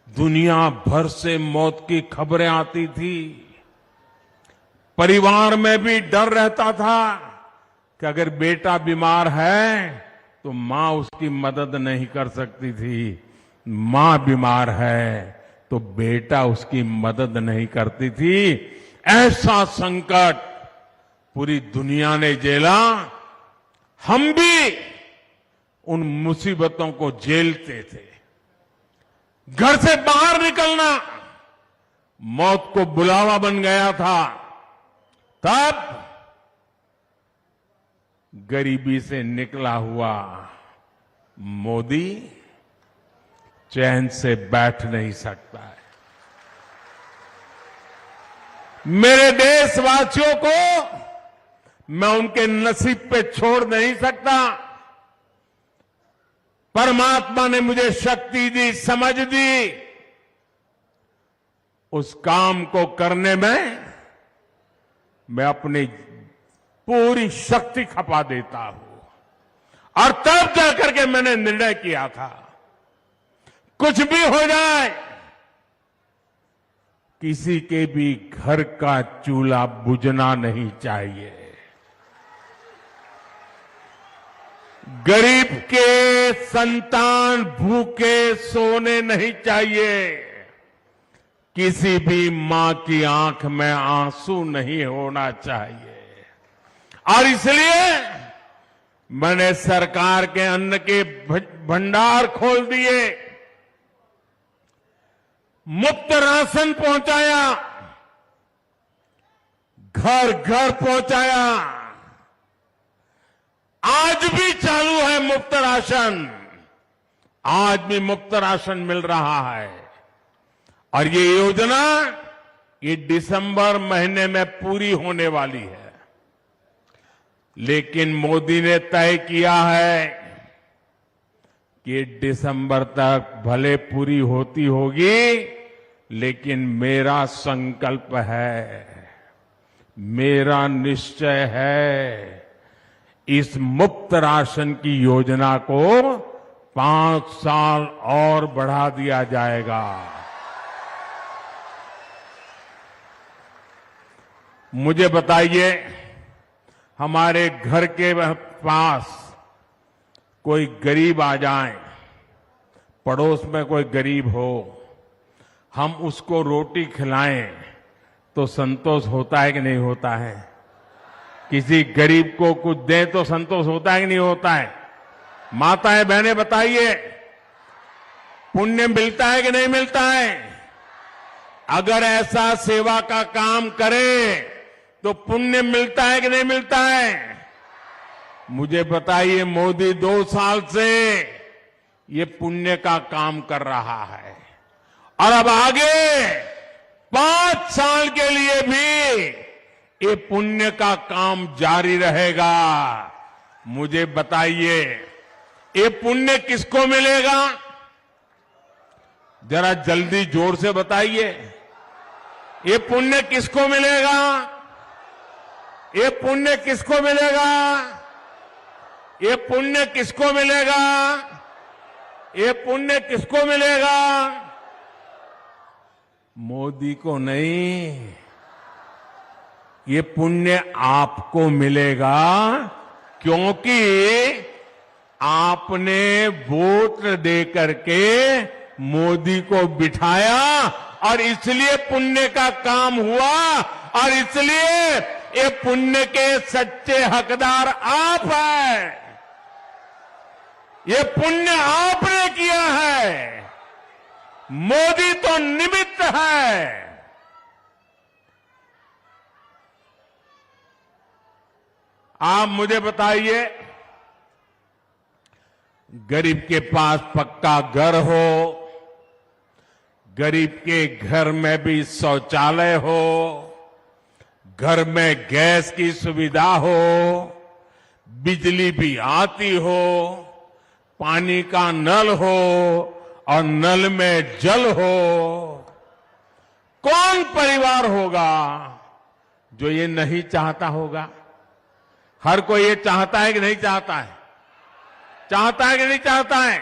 दुनिया भर से मौत की खबरें आती थी। परिवार में भी डर रहता था कि अगर बेटा बीमार है तो मां उसकी मदद नहीं कर सकती थी, मां बीमार है तो बेटा उसकी मदद नहीं करती थी। ऐसा संकट पूरी दुनिया ने झेला, हम भी उन मुसीबतों को झेलते थे। घर से बाहर निकलना मौत को बुलावा बन गया था। तब गरीबी से निकला हुआ मोदी चैन से बैठ नहीं सकता है। मेरे देशवासियों को मैं उनके नसीब पे छोड़ नहीं सकता। परमात्मा ने मुझे शक्ति दी, समझ दी, उस काम को करने में मैं अपनी पूरी शक्ति खपा देता हूं। और तब जाकर के मैंने निर्णय किया था, कुछ भी हो जाए किसी के भी घर का चूल्हा बुझना नहीं चाहिए। गरीब के संतान भूखे सोने नहीं चाहिए। किसी भी मां की आंख में आंसू नहीं होना चाहिए। और इसलिए मैंने सरकार के अन्न के भंडार खोल दिए, मुफ्त राशन पहुंचाया, घर घर पहुंचाया। आज भी चालू है मुफ्त राशन, आज भी मुफ्त राशन मिल रहा है। और ये योजना ये दिसंबर महीने में पूरी होने वाली है। लेकिन मोदी ने तय किया है कि दिसंबर तक भले पूरी होती होगी, लेकिन मेरा संकल्प है, मेरा निश्चय है, इस मुफ्त राशन की योजना को 5 साल और बढ़ा दिया जाएगा। मुझे बताइए, हमारे घर के पास कोई गरीब आ जाए, पड़ोस में कोई गरीब हो, हम उसको रोटी खिलाएं तो संतोष होता है कि नहीं होता है? किसी गरीब को कुछ दें तो संतोष होता है कि नहीं होता है? माताएं बहनें बताइए, पुण्य मिलता है कि नहीं मिलता है? अगर ऐसा सेवा का काम करें तो पुण्य मिलता है कि नहीं मिलता है? मुझे बताइए, मोदी 2 साल से ये पुण्य का काम कर रहा है और अब आगे 5 साल के लिए भी ये पुण्य का काम जारी रहेगा। मुझे बताइए, ये पुण्य किसको मिलेगा? जरा जल्दी जोर से बताइए, ये पुण्य किसको मिलेगा? ये पुण्य किसको मिलेगा? ये पुण्य किसको मिलेगा? ये पुण्य किसको मिलेगा? मोदी को नहीं, ये पुण्य आपको मिलेगा, क्योंकि आपने वोट देकर के मोदी को बिठाया और इसलिए पुण्य का काम हुआ। और इसलिए ये पुण्य के सच्चे हकदार आप हैं। ये पुण्य आपने किया है, मोदी तो निमित्त है। आप मुझे बताइए, गरीब के पास पक्का घर हो, गरीब के घर में भी शौचालय हो, घर में गैस की सुविधा हो, बिजली भी आती हो, पानी का नल हो और नल में जल हो, कौन परिवार होगा जो ये नहीं चाहता होगा? हर कोई ये चाहता है कि नहीं चाहता है? चाहता है कि नहीं चाहता है?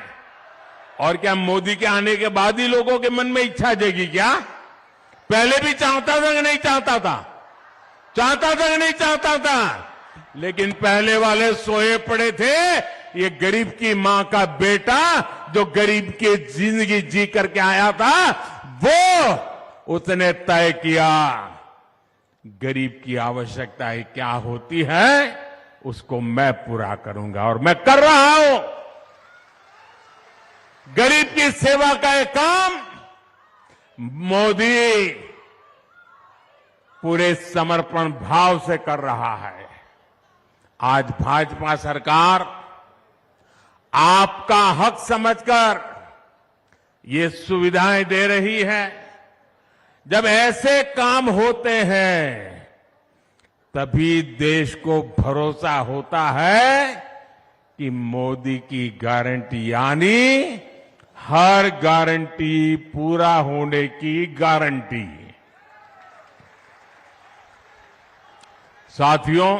और क्या मोदी के आने के बाद ही लोगों के मन में इच्छा जगी क्या? पहले भी चाहता था कि नहीं चाहता था? चाहता था कि नहीं चाहता था? लेकिन पहले वाले सोए पड़े थे। ये गरीब की मां का बेटा जो गरीब की जिंदगी जी करके आया था, वो उसने तय किया गरीब की आवश्यकताएं क्या होती है, उसको मैं पूरा करूंगा और मैं कर रहा हूं। गरीब की सेवा का एक काम मोदी पूरे समर्पण भाव से कर रहा है। आज भाजपा सरकार आपका हक समझकर ये सुविधाएं दे रही है। जब ऐसे काम होते हैं तभी देश को भरोसा होता है कि मोदी की गारंटी यानी हर गारंटी पूरा होने की गारंटी। साथियों,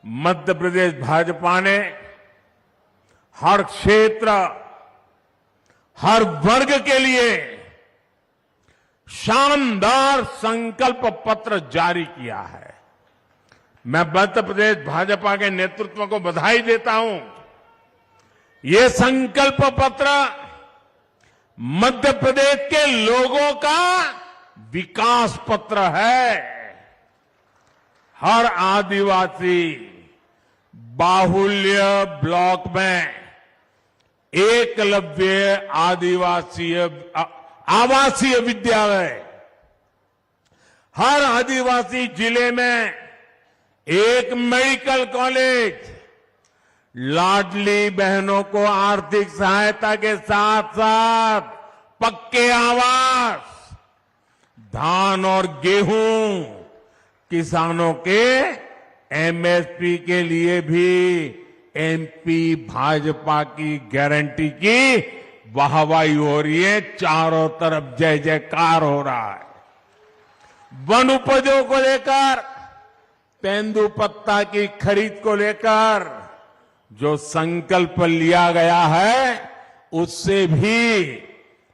मध्य प्रदेश भाजपा ने हर क्षेत्र, हर वर्ग के लिए शानदार संकल्प पत्र जारी किया है। मैं मध्य प्रदेश भाजपा के नेतृत्व को बधाई देता हूं। ये संकल्प पत्र मध्य प्रदेश के लोगों का विकास पत्र है। हर आदिवासी बाहुल्य ब्लॉक में एकलव्य आवासीय विद्यालय, हर आदिवासी जिले में एक मेडिकल कॉलेज, लाडली बहनों को आर्थिक सहायता के साथ साथ पक्के आवास, धान और गेहूं, किसानों के एमएसपी के लिए भी एमपी भाजपा की गारंटी की वाहवाही हो रही है। चारों तरफ जय जयकार हो रहा है। वन उपजों को लेकर, तेंदुपत्ता की खरीद को लेकर जो संकल्प लिया गया है, उससे भी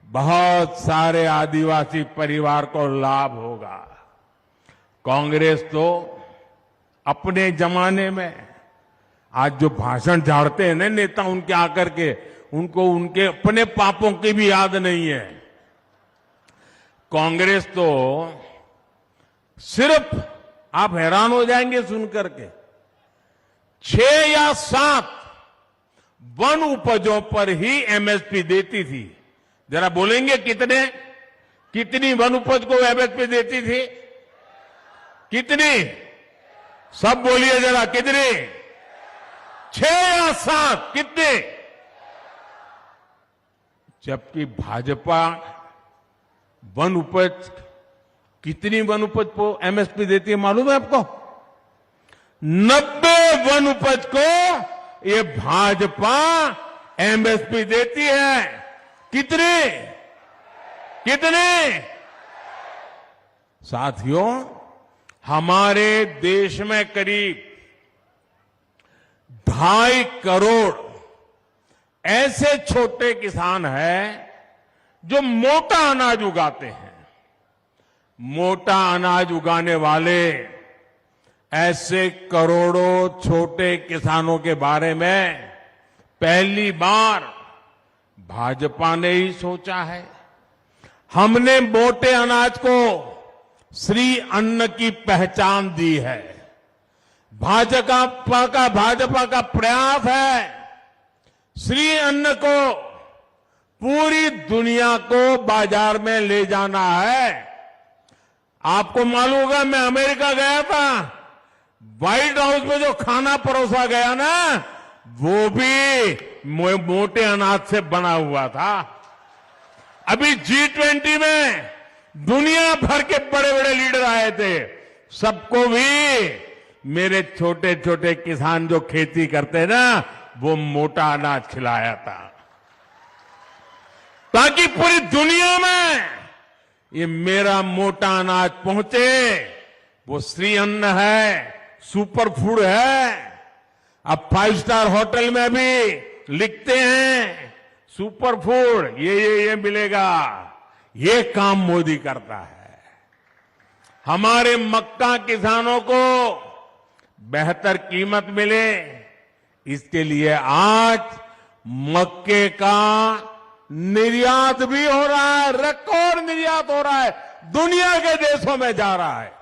बहुत सारे आदिवासी परिवार को लाभ होगा। कांग्रेस तो अपने जमाने में, आज जो भाषण झाड़ते हैं ना नेता उनके आकर के, उनको उनके अपने पापों की भी याद नहीं है। कांग्रेस तो सिर्फ, आप हैरान हो जाएंगे सुनकर के, 6 या 7 वन उपजों पर ही एमएसपी देती थी। जरा बोलेंगे कितनी वन उपज को एमएसपी देती थी? कितनी? सब बोलिए जरा, कितनी? 6 या 7? कितने? जबकि भाजपा वन उपज, कितनी वन उपज को एमएसपी देती है मालूम है आपको? 90 वन उपज को ये भाजपा एमएसपी देती है। कितने? साथियों, हमारे देश में करीब 2.5 करोड़ ऐसे छोटे किसान हैं जो मोटा अनाज उगाते हैं। मोटा अनाज उगाने वाले ऐसे करोड़ों छोटे किसानों के बारे में पहली बार भाजपा ने ही सोचा है। हमने मोटे अनाज को श्री अन्न की पहचान दी है। भाजपा का प्रयास है श्री अन्न को पूरी दुनिया को बाजार में ले जाना है। आपको मालूम होगा, मैं अमेरिका गया था, व्हाइट हाउस में जो खाना परोसा गया ना, वो भी मोटे अनाज से बना हुआ था। अभी G20 में दुनिया भर के बड़े बड़े लीडर आए थे, सबको भी मेरे छोटे छोटे किसान जो खेती करते ना, वो मोटा अनाज खिलाया था, ताकि पूरी दुनिया में ये मेरा मोटा अनाज पहुंचे। वो श्री अन्न है, सुपर फूड है। अब 5 स्टार होटल में भी लिखते हैं सुपर फूड ये मिलेगा। ये काम मोदी करता है। हमारे मक्का किसानों को बेहतर कीमत मिले, इसके लिए आज मक्के का निर्यात भी हो रहा है, रिकॉर्ड निर्यात हो रहा है, दुनिया के देशों में जा रहा है।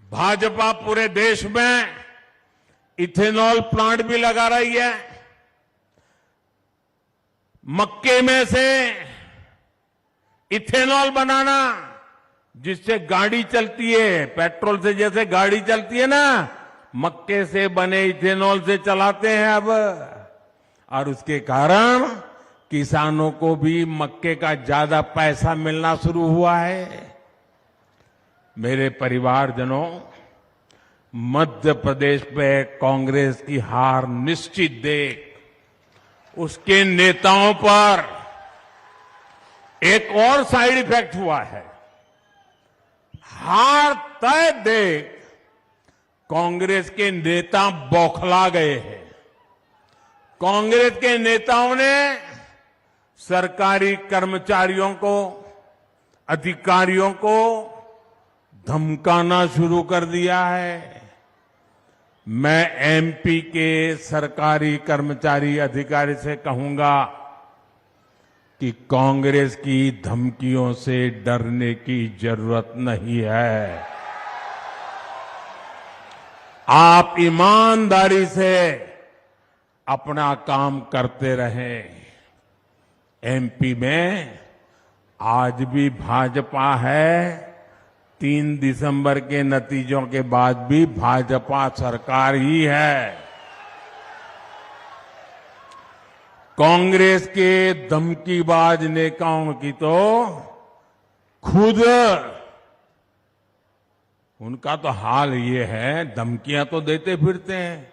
भाजपा पूरे देश में इथेनॉल प्लांट भी लगा रही है। मक्के में से इथेनॉल बनाना, जिससे गाड़ी चलती है, पेट्रोल से जैसे गाड़ी चलती है ना, मक्के से बने इथेनॉल से चलाते हैं अब। और उसके कारण किसानों को भी मक्के का ज्यादा पैसा मिलना शुरू हुआ है। मेरे परिवारजनों, मध्य प्रदेश में कांग्रेस की हार निश्चित देख उसके नेताओं पर एक और साइड इफेक्ट हुआ है। हार तय देख कांग्रेस के नेता बौखला गए हैं। कांग्रेस के नेताओं ने सरकारी कर्मचारियों को, अधिकारियों को धमकाना शुरू कर दिया है। मैं एमपी के सरकारी कर्मचारी अधिकारी से कहूंगा कि कांग्रेस की धमकियों से डरने की जरूरत नहीं है। आप ईमानदारी से अपना काम करते रहें। एमपी में आज भी भाजपा है। 3 दिसंबर के नतीजों के बाद भी भाजपा सरकार ही है। कांग्रेस के धमकीबाज नेताओं की तो खुद उनका तो हाल ये है, धमकियां तो देते फिरते हैं,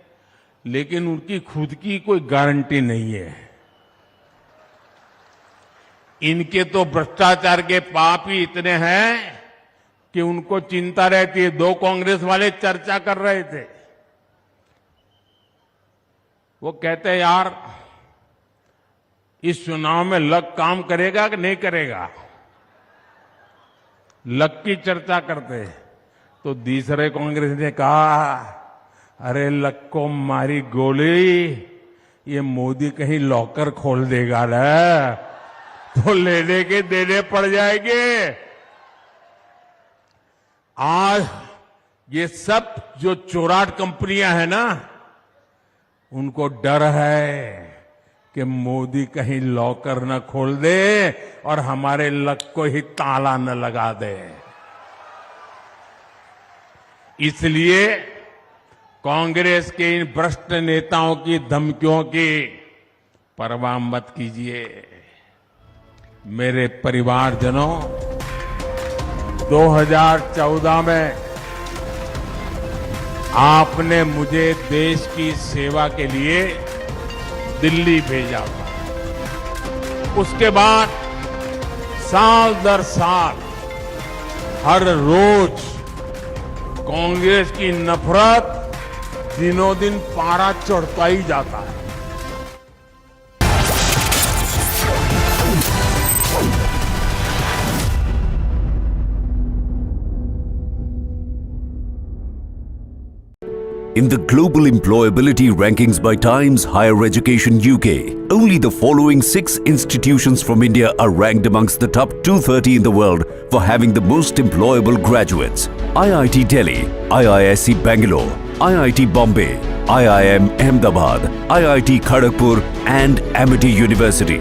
लेकिन उनकी खुद की कोई गारंटी नहीं है। इनके तो भ्रष्टाचार के पाप ही इतने हैं कि उनको चिंता रहती है। 2 कांग्रेस वाले चर्चा कर रहे थे, वो कहते हैं यार इस चुनाव में लक काम करेगा कि नहीं करेगा, लक की चर्चा करते। तो दूसरे कांग्रेस ने कहा, अरे लक को मारी गोली, ये मोदी कहीं लॉकर खोल देगा ना, तो लेने के देने पड़ जाएंगे। आज ये सब जो चोराट कंपनियां हैं ना, उनको डर है कि मोदी कहीं लॉकर न खोल दे और हमारे लक को ही ताला न लगा दे। इसलिए कांग्रेस के इन भ्रष्ट नेताओं की धमकियों की परवाह मत कीजिए। मेरे परिवारजनों, 2014 में आपने मुझे देश की सेवा के लिए दिल्ली भेजा था। उसके बाद साल दर साल हर रोज कांग्रेस की नफरत दिनों दिन पारा चढ़ता ही जाता है। In the global employability rankings by Times Higher Education UK, only the following 6 institutions from India are ranked amongst the top 230 in the world for having the most employable graduates. IIT Delhi, IISc Bangalore, IIT Bombay, IIM Ahmedabad, IIT Kharagpur and Amity University.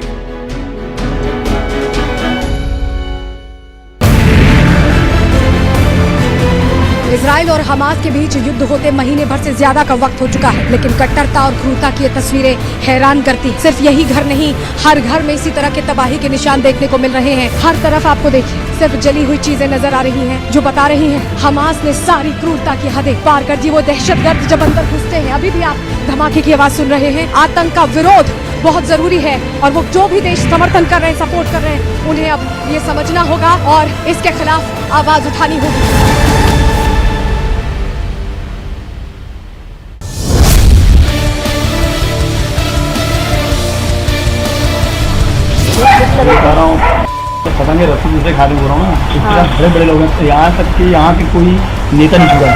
Israel और Hamas के बीच युद्ध होते महीने भर से ज्यादा का वक्त हो चुका है, लेकिन कट्टरता और क्रूरता की ये तस्वीरें हैरान करती। सिर्फ यही घर नहीं, हर घर में इसी तरह के तबाही के निशान देखने को मिल रहे हैं। हर तरफ आपको देखिए सिर्फ जली हुई चीजें नजर आ रही हैं, जो बता रही हैं हमास ने सारी क्रूरता की हदें पार कर दी। वो दहशतगर्द जब अंदर घुसते हैं, अभी भी आप धमाके की आवाज सुन रहे हैं। आतंक का विरोध बहुत जरूरी है और वो जो भी देश समर्थन कर रहे हैं, सपोर्ट कर रहे हैं, उन्हें अब ये समझना होगा और इसके खिलाफ आवाज उठानी होगी। बता रहा हूँ तो पतंगे रस्सी दूसरे खाने बोल रहा हूँ ना, इस तरह बड़े बड़े लोग हैं, यहाँ तक कि यहाँ के कोई नेता नहीं छुड़ा,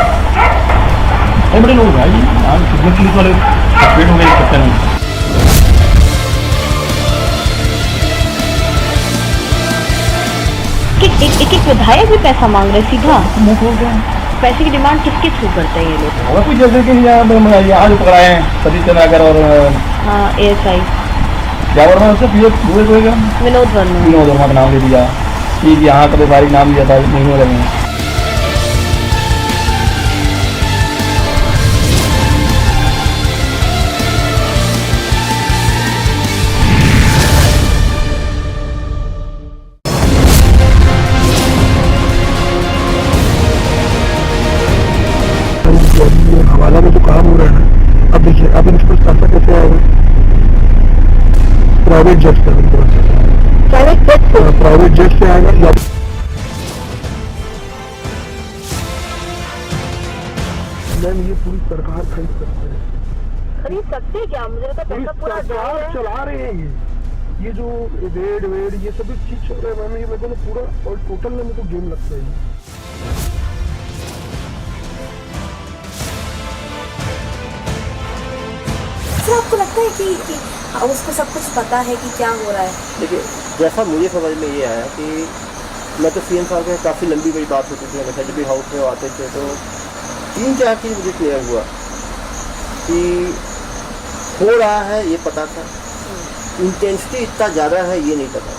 बड़े बड़े लोग भाई, यहाँ कितने पुलिस वाले सस्पेंड हो गए चक्कर में। एक विधायक भी पैसा मांग रहे सीधा मुंह खोल रहे हैं। पैसे की डिमांड किसके थ्रू करते हैं ये लोग? होगा कुछ जैसे कि यहाँ जो पकड़ाए हैं सतीश चंद्राकर और ASI क्या बोल रहा है उससे विनोद वर्मा का नाम ले दिया कि यहाँ का व्यापारिक नाम दिया था महीनों लगे। हवाला में जो काम हो रहा है ना, अब देखिए अब इनको पैसा कैसे आएगा? प्राइवेट जेट से प्राइवेट जेट से आएगा या मैम ये पूरी सरकार खरीद सकते हैं क्या? मुझे तो पैसा पूरा चला रहे हैं ये जो वेड ये सभी चीज चल रहा है मैम, ये मेरे को पूरा और टोटल में मेरे को गेम लगता है। सर आपको लगता है कि उसको सब कुछ पता है कि क्या हो रहा है? देखिए जैसा मुझे समझ में ये आया कि मैं तो CM साहब के काफ़ी लंबी बड़ी बात होती थी हमेशा जब भी हाउस में आते थे, तो 3-4 चीज़ मुझे क्लियर हुआ कि हो रहा है ये पता था, इंटेंसिटी इतना ज़्यादा है ये नहीं पता।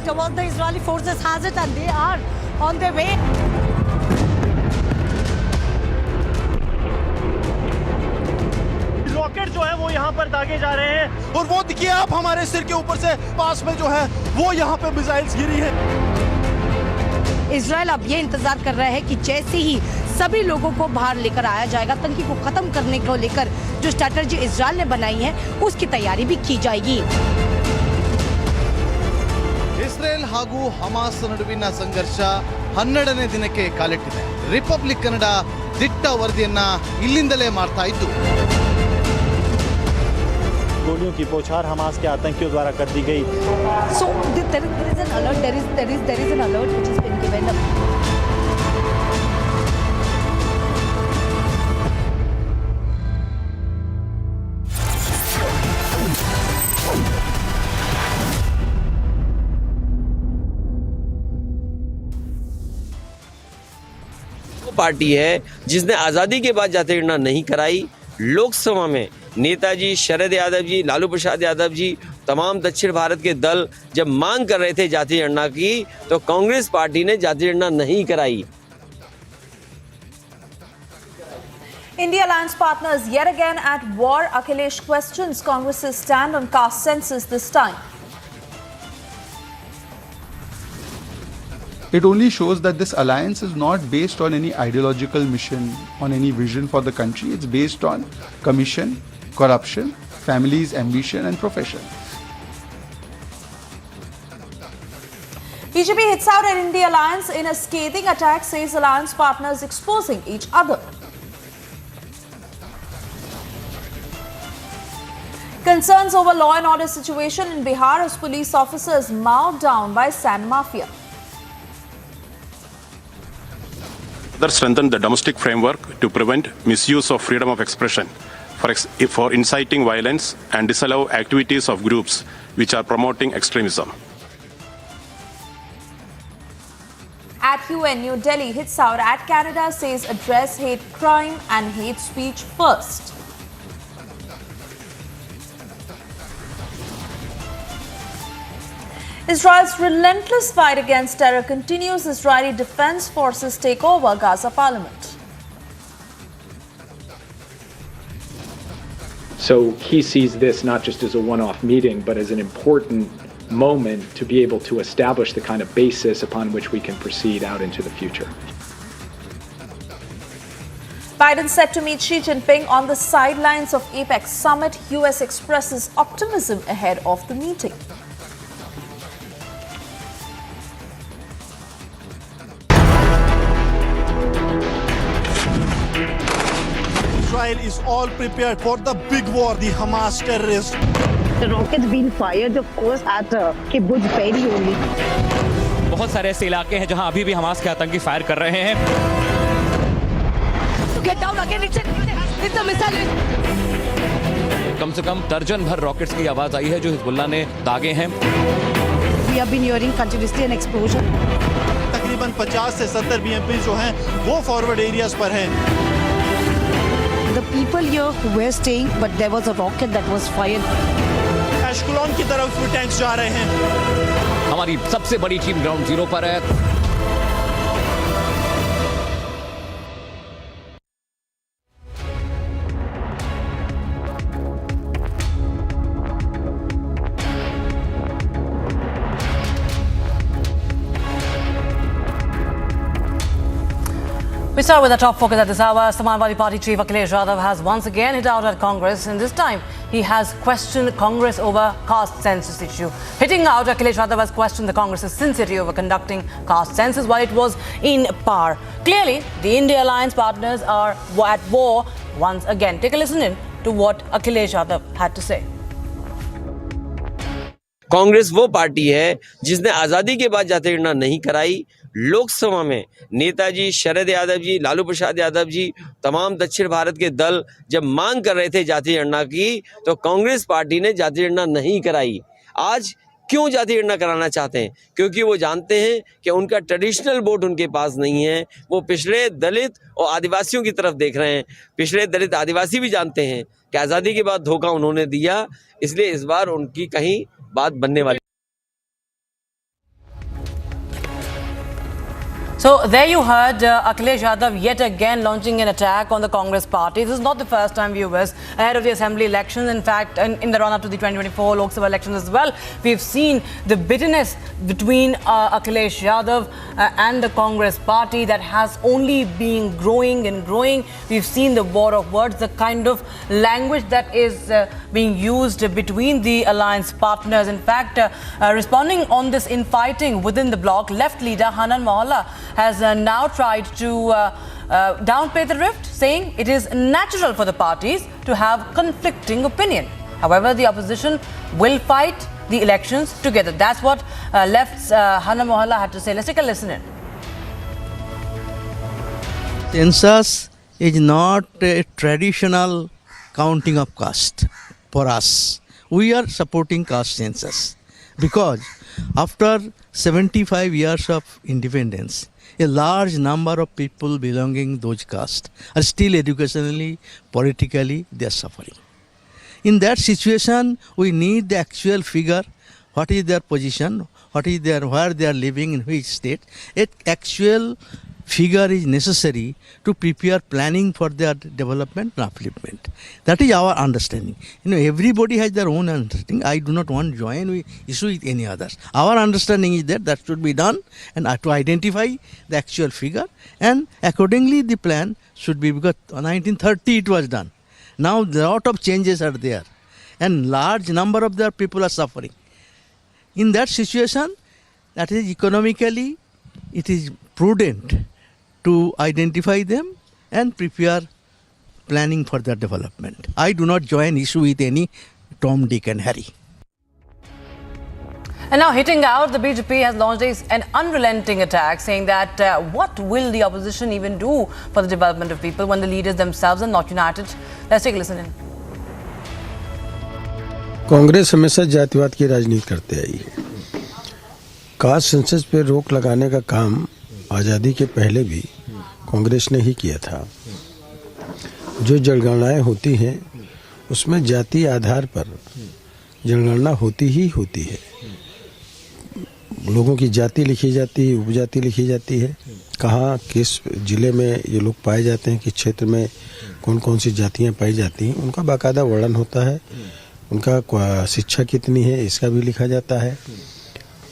About the Israeli forces has it and they are on their way. Rocket जो है वो यहाँ पर दागे जा रहे हैं और वो देखिए आप हमारे सिर के ऊपर से पास में जो है वो यहाँ पे मिसाइल्स गिरी है। इजराइल अब ये इंतजार कर रहा है कि जैसे ही सभी लोगों को बाहर लेकर आया जाएगा, आतंकी को खत्म करने को लेकर जो स्ट्रैटेजी इजराइल ने बनाई है उसकी तैयारी भी की जाएगी। ಇಸ್ರೇಲ್ ಹಾಗೂ ಹಮಾಸ್ ನಡುವಿನ ಸಂಘರ್ಷ 12ನೇ ದಿನಕ್ಕೆ ಕಾಲಿಟ್ಟಿದೆ. ರಿಪಬ್ಲಿಕ್ ಕನ್ನಡ ದಿಟ್ಟ ವರದಿಯನ್ನ ಇಲ್ಲಿಂದಲೇ ಮಾಡ್ತಾ ಇದ್ದು गोलियों की बौछार हमास के आतंकियों द्वारा कर दी गई। So there is an alert. There is an alert which has been given. Party है जिसने आज़ादी के बाद जाति गणना नहीं कराई। लोकसभा में नेताजी शरद यादव जी, लालू प्रसाद यादव जी, तमाम दक्षिण भारत के दल जब मांग कर रहे थे जाति गणना की, तो कांग्रेस पार्टी ने जाति गणना नहीं कराई। India alliance partners yet again at war. Akhilesh questions Congress's stand on caste census this time. It only shows that this alliance is not based on any ideological mission, on any vision for the country. It's based on commission, corruption, families, ambition and profession. BJP hits out at India alliance in a scathing attack, says alliance partners exposing each other. Concerns over law and order situation in Bihar as police officers mowed down by sand mafia. Further strengthen the domestic framework to prevent misuse of freedom of expression for inciting violence and disallow activities of groups which are promoting extremism. At UN, New Delhi hits out at Canada, says address hate crime and hate speech first. Israel's relentless fight against terror continues. Israeli defense forces take over Gaza parliament. So he sees this not just as a one-off meeting, but as an important moment to be able to establish the kind of basis upon which we can proceed out into the future. Biden set to meet Xi Jinping on the sidelines of APEC summit. US expresses optimism ahead of the meeting. all prepared for the big war, the Hamas terrorists. The rockets being fired, of course, at Kibbutz Be'eri only. बहुत सारे ऐसे इलाके हैं जहां अभी भी Hamas के आतंकी फायर कर रहे हैं. Get down again, it's a missile. कम से कम दर्जन भर रॉकेट्स की आवाज आई है जो हिजबुल्लाह ने दागे हैं. We have been hearing continuously an explosion. तकरीबन 50 से 70 BMP जो हैं वो फॉरवर्ड एरियाज पर हैं. The people here were staying, but there was a rocket that was fired. एशकुलॉन की तरफ भी टैंक्स जा रहे हैं. हमारी सबसे बड़ी टीम ग्राउंड जीरो पर है. We start with the top focus at this hour. Samajwadi Party chief Akhilesh Yadav has once again hit out at Congress, and this time he has questioned Congress over caste census issue. Hitting out, Akhilesh Yadav has questioned the Congress's sincerity over conducting caste census while it was in power. Clearly, the India alliance partners are at war once again. Take a listen in to what Akhilesh Yadav had to say. Congress वो party है जिसने आज़ादी के बाद जातिगणना नहीं कराई. लोकसभा में नेताजी शरद यादव जी, लालू प्रसाद यादव जी, तमाम दक्षिण भारत के दल जब मांग कर रहे थे जाति गणना की, तो कांग्रेस पार्टी ने जाति गणना नहीं कराई. आज क्यों जाति गणना कराना चाहते हैं? क्योंकि वो जानते हैं कि उनका ट्रेडिशनल वोट उनके पास नहीं है. वो पिछड़े दलित और आदिवासियों की तरफ देख रहे हैं. पिछड़े दलित आदिवासी भी जानते हैं कि आज़ादी के बाद धोखा उन्होंने दिया, इसलिए इस बार उनकी कहीं बात बनने वाली. So there you heard Akhilesh Yadav yet again launching an attack on the Congress party. This is not the first time, viewers, ahead of the assembly elections. In fact, in the run-up to the 2024 Lok Sabha elections as well, we've seen the bitterness between Akhilesh Yadav and the Congress party that has only been growing and growing. We've seen the war of words, the kind of language that is being used between the alliance partners. In fact, responding on this infighting within the bloc, left leader Hanan Mohalla has now tried to downplay the rift, saying it is natural for the parties to have conflicting opinion. However, the opposition will fight the elections together. That's what left's Hanan Mohalla had to say. Let's take a listen in. Census is not a traditional counting of caste for us. We are supporting caste census because after 75 years of independence, a large number of people belonging those castes are still educationally, politically, they are suffering. In that situation, we need the actual figure, what is their position, what is their, where they are living, in which state. An actual figure is necessary to prepare planning for their development and upliftment. That is our understanding. Everybody has their own understanding. I do not want to join issue with any others. Our understanding is that should be done and to identify the actual figure, and accordingly the plan should be, because 1930 it was done. Now a lot of changes are there and large number of their people are suffering. In that situation, that is economically, it is prudent to identify them and prepare planning for their development. I do not join issue with any Tom, Dick and Harry. And now hitting out, the BJP has launched an unrelenting attack, saying that what will the opposition even do for the development of people when the leaders themselves are not united? Let's take a listen in. Congress हमेशा जातिवाद की राजनीति करते आई है. Caste census पे रोक लगाने का काम आज़ादी के पहले भी कांग्रेस ने ही किया था. जो जनगणनाएं होती हैं उसमें जाति आधार पर जनगणना होती ही होती है. लोगों की जाति लिखी जाती है, उपजाति लिखी जाती है, कहाँ किस जिले में ये लोग पाए जाते हैं, किस क्षेत्र में कौन कौन सी जातियाँ पाई जाती हैं, उनका बाकायदा वर्णन होता है. उनका शिक्षा कितनी है इसका भी लिखा जाता है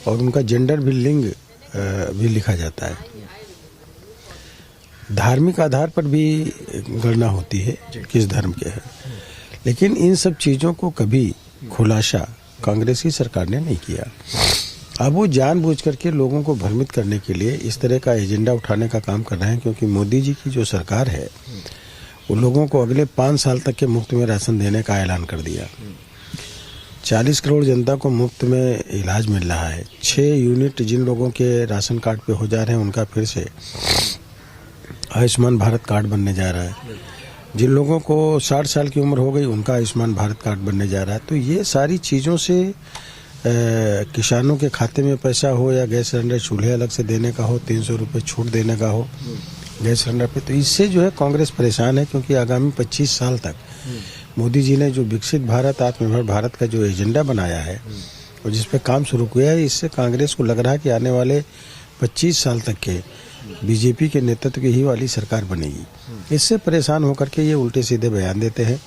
और उनका जेंडर भी, लिंग भी लिखा जाता है. धार्मिक आधार पर भी गणना होती है किस धर्म के है. लेकिन इन सब चीज़ों को कभी खुलासा कांग्रेस की सरकार ने नहीं किया. अब वो जानबूझ करके लोगों को भ्रमित करने के लिए इस तरह का एजेंडा उठाने का काम कर रहे हैं, क्योंकि मोदी जी की जो सरकार है उन लोगों को अगले 5 साल तक के मुफ्त में राशन देने का ऐलान कर दिया। 40 करोड़ जनता को मुफ्त में इलाज मिल रहा है। 6 यूनिट जिन लोगों के राशन कार्ड पे हो जा रहे हैं उनका फिर से आयुष्मान भारत कार्ड बनने जा रहा है। जिन लोगों को 60 साल की उम्र हो गई उनका आयुष्मान भारत कार्ड बनने जा रहा है। तो ये सारी चीज़ों से किसानों के खाते में पैसा हो या गैस सिलेंडर चूल्हे अलग से देने का हो, 300 रुपये छूट देने का हो गैस सिलेंडर पे, तो इससे जो है कांग्रेस परेशान है। क्योंकि आगामी 25 साल तक मोदी जी ने जो विकसित भारत आत्मनिर्भर भारत का जो एजेंडा बनाया है और जिस पे काम शुरू किया है, इससे कांग्रेस को लग रहा है कि आने वाले 25 साल तक के बीजेपी के नेतृत्व की ही वाली सरकार बनेगी। इससे परेशान होकर के ये उल्टे सीधे बयान देते हैं।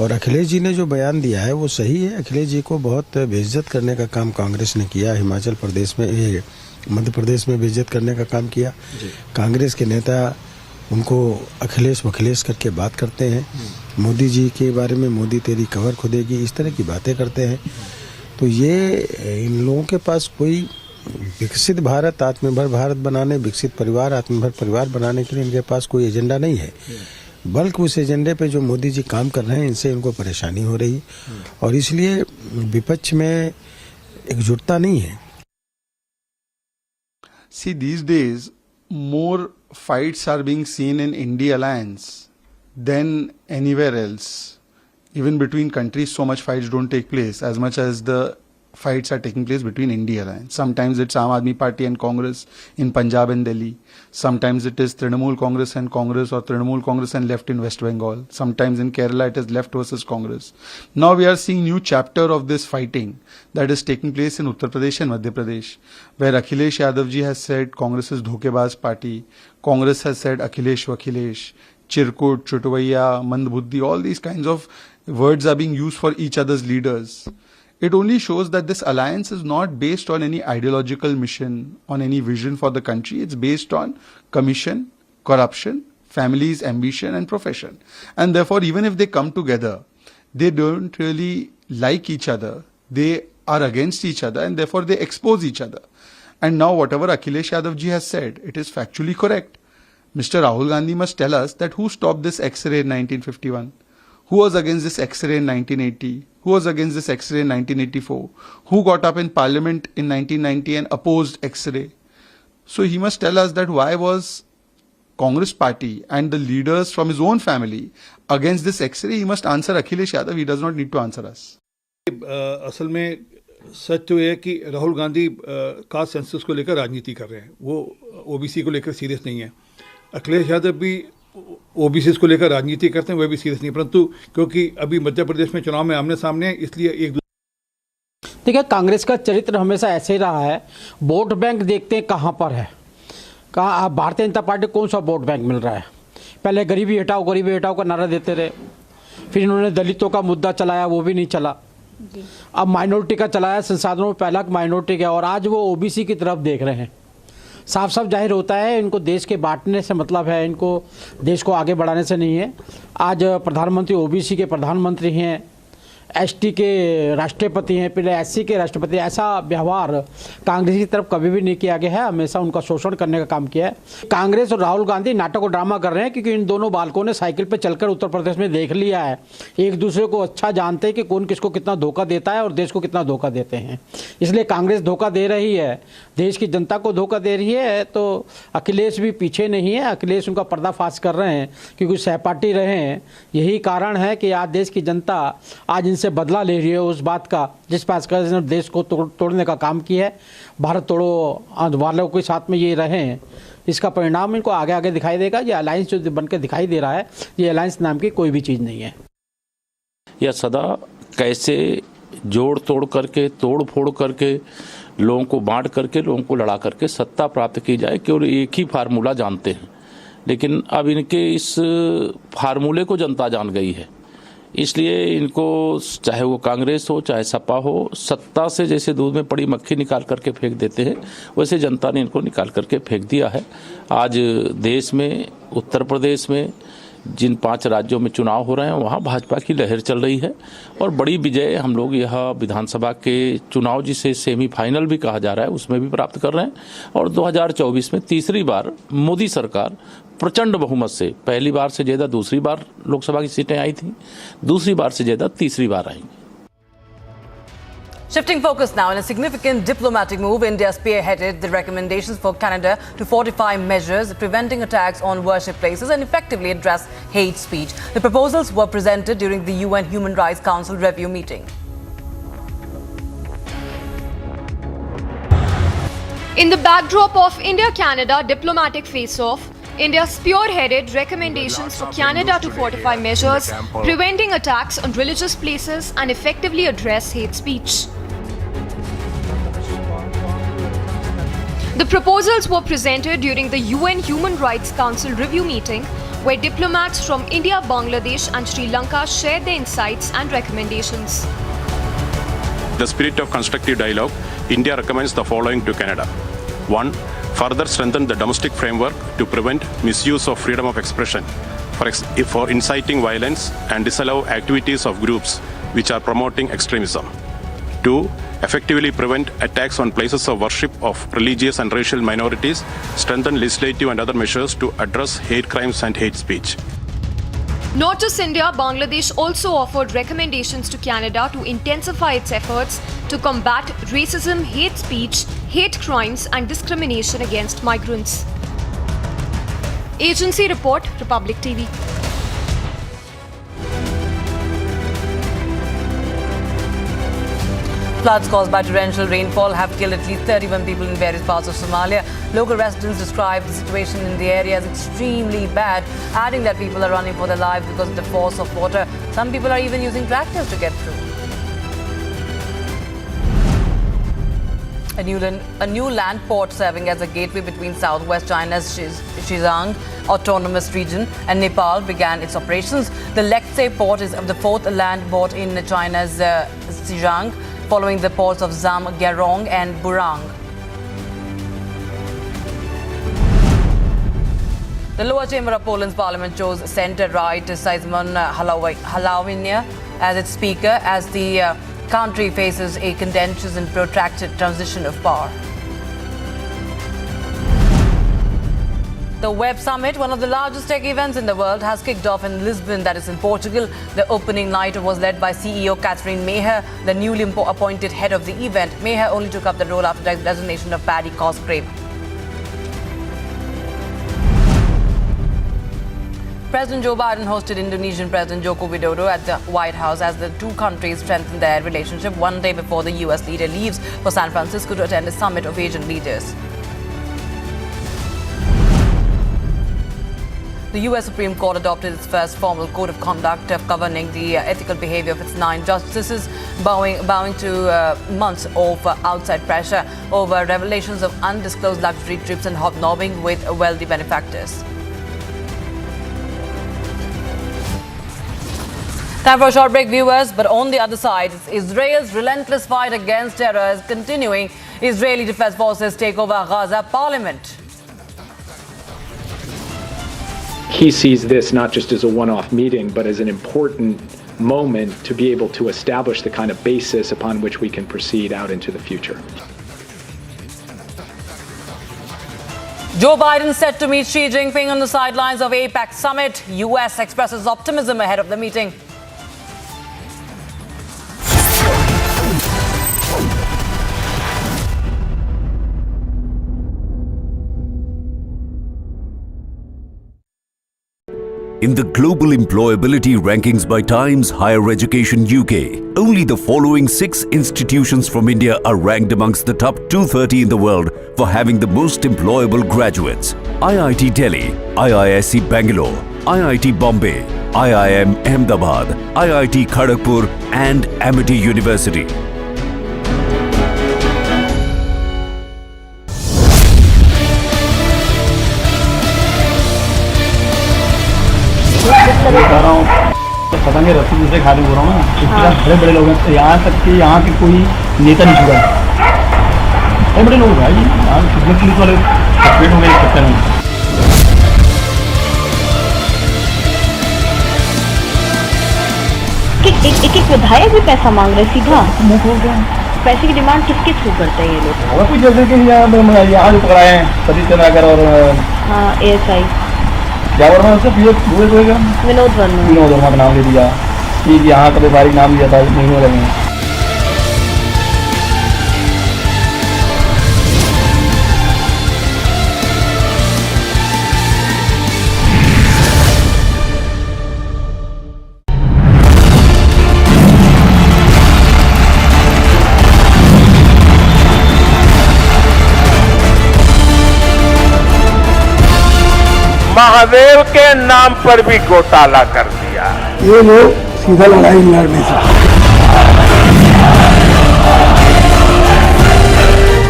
और अखिलेश जी ने जो बयान दिया है वो सही है। अखिलेश जी को बहुत बेइज्जत करने का काम कांग्रेस ने किया। हिमाचल प्रदेश में, मध्य प्रदेश में बेइज्जत करने का काम किया। कांग्रेस के नेता उनको अखिलेश वखिलेश करके बात करते हैं। मोदी जी के बारे में मोदी तेरी कवर खुदेगी, इस तरह की बातें करते हैं। तो ये इन लोगों के पास कोई विकसित भारत आत्मनिर्भर भारत बनाने, विकसित परिवार आत्मनिर्भर परिवार बनाने के लिए इनके पास कोई एजेंडा नहीं है। बल्कि उस एजेंडे पे जो मोदी जी काम कर रहे हैं इनसे इनको परेशानी हो रही और इसलिए विपक्ष में एकजुटता नहीं है। See, these days, more fights are being seen in India alliance than anywhere else. Even between countries, so much fights don't take place as much as the fights are taking place between India alliance. Sometimes it's Aam Aadmi Party and Congress in Punjab and Delhi. Sometimes it is Trinamool Congress and Congress, or Trinamool Congress and left in West Bengal. Sometimes in Kerala it is left versus Congress. Now we are seeing new chapter of this fighting that is taking place in Uttar Pradesh and Madhya Pradesh, where Akhilesh Yadav ji has said Congress is dhokebaz party. Congress has said Akhilesh Vakhilesh, Chirkut, Chutwaiya, Mandbuddhi, all these kinds of words are being used for each other's leaders. It only shows that this alliance is not based on any ideological mission, on any vision for the country. It's based on commission, corruption, families, ambition and profession. And therefore, even if they come together, they don't really like each other. They are against each other and therefore they expose each other. And now whatever Akhilesh Yadav ji has said, it is factually correct. Mr. Rahul Gandhi must tell us that who stopped this X-ray in 1951? Who was against this X-ray in 1980? Who was against this X-ray in 1984? Who got up in parliament in 1990 and opposed X-ray? So he must tell us that why was Congress party and the leaders from his own family against this X-ray? He must answer Akhilesh Yadav. He does not need to answer us. असल में सच तो यह है कि Rahul Gandhi caste census को लेकर राजनीति कर रहे हैं। वो ओबीसी को लेकर सीरियस नहीं है। अखिलेश यादव भी ओबीसी को लेकर राजनीति करते हैं, वह भी सीरियस नहीं, परंतु क्योंकि अभी मध्य प्रदेश में चुनाव में आमने सामने है, इसलिए एक देखिए कांग्रेस का चरित्र हमेशा ऐसे ही रहा है। वोट बैंक देखते हैं कहाँ पर है, कहाँ भारतीय जनता पार्टी कौन सा वोट बैंक मिल रहा है। पहले गरीबी हटाओ का नारा देते रहे, फिर इन्होंने दलितों का मुद्दा चलाया, वो भी नहीं चला। अब माइनॉरिटी का चलाया, संसाधनों में पहला माइनॉरिटी का, और आज वो ओबीसी की तरफ देख रहे हैं। साफ साफ जाहिर होता है इनको देश के बांटने से मतलब है, इनको देश को आगे बढ़ाने से नहीं है। आज प्रधानमंत्री ओबीसी के प्रधानमंत्री हैं, एसटी के राष्ट्रपति हैं, फिर एससी के राष्ट्रपति। ऐसा व्यवहार कांग्रेस की तरफ कभी भी नहीं किया गया है, हमेशा उनका शोषण करने का काम किया है। कांग्रेस और राहुल गांधी नाटक और ड्रामा कर रहे हैं क्योंकि इन दोनों बालकों ने साइकिल पे चलकर उत्तर प्रदेश में देख लिया है। एक दूसरे को अच्छा जानते हैं कि कौन किसको कितना धोखा देता है और देश को कितना धोखा देते हैं। इसलिए कांग्रेस धोखा दे रही है, देश की जनता को धोखा दे रही है। तो अखिलेश भी पीछे नहीं है, अखिलेश उनका पर्दाफाश कर रहे हैं क्योंकि सहपाठी रहे हैं। यही कारण है कि आज देश की जनता आज से बदला ले रही है उस बात का जिस पर इसने देश को तोड़ने का काम किया है। भारत तोड़ो वालों के साथ में ये रहे हैं, इसका परिणाम इनको आगे आगे दिखाई देगा। ये अलायंस जो बनकर दिखाई दे रहा है, ये अलायंस नाम की कोई भी चीज़ नहीं है। यह सदा कैसे जोड़ तोड़ करके, तोड़ फोड़ करके, लोगों को बांट करके, लोगों को लड़ा करके सत्ता प्राप्त की जाए, केवल एक ही फार्मूला जानते हैं। लेकिन अब इनके इस फार्मूले को जनता जान गई है, इसलिए इनको चाहे वो कांग्रेस हो चाहे सपा हो, सत्ता से जैसे दूध में पड़ी मक्खी निकाल करके फेंक देते हैं, वैसे जनता ने इनको निकाल करके फेंक दिया है। आज देश में, उत्तर प्रदेश में जिन 5 राज्यों में चुनाव हो रहे हैं वहाँ भाजपा की लहर चल रही है और बड़ी विजय हम लोग यह विधानसभा के चुनाव जिसे सेमीफाइनल भी कहा जा रहा है उसमें भी प्राप्त कर रहे हैं और 2024 में तीसरी बार मोदी सरकार प्रचंड बहुमत से, पहली बार से ज़्यादा दूसरी बार लोकसभा की सीटें आई थी, दूसरी बार से ज़्यादा तीसरी बार आई। Shifting focus now, in a significant diplomatic move, India spearheaded the recommendations for Canada to fortify measures preventing attacks on worship places and effectively address hate speech. The proposals were presented during the UN Human Rights Council review meeting. In the backdrop of India-Canada diplomatic face-off, India spearheaded recommendations for Canada to fortify measures preventing attacks on religious places and effectively address hate speech. The proposals were presented during the UN Human Rights Council review meeting, where diplomats from India, Bangladesh and Sri Lanka shared their insights and recommendations. In the spirit of constructive dialogue, India recommends the following to Canada. 1. Further strengthen the domestic framework to prevent misuse of freedom of expression for inciting violence and disallow activities of groups which are promoting extremism. 2. Effectively prevent attacks on places of worship of religious and racial minorities, strengthen legislative and other measures to address hate crimes and hate speech. Not just India, Bangladesh also offered recommendations to Canada to intensify its efforts to combat racism, hate speech, hate crimes and discrimination against migrants. Agency report, Republic TV. Floods caused by torrential rainfall have killed at least 31 people in various parts of Somalia. Local residents describe the situation in the area as extremely bad, adding that people are running for their lives because of the force of water. Some people are even using tractors to get through. A new land port serving as a gateway between southwest China's Xizang Autonomous Region and Nepal began its operations. The Lechse port is the fourth land port in China's Xizang, following the ports of Zam, Gerong and Burang. The lower chamber of Poland's parliament chose centre-right Szymon Hołownia as its speaker as the country faces a contentious and protracted transition of power. The Web Summit, one of the largest tech events in the world, has kicked off in Lisbon, that is in Portugal. The opening night was led by CEO Catherine Meyer, the newly appointed head of the event. Meyer only took up the role after the designation of Paddy Cosgrave. President Joe Biden hosted Indonesian President Joko Widodo at the White House as the two countries strengthen their relationship one day before the U.S. leader leaves for San Francisco to attend a summit of Asian leaders. The U.S. Supreme Court adopted its first formal code of conduct governing the ethical behavior of its 9 justices, bowing to months of outside pressure over revelations of undisclosed luxury trips and hobnobbing with wealthy benefactors. Time for a short break, viewers. But on the other side, Israel's relentless fight against terror is continuing. Israeli defense forces take over Gaza parliament. He sees this not just as a one-off meeting, but as an important moment to be able to establish the kind of basis upon which we can proceed out into the future. Joe Biden set to meet Xi Jinping on the sidelines of APEC summit. U.S. expresses optimism ahead of the meeting. In the global employability rankings by Times Higher Education UK, only the following 6 institutions from India are ranked amongst the top 230 in the world for having the most employable graduates. IIT Delhi, IISc Bangalore, IIT Bombay, IIM Ahmedabad, IIT Kharagpur and Amity University. पता नहीं रस्सी दूसरे खा रहे हो रहा हूँ ना, बड़े बड़े लोग हैं, यहाँ तक कि यहाँ के कोई नेता नहीं छुड़ा, बड़े बड़े लोग भाई, यहाँ पुलिस वाले सस्पेंड हो गए इस चक्कर में। एक विधायक भी पैसा मांग रहे सीधा मुंह खोल रहे हैं। पैसे की डिमांड किसके थ्रू करते हैं ये लोग? और कुछ जैसे कि यहाँ जो पकड़ाए हैं सतीश चंद्राकर और हाँ ASI क्या वर्मा उससे विनोद वर्मा का नाम ले दिया कि यहाँ का व्यापारिक नाम लिया था महीनों लगे। महादेव के नाम पर भी घोटाला कर दिया। ये लोग सीधा लड़ाई लड़ नहीं सकते।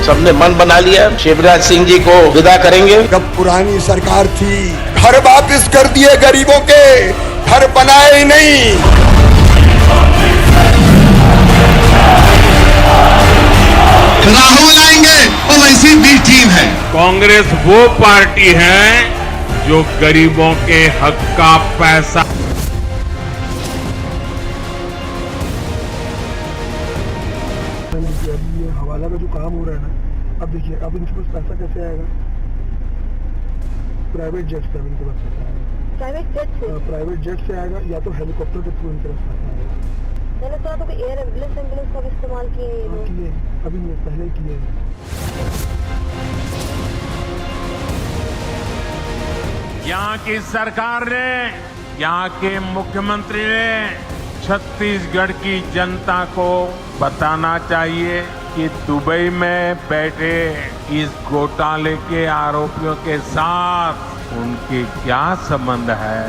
सबने मन बना लिया शिवराज सिंह जी को विदा करेंगे। जब पुरानी सरकार थी घर वापिस कर दिए गरीबों के, घर बनाए ही नहीं। राहुल आएंगे वो वैसी भी टीम है। कांग्रेस वो पार्टी है जो गरीबों के हक का पैसा ये हवाला का जो काम हो रहा है ना, अब देखिए अब इनके पास पैसा कैसे आएगा? प्राइवेट जेट से इनके पास पैसा आएगा। प्राइवेट जेट से आएगा या तो हेलीकॉप्टर के थ्रू इनके पास पैसा आएगा। मैंने सुना था कि एयर एम्बुलेंस का भी इस्तेमाल किए अभी नहीं, पहले ही किए। यहाँ की सरकार ने, यहाँ के मुख्यमंत्री ने छत्तीसगढ़ की जनता को बताना चाहिए कि दुबई में बैठे इस घोटाले के आरोपियों के साथ उनके क्या संबंध है।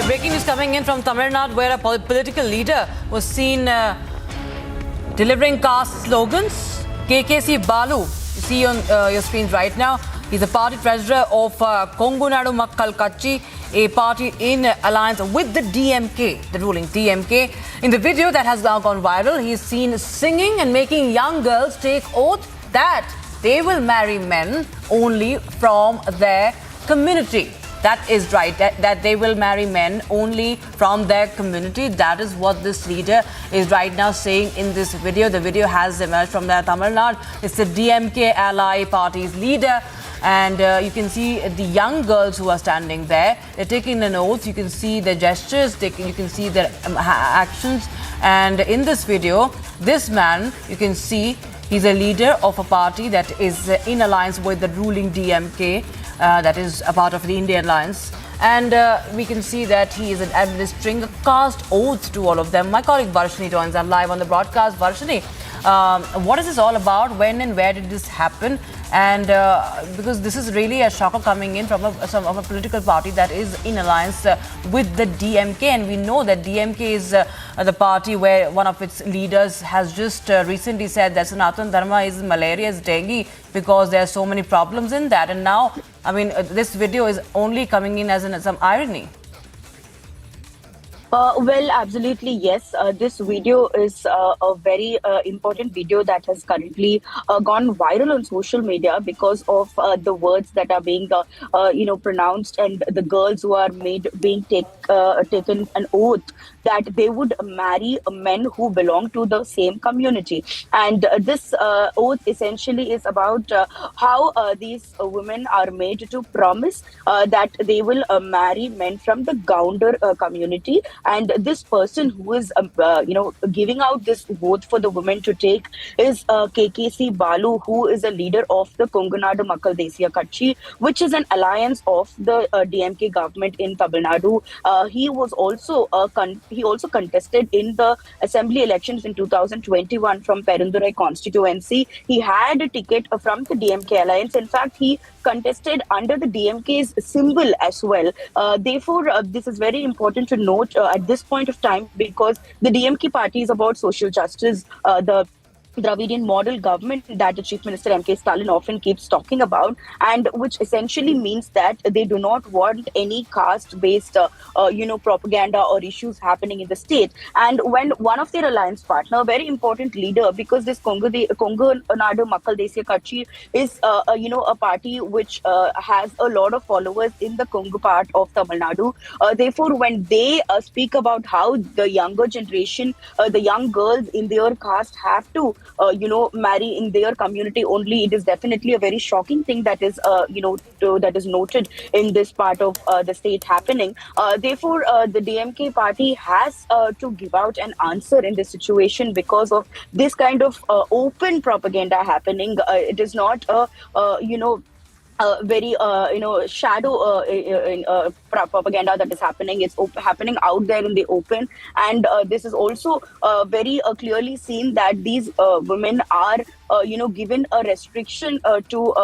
Breaking news coming in from Tamil Nadu, where a political leader was seen delivering caste slogans. KKC Balu, you see on your screens right now. He's a party treasurer of Kongunadu Makkal Kachi, a party in alliance with the DMK, the ruling DMK. In the video that has now gone viral, he's seen singing and making young girls take oath that they will marry men only from their community. That is right, that they will marry men only from their community. That is what this leader is right now saying in this video. The video has emerged from the Tamil Nadu. It's the DMK ally party's leader. And you can see the young girls who are standing there. They're taking an oath. You can see their gestures. You can see their actions. And in this video, this man, you can see he's a leader of a party that is in alliance with the ruling DMK. That is a part of the Indian alliance, and we can see that he is administering a caste oath to all of them. My colleague Varshini joins us live on the broadcast. Varshini, what is this all about? When and where did this happen? And because this is really a shocker coming in from a political party that is in alliance with the DMK, and we know that DMK is the party where one of its leaders has just recently said that Sanatan Dharma is malaria, is dengue, because there are so many problems in that. And now, I mean, this video is only coming in as some irony. Well, absolutely, yes. This video is a very important video that has currently gone viral on social media because of the words that are being, pronounced, and the girls who are being taken an oath that they would marry men who belong to the same community. And this oath essentially is about how these women are made to promise that they will marry men from the Gounder community. And this person who is, giving out this oath for the women to take is KKC Balu, who is a leader of the Kongunadu Makkal Kachi, which is an alliance of the DMK government in Tamil Nadu. He was also he also contested in the assembly elections in 2021 from Perundurai constituency. He had a ticket from the DMK alliance. In fact, he contested under the DMK's symbol as well. Therefore, this is very important to note at this point of time, because the DMK party is about social justice. The Dravidian model government that the Chief Minister M.K. Stalin often keeps talking about, and which essentially means that they do not want any caste-based, propaganda or issues happening in the state. And when one of their alliance partner, a very important leader, because this Kongo Nadu Makkal Desya Kachi is, a party which has a lot of followers in the Kongo part of Tamil Nadu. Therefore, when they speak about how the younger generation, the young girls in their caste have to marry in their community only, it is definitely a very shocking thing that is, that is noted in this part of the state happening. Therefore, the DMK party has to give out an answer in this situation because of this kind of open propaganda happening. It is not very shadow propaganda that is happening. It's happening out there in the open, and this is also very clearly seen that these women are given a restriction to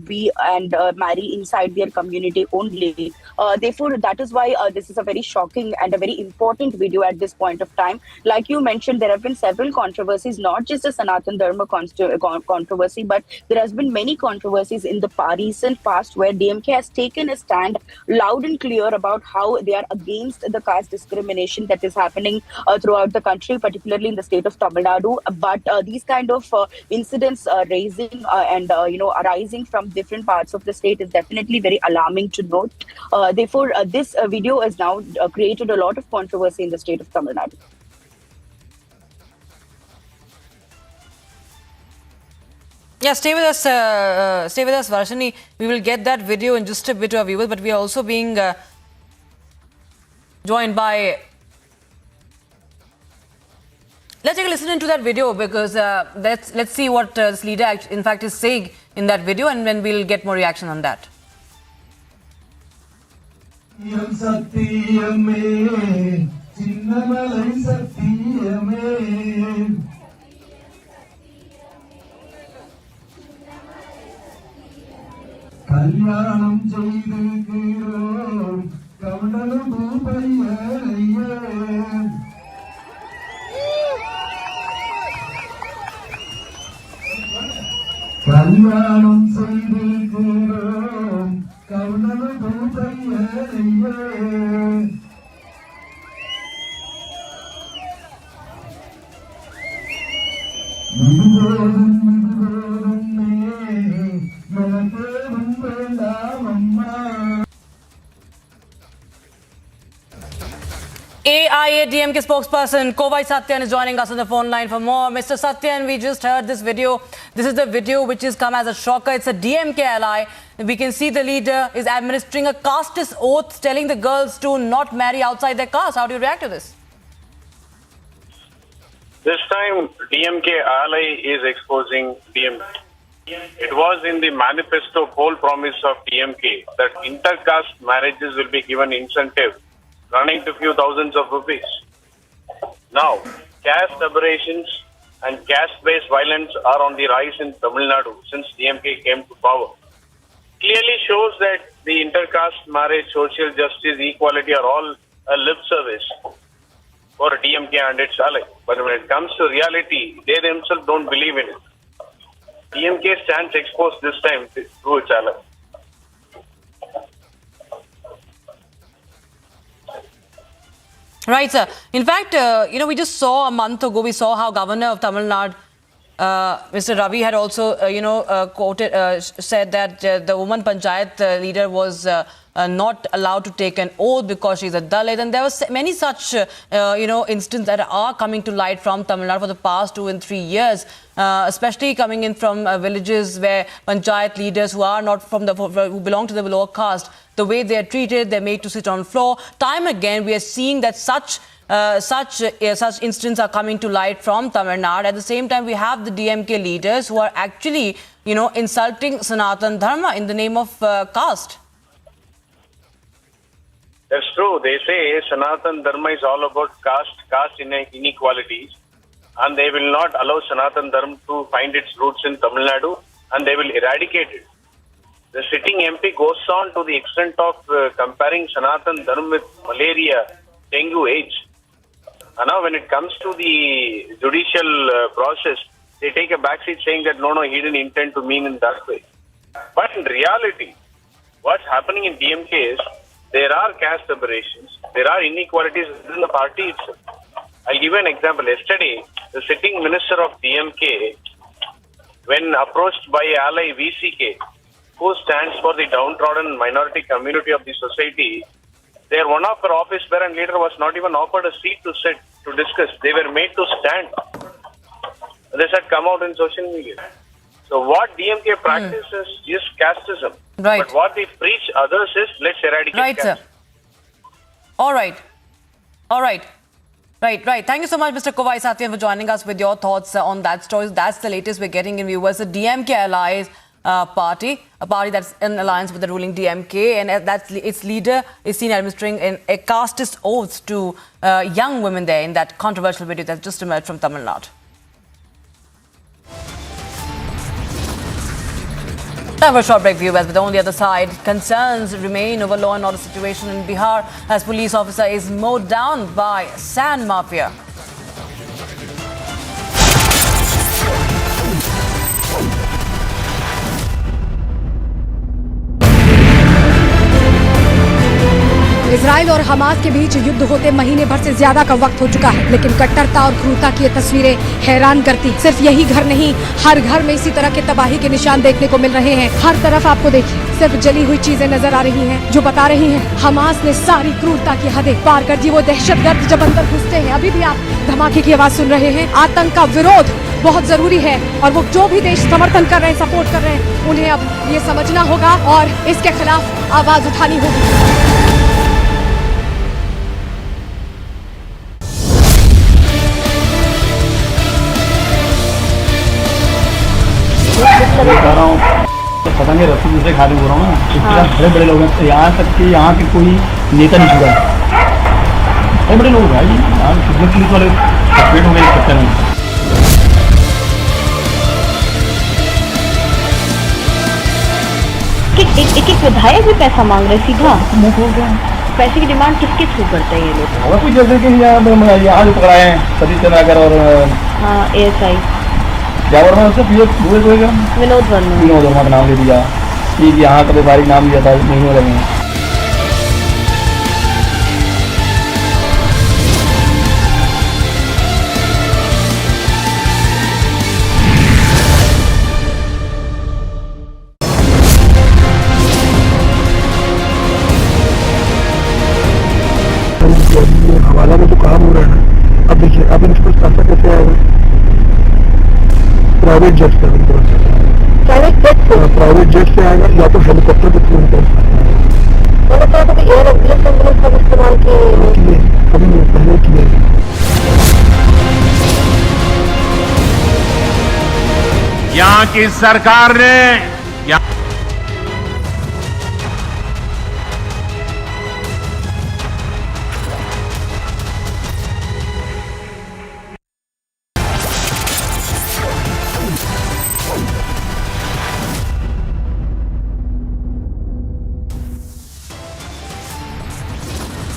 be and marry inside their community only. Therefore, that is why this is a very shocking and a very important video at this point of time. Like you mentioned, there have been several controversies, not just the Sanatan Dharma controversy, but there has been many controversies in the recent past where DMK has taken a stand loud and clear about how they are against the caste discrimination that is happening throughout the country, particularly in the state of Tamil Nadu. But these kind of incidents raising and arising from different parts of the state is definitely very alarming to note. Therefore, this video has now created a lot of controversy in the state of Tamil Nadu. Yeah, stay with us, Varshini. We will get that video in just a bit to our viewers, but we are also being joined by. Let's take a listen into that video because let's see what this leader in fact is saying in that video, and then we'll get more reaction on that. கல்யாணம் செய்திருக்கிறோம் கவனலும் பூபையரையே கல்யாணம் செய்திருக்கிறோம் கவனலும் பூபையரையே AIADMK spokesperson Kovai Satyan is joining us on the phone line for more. Mr. Satyan, we just heard this video. This is the video which has come as a shocker. It's a DMK ally. We can see the leader is administering a casteist oath, telling the girls to not marry outside their caste. How do you react to this? This time, DMK ally is exposing DMK. It was in the manifesto poll promise of DMK that intercaste marriages will be given incentive running to few thousands of rupees. Now, caste aberrations and caste-based violence are on the rise in Tamil Nadu since DMK came to power. Clearly shows that the intercaste marriage, social justice, equality are all a lip service for DMK and its ally. But when it comes to reality, they themselves don't believe in it. DMK stands exposed this time through its ally. Right, sir. In fact, we just saw a month ago, we saw how Governor of Tamil Nadu, Mr. Ravi, had also, said that the woman panchayat leader was not allowed to take an oath because she's a Dalit. And there were many such, instances that are coming to light from Tamil Nadu for the past 2 and 3 years, especially coming in from villages where panchayat leaders who are not who belong to the lower caste, the way they are treated, they're made to sit on floor. Time again, we are seeing that such incidents are coming to light from Tamil Nadu. At the same time, we have the DMK leaders who are actually, insulting Sanatan Dharma in the name of caste. That's true. They say Sanatan Dharma is all about caste inequalities, and they will not allow Sanatan Dharma to find its roots in Tamil Nadu, and they will eradicate it. The sitting MP goes on to the extent of comparing Sanatan Dharma with malaria, dengue, AIDS. And now when it comes to the judicial process, they take a backseat saying that no, he didn't intend to mean in that way. But in reality, what's happening in DMK is there are caste aberrations, there are inequalities within the party itself. I'll give you an example. Yesterday, the sitting minister of DMK, when approached by ally VCK, who stands for the downtrodden minority community of the society, their one of their office bearer and leader was not even offered a seat to sit, to discuss. They were made to stand. This had come out in social media. So what DMK practices is casteism. Right. But what they preach others is let's eradicate right, caste. Sir. All right. Right. Thank you so much, Mr. Kovai Satyan, for joining us with your thoughts on that story. That's the latest we're getting in viewers. The DMK allies party, a party that's in alliance with the ruling DMK, and its leader is seen administering a casteist oath to young women there in that controversial video that just emerged from Tamil Nadu. Time for a short break, viewers. But on the other side, concerns remain over law and order situation in Bihar as police officer is mowed down by sand mafia. Israel और Hamas के बीच युद्ध होते महीने भर से ज्यादा का वक्त हो चुका है, लेकिन कट्टरता और क्रूरता की ये तस्वीरें हैरान करती। सिर्फ यही घर नहीं, हर घर में इसी तरह के तबाही के निशान देखने को मिल रहे हैं। हर तरफ आपको देखिए सिर्फ जली हुई चीजें नजर आ रही हैं, जो बता रही हैं हमास ने सारी क्रूरता की हदें पार कर दी। वो दहशतगर्द जब अंदर घुसते हैं, अभी भी आप धमाके की आवाज सुन रहे हैं। आतंक का विरोध बहुत जरूरी है और वो जो भी देश समर्थन कर रहे हैं, सपोर्ट कर रहे हैं, उन्हें अब ये समझना होगा और इसके खिलाफ आवाज उठानी होगी। बता रहा हूँ पता नहीं रस्सी दूसरे खाने बोल रहा हूँ ना, इस तरह बड़े बड़े लोग हैं। यहाँ तक कि यहाँ के कोई नेता नहीं छुड़ा, बड़े बड़े लोग भाई यहाँ पुलिस वाले सस्पेंड हो गए इस चक्कर में। एक विधायक भी पैसा मांग रहे सीधा मुंह हो गया। पैसे की डिमांड किसके थ्रू करते हैं ये लोग? और कुछ जैसे कि यहाँ जो पकड़ाए हैं सतीश चंद्राकर और ASI क्या बोल रहा है उससे विनोद वर्मा का नाम ले दिया कि यहाँ का व्यापारिक नाम दिया था, नहीं हो रहे हैं। हवाला में जो काम हो रहा है ना, अब देखिए अब इनको पैसा कैसे आएगा? प्राइवेट जेट से आएगा या तो हेलीकॉप्टर के थ्रू इस्तेमाल किए, कभी नहीं पहले किए। यहाँ की सरकार ने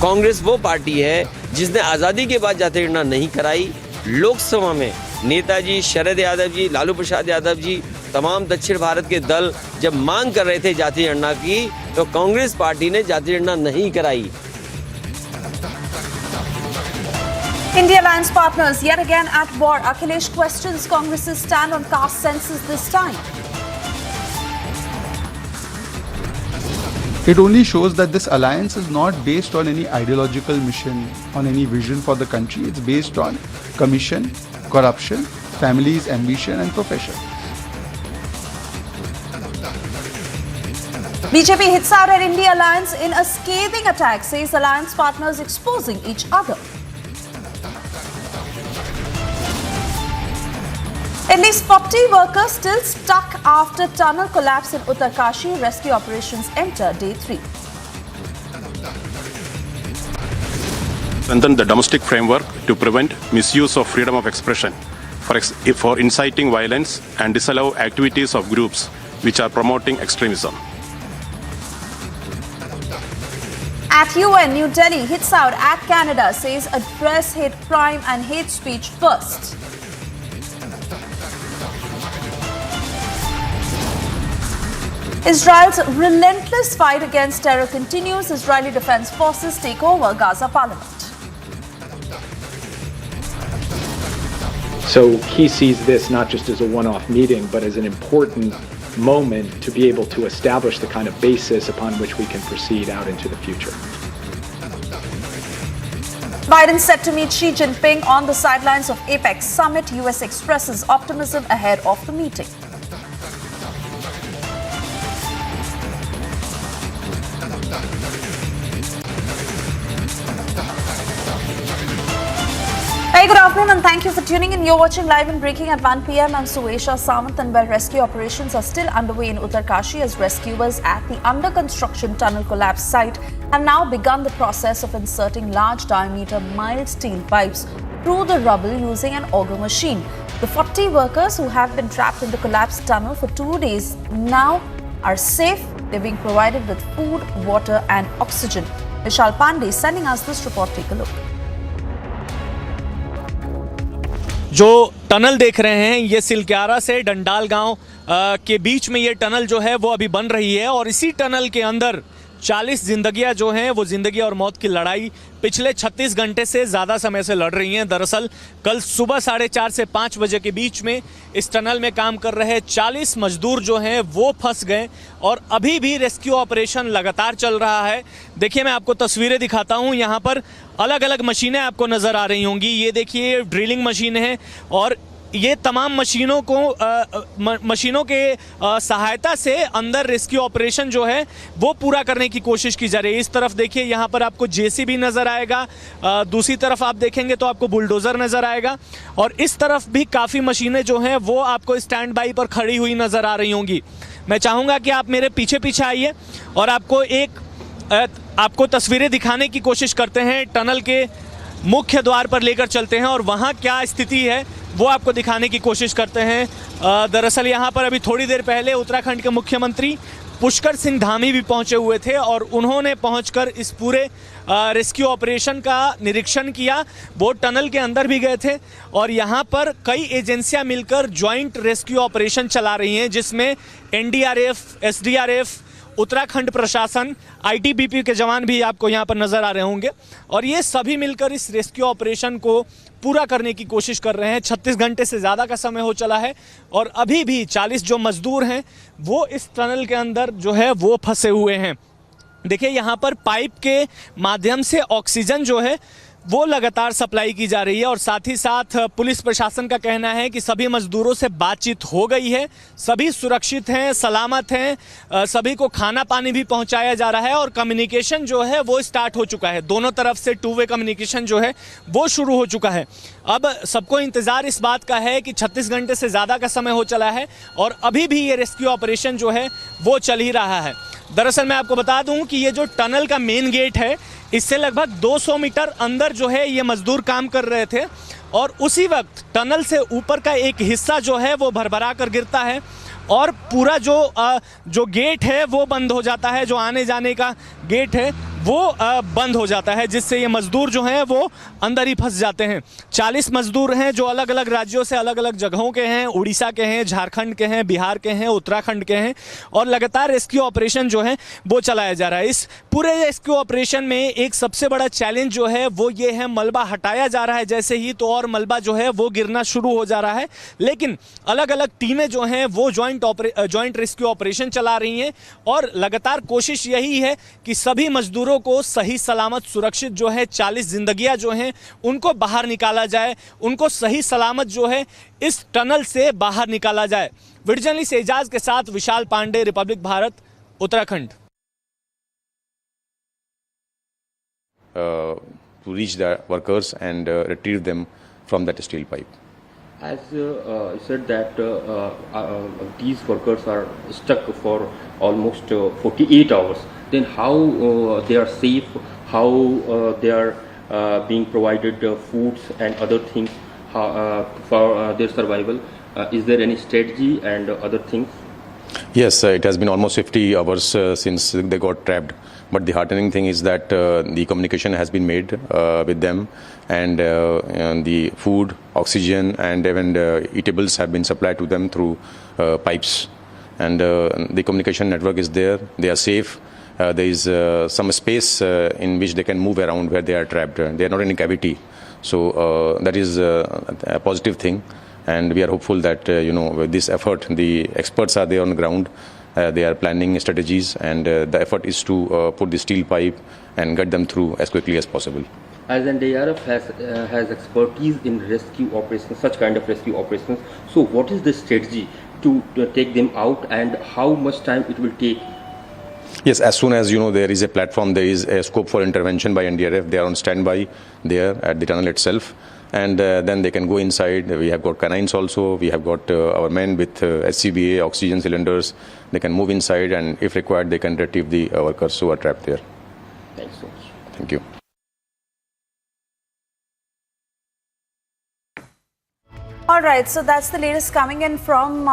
कांग्रेस वो पार्टी है जिसने आज़ादी के बाद जाति गणना नहीं कराई। लोकसभा में नेताजी शरद यादव जी, लालू प्रसाद यादव जी, तमाम दक्षिण भारत के दल जब मांग कर रहे थे जाति गणना की, तो कांग्रेस पार्टी ने जाति गणना नहीं कराई। India alliance partners yet again at war. Akhilesh questions Congress's stand on caste census this time. It only shows that this alliance is not based on any ideological mission, on any vision for the country. It's based on commission, corruption, families, ambition and profession. BJP hits out at India alliance in a scathing attack, says alliance partners exposing each other. At least 40 workers still stuck after tunnel collapse in Uttarkashi. Rescue operations enter day 3. Strengthen the domestic framework to prevent misuse of freedom of expression for inciting violence and disallow activities of groups which are promoting extremism. At UN, New Delhi hits out at Canada, says address hate crime and hate speech first. Israel's relentless fight against terror continues. Israeli defense forces take over Gaza parliament. So he sees this not just as a one-off meeting, but as an important moment to be able to establish the kind of basis upon which we can proceed out into the future. Biden set to meet Xi Jinping on the sidelines of APEC summit. US expresses optimism ahead of the meeting. Hey, good afternoon and thank you for tuning in. You're watching Live and Breaking at 1 p.m. I'm Suesha Samant, and while rescue operations are still underway in Uttarkashi as rescuers at the under-construction tunnel collapse site have now begun the process of inserting large diameter mild steel pipes through the rubble using an auger machine. The 40 workers who have been trapped in the collapsed tunnel for 2 days now are safe. They're being provided with food, water and oxygen. Vishal Pandey sending us this report. Take a look. जो tunnel देख रहे हैं ये सिलक्यारा से डंडाल गांव के बीच में ये टनल जो है वो अभी बन रही है और इसी टनल के अंदर 40 जिंदगियां जो हैं वो जिंदगी और मौत की लड़ाई पिछले 36 घंटे से ज़्यादा समय से लड़ रही हैं। दरअसल कल सुबह 4:30 से 5 बजे के बीच में इस टनल में काम कर रहे 40 मजदूर जो हैं वो फंस गए और अभी भी रेस्क्यू ऑपरेशन लगातार चल रहा है। देखिए मैं आपको तस्वीरें दिखाता हूँ, यहाँ पर अलग अलग मशीनें आपको नज़र आ रही होंगी। ये देखिए ड्रिलिंग मशीन है और ये तमाम मशीनों के सहायता से अंदर रेस्क्यू ऑपरेशन जो है वो पूरा करने की कोशिश की जा रही है। इस तरफ देखिए यहाँ पर आपको जेसीबी नज़र आएगा, दूसरी तरफ आप देखेंगे तो आपको बुलडोज़र नज़र आएगा और इस तरफ भी काफ़ी मशीनें जो हैं वो आपको स्टैंड बाई पर खड़ी हुई नज़र आ रही होंगी। मैं चाहूँगा कि आप मेरे पीछे पीछे आइए और आपको तस्वीरें दिखाने की कोशिश करते हैं। टनल के मुख्य द्वार पर लेकर चलते हैं और वहाँ क्या स्थिति है वो आपको दिखाने की कोशिश करते हैं। दरअसल यहाँ पर अभी थोड़ी देर पहले उत्तराखंड के मुख्यमंत्री पुष्कर सिंह धामी भी पहुँचे हुए थे और उन्होंने पहुँचकर इस पूरे रेस्क्यू ऑपरेशन का निरीक्षण किया। वो टनल के अंदर भी गए थे और यहाँ पर कई एजेंसियाँ मिलकर ज्वाइंट रेस्क्यू ऑपरेशन चला रही हैं, जिसमें एनडीआरएफ, एसडीआरएफ, उत्तराखंड प्रशासन, आईटीबीपी के जवान भी आपको यहाँ पर नज़र आ रहे होंगे और ये सभी मिलकर इस रेस्क्यू ऑपरेशन को पूरा करने की कोशिश कर रहे हैं। 36 घंटे से ज़्यादा का समय हो चला है और अभी भी 40 जो मजदूर हैं वो इस टनल के अंदर जो है वो फंसे हुए हैं। देखिए यहाँ पर पाइप के माध्यम से ऑक्सीजन जो है वो लगातार सप्लाई की जा रही है और साथ ही साथ पुलिस प्रशासन का कहना है कि सभी मजदूरों से बातचीत हो गई है, सभी सुरक्षित हैं, सलामत हैं, सभी को खाना पानी भी पहुंचाया जा रहा है और कम्युनिकेशन जो है वो स्टार्ट हो चुका है। दोनों तरफ से 2 वे कम्युनिकेशन जो है वो शुरू हो चुका है। अब सबको इंतज़ार इस बात का है कि 36 घंटे से ज़्यादा का समय हो चला है और अभी भी ये रेस्क्यू ऑपरेशन जो है वो चल ही रहा है। दरअसल मैं आपको बता दूं कि ये जो टनल का मेन गेट है इससे लगभग 200 मीटर अंदर जो है ये मजदूर काम कर रहे थे और उसी वक्त टनल से ऊपर का एक हिस्सा जो है वो भरभरा कर गिरता है और पूरा जो गेट है वो बंद हो जाता है, जो आने जाने का गेट है वो बंद हो जाता है, जिससे ये मजदूर जो हैं वो अंदर ही फंस जाते हैं। 40 मजदूर हैं जो अलग अलग राज्यों से, अलग अलग जगहों के हैं, उड़ीसा के हैं, झारखंड के हैं, बिहार के हैं, उत्तराखंड के हैं और लगातार रेस्क्यू ऑपरेशन जो है वो चलाया जा रहा है। इस पूरे रेस्क्यू ऑपरेशन में एक सबसे बड़ा चैलेंज जो है वो ये है, मलबा हटाया जा रहा है जैसे ही तो और मलबा जो है वो गिरना शुरू हो जा रहा है, लेकिन अलग अलग टीमें जो हैं वो ज्वाइंट रेस्क्यू ऑपरेशन चला रही हैं और लगातार कोशिश यही है कि सभी मजदूरों को सही सलामत सुरक्षित जो है 40 जिंदगियां जो हैं उनको बाहर निकाला जाए, उनको सही सलामत जो है इस टनल से बाहर निकाला जाए। वीडियो जर्नलिस्ट एजाज के साथ Vishal Pandey, Republic Bharat, Uttarakhand. To reach the workers and retrieve them from that steel pipe. As said that these workers are stuck for almost 48 hours. Then how they are safe, how they are being provided foods and other things for their survival. Is there any strategy and other things? Yes, it has been almost 50 hours since they got trapped. But the heartening thing is that the communication has been made with them and the food, oxygen and even eatables have been supplied to them through pipes. and the communication network is there. They are safe. There is some space in which they can move around where they are trapped. They are not in a cavity. So that is a positive thing. And we are hopeful that, with this effort, the experts are there on the ground. They are planning strategies, and the effort is to put the steel pipe and get them through as quickly as possible. As NDRF has expertise in rescue operations, such kind of rescue operations. So what is the strategy to take them out, and how much time it will take? Yes, as soon as there is a platform, there is a scope for intervention by NDRF. They are on standby there at the tunnel itself, and then they can go inside. We have got canines also. We have got our men with SCBA, oxygen cylinders. They can move inside, and if required, they can retrieve the workers who are trapped there. Thanks so much. Thank you. All right, so that's the latest coming in from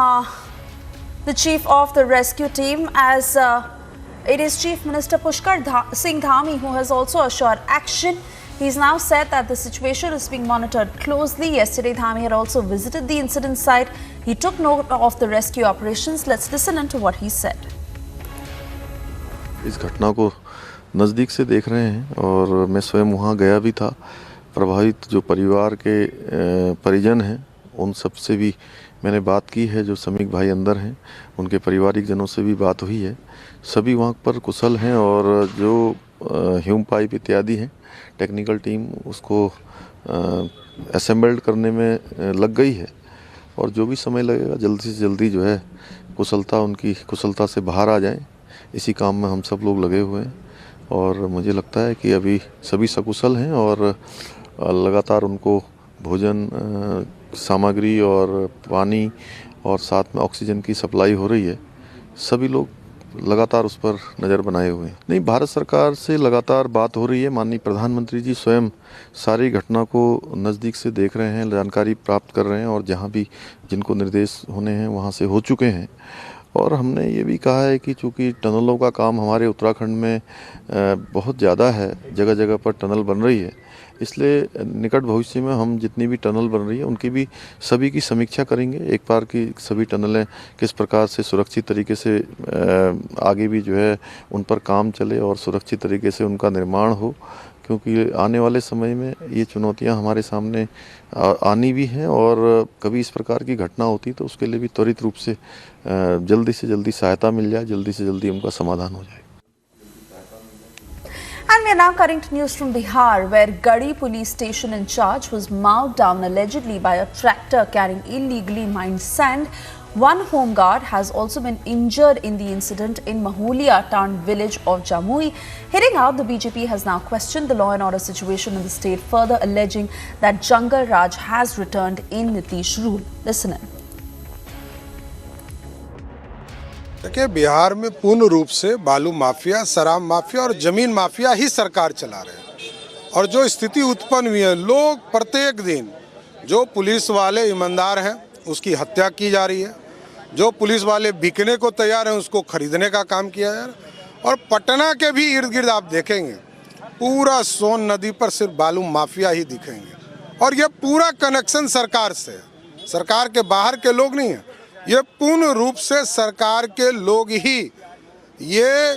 the chief of the rescue team, as it is Chief Minister Pushkar Singh Dhami who has also assured action. He's now said that the situation is being monitored closely. Yesterday, Dhami had also visited the incident site. He took note of the rescue operations. Let's listen into what he said. इस घटना को नज़दीक से देख रहे हैं और मैं स्वयं वहाँ गया भी था। प्रभावित जो परिवार के परिजन हैं उन सब से भी मैंने बात की है। जो श्रमिक भाई अंदर हैं उनके पारिवारिक जनों से भी बात हुई है। सभी वहाँ पर कुशल हैं और जो ह्यूम पाइप इत्यादि हैं टेक्निकल टीम उसको असेंबल्ड करने में लग गई है और जो भी समय लगेगा जल्दी से जल्दी जो है उनकी कुशलता से बाहर आ जाएं, इसी काम में हम सब लोग लगे हुए हैं। और मुझे लगता है कि अभी सभी सकुशल हैं और लगातार उनको भोजन सामग्री और पानी और साथ में ऑक्सीजन की सप्लाई हो रही है। सभी लोग लगातार उस पर नज़र बनाए हुए हैं। नहीं, भारत सरकार से लगातार बात हो रही है। माननीय प्रधानमंत्री जी स्वयं सारी घटना को नज़दीक से देख रहे हैं, जानकारी प्राप्त कर रहे हैं और जहां भी जिनको निर्देश होने हैं वहां से हो चुके हैं। और हमने ये भी कहा है कि चूँकि टनलों का काम हमारे उत्तराखंड में बहुत ज़्यादा है, जगह जगह पर टनल बन रही है, इसलिए निकट भविष्य में हम जितनी भी टनल बन रही है उनकी भी सभी की समीक्षा करेंगे। एक बार की सभी टनलें किस प्रकार से सुरक्षित तरीके से आगे भी जो है उन पर काम चले और सुरक्षित तरीके से उनका निर्माण हो, क्योंकि आने वाले समय में ये चुनौतियां हमारे सामने आनी भी हैं और कभी इस प्रकार की घटना होती तो उसके लिए भी त्वरित रूप से जल्दी सहायता मिल जाए, जल्दी से जल्दी उनका समाधान हो जाए। And we are now cutting to news from Bihar, where Gadi police station in charge was mowed down allegedly by a tractor carrying illegally mined sand. One home guard has also been injured in the incident in Mahulia town village of Jamui. Heading out, the BJP has now questioned the law and order situation in the state, further alleging that Jungle Raj has returned in Nitish rule. Listen in. देखिए, बिहार में पूर्ण रूप से बालू mafia, शराब mafia और जमीन mafia ही सरकार चला रहे हैं। और जो स्थिति उत्पन्न हुई है, लोग प्रत्येक दिन जो पुलिस वाले ईमानदार हैं उसकी हत्या की जा रही है, जो पुलिस वाले बिकने को तैयार हैं उसको खरीदने का काम किया जा रहा है। और पटना के भी इर्द गिर्द आप देखेंगे पूरा सोन नदी पर सिर्फ बालू माफिया ही दिखेंगे। और ये पूरा कनेक्शन सरकार से है, सरकार के बाहर के लोग नहीं हैं। ये पूर्ण रूप से सरकार के लोग ही ये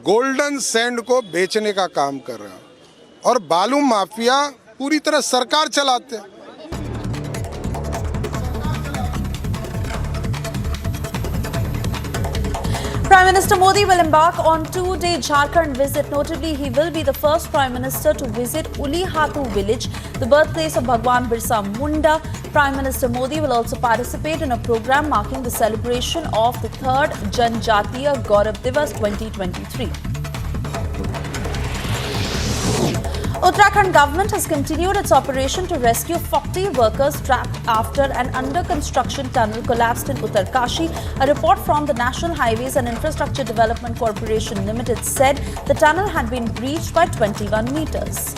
गोल्डन सैंड को बेचने का काम कर रहे हैं और बालू माफिया पूरी तरह सरकार चलाते हैं। Prime Minister Modi will embark on two-day Jharkhand visit. Notably, he will be the first Prime Minister to visit Ulihatu village, the birthplace of Bhagwan Birsa Munda. Prime Minister Modi will also participate in a program marking the celebration of the 3rd Janjatiya Gaurav Divas 2023. Uttarakhand government has continued its operation to rescue 40 workers trapped after an under-construction tunnel collapsed in Uttarkashi. A report from the National Highways and Infrastructure Development Corporation Limited said the tunnel had been breached by 21 meters.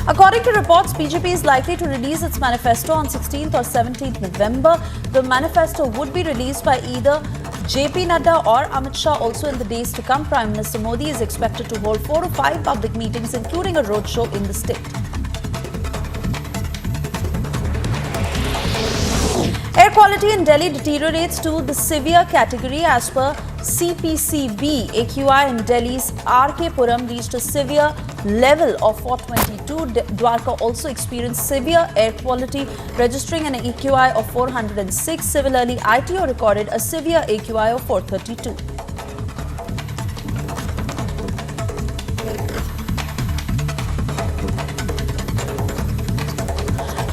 According to reports, BJP is likely to release its manifesto on 16th or 17th November. The manifesto would be released by either JP Nadda or Amit Shah. Also in the days to come, Prime Minister Modi is expected to hold 4 to 5 public meetings, including a roadshow in the state. quality in Delhi deteriorates to the severe category as per CPCB. AQI in Delhi's RK Puram reached a severe level of 422. Dwarka also experienced severe air quality, registering an AQI of 406. Similarly, ITO recorded a severe AQI of 432.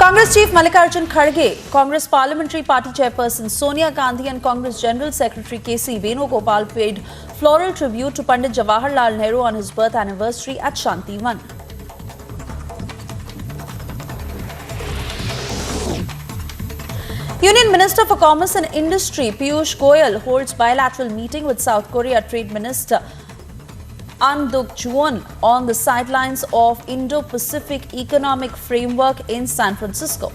Congress Chief Mallikarjun Kharge, Congress Parliamentary Party Chairperson Sonia Gandhi and Congress General Secretary K.C. Venugopal paid floral tribute to Pandit Jawaharlal Nehru on his birth anniversary at Shantivan. Union Minister for Commerce and Industry Piyush Goyal holds bilateral meeting with South Korea Trade Minister An Duk-juon on the sidelines of Indo-Pacific Economic Framework in San Francisco.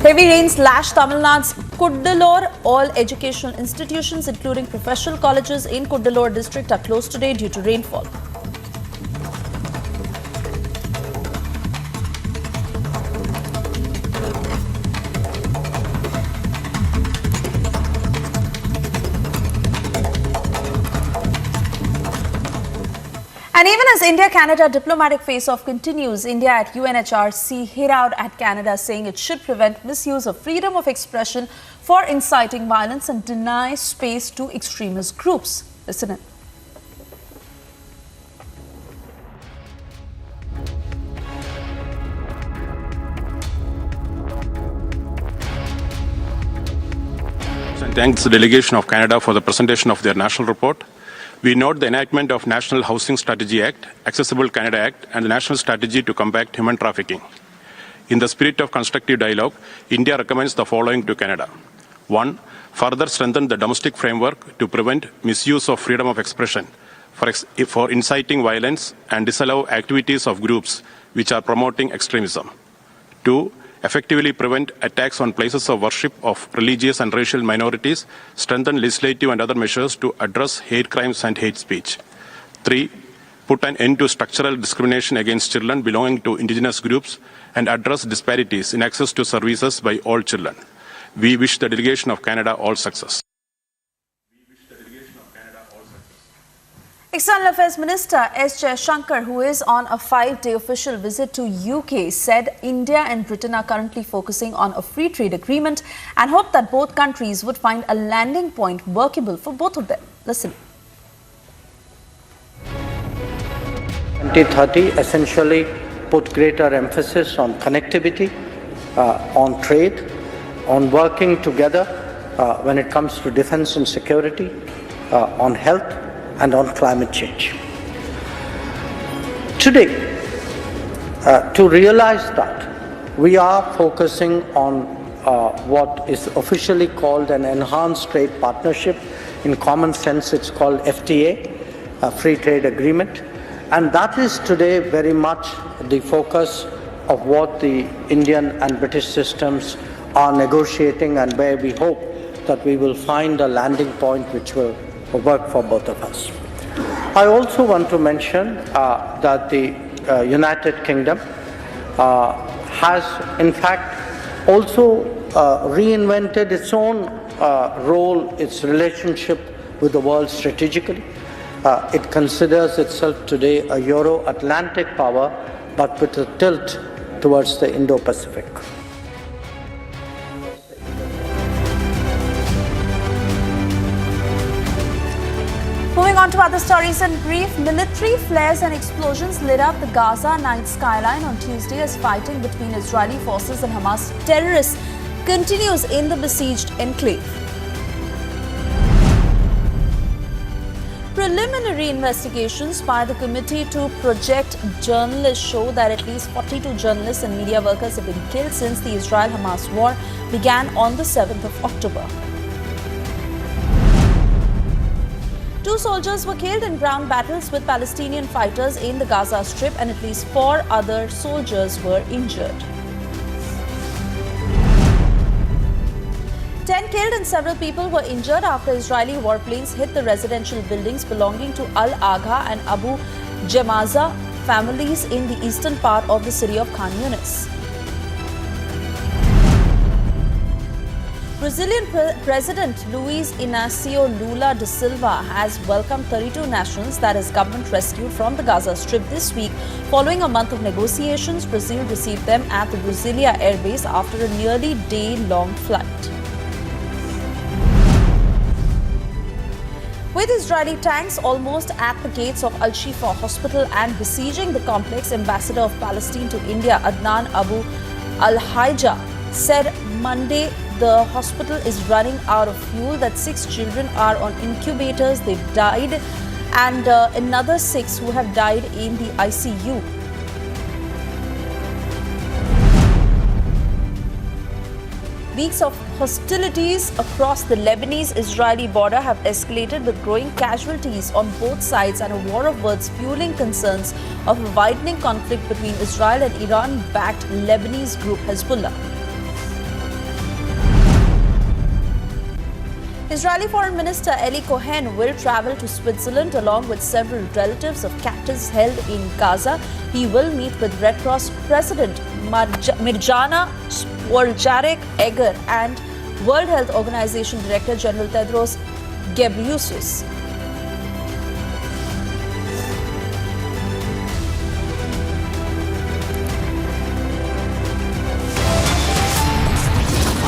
Heavy rains lashed Tamil Nadu's Kuddalore. All educational institutions, including professional colleges in Kuddalore district, are closed today due to rainfall. And even as India-Canada diplomatic face-off continues, India at UNHRC hit out at Canada, saying it should prevent misuse of freedom of expression for inciting violence and deny space to extremist groups. Listen in. And thanks the delegation of Canada for the presentation of their national report. We note the enactment of National Housing Strategy Act, Accessible Canada Act, and the National Strategy to Combat Human Trafficking. In the spirit of constructive dialogue, India recommends the following to Canada. 1. Further strengthen the domestic framework to prevent misuse of freedom of expression for inciting violence and disallow activities of groups which are promoting extremism. 2. Effectively prevent attacks on places of worship of religious and racial minorities, strengthen legislative and other measures to address hate crimes and hate speech. 3. Put an end to structural discrimination against children belonging to indigenous groups and address disparities in access to services by all children. We wish the delegation of Canada all success. External Affairs Minister S. Jaishankar, who is on a 5-day official visit to UK, said India and Britain are currently focusing on a free trade agreement and hope that both countries would find a landing point workable for both of them. Listen. 2030 essentially put greater emphasis on connectivity, on trade, on working together when it comes to defense and security, on health, and on climate change. Today, to realize that, we are focusing on what is officially called an enhanced trade partnership. In common sense, it's called FTA, a free trade agreement. And that is today very much the focus of what the Indian and British systems are negotiating, and where we hope that we will find a landing point which will work for both of us. I also want to mention that the United Kingdom has in fact also reinvented its own role, its relationship with the world strategically. It considers itself today a Euro-Atlantic power, but with a tilt towards the Indo-Pacific. Moving on to other stories in brief, military flares and explosions lit up the Gaza night skyline on Tuesday as fighting between Israeli forces and Hamas terrorists continues in the besieged enclave. Preliminary investigations by the Committee to Protect Journalists show that at least 42 journalists and media workers have been killed since the Israel-Hamas war began on the 7th of October. 2 soldiers were killed in ground battles with Palestinian fighters in the Gaza Strip, and at least 4 other soldiers were injured. 10 killed and several people were injured after Israeli warplanes hit the residential buildings belonging to Al-Agha and Abu Jamaza families in the eastern part of the city of Khan Yunis. Brazilian President Luiz Inácio Lula da Silva has welcomed 32 nationals that his government rescued from the Gaza Strip this week. Following a month of negotiations, Brazil received them at the Brasilia airbase after a nearly day-long flight. With Israeli tanks almost at the gates of Al-Shifa Hospital and besieging the complex, Ambassador of Palestine to India, Adnan Abu Al-Hajja, said Monday the hospital is running out of fuel, that 6 children are on incubators, they've died, and another 6 who have died in the ICU. Weeks of hostilities across the Lebanese-Israeli border have escalated with growing casualties on both sides and a war of words fueling concerns of a widening conflict between Israel and Iran-backed Lebanese group Hezbollah. Israeli Foreign Minister Eli Cohen will travel to Switzerland along with several relatives of captives held in Gaza. He will meet with Red Cross President Mirjana Spoljaric-Egger and World Health Organization Director General Tedros Ghebreyesus.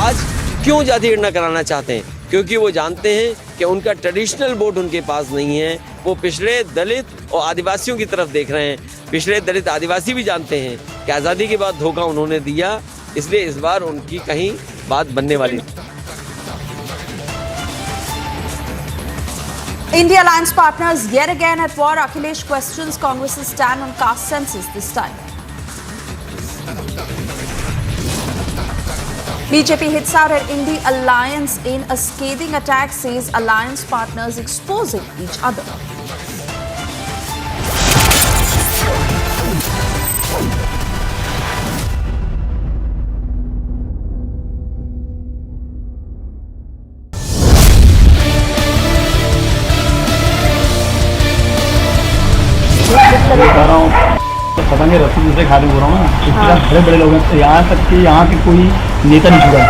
आज क्यों जाति गणना कराना चाहते हैं? क्योंकि वो जानते हैं कि उनका ट्रेडिशनल वोट उनके पास नहीं है। वो पिछड़े दलित और आदिवासियों की तरफ देख रहे हैं। पिछड़े दलित आदिवासी भी जानते हैं कि आज़ादी के बाद धोखा उन्होंने दिया, इसलिए इस बार उनकी कहीं बात बनने वाली नहीं। India alliance partners yet again at war. Akhilesh questions Congress's stand on caste census this time. BJP hits out at India alliance in a scathing attack, says alliance partners exposing each other. पता नहीं रस्सी दूसरे खाने बोल रहा हूँ ना, इस तरह बड़े बड़े लोग हैं। यहाँ तक कि यहाँ के कोई नेता नहीं छुड़ा,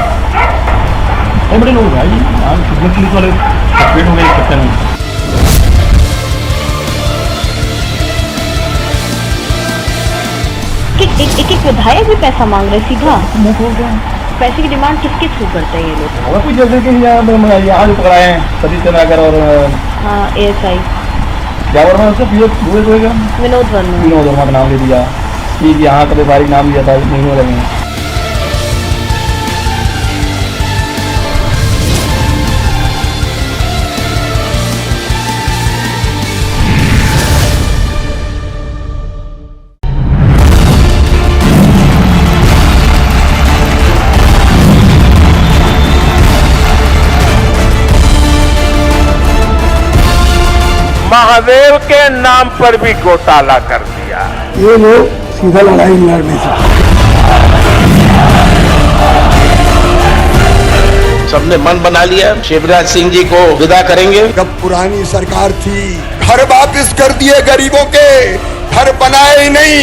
बड़े बड़े लोग भाई, यहाँ कितने पुलिस वाले सस्पेंड हो गए इस चक्कर में। एक विधायक भी पैसा मांग रहे सीधा, पैसे की डिमांड किसके थ्रू करते हैं ये लोग? कुछ जैसे कि यहाँ जो पकड़ाए हैं सतीश चंद्राकर और ASI क्या वर्मा उससे विनोद वर्मा का नाम ले दिया कि यहाँ का व्यापारिक नाम लिया था, नहीं हो रहे हैं। महादेव के नाम पर भी घोटाला कर दिया। ये लोग सीधा लड़ाई लड़ने से सबने मन बना लिया शिवराज सिंह जी को विदा करेंगे। जब पुरानी सरकार थी घर वापस कर दिए गरीबों के, घर बनाए ही नहीं।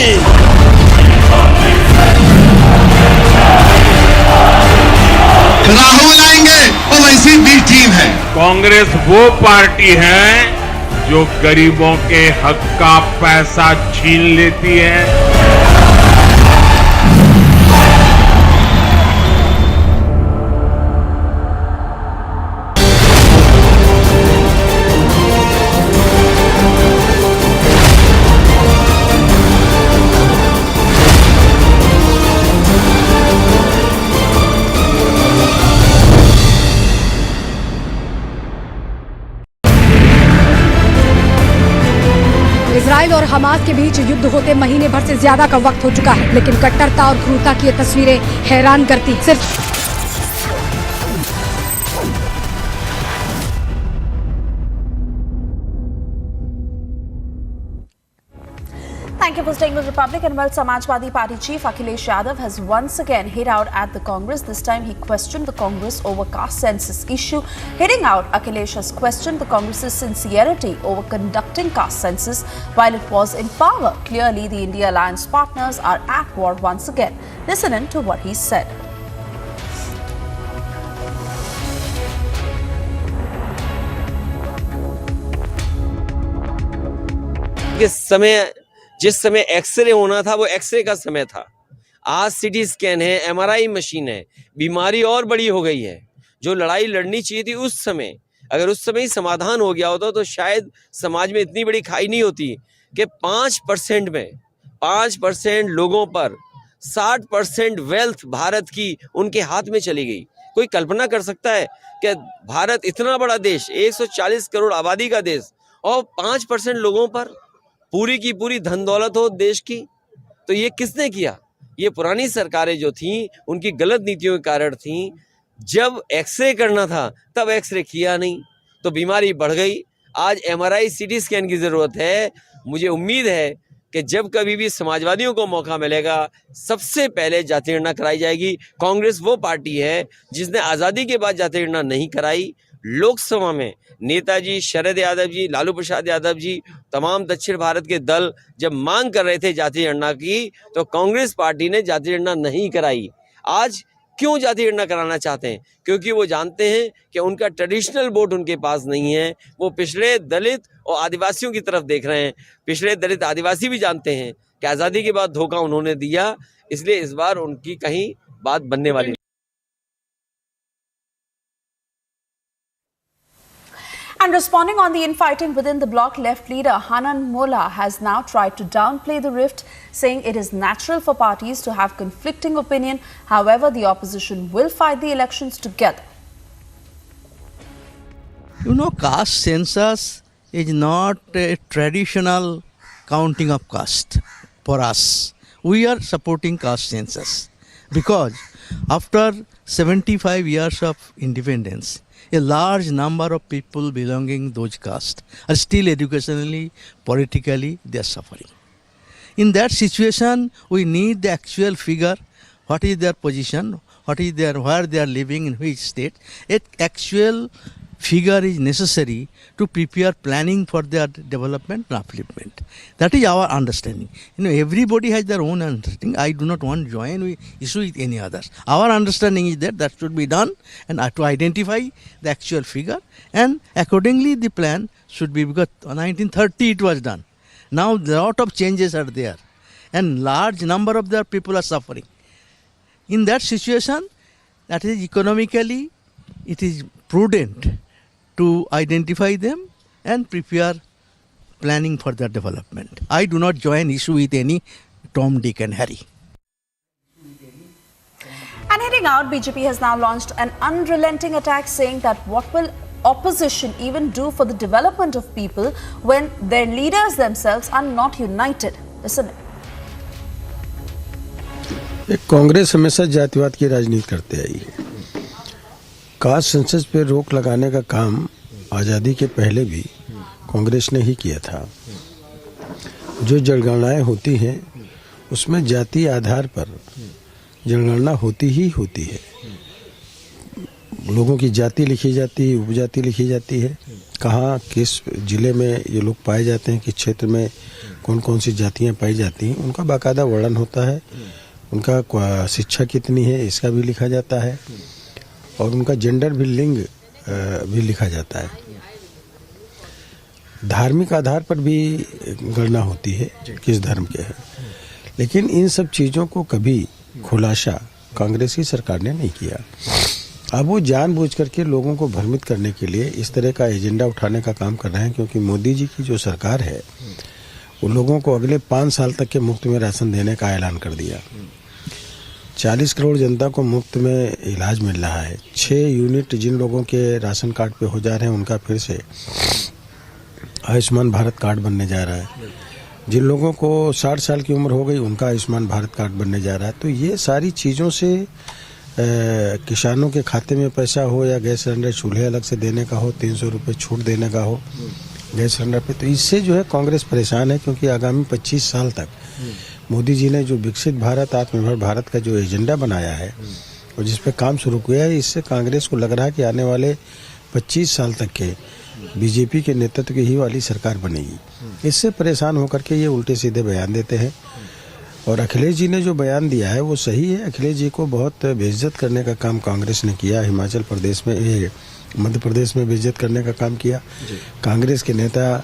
राहुल आएंगे और वैसी भी टीम है। कांग्रेस वो पार्टी है जो गरीबों के हक का पैसा छीन लेती है। इजराइल और हमास के बीच युद्ध होते महीने भर से ज्यादा का वक्त हो चुका है, लेकिन कट्टरता और क्रूरता की ये तस्वीरें हैरान करती। सिर्फ thank you for staying with Republic. And well, Samajwadi Party chief Akhilesh Yadav has once again hit out at the Congress. This time he questioned the Congress over caste census issue. Hitting out, Akhilesh has questioned the Congress's sincerity over conducting caste census while it was in power. Clearly, the India alliance partners are at war once again. Listen in to what he said. जिस समय x ray होना था वो x ray का समय था। आज CT scan है, एमआरआई मशीन है, बीमारी और बड़ी हो गई है। जो लड़ाई लड़नी चाहिए थी उस समय, अगर उस समय ही समाधान हो गया होता तो शायद समाज में इतनी बड़ी खाई नहीं होती कि 5% में 5% लोगों पर 60% वेल्थ भारत की उनके हाथ में चली गई। कोई कल्पना कर सकता है कि भारत इतना बड़ा देश, 140 करोड़ आबादी का देश, और 5% लोगों पर पूरी की पूरी धन दौलत हो देश की? तो ये किसने किया? ये पुरानी सरकारें जो थीं उनकी गलत नीतियों के कारण थीं। जब एक्सरे करना था तब एक्सरे किया नहीं तो बीमारी बढ़ गई। आज एमआरआई सीटी स्कैन की ज़रूरत है। मुझे उम्मीद है कि जब कभी भी समाजवादियों को मौका मिलेगा सबसे पहले जाति गणना कराई जाएगी। कांग्रेस वो पार्टी है जिसने आज़ादी के बाद जाति गणना नहीं कराई। लोकसभा में नेताजी शरद यादव जी, लालू प्रसाद यादव जी, तमाम दक्षिण भारत के दल जब मांग कर रहे थे जाति गणना की तो कांग्रेस पार्टी ने जाति गणना नहीं कराई। आज क्यों जाति गणना कराना चाहते हैं? क्योंकि वो जानते हैं कि उनका ट्रेडिशनल वोट उनके पास नहीं है। वो पिछड़े दलित और आदिवासियों की तरफ देख रहे हैं। पिछड़े दलित आदिवासी भी जानते हैं कि आज़ादी के बाद धोखा उन्होंने दिया, इसलिए इस बार उनकी कहीं बात बनने वाली। And responding on the infighting within the bloc, left leader Hanan Molla has now tried to downplay the rift, saying it is natural for parties to have conflicting opinion. However, the opposition will fight the elections together. You know, caste census is not a traditional counting of caste for us. We are supporting caste census because after 75 years of independence, a large number of people belonging those castes are still educationally, politically, they are suffering. In that situation, we need the actual figure, what is their position, what is their, where they are living, in which state. An actual figure is necessary to prepare planning for their development and upliftment. That is our understanding. You know, everybody has their own understanding. I do not want to join issue with any others. Our understanding is that should be done and to identify the actual figure, and accordingly the plan should be, because 1930 it was done. Now a lot of changes are there and large number of their people are suffering. In that situation, that is economically, it is prudent to identify them and prepare planning for their development. I do not join issue with any Tom, Dick and Harry. And heading out, BJP has now launched an unrelenting attack, saying that what will opposition even do for the development of people when their leaders themselves are not united? Listen. Congress हमेशा जातिवाद की राजनीति करते आई है। Caste census पे रोक लगाने का काम आज़ादी के पहले भी कांग्रेस ने ही किया था। जो जनगणनाएं होती हैं उसमें जाति आधार पर जनगणना होती ही होती है। लोगों की जाति लिखी जाती है, उपजाति लिखी जाती है, कहाँ किस जिले में ये लोग पाए जाते हैं, किस क्षेत्र में कौन कौन सी जातियाँ पाई जाती हैं, उनका बाकायदा वर्णन होता है। उनका शिक्षा कितनी है इसका भी लिखा जाता है और उनका जेंडर भी, लिंग भी लिखा जाता है। धार्मिक आधार पर भी गणना होती है किस धर्म के हैं, लेकिन इन सब चीज़ों को कभी खुलासा कांग्रेस की सरकार ने नहीं किया। अब वो जानबूझ करके लोगों को भ्रमित करने के लिए इस तरह का एजेंडा उठाने का काम कर रहे हैं, क्योंकि मोदी जी की जो सरकार है वो लोगों को अगले 5 साल तक के मुफ्त में राशन देने का ऐलान कर दिया। 40 करोड़ जनता को मुफ्त में इलाज मिल रहा है। 6 यूनिट जिन लोगों के राशन कार्ड पे हो जा रहे हैं उनका फिर से आयुष्मान भारत कार्ड बनने जा रहा है। जिन लोगों को 60 साल की उम्र हो गई उनका आयुष्मान भारत कार्ड बनने जा रहा है। तो ये सारी चीज़ों से किसानों के खाते में पैसा हो या गैस सिलेंडर चूल्हे अलग से देने का हो, 300 रुपये छूट देने का हो, गैस सिलेंडर पे। तो इससे जो है कांग्रेस परेशान है, क्योंकि आगामी 25 साल तक मोदी जी ने जो विकसित भारत, आत्मनिर्भर भारत का जो एजेंडा बनाया है और जिस पे काम शुरू किया है, इससे कांग्रेस को लग रहा है कि आने वाले 25 साल तक के बीजेपी के नेतृत्व की ही वाली सरकार बनेगी। इससे परेशान होकर के ये उल्टे सीधे बयान देते हैं। और अखिलेश जी ने जो बयान दिया है वो सही है। अखिलेश जी को बहुत बेइज्जत करने का काम कांग्रेस ने किया। हिमाचल प्रदेश में, मध्य प्रदेश में बेइज्जत करने का काम किया। कांग्रेस के नेता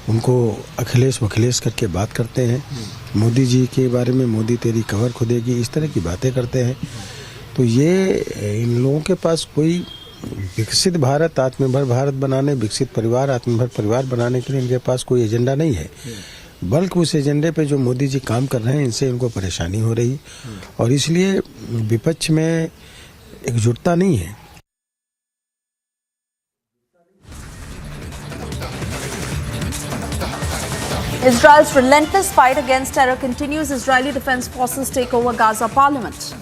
उनको अखिलेश वखिलेश करके बात करते हैं। मोदी जी के बारे में मोदी तेरी कवर खुदेगी, इस तरह की बातें करते हैं। तो ये इन लोगों के पास कोई विकसित भारत, आत्मनिर्भर भारत बनाने, विकसित परिवार, आत्मनिर्भर परिवार बनाने के लिए इनके पास कोई एजेंडा नहीं है। बल्कि उस एजेंडे पे जो मोदी जी काम कर रहे हैं, इनसे इनको परेशानी हो रही और इसलिए विपक्ष में एकजुटता नहीं है। Israel's relentless fight against terror continues. Israeli defense forces take over Gaza parliament.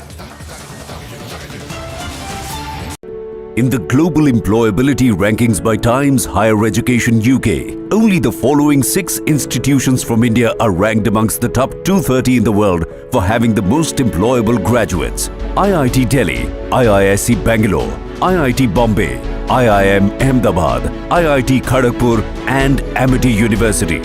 In the global employability rankings by Times Higher Education UK, only the following 6 institutions from India are ranked amongst the top 230 in the world for having the most employable graduates. IIT Delhi, IISc Bangalore, IIT Bombay, IIM Ahmedabad, IIT Kharagpur and Amity University.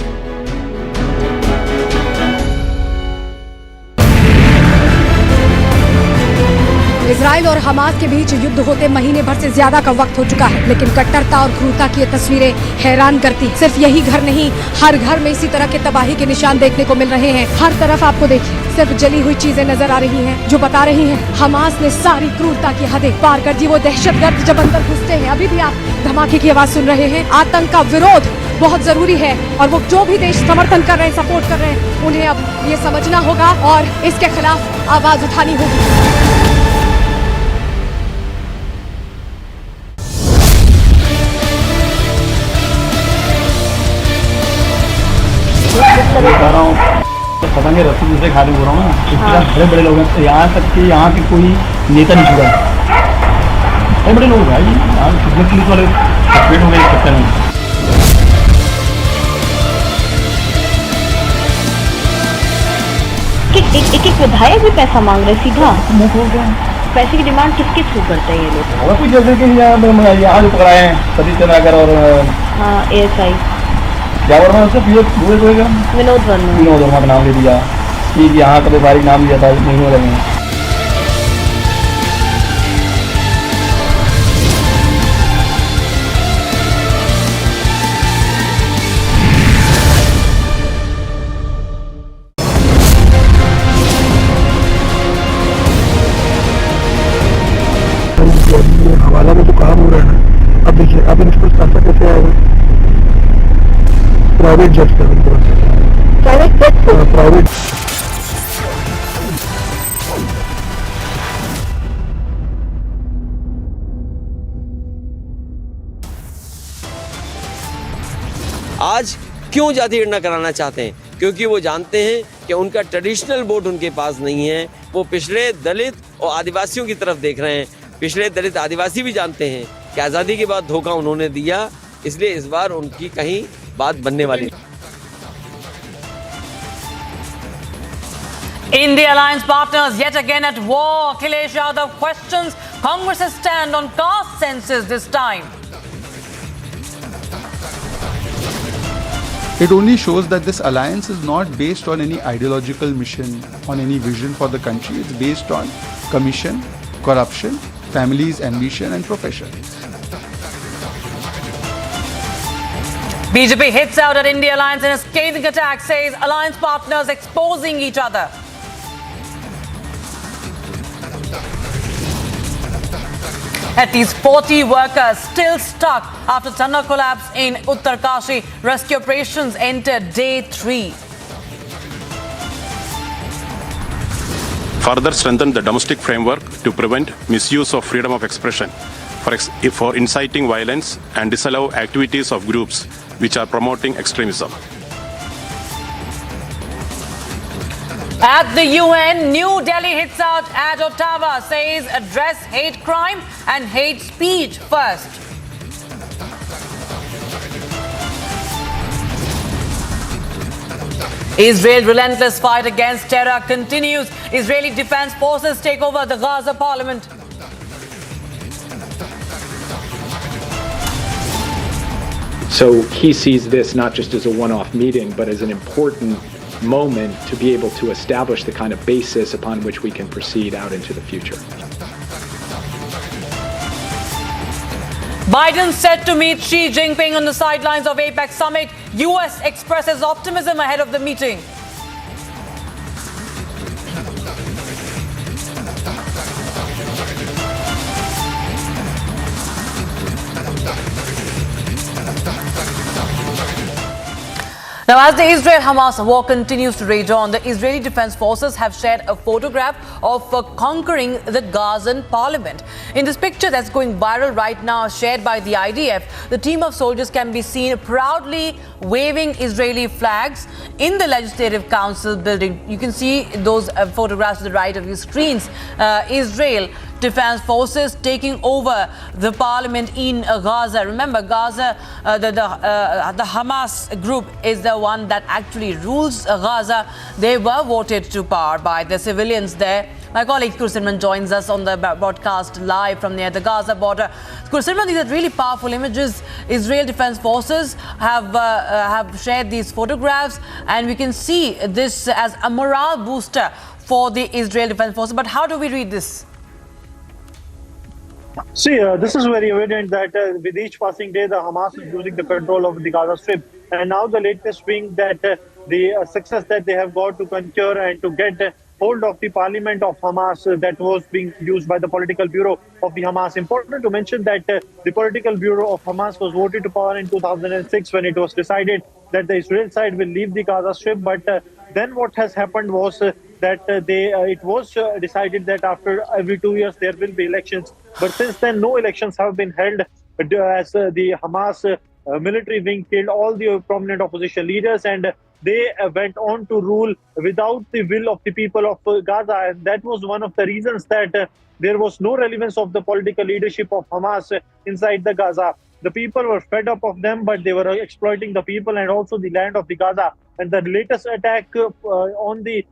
Israel और Hamas के बीच युद्ध होते महीने भर से ज्यादा का वक्त हो चुका है, लेकिन कट्टरता और क्रूरता की ये तस्वीरें हैरान करती। सिर्फ यही घर नहीं, हर घर में इसी तरह के तबाही के निशान देखने को मिल रहे हैं। हर तरफ आपको देखिए सिर्फ जली हुई चीजें नजर आ रही हैं, जो बता रही हैं हमास ने सारी क्रूरता की हदें पार कर दी। वो दहशतगर्द जब अंदर घुसते हैं, अभी भी आप धमाके की आवाज सुन रहे हैं। आतंक का विरोध बहुत जरूरी है और वो जो भी देश समर्थन कर रहे हैं, सपोर्ट कर रहे हैं, उन्हें अब ये समझना होगा और इसके खिलाफ आवाज उठानी होगी। बता रहा हूँ, पतंग रस्सी दूसरे खाने हो रहा हूँ ना, बड़े बड़े लोग हैं। यहाँ तक कि यहाँ के कोई नेता नहीं छुड़ा, बड़े बड़े लोग भाई, यहाँ पुलिस वाले सस्पेंड हो गए चक्कर में। एक विधायक भी पैसा मांग रहे सीधा मुंह खोल रहे हैं। पैसे की डिमांड किसके थ्रू करते हैं ये लोग? और कुछ जैसे कि यहाँ जो पकड़ाए हैं सतीश चंद्राकर और ASI क्या वर्मा, उससे विनोद वर्मा का नाम ले दिया कि यहाँ का व्यापारिक नाम लिया था महीनों लगे। हवाला में जो काम हो रहा है, अब देखिए अब इनको पैसा कैसे आएगा? प्राइवेट जज प्राइवेट आज क्यों जाति गणना कराना चाहते हैं? क्योंकि वो जानते हैं कि उनका ट्रेडिशनल वोट उनके पास नहीं है। वो पिछड़े, दलित और आदिवासियों की तरफ देख रहे हैं। पिछड़े, दलित, आदिवासी भी जानते हैं कि आज़ादी के बाद धोखा उन्होंने दिया, इसलिए इस बार उनकी कहीं बात बनने वाली। India alliance partners yet again at war. Akhilesh Yadav questions Congress's stand on caste census this time. It only shows that this alliance is not based on any ideological mission, on any vision for the country. It's based on commission, corruption, families, ambition and profession. BJP hits out at India alliance in a scathing attack, says alliance partners exposing each other. At least 40 workers still stuck after tunnel collapse in Uttarkashi. Rescue operations entered day 3. Further strengthen the domestic framework to prevent misuse of freedom of expression for inciting violence and disallow activities of groups which are promoting extremism. At the UN, New Delhi hits out at Ottawa, says address hate crime and hate speech first. Israel's relentless fight against terror continues. Israeli defense forces take over the Gaza parliament. So he sees this not just as a one-off meeting, but as an important moment to be able to establish the kind of basis upon which we can proceed out into the future. Biden set to meet Xi Jinping on the sidelines of APEC summit. US expresses optimism ahead of the meeting. Now, as the Israel-Hamas war continues to rage on, the Israeli Defense Forces have shared a photograph of conquering the Gazan parliament. In this picture that's going viral right now, shared by the IDF, the team of soldiers can be seen proudly waving Israeli flags in the Legislative Council building. You can see those photographs to the right of your screens. Israel Defense Forces taking over the parliament in Gaza. Remember, Gaza, the Hamas group is the one that actually rules Gaza. They were voted to power by the civilians there. My colleague Kursimran joins us on the broadcast live from near the Gaza border. Kursimran, these are really powerful images. Israel Defense Forces have shared these photographs, and we can see this as a morale booster for the Israel Defense Forces. But how do we read this? See, this is very evident that with each passing day, the Hamas is losing the control over the Gaza Strip. And now the latest being that the success that they have got to conquer and to get hold of the parliament of Hamas that was being used by the political bureau of the Hamas. Important to mention that the political bureau of Hamas was voted to power in 2006 when it was decided that the Israel side will leave the Gaza Strip. But then what has happened was that it was decided that after every 2 years there will be elections. But since then, no elections have been held as the Hamas military wing killed all the prominent opposition leaders, and they went on to rule without the will of the people of Gaza. And that was one of the reasons that there was no relevance of the political leadership of Hamas inside the Gaza. The people were fed up of them, but they were exploiting the people and also the land of the Gaza. And the latest attack on the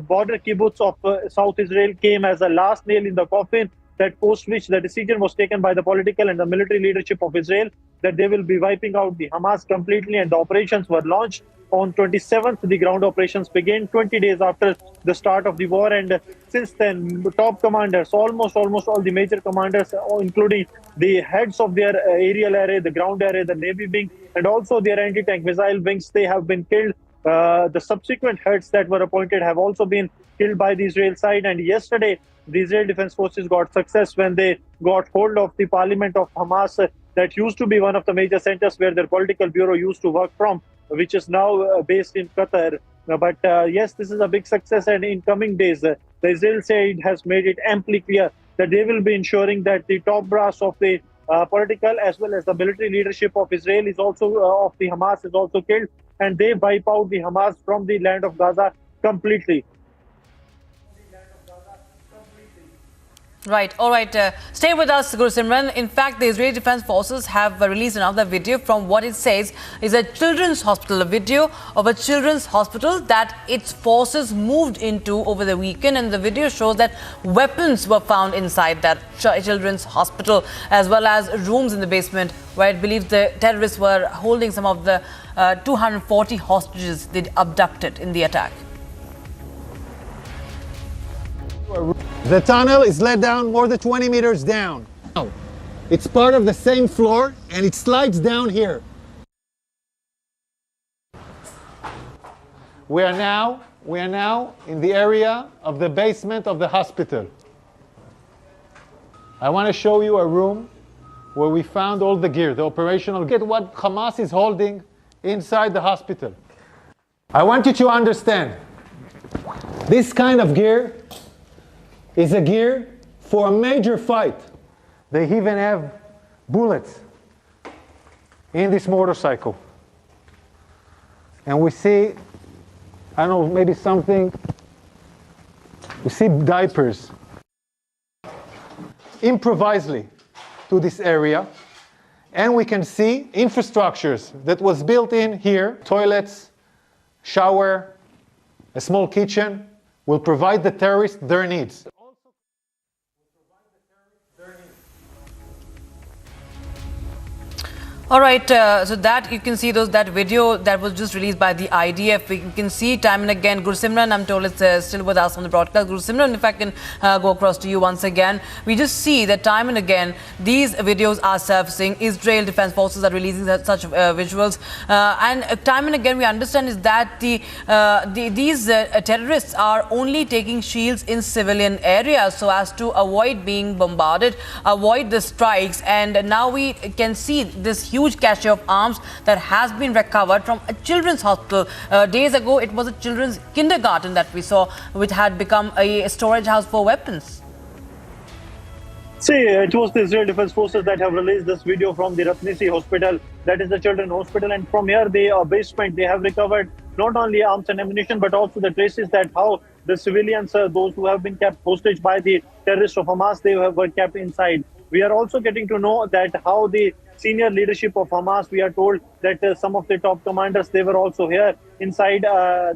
border kibbutz of South Israel came as a last nail in the coffin, that post which the decision was taken by the political and the military leadership of Israel that they will be wiping out the Hamas completely, and the operations were launched. On 27th, the ground operations began 20 days after the start of the war, and since then, the top commanders, almost all the major commanders, including the heads of their aerial array, the ground array, the navy wing, and also their anti-tank missile wings, they have been killed. The subsequent heads that were appointed have also been killed by the Israel side. And yesterday, the Israel Defense Forces got success when they got hold of the parliament of Hamas that used to be one of the major centers where their political bureau used to work from, which is now based in Qatar. But yes, this is a big success, and in coming days, the Israel side has made it amply clear that they will be ensuring that the top brass of the political as well as the military leadership of Israel is also of the Hamas is also killed, and they wipe out the Hamas from the land of Gaza completely. Right. All right. Stay with us, Guru Simran. In fact, the Israeli Defense Forces have released another video from what it says is a children's hospital, a video of a children's hospital that its forces moved into over the weekend. And the video shows that weapons were found inside that children's hospital, as well as rooms in the basement where it believes the terrorists were holding some of the 240 hostages they abducted in the attack. The tunnel is let down more than 20 meters down. It's part of the same floor and it slides down here. We are now in the area of the basement of the hospital. I want to show you a room where we found all the gear, the operational gear, what Hamas is holding inside the hospital. I want you to understand, this kind of gear is a gear for a major fight. They even have bullets in this motorcycle. And we see, I don't know, maybe something, we see diapers. Improvisely to this area, and we can see infrastructures that was built in here, toilets, shower, a small kitchen, will provide the terrorists their needs. All right, so that you can see that video that was just released by the IDF. We can see time and again. Gursimran, I'm told it's still with us on the broadcast. Gursimran, if I can go across to you once again, we just see that time and again these videos are surfacing. Israel Defense Forces are releasing such visuals, and time and again we understand is that these terrorists are only taking shields in civilian areas so as to avoid being bombarded, avoid the strikes, and now we can see this huge cache of arms that has been recovered from a children's hospital. Days ago, it was a children's kindergarten that we saw, which had become a storage house for weapons. See, it was the Israel Defense Forces that have released this video from the Ratnisi Hospital, that is the children's hospital, and from here, the basement, they have recovered not only arms and ammunition, but also the traces that how the civilians, those who have been kept hostage by the terrorists of Hamas, they were kept inside. We are also getting to know that how the senior leadership of Hamas, we are told that some of the top commanders, they were also here inside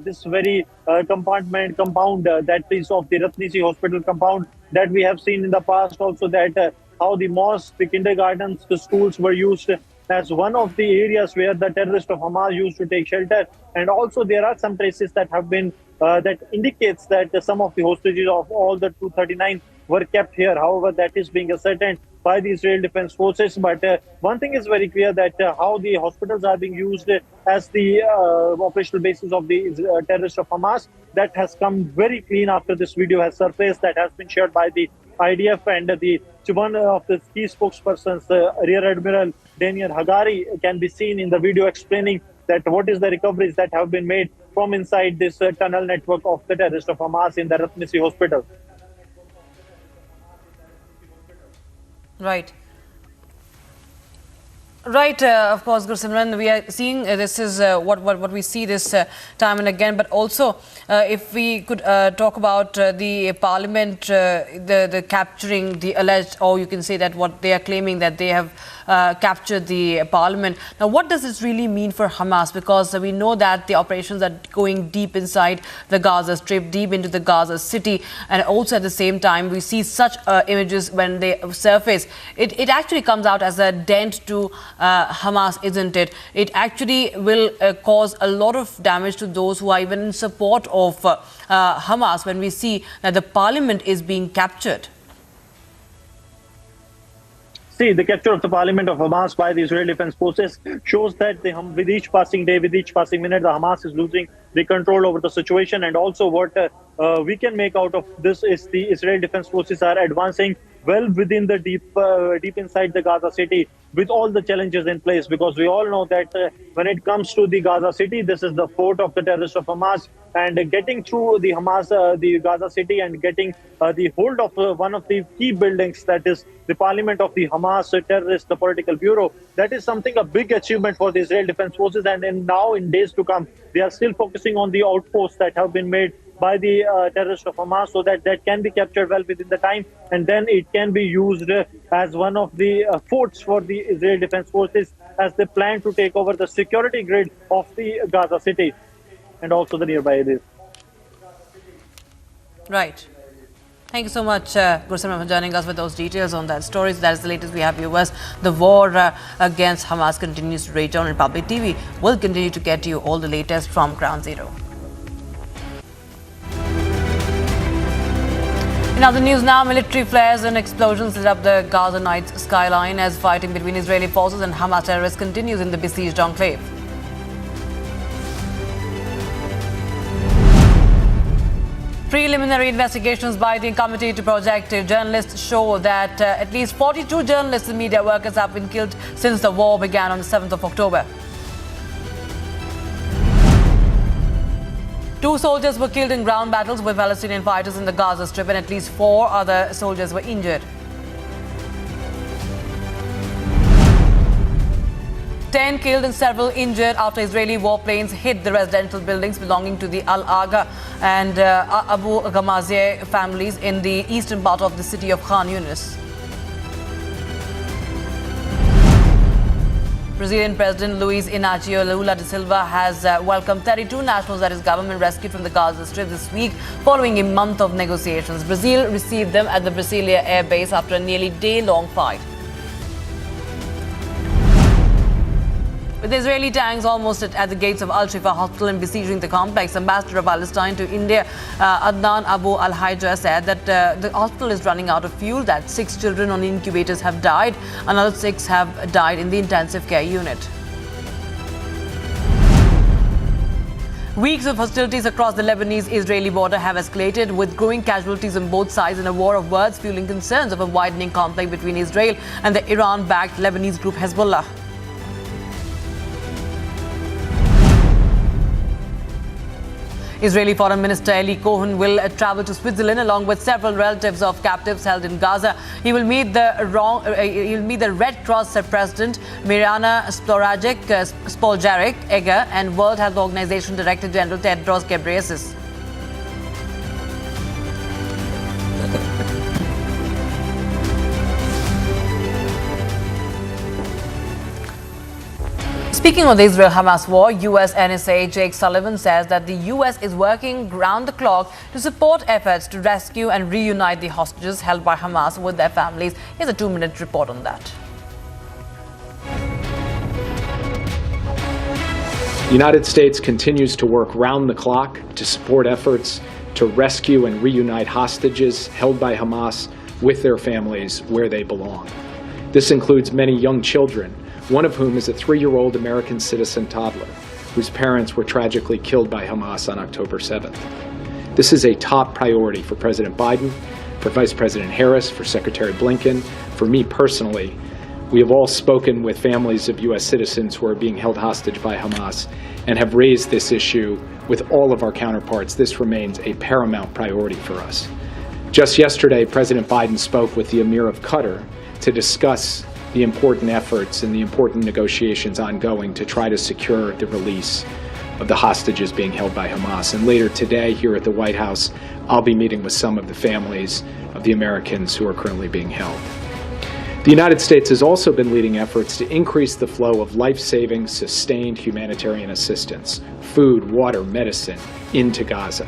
this very compound that is of the Ratnisi Hospital compound that we have seen in the past also, that how the mosques, the kindergartens, the schools were used as one of the areas where the terrorists of Hamas used to take shelter. And also there are some traces that have been that indicates that some of the hostages of all the 239 were kept here. However, that is being ascertained by the Israel Defense Forces. But one thing is very clear, that how the hospitals are being used as the operational basis of the terrorists of Hamas, that has come very clean after this video has surfaced, that has been shared by the IDF, and the one of the key spokespersons, Rear Admiral Daniel Hagari, can be seen in the video explaining that what is the recoveries that have been made from inside this tunnel network of the terrorists of Hamas in the Ratnisi Hospital. Right. Right, of course, Gursimran, we are seeing this is what we see this time and again. But also, if we could talk about the parliament, the capturing the alleged, or you can say that what they are claiming that they have captured the parliament. Now, what does this really mean for Hamas? Because we know that the operations are going deep inside the Gaza Strip, deep into the Gaza city, and also at the same time, we see such images when they surface. It actually comes out as a dent to Hamas, isn't it? It actually will cause a lot of damage to those who are even in support of Hamas when we see that the parliament is being captured. See, the capture of the parliament of Hamas by the Israel Defense Forces shows that with each passing day, with each passing minute, the Hamas is losing the control over the situation. And also what we can make out of this is the Israel Defense Forces are advancing well within the deep inside the Gaza city, with all the challenges in place, because we all know that when it comes to the Gaza city, this is the fort of the terrorists of Hamas, and getting through the Hamas, the Gaza city, and getting the hold of one of the key buildings, that is the parliament of the Hamas terrorist, the political bureau, that is something, a big achievement for the Israel Defense Forces. And now in days to come, they are still focusing on the outposts that have been made by the terrorists of Hamas, so that can be captured well within the time, and then it can be used as one of the forts for the Israel Defense Forces as they plan to take over the security grid of the Gaza city and also the nearby areas. Right. Thank you so much, Gursimran, for joining us with those details on that story. That is the latest we have, viewers. The war against Hamas continues to rage on, and Public TV will continue to get you all the latest from Ground Zero. In other news now, military flares and explosions lit up the Gaza night's skyline as fighting between Israeli forces and Hamas terrorists continues in the besieged enclave. Preliminary investigations by the Committee to Protect Journalists show that at least 42 journalists and media workers have been killed since the war began on the 7th of October. 2 soldiers were killed in ground battles with Palestinian fighters in the Gaza Strip, and at least 4 other soldiers were injured. 10 killed and several injured after Israeli warplanes hit the residential buildings belonging to the Al-Agha and Abu Ghamazeh families in the eastern part of the city of Khan Yunis. Brazilian President Luiz Inácio Lula da Silva has welcomed 32 nationals that his government rescued from the Gaza Strip this week following a month of negotiations. Brazil received them at the Brasilia air base after a nearly day-long fight. With Israeli tanks almost at the gates of Al-Shifa Hospital and besieging the complex, Ambassador of Palestine to India, Adnan Abu Al-Hajja, said that the hospital is running out of fuel, that 6 children on incubators have died, another 6 have died in the intensive care unit. Weeks of hostilities across the Lebanese-Israeli border have escalated, with growing casualties on both sides and a war of words fueling concerns of a widening conflict between Israel and the Iran-backed Lebanese group Hezbollah. Israeli Foreign Minister Eli Cohen will travel to Switzerland along with several relatives of captives held in Gaza. He will meet the Red Cross President Mirjana Spoljaric Egger and World Health Organization Director General Tedros Ghebreyesus. Speaking of the Israel-Hamas war, US NSA Jake Sullivan says that the US is working round the clock to support efforts to rescue and reunite the hostages held by Hamas with their families. Here's a 2-minute report on that. The United States continues to work round the clock to support efforts to rescue and reunite hostages held by Hamas with their families where they belong. This includes many young children, one of whom is a 3-year-old American citizen toddler whose parents were tragically killed by Hamas on October 7th. This is a top priority for President Biden, for Vice President Harris, for Secretary Blinken, for me personally. We have all spoken with families of U.S. citizens who are being held hostage by Hamas and have raised this issue with all of our counterparts. This remains a paramount priority for us. Just yesterday, President Biden spoke with the Emir of Qatar to discuss the important efforts and the important negotiations ongoing to try to secure the release of the hostages being held by Hamas. And later today, here at the White House, I'll be meeting with some of the families of the Americans who are currently being held. The United States has also been leading efforts to increase the flow of life-saving, sustained humanitarian assistance, food, water, medicine, into Gaza.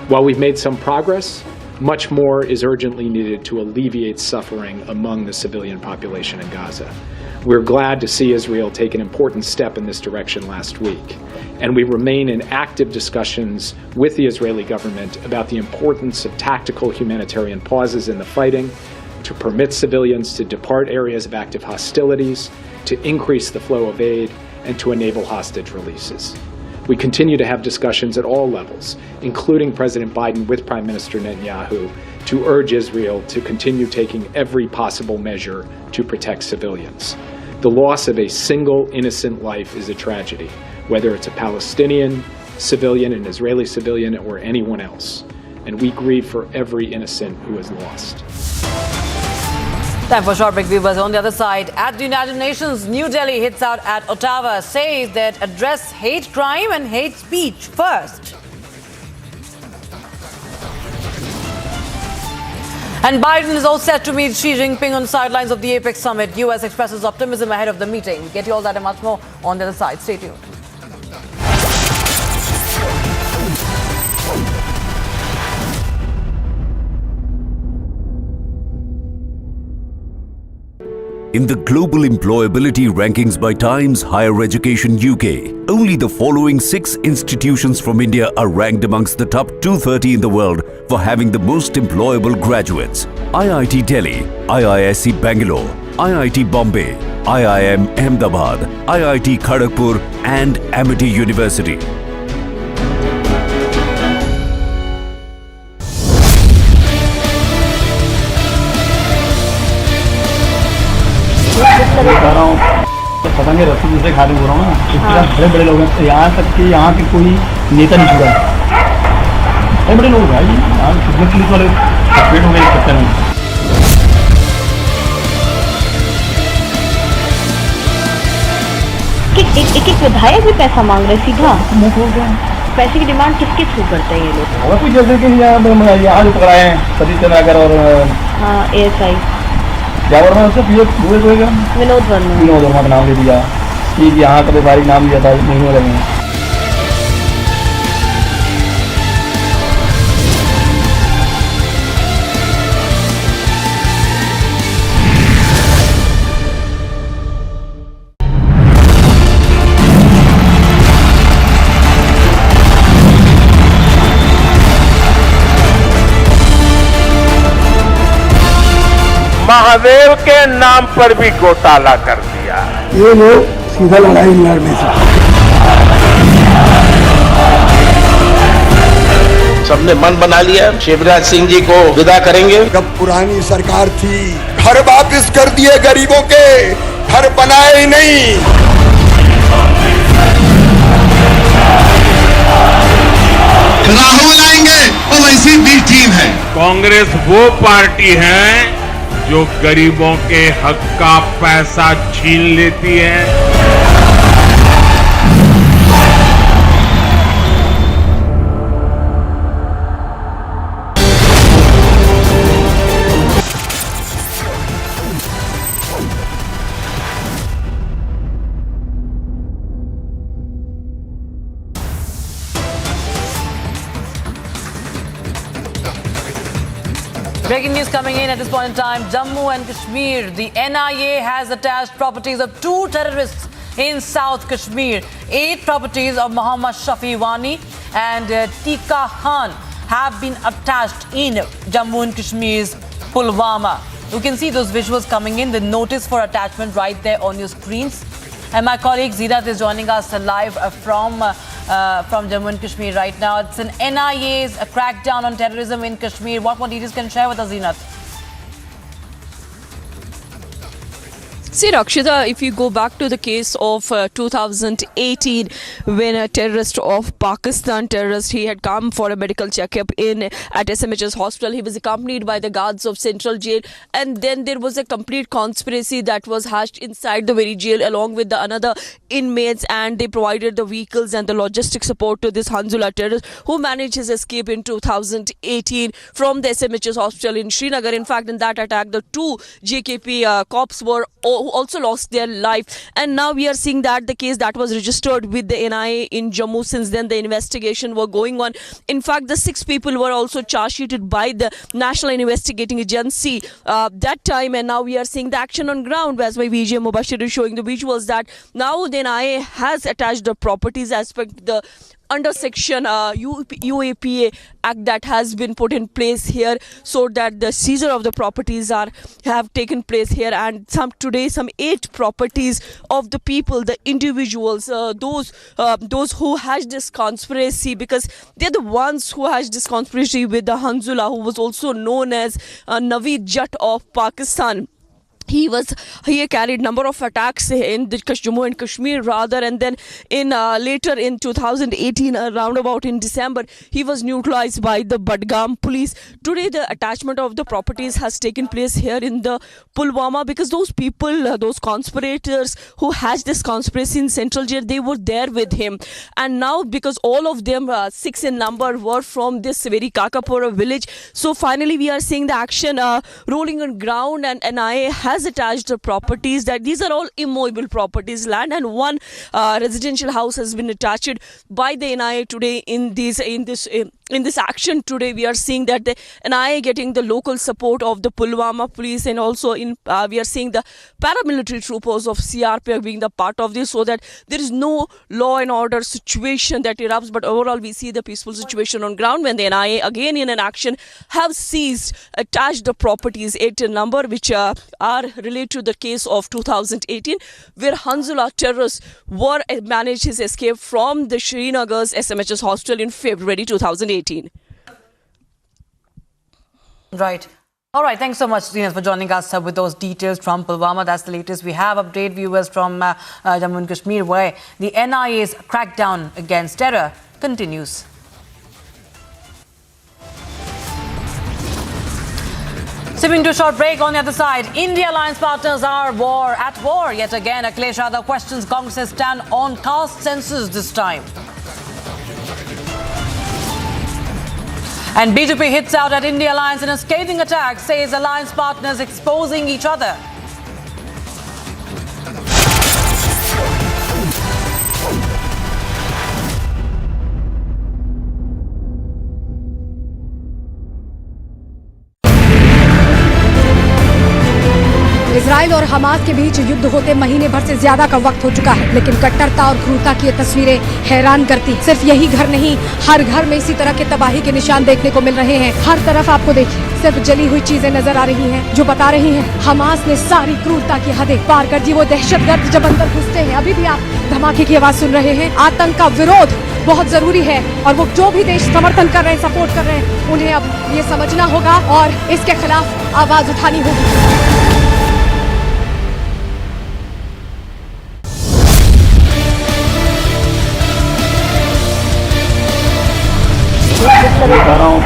While we've made some progress, much more is urgently needed to alleviate suffering among the civilian population in Gaza. We're glad to see Israel take an important step in this direction last week, and we remain in active discussions with the Israeli government about the importance of tactical humanitarian pauses in the fighting, to permit civilians to depart areas of active hostilities, to increase the flow of aid, and to enable hostage releases. We continue to have discussions at all levels, including President Biden with Prime Minister Netanyahu, to urge Israel to continue taking every possible measure to protect civilians. The loss of a single innocent life is a tragedy, whether it's a Palestinian civilian, an Israeli civilian, or anyone else. And we grieve for every innocent who is lost. Time for a short break, viewers. On the other side, at the United Nations, New Delhi hits out at Ottawa, says that address hate crime and hate speech first. And Biden is all set to meet Xi Jinping on the sidelines of the APEC summit. US expresses optimism ahead of the meeting. Get you all that and much more on the other side. Stay tuned. In the global employability rankings by Times Higher Education UK, only the following 6 institutions from India are ranked amongst the top 230 in the world for having the most employable graduates. IIT Delhi, IISc Bangalore, IIT Bombay, IIM Ahmedabad, IIT Kharagpur and Amity University. पतंग रस्सी दूसरे खाते बोल रहा हूँ ना, इस तरह बड़े बड़े लोग हैं, यहाँ तक कि यहाँ के कोई नेता नहीं छुड़ा, बड़े बड़े लोग भाई, यहाँ कितने पुलिस वाले सस्पेंड हो गए इस चक्कर में। एक विधायक भी पैसा मांग रहे सीधा मुंह खोल रहे हैं। पैसे की डिमांड किसके थ्रू करते हैं ये लोग? और कुछ जैसे कि यहाँ जो पकड़ाए हैं सतीश चंद्राकर और हाँ ASI क्या वर्मा उससे विनोद वर्मा का नाम ले दिया, कि यहाँ का व्यापारिक नाम लिया था महीनों लगे। महादेव के नाम पर भी घोटाला कर दिया। ये लोग सीधा लड़ाई नहीं लड़ने से। सबने मन बना लिया शिवराज सिंह जी को विदा करेंगे। जब पुरानी सरकार थी घर वापिस कर दिए गरीबों के, घर बनाए ही नहीं। राहुल आएंगे वो वैसी बी टीम है। कांग्रेस वो पार्टी है जो गरीबों के हक का पैसा छीन लेती है। Breaking news coming in at this point in time. Jammu and Kashmir. The NIA has attached properties of 2 terrorists in South Kashmir. 8 properties of Mohammad Shafiwani and Tika Khan have been attached in Jammu and Kashmir's Pulwama. You can see those visuals coming in. The notice for attachment right there on your screens. And my colleague Zidat is joining us live from Jammu and Kashmir right now. It's an NIA's crackdown on terrorism in Kashmir. What more details can you share with us, Zidat? See, Rakshita, if you go back to the case of 2018, when a terrorist of Pakistan terrorist, he had come for a medical checkup at SMHS hospital. He was accompanied by the guards of Central Jail, and then there was a complete conspiracy that was hatched inside the very jail along with the another inmates, and they provided the vehicles and the logistic support to this Hanzula terrorist who managed his escape in 2018 from the SMHS hospital in Srinagar. In fact, in that attack, the 2 JKP cops were who also lost their life, and now we are seeing that the case that was registered with the NIA in Jammu, since then the investigation were going on. In fact, the 6 people were also charge sheeted by the National Investigating Agency that time, and now we are seeing the action on ground, as my VJ Mubashir is showing the visuals that now the NIA has attached the properties as per the under section UAPA act that has been put in place here, so that the seizure of the properties have taken place here. And some 8 properties of the people, the individuals, those who hatched this conspiracy, because they're the ones who hatched this conspiracy with the Hanzula, who was also known as Naveed Jatt of Pakistan. He carried number of attacks in the Jammu and Kashmir rather, and then later in 2018, around about in December, he was neutralized by the Budgam police. Today the attachment of the properties has taken place here in the Pulwama, because those people, those conspirators who hatched this conspiracy in Central Jail, they were there with him, and now because all of them 6 in number were from this very Kakapura village, so finally we are seeing the action rolling on ground, and NIA has attached the properties. That these are all immovable properties, land, and 1 residential house has been attached by the NIA today in this action. Today we are seeing that the NIA getting the local support of the Pulwama police, and also we are seeing the paramilitary troopers of CRPF being the part of this, so that there is no law and order situation that erupts, but overall we see the peaceful situation on ground when the NIA again in an action have seized, attached the properties 8 in number, which are related to the case of 2018, where Hanzula terrorists managed his escape from the Srinagar's SMHS hostel in February 2018. Right. All right. Thanks so much, Zinat, for joining us with those details from Pulwama. That's the latest we have. Update viewers from Jammu and Kashmir, where the NIA's crackdown against terror continues. Sipping to a short break. On the other side, India alliance partners are at war yet again. Akhilesh Yadav questions Congress's stand on caste census this time. And BJP hits out at India alliance in a scathing attack, says alliance partners exposing each other. Israel और Hamas के बीच युद्ध होते महीने भर से ज्यादा का वक्त हो चुका है, लेकिन कट्टरता और क्रूरता की ये तस्वीरें हैरान करती। सिर्फ यही घर नहीं, हर घर में इसी तरह के तबाही के निशान देखने को मिल रहे हैं। हर तरफ आपको देखिए सिर्फ जली हुई चीजें नजर आ रही हैं, जो बता रही हैं हमास ने सारी क्रूरता की हदें पार कर दी। वो दहशतगर्द जब अंदर घुसते हैं, अभी भी आप धमाके की आवाज सुन रहे हैं। आतंक का विरोध बहुत जरूरी है और वो जो भी देश समर्थन कर रहे हैं, सपोर्ट कर रहे हैं, उन्हें अब ये समझना होगा और इसके खिलाफ आवाज उठानी होगी। बता रहा हूँ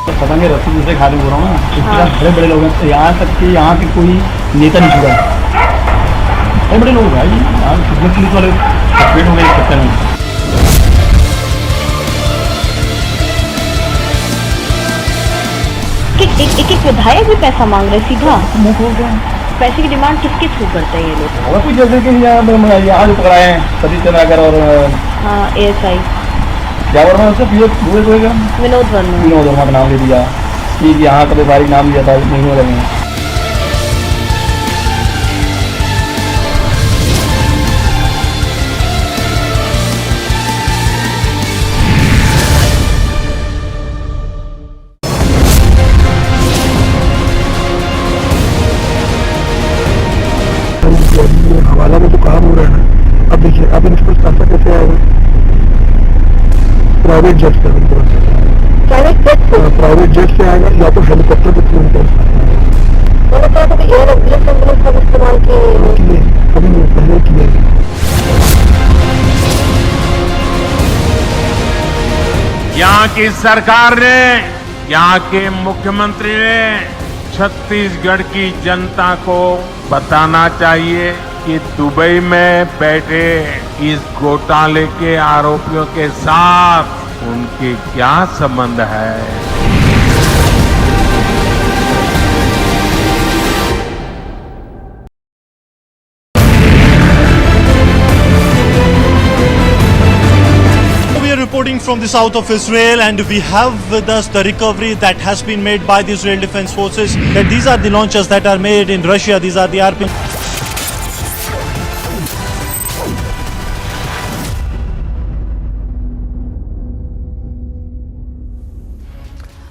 पता नहीं रस्सी दूसरे खाने हो रहा हूँ ना, इस तरह बड़े बड़े लोग हैं। यहाँ तक कि यहाँ के कोई नेता नहीं छुड़ा, बड़े बड़े लोग भाई यहाँ पुलिस वाले सस्पेंड हो गए इस चक्कर में। एक विधायक भी पैसा मांग रहे सीधा मुंह खोल रहे हैं। पैसे की डिमांड किसके थ्रू करते हैं ये लोग? और कुछ जैसे कि यहाँ जो पकड़ाए हैं सतीश चंद्राकर और ASI क्या वर्मा उससे विनोद वर्मा का नाम ले दिया कि यहाँ का व्यापारिक नाम दिया था, नहीं हो रहे हैं। हवाला में जो काम हो रहा है ना, अब देखिए अब इन पर पैसा कैसे आएगा? प्राइवेट जेट से आएगा या तो हेलीकॉप्टर के थ्रू इस्तेमाल किए, कभी नहीं पहले किए। यहाँ की सरकार ने, यहाँ के मुख्यमंत्री ने छत्तीसगढ़ की जनता को बताना चाहिए कि दुबई में बैठे इस घोटाले के आरोपियों के साथ उनके क्या संबंध है। Reporting from the south of Israel, and we have with us the recovery that has been made by the Israel Defense Forces, that these are the launchers that are made in Russia, these are the RP.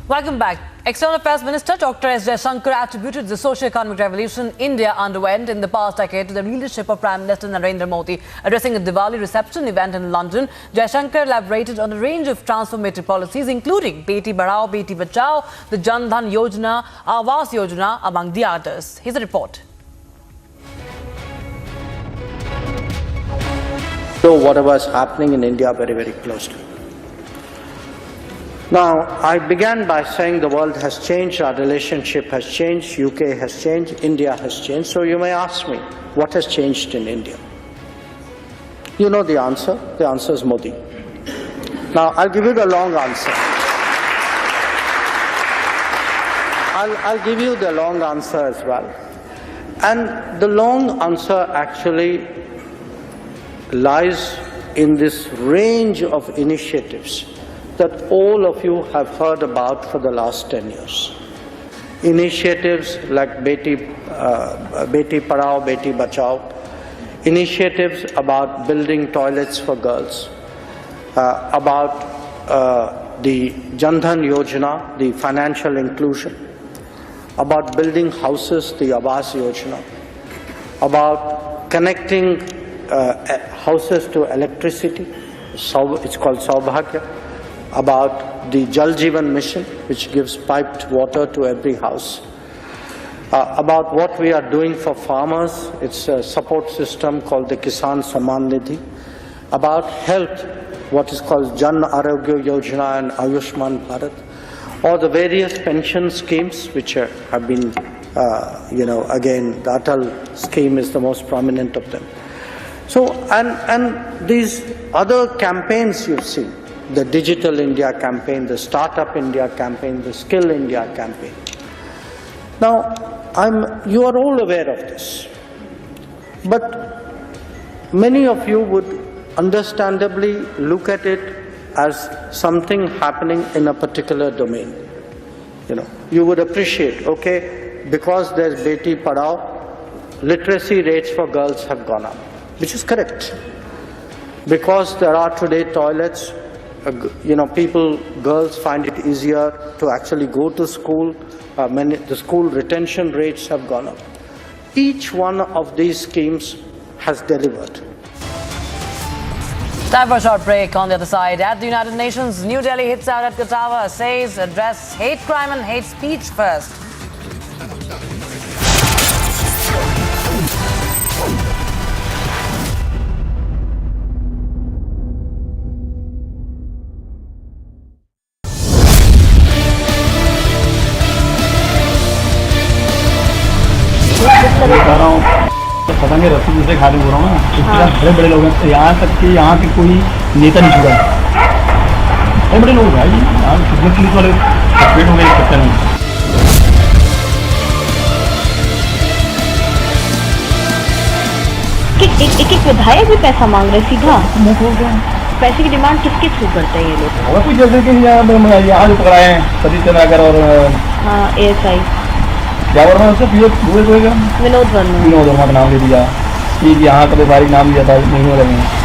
Welcome back. External Affairs Minister Dr. S. Jaishankar attributed the socio-economic revolution India underwent in the past decade to the leadership of Prime Minister Narendra Modi. Addressing a Diwali reception event in London, Jaishankar elaborated on a range of transformative policies, including Beti Padhao, Beti Bachao, the Jan Dhan Yojana, Awas Yojana, among the others. Here's a report. So whatever is happening in India very, very closely. Now, I began by saying the world has changed, our relationship has changed, UK has changed, India has changed. So you may ask me, what has changed in India? You know the answer. The answer is Modi. Now, I'll give you the long answer. I'll give you the long answer as well. And the long answer actually lies in this range of initiatives that all of you have heard about for the last 10 years. Initiatives like Beti Padhao, Beti Bachao, initiatives about building toilets for girls, about the Jan Dhan Yojana, the financial inclusion, about building houses, the Awas Yojana, about connecting houses to electricity, it's called Saubhagya, about the Jal Jeevan mission, which gives piped water to every house, about what we are doing for farmers, it's a support system called the Kisan Samman Nidhi, about health, what is called Jan Arogya Yojana and Ayushman Bharat, or the various pension schemes which have been, again, the Atal scheme is the most prominent of them. So, and these other campaigns you've seen, the Digital India campaign, the Startup India campaign, the Skill India campaign. Now, you are all aware of this, but many of you would understandably look at it as something happening in a particular domain. You would appreciate, okay, because there's Beti Padhao, literacy rates for girls have gone up, which is correct. Because there are today toilets, girls find it easier to actually go to school. The school retention rates have gone up. Each one of these schemes has delivered. Time for a short break. On the other side, at the United Nations, New Delhi hits out at Qatar, says address hate crime and hate speech first. बता रहा हूँ तो पतंगे रस्सी दूसरे खाने बोल रहा हूँ ना, इस तरह बड़े बड़े लोग हैं, यहाँ तक कि यहाँ के कोई नेता नहीं छुड़ा, बड़े बड़े लोग भाई, यहाँ कितने पुलिस वाले सस्पेंड हो गए इस चक्कर में। एक विधायक भी पैसा मांग रहे सीधा, मुंह खोल रहे हैं। पैसे की डिमांड किसके थ्रू करते हैं ये लोग? और कुछ जैसे कि यहाँ जो पकड़ाए हैं सतीश चंद्राकर और ASI क्या बोल रहा है उससे विनोद वर्मा का नाम ले दिया कि यहाँ कभी बारीक नाम दिया था, नहीं हो रहे हैं।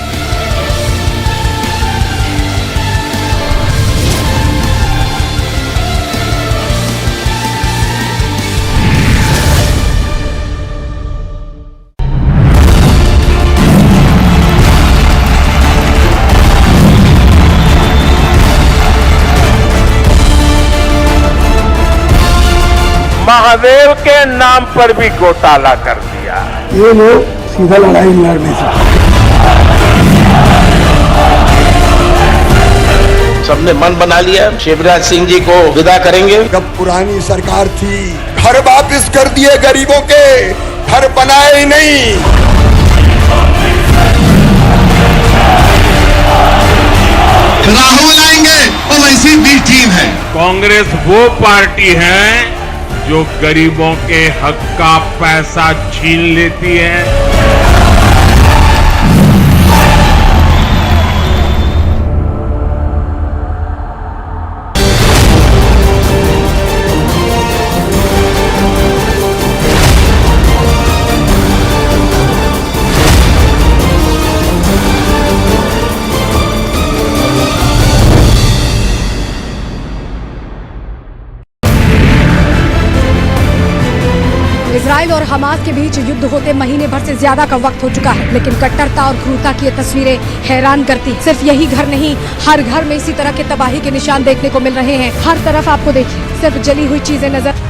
महादेव के नाम पर भी घोटाला कर दिया। ये लोग सीधा लड़ाई लड़ने से सबने मन बना लिया, शिवराज सिंह जी को विदा करेंगे। जब पुरानी सरकार थी, घर वापस कर दिए गरीबों के, घर बनाए ही नहीं। राहुल आएंगे और वैसी भी टीम है। कांग्रेस वो पार्टी है जो गरीबों के हक का पैसा छीन लेती है। इजराइल और हमास के बीच युद्ध होते महीने भर से ज्यादा का वक्त हो चुका है, लेकिन कट्टरता और क्रूरता की ये तस्वीरें हैरान करती। सिर्फ यही घर नहीं, हर घर में इसी तरह के तबाही के निशान देखने को मिल रहे हैं। हर तरफ आपको देखिए सिर्फ जली हुई चीजें नजर।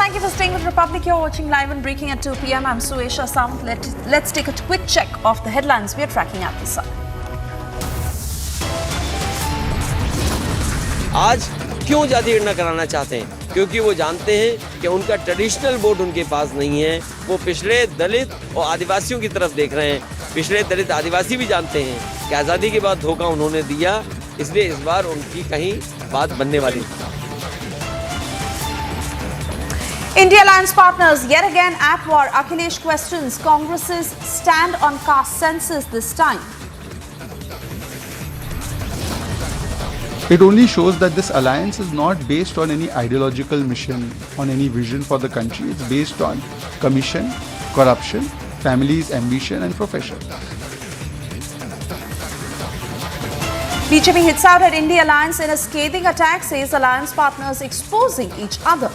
Thank you for staying with Republic. You're watching live and breaking at 2 p.m. I'm Suesha Samant. Let's take a quick check of the headlines we are tracking at this hour. आज क्यों जाति गणना कराना चाहते हैं? क्योंकि वो जानते हैं कि उनका ट्रेडिशनल वोट उनके पास नहीं है। वो पिछड़े दलित और आदिवासियों की तरफ देख रहे हैं। पिछड़े दलित आदिवासी भी जानते हैं कि आज़ादी के बाद धोखा उन्होंने दिया, इसलिए इस बार उनकी कहीं बात बनने वाली नहीं। India alliance partners yet again at war. Akhilesh questions Congress's stand on caste census this time. It only shows that this alliance is not based on any ideological mission, on any vision for the country. It's based on commission, corruption, families, ambition and profession. BJP hits out at India alliance in a scathing attack, says alliance partners exposing each other.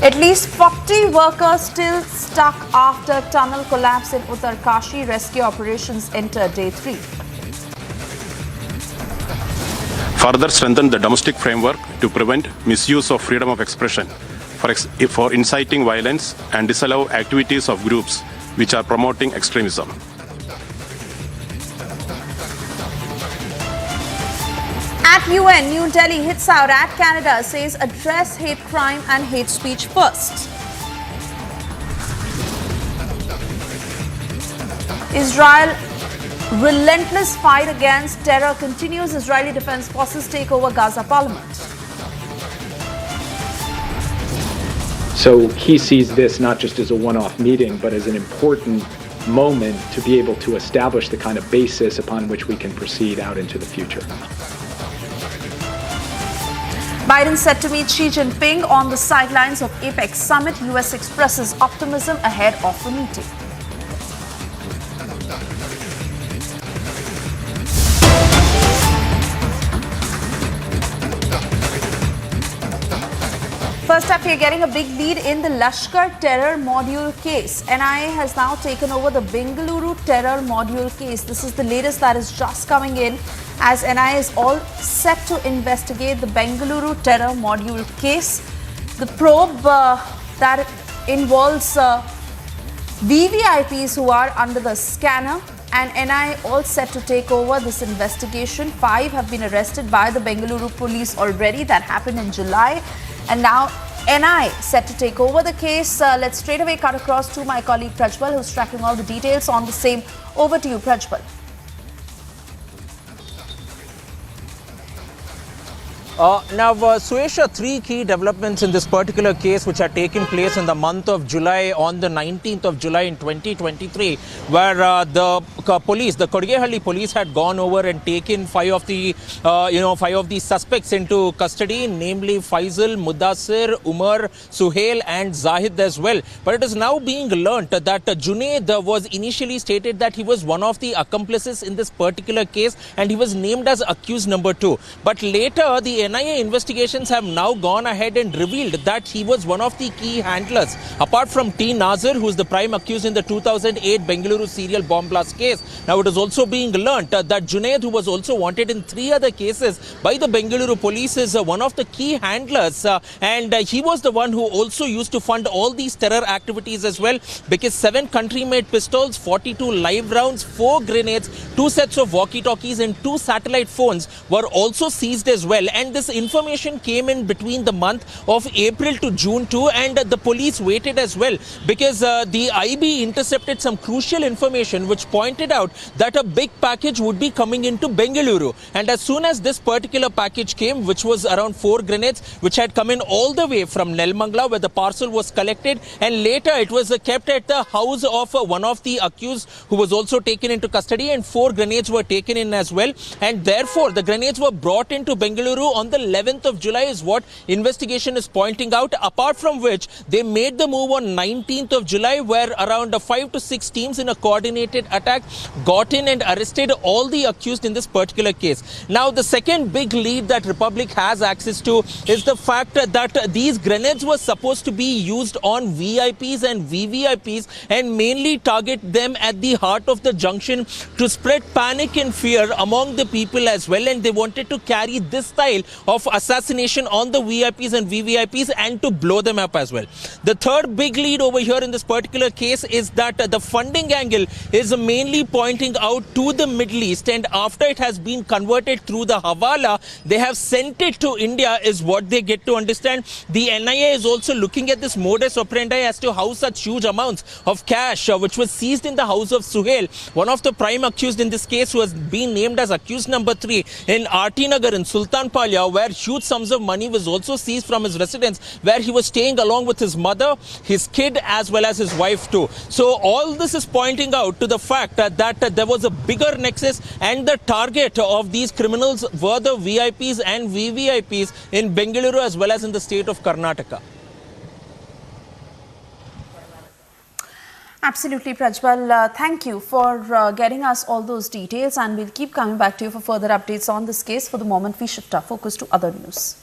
At least 40 workers still stuck after tunnel collapse in Uttarkashi. Rescue operations enter day 3. Further strengthen the domestic framework to prevent misuse of freedom of expression for inciting violence and disallow activities of groups which are promoting extremism. At UN, New Delhi hits out at Canada, says address hate crime and hate speech first. Relentless fight against terror continues. Israeli Defense Forces take over Gaza parliament. So he sees this not just as a one-off meeting, but as an important moment to be able to establish the kind of basis upon which we can proceed out into the future. Biden set to meet Xi Jinping on the sidelines of APEC summit. US expresses optimism ahead of the meeting. First up, we are getting a big lead in the Lashkar terror module case. NIA has now taken over the Bengaluru terror module case. This is the latest that is just coming in, as NIA is all set to investigate the Bengaluru terror module case. The probe that involves VVIPs who are under the scanner, and NIA all set to take over this investigation. 5 have been arrested by the Bengaluru police already. That happened in July. And now NIA set to take over the case. Let's straight away cut across to my colleague Prajwal, who's tracking all the details on the same. Over to you, Prajwal. Suesha, 3 key developments in this particular case which had taken place in the month of July, on the 19th of July in 2023, where the police, the Kodgehalli police, had gone over and taken 5 of the suspects into custody, namely Faisal, Mudassir, Umar, Suhail and Zahid as well. But it is now being learnt that Junaid was initially stated that he was one of the accomplices in this particular case and he was named as accused number 2. But later, the NIA investigations have now gone ahead and revealed that he was one of the key handlers. Apart from T. Nazir, who is the prime accused in the 2008 Bengaluru serial bomb blast case, now it is also being learnt that Junaid, who was also wanted in 3 other cases by the Bengaluru police, is one of the key handlers, and he was the one who also used to fund all these terror activities as well, because 7 country-made pistols, 42 live rounds, 4 grenades, 2 sets of walkie-talkies and 2 satellite phones were also seized as well. And this information came in between the month of April to June too, and the police waited as well, because the IB intercepted some crucial information which pointed out that a big package would be coming into Bengaluru. And as soon as this particular package came, which was around 4 grenades, which had come in all the way from Nelmangla, where the parcel was collected, and later it was kept at the house of one of the accused, who was also taken into custody, and 4 grenades were taken in as well. And therefore, the grenades were brought into Bengaluru on the 11th of July is what investigation is pointing out, apart from which they made the move on 19th of July, where around 5 to 6 teams in a coordinated attack got in and arrested all the accused in this particular case. Now, the second big lead that Republic has access to is the fact that these grenades were supposed to be used on VIPs and VVIPs and mainly target them at the heart of the junction to spread panic and fear among the people as well, and they wanted to carry this style of assassination on the VIPs and VVIPs and to blow them up as well. The third big lead over here in this particular case is that the funding angle is mainly pointing out to the Middle East, and after it has been converted through the Hawala, they have sent it to India is what they get to understand. The NIA is also looking at this modus operandi as to how such huge amounts of cash which was seized in the house of Suhail, one of the prime accused in this case, who has been named as accused number 3 in RT Nagar in Sultan Palya, where huge sums of money was also seized from his residence, where he was staying along with his mother, his kid as well as his wife too. So all this is pointing out to the fact that there was a bigger nexus, and the target of these criminals were the VIPs and VVIPs in Bengaluru as well as in the state of Karnataka. Absolutely, Prajwal. Thank you for getting us all those details, and we'll keep coming back to you for further updates on this case. For the moment, we shift our focus to other news.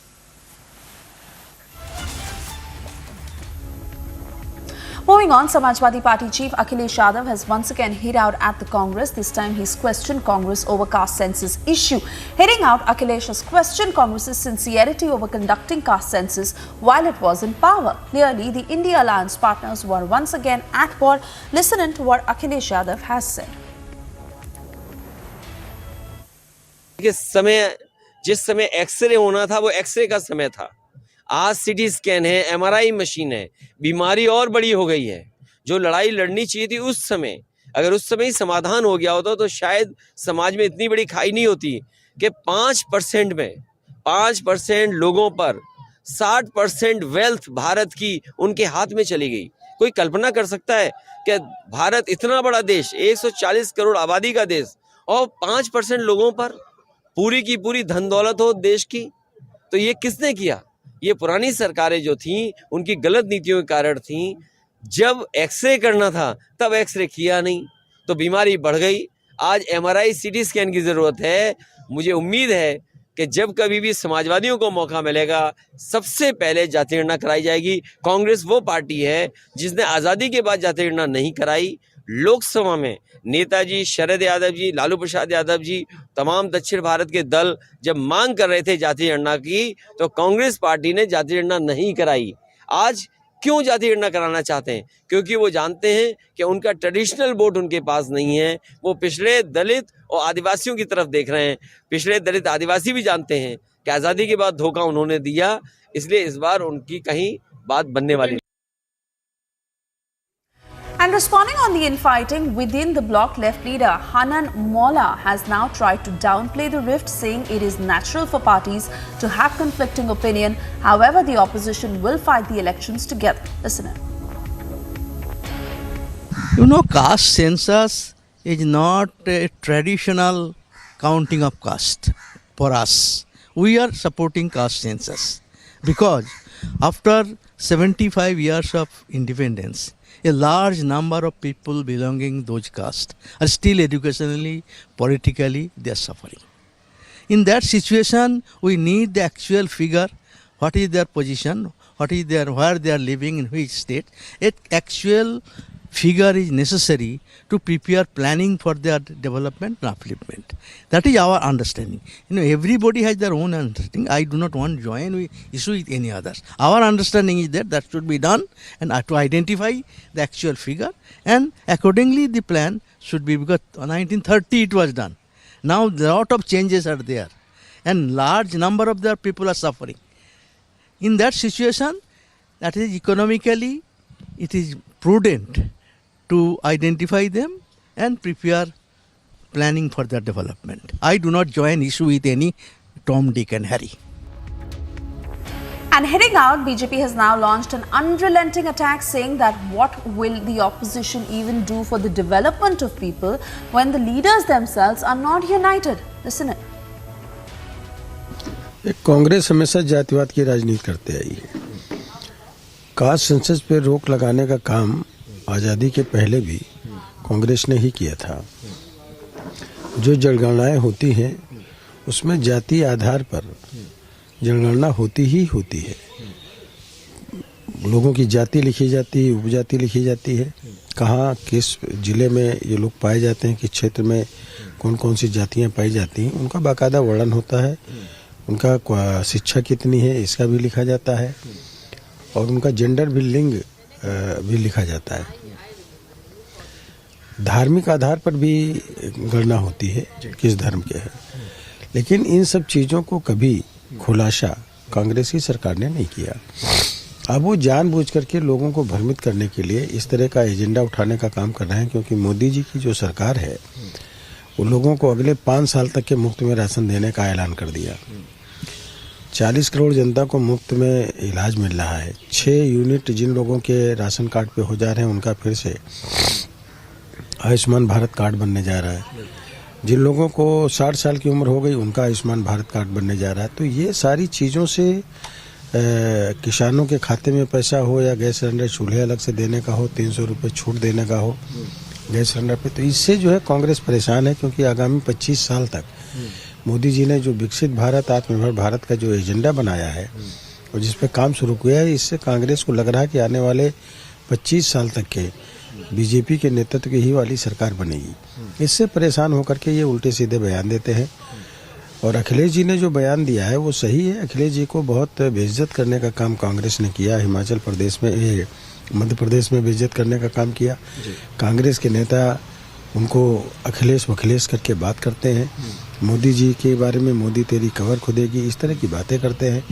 Moving on, Samajwadi Party chief Akhilesh Yadav has once again hit out at the Congress. This time he's questioned Congress over caste census issue. Hitting out, Akhilesh has questioned Congress's sincerity over conducting caste census while it was in power. Clearly, the India Alliance partners were once again at war. Listen in to what Akhilesh Yadav has said. जिस समय x ray होना था वो x ray का समय था. आज CT scan है, एमआरआई मशीन है, बीमारी और बड़ी हो गई है. जो लड़ाई लड़नी चाहिए थी उस समय अगर उस समय समाधान हो गया होता तो शायद समाज में इतनी बड़ी खाई नहीं होती कि 5% में 5% लोगों पर 60% वेल्थ भारत की उनके हाथ में चली गई। कोई कल्पना कर सकता है कि भारत इतना बड़ा देश, 140 करोड़ आबादी का देश, और 5% लोगों पर पूरी की पूरी धन दौलत हो देश की? तो ये किसने किया? ये पुरानी सरकारें जो थीं उनकी गलत नीतियों के कारण थीं। जब एक्सरे करना था तब एक्सरे किया नहीं तो बीमारी बढ़ गई। आज MRI CT स्कैन की ज़रूरत है। मुझे उम्मीद है कि जब कभी भी समाजवादियों को मौका मिलेगा सबसे पहले जाति गणना कराई जाएगी। कांग्रेस वो पार्टी है जिसने आज़ादी के बाद जाति गणना नहीं कराई। लोकसभा में नेताजी शरद यादव जी, लालू प्रसाद यादव जी, तमाम दक्षिण भारत के दल जब मांग कर रहे थे जाति गणना की तो कांग्रेस पार्टी ने जाति गणना नहीं कराई। आज क्यों जाति गणना कराना चाहते हैं? क्योंकि वो जानते हैं कि उनका ट्रेडिशनल वोट उनके पास नहीं है। वो पिछड़े दलित और आदिवासियों की तरफ देख रहे हैं। पिछड़े दलित आदिवासी भी जानते हैं कि आज़ादी के बाद धोखा उन्होंने दिया, इसलिए इस बार उनकी कहीं बात बनने वाली नहीं। And responding on the infighting within the bloc, left leader Hanan Molla has now tried to downplay the rift, saying it is natural for parties to have conflicting opinion. However, the opposition will fight the elections together. Listen in. You know, caste census is not a traditional counting of caste for us. We are supporting caste census because after 75 years of independence, a large number of people belonging those castes are still educationally, politically, they are suffering. In that situation, we need the actual figure, what is their position, what is their, where they are living, in which state. An actual figure is necessary to prepare planning for their development and upliftment. That is our understanding. You know, everybody has their own understanding. I do not want to join issue with any others. Our understanding is that should be done and to identify the actual figure, and accordingly the plan should be, because 1930 it was done. Now a lot of changes are there and large number of their people are suffering. In that situation, that is economically, it is prudent to identify them and prepare planning for their development. I do not join issue with any Tom, Dick and Harry. And heading out, BJP has now launched an unrelenting attack, saying that what will the opposition even do for the development of people when the leaders themselves are not united? Listen in. Congress हमेशा जातिवाद की राजनीति करते आई है। Caste census पे रोक लगाने का काम आज़ादी के पहले भी कांग्रेस ने ही किया था। जो जनगणनाएं होती हैं उसमें जाति आधार पर जनगणना होती ही होती है। लोगों की जाति लिखी जाती है, उपजाति लिखी जाती है, कहाँ किस जिले में ये लोग पाए जाते हैं, किस क्षेत्र में कौन कौन सी जातियाँ पाई जाती हैं, उनका बाकायदा वर्णन होता है। उनका शिक्षा कितनी है इसका भी लिखा जाता है और उनका जेंडर भी, लिंग भी लिखा जाता है। धार्मिक आधार पर भी गणना होती है किस धर्म के है, लेकिन इन सब चीज़ों को कभी खुलासा कांग्रेस की सरकार ने नहीं किया। अब वो जानबूझ करके लोगों को भ्रमित करने के लिए इस तरह का एजेंडा उठाने का काम कर रहे हैं, क्योंकि मोदी जी की जो सरकार है वो लोगों को अगले 5 साल तक के मुफ्त में राशन देने का ऐलान कर दिया। 40 करोड़ जनता को मुफ्त में इलाज मिल रहा है। 6 यूनिट जिन लोगों के राशन कार्ड पे हो जा रहे हैं उनका फिर से आयुष्मान भारत कार्ड बनने जा रहा है। जिन लोगों को 60 साल की उम्र हो गई उनका आयुष्मान भारत कार्ड बनने जा रहा है। तो ये सारी चीज़ों से किसानों के खाते में पैसा हो या गैस सिलेंडर चूल्हे अलग से देने का हो, 300 रुपये छूट देने का हो गैस सिलेंडर पे, तो इससे जो है कांग्रेस परेशान है। क्योंकि आगामी 25 साल तक मोदी जी ने जो विकसित भारत, आत्मनिर्भर भारत का जो एजेंडा बनाया है और जिस पे काम शुरू किया है, इससे कांग्रेस को लग रहा है कि आने वाले 25 साल तक के बीजेपी के नेतृत्व की ही वाली सरकार बनेगी। इससे परेशान होकर के ये उल्टे सीधे बयान देते हैं। और अखिलेश जी ने जो बयान दिया है वो सही है। अखिलेश जी को बहुत बेइज्जत करने का काम कांग्रेस ने किया। हिमाचल प्रदेश में, मध्य प्रदेश में बेइज्जत करने का काम किया। कांग्रेस के नेता उनको अखिलेश वखिलेश करके बात करते हैं। मोदी जी के बारे में मोदी तेरी कवर खुदेगी, इस तरह की बातें करते हैं।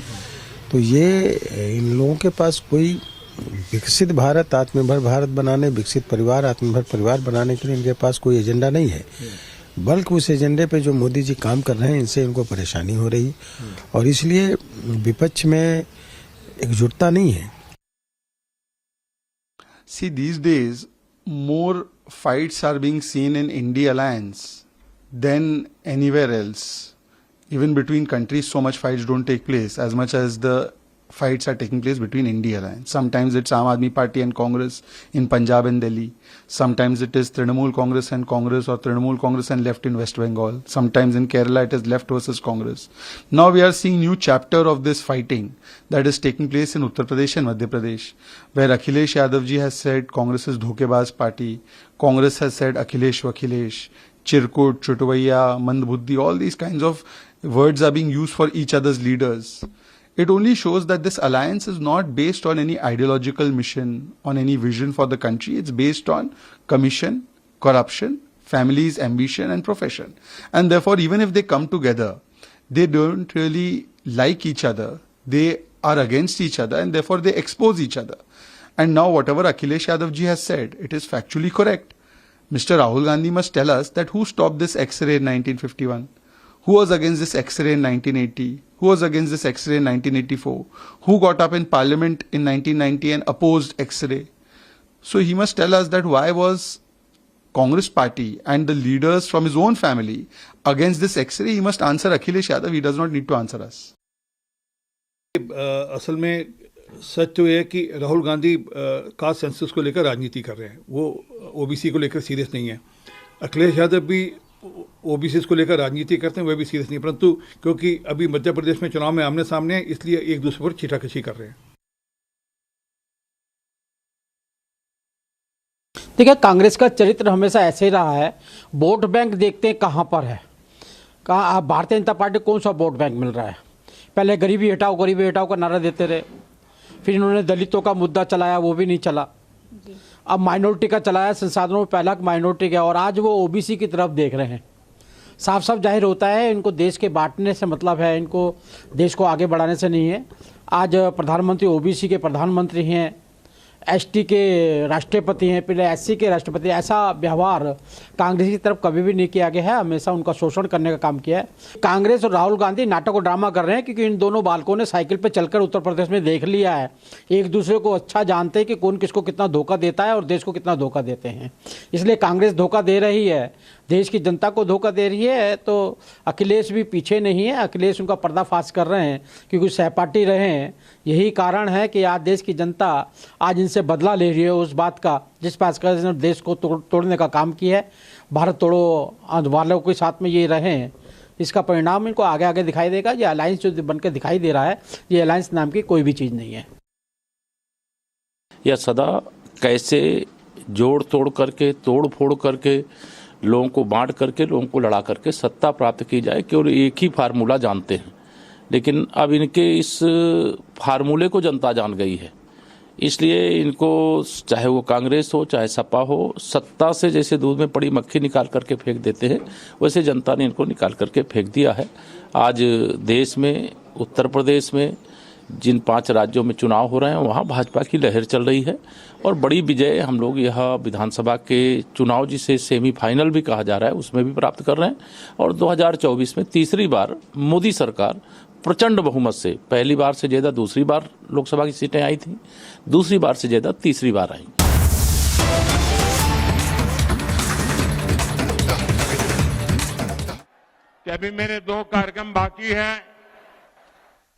तो ये इन लोगों के पास कोई विकसित भारत, आत्मनिर्भर भारत बनाने, विकसित परिवार, आत्मनिर्भर परिवार बनाने के लिए इनके पास कोई एजेंडा नहीं है। बल्कि उस एजेंडे पे जो मोदी जी काम कर रहे हैं, इनसे इनको परेशानी हो रही और इसलिए विपक्ष में एकजुटता नहीं है। See, these days, more fights are being seen in India alliance than anywhere else. Even between countries, so much fights don't take place as much as the fights are taking place between India alliance. Sometimes it's Aam Aadmi Party and Congress in Punjab and Delhi. Sometimes it is Trinamool Congress and Congress, or Trinamool Congress and left in West Bengal. Sometimes in Kerala it is left versus Congress. Now we are seeing new chapter of this fighting that is taking place in Uttar Pradesh and Madhya Pradesh, where Akhilesh Yadav ji has said Congress is dhokebaz party. Congress has said Akhilesh Vakhilesh. Chirkut, Chutuvaiya, Mandbuddhi, all these kinds of words are being used for each other's leaders. It only shows that this alliance is not based on any ideological mission, on any vision for the country. It's based on commission, corruption, families, ambition and profession. And therefore, even if they come together, they don't really like each other. They are against each other and therefore they expose each other. And now whatever Akhilesh Yadav ji has said, it is factually correct. Mr. Rahul Gandhi must tell us that who stopped this X-ray in 1951? Who was against this X-ray in 1980? Who was against this X-ray in 1984? Who got up in Parliament in 1990 and opposed X-ray? So he must tell us that why was Congress party and the leaders from his own family against this X-ray? He must answer Akhilesh Yadav. He does not need to answer us. असल में सच तो ये है कि Rahul Gandhi caste census को लेकर राजनीति कर रहे हैं, वो ओबीसी को लेकर सीरियस नहीं है। अखिलेश यादव भी ओबीसी को लेकर राजनीति करते हैं, वे भी सीरियस नहीं, परंतु क्योंकि अभी मध्य प्रदेश में चुनाव में आमने सामने है, इसलिए एक दूसरे पर छीटाकशी कर रहे हैं। देखिए, कांग्रेस का चरित्र हमेशा ऐसे ही रहा है, वोट बैंक देखते हैं कहाँ पर है, कहाँ भारतीय जनता पार्टी कौन सा वोट बैंक मिल रहा है। पहले गरीबी हटाओ का नारा देते रहे, फिर इन्होंने दलितों का मुद्दा चलाया, वो भी नहीं चला। अब माइनॉरिटी का चलाया, संसाधनों में पहला माइनॉरिटी का, और आज वो ओबीसी की तरफ देख रहे हैं। साफ साफ जाहिर होता है इनको देश के बांटने से मतलब है, इनको देश को आगे बढ़ाने से नहीं है। आज प्रधानमंत्री ओबीसी के प्रधानमंत्री हैं, एसटी के राष्ट्रपति हैं, पहले एससी के राष्ट्रपति। ऐसा व्यवहार कांग्रेस की तरफ कभी भी नहीं किया गया है, हमेशा उनका शोषण करने का काम किया है। कांग्रेस और राहुल गांधी नाटक और ड्रामा कर रहे हैं, क्योंकि इन दोनों बालकों ने साइकिल पे चलकर उत्तर प्रदेश में देख लिया है, एक दूसरे को अच्छा जानते हैं कि कौन किसको कितना धोखा देता है और देश को कितना धोखा देते हैं। इसलिए कांग्रेस धोखा दे रही है, देश की जनता को धोखा दे रही है, तो अखिलेश भी पीछे नहीं है। अखिलेश उनका पर्दाफाश कर रहे हैं क्योंकि सहपाठी रहे हैं। यही कारण है कि आज देश की जनता आज इनसे बदला ले रही है उस बात का जिस पास कर देश को तोड़ने का काम किया है। भारत तोड़ो वालों के साथ में ये रहे हैं, इसका परिणाम इनको आगे आगे दिखाई देगा। ये अलायंस जो बनकर दिखाई दे रहा है, ये अलायंस नाम की कोई भी चीज़ नहीं है। यह सदा कैसे जोड़ तोड़ करके, तोड़ फोड़ करके, लोगों को बांट करके, लोगों को लड़ा करके सत्ता प्राप्त की जाए, केवल एक ही फार्मूला जानते हैं। लेकिन अब इनके इस फार्मूले को जनता जान गई है, इसलिए इनको चाहे वो कांग्रेस हो चाहे सपा हो, सत्ता से जैसे दूध में पड़ी मक्खी निकाल करके फेंक देते हैं, वैसे जनता ने इनको निकाल करके फेंक दिया है। आज देश में, उत्तर प्रदेश में जिन 5 राज्यों में चुनाव हो रहे हैं, वहाँ भाजपा की लहर चल रही है और बड़ी विजय हम लोग यह विधानसभा के चुनाव जिसे सेमीफाइनल भी कहा जा रहा है उसमें भी प्राप्त कर रहे हैं। और 2024 में तीसरी बार मोदी सरकार प्रचंड बहुमत से, पहली बार से ज़्यादा दूसरी बार लोकसभा की सीटें आई थी, दूसरी बार से ज़्यादा तीसरी बार आई। अभी मेरे 2 कार्यक्रम बाकी है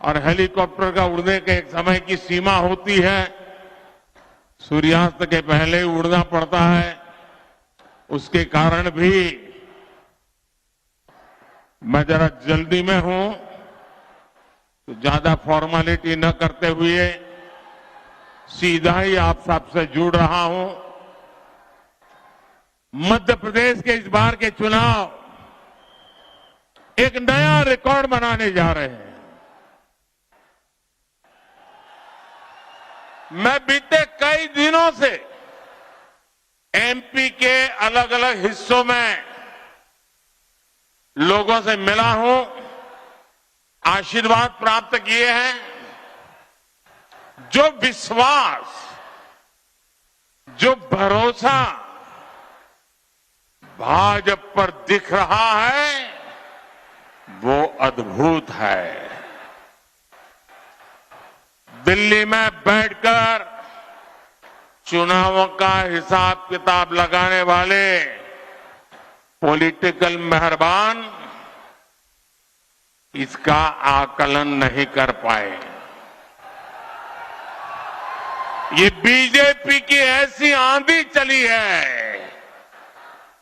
और हेलीकॉप्टर का उड़ने के एक समय की सीमा होती है, सूर्यास्त के पहले ही उड़ना पड़ता है। उसके कारण भी मैं जरा जल्दी में हूं, तो ज्यादा फॉर्मेलिटी न करते हुए सीधा ही आप सबसे जुड़ रहा हूं। मध्य प्रदेश के इस बार के चुनाव एक नया रिकॉर्ड बनाने जा रहे हैं। मैं बीते कई दिनों से एमपी के अलग अलग हिस्सों में लोगों से मिला हूं, आशीर्वाद प्राप्त किए हैं। जो विश्वास जो भरोसा भाजपा पर दिख रहा है वो अद्भुत है। दिल्ली में बैठकर चुनावों का हिसाब किताब लगाने वाले पॉलिटिकल मेहरबान इसका आकलन नहीं कर पाए। ये बीजेपी की ऐसी आंधी चली है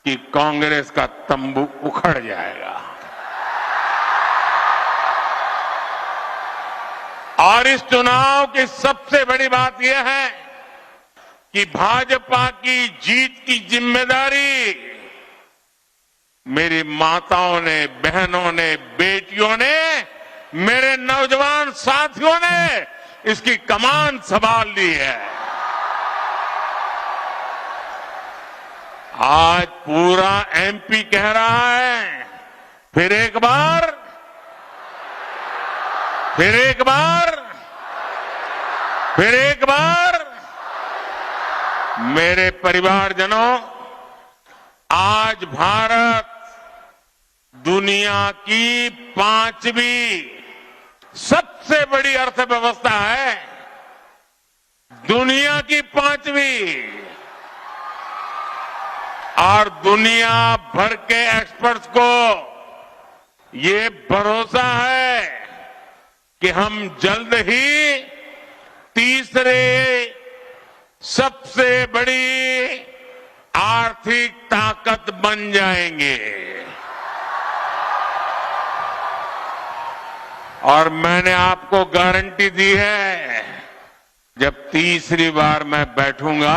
कि कांग्रेस का तंबू उखड़ जाएगा। और इस चुनाव की सबसे बड़ी बात यह है कि भाजपा की जीत की जिम्मेदारी मेरी माताओं ने, बहनों ने, बेटियों ने, मेरे नौजवान साथियों ने इसकी कमान संभाल ली है। आज पूरा एमपी कह रहा है फिर एक बार, फिर एक बार, फिर एक बार। मेरे परिवारजनों, आज भारत दुनिया की 5वीं सबसे बड़ी अर्थव्यवस्था है। दुनिया की 5वीं। और दुनिया भर के एक्सपर्ट्स को ये भरोसा है कि हम जल्द ही तीसरे सबसे बड़ी आर्थिक ताकत बन जाएंगे। और मैंने आपको गारंटी दी है, जब तीसरी बार मैं बैठूंगा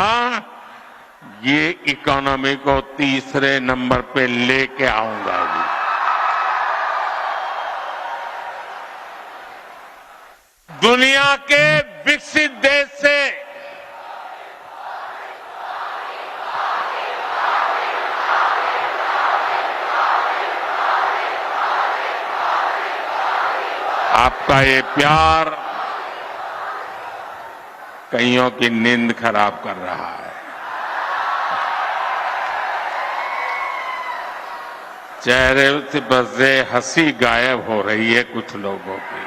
ये इकोनॉमी को तीसरे नंबर पे लेके आऊंगा। दुनिया के विकसित देश से आपका ये प्यार कईयों की नींद खराब कर रहा है। चेहरे से बसे हंसी गायब हो रही है कुछ लोगों की।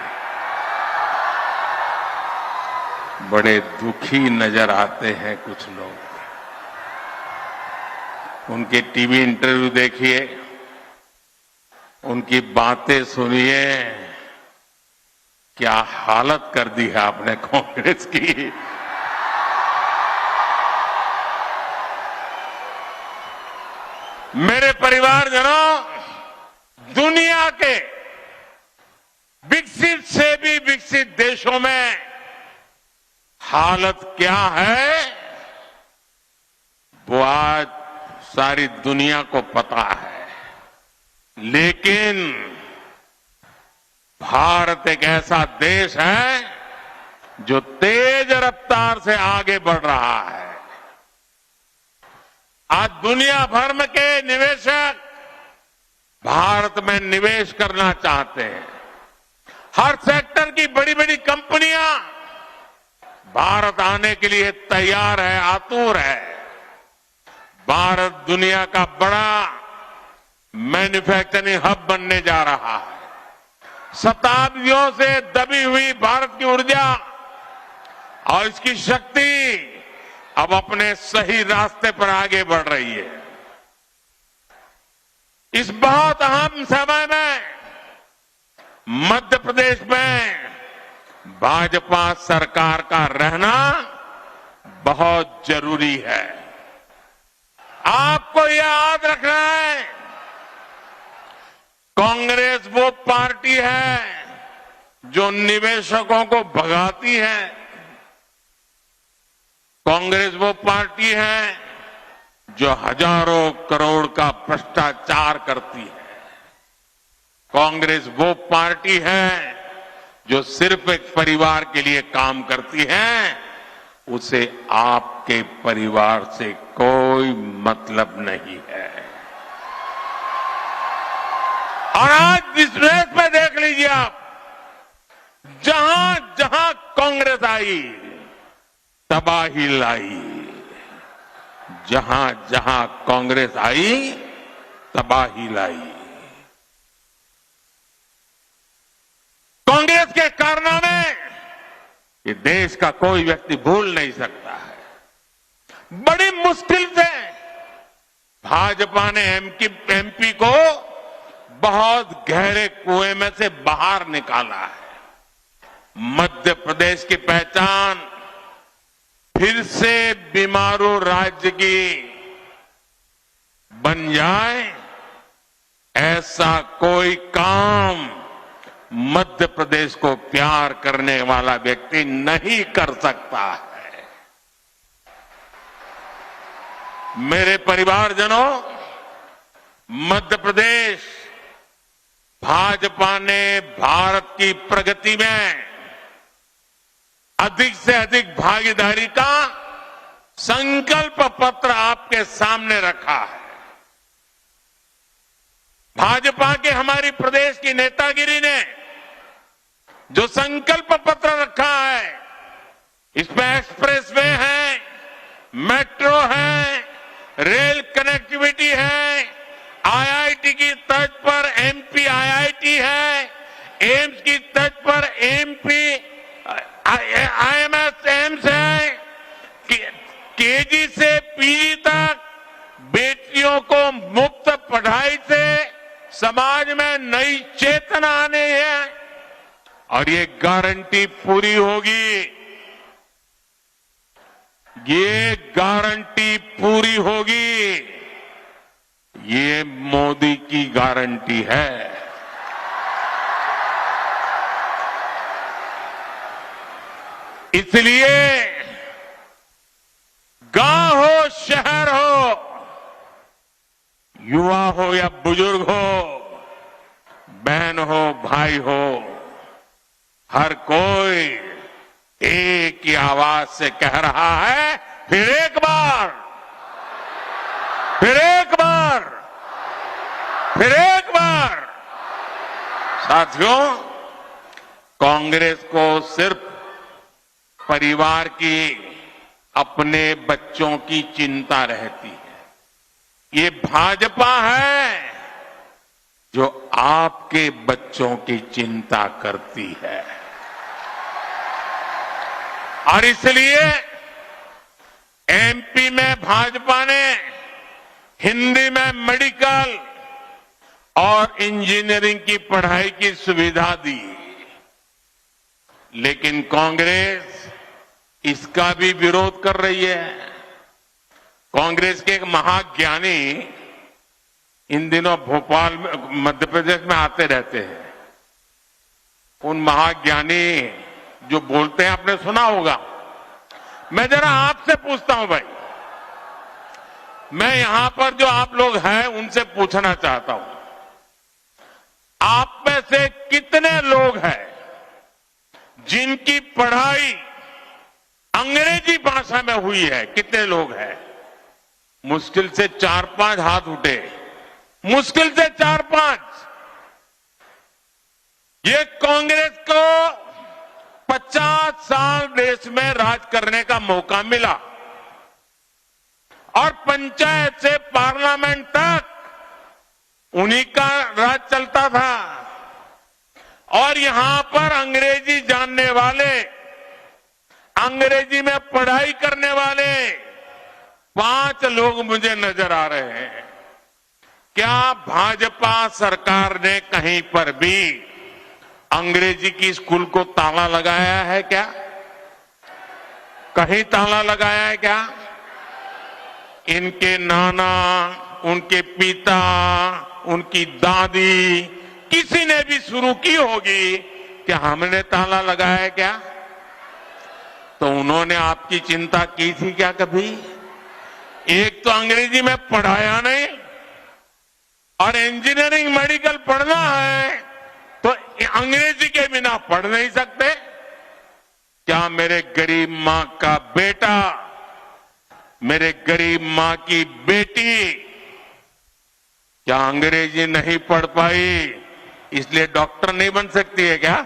बड़े दुखी नजर आते हैं कुछ लोग। उनके टीवी इंटरव्यू देखिए, उनकी बातें सुनिए। क्या हालत कर दी है आपने कांग्रेस की। मेरे परिवारजनों, दुनिया के विकसित से भी विकसित देशों में हालत क्या है वो आज सारी दुनिया को पता है। लेकिन भारत एक ऐसा देश है जो तेज रफ्तार से आगे बढ़ रहा है। आज दुनिया भर में के निवेशक भारत में निवेश करना चाहते हैं। हर सेक्टर की बड़ी बड़ी कंपनियां भारत आने के लिए तैयार है, आतुर है। भारत दुनिया का बड़ा मैन्युफैक्चरिंग हब बनने जा रहा है। शताब्दियों से दबी हुई भारत की ऊर्जा और इसकी शक्ति अब अपने सही रास्ते पर आगे बढ़ रही है। इस बहुत अहम समय में मध्य प्रदेश में भाजपा सरकार का रहना बहुत जरूरी है। आपको यह याद रखना है, कांग्रेस वो पार्टी है जो निवेशकों को भगाती है। कांग्रेस वो पार्टी है जो हजारों करोड़ का भ्रष्टाचार करती है। कांग्रेस वो पार्टी है जो सिर्फ एक परिवार के लिए काम करती है, उसे आपके परिवार से कोई मतलब नहीं है। और आज इस रेस में देख लीजिए आप, जहां जहां कांग्रेस आई तबाही लाई। जहां जहां कांग्रेस आई तबाही लाई। कांग्रेस के कारनामे ये देश का कोई व्यक्ति भूल नहीं सकता है। बड़ी मुश्किल से भाजपा ने एमपी को बहुत गहरे कुएं में से बाहर निकाला है। मध्य प्रदेश की पहचान फिर से बीमारू राज्य की बन जाए, ऐसा कोई काम मध्य प्रदेश को प्यार करने वाला व्यक्ति नहीं कर सकता है। मेरे परिवारजनों, मध्य प्रदेश भाजपा ने भारत की प्रगति में अधिक से अधिक भागीदारी का संकल्प पत्र आपके सामने रखा है। भाजपा के हमारी प्रदेश की नेतागिरी ने जो संकल्प पत्र रखा है, इसमें एक्सप्रेसवे है, मेट्रो है, रेल कनेक्टिविटी है, आईआईटी की तर्ज पर एमपी आईआईटी है, एम्स की तर्ज पर एमपी आईएमएस एम्स है, केजी से पीजी तक बेटियों को मुफ्त पढ़ाई से समाज में नई चेतना आने है और ये गारंटी पूरी होगी। ये गारंटी पूरी होगी। ये मोदी की गारंटी है। इसलिए गांव हो, शहर हो, युवा हो या बुजुर्ग हो, बहन हो, भाई हो, हर कोई एक ही आवाज से कह रहा है, फिर एक बार, फिर एक बार, फिर एक बार। साथियों, कांग्रेस को सिर्फ परिवार की, अपने बच्चों की चिंता रहती है। ये भाजपा है जो आपके बच्चों की चिंता करती है। और इसलिए एमपी में भाजपा ने हिंदी में मेडिकल और इंजीनियरिंग की पढ़ाई की सुविधा दी, लेकिन कांग्रेस इसका भी विरोध कर रही है। कांग्रेस के एक महाज्ञानी इन दिनों भोपाल में, मध्य प्रदेश में आते रहते हैं। उन महाज्ञानी जो बोलते हैं आपने सुना होगा। मैं जरा आपसे पूछता हूं भाई, मैं यहां पर जो आप लोग हैं उनसे पूछना चाहता हूं, आप में से कितने लोग हैं जिनकी पढ़ाई अंग्रेजी भाषा में हुई है? कितने लोग हैं? मुश्किल से 4-5 हाथ उठे, मुश्किल से 4-5। ये कांग्रेस को 50 साल देश में राज करने का मौका मिला और पंचायत से पार्लियामेंट तक उन्हीं का राज चलता था। और यहां पर अंग्रेजी जानने वाले, अंग्रेजी में पढ़ाई करने वाले 5 लोग मुझे नजर आ रहे हैं। क्या भाजपा सरकार ने कहीं पर भी अंग्रेजी की स्कूल को ताला लगाया है क्या? कहीं ताला लगाया है क्या? इनके नाना, उनके पिता, उनकी दादी, किसी ने भी शुरू की होगी कि हमने ताला लगाया है क्या? तो उन्होंने आपकी चिंता की थी क्या कभी? एक तो अंग्रेजी में पढ़ाया नहीं और इंजीनियरिंग मेडिकल पढ़ना है तो अंग्रेजी के बिना पढ़ नहीं सकते। क्या मेरे गरीब मां का बेटा, मेरे गरीब मां की बेटी क्या अंग्रेजी नहीं पढ़ पाई इसलिए डॉक्टर नहीं बन सकती है क्या?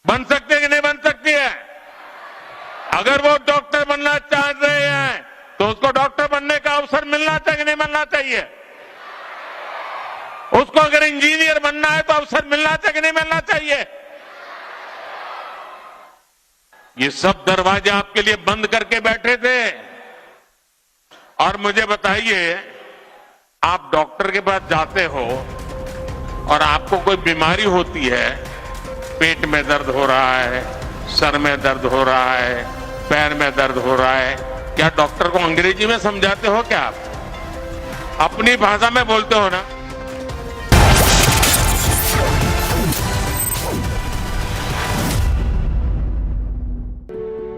बन सकती है कि नहीं बन सकती है? अगर वो डॉक्टर बनना चाह रहे हैं तो उसको डॉक्टर बनने का अवसर मिलना चाहिए कि नहीं मिलना चाहिए? उसको अगर इंजीनियर बनना है तो अवसर मिलना चाहिए कि नहीं मिलना चाहिए? ये सब दरवाजे आपके लिए बंद करके बैठे थे। और मुझे बताइए, आप डॉक्टर के पास जाते हो और आपको कोई बीमारी होती है, पेट में दर्द हो रहा है, सर में दर्द हो रहा है, पैर में दर्द हो रहा है, क्या डॉक्टर को अंग्रेजी में समझाते हो क्या? आप अपनी भाषा में बोलते हो ना?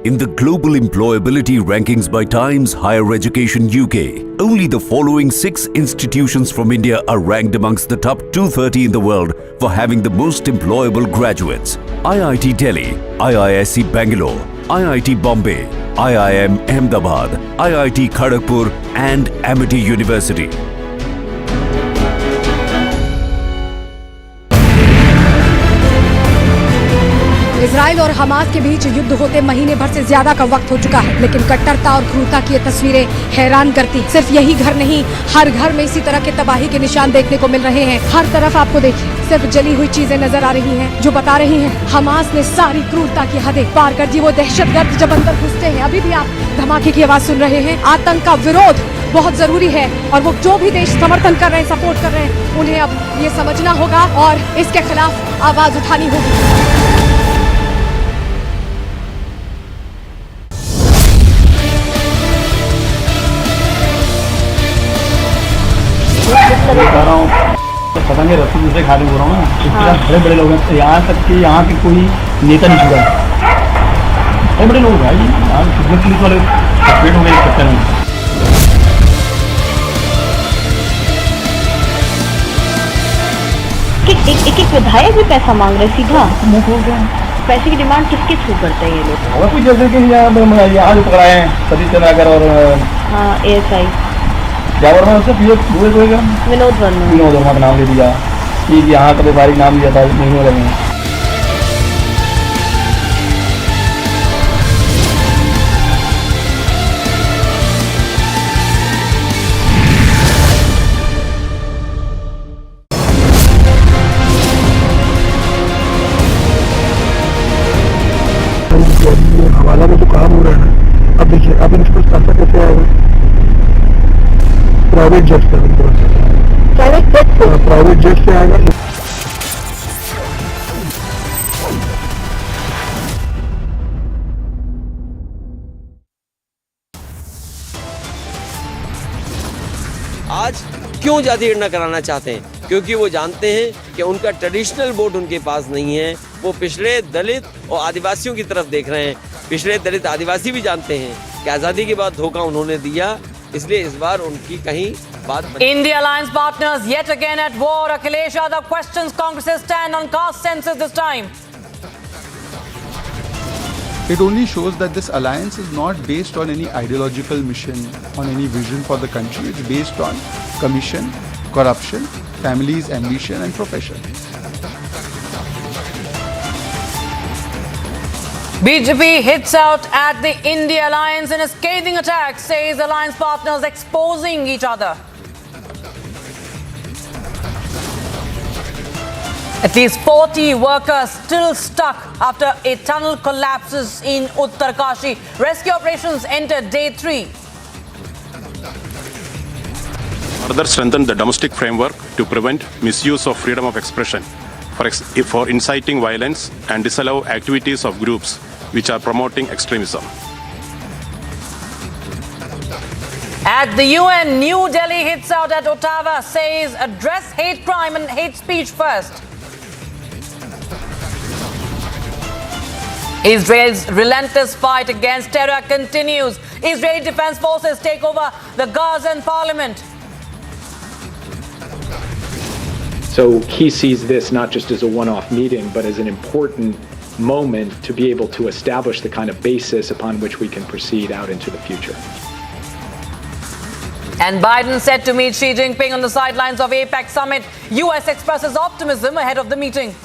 In the global employability rankings by Times Higher Education UK, only the following 6 institutions from India are ranked amongst the top 230 in the world for having the most employable graduates. IIT Delhi, IISc Bangalore, IIT Bombay, IIM Ahmedabad, IIT Kharagpur and Amity University. Israel और Hamas के बीच युद्ध होते महीने भर से ज्यादा का वक्त हो चुका है, लेकिन कट्टरता और क्रूरता की ये तस्वीरें हैरान करती। सिर्फ यही घर नहीं, हर घर में इसी तरह के तबाही के निशान देखने को मिल रहे हैं। हर तरफ आपको देखिए सिर्फ जली हुई चीजें नजर आ रही हैं, जो बता रही हैं हमास ने सारी क्रूरता की हदें पार कर दी। वो दहशतगर्द जब अंदर घुसते हैं, अभी भी आप धमाके की आवाज सुन रहे हैं। आतंक का विरोध बहुत जरूरी है और वो जो भी देश समर्थन कर रहे हैं, सपोर्ट कर रहे हैं, उन्हें अब ये समझना होगा और इसके खिलाफ आवाज उठानी होगी। बता रहा हूँ, पता नहीं रस्सी दूसरे खाने हो रहा हूँ ना, इतना बड़े बड़े लोग हैं, यहाँ तक कि यहाँ के कोई नेता नहीं छुड़ा। बड़े बड़े लोग भाई, यहाँ पुलिस वाले पेट हो गए चक्कर में। एक विधायक भी पैसा मांग रहे सीधा मुंह खोल रहे हैं। पैसे की डिमांड किसके थ्रू करते हैं ये लोग? कुछ जैसे कि यहाँ जो पकड़ाए हैं सतीश चंद्राकर और ASI क्या वर्मा उससे विनोद वर्मा का नाम ले दिया कि यहाँ का व्यापारी नाम लिया था महीनों लगे। हवाला में जो काम हो रहा है, अब देखिए अब इनको पैसा कैसे आएगा? प्राइवेट जेट से आएगा। आज क्यों जाति गणना कराना चाहते हैं? क्योंकि वो जानते हैं कि उनका ट्रेडिशनल वोट उनके पास नहीं है। वो पिछड़े, दलित और आदिवासियों की तरफ देख रहे हैं। पिछड़े, दलित, आदिवासी भी जानते हैं कि आजादी के बाद धोखा उन्होंने दिया, इसलिए इस बार उनकी कहीं बात बनी। India alliance partners yet again at war. Akhilesh Yadav questions Congress's stand on caste census this time. It only shows that this alliance is not based on any ideological mission, on any vision for the country. It's based on commission, corruption, families, ambition and profession. BJP hits out at the India alliance in a scathing attack, says alliance partners exposing each other. At least 40 workers still stuck after a tunnel collapses in Uttarkashi. Rescue operations entered day 3. Further strengthen the domestic framework to prevent misuse of freedom of expression for inciting violence and disallow activities of groups which are promoting extremism. At the UN, New Delhi hits out at Ottawa, says address hate crime and hate speech first. Israel's relentless fight against terror continues. Israeli Defense Forces take over the Gazan parliament. So he sees this not just as a one-off meeting, but as an important moment to be able to establish the kind of basis upon which we can proceed out into the future. And Biden set to meet Xi Jinping on the sidelines of APEC summit. US expresses optimism ahead of the meeting.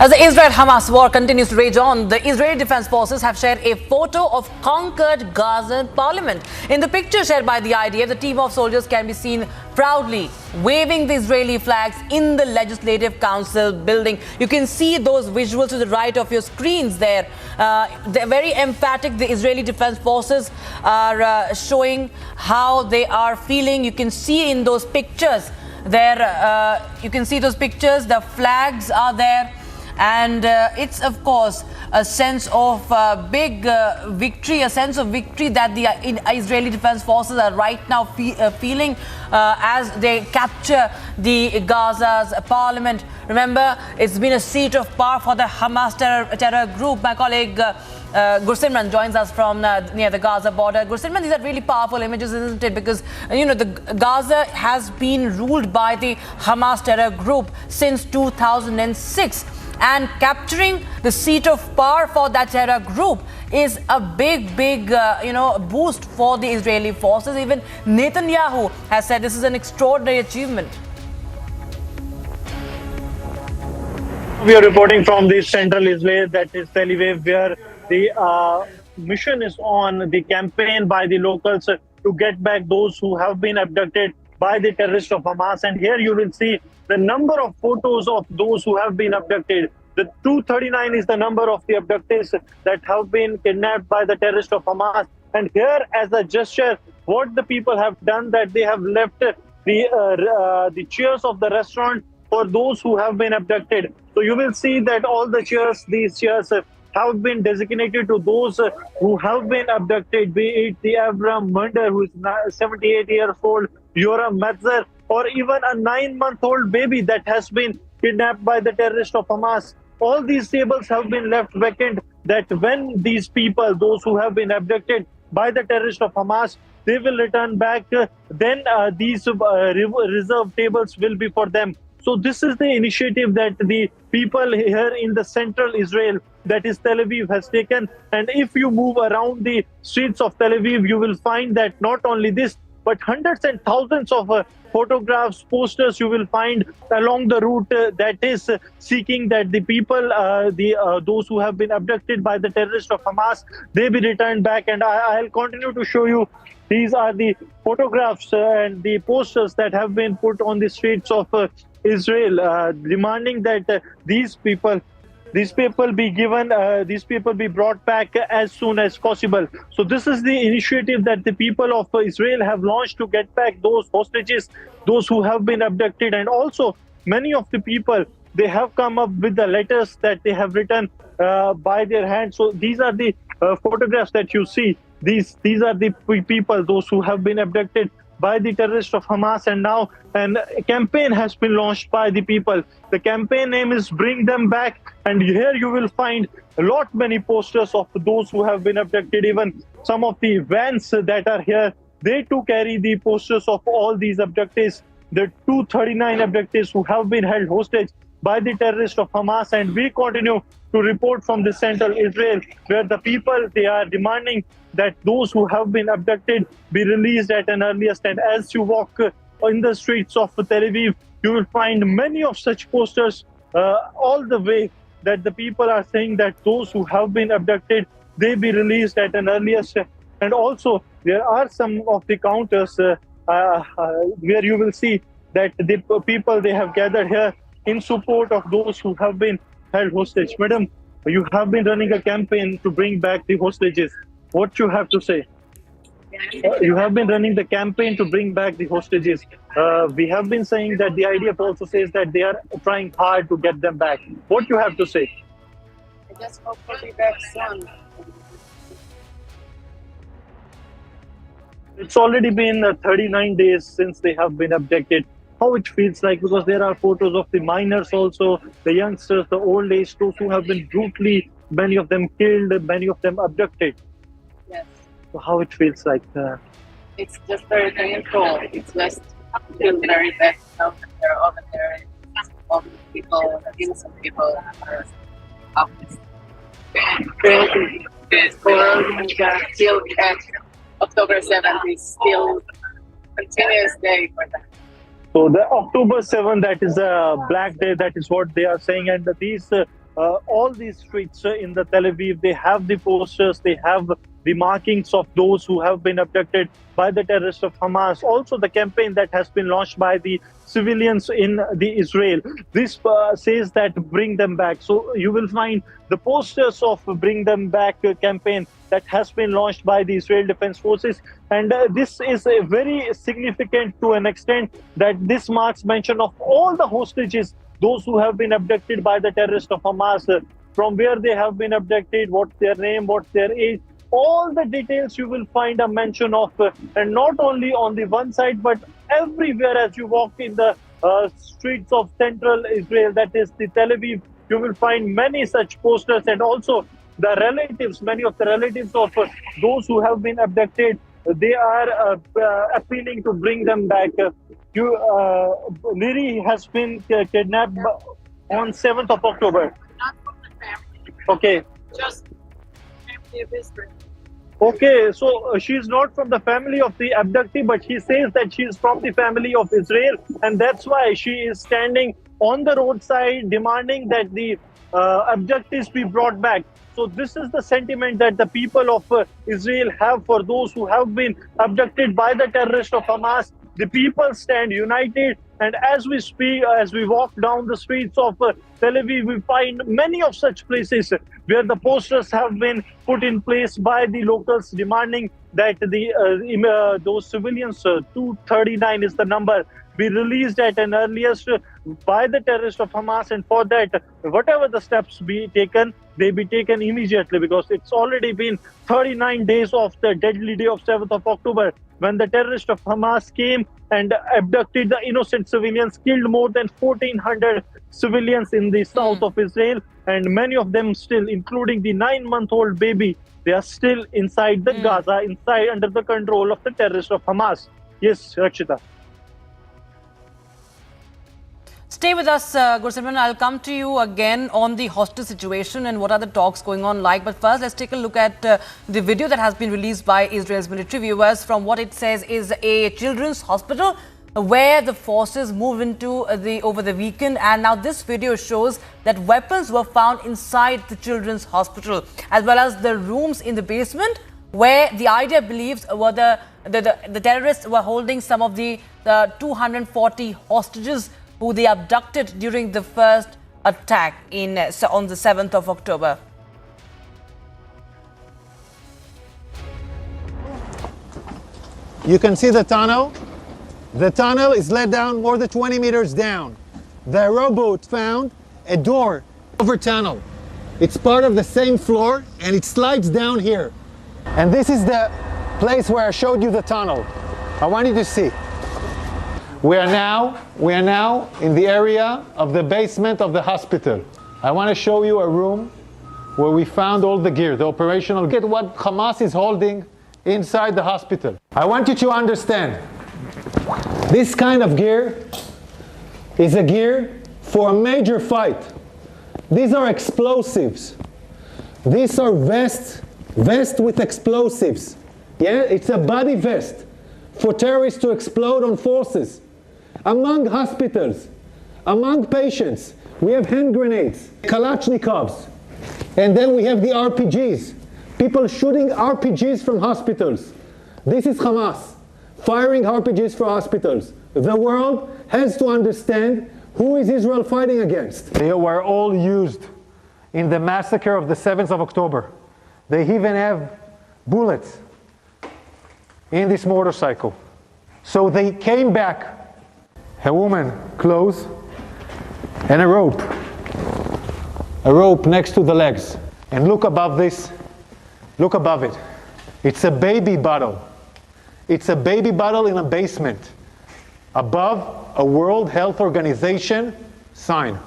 As the Israel-Hamas war continues to rage on, the Israeli Defense Forces have shared a photo of conquered Gaza parliament. In the picture shared by the IDF, the team of soldiers can be seen proudly waving the Israeli flags in the Legislative Council building. You can see those visuals to the right of your screens there. They're very emphatic. The Israeli Defense Forces are showing how they are feeling. You can see in those pictures there, you can see those pictures, the flags are there. And it's, of course, a sense of big victory, a sense of victory that the Israeli Defense Forces are right now feeling as they capture the Gaza's parliament. Remember, it's been a seat of power for the Hamas terror group. My colleague Gursimran joins us from near the Gaza border. Gursimran, these are really powerful images, isn't it? Because, you know, the Gaza has been ruled by the Hamas terror group since 2006. And capturing the seat of power for that terror group is a big boost for the Israeli forces. Even Netanyahu has said this is an extraordinary achievement. We are reporting from the central Israel, that is Tel Aviv, where the mission is on the campaign by the locals to get back those who have been abducted by the terrorists of Hamas. And here you will see the number of photos of those who have been abducted. The 239 is the number of the abductees that have been kidnapped by the terrorists of Hamas. And here, as a gesture, what the people have done, that they have left the chairs of the restaurant for those who have been abducted. So you will see that all the chairs, these chairs have been designated to those who have been abducted, be it the Avram Munder, who is 78 years old, Yoram Metzer, or even a 9-month-old baby that has been kidnapped by the terrorists of Hamas. All these tables have been left vacant, that when these people, those who have been abducted by the terrorists of Hamas, they will return back, then these reserved tables will be for them. So this is the initiative that the people here in the central Israel, that is Tel Aviv, has taken. And if you move around the streets of Tel Aviv, you will find that not only this, but hundreds and thousands of photographs, posters you will find along the route that is seeking that the people, those who have been abducted by the terrorists of Hamas, they be returned back. And I'll continue to show you. These are the photographs and the posters that have been put on the streets of Israel, demanding that these people be given, these people be brought back as soon as possible. So this is the initiative that the people of Israel have launched to get back those hostages, those who have been abducted. And also many of the people, they have come up with the letters that they have written by their hand. So these are the photographs that you see. These are the people, those who have been abducted by the terrorists of Hamas. And now a campaign has been launched by the people. The campaign name is Bring Them Back. And here you will find many posters of those who have been abducted. Even some of the vans that are here, they too carry the posters of all these abductees, the 239 abductees who have been held hostage by the terrorists of Hamas. And we continue to report from the central Israel, where the people, they are demanding that those who have been abducted be released at an earliest. And as you walk in the streets of Tel Aviv, you will find many of such posters all the way, that the people are saying that those who have been abducted, they be released at an earliest. And also there are some of the counters where you will see that the people, they have gathered here in support of those who have been held hostage. Madam, you have been running a campaign to bring back the hostages. What you have to say? You have been running the campaign to bring back the hostages. We have been saying that the IDF also says that they are trying hard to get them back. What you have to say? I just hope to be back soon. It's already been 39 days since they have been abducted. How it feels like, because there are photos of the minors also, the youngsters, the old age, those who have been brutally, many of them killed, many of them abducted. Yes. So how it feels like? It's just very painful. It's just feel very bad now that they're over there. All the people, innocent people, are up. Still at October 7th is still continuous day for them. So the October 7th, that is a black day, that is what they are saying. And these all these streets in the Tel Aviv, they have the posters, they have the markings of those who have been abducted by the terrorists of Hamas. Also, the campaign that has been launched by the civilians in the Israel. This says that bring them back. So you will find the posters of bring them back campaign that has been launched by the Israel Defense Forces. And this is very significant to an extent that this marks mention of all the hostages, those who have been abducted by the terrorists of Hamas, from where they have been abducted, what's their name, what's their age. All the details you will find a mention of, and not only on the one side, but everywhere as you walk in the streets of central Israel, that is the Tel Aviv, you will find many such posters, and also the relatives, many of the relatives of those who have been abducted, they are appealing to bring them back. Liri has been kidnapped on 7th of October. Not from the family. Okay. Just family of Israel. Okay, so she's not from the family of the abductee, but she says that she is from the family of Israel, and that's why she is standing on the roadside demanding that the abductees be brought back. So this is the sentiment that the people of Israel have for those who have been abducted by the terrorists of Hamas. The people stand united, and as we speak, as we walk down the streets of Tel Aviv, we find many of such places where the posters have been put in place by the locals demanding that those civilians, 239 is the number, be released at an earliest by the terrorists of Hamas, and for that, whatever the steps be taken, they be taken immediately, because it's already been 39 days of the deadly day of 7th of October, when the terrorists of Hamas came and abducted the innocent civilians, killed more than 1,400 civilians in the south of Israel, and many of them still, including the 9-month-old baby, they are still inside the Gaza, inside under the control of the terrorists of Hamas. Yes, Rakshita. Stay with us, Gursimran. I'll come to you again on the hostage situation and what are the talks going on like. But first, let's take a look at the video that has been released by Israel's military. Viewers, from what it says is a children's hospital where the forces moved into over the weekend. And now this video shows that weapons were found inside the children's hospital, as well as the rooms in the basement where the idea believes were the terrorists were holding some of the 240 hostages who they abducted during the first attack on the 7th of October. You can see the tunnel. The tunnel is let down more than 20 meters down. The rowboat found a door over tunnel. It's part of the same floor and it slides down here. And this is the place where I showed you the tunnel. I want you to see. We are now in the area of the basement of the hospital. I want to show you a room where we found all the gear, the operational gear, what Hamas is holding inside the hospital. I want you to understand, this kind of gear is a gear for a major fight. These are explosives. These are vests with explosives. Yeah, it's a body vest for terrorists to explode on forces. Among hospitals, among patients, we have hand grenades, Kalashnikovs, and then we have the RPGs. People shooting RPGs from hospitals. This is Hamas, firing RPGs for hospitals. The world has to understand who is Israel fighting against. They were all used in the massacre of the 7th of October. They even have bullets in this motorcycle. So they came back. A woman, clothes, and a rope. A rope next to the legs. And look above this, look above it. It's a baby bottle. It's a baby bottle in a basement. Above a World Health Organization sign.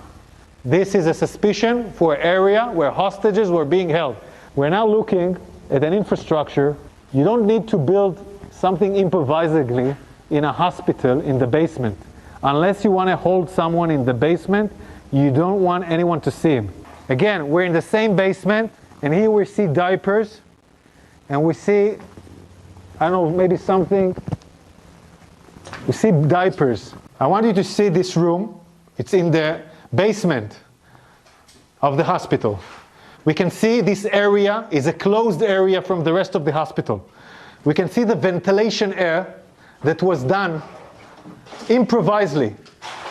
This is a suspicion for an area where hostages were being held. We're now looking at an infrastructure. You don't need to build something improvisedly in a hospital in the basement. Unless you want to hold someone in the basement, you don't want anyone to see him. Again, we're in the same basement, and here we see diapers, and we see, I don't know, maybe something, we see diapers. I want you to see this room. It's in the basement of the hospital. We can see this area is a closed area from the rest of the hospital. We can see the ventilation air that was done improvisedly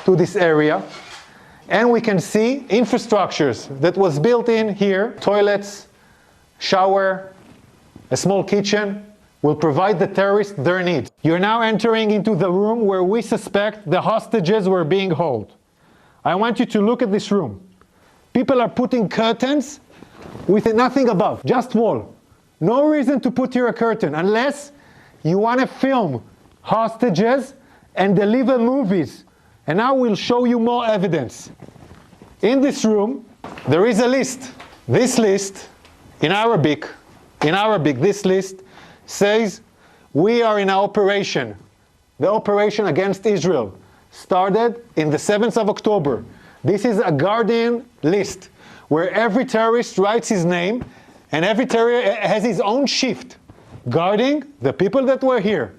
to this area. And we can see infrastructures that was built in here, toilets, shower, a small kitchen, will provide the terrorists their needs. You're now entering into the room where we suspect the hostages were being held. I want you to look at this room. People are putting curtains with nothing above, just wall. No reason to put here a curtain unless you want to film hostages and deliver movies. And now we'll show you more evidence. In this room, there is a list. This list, in Arabic, this list says we are in an operation. The operation against Israel started in the 7th of October. This is a Guardian list where every terrorist writes his name and every terrorist has his own shift guarding the people that were here.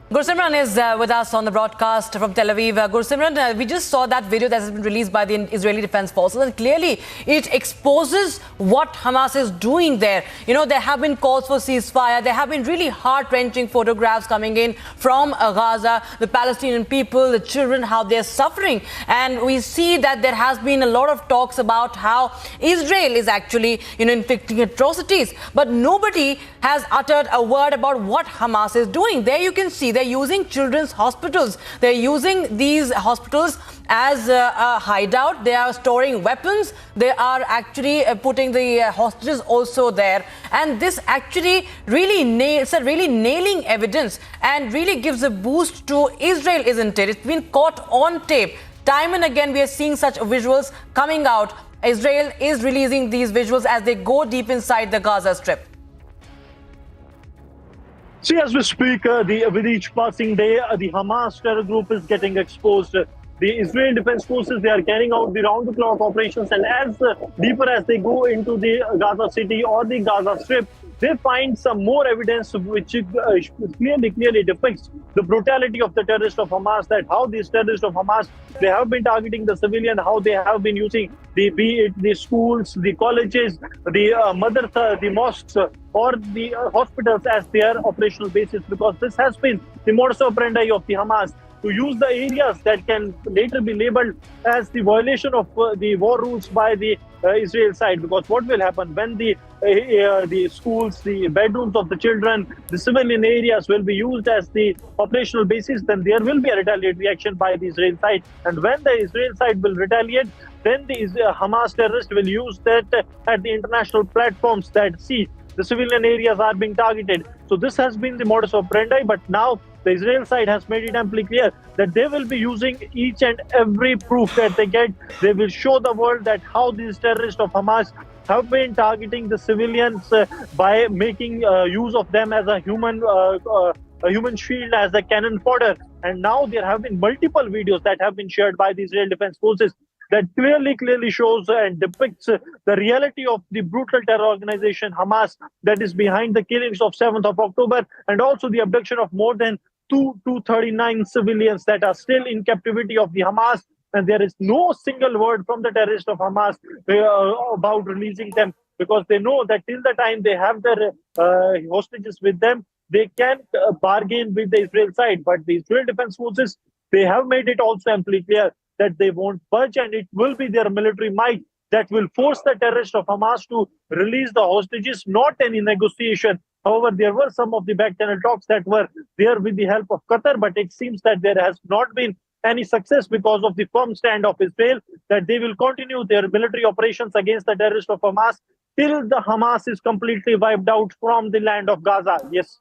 Gursimran is with us on the broadcast from Tel Aviv. Gursimran, we just saw that video that has been released by the Israeli Defense Forces, and clearly it exposes what Hamas is doing there. You know, there have been calls for ceasefire. There have been really heart-wrenching photographs coming in from Gaza, the Palestinian people, the children, how they're suffering. And we see that there has been a lot of talks about how Israel is actually, inflicting atrocities. But nobody has uttered a word about what Hamas is doing. There you can see they're using children's hospitals. They're using these hospitals as a hideout. They are storing weapons. They are actually putting the hostages also there. And this actually really nailing evidence and really gives a boost to Israel, isn't it? It's been caught on tape. Time and again, we are seeing such visuals coming out. Israel is releasing these visuals as they go deep inside the Gaza Strip. See, as we speak, with each passing day, the Hamas terror group is getting exposed. The Israel Defense Forces, they are carrying out the round-the-clock operations, and as deeper as they go into the Gaza city or the Gaza Strip, they find some more evidence which clearly depicts the brutality of the terrorists of Hamas, that how these terrorists of Hamas, they have been targeting the civilian, how they have been using the schools, the colleges, the madrasa, the mosques, or the hospitals as their operational basis, because this has been the modus operandi of the Hamas, to use the areas that can later be labeled as the violation of the war rules by the Israel side. Because what will happen when the schools, the bedrooms of the children, the civilian areas will be used as the operational basis, then there will be a retaliatory action by the Israel side. And when the Israel side will retaliate, then the Hamas terrorists will use that at the international platforms that see the civilian areas are being targeted. So this has been the modus operandi, but now the Israel side has made it amply clear that they will be using each and every proof that they get. They will show the world that how these terrorists of Hamas have been targeting the civilians by making use of them as a human shield, as a cannon fodder. And now there have been multiple videos that have been shared by the Israel Defense Forces that clearly shows and depicts the reality of the brutal terror organization Hamas that is behind the killings of 7th of October, and also the abduction of more than 239 civilians that are still in captivity of the Hamas. And there is no single word from the terrorists of Hamas about releasing them, because they know that till the time they have their hostages with them, they can bargain with the Israel side. But the Israel Defense Forces, they have made it also amply clear that they won't budge, and it will be their military might that will force the terrorists of Hamas to release the hostages, not any negotiation. However, there were some of the back channel talks that were there with the help of Qatar, but it seems that there has not been any success because of the firm stand of Israel that they will continue their military operations against the terrorists of Hamas till the Hamas is completely wiped out from the land of Gaza. Yes.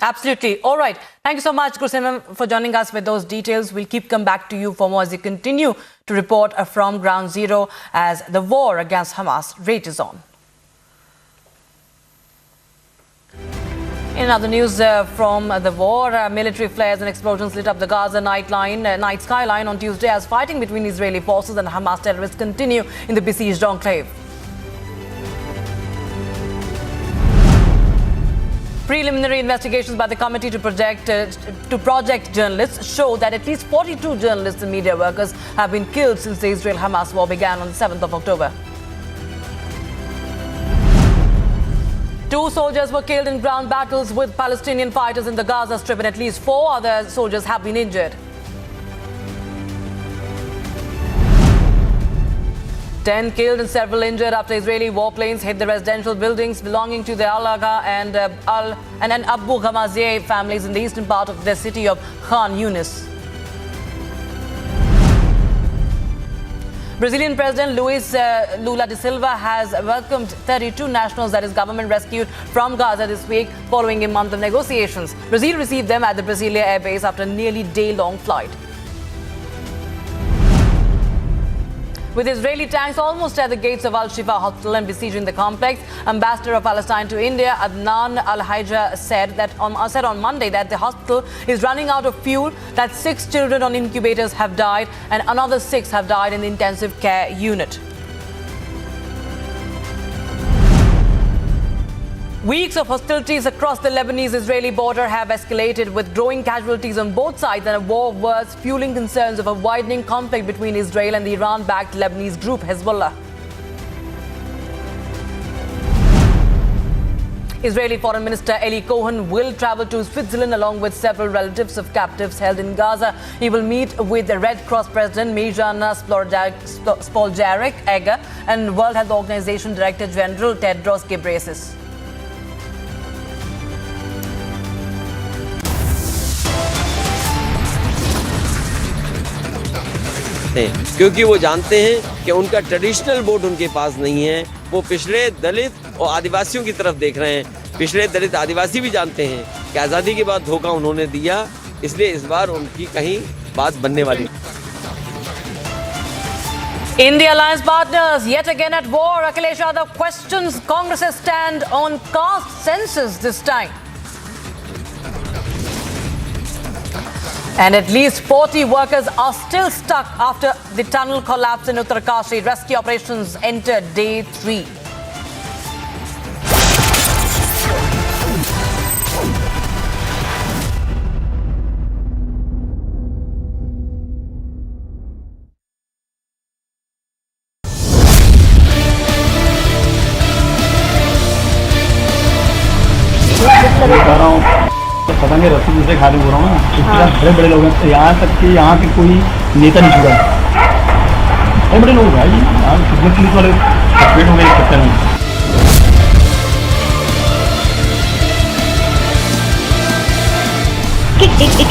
Absolutely. All right. Thank you so much, Gursimran, for joining us with those details. We'll keep coming back to you for more as you continue to report from Ground Zero as the war against Hamas rages on. In other news from the war, military flares and explosions lit up the Gaza night skyline on Tuesday as fighting between Israeli forces and Hamas terrorists continue in the besieged enclave. Preliminary investigations by the committee to project journalists show that at least 42 journalists and media workers have been killed since the Israel-Hamas war began on the 7th of October. 2 soldiers were killed in ground battles with Palestinian fighters in the Gaza Strip, and at least 4 other soldiers have been injured. 10 killed and several injured after Israeli warplanes hit the residential buildings belonging to the Al-Agha and Abu Ghamazeh families in the eastern part of the city of Khan Yunis. Brazilian President Luiz Lula da Silva has welcomed 32 nationals that his government rescued from Gaza this week following a month of negotiations. Brazil received them at the Brasilia Air Base after a nearly day-long flight. With Israeli tanks almost at the gates of Al-Shifa Hospital and besieging the complex, Ambassador of Palestine to India, Adnan Al-Hajja, said on Monday that the hospital is running out of fuel, that 6 children on incubators have died and another 6 have died in the intensive care unit. Weeks of hostilities across the Lebanese-Israeli border have escalated with growing casualties on both sides and a war of words fueling concerns of a widening conflict between Israel and the Iran-backed Lebanese group Hezbollah. Israeli Foreign Minister Eli Cohen will travel to Switzerland along with several relatives of captives held in Gaza. He will meet with the Red Cross President Mirjana Spoljaric-Egger and World Health Organization Director General Tedros Ghebreyesus. क्योंकि वो जानते हैं कि उनका traditional vote उनके पास नहीं है। वो पिछड़े दलित और आदिवासियों की तरफ देख रहे हैं। पिछड़े दलित आदिवासी भी जानते हैं कि आज़ादी के बाद धोखा उन्होंने दिया, इसलिए इस बार उनकी कहीं बात बनने वाली। India alliance partners yet again at war. Akhilesh Yadav questions Congress's stand on caste census this time. And at least 40 workers are still stuck after the tunnel collapse in Uttarkashi. Rescue operations enter day 3. पता नहीं रस्सी दूसरे खा रहे हो रहा हूँ ना, बड़े बड़े लोग हैं, यहाँ तक कि यहाँ के कोई नेता नहीं छुड़ा, बड़े बड़े लोग भाई, यहाँ पुलिस वाले सस्पेंड हो गए इस चक्कर में।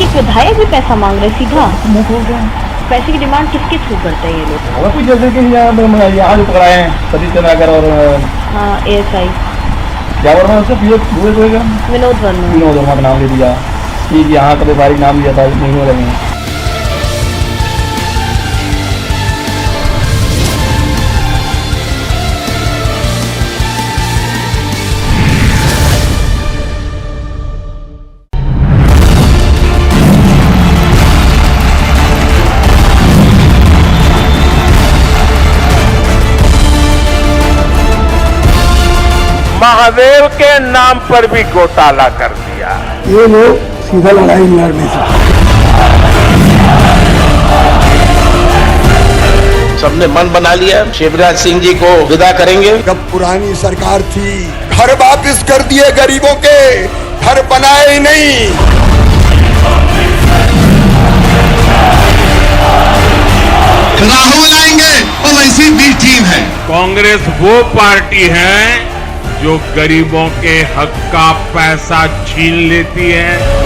एक विधायक भी पैसा मांग रहे सीधा मुंह खोल रहे हैं। पैसे की डिमांड किसके थ्रू करते हैं ये लोग? और कुछ जैसे कि यहाँ जो पकड़ाए हैं सतीश चंद्राकर और ASI क्या वर्मा उससे विनोद वर्मा का नाम ले दिया कि यहाँ का व्यापारी नाम लिया था नहीं हो रहे हैं। महादेव के नाम पर भी घोटाला कर दिया। ये लोग सीधा लड़ाई लड़ने से सबने मन बना लिया शिवराज सिंह जी को विदा करेंगे। जब पुरानी सरकार थी घर वापिस कर दिए गरीबों के, घर बनाए ही नहीं। राहुल आएंगे और वैसी भी टीम है। कांग्रेस वो पार्टी है जो गरीबों के हक का पैसा छीन लेती है।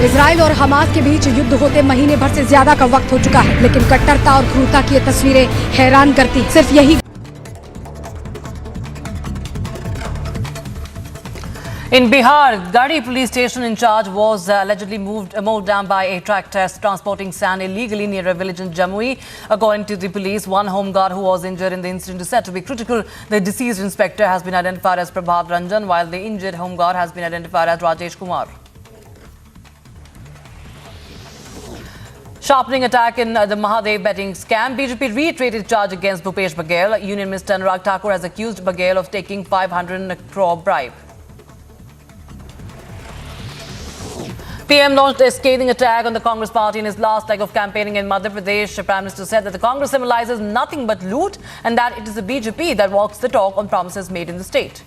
इजराइल और हमास के बीच युद्ध होते महीने भर से ज्यादा का वक्त हो चुका है, लेकिन कट्टरता और क्रूरता की ये तस्वीरें हैरान करती। सिर्फ यही In Bihar, Gadi police station in charge was allegedly mowed down by a tractor transporting sand illegally near a village in Jamui. According to the police, one home guard who was injured in the incident is said to be critical. The deceased inspector has been identified as Prabhat Ranjan, while the injured home guard has been identified as Rajesh Kumar. Sharpening attack in the Mahadev betting scam. BJP reiterated charge against Bhupesh Baghel. Union Minister Anurag Thakur has accused Baghel of taking 500 crore bribe. PM launched a scathing attack on the Congress party in his last leg of campaigning in Madhya Pradesh. The Prime Minister said that the Congress symbolizes nothing but loot and that it is the BJP that walks the talk on promises made in the state.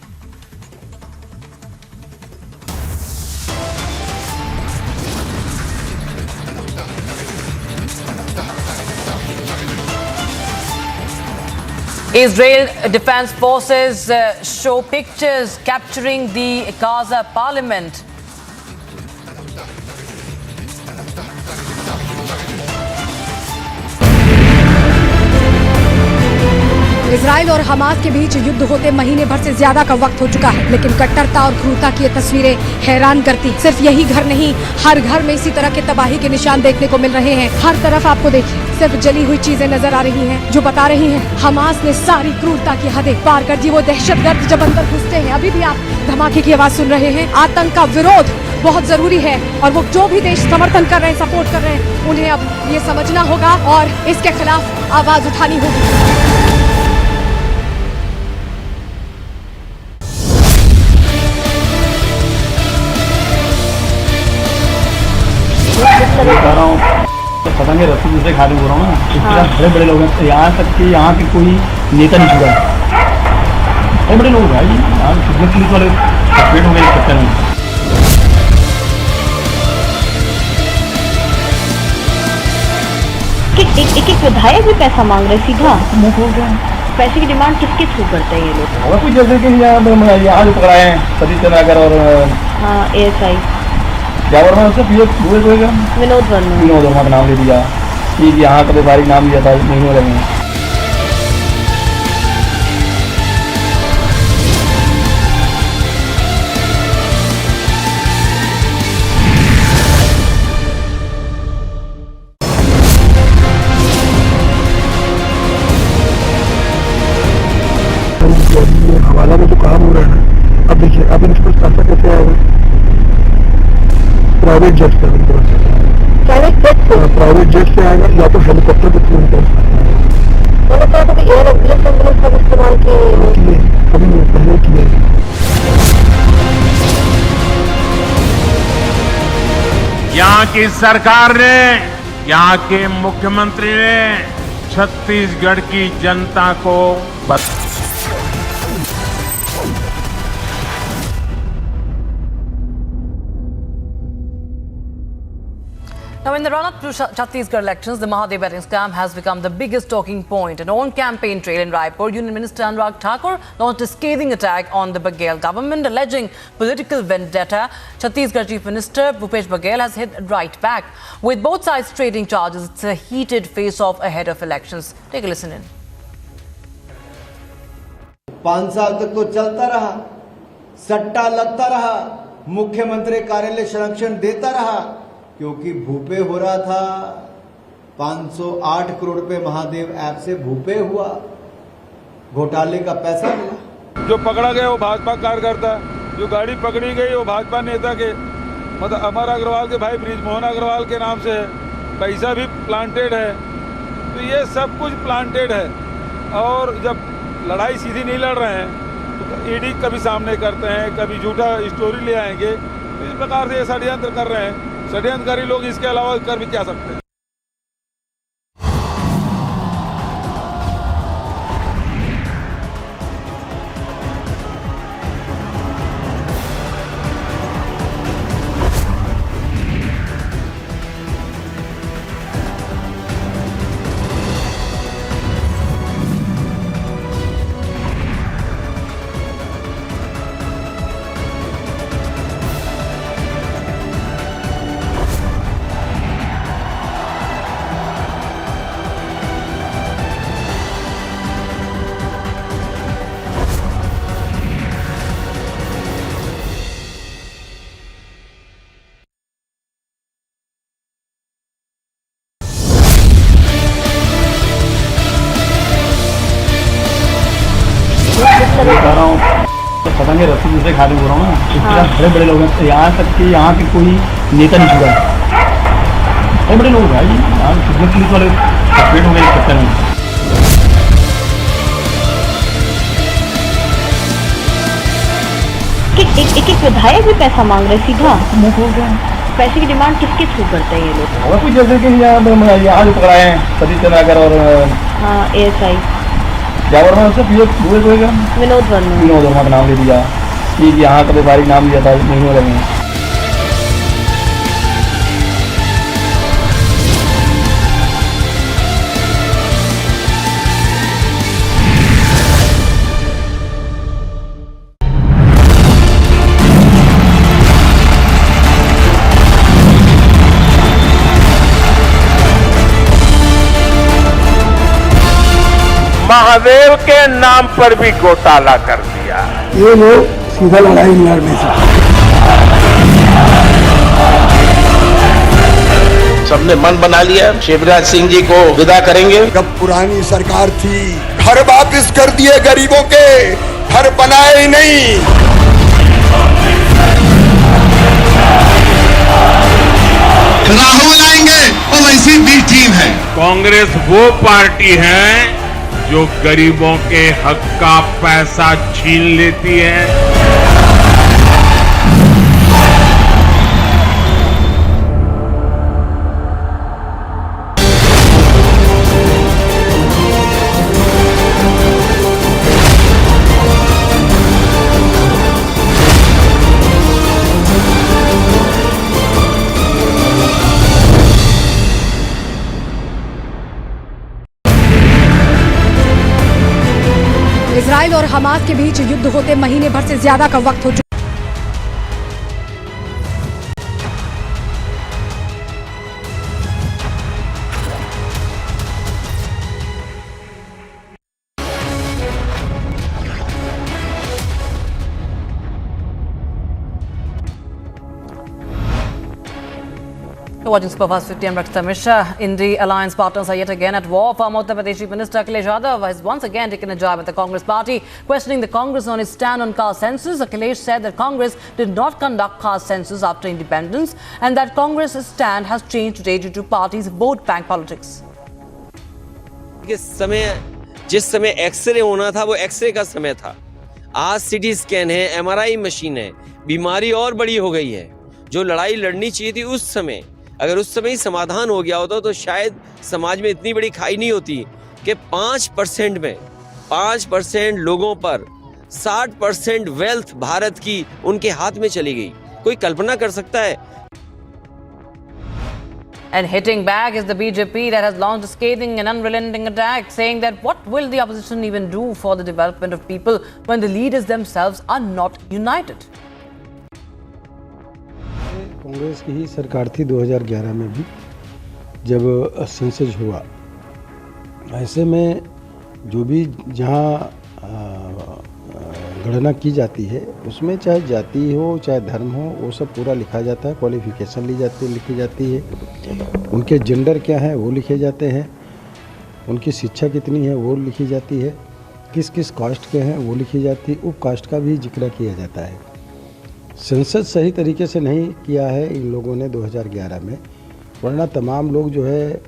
Israel Defense Forces show pictures capturing the Gaza parliament. Israel और Hamas के बीच युद्ध होते महीने भर से ज्यादा का वक्त हो चुका है, लेकिन कट्टरता और क्रूरता की ये तस्वीरें हैरान करती। सिर्फ यही घर नहीं, हर घर में इसी तरह के तबाही के निशान देखने को मिल रहे हैं। हर तरफ आपको देखिए सिर्फ जली हुई चीजें नजर आ रही हैं, जो बता रही हैं हमास ने सारी क्रूरता की हदें पार कर दी। वो दहशतगर्द जब अंदर घुसते हैं, अभी भी आप धमाके की आवाज सुन रहे हैं। आतंक का विरोध बहुत जरूरी है और वो जो भी देश समर्थन कर रहे हैं, सपोर्ट कर रहे हैं, उन्हें अब ये समझना होगा और इसके खिलाफ आवाज उठानी होगी। बता रहा हूँ पता नहीं रस्सी दूसरे खाने हो रहा हूँ ना, इस बड़े बड़े लोग हैं। यहाँ तक कि यहाँ के कोई नेता नहीं छुड़ा, बड़े बड़े लोग भाई। यहाँ पुलिस वाले सस्पेंड हो गए इस चक्कर में। एक विधायक भी पैसा मांग रहे सीधा मुंह खोल रहे हैं। पैसे की डिमांड किसके थ्रू करते हैं ये लोग? और कुछ जैसे कि यहाँ जो पकड़ाए हैं सतीश चंद्राकर और ASI क्या वर्मा उससे विनोद वर्मा का नाम ले दिया कि यहाँ का व्यापारिक नाम लिया था महीनों लगे। हवाला में जो काम हो रहा है, अब देखिए अब इन पर पैसा कैसे आएगा? प्राइवेट जेट से प्राइवेट जेट से आएगा या तो हेलीकॉप्टर के थ्रू इस्तेमाल किए, कभी पहले किए। यहाँ की सरकार ने, यहाँ के मुख्यमंत्री ने छत्तीसगढ़ की जनता को Now, in the run-up to Chhattisgarh elections, the Mahadev betting scam has become the biggest talking point. And on campaign trail in Raipur, Union Minister Anurag Thakur launched a scathing attack on the Baghel government, alleging political vendetta. Chhattisgarh Chief Minister Bhupesh Baghel has hit right back. With both sides trading charges, it's a heated face-off ahead of elections. Take a listen in. 5 साल तक तो चलता रहा, सट्टा लगता रहा, मुख्यमंत्री कार्यालय संरक्षण देता रहा, क्योंकि भूपे हो रहा था। 508 करोड़ रुपए महादेव ऐप से भूपे हुआ, घोटाले का पैसा मिला। जो पकड़ा गया वो भाजपा कार्यकर्ता, जो गाड़ी पकड़ी गई वो भाजपा नेता के मतलब अमर अग्रवाल के भाई ब्रिजमोहन अग्रवाल के नाम से है। पैसा भी प्लांटेड है। तो ये सब कुछ प्लांटेड है। और जब लड़ाई सीधी नहीं लड़ रहे हैं तो ईडी कभी सामने करते हैं, कभी झूठा स्टोरी ले आएंगे। तो इस प्रकार से ये षड्यंत्र कर रहे हैं। षड्यंत्रकारी लोग इसके अलावा कर भी क्या सकते हैं। बड़े खाते बोल रहा हूँ ना, इस तरह बड़े बड़े लोग हैं, यहाँ तक कि यहाँ के कोई नेता नहीं छूटा, बड़े बड़े लोग भाई, यहाँ पुलिस वाले सस्पेंड हो गए इस चक्कर में। एक विधायक भी पैसा मांग रहे सीधा, पैसे की डिमांड किसके थ्रू करते हैं ये लोग? और कुछ जैसे कि यहाँ जो पकड़ाए हैं सतीश चंद्राकर और ASI क्या वर्मा उससे विनोद वर्मा का नाम ले दिया कि यहाँ का व्यापारी नाम लिया था महीनों लगे। महादेव के नाम पर भी घोटाला कर दिया। ये लोग सीधा लड़ाई नहीं लड़ने से, सबने मन बना लिया शिवराज सिंह जी को विदा करेंगे। जब पुरानी सरकार थी घर वापिस कर दिए गरीबों के, घर बनाए ही नहीं। राहुल आएंगे वो वैसी बी टीम है। कांग्रेस वो पार्टी है जो गरीबों के हक का पैसा छीन लेती है। इजराइल और हमास के बीच युद्ध होते महीने भर से ज्यादा का वक्त हो चुका। You're watching Superfast 50. I'm Dr. Mishra. Indie alliance partners are yet again at war. Former Uttar Pradesh Minister Akhilesh Yadav has once again taken a jab at the Congress party, questioning the Congress on its stand on caste census. Akhilesh said that Congress did not conduct caste census after independence and that Congress's stand has changed today due to party's vote bank politics. जिस समय x ray होना था वो x ray का समय था। आज CT scan है, MRI मशीन है, बीमारी और बड़ी हो गई है। जो लड़ाई लड़नी चाहिए थी उस समय, अगर उस समय ही समाधान हो गया होता तो शायद समाज में इतनी बड़ी खाई नहीं होती कि 5% में 5% लोगों पर 60% वेल्थ भारत की उनके हाथ में चली गई। कोई कल्पना कर सकता है? And hitting back is the BJP that has launched a scathing and unrelenting attack, saying that what will the opposition even do for the development of people when the leaders themselves are not united? Congress की ही सरकार थी 2011 में भी, जब census हुआ। ऐसे में जो भी जहाँ गणना की जाती है उसमें चाहे जाति हो चाहे धर्म हो वो सब पूरा लिखा जाता है, क्वालिफिकेशन लिखी जाती है, उनके जेंडर क्या है वो लिखे जाते हैं, उनकी शिक्षा कितनी है वो लिखी जाती है, किस किस कास्ट के हैं वो लिखी जाती है, उप कास्ट का भी जिक्र किया जाता है। सेंसस सही तरीके से नहीं किया है इन लोगों ने 2011 में, वरना तमाम लोग जो है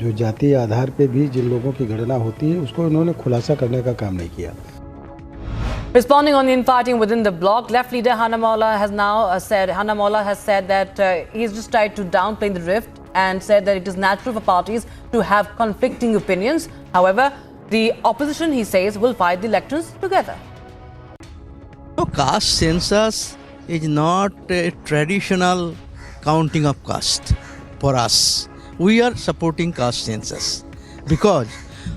जो जातीय आधार पे भी जिन लोगों की गणना होती है उसको इन्होंने खुलासा करने का काम नहीं किया। Responding on the infighting within the bloc, left leader Hanamola has said that he's just tried to downplay the rift and said that it is natural for parties to have conflicting opinions. However, the opposition, he says, will fight the elections together. Caste census is not a traditional counting of caste for us. We are supporting caste census because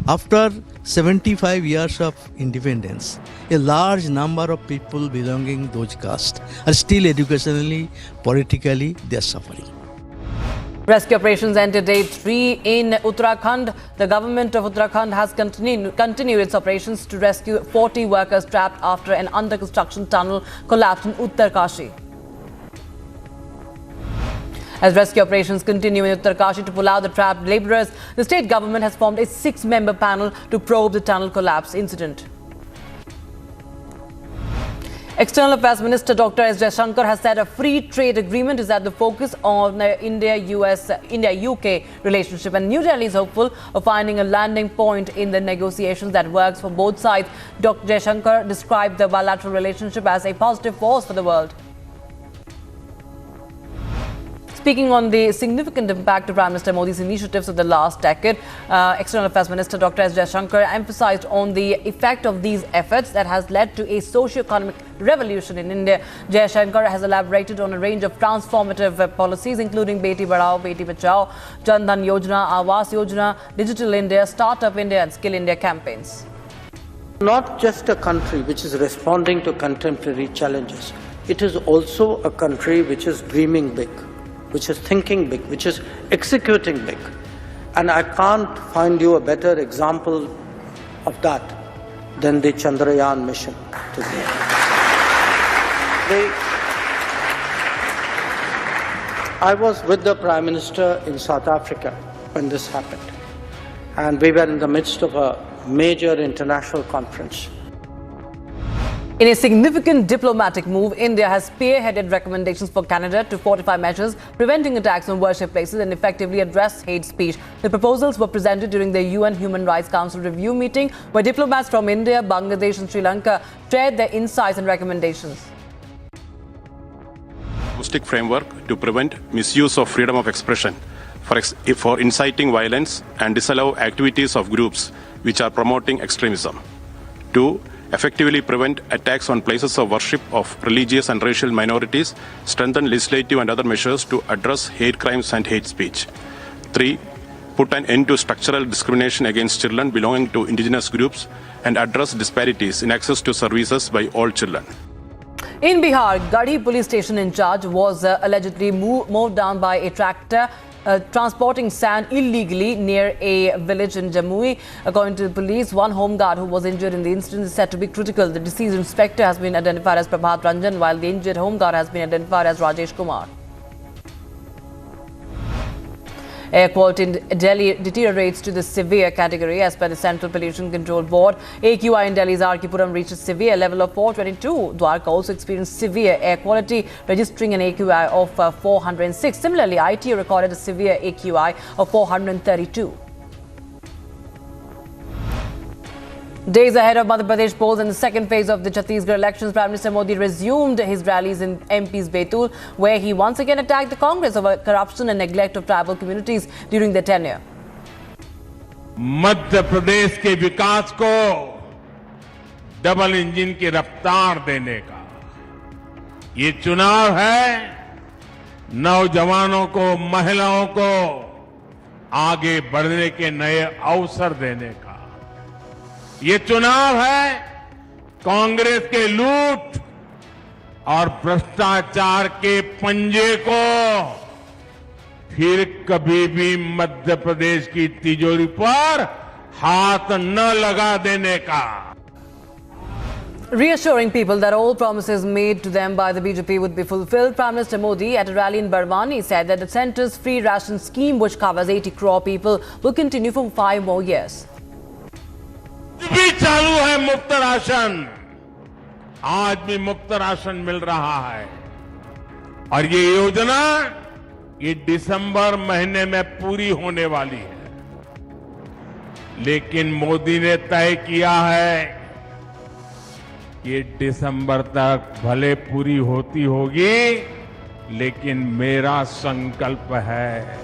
after 75 years of independence, a large number of people belonging to those castes are still educationally, politically, they are suffering. Rescue operations entered day 3 in Uttarakhand. The government of Uttarakhand has continued its operations to rescue 40 workers trapped after an under-construction tunnel collapsed in Uttarkashi. As rescue operations continue in Uttarkashi to pull out the trapped labourers, the state government has formed a 6-member panel to probe the tunnel collapse incident. External Affairs Minister Dr. S. Jaishankar has said a free trade agreement is at the focus of the India-UK relationship, and New Delhi is hopeful of finding a landing point in the negotiations that works for both sides. Dr. Jaishankar described the bilateral relationship as a positive force for the world. Speaking on the significant impact of Prime Minister Modi's initiatives of the last decade, External Affairs Minister Dr. S. Jaishankar emphasized on the effect of these efforts that has led to a socio-economic revolution in India. Jaishankar has elaborated on a range of transformative policies, including Beti Badhao, Beti Bachao, Jan Dhan Yojana, Awas Yojana, Digital India, Startup India and Skill India campaigns. Not just a country which is responding to contemporary challenges, it is also a country which is dreaming big, which is thinking big, which is executing big. And I can't find you a better example of that than the Chandrayaan mission today. I was with the Prime Minister in South Africa when this happened, and we were in the midst of a major international conference. In a significant diplomatic move, India has spearheaded recommendations for Canada to fortify measures preventing attacks on worship places and effectively address hate speech. The proposals were presented during the UN Human Rights Council review meeting, where diplomats from India, Bangladesh and Sri Lanka shared their insights and recommendations. Domestic framework to prevent misuse of freedom of expression for inciting violence and disallow activities of groups which are promoting extremism. 2. Effectively prevent attacks on places of worship of religious and racial minorities, strengthen legislative and other measures to address hate crimes and hate speech. 3. Put an end to structural discrimination against children belonging to indigenous groups and address disparities in access to services by all children. In Bihar, Garhi police station in charge was allegedly mowed down by a tractor transporting sand illegally near a village in Jamui. According to the police, one home guard who was injured in the incident is said to be critical. The deceased inspector has been identified as Prabhat Ranjan, while the injured home guard has been identified as Rajesh Kumar. Air quality in Delhi deteriorates to the severe category as per the Central Pollution Control Board. AQI in Delhi's Arkipuram reached a severe level of 422. Dwarka also experienced severe air quality, registering an AQI of 406. Similarly, ITO recorded a severe AQI of 432. Days ahead of Madhya Pradesh polls and the second phase of the Chhattisgarh elections, Prime Minister Modi resumed his rallies in MP's Betul, where he once again attacked the Congress over corruption and neglect of tribal communities during their tenure. Madhya Pradesh के विकास को double engine की रफ्तार देने का ये चुनाव है। नौजवानों को, महिलाओं को आगे बढ़ने के नए अवसर देने का ये चुनाव है। कांग्रेस के लूट और भ्रष्टाचार के पंजे को फिर कभी भी मध्य प्रदेश की तिजोरी पर हाथ न लगा देने का। Reassuring people that all promises made to them by the BJP would be fulfilled, Prime Minister Modi at a rally in Barwani said that the centre's free ration scheme, which covers 80 crore people, will continue for 5 more years. भी चालू है मुफ्त ration, आज भी मुफ्त ration मिल रहा है और ये योजना ये दिसंबर महीने में पूरी होने वाली है। लेकिन मोदी ने तय किया है कि दिसंबर तक भले पूरी होती होगी, लेकिन मेरा संकल्प है,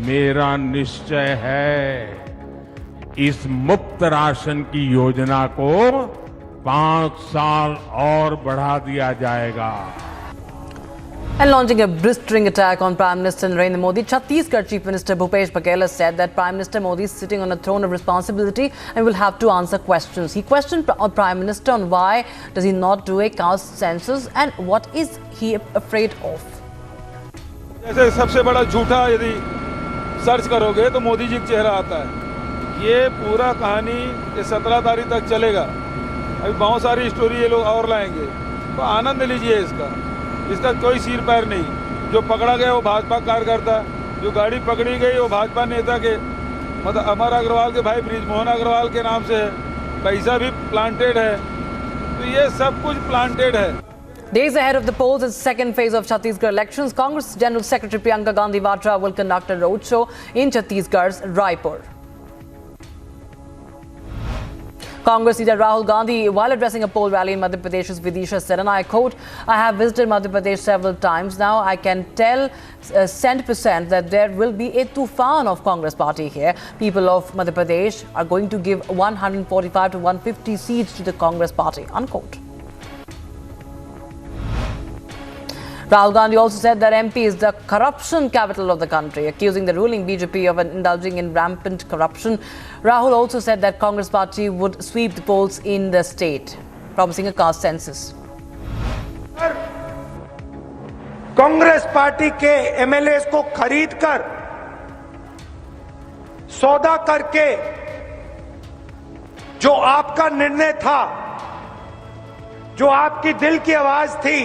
मेरा निश्चय है, इस मुफ्त राशन की योजना को 5 साल और बढ़ा दिया जाएगा। And launching a blistering attack on Prime Minister Narendra Modi, Chhattisgarh Chief Minister Bhupesh Baghel has said that Prime Minister Modi is sitting on a throne of responsibility and will have to answer questions. He questioned Prime Minister on why does he not do a caste census and what is he afraid of. जैसे सबसे बड़ा झूठा यदि search करोगे तो मोदी जी का चेहरा आता है। ये पूरा कहानी ये 17 तारीख तक चलेगा। अभी बहुत सारी स्टोरी ये लोग और लाएंगे, तो आनंद लीजिए इसका कोई सिर पैर नहीं। जो पकड़ा गया वो भाजपा कार्यकर्ता, जो गाड़ी पकड़ी गई वो भाजपा नेता के मतलब अमर अग्रवाल के भाई ब्रिजमोहन अग्रवाल के नाम से है, पैसा भी प्लांटेड है। तो ये सब कुछ प्लांटेड है। Days ahead of the polls in second phase of Chhattisgarh elections, Congress General Secretary Priyanka Gandhi Vadra will conduct a roadshow in Chhattisgarh's Raipur. Congress leader Rahul Gandhi, while addressing a poll rally in Madhya Pradesh's Vidisha, said, and I quote, "I have visited Madhya Pradesh several times now. I can tell 100% that there will be a tufan of Congress party here. People of Madhya Pradesh are going to give 145 to 150 seats to the Congress party," unquote. Rahul Gandhi also said that MP is the corruption capital of the country, accusing the ruling BJP of indulging in rampant corruption. Rahul also said that Congress party would sweep the polls in the state, promising a caste census. Congress party के MLA को खरीदकर सौदा करके जो आपका निर्णय था, जो आपकी दिल की आवाज थी,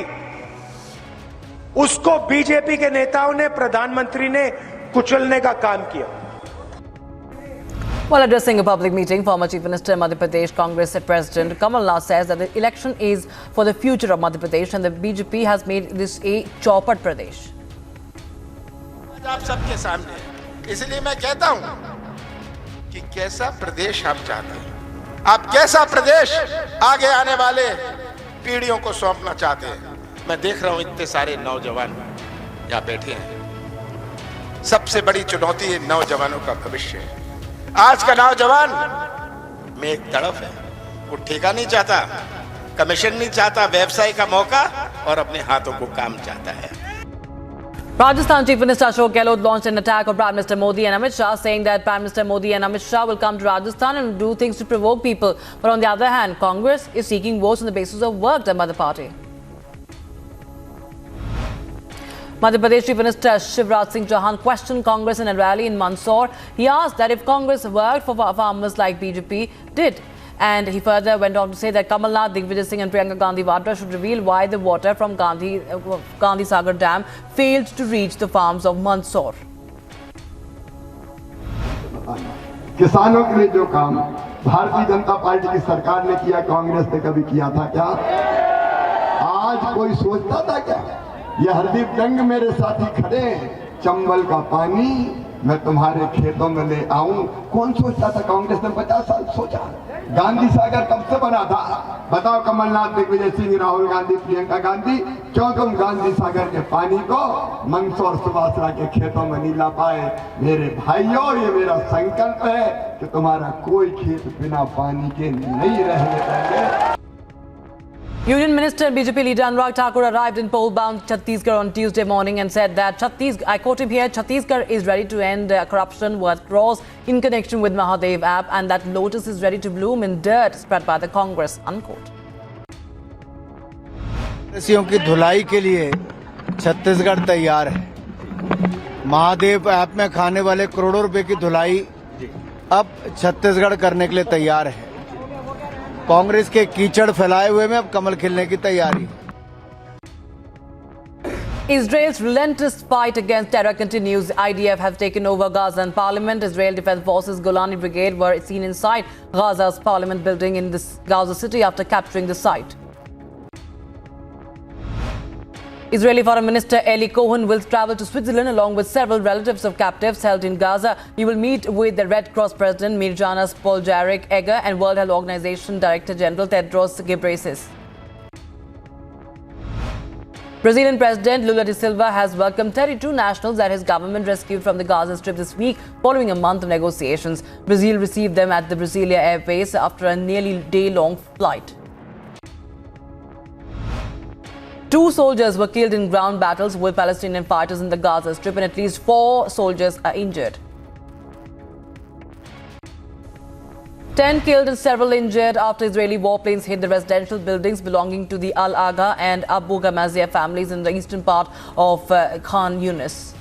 उसको बीजेपी के नेताओं ने, प्रधानमंत्री ने कुचलने का काम किया। While addressing a public meeting, former Chief Minister Madhya Pradesh Congress President Kamal Nath says that the election is for the future of Madhya Pradesh and the BJP has made this a chaupat Pradesh. आप सबके सामने, इसलिए मैं कहता हूं कि कैसा प्रदेश आप चाहते हैं, आप कैसा प्रदेश आगे आने वाले पीढ़ियों को सौंपना चाहते हैं। मैं देख रहा हूं इतने सारे नौजवान यहाँ बैठे हैं। सबसे बड़ी चुनौती है नौजवानों का भविष्य। आज का नौजवान में एक तड़फ है, वो ठेका नहीं चाहता, कमीशन नहीं चाहता, व्यवसाय का मौका और अपने हाथों को काम चाहता है। Rajasthan Chief Minister Ashok Gehlot launched an attack on Prime Minister Modi and Amit Shah, saying that Prime Minister Modi and Amit Shah will come to Rajasthan and do things to provoke people. But on the other hand, Congress is seeking votes on the basis of work done by the party. Madhya Pradesh Chief Minister Shivraj Singh Chauhan questioned Congress in a rally in Mandsaur. He asked that if Congress worked for farmers like BJP did. And he further went on to say that Kamal Nath, Digvijay Singh and Priyanka Gandhi Vadra should reveal why the water from Gandhi Sagar Dam failed to reach the farms of Mandsaur. किसानों के लिए जो काम Bharatiya Janata party की सरकार ने किया, कांग्रेस ने कभी किया था क्या? आज कोई सोचता था क्या? ये हरदीप जंग मेरे साथी खड़े, चंबल का पानी मैं तुम्हारे खेतों में ले आऊं, कौन सोचता था? कांग्रेस ने 50 साल सोचा। गांधी सागर कब से बना था? बताओ कमलनाथ, दिग्विजय सिंह, राहुल गांधी, प्रियंका गांधी, क्यों तुम गांधी सागर के पानी को मंदसौर सुभाषरा के खेतों में नहीं ला पाए? मेरे भाइयों, ये मेरा संकल्प है कि तुम्हारा कोई खेत बिना पानी के नहीं रहने देंगे। Union Minister and BJP leader Anurag Thakur arrived in poll-bound Chhattisgarh on Tuesday morning and said that I quote him here, Chhattisgarh is ready to end corruption worth crores in connection with Mahadev app and that lotus is ready to bloom in dirt spread by the Congress, unquote. कांग्रेसियों की धुलाई के लिए छत्तीसगढ़ तैयार है। Mahadev app में खाने वाले करोड़ों रुपए की धुलाई अब छत्तीसगढ़ करने के लिए तैयार है। कांग्रेस के कीचड़ फैलाए हुए में अब कमल खिलने की तैयारी। Israel's relentless fight against terror continues. IDF has taken over Gaza and Parliament. Israel Defense Forces Golani Brigade were seen inside Gaza's Parliament building in this Gaza city after capturing the site. Israeli Foreign Minister Eli Cohen will travel to Switzerland along with several relatives of captives held in Gaza. He will meet with the Red Cross President Mirjana Spoljaric-Egger and World Health Organization Director General Tedros Ghebreyesus. Brazilian President Lula da Silva has welcomed 32 nationals that his government rescued from the Gaza Strip this week following a month of negotiations. Brazil received them at the Brasilia Air Base after a nearly day-long flight. 2 soldiers were killed in ground battles with Palestinian fighters in the Gaza Strip and at least 4 soldiers are injured. 10 killed and several injured after Israeli warplanes hit the residential buildings belonging to the Al Agha and Abu Gamazia families in the eastern part of Khan Yunis.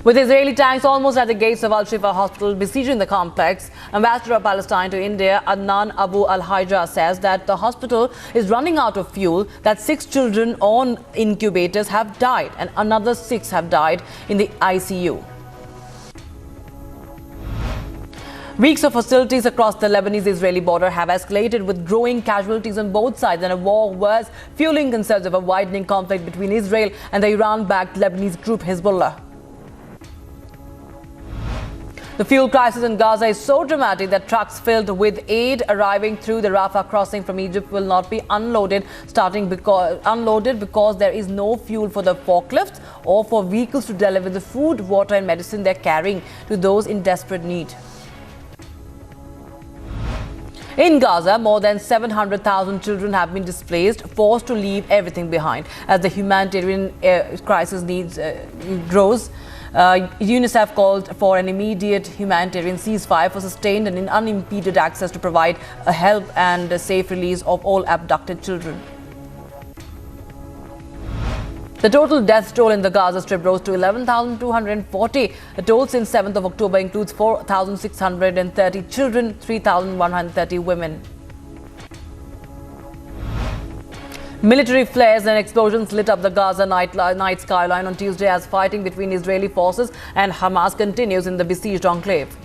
With Israeli tanks almost at the gates of Al-Shifa Hospital besieging the complex, Ambassador of Palestine to India Adnan Abu Al-Hajra says that the hospital is running out of fuel, that 6 children on incubators have died and another 6 have died in the ICU. Weeks of hostilities across the Lebanese-Israeli border have escalated with growing casualties on both sides, and a war was fueling concerns of a widening conflict between Israel and the Iran-backed Lebanese group Hezbollah. The fuel crisis in Gaza is so dramatic that trucks filled with aid arriving through the Rafah crossing from Egypt will not be unloaded because there is no fuel for the forklifts or for vehicles to deliver the food, water and medicine they're carrying to those in desperate need. In Gaza, more than 700,000 children have been displaced, forced to leave everything behind. As the humanitarian crisis grows, UNICEF called for an immediate humanitarian ceasefire for sustained and unimpeded access to provide help and a safe release of all abducted children. The total death toll in the Gaza Strip rose to 11,240. The toll since 7th of October includes 4,630 children, 3,130 women. Military flares and explosions lit up the Gaza night skyline on Tuesday as fighting between Israeli forces and Hamas continues in the besieged enclave.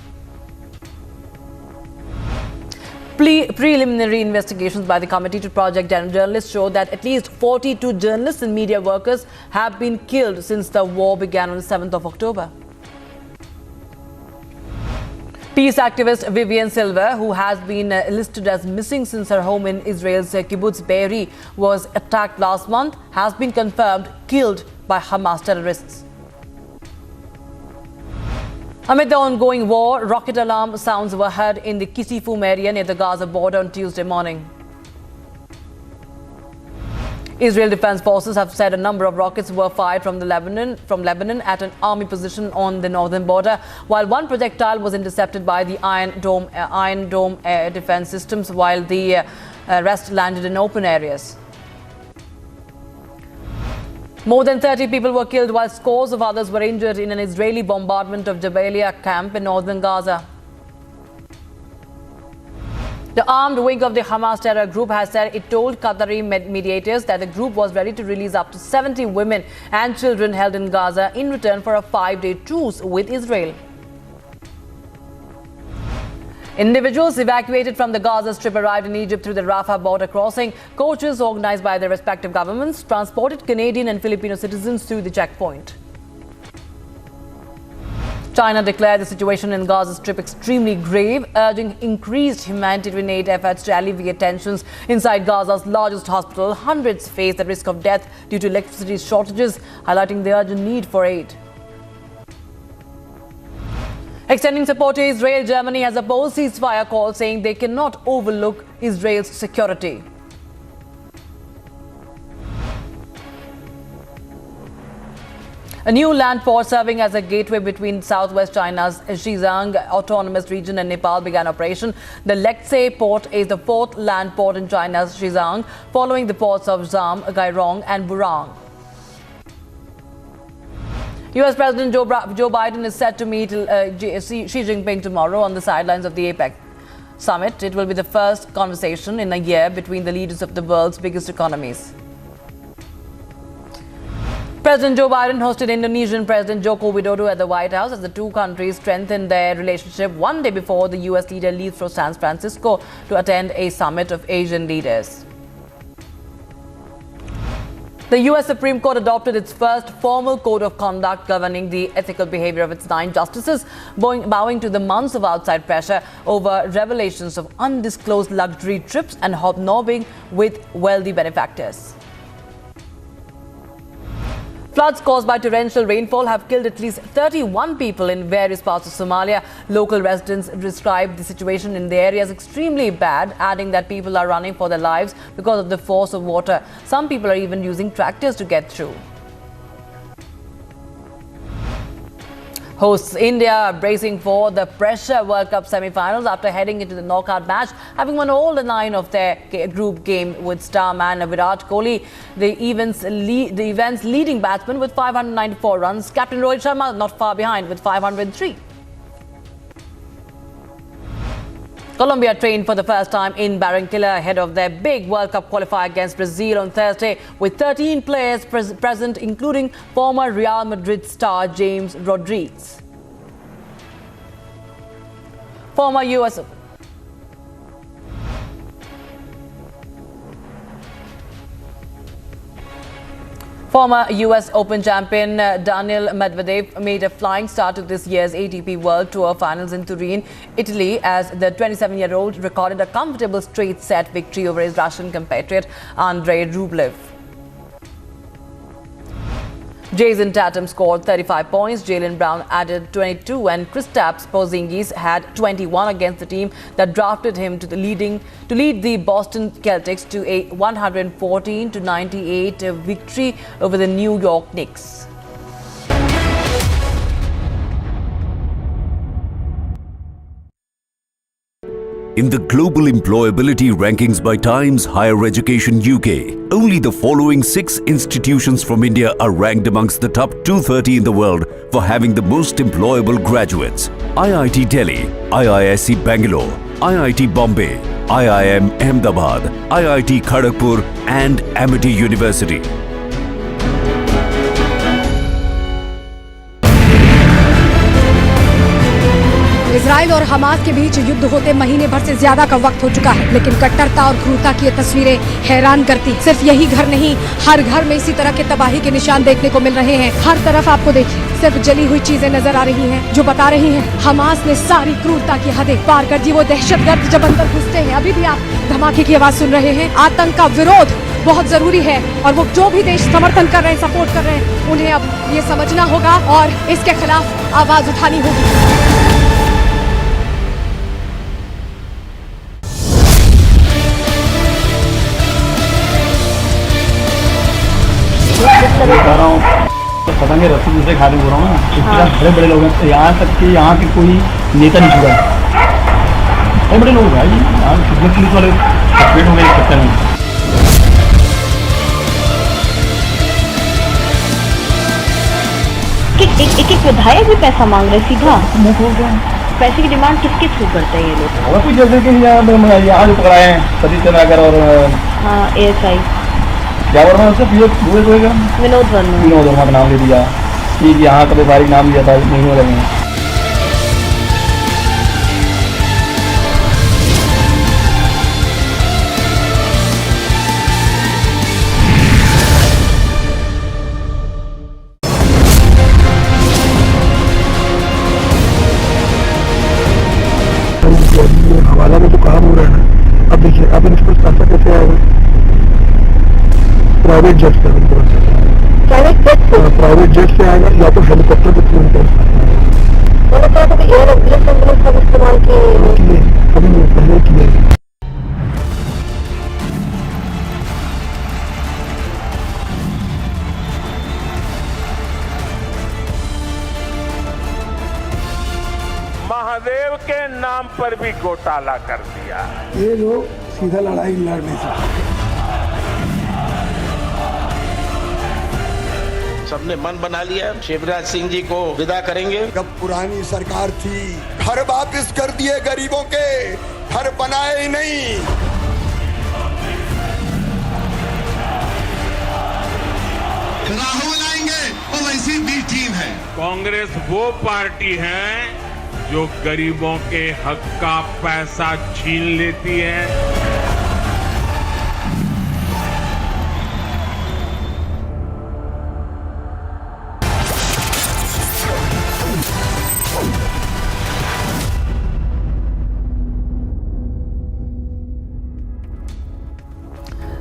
Preliminary investigations by the Committee to Project Journalists show that at least 42 journalists and media workers have been killed since the war began on the 7th of October. Peace activist Vivian Silver, who has been listed as missing since her home in Israel's kibbutz Be'eri was attacked last month, has been confirmed killed by Hamas terrorists. Amid the ongoing war, rocket alarm sounds were heard in the Kisifum area near the Gaza border on Tuesday morning. Israel Defense Forces have said a number of rockets were fired from Lebanon at an army position on the northern border, while one projectile was intercepted by the Iron Dome air defense systems, while the rest landed in open areas. More than 30 people were killed while scores of others were injured in an Israeli bombardment of Jabalia camp in northern Gaza. The armed wing of the Hamas terror group has said it told Qatari mediators that the group was ready to release up to 70 women and children held in Gaza in return for a 5-day truce with Israel. Individuals evacuated from the Gaza Strip arrived in Egypt through the Rafah border crossing. Coaches organized by their respective governments transported Canadian and Filipino citizens through the checkpoint. China declared the situation in Gaza Strip extremely grave, urging increased humanitarian aid efforts to alleviate tensions inside Gaza's largest hospital. Hundreds face the risk of death due to electricity shortages, highlighting the urgent need for aid. Extending support to Israel, Germany has opposed ceasefire calls, saying they cannot overlook Israel's security. A new land port serving as a gateway between southwest China's Xizang Autonomous Region and Nepal began operation. The Lechse port is the fourth land port in China's Xizang, following the ports of Zam, Gairong and Burang. US President Joe Biden is set to meet Xi Jinping tomorrow on the sidelines of the APEC summit. It will be the first conversation in a year between the leaders of the world's biggest economies. President Joe Biden hosted Indonesian President Joko Widodo at the White House as the two countries strengthened their relationship one day before the US leader leaves for San Francisco to attend a summit of Asian leaders. The US Supreme Court adopted its first formal code of conduct governing the ethical behavior of its 9 justices, bowing to the months of outside pressure over revelations of undisclosed luxury trips and hobnobbing with wealthy benefactors. Floods caused by torrential rainfall have killed at least 31 people in various parts of Somalia. Local residents described the situation in the area as extremely bad, adding that people are running for their lives because of the force of water. Some people are even using tractors to get through. Hosts India are bracing for the Pressure World Cup semi-finals after heading into the knockout match, having won all the 9 of their group game with star man Virat Kohli, the event's leading batsman with 594 runs. Captain Rohit Sharma not far behind with 503. Colombia trained for the first time in Barranquilla ahead of their big World Cup qualifier against Brazil on Thursday, with 13 players present, including former Real Madrid star James Rodriguez. Former US Open champion Daniil Medvedev made a flying start to this year's ATP World Tour Finals in Turin, Italy, as the 27-year-old recorded a comfortable straight-set victory over his Russian compatriot Andrei Rublev. Jason Tatum scored 35 points, Jaylen Brown added 22, and Kristaps Porzingis had 21 against the team that drafted him to lead the Boston Celtics to a 114-98 victory over the New York Knicks. In the global employability rankings by Times Higher Education UK, only the following 6 institutions from India are ranked amongst the top 230 in the world for having the most employable graduates: IIT Delhi, IISc Bangalore, IIT Bombay, IIM Ahmedabad, IIT Kharagpur and Amity University. Israel और Hamas के बीच युद्ध होते महीने भर से ज्यादा का वक्त हो चुका है, लेकिन कट्टरता और क्रूरता की ये तस्वीरें हैरान करती। सिर्फ यही घर नहीं, हर घर में इसी तरह के तबाही के निशान देखने को मिल रहे हैं। हर तरफ आपको देखिए सिर्फ जली हुई चीजें नजर आ रही हैं, जो बता रही हैं हमास ने सारी क्रूरता की हदें पार कर दी। वो दहशतगर्द जब अंदर घुसते हैं, अभी भी आप धमाके की आवाज सुन रहे हैं। आतंक का विरोध बहुत जरूरी है और वो जो भी देश समर्थन कर रहे हैं, सपोर्ट कर रहे हैं, उन्हें अब ये समझना होगा और इसके खिलाफ आवाज उठानी होगी। बता रहा हूँ पतंगे रस्सी दूसरे खाने बोल रहा हूँ ना, बड़े बड़े लोग हैं, यहाँ तक कि यहाँ के कोई नेता नहीं छुड़ा, बड़े बड़े लोग भाई, यहाँ कितने पुलिस वाले सस्पेंड हो गए इस चक्कर में। एक विधायक भी पैसा मांग रहे सीधा, पैसे की डिमांड किसके थ्रू करते हैं ये लोग? कुछ जैसे कि यहाँ जो पकड़ाए हैं सतीश चंद्राकर और ASI क्या बोल रहा है उससे विनोद वर्मा का नाम ले दिया कि यहाँ का व्यापारिक नाम लिया था, नहीं हो रहे हैं। हवाला में जो काम हो रहा है ना, अब देखिए अब इनके पास पैसा कैसे आएगा? प्राइवेट जेट से आएगा या तो हेलीकॉप्टर के थ्रू इस्तेमाल किए, कभी नहीं पहले किए। महादेव के नाम पर भी घोटाला कर दिया। ये लोग सीधा लड़ाई लड़ नहीं सकते। सबने मन बना लिया शिवराज सिंह जी को विदा करेंगे। जब पुरानी सरकार थी, घर वापस कर दिए गरीबों के, घर बनाए ही नहीं। राहुल आएंगे वो वैसी बी टीम है। कांग्रेस वो पार्टी है जो गरीबों के हक का पैसा छीन लेती है।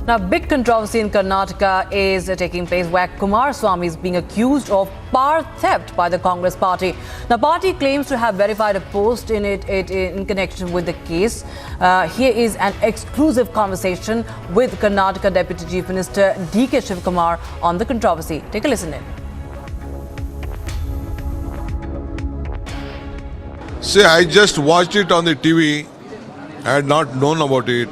Now, big controversy in Karnataka is taking place where Kumaraswamy is being accused of power theft by the Congress party. The party claims to have verified a post in connection with the case. Here is an exclusive conversation with Karnataka Deputy Chief Minister D.K. Shivakumar on the controversy. Take a listen in. See, I just watched it on the TV. I had not known about it.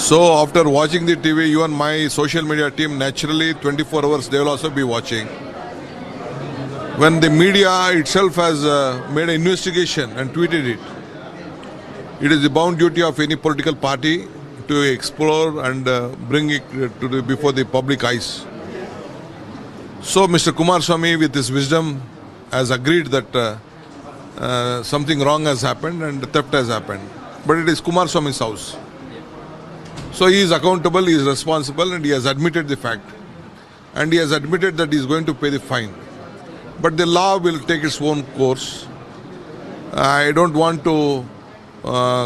So after watching the TV, even my social media team, naturally 24 hours, they will also be watching. When the media itself has made an investigation and tweeted it, it is the bound duty of any political party to explore and bring it to before the public eyes. So Mr. Kumaraswamy, with his wisdom, has agreed that something wrong has happened and theft has happened. But it is Kumar Swamy's house. So he is accountable, he is responsible, and he has admitted the fact. And he has admitted that he is going to pay the fine. But the law will take its own course. I don't want to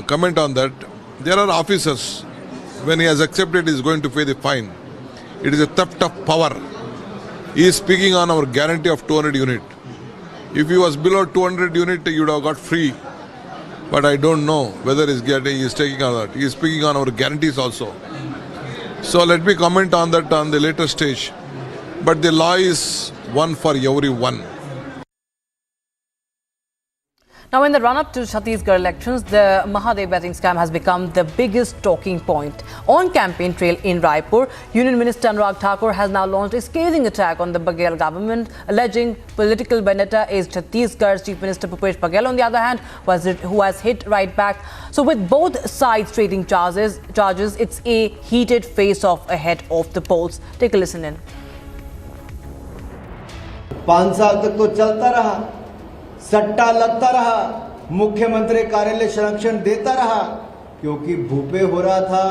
comment on that. There are officers, when he has accepted he is going to pay the fine. It is a theft of power. He is speaking on our guarantee of 200 unit. If he was below 200 unit, he would have got free. But I don't know whether he is taking on that. He is speaking on our guarantees also. So let me comment on that on the later stage. But the law is one for everyone. Now, in the run-up to Chhattisgarh elections, the Mahadev betting scam has become the biggest talking point. On campaign trail in Raipur, Union Minister Anurag Thakur has now launched a scathing attack on the Baghel government, alleging political vendetta is Chhattisgarh's Chief Minister Bhupesh Baghel, on the other hand, who has hit right back. So with both sides trading charges, it's a heated face-off ahead of the polls. Take a listen in. 5 साल तक तो चलता रहा, सट्टा लगता रहा, मुख्यमंत्री कार्यालय संरक्षण देता रहा, क्योंकि भूपे हो रहा था।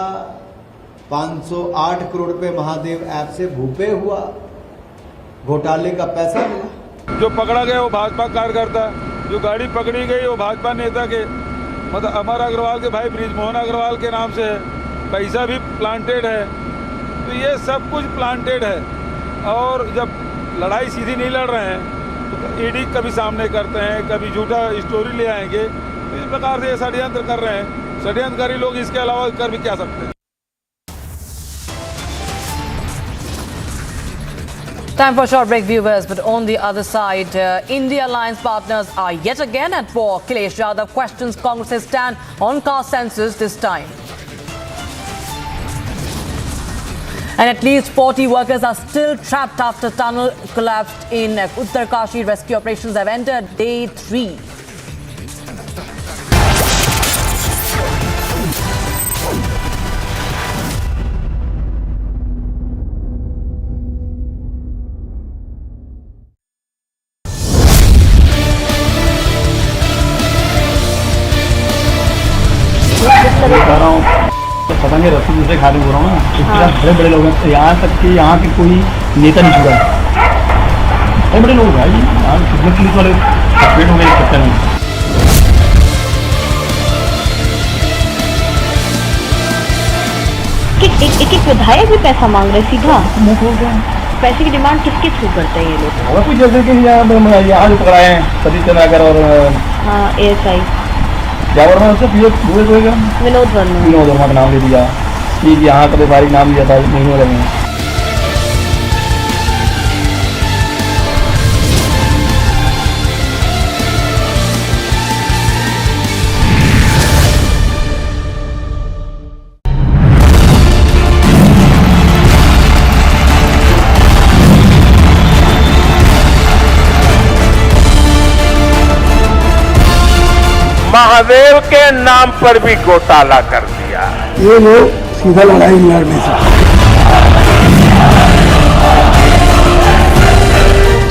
508 करोड़ रुपए महादेव ऐप से भूपे हुआ, घोटाले का पैसा मिला। जो पकड़ा गया वो भाजपा कार्यकर्ता, जो गाड़ी पकड़ी गई वो भाजपा नेता के मतलब अमर अग्रवाल के भाई ब्रिजमोहन अग्रवाल के नाम से है, पैसा भी प्लांटेड है। तो ये सब कुछ प्लांटेड है। और जब लड़ाई सीधी नहीं लड़ रहे हैं तो ईडी कभी सामने करते हैं, कभी झूठा स्टोरी ले आएंगे। तो इस प्रकार से ये षड्यंत्र कर रहे हैं। षड्यंत्रकारी लोग इसके अलावा कर भी क्या सकते हैं। Time for a short break, viewers. But on the other side, India alliance partners are yet again at war. Akhilesh Yadav questions Congress's stand on caste census this time. And at least 40 workers are still trapped after tunnel collapsed in Uttarkashi. Rescue operations have entered day 3. पता नहीं रस्सी दूसरे खाने हो रहा हूँ ना, बड़े बड़े लोग हैं। यहाँ तक कि यहाँ के कोई नेता नहीं छुड़ा, बड़े बड़े लोग भाई। यहाँ पुलिस वाले सस्पेंड हो गए चक्कर में। एक विधायक भी पैसा मांग रहे सीधा मुंह खोल रहे हैं। पैसे की डिमांड किसके थ्रू करते हैं ये लोग? और कुछ जैसे कि यहाँ जो पकड़ाए हैं सतीश चंद्राकर और ASI क्या वर्मा उससे विनोद वर्मा का नाम ले दिया कि यहाँ का व्यापारिक नाम लिया था महीनों लगे। महादेव के नाम पर भी घोटाला कर दिया। ये लोग सीधा लड़ाई नहीं लड़ने से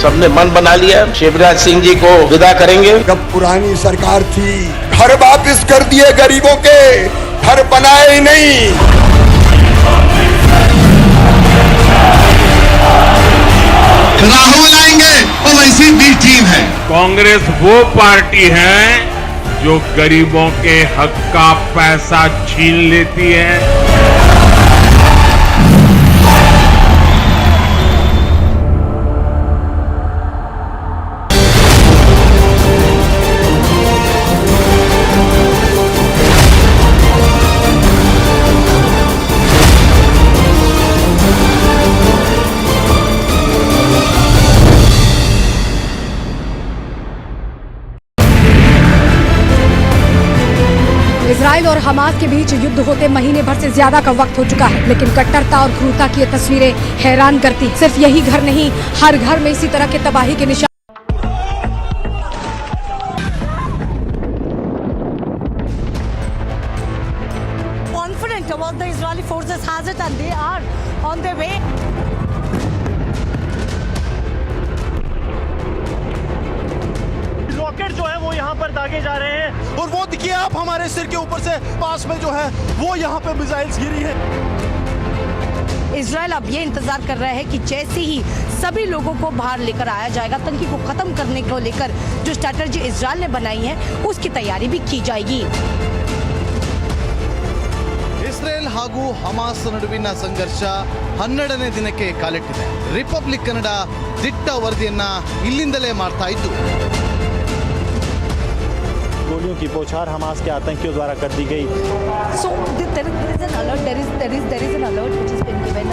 सबने मन बना लिया शिवराज सिंह जी को विदा करेंगे। जब पुरानी सरकार थी घर वापिस कर दिए गरीबों के, घर बनाए ही नहीं। राहुल आएंगे और वैसी बी टीम है। कांग्रेस वो पार्टी है जो गरीबों के हक का पैसा छीन लेती है। इजराइल और हमास के बीच युद्ध होते महीने भर से ज्यादा का वक्त हो चुका है, लेकिन कट्टरता और क्रूरता की ये तस्वीरें हैरान करती। सिर्फ यही घर नहीं, हर घर में इसी तरह के तबाही के निशान। Confident about the Israeli forces has it and they are on their way. Rocket जो है वो यहाँ पर दागे जा रहे हैं। और वो देखिए आप, हमारे सिर के ऊपर से पास में जो है वो यहाँ पे मिसाइल्स गिरी है। इजराइल अब ये इंतजार कर रहा है कि जैसे ही सभी लोगों को बाहर लेकर आया जाएगा, आतंकी को खत्म करने को लेकर जो स्ट्रैटेजी इजराइल ने बनाई है उसकी तैयारी भी की जाएगी। ಇಸ್ರೇಲ್ ಹಾಗೂ ಹಮಾಸ್ ನಡುವಿನ ಸಂಘರ್ಷ 12ನೇ ದಿನಕ್ಕೆ ಕಾಲಿಟ್ಟಿದೆ. ರಿಪಬ್ಲಿಕ್ ಕನ್ನಡ ದಿಟ್ಟ ವರದಿಯನ್ನ ಇಲ್ಲಿಂದಲೇ ಮಾಡ್ತಾ ಇದ್ದು, गोलियों की बौछार हमास के आतंकियों द्वारा कर दी गई। So there is an alert. There is an alert which has been given.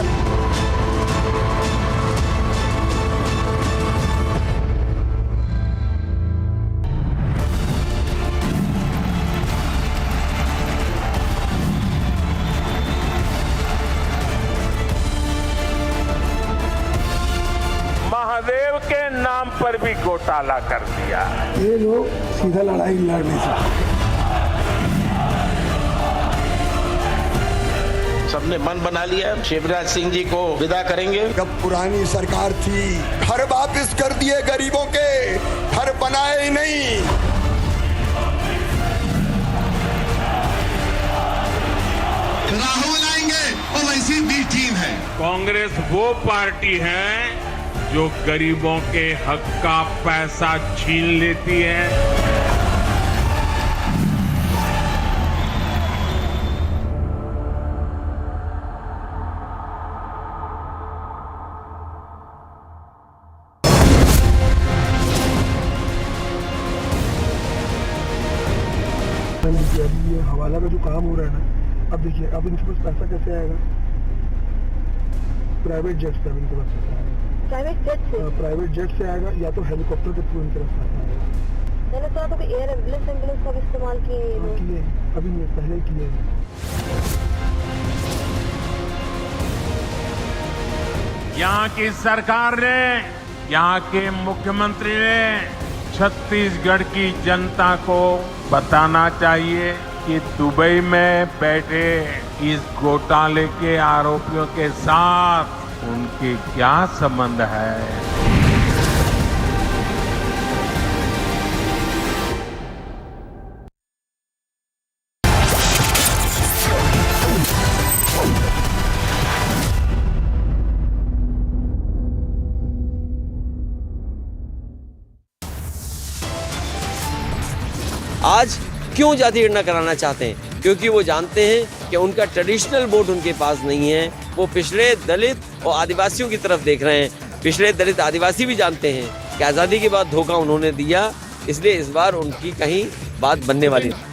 Mahadev के नाम पर भी घोटाला कर दिया। ये लोग सीधा लड़ाई लड़ नहीं सकते। सबने मन बना लिया, शिवराज सिंह जी को विदा करेंगे। जब पुरानी सरकार थी, घर वापस कर दिए गरीबों के, घर बनाए ही नहीं। राहुल आएंगे और वैसी बी टीम है। कांग्रेस वो पार्टी है जो गरीबों के हक का पैसा छीन लेती है। अभी ये हवाला का जो काम हो रहा है ना, अब देखिए अब इनके पास पैसा कैसे आएगा? प्राइवेट जेट से इनके पास पैसा आएगा। प्राइवेट जेट से आएगा या तो हेलीकॉप्टर के थ्रू इनके पास पैसा आएगा। मैंने सुना था कि एयर एम्बुलेंस का भी इस्तेमाल किए। अभी नहीं, पहले किए। यहाँ की सरकार ने, यहाँ के मुख्यमंत्री ने छत्तीसगढ़ की जनता को बताना चाहिए कि दुबई में बैठे इस घोटाले के आरोपियों के साथ उनके क्या संबंध है। आज क्यों जाति गणना कराना चाहते हैं? क्योंकि वो जानते हैं कि उनका ट्रेडिशनल वोट उनके पास नहीं है। वो पिछड़े, दलित और आदिवासियों की तरफ देख रहे हैं। पिछड़े, दलित, आदिवासी भी जानते हैं कि आज़ादी के बाद धोखा उन्होंने दिया, इसलिए इस बार उनकी कहीं बात बनने वाली नहीं।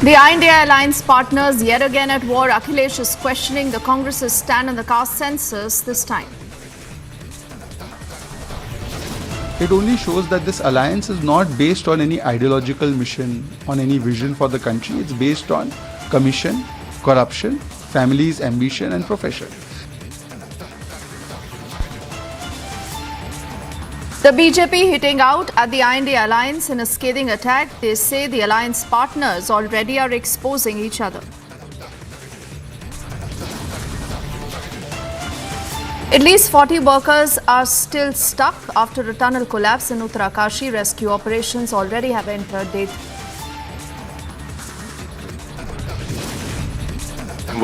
The India alliance partners yet again at war. Akhilesh is questioning the Congress's stand on the caste census this time. It only shows that this alliance is not based on any ideological mission, on any vision for the country. It's based on commission, corruption, families, ambition and profession. The BJP hitting out at the India alliance in a scathing attack. They say the alliance partners already are exposing each other. At least 40 workers are still stuck after a tunnel collapse in Uttarkashi. Rescue operations already have entered day 3.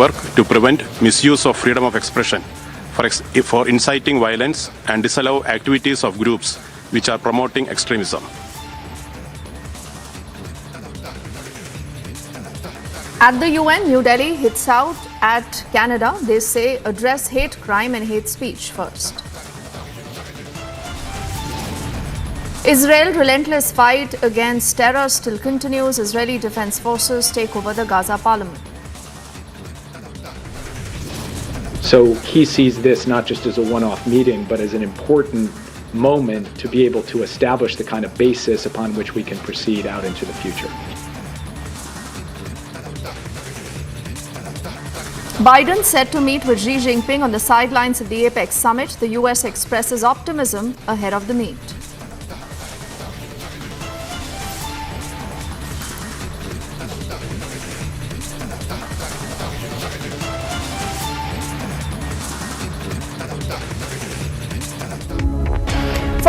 Work to prevent misuse of freedom of expression for inciting violence and disallow activities of groups which are promoting extremism. At the UN, New Delhi hits out at Canada. They say address hate crime and hate speech first. Israel relentless fight against terror still continues. Israeli defense forces take over the Gaza parliament. So he sees this not just as a one-off meeting, but as an important moment to be able to establish the kind of basis upon which we can proceed out into the future. Biden set to meet with Xi Jinping on the sidelines of the APEC summit. The US expresses optimism ahead of the meet.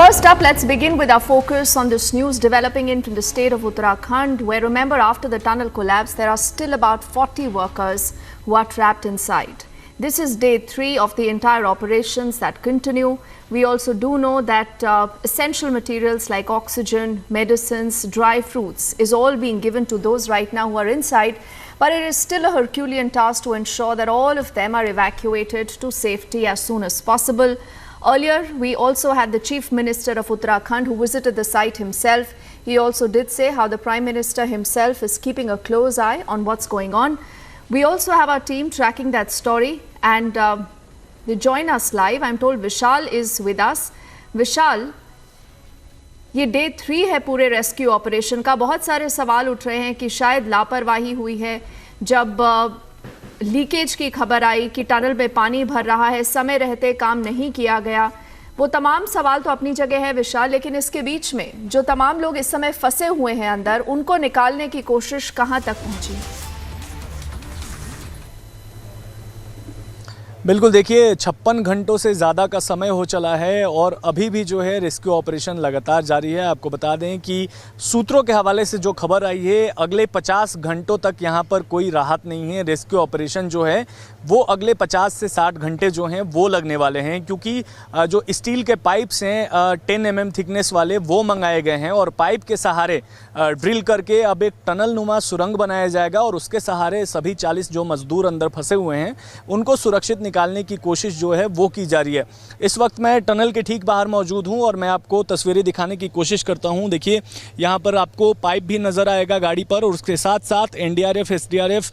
First up, let's begin with our focus on this news developing in from the state of Uttarakhand, where, remember, after the tunnel collapse, there are still about 40 workers who are trapped inside. This is day 3 of the entire operations that continue. We also do know that essential materials like oxygen, medicines, dry fruits is all being given to those right now who are inside. But it is still a Herculean task to ensure that all of them are evacuated to safety as soon as possible. Earlier, we also had the Chief Minister of Uttarakhand who visited the site himself. He also did say how the Prime Minister himself is keeping a close eye on what's going on. We also have our team tracking that story, and they join us live. I'm told Vishal is with us. Vishal, ये day 3 है पूरे rescue operation का. बहुत सारे सवाल उठ रहे हैं कि शायद लापरवाही हुई है. जब लीकेज की खबर आई कि टनल में पानी भर रहा है, समय रहते काम नहीं किया गया, वो तमाम सवाल तो अपनी जगह है विशाल, लेकिन इसके बीच में जो तमाम लोग इस समय फंसे हुए हैं अंदर, उनको निकालने की कोशिश कहां तक पहुंची? बिल्कुल, देखिए 56 घंटों से ज़्यादा का समय हो चला है और अभी भी जो है रेस्क्यू ऑपरेशन लगातार जारी है. आपको बता दें कि सूत्रों के हवाले से जो खबर आई है, अगले 50 घंटों तक यहाँ पर कोई राहत नहीं है. रेस्क्यू ऑपरेशन जो है वो अगले 50 से 60 घंटे जो हैं वो लगने वाले हैं, क्योंकि जो स्टील के पाइप्स हैं 10 mm थिकनेस वाले वो मंगाए गए हैं और पाइप के सहारे ड्रिल करके अब एक टनल नुमा सुरंग बनाया जाएगा और उसके सहारे सभी 40 जो मजदूर अंदर फंसे हुए हैं उनको सुरक्षित निकालने की कोशिश जो है वो की जा रही है. इस वक्त मैं टनल के ठीक बाहर मौजूद हूं और मैं आपको तस्वीरें दिखाने की कोशिश करता हूं. देखिए, यहां पर आपको पाइप भी नज़र आएगा गाड़ी पर और उसके साथ साथ NDRF SDRF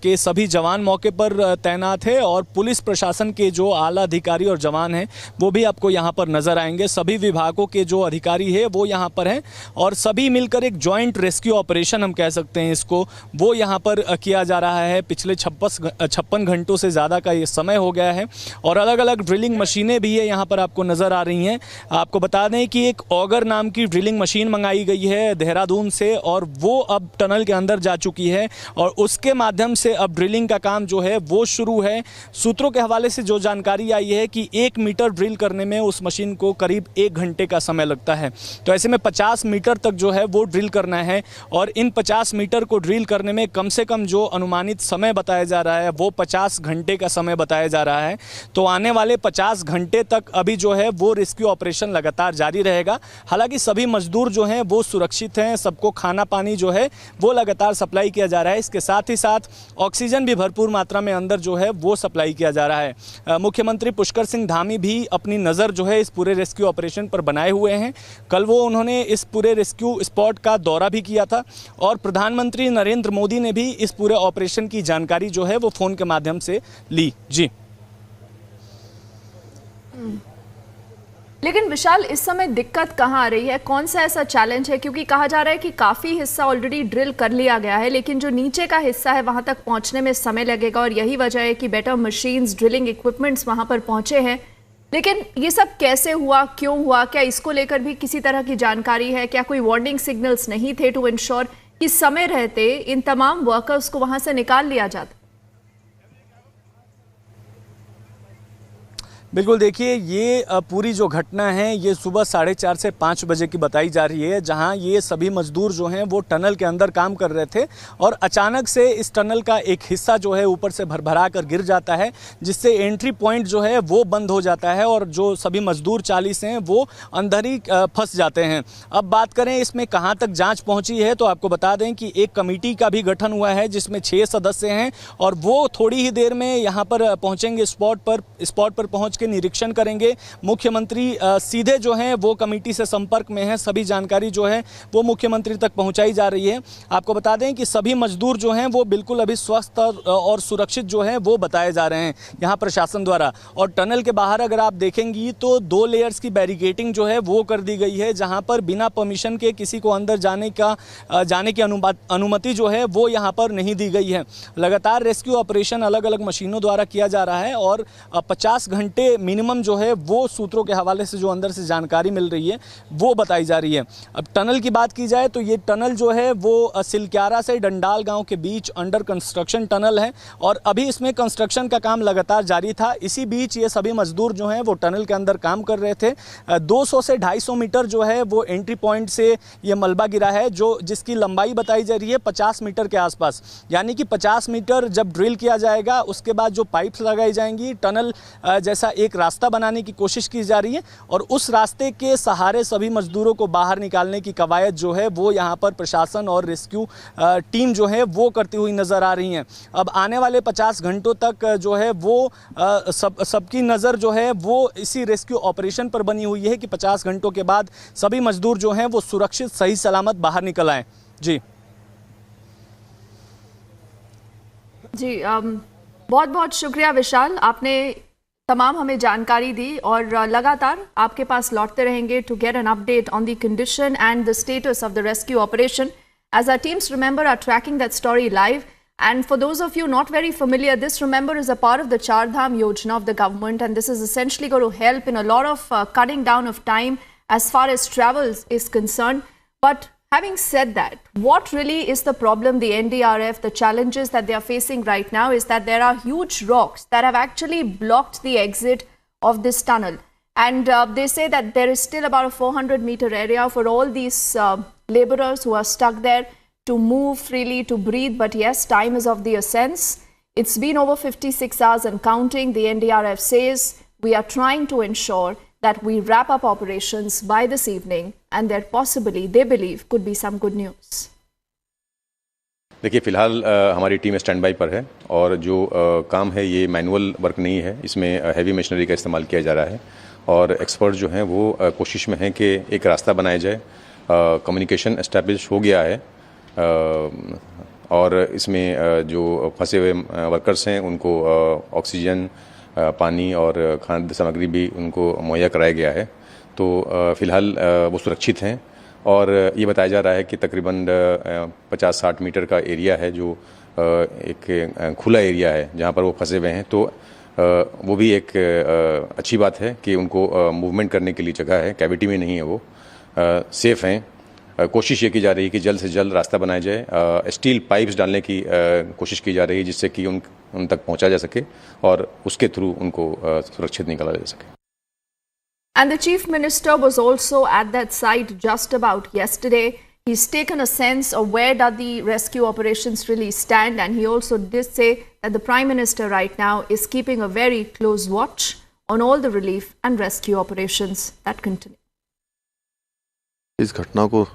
के सभी जवान मौके पर तैनात है और पुलिस प्रशासन के जो आला अधिकारी और जवान हैं वो भी आपको यहाँ पर नज़र आएंगे. सभी विभागों के जो अधिकारी है वो यहाँ पर हैं और सभी मिलकर एक जॉइंट रेस्क्यू ऑपरेशन हम कह सकते हैं इसको, वो यहाँ पर किया जा रहा है. पिछले 56 घंटों से ज़्यादा का ये समय हो गया है और अलग अलग ड्रिलिंग मशीनें भी है यहाँ पर आपको नज़र आ रही हैं. आपको बता दें कि एक ऑगर नाम की ड्रिलिंग मशीन मंगाई गई है देहरादून से और वो अब टनल के अंदर जा चुकी है और उसके माध्यम से अब ड्रिलिंग का काम जो है वो शुरू है. सूत्रों के हवाले से जो जानकारी आई है कि 1 मीटर ड्रिल करने में उस मशीन को करीब 1 घंटे का समय लगता है. तो ऐसे में 50 मीटर तक जो है वो ड्रिल करना है और इन 50 मीटर को ड्रिल करने में कम से कम जो अनुमानित समय बताया जा रहा है वो 50 घंटे का समय बताया जा रहा है. तो आने वाले 50 घंटे तक अभी जो है वो रेस्क्यू ऑपरेशन लगातार जारी रहेगा. हालांकि सभी मजदूर जो हैं वो सुरक्षित हैं, सबको खाना पानी जो है वो लगातार सप्लाई किया जा रहा है. इसके साथ ही साथ ऑक्सीजन भी भरपूर मात्रा में अंदर जो है वो सप्लाई किया जा रहा है. मुख्यमंत्री पुष्कर सिंह धामी भी अपनी नज़र जो है इस पूरे रेस्क्यू ऑपरेशन पर बनाए हुए हैं. कल वो उन्होंने इस पूरे रेस्क्यू स्पॉट का दौरा भी किया था और प्रधानमंत्री नरेंद्र मोदी ने भी इस पूरे ऑपरेशन की जानकारी जो है वो फ़ोन के माध्यम से ली. जी, लेकिन विशाल, इस समय दिक्कत कहाँ आ रही है? कौन सा ऐसा चैलेंज है? क्योंकि कहा जा रहा है कि काफ़ी हिस्सा ऑलरेडी ड्रिल कर लिया गया है, लेकिन जो नीचे का हिस्सा है वहाँ तक पहुँचने में समय लगेगा और यही वजह है कि बेटर मशीन्स, ड्रिलिंग इक्विपमेंट्स वहाँ पर पहुँचे हैं. लेकिन ये सब कैसे हुआ, क्यों हुआ? क्या इसको लेकर भी किसी तरह की जानकारी है? क्या कोई वार्निंग सिग्नल्स नहीं थे टू इंश्योर कि समय रहते इन तमाम वर्कर्स को वहाँ से निकाल लिया जाता? बिल्कुल, देखिए ये पूरी जो घटना है ये सुबह 4:30 से 5 बजे की बताई जा रही है, जहां ये सभी मजदूर जो हैं वो टनल के अंदर काम कर रहे थे और अचानक से इस टनल का एक हिस्सा जो है ऊपर से भरभरा कर गिर जाता है, जिससे एंट्री पॉइंट जो है वो बंद हो जाता है और जो सभी मजदूर 40 हैं वो अंदर ही फंस जाते हैं. अब बात करें इसमें कहाँ तक जाँच पहुँची है तो आपको बता दें कि एक कमेटी का भी गठन हुआ है जिसमें 6 सदस्य हैं और वो थोड़ी ही देर में यहाँ पर पहुँचेंगे, स्पॉट पर पहुँच के निरीक्षण करेंगे. मुख्यमंत्री सीधे जो हैं वो कमेटी से संपर्क में हैं, सभी जानकारी जो है वो मुख्यमंत्री तक पहुंचाई जा रही है. आपको बता दें कि सभी मजदूर जो हैं वो बिल्कुल अभी स्वस्थ और सुरक्षित जो हैं वो बताए जा रहे हैं यहाँ प्रशासन द्वारा. और टनल के बाहर अगर आप देखेंगी तो 2 लेयर्स की बैरिकेडिंग जो है वो कर दी गई है, जहाँ पर बिना परमिशन के किसी को अंदर जाने की अनुमति जो है वो यहाँ पर नहीं दी गई है. लगातार रेस्क्यू ऑपरेशन अलग अलग मशीनों द्वारा किया जा रहा है और 50 घंटे ये मिनिमम जो है वो सूत्रों के हवाले से जो अंदर से जानकारी मिल रही है वो बताई जा रही है। अब टनल की बात की जाए तो ये टनल जो है वो सिलक्यारा से डंडाल गांव के बीच अंडर कंस्ट्रक्शन टनल है और अभी इसमें कंस्ट्रक्शन का काम लगातार जारी था। इसी बीच ये सभी मजदूर जो हैं वो टनल के अंदर काम कर रहे थे। 200 से 250 मीटर जो है वो एंट्री पॉइंट से ये मलबा गिरा है जिसकी लंबाई बताई जा रही है 50 मीटर के आसपास, यानी कि 50 मीटर जब ड्रिल किया जाएगा उसके बाद जो पाइप्स लगाई जाएंगी, टनल जैसा एक रास्ता बनाने की कोशिश की जा रही है और उस रास्ते के सहारे सभी मजदूरों को बाहर निकालने की कवायद जो है वो यहाँ पर प्रशासन और रेस्क्यू टीम जो है वो करती हुई नज़र आ रही हैं। अब आने वाले 50 घंटों तक जो है वो सबकी नज़र जो है वो इसी रेस्क्यू ऑपरेशन पर बनी हुई है कि 50 घंटों के बाद सभी मजदूर जो हैं वो सुरक्षित सही सलामत बाहर निकल आएँ। जी बहुत बहुत शुक्रिया विशाल, आपने तमाम हमें जानकारी दी और लगातार आपके पास लौटते रहेंगे to get an update on the condition and the status of the rescue operation as our teams remember are tracking that story live. And for those of you not very familiar, this remember is a part of the Char Dham Yojana of the government, and this is essentially going to help in a lot of cutting down of time as far as travel is concerned. But having said that, what really is the problem? The NDRF, the challenges that they are facing right now is that there are huge rocks that have actually blocked the exit of this tunnel. And they say that there is still about a 400-meter area for all these laborers who are stuck there to move freely, to breathe. But yes, time is of the essence. It's been over 56 hours and counting. The NDRF says we are trying to ensure that we wrap up operations by this evening, and there possibly, they believe, could be some good news. देखिए, फ़िलहाल हमारी team stand by पर है और जो काम है ये मैनुअल वर्क नहीं है, इसमें हैवी मशीनरी का इस्तेमाल किया जा रहा है और एक्सपर्ट जो हैं वो कोशिश में हैं कि एक रास्ता बनाया जाए। कम्युनिकेशन एस्टैब्लिश हो गया है और इसमें जो फंसे हुए वर्कर्स हैं उनको ऑक्सीजन, पानी और खाद्य सामग्री भी उनको मुहैया कराया गया है। तो फ़िलहाल वो सुरक्षित हैं और ये बताया जा रहा है कि तकरीबन 50-60 मीटर का एरिया है जो एक खुला एरिया है जहाँ पर वो फंसे हुए हैं। तो वो भी एक अच्छी बात है कि उनको मूवमेंट करने के लिए जगह है, कैविटी में नहीं है, वो सेफ़ हैं। कोशिश ये की जा रही है कि जल्द से जल्द रास्ता बनाया जाए। स्टील पाइप्स डालने की कोशिश की जा रही है जिससे कि उन तक पहुंचा जा सके और उसके थ्रू उनको सुरक्षित निकाला जा सके। And the Chief Minister was also at that site just about yesterday. He's taken a sense of where do the rescue operations really stand, and he also did say that the Prime Minister right now is keeping a very close watch on all the relief and rescue operations that continue. इस घटना को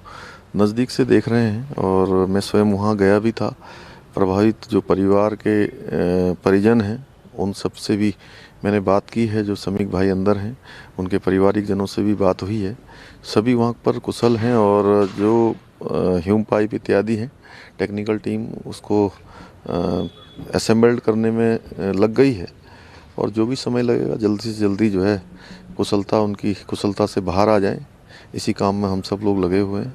नज़दीक से देख रहे हैं और मैं स्वयं वहाँ गया भी था। प्रभावित जो परिवार के परिजन हैं उन सब से भी मैंने बात की है, जो श्रमिक भाई अंदर हैं उनके पारिवारिक जनों से भी बात हुई है। सभी वहाँ पर कुशल हैं और जो ह्यूम पाइप इत्यादि हैं टेक्निकल टीम उसको असेंबल्ड करने में लग गई है और जो भी समय लगेगा जल्दी से जल्दी जो है उनकी कुशलता से बाहर आ जाएं, इसी काम में हम सब लोग लगे हुए हैं।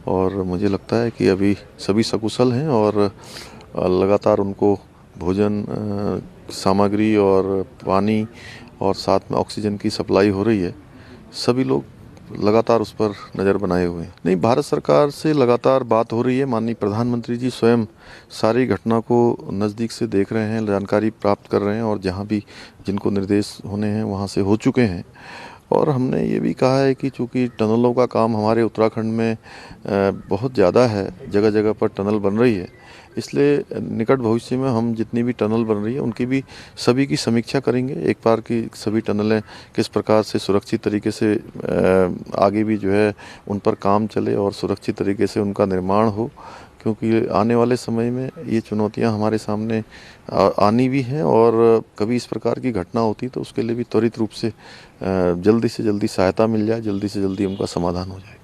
और मुझे लगता है कि अभी सभी सकुशल हैं और लगातार उनको भोजन सामग्री और पानी और साथ में ऑक्सीजन की सप्लाई हो रही है। सभी लोग लगातार उस पर नज़र बनाए हुए हैं। नहीं, भारत सरकार से लगातार बात हो रही है। माननीय प्रधानमंत्री जी स्वयं सारी घटना को नज़दीक से देख रहे हैं, जानकारी प्राप्त कर रहे हैं और जहां भी जिनको निर्देश होने हैं वहां से हो चुके हैं। और हमने ये भी कहा है कि चूँकि टनलों का काम हमारे उत्तराखंड में बहुत ज़्यादा है, जगह जगह पर टनल बन रही है, इसलिए निकट भविष्य में हम जितनी भी टनल बन रही है उनकी भी सभी की समीक्षा करेंगे। एक बार की सभी टनलें किस प्रकार से सुरक्षित तरीके से आगे भी जो है उन पर काम चले और सुरक्षित तरीके से उनका निर्माण हो, क्योंकि आने वाले समय में ये चुनौतियां हमारे सामने आनी भी हैं और कभी इस प्रकार की घटना होती तो उसके लिए भी त्वरित रूप से जल्दी से जल्दी सहायता मिल जाए, जल्दी से जल्दी उनका समाधान हो जाए।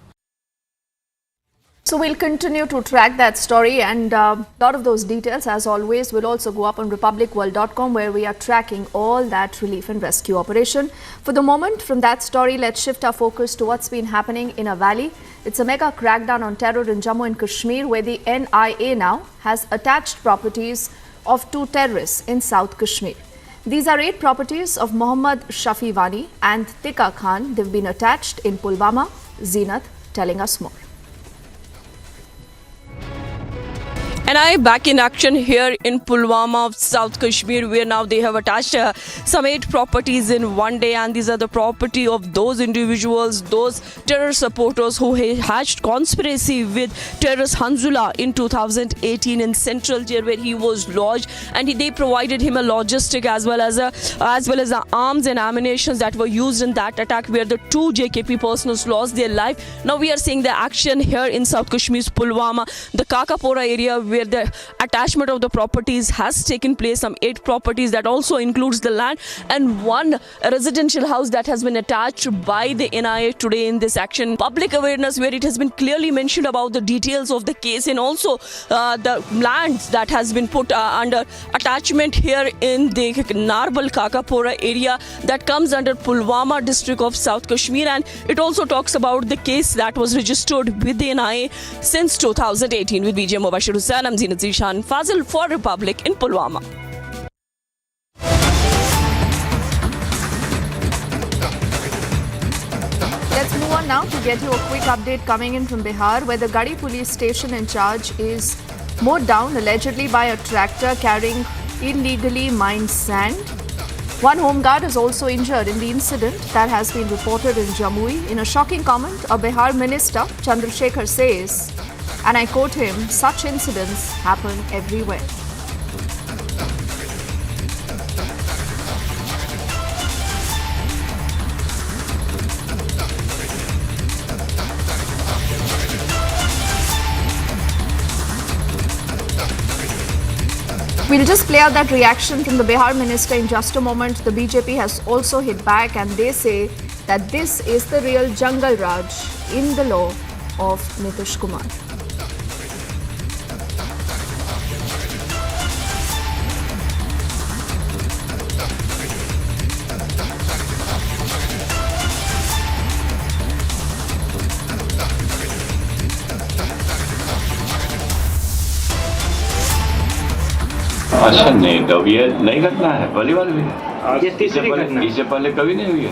So we'll continue to track that story, and a lot of those details, as always, will also go up on republicworld.com, where we are tracking all that relief and rescue operation. For the moment, from that story, let's shift our focus to what's been happening in a valley. It's a mega crackdown on terror in Jammu and Kashmir, where the NIA now has attached properties of 2 terrorists in South Kashmir. These are 8 properties of Mohammad Shafi Wani and Tika Khan. They've been attached in Pulwama. Zeenat telling us more. And I back in action here in Pulwama of South Kashmir, where now they have attached some 8 properties in one day, and these are the property of those individuals, those terror supporters who hatched conspiracy with terrorist Hanzullah in 2018 in Central Jail, where he was lodged, and they provided him a logistic as well as the arms and ammunition that were used in that attack, where the 2 JKP personnel lost their life. Now we are seeing the action here in South Kashmir's Pulwama, the Kakapora area, where the attachment of the properties has taken place. Some 8 properties that also includes the land and 1 residential house that has been attached by the NIA today in this action. Public awareness, where it has been clearly mentioned about the details of the case, and also the lands that has been put under attachment here in the Narbal Kakapora area that comes under Pulwama district of South Kashmir, and it also talks about the case that was registered with the NIA since 2018. With BJ Mubashir Hussain, I'm Zeenat Zishan Fazil for Republic in Pulwama. Let's move on now to get you a quick update coming in from Bihar, where the Gadi police station in charge is mowed down allegedly by a tractor carrying illegally mined sand. 1 homeguard is also injured in the incident that has been reported in Jamui. In a shocking comment, a Bihar minister, Chandrasekhar, says, and I quote him, "Such incidents happen everywhere." We'll just play out that reaction from the Bihar minister in just a moment. The BJP has also hit back, and they say that this is the real jungle raj in the law of Nitish Kumar. अच्छा नहीं, तो ये नई घटना है, पहली बार हुई है। इससे पहले कभी नहीं हुई है।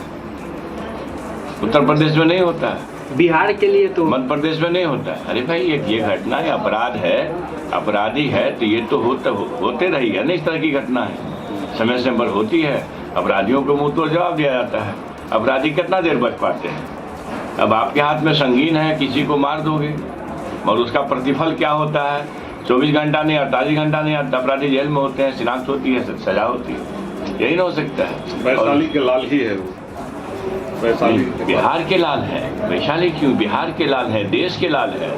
उत्तर प्रदेश में नहीं होता है, बिहार के लिए तो मध्य प्रदेश में नहीं होता है। अरे भाई ये घटना है, अपराध है, अपराधी है तो ये तो होते रही है ना। इस तरह की घटना है, समय समय पर होती है। अपराधियों को मुंह तो जवाब दिया जाता है। अपराधी कितना देर बच पाते हैं? अब आपके हाथ में संगीन है, किसी को मार दोगे और उसका प्रतिफल क्या होता है? 24 घंटा नहीं, 48 घंटा नहीं, अपराधी जेल में होते हैं, शिनाख्त होती है, सजा होती है। यही ना हो सकता है। वैशाली के लाल ही है वो, वैशाली बिहार के लाल है। वैशाली क्यों? बिहार के लाल है, देश के लाल है।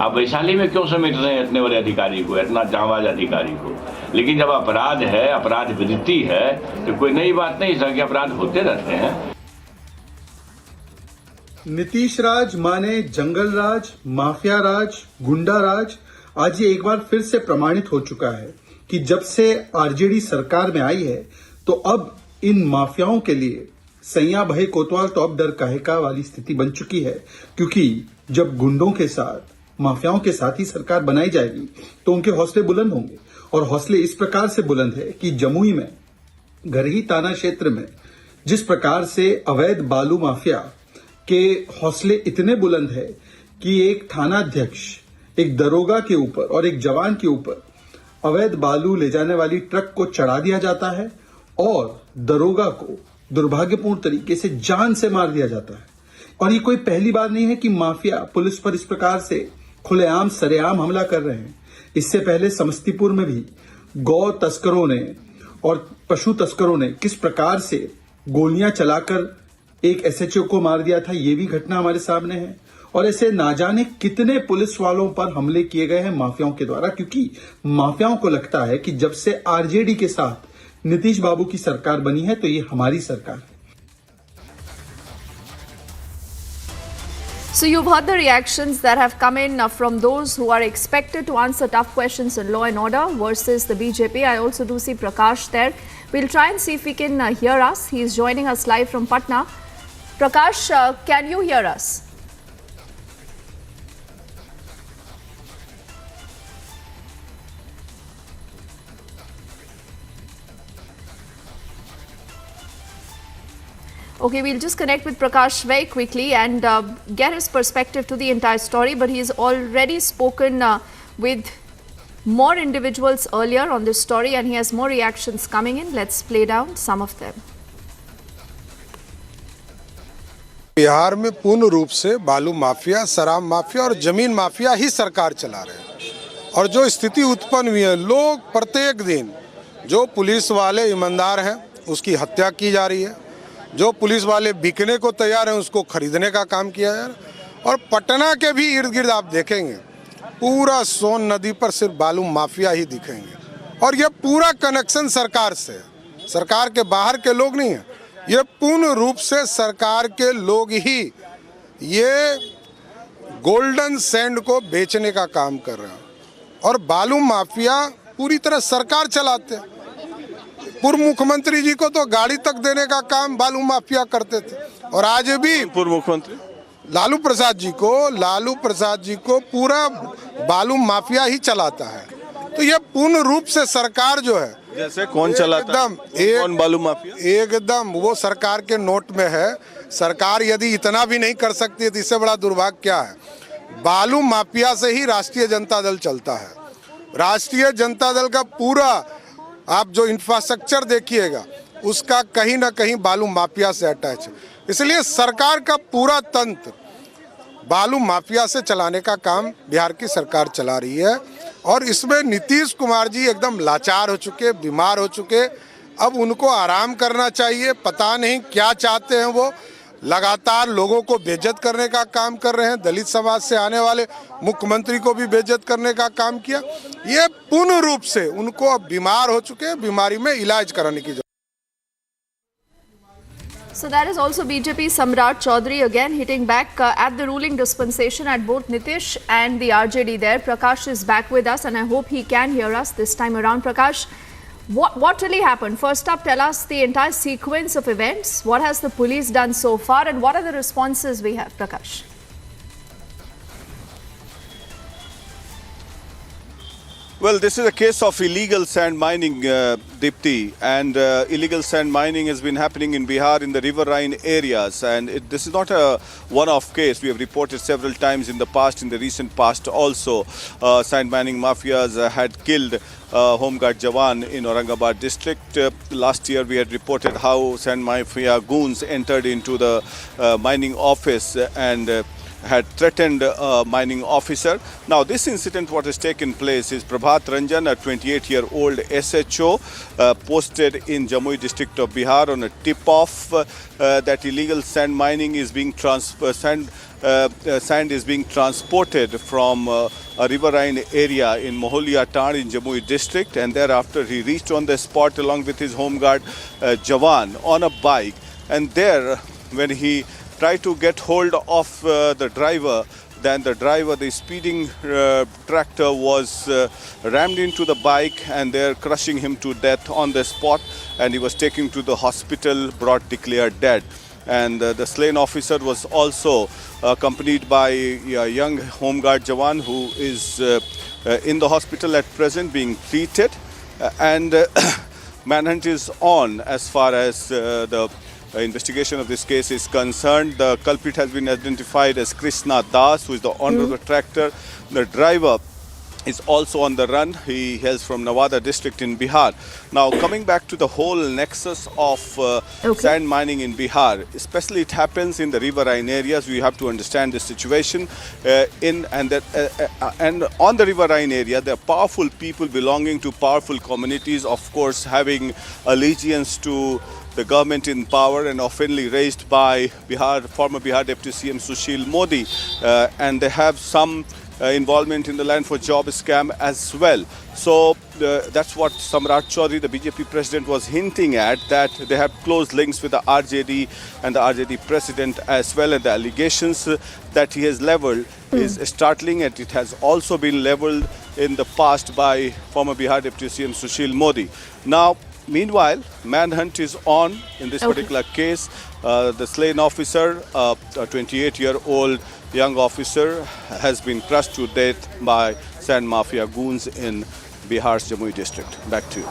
आप वैशाली में क्यों समेट रहे हैं इतने बड़े अधिकारी को, इतना जांबाज अधिकारी को? लेकिन जब अपराध है, अपराध वृत्ति है, तो कोई नई बात नहीं, सर के अपराध होते रहते हैं। नीतीश राज माने जंगल राज, माफिया राज, गुंडा राज। आज ये एक बार फिर से प्रमाणित हो चुका है कि जब से आरजेडी सरकार में आई है तो अब इन माफियाओं के लिए सैया भय कोतवाल तो अब डर काहे का वाली स्थिति बन चुकी है। क्योंकि जब गुंडों के साथ, माफियाओं के साथ ही सरकार बनाई जाएगी तो उनके हौसले बुलंद होंगे, और हौसले इस प्रकार से बुलंद है कि जमुई में गरही थाना क्षेत्र में जिस प्रकार से अवैध बालू माफिया के हौसले इतने बुलंद है कि एक थानाध्यक्ष, एक दरोगा के ऊपर और एक जवान के ऊपर अवैध बालू ले जाने वाली ट्रक को चढ़ा दिया जाता है और दरोगा को दुर्भाग्यपूर्ण तरीके से जान से मार दिया जाता है। और ये कोई पहली बार नहीं है कि माफिया पुलिस पर इस प्रकार से खुलेआम सरेआम हमला कर रहे हैं। इससे पहले समस्तीपुर में भी गौ तस्करों ने और पशु तस्करों ने किस प्रकार से गोलियां चलाकर एक एसएचओ को मार दिया था, ये भी घटना हमारे सामने है। और ऐसे ना जाने कितने पुलिस वालों पर हमले किए गए हैं माफियाओं के द्वारा, क्योंकि माफियाओं को लगता है कि जब से आरजेडी के साथ नीतीश बाबू की सरकार बनी है तो ये हमारी सरकार है। So you've heard the reactions that have come in from those who are expected to answer tough questions on law and order versus the BJP. I also do see Prakash there. We'll try and see if he can hear us. He is joining us live from Patna. Prakash, can you hear us? Okay, we'll just connect with Prakash very quickly and get his perspective to the entire story. But he's already spoken with more individuals earlier on this story, and he has more reactions coming in. Let's play down some of them. Bihar में पूर्ण रूप से बालू mafia, शराब mafia और जमीन mafia ही सरकार चला रहे हैं। और जो स्थिति उत्पन्न हुई है, लोग प्रत्येक दिन जो पुलिस वाले ईमानदार हैं उसकी हत्या की जा रही है, जो पुलिस वाले बिकने को तैयार हैं उसको खरीदने का काम किया जा रहा है। और पटना के भी इर्द गिर्द आप देखेंगे पूरा सोन नदी पर सिर्फ बालू माफिया ही दिखेंगे। और ये पूरा कनेक्शन सरकार से है, सरकार के बाहर के लोग नहीं हैं, ये पूर्ण रूप से सरकार के लोग ही ये गोल्डन सैंड को बेचने का काम कर रहे हैं। और बालू माफिया पूरी तरह सरकार चलाते हैं। पूर्व मुख्यमंत्री जी को तो गाड़ी तक देने का काम बालू माफिया करते थे। और आज भी पूर्व मुख्यमंत्री लालू प्रसाद जी को पूरा बालू माफिया ही चलाता है। तो ये पूर्ण रूप से सरकार जो है, जैसे कौन चलाता है, कौन बालू माफिया, एकदम वो सरकार के नोट में है। सरकार यदि इतना भी नहीं कर सकती है तो इससे बड़ा दुर्भाग्य क्या है। बालू माफिया से ही राष्ट्रीय जनता दल चलता है। राष्ट्रीय जनता दल का पूरा आप जो इंफ्रास्ट्रक्चर देखिएगा उसका कहीं ना कहीं बालू माफिया से अटैच है। इसलिए सरकार का पूरा तंत्र बालू माफिया से चलाने का काम बिहार की सरकार चला रही है। और इसमें नीतीश कुमार जी एकदम लाचार हो चुके, बीमार हो चुके। अब उनको आराम करना चाहिए। पता नहीं क्या चाहते हैं वो। लगातार लोगों को बेइज्जत करने का काम कर रहे हैं। दलित समाज से आने वाले मुख्यमंत्री को भी बेइज्जत करने का काम किया। ये पूर्ण रूप से उनको अब बीमार हो चुके हैं, बीमारी में इलाज कराने की जरूरत। So that is also BJP Samrat Chaudhary again hitting back at the ruling dispensation at both Nitish and the RJD there. Prakash is back with us and I hope he can hear us this time around. Prakash, what really happened? First up, tell us the entire sequence of events. What has the police done so far and what are the responses we have, Prakash? Well, this is a case of illegal sand mining, Dipti, and illegal sand mining has been happening in Bihar in the riverine areas, and this is not a one-off case. We have reported several times in the past, in the recent past also, sand mining mafias had killed Home Guard Jawan in Aurangabad district. Last year we had reported how sand mafia goons entered into the mining office and had threatened a mining officer. Now this incident, what has taken place is Prabhat Ranjan, a 28-year-old SHO, posted in Jamui district of Bihar on a tip-off that illegal sand mining is being sand is being transported from a riverine area in Moholia Tar in Jamui district, and thereafter he reached on the spot along with his home guard Jawan on a bike, and there when he tried to get hold of the driver, then the speeding tractor was rammed into the bike and they're crushing him to death on the spot, and he was taken to the hospital, declared dead. And the slain officer was also accompanied by a young home guard Jawan who is in the hospital at present being treated, and manhunt is on as far as the investigation of this case is concerned. The culprit has been identified as Krishna Das, who is the owner of the tractor. The driver is also on the run. He hails from Nawada district in Bihar. Now coming back to the whole nexus of sand mining in Bihar, especially it happens in the riverine areas. We have to understand the situation and on the riverine area there are powerful people belonging to powerful communities, of course having allegiance to the government in power and oftenly raised by former Bihar Deputy CM Sushil Modi, and they have some involvement in the land for job scam as well. So that's what Samrat Chaudhary, the BJP president, was hinting at, that they have close links with the RJD and the RJD president as well, and the allegations that he has leveled is startling, and it has also been leveled in the past by former Bihar Deputy CM Sushil Modi. Now, meanwhile, manhunt is on in this particular case. The slain officer, a 28-year-old young officer, has been crushed to death by sand mafia goons in Bihar's Jamui district. Back to you.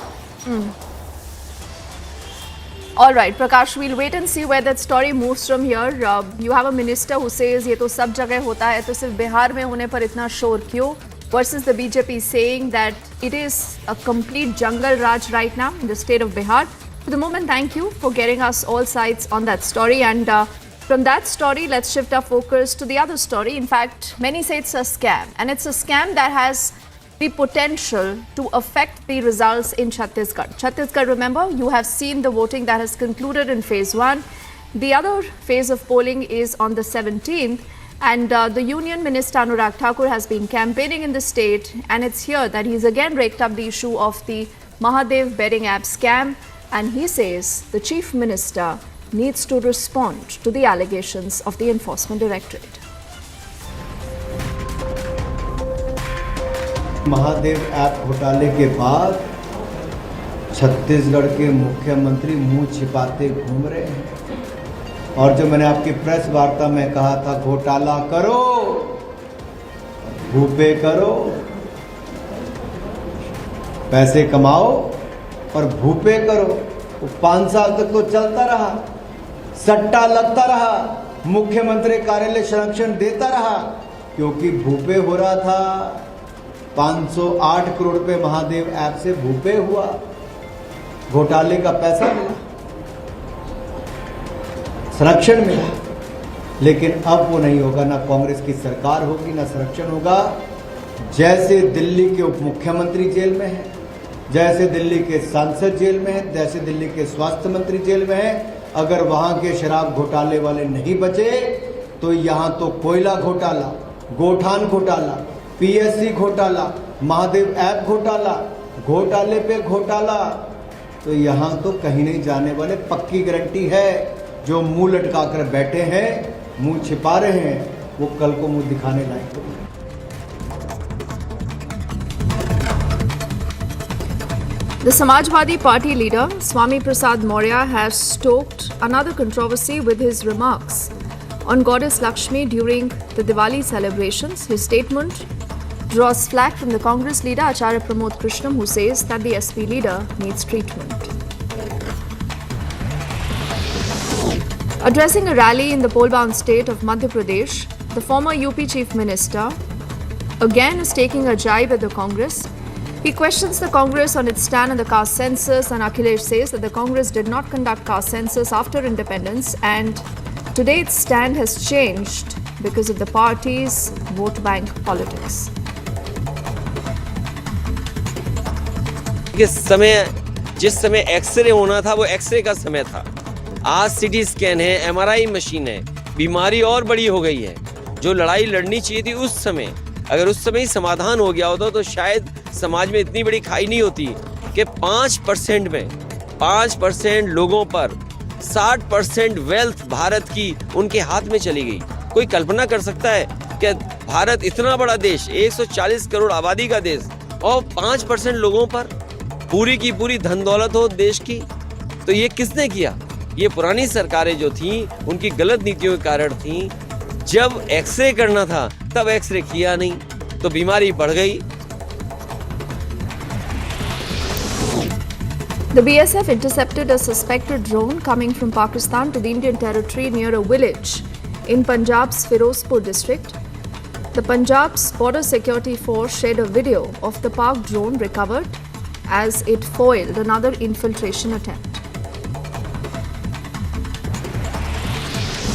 All right, Prakash, we'll wait and see where that story moves from here. You have a minister who says ये तो सब जगह होता है, तो सिर्फ बिहार में होने पर इतना शोर क्यों? Versus the BJP saying that it is a complete jungle raj right now in the state of Bihar. For the moment, thank you for getting us all sides on that story. And from that story, let's shift our focus to the other story. In fact, many say it's a scam. And it's a scam that has the potential to affect the results in Chhattisgarh. Chhattisgarh, remember, you have seen the voting that has concluded in phase 1. The other phase of polling is on the 17th. And the Union Minister Anurag Thakur has been campaigning in the state, and it's here that he's again raked up the issue of the Mahadev betting app scam, and he says the Chief Minister needs to respond to the allegations of the Enforcement Directorate. Mahadev app घोटाले के बाद छत्तीसगढ़ के मुख्यमंत्री मुंह छिपाते घूम रहे हैं, और जो मैंने आपकी प्रेस वार्ता में कहा था घोटाला करो भूपे करो, पैसे कमाओ और भूपे करो, वो 5 साल तक तो चलता रहा, सट्टा लगता रहा, मुख्यमंत्री कार्यालय संरक्षण देता रहा, क्योंकि भूपे हो रहा था। 508 करोड़ रुपए महादेव ऐप से भूपे हुआ, घोटाले का पैसा मिला, संरक्षण मिला। लेकिन अब वो नहीं होगा, ना कांग्रेस की सरकार होगी, ना संरक्षण होगा। जैसे दिल्ली के उप मुख्यमंत्री जेल में है, जैसे दिल्ली के सांसद जेल में है, जैसे दिल्ली के स्वास्थ्य मंत्री जेल में है, अगर वहां के शराब घोटाले वाले नहीं बचे तो यहां तो कोयला घोटाला, गोठान घोटाला, पीएससी घोटाला, महादेव ऐप घोटाला, घोटाले पे घोटाला, तो यहां तो कहीं नहीं जाने वाले, पक्की गारंटी है। जो मुंह लटकाकर बैठे हैं, मुंह छिपा रहे हैं, वो कल को मुंह दिखाने लायक होंगे। The Samajwadi Party leader Swami Prasad Maurya has stoked another controversy with his remarks on Goddess Lakshmi during the Diwali celebrations. His statement draws flack from the Congress leader Acharya Pramod Krishnam, who says that the SP leader needs treatment. Addressing a rally in the poll-bound state of Madhya Pradesh, the former UP Chief Minister again is taking a jibe at the Congress. He questions the Congress on its stand on the caste census, and Akhilesh says that the Congress did not conduct caste census after independence, and today its stand has changed because of the party's vote bank politics. जिस समय x ray होना था वो x ray का समय था, आज CT scan है, एमआरआई मशीन है, बीमारी और बड़ी हो गई है। जो लड़ाई लड़नी चाहिए थी उस समय, अगर उस समय ही समाधान हो गया होता तो शायद समाज में इतनी बड़ी खाई नहीं होती कि 5% में 5% लोगों पर 60% वेल्थ भारत की उनके हाथ में चली गई। कोई कल्पना कर सकता है कि भारत इतना बड़ा देश, 140 करोड़ आबादी का देश, और 5% लोगों पर पूरी की पूरी धन दौलत हो देश की? तो ये किसने किया? ये पुरानी सरकारें जो थीं उनकी गलत नीतियों के कारण थीं। जब एक्सरे करना था तब एक्सरे किया नहीं तो बीमारी बढ़ गई। The BSF intercepted a suspected drone coming from Pakistan to the Indian territory near a village in Punjab's Firozpur district. The Punjab's Border Security Force shared a video of the parked drone recovered as it foiled another infiltration attempt.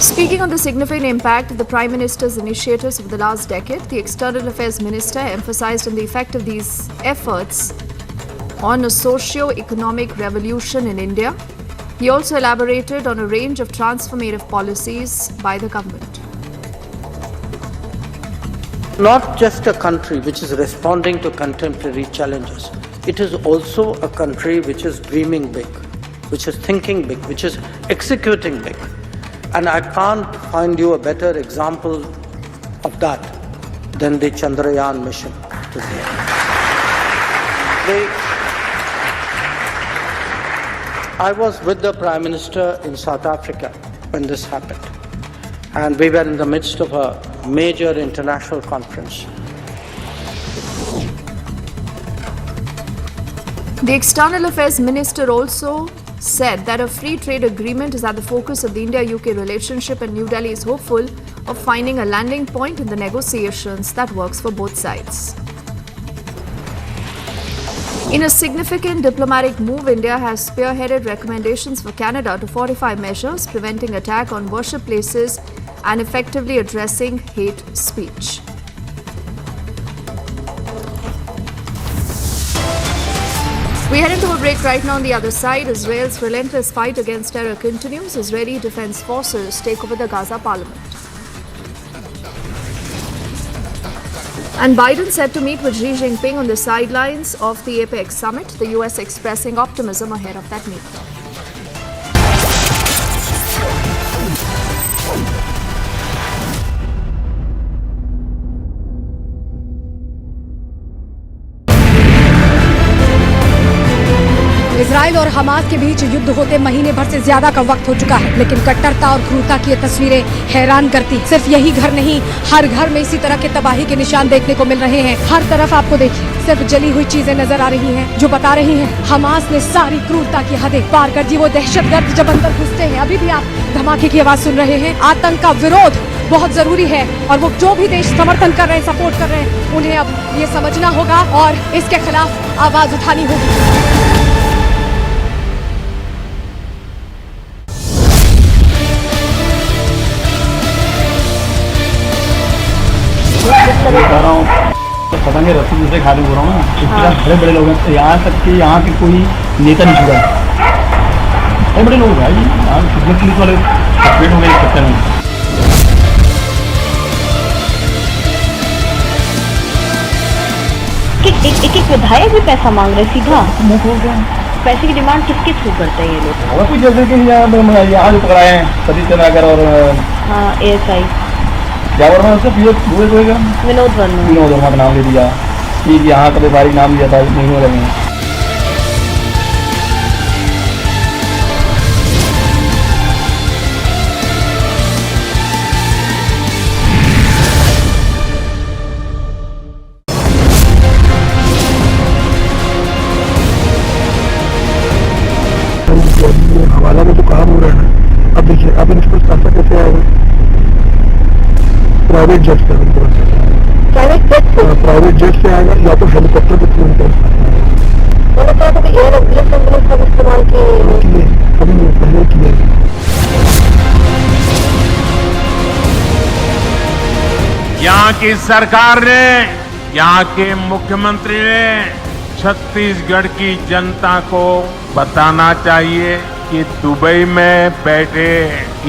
Speaking on the significant impact of the Prime Minister's initiatives over the last decade, the External Affairs Minister emphasized on the effect of these efforts on a socio-economic revolution in India. He also elaborated on a range of transformative policies by the government. Not just a country which is responding to contemporary challenges, it is also a country which is dreaming big, which is thinking big, which is executing big. And I can't find you a better example of that than the Chandrayaan mission today. I was with the Prime Minister in South Africa when this happened, and we were in the midst of a major international conference. The External Affairs Minister also said that a free trade agreement is at the focus of the India-UK relationship, and New Delhi is hopeful of finding a landing point in the negotiations that works for both sides. In a significant diplomatic move, India has spearheaded recommendations for Canada to fortify measures preventing attack on worship places and effectively addressing hate speech. We head into a break right now. On the other side, Israel's relentless fight against terror continues. Israeli defense forces take over the Gaza parliament. And Biden set to meet with Xi Jinping on the sidelines of the APEC summit, the US expressing optimism ahead of that meeting. Israel और Hamas के बीच युद्ध होते महीने भर से ज्यादा का वक्त हो चुका है, लेकिन कट्टरता और क्रूरता की ये तस्वीरें हैरान करती। सिर्फ यही घर नहीं, हर घर में इसी तरह के तबाही के निशान देखने को मिल रहे हैं। हर तरफ आपको देखिए सिर्फ जली हुई चीजें नजर आ रही हैं, जो बता रही हैं हमास ने सारी क्रूरता की हदें पार कर दी। वो दहशतगर्द जब अंदर घुसते हैं, अभी भी आप धमाके की आवाज सुन रहे हैं। आतंक का विरोध बहुत जरूरी है, और वो जो भी देश समर्थन कर रहे हैं, सपोर्ट कर रहे हैं, उन्हें अब ये समझना होगा और इसके खिलाफ आवाज उठानी होगी। बता रहा हूँ पता नहीं रस्सी दूसरे खाने हो रहा हूँ ना, इसके साथ बड़े बड़े लोग हैं, यहाँ तक कि यहाँ के कोई नेता नहीं छुड़ा, बड़े बड़े लोग भाई यहाँ कितने पुलिस वाले सस्पेंड हो गए इस चक्कर में। एक विधायक भी पैसा मांग रहे सीधा मुंह हो गया। पैसे की डिमांड किसके थ्रू करते हैं ये लोग? और कुछ जैसे कि यहाँ जो पकड़ाए हैं सतीश चंद्राकर और ASI क्या वर्मा उससे विनोद वर्मा का नाम ले दिया कि यहाँ का व्यापारी नाम लिया था, नहीं हो रहे हैं। हवाला में जो काम हो रहा है ना, अब देखिए अब इनके पास पैसा कैसे आएगा? प्राइवेट जेट से प्राइवेट जेट से आएगा या तो हेलीकॉप्टर के थ्रू इस्तेमाल किए कभी नहीं पहले किए। यहाँ की सरकार ने, यहाँ के मुख्यमंत्री ने छत्तीसगढ़ की जनता को बताना चाहिए कि दुबई में बैठे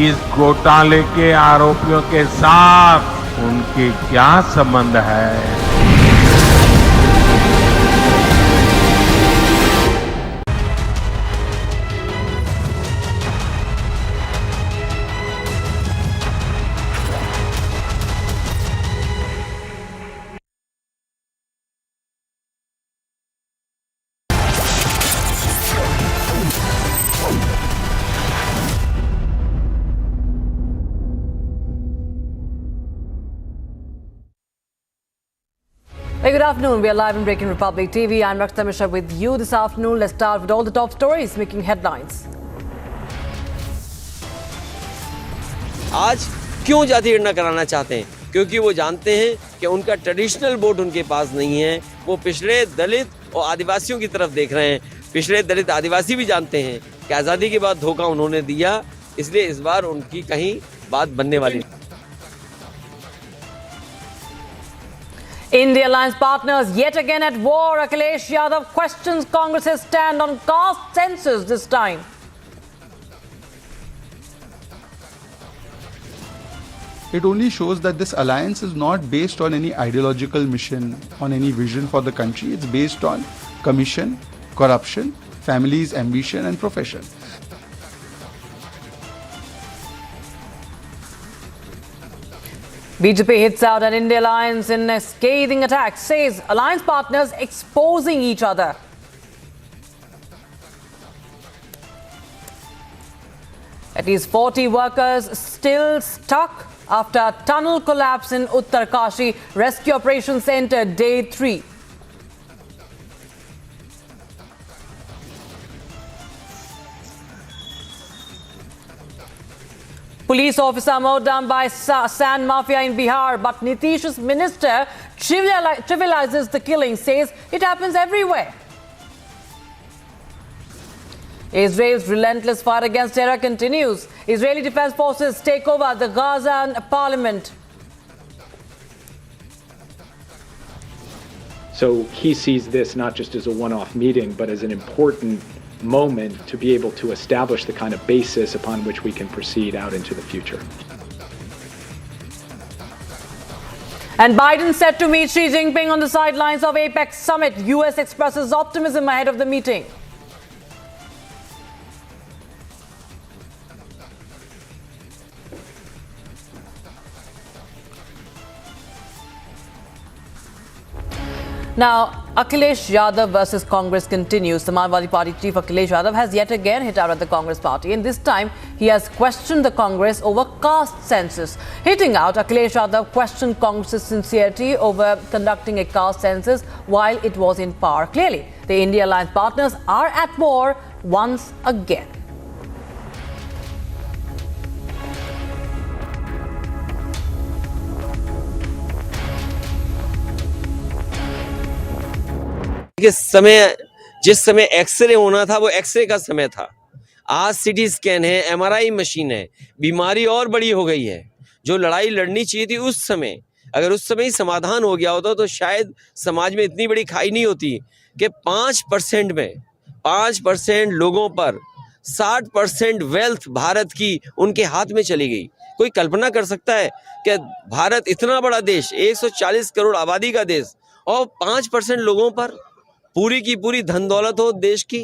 इस घोटाले के आरोपियों के साथ उनके क्या संबंध है। Hey, good afternoon. We are live in Breaking Republic TV. I'm Rakshita Mishra with you this afternoon. Let's start with all the top stories making headlines. आज क्यों जाति गणना कराना चाहते हैं? क्योंकि वो जानते हैं कि उनका ट्रेडिशनल वोट उनके पास नहीं है। वो पिछड़े दलित और आदिवासियों की तरफ देख रहे हैं। पिछड़े दलित आदिवासी भी जानते हैं कि आज़ादी के बाद धोखा उन्होंने दिया, इसलिए इस बार उनकी कहीं बात बनने वाली नहीं। India alliance partners yet again at war. Akhilesh Yadav questions Congress's stand on caste census this time. It only shows that this alliance is not based on any ideological mission, on any vision for the country. It's based on commission, corruption, families, ambition and profession. BJP hits out an India alliance in a scathing attack, says alliance partners exposing each other. At least 40 workers still stuck after tunnel collapse in Uttarkashi. Rescue operations entered day 3. Police officer mowed down by sand mafia in Bihar, but Nitish's minister trivializes the killing, says it happens everywhere. Israel's relentless fight against terror continues. Israeli defense forces take over the Gaza parliament. So he sees this not just as a one-off meeting, but as an important moment to be able to establish the kind of basis upon which we can proceed out into the future. And Biden set to meet Xi Jinping on the sidelines of APEC summit. US expresses optimism ahead of the meeting. Now, Akhilesh Yadav versus Congress continues. Samajwadi Party chief Akhilesh Yadav has yet again hit out at the Congress party, and this time he has questioned the Congress over caste census. Hitting out, Akhilesh Yadav questioned Congress's sincerity over conducting a caste census while it was in power. Clearly, the India alliance partners are at war once again. जिस समय x ray होना था वो x ray का समय था। आज CT scan है, एमआरआई मशीन है, बीमारी और बड़ी हो गई है। जो लड़ाई लड़नी चाहिए थी उस समय, अगर उस समय ही समाधान हो गया होता तो शायद समाज में इतनी बड़ी खाई नहीं होती कि 5% में 5% लोगों पर 60% वेल्थ भारत की उनके हाथ में चली गई। कोई कल्पना कर सकता है कि भारत इतना बड़ा देश, 140 करोड़ आबादी का देश, और 5% लोगों पर पूरी की पूरी धन दौलत हो देश की?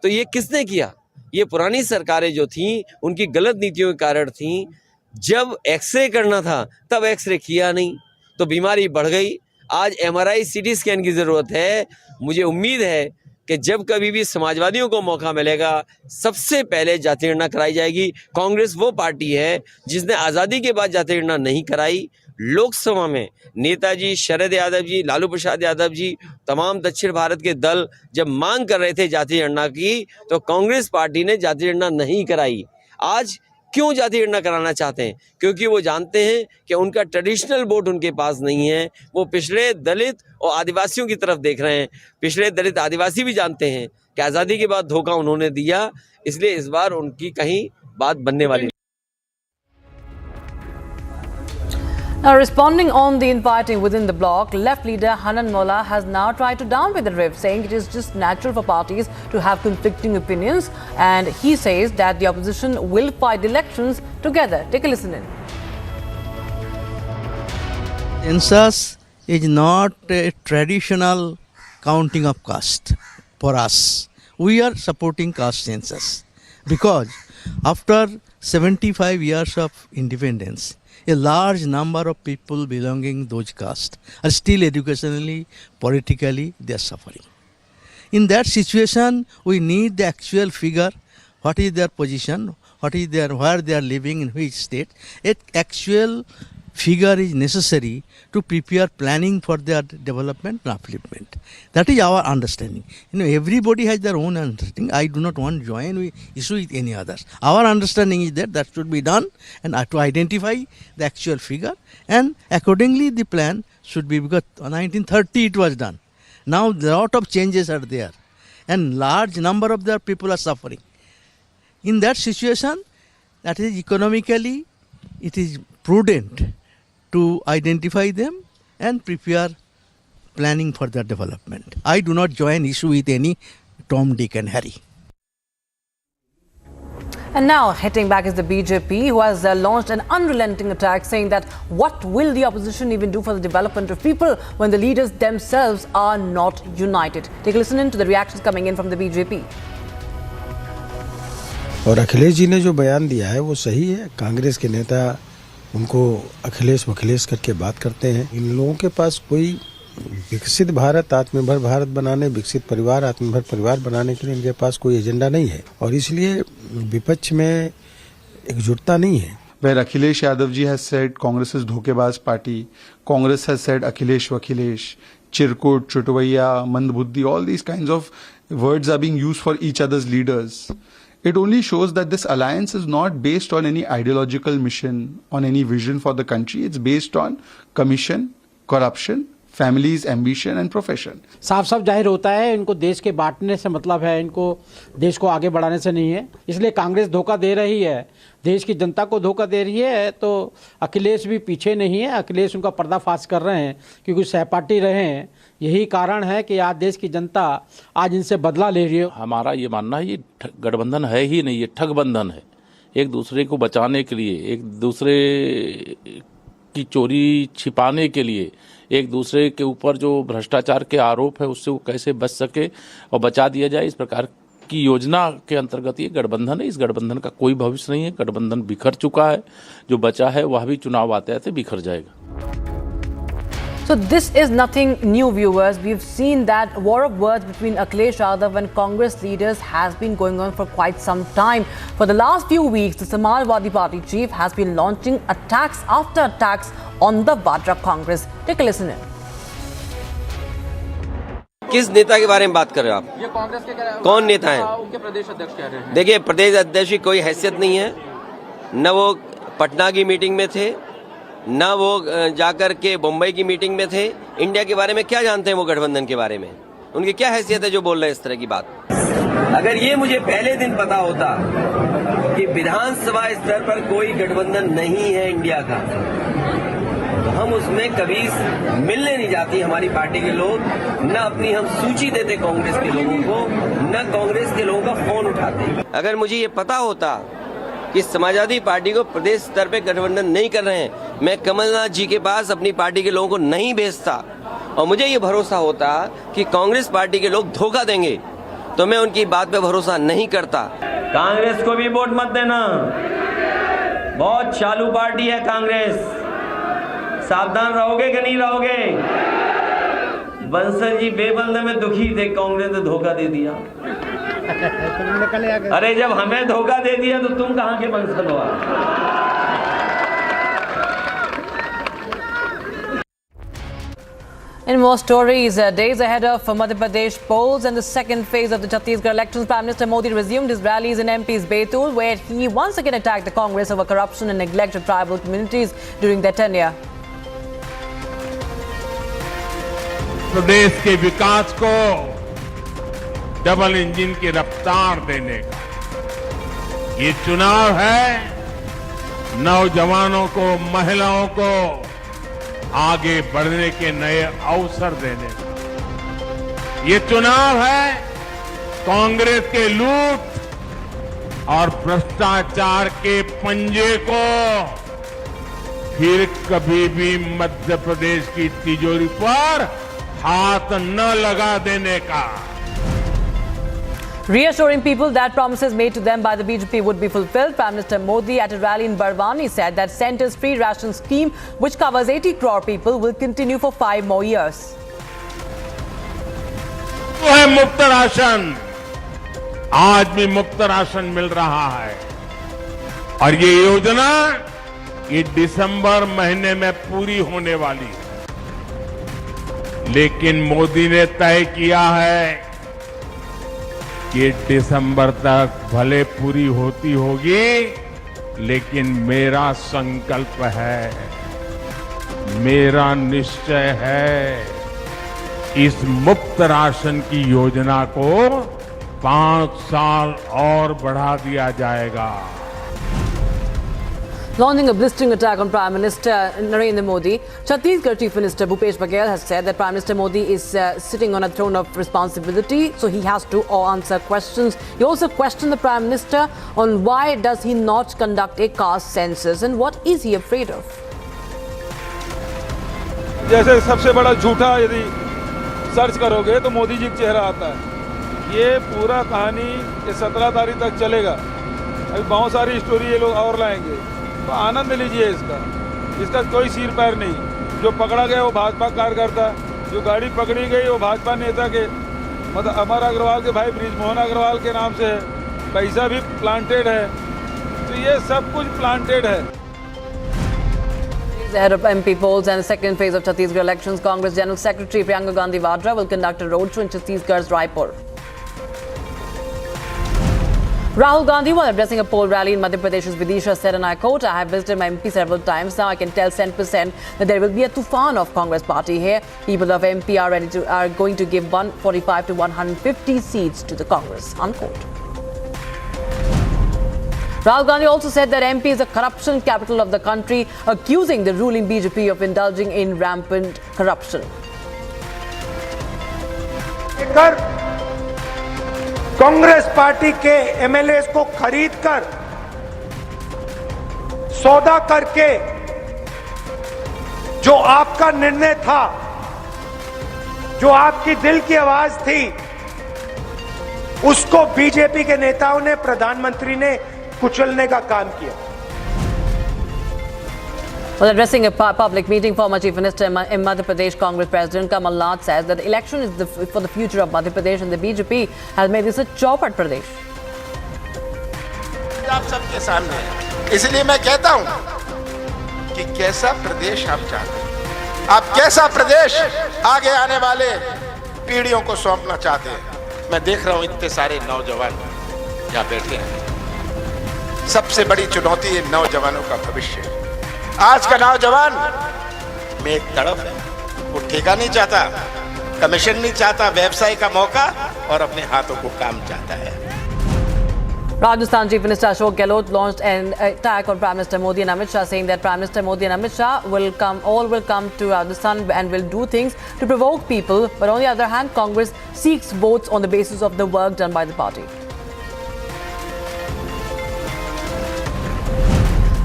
तो ये किसने किया? ये पुरानी सरकारें जो थीं उनकी गलत नीतियों के कारण थीं। जब एक्सरे करना था तब एक्सरे किया नहीं तो बीमारी बढ़ गई। आज एमआरआई सीटी स्कैन की ज़रूरत है। मुझे उम्मीद है कि जब कभी भी समाजवादियों को मौका मिलेगा सबसे पहले जाति गणना कराई जाएगी। कांग्रेस वो पार्टी है जिसने आज़ादी के बाद जाति गणना नहीं कराई। लोकसभा में नेताजी शरद यादव जी, लालू प्रसाद यादव जी, तमाम दक्षिण भारत के दल जब मांग कर रहे थे जाति गणना की तो कांग्रेस पार्टी ने जाति गणना नहीं कराई। आज क्यों जाति गणना कराना चाहते हैं? क्योंकि वो जानते हैं कि उनका ट्रेडिशनल वोट उनके पास नहीं है। वो पिछड़े दलित और आदिवासियों की तरफ देख रहे हैं। पिछड़े दलित आदिवासी भी जानते हैं कि आज़ादी के बाद धोखा उन्होंने दिया, इसलिए इस बार उनकी कहीं बात बनने वाली। Now, responding on the infighting within the bloc, left leader Hanan Molla has now tried to downplay the rift, saying it is just natural for parties to have conflicting opinions, and he says that the opposition will fight elections together. Take a listen in. Census is not a traditional counting of caste for us. We are supporting caste census because after 75 years of independence, a large number of people belonging to those castes are still educationally, politically, they are suffering. In that situation, we need the actual figure, what is their position, what is their, where they are living, in which state. An actual figure is necessary to prepare planning for their development and upliftment. That is our understanding. Everybody has their own understanding. I do not want to join with issue with any others. Our understanding is that should be done and to identify the actual figure, and accordingly the plan should be, because 1930 it was done. Now a lot of changes are there and large number of their people are suffering. In that situation, that is economically, it is prudent to identify them and prepare planning for their development. I do not join issue with any Tom, Dick and Harry. And now, hitting back is the BJP, who has launched an unrelenting attack, saying that what will the opposition even do for the development of people when the leaders themselves are not united? Take a listen in to the reactions coming in from the BJP. और अखिलेश जी ने जो बयान दिया है वो सही है। कांग्रेस के नेता उनको अखिलेश करके बात करते हैं। इन लोगों के पास कोई विकसित भारत, आत्मनिर्भर भारत बनाने, विकसित परिवार, आत्मनिर्भर परिवार बनाने के लिए इनके पास कोई एजेंडा नहीं है और इसलिए विपक्ष में एकजुटता नहीं है। Where Akhilesh Yadav ji has said Congress is dhokebaz party, Congress has said Akhilesh Vakhilesh, Chirkut, Chutuvaiya, Mandbuddhi, all these kinds of words are being used for each other's leaders. It only shows that this alliance is not based on any ideological mission, on any vision for the country. It's based on commission, corruption, families, ambition and profession. साफ साफ जाहिर होता है इनको देश के बांटने से मतलब है, इनको देश को आगे बढ़ाने से नहीं है। इसलिए कांग्रेस धोखा दे रही है, देश की जनता को धोखा दे रही है। तो अखिलेश भी पीछे नहीं है, अखिलेश उनका पर्दाफाश कर रहे हैं क्योंकि सहपाठी रहे हैं। यही कारण है कि आज देश की जनता आज इनसे बदला ले रही है। हमारा ये मानना है ये गठबंधन है ही नहीं, ये ठगबंधन है। एक दूसरे को बचाने के लिए, एक दूसरे की चोरी छिपाने के लिए, एक दूसरे के ऊपर जो भ्रष्टाचार के आरोप है उससे वो कैसे बच सके और बचा दिया जाए, इस प्रकार की योजना के अंतर्गत ये गठबंधन है। इस गठबंधन का कोई भविष्य नहीं है। गठबंधन बिखर चुका है, जो बचा है वह भी चुनाव आते आते बिखर जाएगा। So this is nothing new, viewers. We've seen that war of words between Akhilesh Yadav and Congress leaders has been going on for quite some time. For the last few weeks, the Samajwadi Party chief has been launching attacks after attacks on the Vadra Congress. Take a listen in. किस नेता के बारे में बात कर रहे हो आप? ये कांग्रेस के कौन नेता हैं? उनके प्रदेश अध्यक्ष कह रहे हैं। देखिए, प्रदेश अध्यक्ष की कोई हैसियत नहीं है। न वो पटना की मीटिंग में थे, न वो जाकर के मुंबई की मीटिंग में थे। इंडिया के बारे में क्या जानते हैं वो गठबंधन के बारे में? उनकी क्या हैसियत है जो बोल रहे हैं इस तरह की बात? अगर ये मुझे पहले दिन पता होता कि विधानसभा स्तर पर कोई गठबंधन नहीं है इंडिया का, तो हम उसमें कभी मिलने नहीं जाती हमारी पार्टी के लोग, न अपनी हम सूची देते कांग्रेस के लोगों को, न कांग्रेस के लोगों का फोन उठाते। अगर मुझे ये पता होता कि समाजवादी पार्टी को प्रदेश स्तर पे गठबंधन नहीं कर रहे हैं, मैं कमलनाथ जी के पास अपनी पार्टी के लोगों को नहीं भेजता और मुझे ये भरोसा होता कि कांग्रेस पार्टी के लोग धोखा देंगे, तो मैं उनकी बात पे भरोसा नहीं करता। कांग्रेस को भी वोट मत देना, बहुत चालू पार्टी है कांग्रेस, सावधान रहोगे कि नहीं रहोगे? बंसल जी बेबंद में दुखी थे, कांग्रेस ने धोखा दे दिया। अरे जब हमें धोखा दे दिया तो तुम कहां के बंसल हो? In more stories, days ahead of Madhya Pradesh polls and the second phase of the Chhattisgarh elections, Prime Minister Modi resumed his rallies in MP's Betul, where he once again attacked the Congress over corruption and neglect of tribal communities during their tenure. प्रदेश के विकास को double engine की रफ्तार देने का ये चुनाव है। नौजवानों को, महिलाओं को आगे बढ़ने के नए अवसर देने का ये चुनाव है। कांग्रेस के लूट और भ्रष्टाचार के पंजे को फिर कभी भी मध्य प्रदेश की तिजोरी पर हाथ न लगा देने का। Reassuring people that promises made to them by the BJP would be fulfilled, Prime Minister Modi at a rally in Barwani said that centre's free ration scheme, which covers 80 crore people, will continue for 5 more years. वो है मुफ्त ration, आज भी मुफ्त ration मिल रहा है और ये योजना ये दिसंबर महीने में पूरी होने वाली है। लेकिन मोदी ने तय किया है कि दिसंबर तक भले पूरी होती होगी, लेकिन मेरा संकल्प है, मेरा निश्चय है, इस मुफ्त राशन की योजना को 5 साल और बढ़ा दिया जाएगा। Launching a blistering attack on Prime Minister Narendra Modi, Chhattisgarh Chief Minister Bhupesh Baghel has said that Prime Minister Modi is sitting on a throne of responsibility, so he has to answer questions. He also questioned the Prime Minister on why does he not conduct a caste census and what is he afraid of. जैसे सबसे बड़ा झूठा यदि search करोगे तो मोदी जी का चेहरा आता है। ये पूरा कहानी ये 17 तारीख तक चलेगा। अभी बहुत सारी स्टोरी ये लोग और लाएंगे, तो आनंद लीजिए इसका कोई सिर पैर नहीं। जो पकड़ा गया वो भाजपा कार्यकर्ता, जो गाड़ी पकड़ी गई वो भाजपा नेता के मतलब अमर अग्रवाल के भाई ब्रिजमोहन अग्रवाल के नाम से है। पैसा भी प्लांटेड है, तो ये सब कुछ प्लांटेड है। Ahead of MP polls and the second phase of Chhattisgarh elections, Congress General Secretary Priyanka Gandhi Vadra will conduct a roadshow in Chhattisgarh's Raipur. Rahul Gandhi, while addressing a poll rally in Madhya Pradesh's Vidisha, said, and I quote, "I have visited my MP several times. Now I can tell 100% that there will be a tufan of Congress party here. People of MP are going to give 145 to 150 seats to the Congress." Unquote. Rahul Gandhi also said that MP is the corruption capital of the country, accusing the ruling BJP of indulging in rampant corruption. Congress party के MLA को खरीदकर सौदा करके जो आपका निर्णय था, जो आपकी दिल की आवाज थी, उसको बीजेपी के नेताओं ने, प्रधानमंत्री ने कुचलने का काम किया। While addressing a public meeting, former Chief Minister in Madhya Pradesh Congress President Kamal Nath says that the election is for the future of Madhya Pradesh and the BJP has made this a chaupat Pradesh. आप सबके सामने है, इसलिए मैं कहता हूं कि कैसा प्रदेश आप चाहते हैं, आप कैसा प्रदेश आगे आने वाले पीढ़ियों को सौंपना चाहते हैं। मैं देख रहा हूं इतने सारे नौजवान यहाँ बैठे हैं। सबसे बड़ी चुनौती है नौजवानों का भविष्य। आज का नौजवान में एक तड़प है, वो ठेका नहीं चाहता, कमीशन नहीं चाहता, व्यवसाय का मौका और अपने हाथों को काम चाहता है। Rajasthan Chief Minister Ashok Gehlot launched an attack on Prime Minister Modi and Amit Shah, saying that Prime Minister Modi and Amit Shah will come to Rajasthan and will do things to provoke people. But on the other hand, Congress seeks votes on the basis of the work done by the party.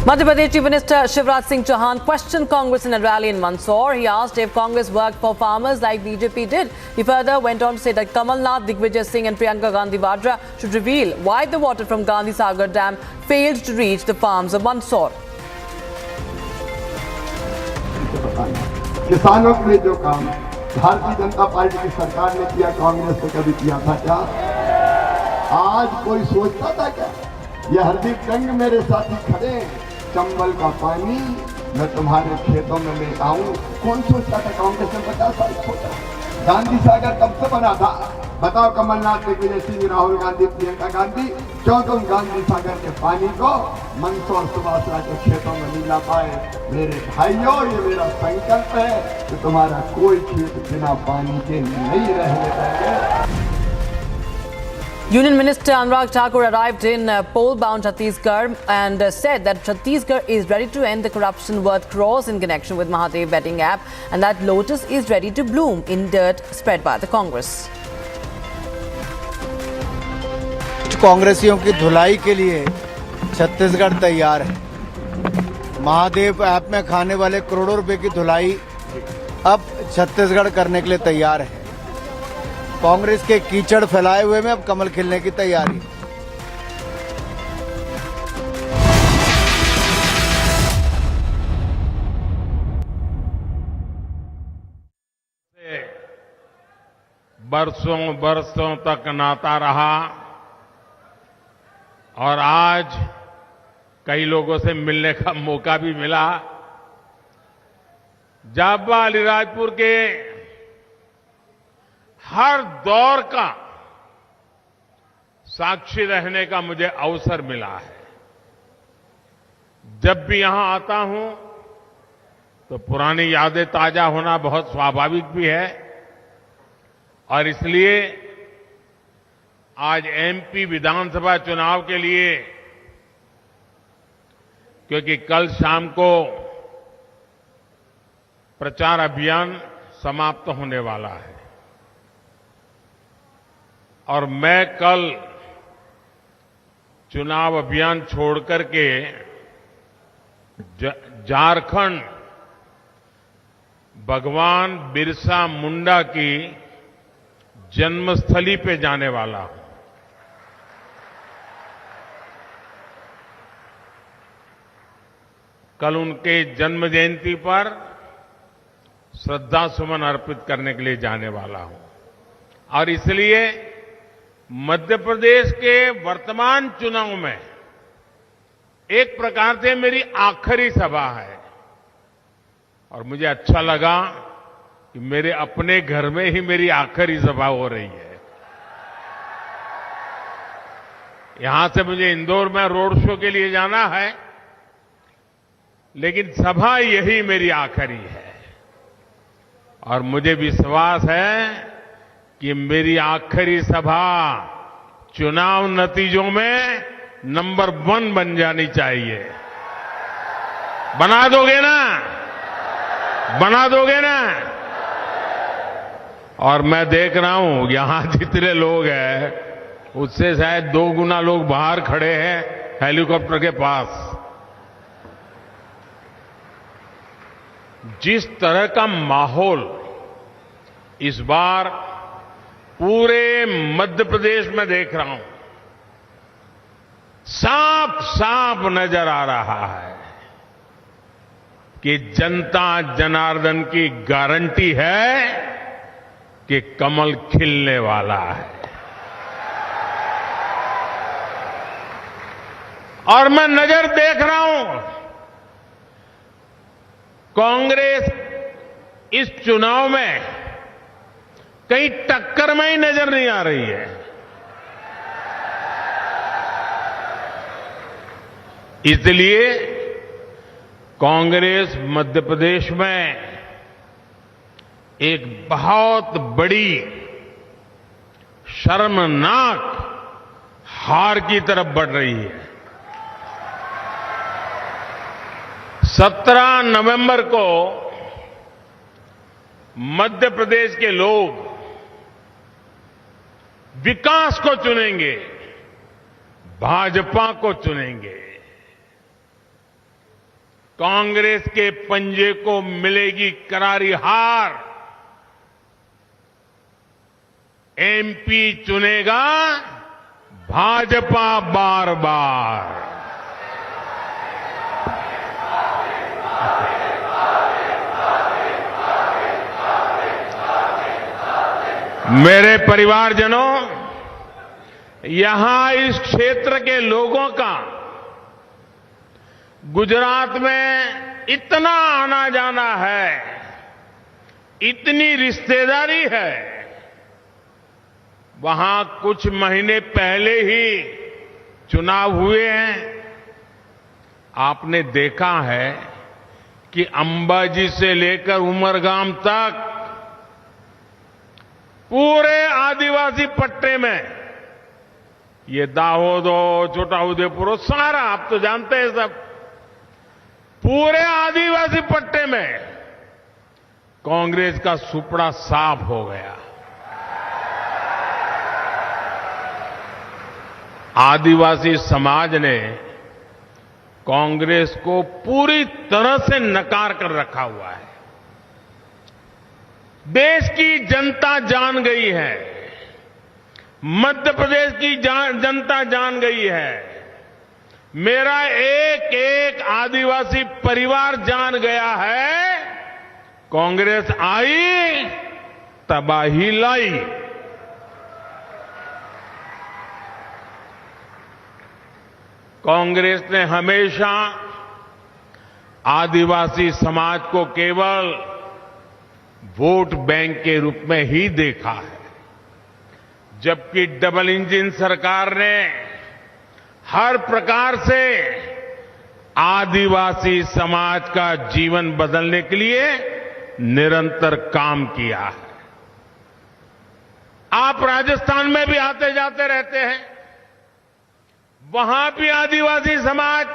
Madhya Pradesh Chief Minister Shivraj Singh Chauhan questioned Congress in a rally in Mandsaur. He asked if Congress worked for farmers like BJP did. He further went on to say that Kamal Nath, Digvijay Singh and Priyanka Gandhi Vadra should reveal why the water from Gandhi Sagar Dam failed to reach the farms of Mandsaur. किसानों के लिए जो काम Bharatiya Janata party की सरकार ने किया, कांग्रेस ने कभी किया था क्या? आज कोई सोचता था क्या? ये हरदीप जंग मेरे साथी खड़े, चंबल का पानी मैं तुम्हारे खेतों में ले आऊं। कौन सोचता था? कांग्रेस ने 50 साल सोचा। गांधी सागर कब से बना था? बताओ कमलनाथ, दिग्विजय सिंह, राहुल गांधी, प्रियंका गांधी, क्यों तुम गांधी सागर के पानी को मंदसौर सुभाषरा के खेतों में नहीं ला पाए? मेरे भाइयों, ये मेरा संकल्प है कि तुम्हारा कोई खेत बिना पानी के नहीं रहने देंगे। Union Minister Anurag Thakur arrived in poll-bound Chhattisgarh and said that Chhattisgarh is ready to end the corruption worth crores in connection with Mahadev betting app and that lotus is ready to bloom in dirt spread by the Congress. कांग्रेसियों की धुलाई के लिए छत्तीसगढ़ तैयार है। Mahadev app में खाने वाले करोड़ों रुपए की धुलाई अब छत्तीसगढ़ करने के लिए तैयार है। कांग्रेस के कीचड़ फैलाए हुए में अब कमल खिलने की तैयारी। बरसों बरसों तक नाता रहा और आज कई लोगों से मिलने का मौका भी मिला। जाब्बा अलीराजपुर के हर दौर का साक्षी रहने का मुझे अवसर मिला है। जब भी यहां आता हूं तो पुरानी यादें ताजा होना बहुत स्वाभाविक भी है और इसलिए आज एमपी विधानसभा चुनाव के लिए, क्योंकि कल शाम को प्रचार अभियान समाप्त होने वाला है और मैं कल चुनाव अभियान छोड़ करके झारखंड भगवान बिरसा मुंडा की जन्मस्थली पे जाने वाला हूं। कल उनके जन्म जयंती पर श्रद्धा सुमन अर्पित करने के लिए जाने वाला हूं और इसलिए मध्य प्रदेश के वर्तमान चुनाव में एक प्रकार से मेरी आखिरी सभा है और मुझे अच्छा लगा कि मेरे अपने घर में ही मेरी आखिरी सभा हो रही है। यहां से मुझे इंदौर में रोड शो के लिए जाना है, लेकिन सभा यही मेरी आखिरी है और मुझे विश्वास है कि मेरी आखिरी सभा चुनाव नतीजों में नंबर 1 बन जानी चाहिए। बना दोगे ना? बना दोगे ना? और मैं देख रहा हूं यहां जितने लोग हैं उससे शायद 2 गुना लोग बाहर खड़े हैं हेलीकॉप्टर के पास। जिस तरह का माहौल इस बार पूरे मध्य प्रदेश में देख रहा हूं, साफ साफ नजर आ रहा है कि जनता जनार्दन की गारंटी है कि कमल खिलने वाला है। और मैं नजर देख रहा हूं कांग्रेस इस चुनाव में कहीं टक्कर में ही नजर नहीं आ रही है। इसलिए कांग्रेस मध्य प्रदेश में एक बहुत बड़ी शर्मनाक हार की तरफ बढ़ रही है। 17 नवंबर को मध्य प्रदेश के लोग विकास को चुनेंगे, भाजपा को चुनेंगे। कांग्रेस के पंजे को मिलेगी करारी हार। एमपी चुनेगा भाजपा बार बार। मेरे परिवारजनों, यहां इस क्षेत्र के लोगों का गुजरात में इतना आना जाना है, इतनी रिश्तेदारी है। वहां कुछ महीने पहले ही चुनाव हुए हैं। आपने देखा है कि अंबाजी से लेकर उमरगाम तक पूरे आदिवासी पट्टे में, ये दाहोद हो, छोटा उदयपुर हो, सारा आप तो जानते हैं सब, पूरे आदिवासी पट्टे में कांग्रेस का सुपड़ा साफ हो गया। आदिवासी समाज ने कांग्रेस को पूरी तरह से नकार कर रखा हुआ है। देश की जनता जान गई है, मध्य प्रदेश की जनता जान गई है, मेरा एक एक आदिवासी परिवार जान गया है, कांग्रेस आई तबाही लाई। कांग्रेस ने हमेशा आदिवासी समाज को केवल वोट बैंक के रूप में ही देखा है, जबकि डबल इंजन सरकार ने हर प्रकार से आदिवासी समाज का जीवन बदलने के लिए निरंतर काम किया है। आप राजस्थान में भी आते जाते रहते हैं, वहां भी आदिवासी समाज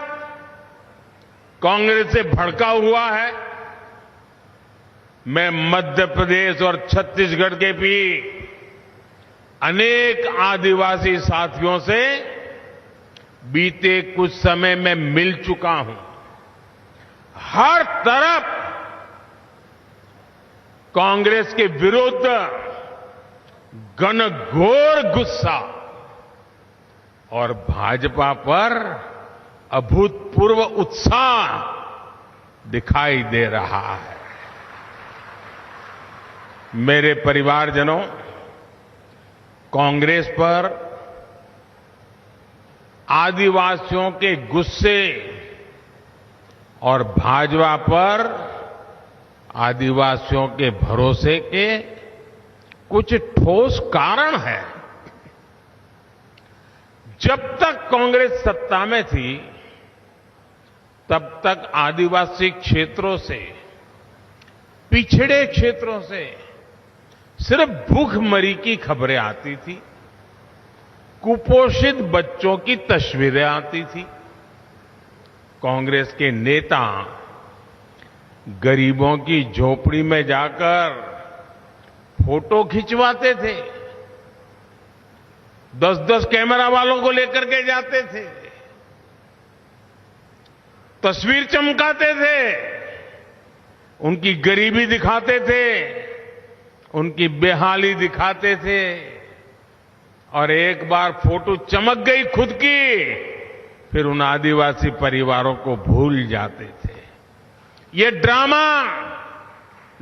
कांग्रेस से भड़का हुआ है। मैं मध्य प्रदेश और छत्तीसगढ़ के भी अनेक आदिवासी साथियों से बीते कुछ समय में मिल चुका हूं। हर तरफ कांग्रेस के विरुद्ध घनघोर गुस्सा और भाजपा पर अभूतपूर्व उत्साह दिखाई दे रहा है। मेरे परिवारजनों, कांग्रेस पर आदिवासियों के गुस्से और भाजपा पर आदिवासियों के भरोसे के कुछ ठोस कारण हैं। जब तक कांग्रेस सत्ता में थी तब तक आदिवासी क्षेत्रों से, पिछड़े क्षेत्रों से सिर्फ भूखमरी की खबरें आती थी, कुपोषित बच्चों की तस्वीरें आती थी। कांग्रेस के नेता गरीबों की झोपड़ी में जाकर फोटो खिंचवाते थे, 10-10 कैमरा वालों को लेकर के जाते थे, तस्वीर चमकाते थे, उनकी गरीबी दिखाते थे, उनकी बेहाली दिखाते थे, और एक बार फोटो चमक गई खुद की, फिर उन आदिवासी परिवारों को भूल जाते थे। ये ड्रामा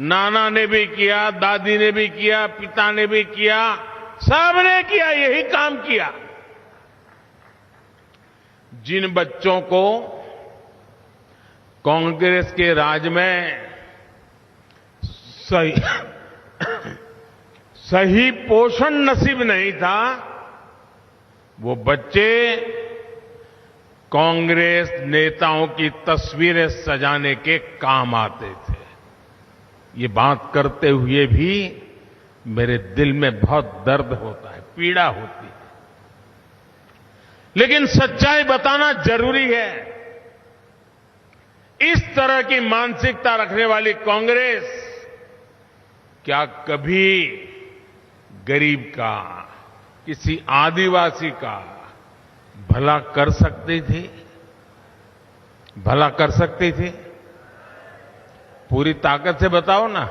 नाना ने भी किया, दादी ने भी किया, पिता ने भी किया, सबने किया, यही काम किया। जिन बच्चों को कांग्रेस के राज में सही पोषण नसीब नहीं था, वो बच्चे कांग्रेस नेताओं की तस्वीरें सजाने के काम आते थे। ये बात करते हुए भी मेरे दिल में बहुत दर्द होता है, पीड़ा होती है, लेकिन सच्चाई बताना जरूरी है। इस तरह की मानसिकता रखने वाली कांग्रेस क्या कभी गरीब का, किसी आदिवासी का भला कर सकती थी? भला कर सकती थी? पूरी ताकत से बताओ ना,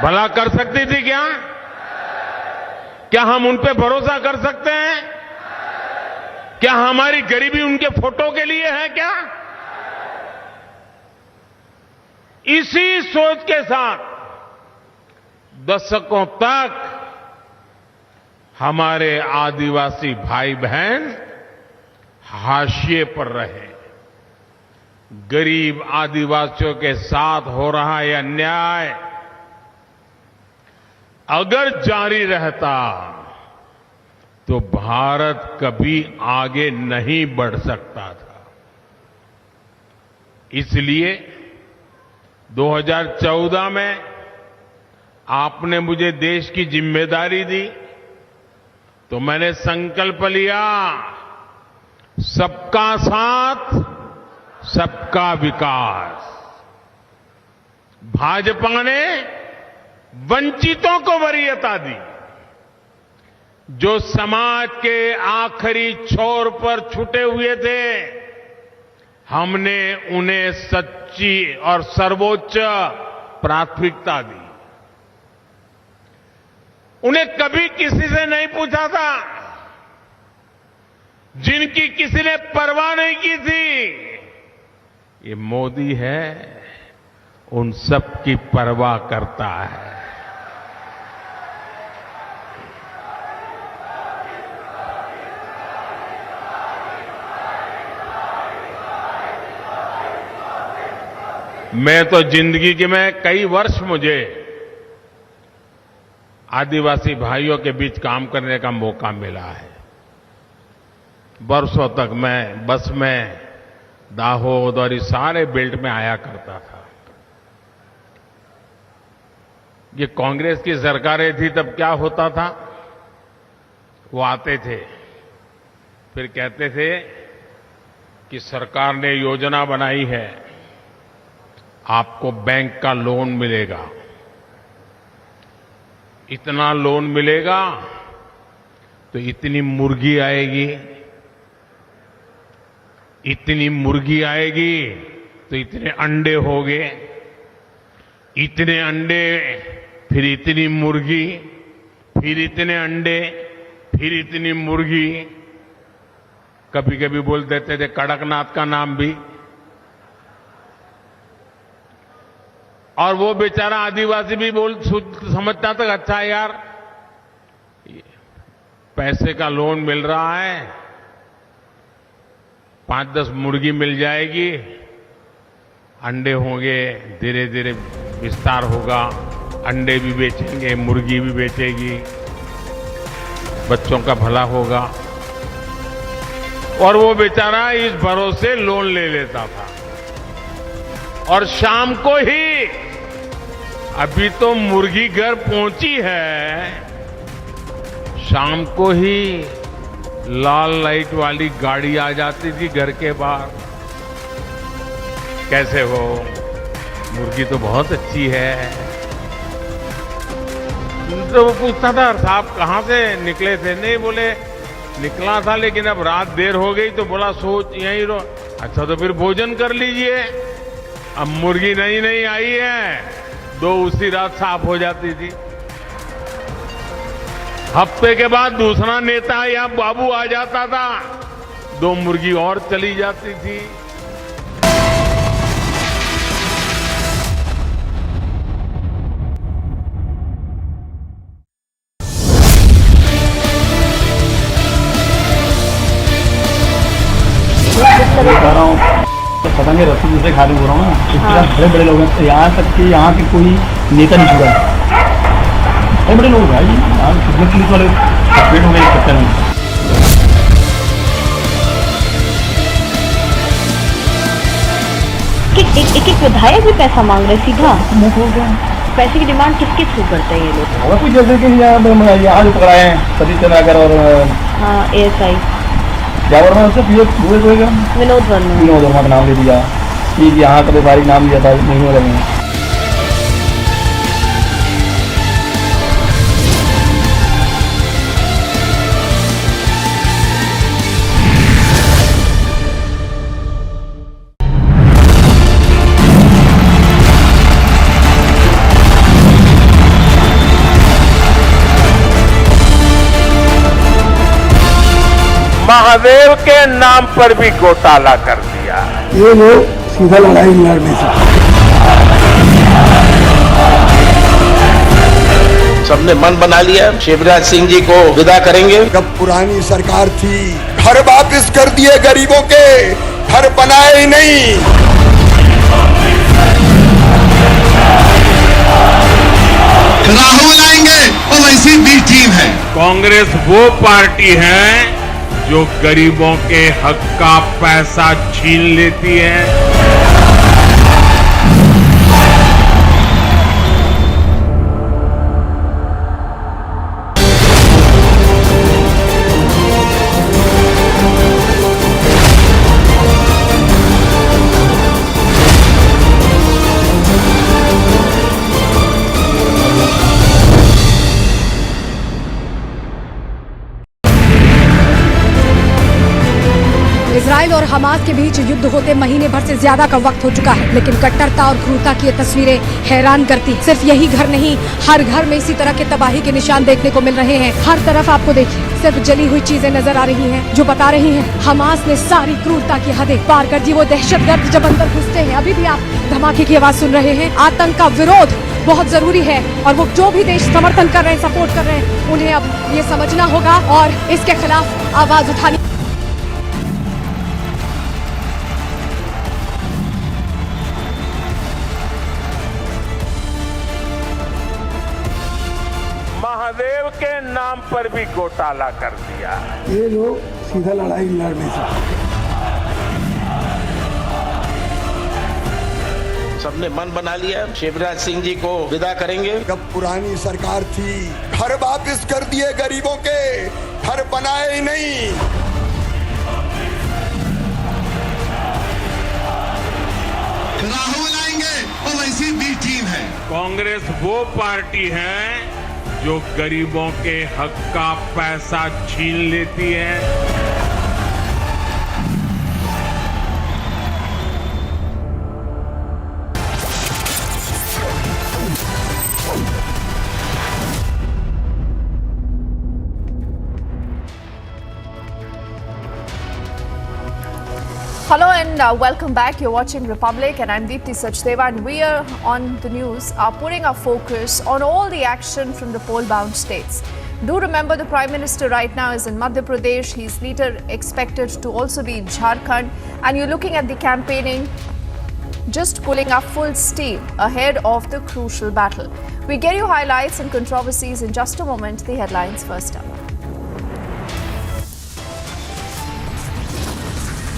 भला कर सकती थी क्या? क्या हम उन पे भरोसा कर सकते हैं? क्या हमारी गरीबी उनके फोटो के लिए है क्या? इसी सोच के साथ दशकों तक हमारे आदिवासी भाई बहन हाशिए पर रहे। गरीब आदिवासियों के साथ हो रहा यह अन्याय अगर जारी रहता तो भारत कभी आगे नहीं बढ़ सकता था। इसलिए 2014 में आपने मुझे देश की जिम्मेदारी दी तो मैंने संकल्प लिया, सबका साथ, सबका विकास। भाजपा ने वंचितों को वरीयता दी, जो समाज के आखिरी छोर पर छूटे हुए थे, हमने उन्हें सच्ची और सर्वोच्च प्राथमिकता दी। उन्हें कभी किसी से नहीं पूछा था, जिनकी किसी ने परवाह नहीं की थी। ये मोदी है, उन सब की परवाह करता है। मैं तो जिंदगी के में कई वर्ष मुझे आदिवासी भाइयों के बीच काम करने का मौका मिला है। वर्षों तक मैं बस में दाहोद और इस सारे बेल्ट में आया करता था। ये कांग्रेस की सरकारें थी तब क्या होता था, वो आते थे, फिर कहते थे कि सरकार ने योजना बनाई है, आपको बैंक का लोन मिलेगा, इतना लोन मिलेगा तो इतनी मुर्गी आएगी, इतनी मुर्गी आएगी तो इतने अंडे होंगे, इतने अंडे फिर इतनी मुर्गी, फिर इतने अंडे, फिर इतनी मुर्गी। कभी कभी बोल देते थे कड़कनाथ का नाम भी। और वो बेचारा आदिवासी भी समझता था अच्छा यार पैसे का लोन मिल रहा है, 5-10 मुर्गी मिल जाएगी, अंडे होंगे, धीरे धीरे विस्तार होगा, अंडे भी बेचेंगे, मुर्गी भी बेचेगी, बच्चों का भला होगा। और वो बेचारा इस भरोसे लोन ले लेता था और शाम को ही, अभी तो मुर्गी घर पहुंची है, शाम को ही लाल लाइट वाली गाड़ी आ जाती थी घर के बाहर। कैसे हो, मुर्गी तो बहुत अच्छी है। तो वो पूछता था, साहब कहाँ से निकले थे? नहीं, बोले निकला था लेकिन अब रात देर हो गई तो बोला सोच यहीं रहो। अच्छा तो फिर भोजन कर लीजिए। अब मुर्गी नई नई आई है, 2 उसी रात साफ हो जाती थी। हफ्ते के बाद दूसरा नेता या बाबू आ जाता था, 2 मुर्गी और चली जाती थी। बता रहा हूँ तो पता नहीं रस्सी दूसरे खा रहे हो रहा हूँ ना, इसके साथ बड़े बड़े लोग हैं, यहाँ तक कि यहाँ के कोई नेता नहीं छुड़ा, बड़े बड़े लोग भाई, यहाँ पुलिस वाले पेट हो गए इस चक्कर में। एक विधायक भी पैसा मांग रहे सीधा मुंह हो गया। पैसे की डिमांड किसके थ्रू करते हैं ये लोग? होगा कुछ जैसे कि यहाँ जो पकड़ाए हैं सतीश चंद्राकर और हाँ ASI क्या वर्मा उससे विनोद वर्मा का नाम ले दिया कि यहाँ का व्यापारी नाम लिया था, नहीं हो रहे हैं। महादेव के नाम पर भी घोटाला कर दिया। ये लोग सीधा लड़ाई लड़ने से सबने मन बना लिया, शिवराज सिंह जी को विदा करेंगे। जब पुरानी सरकार थी, घर वापिस कर दिए गरीबों के, घर बनाए ही नहीं। राहुल आएंगे और वैसी बी टीम है। कांग्रेस वो पार्टी है जो गरीबों के हक का पैसा छीन लेती है। इजराइल और हमास के बीच युद्ध होते महीने भर से ज्यादा का वक्त हो चुका है, लेकिन कट्टरता और क्रूरता की ये तस्वीरें हैरान करती। सिर्फ यही घर नहीं, हर घर में इसी तरह के तबाही के निशान देखने को मिल रहे हैं। हर तरफ आपको देखिए सिर्फ जली हुई चीजें नजर आ रही हैं, जो बता रही हैं हमास ने सारी क्रूरता की हदें पार कर दी। वो दहशतगर्द जब अंदर घुसते हैं, अभी भी आप धमाके की आवाज सुन रहे हैं। आतंक का विरोध बहुत जरूरी है और वो जो भी देश समर्थन कर रहे हैं, सपोर्ट कर रहे हैं, उन्हें अब ये समझना होगा और इसके खिलाफ आवाज उठानी। महादेव के नाम पर भी घोटाला कर दिया। ये लोग सीधा लड़ाई लड़ने से सबने मन बना लिया, शिवराज सिंह जी को विदा करेंगे। जब पुरानी सरकार थी, घर वापिस कर दिए गरीबों के, घर बनाए ही नहीं। राहुल आएंगे और वैसी बी टीम है। कांग्रेस वो पार्टी है जो गरीबों के हक का पैसा छीन लेती है। Hello and welcome back. You're watching Republic and I'm Deepti Sachdeva, and we are on the news are putting our focus on all the action from the poll-bound states. Do remember the Prime Minister right now is in Madhya Pradesh. He's later expected to also be in Jharkhand, and you're looking at the campaigning just pulling up full steam ahead of the crucial battle. We get you highlights and controversies in just a moment. The headlines first up.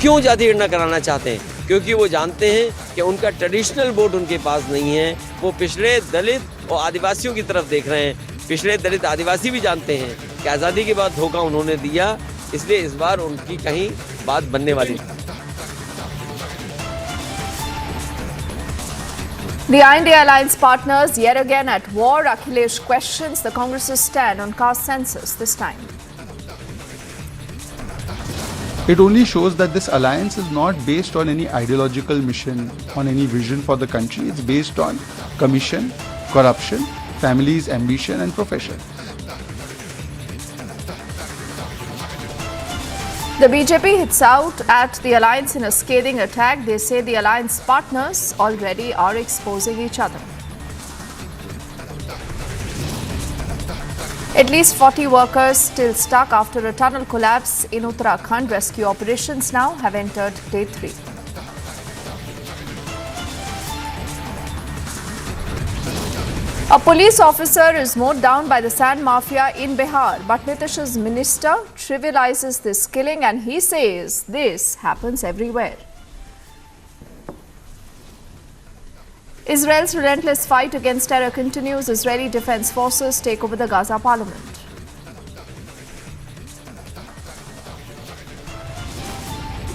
क्यों जातिगणना कराना चाहते हैं? क्योंकि वो जानते हैं कि उनका ट्रेडिशनल वोट उनके पास नहीं है। वो पिछड़े दलित और आदिवासियों की तरफ देख रहे हैं। पिछड़े दलित आदिवासी भी जानते हैं कि आज़ादी के बाद धोखा उन्होंने दिया, इसलिए इस बार उनकी कहीं बात बनने वाली नहीं। The India alliance partners yet again at war. Akhilesh questions the Congress's stand on caste census this time. It only shows that this alliance is not based on any ideological mission, on any vision for the country. It's based on commission, corruption, families, ambition and profession. The BJP hits out at the alliance in a scathing attack. They say the alliance partners already are exposing each other. At least 40 workers still stuck after a tunnel collapse in Uttarakhand. Rescue operations now have entered day 3. A police officer is mowed down by the sand mafia in Bihar, but Nitish's minister trivializes this killing and he says this happens everywhere. Israel's relentless fight against terror continues. Israeli defense forces take over the Gaza parliament.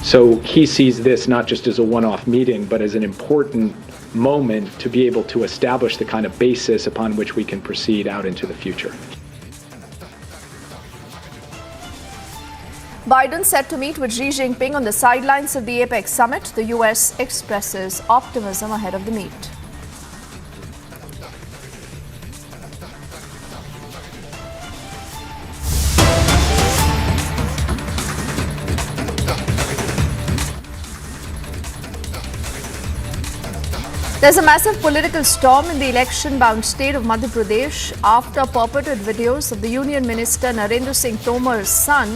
So he sees this not just as a one-off meeting, but as an important moment to be able to establish the kind of basis upon which we can proceed out into the future. Biden set to meet with Xi Jinping on the sidelines of the APEC summit. The US expresses optimism ahead of the meet. There's a massive political storm in the election-bound state of Madhya Pradesh after purported videos of the Union Minister Narendra Singh Tomar's son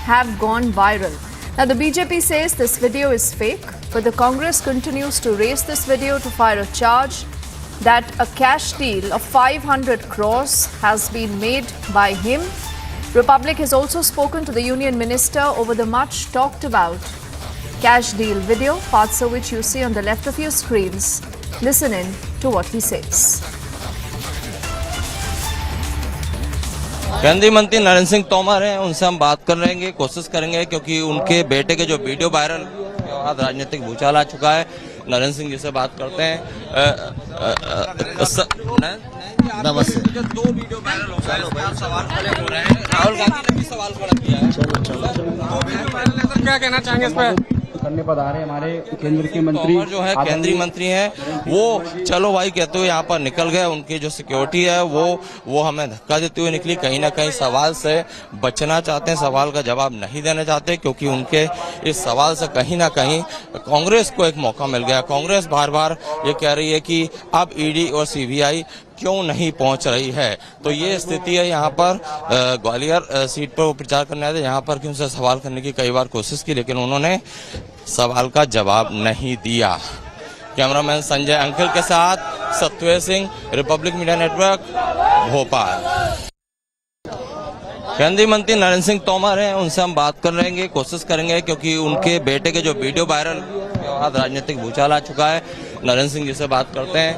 have gone viral. Now, the BJP says this video is fake, but the Congress continues to raise this video to fire a charge that a cash deal of 500 crores has been made by him. Republic has also spoken to the Union Minister over the much talked about cash deal video, parts of which you see on the left of your screens. Listen in to what he says. केंद्रीय मंत्री नरेंद्र सिंह तोमर हैं, उनसे हम बात कर लेंगे, कोशिश करेंगे, क्योंकि उनके बेटे के जो वीडियो वायरल के बाद राजनीतिक भूचाल आ चुका है। नरेंद्र सिंह जी से बात करते हैं। नमस्ते। दो वीडियो वायरल हो गए, सवाल खड़े हो रहे हैं। राहुल गांधी ने भी सवाल खड़ा किया है। दो वीडियो वायरल है, क्या कहना चाहेंगे इस पर? करने पधारे हमारे केंद्र के मंत्री जो है केंद्रीय मंत्री हैं, वो चलो भाई कहते हुए यहाँ पर निकल गए। उनकी जो सिक्योरिटी है वो हमें धक्का देते हुए निकली। कहीं ना कहीं सवाल से बचना चाहते हैं, सवाल का जवाब नहीं देना चाहते, क्योंकि उनके इस सवाल से कहीं ना कहीं कांग्रेस को एक मौका मिल गया। कांग्रेस बार बार ये कह रही है कि अब ईडी और सीबीआई क्यों नहीं पहुंच रही है। तो ये स्थिति है यहाँ पर। ग्वालियर सीट पर वो प्रचार करने आए थे, यहाँ पर कि उनसे सवाल करने की कई बार कोशिश की, लेकिन उन्होंने सवाल का जवाब नहीं दिया। कैमरामैन संजय अंकिल के साथ Satyaved Singh, Republic media network, Bhopal. केंद्रीय मंत्री नरेंद्र सिंह तोमर हैं, उनसे हम बात कर लेंगे, कोशिश करेंगे, क्योंकि उनके बेटे के जो वीडियो वायरल के बाद राजनीतिक भूचाल आ चुका है। नरेंद्र सिंह जी से बात करते हैं।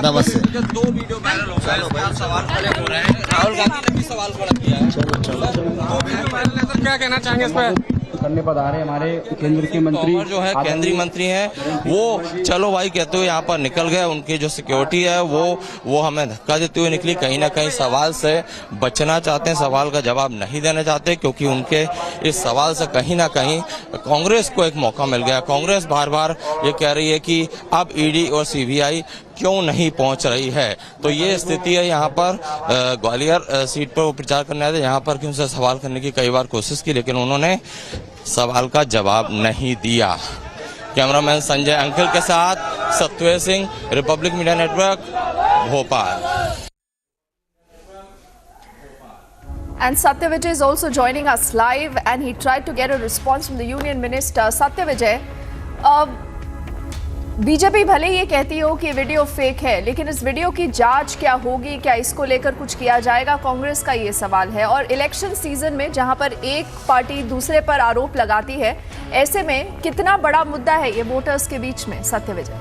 नमस्ते। दो वीडियो वायरल हो गए, सवाल खड़े हो रहे हैं। राहुल गांधी ने भी सवाल खड़ा किया है। दो वीडियो वायरल है, सर क्या कहना चाहेंगे इस पर? करने पधारे हमारे केंद्र के मंत्री जो है केंद्रीय मंत्री हैं, वो चलो भाई कहते हुए यहाँ पर निकल गए। उनकी जो सिक्योरिटी है वो हमें धक्का देते हुए निकली। कहीं ना कहीं सवाल से बचना चाहते हैं, सवाल का जवाब नहीं देना चाहते, क्योंकि उनके इस सवाल से कहीं ना कहीं कांग्रेस को एक मौका मिल गया। कांग्रेस बार बार ये कह रही है कि अब ईडी और सीबीआई क्यों नहीं पहुंच रही है। तो ये स्थिति है यहाँ पर। ग्वालियर सीट पर वो प्रचार करने आए थे, यहाँ पर कि उनसे सवाल करने की कई बार कोशिश की, लेकिन उन्होंने सवाल का जवाब नहीं दिया। कैमरामैन संजय अंकिल के साथ Satyaved Singh, Republic media network, Bhopal. And Satyavijay is also joining us live, and he tried to get a response from the Union Minister. Satyavijay, BJP भले ये कहती हो कि वीडियो फेक है, लेकिन इस वीडियो की जांच क्या होगी, क्या इसको लेकर कुछ किया जाएगा, कांग्रेस का ये सवाल है। और इलेक्शन सीजन में जहां पर एक पार्टी दूसरे पर आरोप लगाती है, ऐसे में कितना बड़ा मुद्दा है ये वोटर्स के बीच में? सत्य विजय।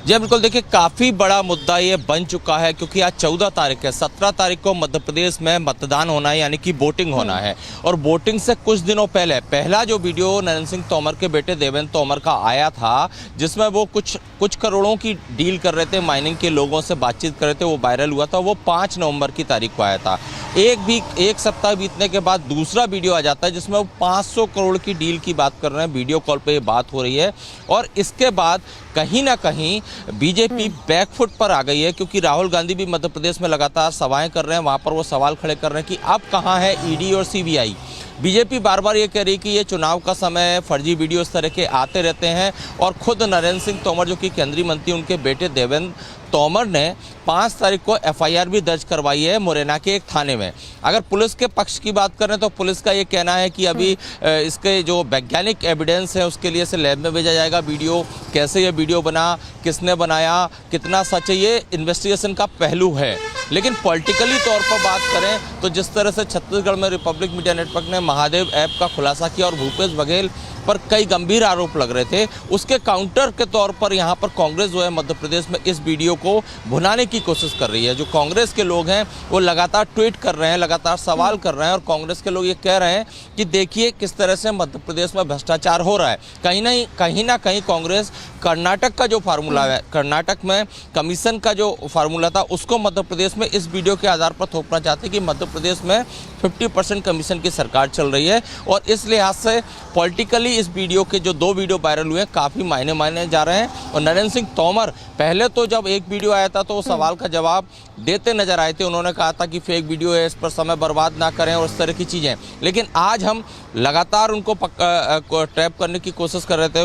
जी बिल्कुल, देखिए काफ़ी बड़ा मुद्दा ये बन चुका है, क्योंकि आज 14 तारीख है। 17 तारीख को मध्य प्रदेश में मतदान होना है, यानी कि वोटिंग होना है। और वोटिंग से कुछ दिनों पहले पहला जो वीडियो नरेंद्र सिंह तोमर के बेटे देवेंद्र तोमर का आया था, जिसमें वो कुछ करोड़ों की डील कर रहे थे, माइनिंग के लोगों से बातचीत कर रहे थे, वो वायरल हुआ था। वो 5 नवंबर की तारीख को आया था। एक सप्ताह बीतने के बाद दूसरा वीडियो आ जाता है, जिसमें वो 500 करोड़ की डील की बात कर रहे हैं। वीडियो कॉल पे ये बात हो रही है। और इसके बाद कहीं ना कहीं बीजेपी बैकफुट पर आ गई है, क्योंकि राहुल गांधी भी मध्य प्रदेश में लगातार सभाएं कर रहे हैं। वहां पर वो सवाल खड़े कर रहे हैं कि अब कहां है ईडी और सीबीआई। बीजेपी बार बार ये कह रही है कि ये चुनाव का समय, फर्जी वीडियो इस तरह के आते रहते हैं। और खुद नरेंद्र सिंह तोमर, जो कि केंद्रीय मंत्री, उनके बेटे देवेंद्र तोमर ने 5 तारीख को एफआईआर भी दर्ज करवाई है मुरैना के एक थाने में। अगर पुलिस के पक्ष की बात करें तो पुलिस का ये कहना है कि अभी इसके जो वैज्ञानिक एविडेंस है उसके लिए इसे लैब में भेजा जाएगा। वीडियो कैसे ये वीडियो बना, किसने बनाया, कितना सच है, ये इन्वेस्टिगेशन का पहलू है। लेकिन पॉलिटिकली तौर पर बात करें तो जिस तरह से छत्तीसगढ़ में रिपब्लिक मीडिया नेटवर्क ने महादेव ऐप का खुलासा किया और भूपेश बघेल पर कई गंभीर आरोप लग रहे थे, उसके काउंटर के तौर पर यहाँ पर कांग्रेस जो है मध्य प्रदेश में इस वीडियो को भुनाने की कोशिश कर रही है। जो कांग्रेस के लोग हैं वो लगातार ट्वीट कर रहे हैं, लगातार सवाल कर रहे हैं। और कांग्रेस के लोग ये कह रहे हैं कि देखिए किस तरह से मध्य प्रदेश में भ्रष्टाचार हो रहा है। कहीं ना कहीं कांग्रेस कर्नाटक का जो फार्मूला है, कर्नाटक में कमीशन का जो फार्मूला था, उसको मध्य प्रदेश में इस वीडियो के आधार पर थोपना चाहते हैं कि मध्य प्रदेश में 50% कमीशन की सरकार चल रही है। और इस लिहाज से पॉलिटिकली इस वीडियो के जो 2 वीडियो वायरल हुए हैं काफ़ी मायने जा रहे हैं। और नरेंद्र सिंह तोमर पहले तो जब एक वीडियो आया था तो सवाल का जवाब देते नजर आए थे। उन्होंने कहा था कि फेक वीडियो है, इस पर समय बर्बाद ना करें और इस तरह की चीज़ें। लेकिन आज हम लगातार उनको ट्रैप करने की कोशिश कर रहे थे,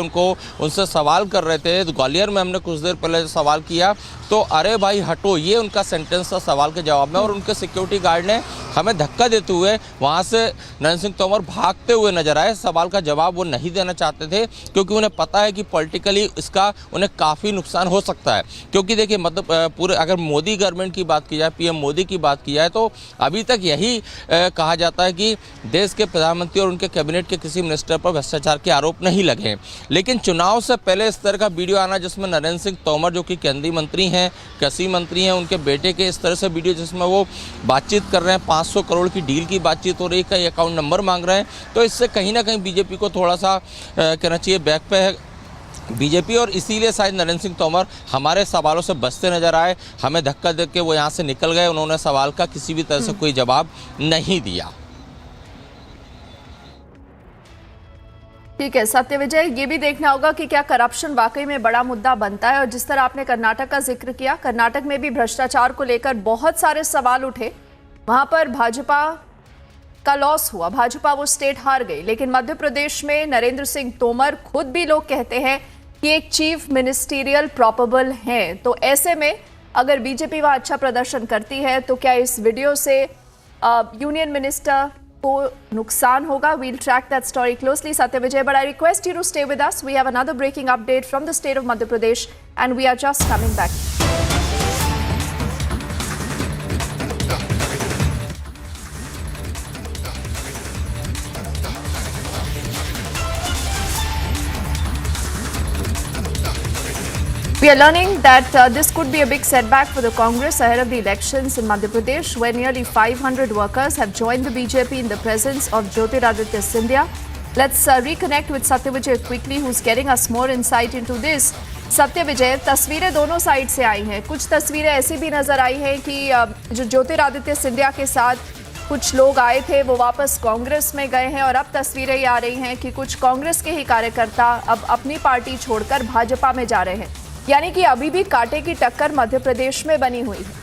उनसे सवाल कर रहे थे। ग्वालियर में हमने कुछ देर पहले सवाल किया तो अरे भाई हटो, ये उनका सेंटेंस था सवाल के जवाब में। और उनके सिक्योरिटी गार्ड ने हमें धक्का देते हुए वहाँ से नरेंद्र सिंह तोमर भागते हुए नजर आए। सवाल का जवाब वो नहीं देना चाहते थे, क्योंकि उन्हें पता है कि पॉलिटिकली इसका उन्हें काफ़ी नुकसान हो सकता है। क्योंकि देखिए पूरे अगर मोदी गवर्नमेंट की बात की जाए, पीएम मोदी की बात की जाए, तो अभी तक यही कहा जाता है कि देश के प्रधानमंत्री और उनके कैबिनेट के किसी मिनिस्टर पर भ्रष्टाचार के आरोप नहीं लगे। लेकिन चुनाव से पहले इस तरह का वीडियो आना, जिसमें नरेंद्र सिंह तोमर जो कि केंद्रीय मंत्री हैं, कृषि मंत्री हैं, उनके बेटे के इस तरह से वीडियो जिसमें वो बातचीत कर रहे हैं, 500 करोड़ की डील की बातचीत हो रही है, कई अकाउंट नंबर मांग रहे हैं, तो इससे कहीं ना कहीं बीजेपी को थोड़ा सा कहना चाहिए बैक पे है बीजेपी। और इसीलिए शायद नरेंद्र सिंह तोमर हमारे सवालों से बचते नजर आए। हमें धक्का दे के वो यहाँ से निकल गए। उन्होंने सवाल का किसी भी तरह से कोई जवाब नहीं दिया। ठीक है सत्य विजय, ये भी देखना होगा कि क्या करप्शन वाकई में बड़ा मुद्दा बनता है। और जिस तरह आपने कर्नाटक का जिक्र किया, कर्नाटक में भी भ्रष्टाचार को लेकर बहुत सारे सवाल उठे। वहां पर भाजपा का लॉस हुआ, भाजपा वो स्टेट हार गई। लेकिन मध्य प्रदेश में नरेंद्र सिंह तोमर खुद भी लोग कहते हैं कि एक चीफ मिनिस्टीरियल प्रोबेबल हैं। तो ऐसे में अगर बीजेपी वहां अच्छा प्रदर्शन करती है तो क्या इस वीडियो से यूनियन मिनिस्टर को नुकसान होगा? We'll track that story closely, Satya Vijay, but I request you to stay with us. We have another breaking update from the state of Madhya Pradesh and we are just coming back. We are learning that this could be a big setback for the Congress ahead of the elections in Madhya Pradesh, where nearly 500 workers have joined the BJP in the presence of Jyotiraditya Scindia. Let's reconnect with Satya Vijay quickly, who's getting us more insight into this. सत्य विजय, तस्वीरें दोनों side से आई हैं। कुछ तस्वीरें ऐसी भी नजर आई हैं कि जो ज्योतिरादित्य सिंधिया के साथ कुछ लोग आए थे वो वापस कांग्रेस में गए हैं। और अब तस्वीरें ये आ रही हैं कि कुछ कांग्रेस के ही कार्यकर्ता अब अपनी पार्टी छोड़कर भाजपा में जा रहे हैं। यानी कि अभी भी कांटे की टक्कर मध्य प्रदेश में बनी हुई है।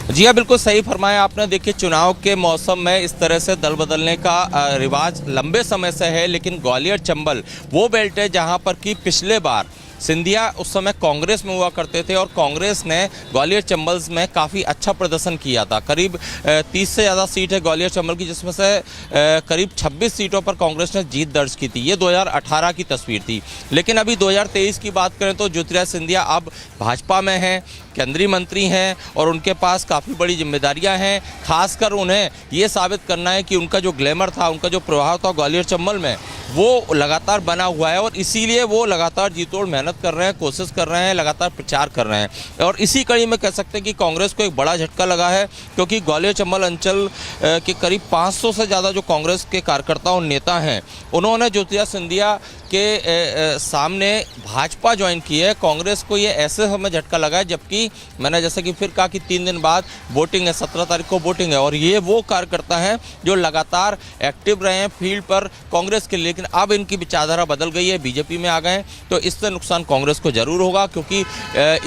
जी हाँ, बिल्कुल सही फरमाया आपने। देखिए चुनाव के मौसम में इस तरह से दल बदलने का रिवाज लंबे समय से है, लेकिन ग्वालियर चंबल वो बेल्ट है जहां पर कि पिछले बार सिंधिया उस समय कांग्रेस में हुआ करते थे और कांग्रेस ने ग्वालियर चंबल में काफ़ी अच्छा प्रदर्शन किया था। करीब 30 से ज़्यादा सीट है ग्वालियर चंबल की, जिसमें से करीब 26 सीटों पर कांग्रेस ने जीत दर्ज की थी। ये 2018 की तस्वीर थी। लेकिन अभी 2023 की बात करें तो ज्योतिरादित्य सिंधिया अब भाजपा में हैं, केंद्रीय मंत्री हैं और उनके पास काफ़ी बड़ी जिम्मेदारियां हैं। खासकर उन्हें ये साबित करना है कि उनका जो ग्लैमर था, उनका जो प्रभाव था ग्वालियर चंबल में, वो लगातार बना हुआ है और इसीलिए वो लगातार जी तोड़ मेहनत कर रहे हैं, कोशिश कर रहे हैं, लगातार प्रचार कर रहे हैं। और इसी कड़ी में कह सकते हैं कि कांग्रेस को एक बड़ा झटका लगा है, क्योंकि ग्वालियर चंबल अंचल के करीब 500 से ज़्यादा जो कांग्रेस के कार्यकर्ता और नेता हैं, उन्होंने ज्योतिरादित्य सिंधिया के सामने भाजपा ज्वाइन की है। कांग्रेस को ये ऐसे समय झटका लगा है, जबकि मैंने जैसे कि फिर कहा कि 3 दिन बाद वोटिंग है, 17 तारीख को वोटिंग है और ये वो कार्यकर्ता हैं जो लगातार एक्टिव रहे हैं फील्ड पर कांग्रेस के लिए। लेकिन अब इनकी विचारधारा बदल गई है, बीजेपी में आ गए हैं, तो इससे नुकसान कांग्रेस को जरूर होगा, क्योंकि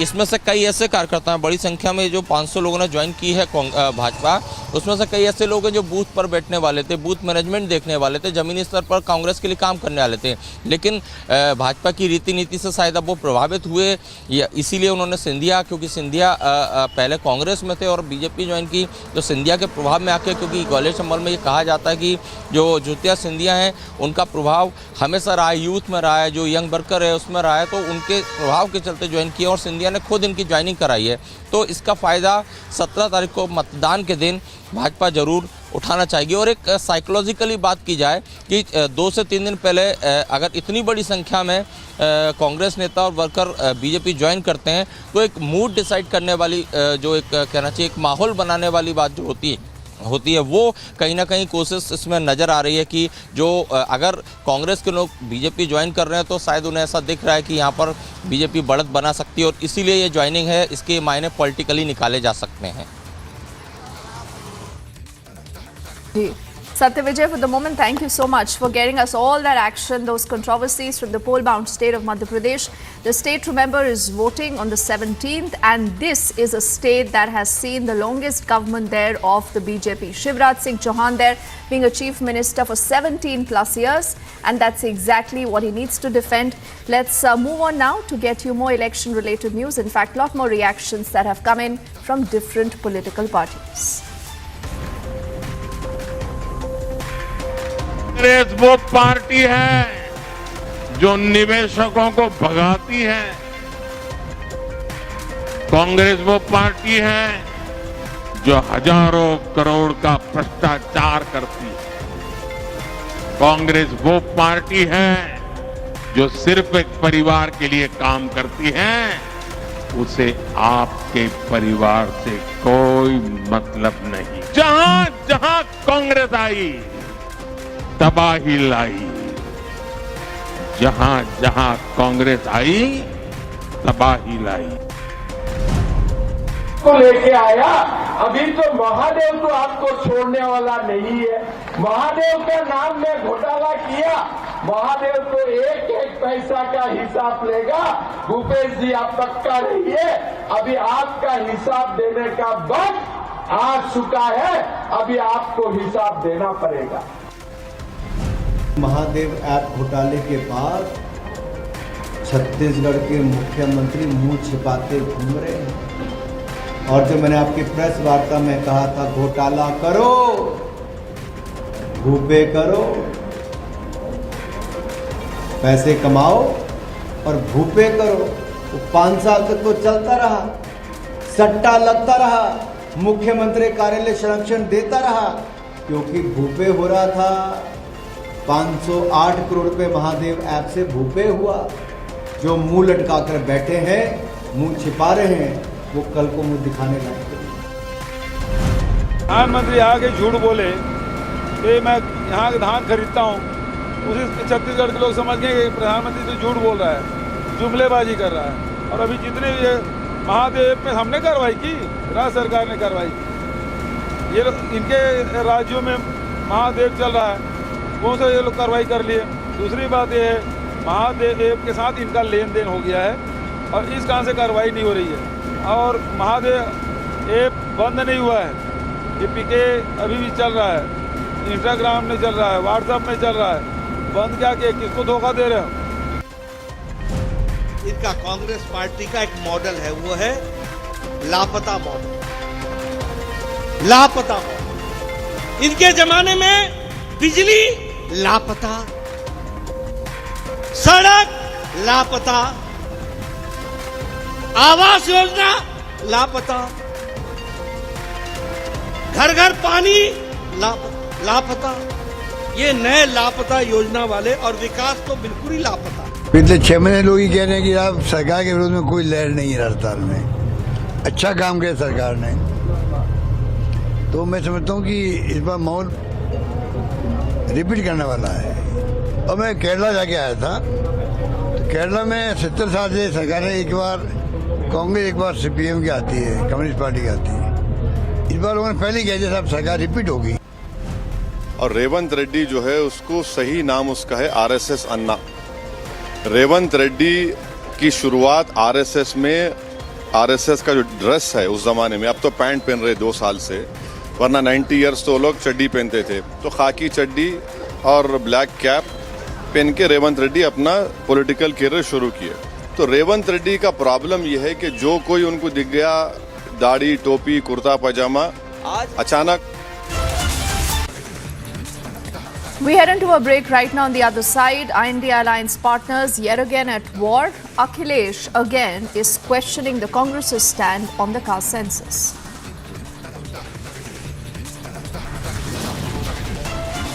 इसमें से कई ऐसे कार्यकर्ता हैं, बड़ी संख्या में जो 500 लोगों ने ज्वाइन की है भाजपा, उसमें से कई ऐसे लोग हैं जो बूथ पर बैठने वाले थे, बूथ मैनेजमेंट देखने वाले थे, जमीनी स्तर पर कांग्रेस के लिए काम करने वाले थे। लेकिन भाजपा की रीति नीति से शायद अब वो प्रभावित हुए, इसीलिए उन्होंने सिंधिया, क्योंकि सिंधिया पहले कांग्रेस में थे और बीजेपी ज्वाइन की, तो सिंधिया के प्रभाव में आके, क्योंकि ग्वालियर चंबल में ये कहा जाता है कि जो ज्योतिरादित्य सिंधिया हैं उनका प्रभाव हमेशा रहा है, यूथ में रहा है, जो यंग वर्कर है उसमें रहा है, तो उनके प्रभाव के चलते ज्वाइन किया और सिंधिया ने खुद इनकी ज्वाइनिंग कराई है। तो इसका फ़ायदा 17 तारीख को मतदान के दिन भाजपा जरूर उठाना चाहिए। और एक साइकोलॉजिकली बात की जाए कि 2 से 3 दिन पहले अगर इतनी बड़ी संख्या में कांग्रेस नेता और वर्कर बीजेपी ज्वाइन करते हैं, तो एक मूड डिसाइड करने वाली जो एक कहना चाहिए एक माहौल बनाने वाली बात जो होती है वो कहीं ना कहीं कोशिश इसमें नज़र आ रही है कि जो अगर कांग्रेस के लोग बीजेपी ज्वाइन कर रहे हैं तो शायद उन्हें ऐसा दिख रहा है कि यहाँ पर बीजेपी बढ़त बना सकती है और इसीलिए ये ज्वाइनिंग है, इसके मायने पॉलिटिकली निकाले जा सकते हैं। Satya Vijay, for the moment, thank you so much for getting us all that action, those controversies from the poll-bound state of Madhya Pradesh. The state, remember, is voting on the 17th, and this is a state that has seen the longest government there of the BJP. Shivraj Singh Chauhan there being a chief minister for 17 plus years, and that's exactly what he needs to defend. Let's move on now to get you more election-related news. In fact, a lot more reactions that have come in from different political parties. Congress वो party है जो निवेशकों को भगाती है। कांग्रेस वो party है जो हजारों करोड़ का भ्रष्टाचार करती है। कांग्रेस वो पार्टी है जो सिर्फ एक परिवार के लिए काम करती है, उसे आपके परिवार से कोई मतलब नहीं। जहां जहां कांग्रेस आई तबाही लाई, जहां जहां कांग्रेस आई तबाही लाई। को लेके आया, अभी तो महादेव तो आपको छोड़ने वाला नहीं है। महादेव का नाम में घोटाला किया, महादेव तो एक एक पैसा का हिसाब लेगा। भूपेश जी आप पक्का रहिए, अभी आपका हिसाब देने का वक्त आ चुका है, अभी आपको हिसाब देना पड़ेगा। महादेव ऐप घोटाले के बाद छत्तीसगढ़ के मुख्यमंत्री मुंह छिपाते घूम रहे हैं। और जो मैंने आपकी प्रेस वार्ता में कहा था, घोटाला करो, भूपे करो, पैसे कमाओ और भूपे करो। वो 5 साल तक तो चलता रहा, सट्टा लगता रहा, मुख्यमंत्री कार्यालय संरक्षण देता रहा, क्योंकि भूपे हो रहा था। 508 करोड़ रुपए महादेव ऐप से भूपे हुआ। जो मुंह लटकाकर बैठे हैं, मुंह छिपा रहे हैं, वो कल को मुंह दिखाने लायक। प्रधानमंत्री आके झूठ बोले कि मैं यहाँ धान खरीदता हूँ, उसी छत्तीसगढ़ के लोग समझ गए कि प्रधानमंत्री तो झूठ बोल रहा है, जुमलेबाजी कर रहा है। और अभी जितने ये महादेव पे हमने कार्रवाई की, राज्य सरकार ने कार्रवाई की। ये लोग इनके राज्यों में महादेव चल रहा है, कौन सा ये लोग कार्रवाई कर लिए। दूसरी बात ये है, महादेव ऐप के साथ इनका लेन देन हो गया है और इस कारण से कार्रवाई नहीं हो रही है। और महादेव ऐप बंद नहीं हुआ है, ये पीके अभी भी चल रहा है, इंस्टाग्राम में चल रहा है, व्हाट्सएप में चल रहा है। बंद क्या किया, किसको धोखा दे रहे हो? इनका कांग्रेस पार्टी का एक मॉडल है, वो है लापता मॉडल। लापता मॉडल। इनके जमाने में बिजली लापता, सड़क लापता, आवास योजना लापता, घर घर पानी लापता। ये नए लापता योजना वाले, और विकास तो बिल्कुल ही लापता। पिछले 6 महीने लोग ही कह रहे हैं कि आप सरकार के विरोध में कोई लहर नहीं है हड़ताल में। अच्छा काम किया सरकार ने, तो मैं समझता हूँ कि इस बार माहौल रिपीट करने वाला है। और मैं केरला जाके आया था, तो केरला में 70 साल से सरकारें एक बार कांग्रेस एक बार CPM की आती है, कम्युनिस्ट पार्टी की आती है। इस बार उन्होंने पहले कहा जैसे अब सरकार रिपीट होगी। और रेवंत रेड्डी जो है उसको सही नाम उसका है RSS अन्ना। रेवंत रेड्डी की शुरुआत RSS में, RSS का जो ड्रेस है उस जमाने में, अब तो पैंट पहन रहे 2 साल से, वरना 90 इयर्स तो लोग चड्डी पहनते थे। तो खाकी चड्डी और ब्लैक कैप पहन के रेवंत रेड्डी अपना पॉलिटिकल करियर शुरू किए। तो रेवंत रेड्डी का प्रॉब्लम यह है कि जो कोई उनको दिख गया, दाढ़ी, टोपी, कुर्ता पैजामा, अचानक। We head into a break right now. On the other side, India alliance partners yet again at war. Akhilesh again is questioning the Congress's stand on the caste census.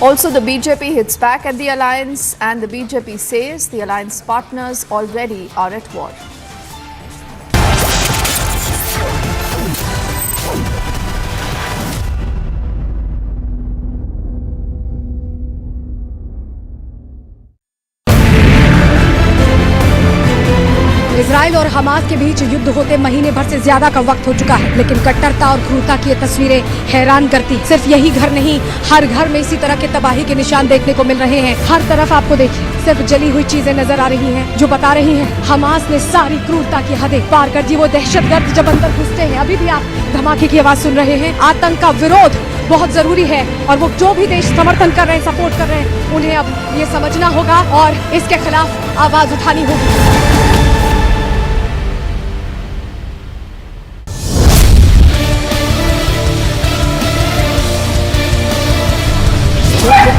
Also, the BJP hits back at the alliance, and the BJP says the alliance partners already are at war. Israel और Hamas के बीच युद्ध होते महीने भर से ज्यादा का वक्त हो चुका है, लेकिन कट्टरता और क्रूरता की ये तस्वीरें हैरान करती। सिर्फ यही घर नहीं, हर घर में इसी तरह के तबाही के निशान देखने को मिल रहे हैं। हर तरफ आपको देखिए सिर्फ जली हुई चीजें नजर आ रही हैं, जो बता रही हैं हमास ने सारी क्रूरता की हदें पार कर दी। वो दहशतगर्द जब अंदर घुसते हैं, अभी भी आप धमाके की आवाज सुन रहे हैं। आतंक का विरोध बहुत जरूरी है, और वो जो भी देश समर्थन कर रहे हैं, सपोर्ट कर रहे हैं, उन्हें अब ये समझना होगा और इसके खिलाफ आवाज उठानी होगी।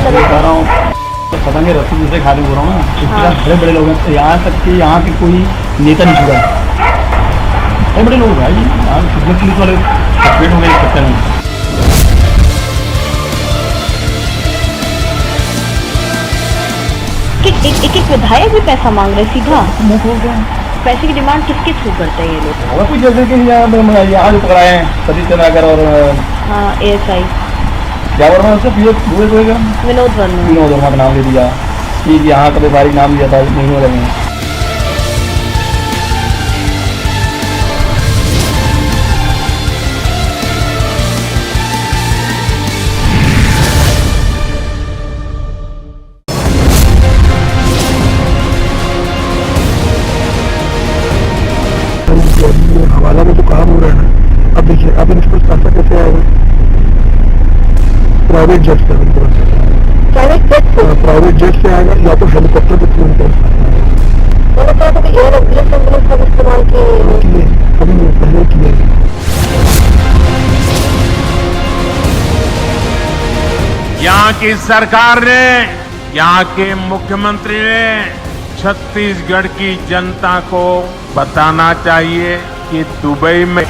बता रहा हूँ तो पतंगे रस्सी दूसरे खाने हो रहा हूँ ना, इस तरह बड़े बड़े लोग हैं। यहाँ तक कि यहाँ के कोई नेता नहीं छुड़ा, बड़े बड़े लोग भाई यहाँ पुलिस वाले सस्पेंड हो गए इस चक्कर में। एक विधायक भी पैसा मांग रहे सीधा मुंह हो गया। पैसे की डिमांड किसके थ्रू करते हैं ये लोग? होगा कुछ जैसे कि यहाँ जो पकड़ाए हैं सतीश चंद्राकर और ASI क्या बोल रहा हूँ, विनोद वर्मा का नाम ले दिया कि यहाँ का व्यापारी नाम लिया था महीनों लगे। हवाला में जो काम हो रहा है ना, अब देखिए अब इनको पैसा कैसे आएगा? प्राइवेट जेट से, प्राइवेट जेट से आएगा या तो हेलीकॉप्टर के थ्रू कभी पहले किए। यहाँ की सरकार ने, यहाँ के मुख्यमंत्री ने छत्तीसगढ़ की जनता को बताना चाहिए कि दुबई में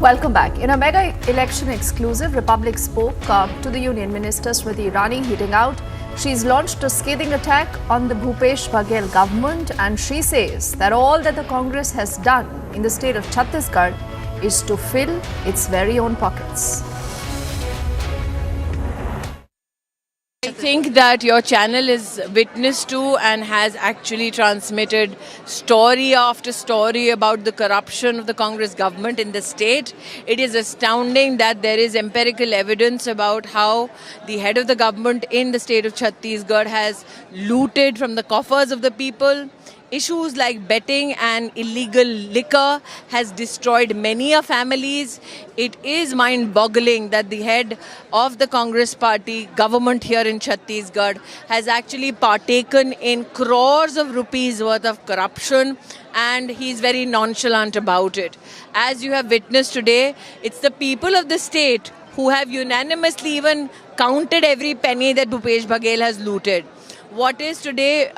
Welcome back. In a mega election exclusive, Republic spoke to the Union Minister Smriti Irani, hitting out. She's launched a scathing attack on the Bhupesh Baghel government, and she says that all that the Congress has done in the state of Chhattisgarh is to fill its very own pockets. I think that your channel is witness to and has actually transmitted story after story about the corruption of the Congress government in the state. It is astounding that there is empirical evidence about how the head of the government in the state of Chhattisgarh has looted from the coffers of the people. Issues like betting and illegal liquor has destroyed many a families. It is mind-boggling that the head of the Congress party government here in Chhattisgarh has actually partaken in crores of rupees worth of corruption, and he's very nonchalant about it. As you have witnessed today, it's the people of the state who have unanimously even counted every penny that Bhupesh Baghel has looted. What is today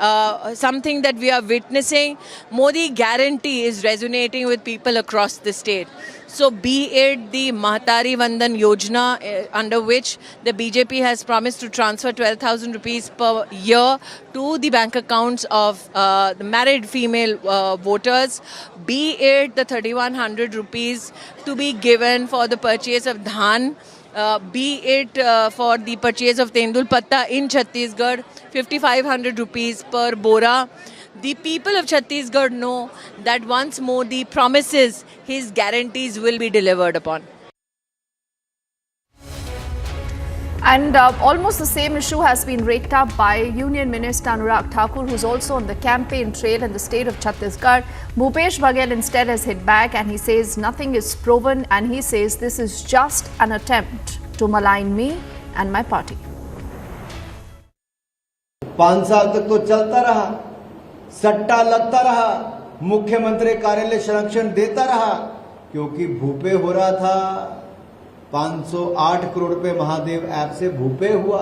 something that we are witnessing, Modi guarantee is resonating with people across the state. So be it the Mahatari Vandan Yojana, under which the BJP has promised to transfer 12,000 rupees per year to the bank accounts of the married female voters, be it the 3,100 rupees to be given for the purchase of dhan, be it for the purchase of Tendul Patta in Chhattisgarh, 5,500 rupees per bora. The people of Chhattisgarh know that once Modi promises, his guarantees will be delivered upon. And almost the same issue has been raked up by Union Minister Anurag Thakur, who's also on the campaign trail in the state of Chhattisgarh. Bhupesh Baghel instead has hit back and he says nothing is proven, and he says this is just an attempt to malign me and my party. 5 साल तक तो चलता रहा, सट्टा लगता रहा, मुख्यमंत्री कार्यालय संरक्षण देता रहा, क्योंकि भूपे हो रहा था। 508 करोड़ रुपए महादेव ऐप से भूपे हुआ,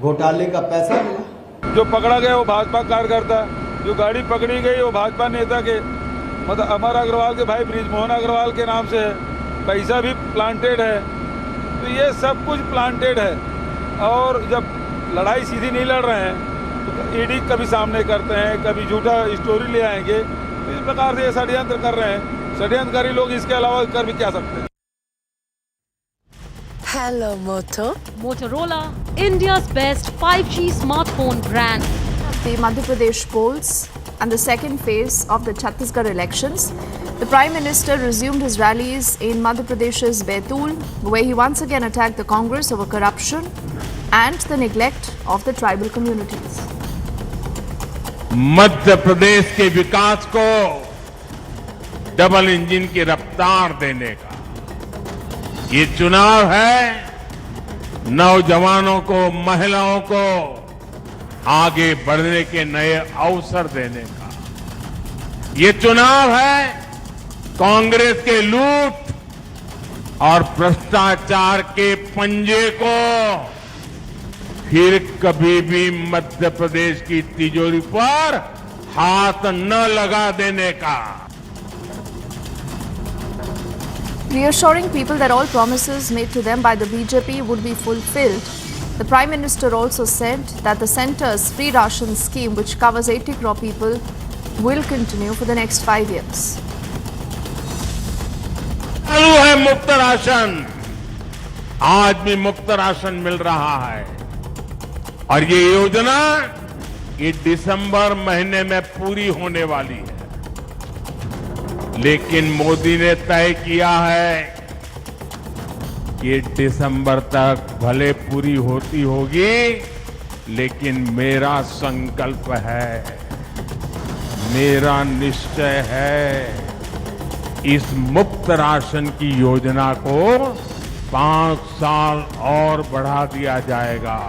घोटाले का पैसा मिला। जो पकड़ा गया वो भाजपा कार्यकर्ता, जो गाड़ी पकड़ी गई वो भाजपा नेता के मतलब अमर अग्रवाल के भाई ब्रिजमोहन अग्रवाल के नाम से है, पैसा भी प्लांटेड है। तो ये सब कुछ प्लांटेड है, और जब लड़ाई सीधी नहीं लड़ रहे हैं तो ईडी कभी सामने करते हैं, कभी झूठा स्टोरी ले आएंगे। तो इस प्रकार से ये षड्यंत्र कर रहे हैं। षड्यंत्रकारी लोग इसके अलावा कर भी क्या सकते हैं। Hello Moto. Motorola, India's best 5G smartphone brand. The Madhya Pradesh polls and the second phase of the Chhattisgarh elections. The Prime Minister resumed his rallies in Madhya Pradesh's Betul, where he once again attacked the Congress over corruption and the neglect of the tribal communities. Madhya Pradesh के विकास को double engine की रफ्तार देने का ये चुनाव है। नौजवानों को, महिलाओं को आगे बढ़ने के नए अवसर देने का ये चुनाव है। कांग्रेस के लूट और भ्रष्टाचार के पंजे को फिर कभी भी मध्य प्रदेश की तिजोरी पर हाथ न लगा देने का। Reassuring people that all promises made to them by the BJP would be fulfilled. The Prime Minister also said that the centre's free ration scheme, which covers 80 crore people, will continue for the next 5 years. चालू है मुफ्त ration, आज भी मुफ्त ration मिल रहा है, और ये योजना ये दिसंबर महीने में पूरी होने वाली है। लेकिन मोदी ने तय किया है कि दिसंबर तक भले पूरी होती होगी, लेकिन मेरा संकल्प है, मेरा निश्चय है, इस मुफ्त राशन की योजना को 5 साल और बढ़ा दिया जाएगा।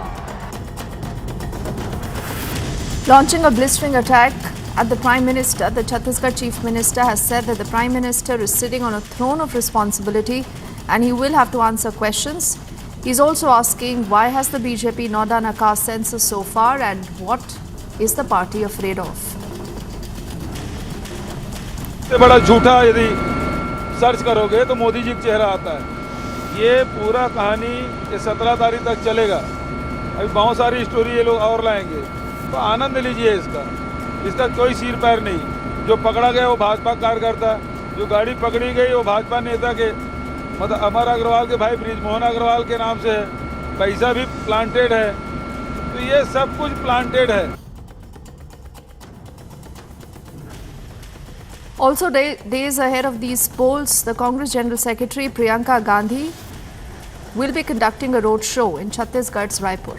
Launching a blistering attack at the Prime Minister, the Chhattisgarh Chief Minister has said that the Prime Minister is sitting on a throne of responsibility and he will have to answer questions. He's also asking why has the BJP not done a caste census so far and what is the party afraid of? बड़ा झूठा यदि search करोगे तो मोदी जी का चेहरा आता है। ये पूरा कहानी ये 17 तारीख तक चलेगा। अभी बहुत सारी स्टोरी ये लोग और लाएंगे, तो आनंद लीजिए इसका कोई सिर पैर नहीं। जो पकड़ा गया वो भाजपा कार्यकर्ता, जो गाड़ी पकड़ी गई वो भाजपा नेता के मतलब अमर अग्रवाल के भाई ब्रिजमोहन अग्रवाल के नाम से है, पैसा भी प्लांटेड है। तो ये सब कुछ प्लांटेड है। Also, days ahead of these polls, the Congress General Secretary Priyanka Gandhi will be conducting a roadshow in Chhattisgarh's Raipur.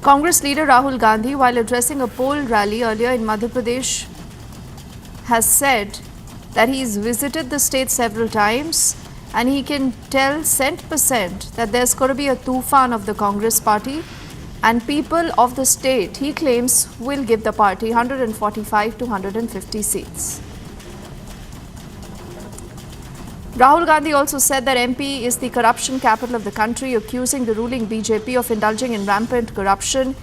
Congress leader Rahul Gandhi, while addressing a poll rally earlier in Madhya Pradesh, has said that he's visited the state several times and he can tell %% that there's going to be a tufan of the Congress party, and people of the state, he claims, will give the party 145 to 150 seats. Rahul Gandhi also said that MP is the corruption capital of the country, accusing the ruling BJP of indulging in rampant corruption.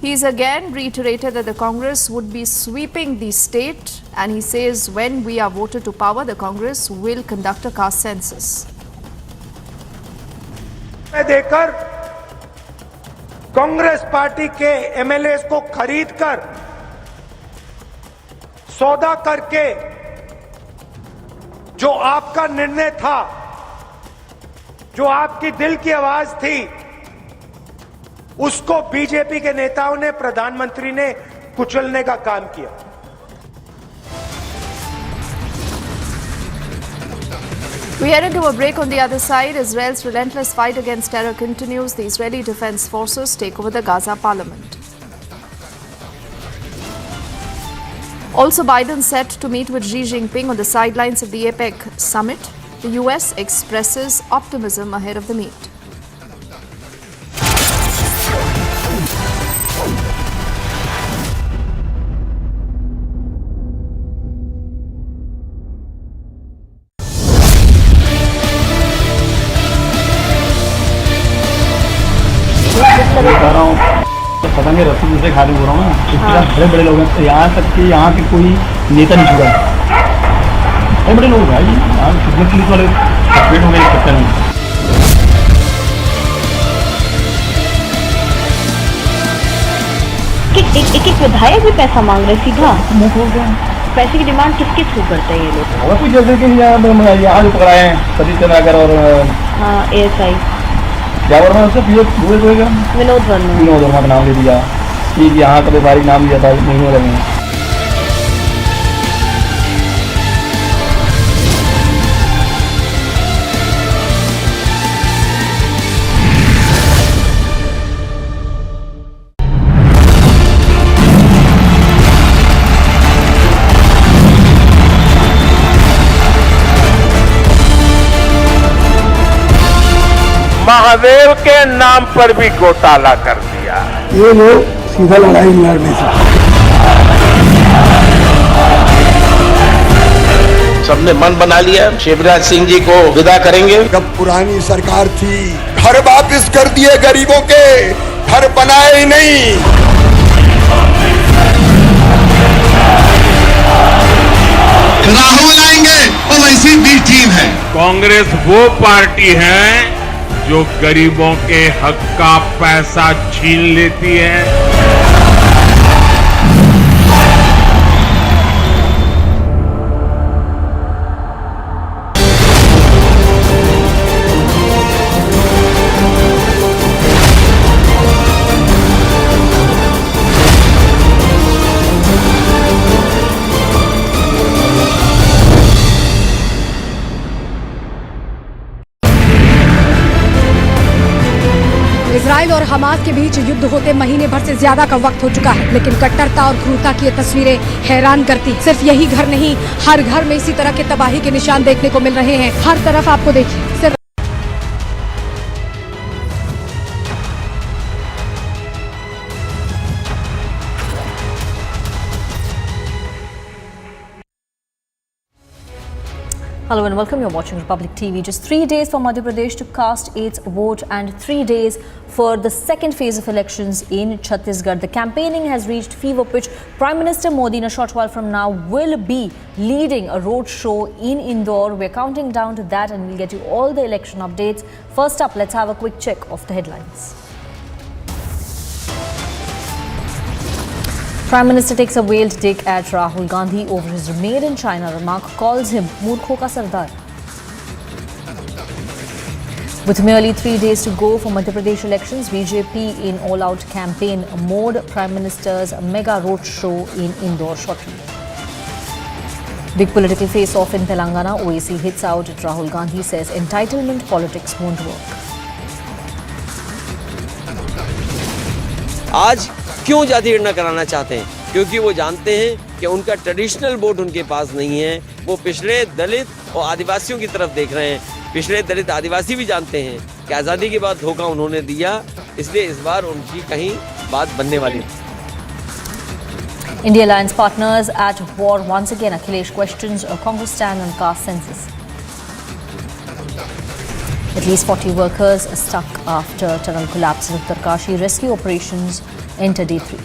He's again reiterated that the Congress would be sweeping the state, and he says when we are voted to power, the Congress will conduct a caste census. देकर Congress party के MLAs को खरीदकर सौदा करके जो आपका निर्णय था, जो आपकी दिल की आवाज थी, उसको बीजेपी के नेताओं ने, प्रधानमंत्री ने कुचलने का काम किया। We head into a break. On the other side, Israel's relentless fight against terror continues. The Israeli Defense Forces take over the Gaza parliament. Also, Biden set to meet with Xi Jinping on the sidelines of the APEC summit. The US expresses optimism ahead of the meet. पता नहीं रस्सी दूसरे खाने बोल रहा हूँ ना, बड़े बड़े लोग हैं, यहाँ तक कि यहाँ के कोई नेता नहीं छुड़ा, बड़े बड़े लोग भाई, यहाँ पुलिस वाले सेपरेट हो गए इस चक्कर में। एक विधायक भी पैसा मांग रहे सीधा, पैसे की डिमांड किसके थ्रू करते हैं ये लोग? कुछ जैसे कि यहाँ जो पकड़ाए हैं सतीश चंद्राकर और ASI क्या बोल रहा है उससे विनोद वर्मा का नाम ले दिया कि यहाँ का व्यापारिक नाम दिया था, नहीं हो रहे हैं। महादेव के नाम पर भी घोटाला कर दिया। ये लोग सीधा लड़ाई लड़ने से सबने मन बना लिया, शिवराज सिंह जी को विदा करेंगे। जब पुरानी सरकार थी, घर वापस कर दिए गरीबों के, घर बनाए ही नहीं। राहुल आएंगे और वैसी भी टीम है। कांग्रेस वो पार्टी है जो गरीबों के हक का पैसा छीन लेती है। इजराइल और हमास के बीच युद्ध होते महीने भर से ज्यादा का वक्त हो चुका है, लेकिन कट्टरता और क्रूरता की ये तस्वीरें हैरान करती। सिर्फ यही घर नहीं, हर घर में इसी तरह के तबाही के निशान देखने को मिल रहे हैं। हर तरफ आपको देखिए सिर्फ Hello and welcome. You're watching Republic TV. Just 3 days for Madhya Pradesh to cast its vote and 3 days for the second phase of elections in Chhattisgarh. The campaigning has reached fever pitch. Prime Minister Modi in a short while from now will be leading a road show in Indore. We're counting down to that and we'll get you all the election updates. First up, let's have a quick check of the headlines. Prime Minister takes a veiled dig at Rahul Gandhi over his made in China remark, calls him Murkho ka Sardar. With merely 3 days to go for Madhya Pradesh elections, BJP in all-out campaign mode. Prime Minister's mega road show in Indore shortly. Big political face-off in Telangana. OAC hits out at Rahul Gandhi, says entitlement politics won't work. आज क्यों जाति गणना कराना चाहते हैं? क्योंकि वो जानते हैं कि उनका ट्रेडिशनल वोट उनके पास नहीं है। वो पिछड़े दलित और आदिवासियों की तरफ देख रहे हैं। पिछड़े दलित आदिवासी भी जानते हैं कि आज़ादी के बाद धोखा उन्होंने दिया, इसलिए इस बार उनकी कहीं बात बनने वाली नहीं। India alliance partners at war once again. Akhilesh questions a Congress stand on caste census. At least 40 workers are stuck after tunnel collapse in Uttarkashi. Rescue operations enter day 3.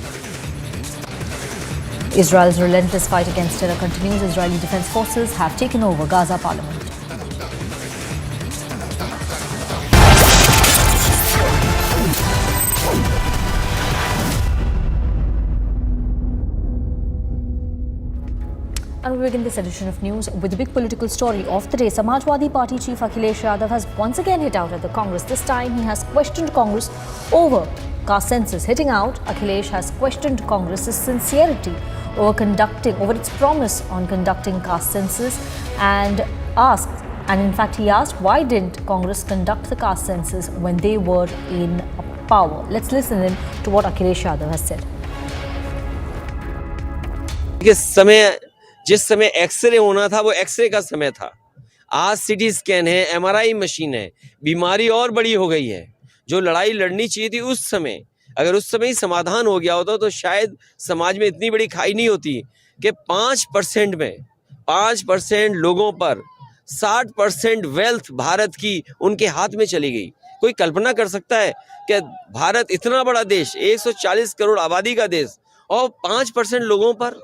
Israel's relentless fight against terror continues. Israeli defense forces have taken over Gaza parliament. And we begin this edition of news with the big political story of the day. Samajwadi Party chief Akhilesh Yadav has once again hit out at the Congress. This time he has questioned Congress over caste census. Hitting out, Akhilesh has questioned Congress's sincerity over its promise on conducting caste census and in fact he asked, why didn't Congress conduct the caste census when they were in power? Let's listen in to what Akhilesh Yadav has said. जिस समय x ray होना था वो x ray का समय था। आज CT scan है, एमआरआई मशीन है। बीमारी और बड़ी हो गई है। जो लड़ाई लड़नी चाहिए थी उस समय, अगर उस समय ही समाधान हो गया होता तो शायद समाज में इतनी बड़ी खाई नहीं होती कि 5% में 5% लोगों पर 60% वेल्थ भारत की उनके हाथ में चली गई। कोई कल्पना कर सकता है कि भारत इतना बड़ा देश, 140 करोड़ आबादी का देश, और 5% लोगों पर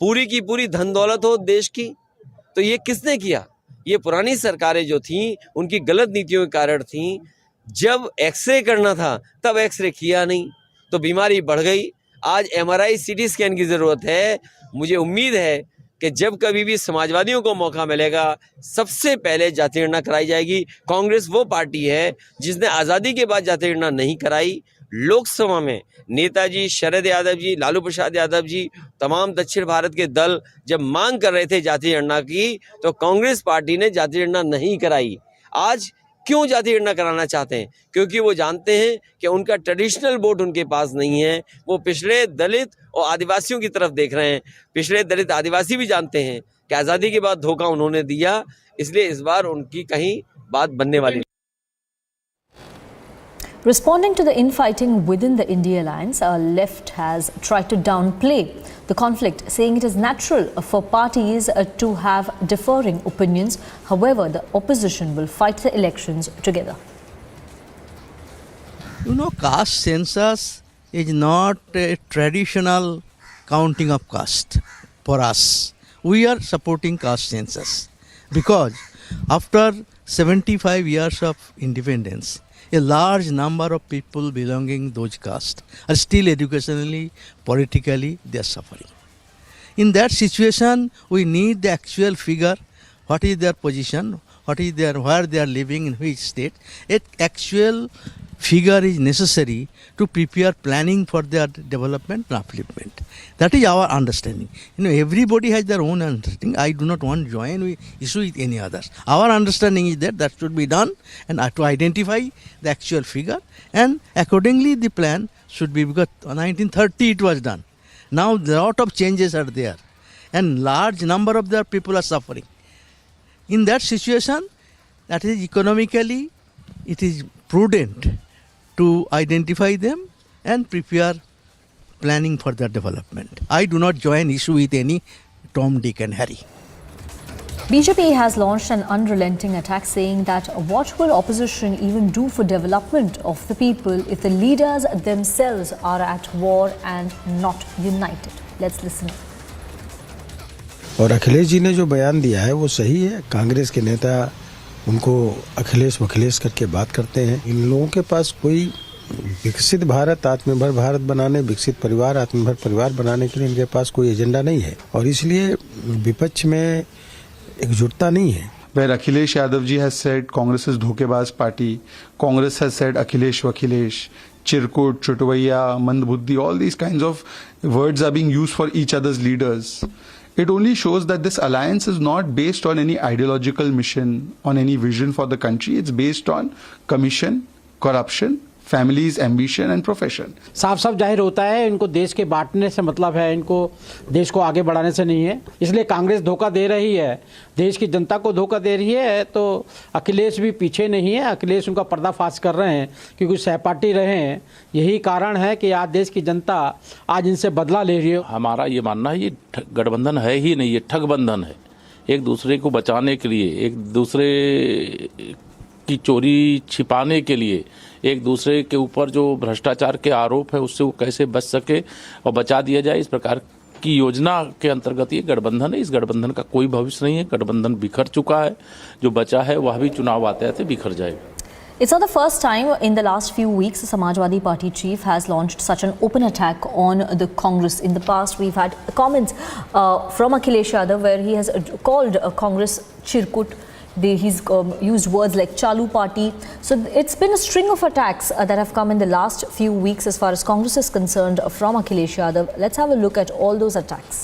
पूरी की पूरी धन दौलत हो देश की? तो ये किसने किया? ये पुरानी सरकारें जो थीं उनकी गलत नीतियों के कारण थीं। जब एक्सरे करना था तब एक्सरे किया नहीं तो बीमारी बढ़ गई। आज एमआरआई सीटी स्कैन की ज़रूरत है। मुझे उम्मीद है कि जब कभी भी समाजवादियों को मौका मिलेगा सबसे पहले जाति गणना कराई जाएगी। कांग्रेस वो पार्टी है जिसने आज़ादी के बाद जाति गणना नहीं कराई। लोकसभा में नेताजी शरद यादव जी, लालू प्रसाद यादव जी, तमाम दक्षिण भारत के दल जब मांग कर रहे थे जाति गणना की तो कांग्रेस पार्टी ने जाति गणना नहीं कराई। आज क्यों जाति गणना कराना चाहते हैं? क्योंकि वो जानते हैं कि उनका ट्रेडिशनल वोट उनके पास नहीं है। वो पिछड़े दलित और आदिवासियों की तरफ देख रहे हैं। पिछड़े दलित आदिवासी भी जानते हैं कि आज़ादी के बाद धोखा उन्होंने दिया, इसलिए इस बार उनकी कहीं बात बनने वाली। Responding to the infighting within the India alliance, our left has tried to downplay the conflict, saying it is natural for parties to have differing opinions. However, the opposition will fight the elections together. You know, caste census is not a traditional counting of caste for us. We are supporting caste census because after 75 years of independence, a large number of people belonging to those castes are still educationally, politically, they are suffering. In that situation, we need the actual figure, what is their position, where they are living, in which state. An actual figure is necessary to prepare planning for their development and upliftment. That is our understanding. You know, everybody has their own understanding. I do not want to join with issue with any others. Our understanding is that should be done and to identify the actual figure, and accordingly the plan should be, because 1930 it was done. Now a lot of changes are there and large number of their people are suffering. In that situation, that is economically, it is prudent to identify them and prepare planning for their development. I do not join issue with any Tom, Dick and Harry. BJP has launched an unrelenting attack, saying that what will opposition even do for development of the people if the leaders themselves are at war and not united? Let's listen. और अखिलेश जी ने जो बयान दिया है वो सही है। कांग्रेस के नेता उनको अखिलेश वखिलेश करके बात करते हैं। इन लोगों के पास कोई विकसित भारत, आत्मनिर्भर भारत बनाने, विकसित परिवार, आत्मनिर्भर परिवार बनाने के लिए इनके पास कोई एजेंडा नहीं है और इसलिए विपक्ष में एकजुटता नहीं है। Where Akhilesh Yadav ji has said Congress is dhokebaz party, Congress has said Akhilesh Vakhilesh, Chirkut, Chutuvaiya, Mandbuddhi, all these kinds of words are being used for each other's leaders. It only shows that this alliance is not based on any ideological mission, on any vision for the country. It's based on commission, corruption, family's ambition and profession. साफ साफ जाहिर होता है इनको देश के बांटने से मतलब है, इनको देश को आगे बढ़ाने से नहीं है। इसलिए कांग्रेस धोखा दे रही है, देश की जनता को धोखा दे रही है। तो अखिलेश भी पीछे नहीं है, अखिलेश उनका पर्दाफाश कर रहे हैं क्योंकि सहपाठी रहे हैं। यही कारण है कि आज देश की जनता आज इनसे बदला ले रही है। हमारा ये मानना है ये गठबंधन है ही नहीं, ये ठगबंधन है। एक दूसरे को बचाने के लिए, एक दूसरे की चोरी छिपाने के लिए, एक दूसरे के ऊपर जो भ्रष्टाचार के आरोप है उससे वो कैसे बच सके और बचा दिया जाए, इस प्रकार की योजना के अंतर्गत ये गठबंधन है। इस गठबंधन का कोई भविष्य नहीं है, गठबंधन बिखर चुका है। जो बचा है वह भी चुनाव आते आते बिखर जाएगा। It's not the first time in the last few weeks the Samajwadi Party chief has launched such an open attack on the Congress. In the past, we've had comments from Akhilesh Yadav where he has called Congress Chirkut. He's used words like Chalu Party. So it's been a string of attacks that have come in the last few weeks as far as Congress is concerned from Akhilesh Yadav. Let's have a look at all those attacks.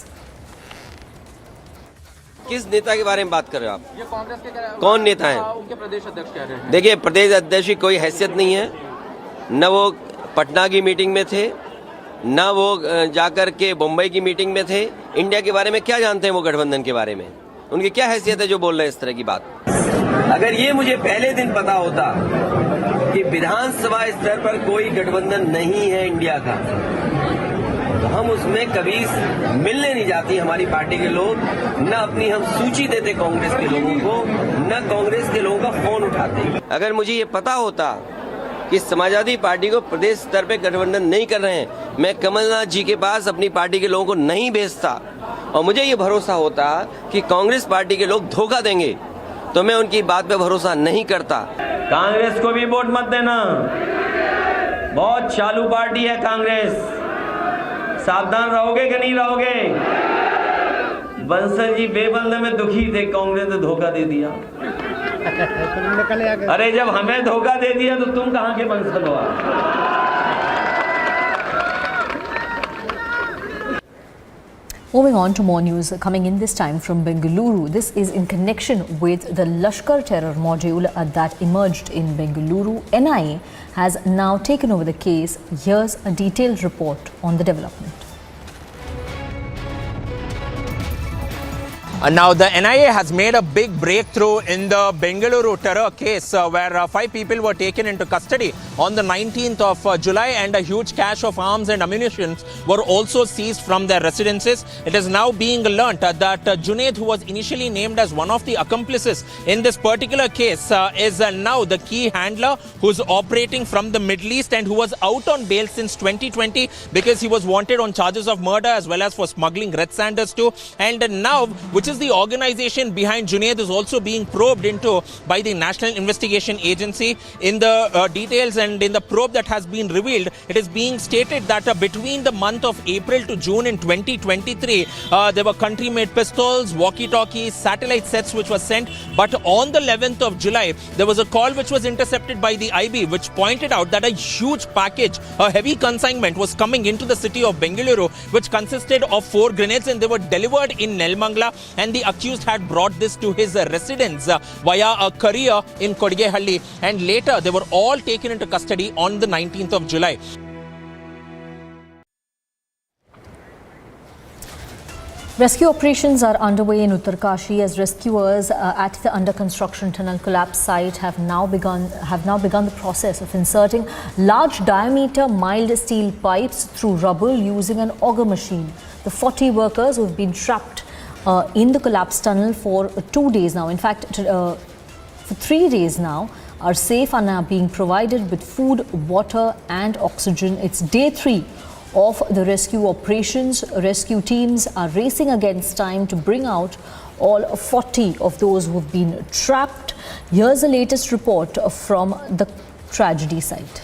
किस नेता के बारे में बात कर रहे हो आप? ये कांग्रेस के कौन नेता हैं? उनके प्रदेश अध्यक्ष कह रहे हैं। देखिए, प्रदेश अध्यक्ष की कोई हैसियत नहीं है। न वो पटना की मीटिंग में थे, न वो जाकर के मुंबई की मीटिंग में थे। इंडिया के बारे में क्या जानते हैं वो गठबंधन के बारे में? उनकी क्या हैसियत है जो बोल रहे हैं इस तरह की बात? अगर ये मुझे पहले दिन पता होता कि विधानसभा स्तर पर कोई गठबंधन नहीं है इंडिया का, तो हम उसमें कभी मिलने नहीं जाती हमारी पार्टी के लोग, न अपनी हम सूची देते कांग्रेस के लोगों को, न कांग्रेस के लोगों का फोन उठाते। अगर मुझे ये पता होता कि समाजवादी पार्टी को प्रदेश स्तर पे गठबंधन नहीं कर रहे हैं, मैं कमलनाथ जी के पास अपनी पार्टी के लोगों को नहीं भेजता और मुझे ये भरोसा होता कि कांग्रेस पार्टी के लोग धोखा देंगे, तो मैं उनकी बात पे भरोसा नहीं करता। कांग्रेस को भी वोट मत देना, बहुत चालू पार्टी है कांग्रेस। सावधान रहोगे कि नहीं रहोगे? बंसल जी बेबंद में दुखी थे, कांग्रेस ने धोखा दे दिया। अरे जब हमें धोखा दे दिया तो तुम कहां के बंसल हो? Moving on to more news coming in this time from Bengaluru. This is in connection with the Lashkar terror module that emerged in Bengaluru. NIA has now taken over the case. Here's a detailed report on the development. Now, the NIA has made a big breakthrough in the Bengaluru terror case where 5 people were taken into custody on the 19th of July and a huge cache of arms and ammunition were also seized from their residences. It is now being learnt that Junaid, who was initially named as one of the accomplices in this particular case, is now the key handler who's operating from the Middle East and who was out on bail since 2020 because he was wanted on charges of murder as well as for smuggling red sanders too. And now, which is the organization behind Junaid, is also being probed into by the National Investigation Agency. In the details and in the probe that has been revealed, it is being stated that between the month of April to June in 2023, there were country-made pistols, walkie-talkies, satellite sets which were sent. But on the 11th of July, there was a call which was intercepted by the IB, which pointed out that a huge package, a heavy consignment, was coming into the city of Bengaluru, which consisted of 4 grenades, and they were delivered in Nelmangla. And the accused had brought this to his residence via a courier in Kodigehalli, and later they were all taken into custody on the 19th of July. Rescue operations are underway in Uttarkashi as rescuers at the under construction tunnel collapse site have now begun the process of inserting large diameter mild steel pipes through rubble using an auger machine. The 40 workers who have been trapped in the collapsed tunnel for 2 days now, in fact for 3 days now, are safe and are being provided with food, water and oxygen. It's day 3 of the rescue operations. Rescue teams are racing against time to bring out all 40 of those who have been trapped. Here's the latest report from the tragedy site.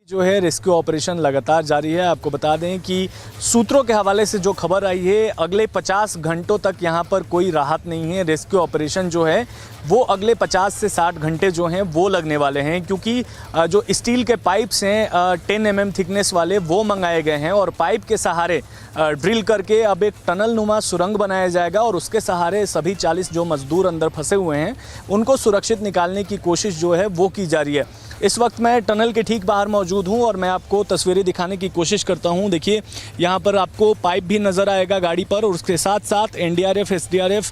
जो है rescue operation लगातार जारी है। आपको बता दें कि सूत्रों के हवाले से जो खबर आई है, अगले 50 घंटों तक यहाँ पर कोई राहत नहीं है। रेस्क्यू ऑपरेशन जो है वो अगले 50 से 60 घंटे जो हैं वो लगने वाले हैं, क्योंकि जो स्टील के पाइप्स हैं 10 mm थिकनेस वाले वो मंगाए गए हैं और पाइप के सहारे ड्रिल करके अब एक टनल नुमा सुरंग बनाया जाएगा और उसके सहारे सभी 40 जो मजदूर अंदर फंसे हुए हैं उनको सुरक्षित निकालने की कोशिश जो है वो की जा रही है। इस वक्त मैं टनल के ठीक बाहर मौजूद हूं और मैं आपको तस्वीरें दिखाने की कोशिश करता हूं। देखिए यहाँ पर आपको पाइप भी नज़र आएगा गाड़ी पर और उसके साथ साथ एनडीआरएफ एसडीआरएफ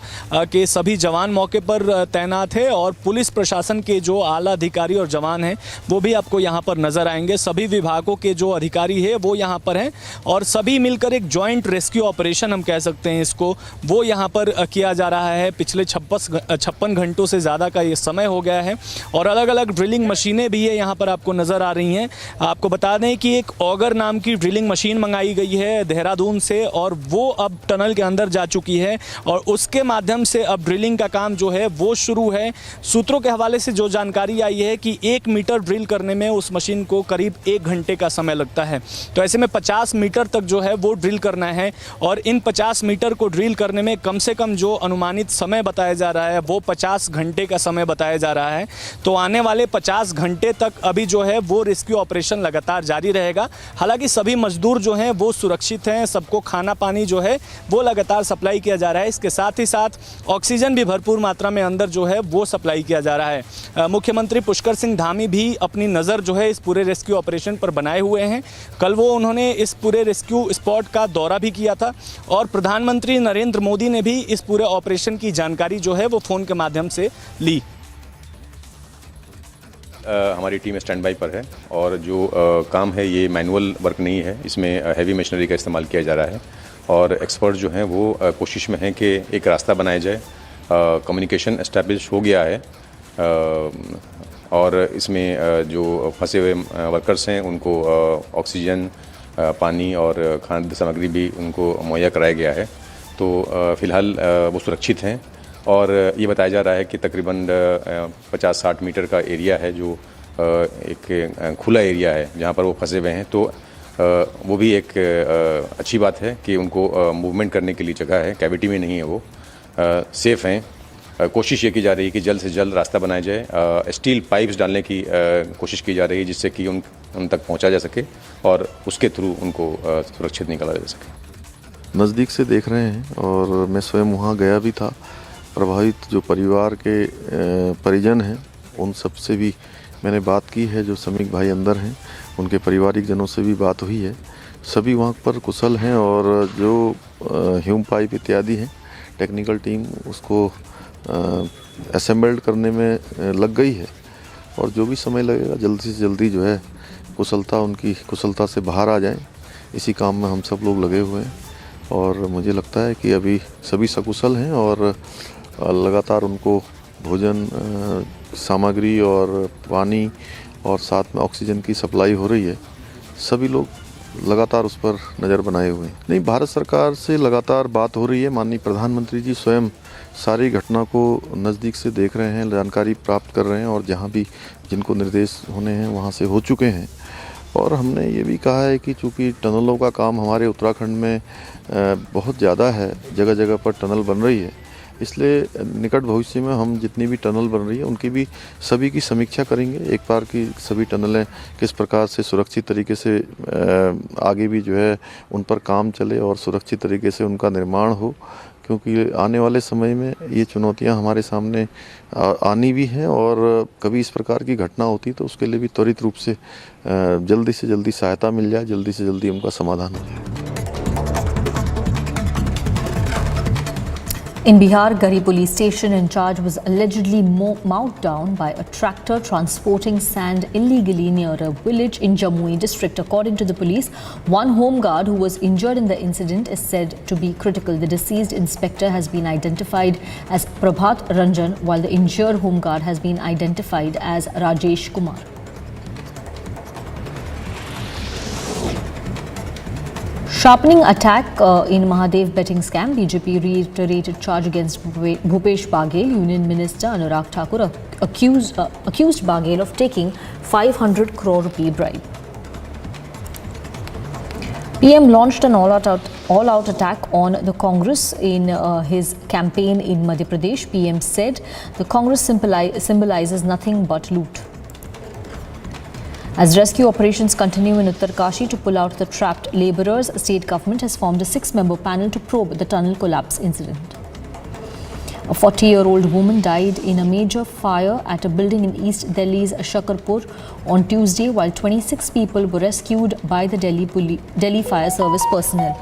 के सभी जवान मौके पर तैनात है और पुलिस प्रशासन के जो आला अधिकारी और जवान हैं वो भी आपको यहाँ पर नज़र आएंगे। सभी विभागों के जो अधिकारी है वो यहाँ पर हैं और सभी मिलकर एक जॉइंट रेस्क्यू ऑपरेशन हम कह सकते हैं इसको, वो यहाँ पर किया जा रहा है। पिछले 56 घंटों से ज़्यादा का ये समय हो गया है और अलग अलग ड्रिलिंग मशीनें भी है यहाँ पर आपको नज़र आ रही हैं। आपको बता दें कि एक ऑगर नाम की ड्रिलिंग मशीन मंगाई गई है देहरादून से और वो अब टनल के अंदर जा चुकी है और उसके माध्यम से अब ड्रिलिंग का काम जो है वो शुरू है। सूत्रों के हवाले से जो जानकारी आई है कि 1 मीटर ड्रिल करने में उस मशीन को करीब 1 घंटे का समय लगता है। तो ऐसे में 50 मीटर तक जो है वो ड्रिल करना है और इन 50 मीटर को ड्रिल करने में कम से कम जो अनुमानित समय बताया जा रहा है वो 50 घंटे का समय बताया जा रहा है। तो आने वाले 50 घंटे तक अभी जो है वो रेस्क्यू ऑपरेशन लगातार जारी रहेगा। हालांकि सभी मजदूर जो हैं वो सुरक्षित हैं, सबको खाना पानी जो है वो लगातार सप्लाई किया जा रहा है। इसके साथ ही साथ ऑक्सीजन भी भरपूर मात्रा में अंदर जो है वो सप्लाई किया जा रहा है। मुख्यमंत्री पुष्कर सिंह धामी भी अपनी नज़र जो है इस पूरे रेस्क्यू ऑपरेशन पर बनाए हुए हैं। कल वो उन्होंने इस पूरे रेस्क्यू स्पॉट का दौरा भी किया था और प्रधानमंत्री नरेंद्र मोदी ने भी इस पूरे ऑपरेशन की जानकारी जो है वो फ़ोन के माध्यम से ली। हमारी टीम स्टैंड बाई पर है और जो काम है ये मैनुअल वर्क नहीं है, इसमें हैवी मशीनरी का इस्तेमाल किया जा रहा है और एक्सपर्ट जो हैं वो कोशिश में हैं कि एक रास्ता बनाया जाए। कम्युनिकेशन एस्टैब्लिश हो गया है और इसमें जो फंसे हुए वर्कर्स हैं उनको ऑक्सीजन, पानी और खाद्य सामग्री भी उनको मुहैया कराया गया है। तो फ़िलहाल वो सुरक्षित हैं और ये बताया जा रहा है कि तकरीबन 50-60 मीटर का एरिया है जो एक खुला एरिया है जहाँ पर वो फंसे हुए हैं। तो वो भी एक अच्छी बात है कि उनको मूवमेंट करने के लिए जगह है, कैविटी में नहीं है, वो सेफ़ हैं। कोशिश ये की जा रही है कि जल्द से जल्द रास्ता बनाया जाए। स्टील पाइप्स डालने की कोशिश की जा रही है जिससे कि उन तक पहुँचा जा सके और उसके थ्रू उनको सुरक्षित निकाला जा सके। नज़दीक से देख रहे हैं और मैं स्वयं वहाँ गया भी था। प्रभावित जो परिवार के परिजन हैं उन सब से भी मैंने बात की है, जो श्रमिक भाई अंदर हैं उनके पारिवारिक जनों से भी बात हुई है। सभी वहाँ पर कुशल हैं और जो ह्यूम पाइप इत्यादि हैं टेक्निकल टीम उसको असेंबल्ड करने में लग गई है और जो भी समय लगेगा जल्दी से जल्दी जो है उनकी कुशलता से बाहर आ जाएं, इसी काम में हम सब लोग लगे हुए हैं और मुझे लगता है कि अभी सभी सकुशल हैं और लगातार उनको भोजन सामग्री और पानी और साथ में ऑक्सीजन की सप्लाई हो रही है। सभी लोग लगातार उस पर नज़र बनाए हुए हैं। नहीं, भारत सरकार से लगातार बात हो रही है। माननीय प्रधानमंत्री जी स्वयं सारी घटना को नज़दीक से देख रहे हैं, जानकारी प्राप्त कर रहे हैं और जहां भी जिनको निर्देश होने हैं वहां से हो चुके हैं। और हमने ये भी कहा है कि चूँकि टनलों का काम हमारे उत्तराखंड में बहुत ज़्यादा है, जगह जगह पर टनल बन रही है, इसलिए निकट भविष्य में हम जितनी भी टनल बन रही है उनकी भी सभी की समीक्षा करेंगे। एक बार की सभी टनलें किस प्रकार से सुरक्षित तरीके से आगे भी जो है उन पर काम चले और सुरक्षित तरीके से उनका निर्माण हो, क्योंकि आने वाले समय में ये चुनौतियां हमारे सामने आनी भी हैं और कभी इस प्रकार की घटना होती तो उसके लिए भी त्वरित रूप से जल्दी से जल्दी सहायता मिल जाए, जल्दी से जल्दी उनका समाधान हो जाए। In Bihar, Garhi police station in charge was allegedly mowed down by a tractor transporting sand illegally near a village in Jamui district. According to the police, one home guard who was injured in the incident is said to be critical. The deceased inspector has been identified as Prabhat Ranjan, while the injured home guard has been identified as Rajesh Kumar. Sharpening attack in Mahadev betting scam. BJP reiterated charge against Bhupesh Baghel. Union Minister Anurag Thakur accused Baghel of taking 500 crore rupee bribe. PM launched an all-out attack on the Congress in his campaign in Madhya Pradesh. PM said the Congress symbolizes nothing but loot. As rescue operations continue in Uttarkashi to pull out the trapped labourers, state government has formed a 6-member panel to probe the tunnel collapse incident. A 40-year-old woman died in a major fire at a building in East Delhi's Shakarpur on Tuesday, while 26 people were rescued by the Delhi Fire Service personnel.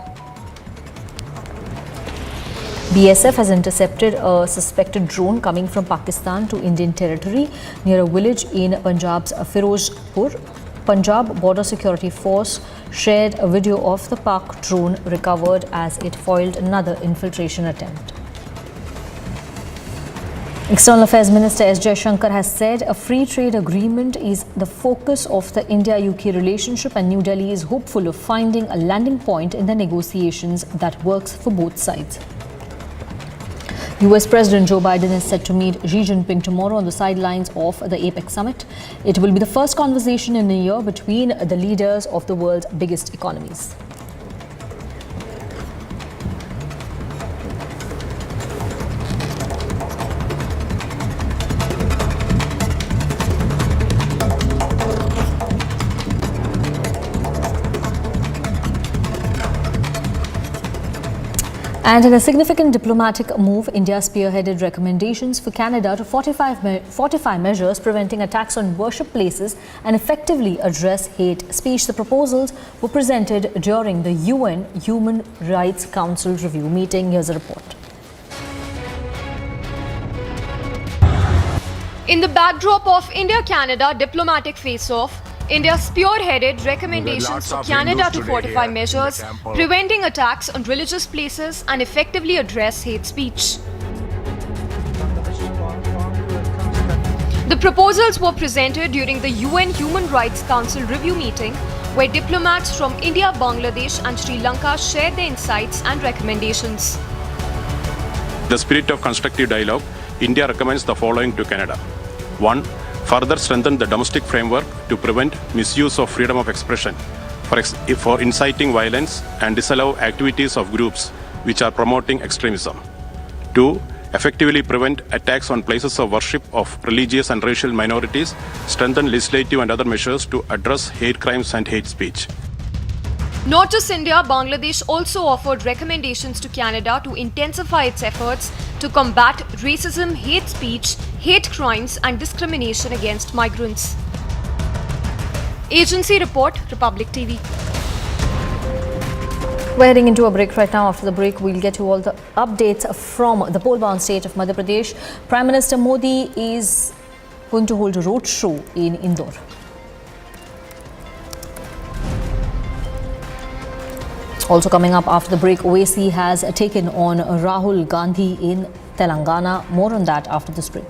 BSF has intercepted a suspected drone coming from Pakistan to Indian territory near a village in Punjab's Firozpur. Punjab Border Security Force shared a video of the Pak drone recovered as it foiled another infiltration attempt. External Affairs Minister S. Jaishankar has said a free trade agreement is the focus of the India-UK relationship, and New Delhi is hopeful of finding a landing point in the negotiations that works for both sides. US President Joe Biden is set to meet Xi Jinping tomorrow on the sidelines of the APEC summit. It will be the first conversation in a year between the leaders of the world's biggest economies. And in a significant diplomatic move, India spearheaded recommendations for Canada to fortify measures preventing attacks on worship places and effectively address hate speech. The proposals were presented during the UN Human Rights Council review meeting. Here's a report. In the backdrop of India-Canada diplomatic face-off, India spearheaded recommendations for Canada to fortify measures preventing attacks on religious places and effectively address hate speech. The proposals were presented during the UN Human Rights Council review meeting, where diplomats from India, Bangladesh and Sri Lanka shared their insights and recommendations. In the spirit of constructive dialogue, India recommends the following to Canada. 1. Further strengthen the domestic framework to prevent misuse of freedom of expression for inciting violence and disallow activities of groups which are promoting extremism. 2. Effectively prevent attacks on places of worship of religious and racial minorities, strengthen legislative and other measures to address hate crimes and hate speech. Not just India, Bangladesh also offered recommendations to Canada to intensify its efforts to combat racism, hate speech, hate crimes and discrimination against migrants. Agency report, Republic TV. We're heading into a break right now. After the break, we'll get you all the updates from the poll-bound state of Madhya Pradesh. Prime Minister Modi is going to hold a roadshow in Indore. Also coming up after the break, OAC has taken on Rahul Gandhi in Telangana. More on that after this break.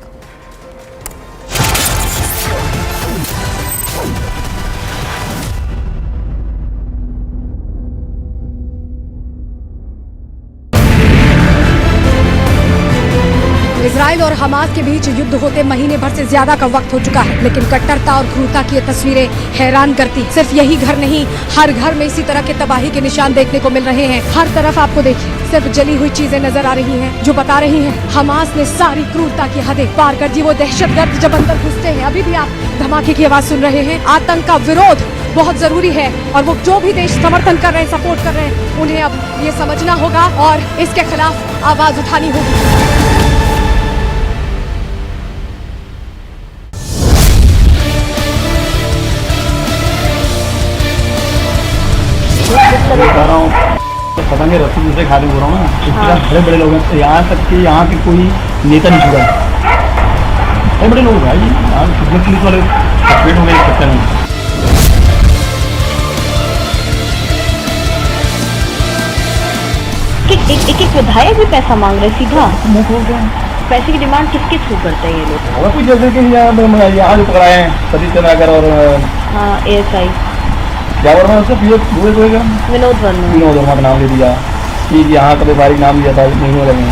Israel और Hamas के बीच युद्ध होते महीने भर से ज्यादा का वक्त हो चुका है, लेकिन कट्टरता और क्रूरता की ये तस्वीरें हैरान करती। सिर्फ यही घर नहीं, हर घर में इसी तरह के तबाही के निशान देखने को मिल रहे हैं। हर तरफ आपको देखिए सिर्फ जली हुई चीजें नजर आ रही हैं, जो बता रही हैं हमास ने सारी क्रूरता की हदें पार कर दी। वो दहशतगर्द जब अंदर घुसते हैं, अभी भी आप धमाके की आवाज सुन रहे हैं। आतंक का विरोध बहुत जरूरी है और वो जो भी देश समर्थन कर रहे हैं, सपोर्ट कर रहे हैं, उन्हें अब ये समझना होगा और इसके खिलाफ आवाज उठानी होगी। बता रहा हूँ पता नहीं रस्सी दूसरे खाने हो रहा हूँ ना, इस तरह बड़े बड़े लोग हैं। यहाँ तक कि यहाँ के कोई नेता नहीं छुड़ा, बड़े बड़े लोग भाई यहाँ पुलिस वाले सस्पेंड हो गए इस चक्कर में। एक विधायक भी पैसा मांग रहे सीधा मुंह हो गया। पैसे की डिमांड किसके थ्रू करते हैं ये लोग? और कुछ जैसे कि यहाँ जो पकड़ाए हैं सतीश चंद्राकर और ASI क्या वर्मा उससे विनोद वर्मा का नाम ले दिया कि यहाँ का व्यापारिक नाम दिया था, नहीं हो रहे हैं।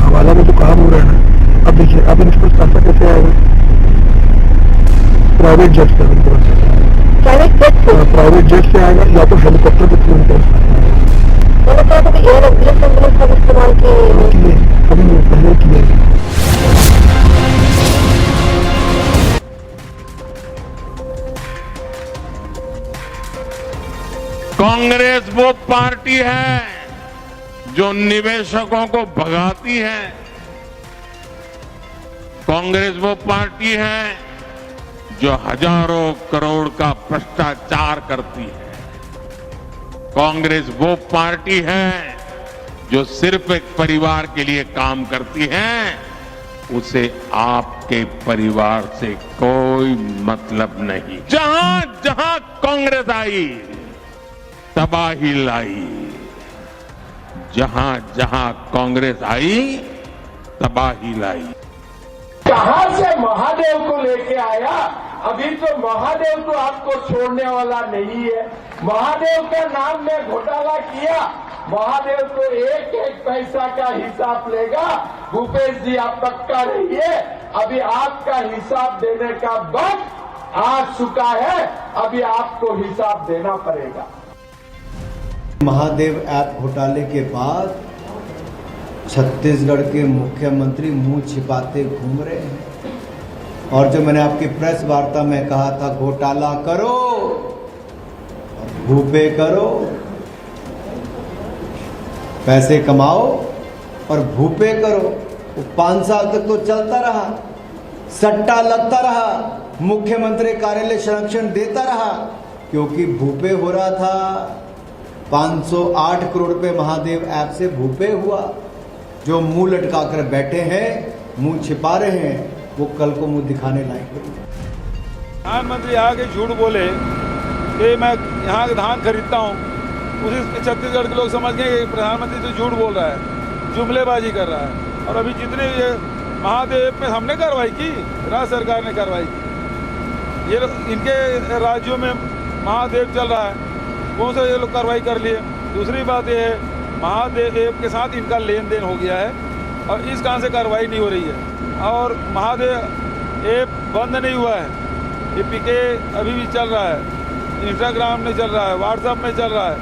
हवाला में जो काम हो रहा है ना, अब देखिए अब इनके पास पैसा कैसे आएगा? प्राइवेट जेट से, प्राइवेट जेट से आएगा या तो हेलीकॉप्टर के थ्रू इस्तेमाल किए, कभी नहीं पहले किए। कांग्रेस वो पार्टी है जो निवेशकों को भगाती है। कांग्रेस वो पार्टी है जो हजारों करोड़ का भ्रष्टाचार करती है। कांग्रेस वो पार्टी है जो सिर्फ एक परिवार के लिए काम करती है, उसे आपके परिवार से कोई मतलब नहीं। जहां जहां कांग्रेस आई तबाही लाई, जहां जहां कांग्रेस आई तबाही लाई। कहां से महादेव को लेके आया? अभी तो महादेव तो आपको छोड़ने वाला नहीं है। महादेव का नाम में घोटाला किया, महादेव तो एक एक पैसा का हिसाब लेगा। भूपेश जी आप पक्का रहिए, अभी आपका हिसाब देने का वक्त आ चुका है, अभी आपको हिसाब देना पड़ेगा। महादेव ऐप घोटाले के बाद छत्तीसगढ़ के मुख्यमंत्री मुंह छिपाते घूम रहे हैं। और जो मैंने आपकी प्रेस वार्ता में कहा था, घोटाला करो और भूपे करो, पैसे कमाओ और भूपे करो, वो 5 साल तक तो चलता रहा, सट्टा लगता रहा, मुख्यमंत्री कार्यालय संरक्षण देता रहा, क्योंकि भूपे हो रहा था। 508 करोड़ रुपए महादेव ऐप से भूपे हुआ। जो मुंह लटकाकर बैठे हैं, मुंह छिपा रहे हैं, वो कल को मुंह दिखाने लायक नहीं। प्रधानमंत्री आके झूठ बोले कि मैं यहाँ धान खरीदता हूँ, उसी छत्तीसगढ़ के लोग समझ गए कि प्रधानमंत्री तो झूठ बोल रहा है, जुमलेबाजी कर रहा है। और अभी जितने ये महादेव पे हमने कार्रवाई की, राज्य सरकार ने कार्रवाई की। ये इनके राज्यों में महादेव चल रहा है, कौन सा ये लोग कार्रवाई कर लिए। दूसरी बात ये है, महादेव के साथ इनका लेन देन हो गया है और इस कारण से कार्रवाई नहीं हो रही है। और महादेव ऐप बंद नहीं हुआ है, ये पीके अभी भी चल रहा है, इंस्टाग्राम में चल रहा है, व्हाट्सएप में चल रहा है।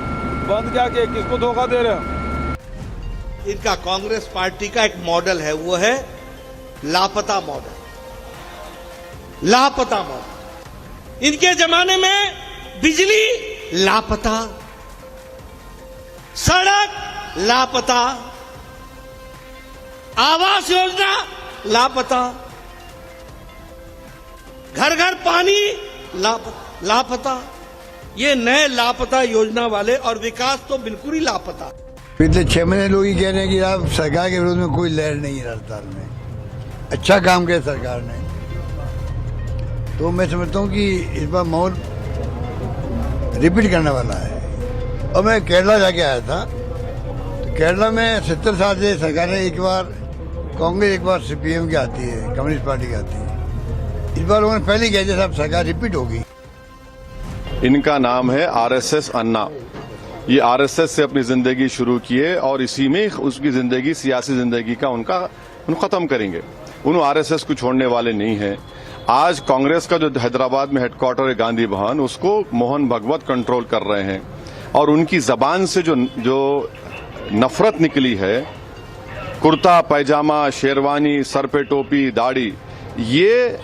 बंद क्या कि किसको धोखा दे रहे हो? इनका कांग्रेस पार्टी का एक मॉडल है, वो है लापता मॉडल। लापता मॉडल। इनके जमाने में बिजली लापता, सड़क लापता, आवास योजना लापता, घर घर पानी लापता। ये नए लापता योजना वाले, और विकास तो बिल्कुल ही लापता। पिछले 6 महीने लोग ही कह रहे हैं कि आप सरकार के विरोध में कोई लहर नहीं है रफ्तार में, अच्छा काम किया सरकार ने। तो मैं समझता हूँ कि इस बार माहौल रिपीट करने वाला है। और मैं केरला जाके आया था, तो केरला में 70 साल से सरकार ने एक बार कांग्रेस, एक बार सीपीएम की आती है, कम्युनिस्ट पार्टी की आती है। इस बार उन्होंने पहले कह दिया साहब सरकार रिपीट होगी। इनका नाम है आरएसएस अन्ना। ये आरएसएस से अपनी जिंदगी शुरू किए और इसी में उसकी जिंदगी, सियासी जिंदगी का उनका खत्म करेंगे। उन आरएसएस को छोड़ने वाले नहीं हैं। आज कांग्रेस का जो हैदराबाद में हेडक्वार्टर है गांधी भवन, उसको मोहन भगवत कंट्रोल कर रहे हैं। और उनकी जबान से जो नफरत निकली है, कुर्ता पैजामा, शेरवानी, सर पे टोपी, दाढ़ी, ये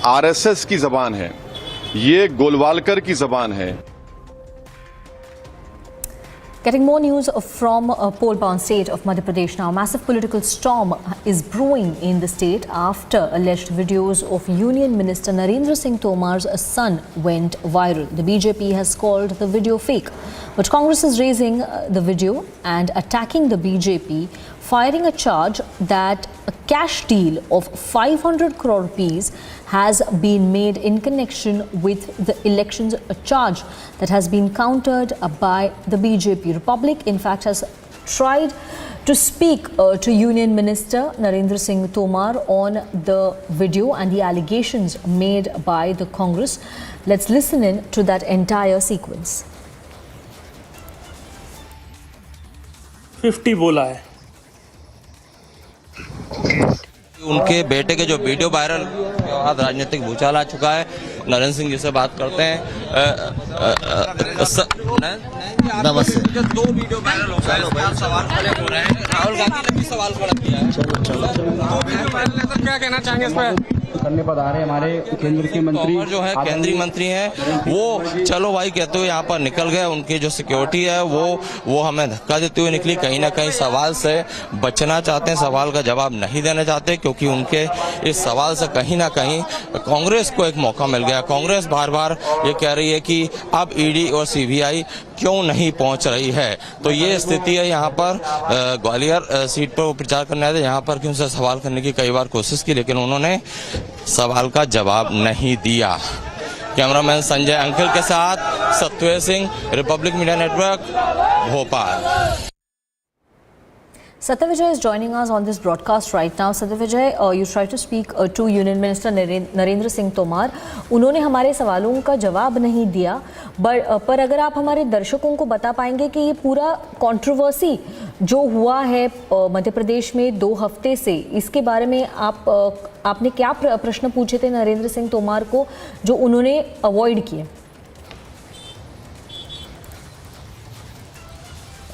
आरएसएस की जबान है, ये गोलवालकर की जबान है। Getting more news from a poll-bound state of Madhya Pradesh now. Massive political storm is brewing in the state after alleged videos of Union Minister Narendra Singh Tomar's son went viral. The BJP has called the video fake, but Congress is raising the video and attacking the BJP, firing a charge that a cash deal of 500 crore rupees has been made in connection with the elections, a charge that has been countered by the BJP. Republic, in fact, has tried to speak to Union Minister Narendra Singh Tomar on the video and the allegations made by the Congress. Let's listen in to that entire sequence. 50 बोला है, उनके बेटे के जो video viral बाद राजनीतिक भूचाल आ चुका है। नरेंद्र सिंह जी से बात करते हैं। नमस्ते। जो 2 वीडियो वायरल हो गए, सवाल खड़े हो रहे हैं। राहुल गांधी ने भी सवाल खड़ा किया है। 2 वीडियो वायरल है, क्या कहना चाहेंगे इस पर? करने पर आ रहे हमारे केंद्र के मंत्री जो है केंद्रीय मंत्री हैं, वो चलो भाई कहते हुए यहाँ पर निकल गए। उनकी जो सिक्योरिटी है वो हमें धक्का देते हुए निकली। कहीं ना कहीं सवाल से बचना चाहते हैं, सवाल का जवाब नहीं देना चाहते, क्योंकि उनके इस सवाल से कहीं ना कहीं कांग्रेस को एक मौका मिल गया। कांग्रेस बार बार ये कह रही है कि अब ईडी और सीबीआई क्यों नहीं पहुंच रही है। तो ये स्थिति है यहाँ पर। ग्वालियर सीट पर वो प्रचार करने आए थे, यहाँ पर कि उनसे सवाल करने की कई बार कोशिश की, लेकिन उन्होंने सवाल का जवाब नहीं दिया। कैमरामैन संजय अंकिल के साथ Satvesh Singh, Republic media network, Bhopal. Satyavijay is joining us on this broadcast right now. Satyavijay, you tried to speak to Union Minister Narendra Singh Tomar. उन्होंने हमारे सवालों का जवाब नहीं दिया, पर अगर आप हमारे दर्शकों को बता पाएंगे कि ये पूरा कंट्रोवर्सी जो हुआ है मध्य प्रदेश में 2 हफ्ते से, इसके बारे में आपने क्या प्रश्न पूछे थे नरेंद्र सिंह तोमर को जो उन्होंने अवॉइड किए?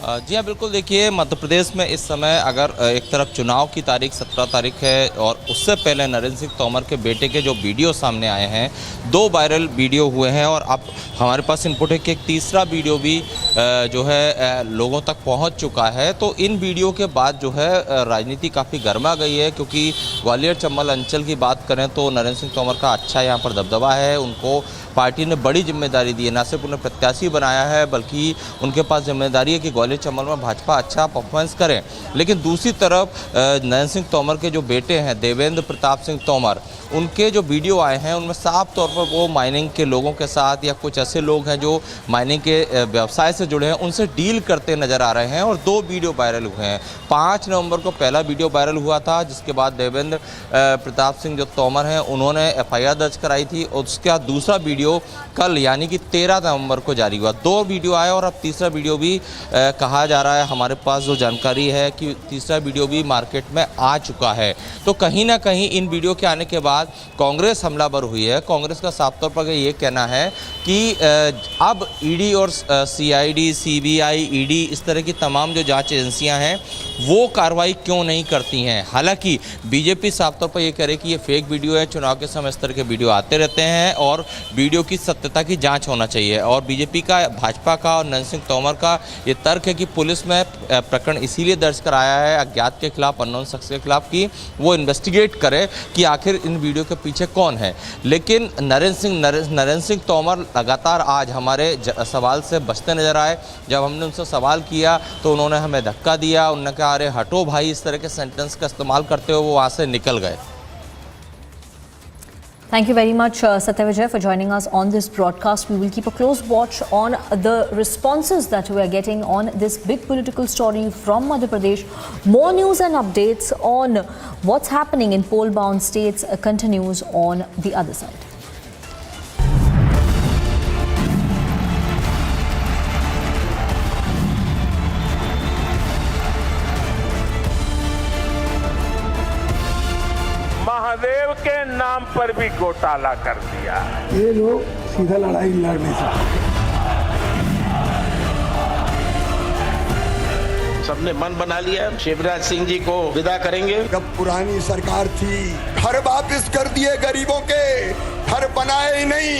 जी हाँ, बिल्कुल। देखिए, मध्य प्रदेश में इस समय अगर एक तरफ चुनाव की तारीख 17 तारीख है और उससे पहले नरेंद्र सिंह तोमर के बेटे के जो वीडियो सामने आए हैं, 2 वायरल वीडियो हुए हैं और अब हमारे पास इनपुट है कि एक तीसरा वीडियो भी जो है लोगों तक पहुंच चुका है। तो इन वीडियो के बाद जो है राजनीति काफ़ी गर्मा गई है, क्योंकि ग्वालियर चंबल अंचल की बात करें तो नरेंद्र सिंह तोमर का अच्छा यहाँ पर दबदबा है। उनको पार्टी ने बड़ी जिम्मेदारी दी है, न सिर्फ उन्हें प्रत्याशी बनाया है बल्कि उनके पास जिम्मेदारी है कि ग्वालियर चंबल में भाजपा अच्छा परफॉर्मेंस करे। लेकिन दूसरी तरफ नरेंद्र सिंह तोमर के जो बेटे हैं देवेंद्र प्रताप सिंह तोमर, उनके जो वीडियो आए हैं उनमें साफ तौर पर वो माइनिंग के लोगों के साथ या कुछ ऐसे लोग हैं जो माइनिंग के व्यवसाय से जुड़े हैं, उनसे डील करते नजर आ रहे हैं और 2 वीडियो वायरल हुए हैं। 5 नवंबर को पहला वीडियो वायरल हुआ था, जिसके बाद देवेंद्र प्रताप सिंह जो तोमर हैं उन्होंने FIR दर्ज कराई थी और उसके बाद दूसरा वीडियो कल यानी कि 13 नवंबर को जारी हुआ। 2 वीडियो आए और अब तीसरा वीडियो भी कहा जा रहा है, हमारे पास जो जानकारी है कि तीसरा वीडियो भी मार्केट में आ चुका है। तो कहीं ना कहीं इन वीडियो के आने के बाद कांग्रेस हमलावर हुई है। कांग्रेस का साफ तौर पर ये कहना है कि अब ईडी और CID, CBI, ED इस तरह की तमाम जो जांच एजेंसियां हैं वो कार्रवाई क्यों नहीं करती हैं। हालांकि बीजेपी साफ तौर पर ये कह रही कि ये फेक वीडियो है, चुनाव के समय इस तरह के वीडियो आते रहते हैं और वीडियो की सत्यता की जांच होना चाहिए। और बीजेपी का, भाजपा का और नरेंद्र सिंह तोमर का ये तर्क है कि पुलिस में प्रकरण इसीलिए दर्ज कराया है अज्ञात के खिलाफ, अननोन शख्स के खिलाफ, कि वो इन्वेस्टिगेट करे कि आखिर इन वीडियो के पीछे कौन है। लेकिन नरेंद्र सिंह तोमर लगातार आज हमारे सवाल से बचते नजर आए। जब हमने उनसे सवाल किया तो उन्होंने हमें धक्का दिया, उन्होंने कहा अरे हटो भाई, इस तरह के सेंटेंस का इस्तेमाल करते हुए वो वहाँ से निकल गए। Thank you very much, Satyavijay, for joining us on this broadcast. We will keep a close watch on the responses that we are getting on this big political story from Madhya Pradesh. More news and updates on what's happening in poll-bound states continues on the other side. Mahadev के नाम पर भी घोटाला कर दिया। ये लोग सीधा लड़ाई लड़ नहीं सकते। सबने मन बना लिया, शिवराज सिंह जी को विदा करेंगे। जब पुरानी सरकार थी, घर वापस कर दिए गरीबों के, घर बनाए ही नहीं।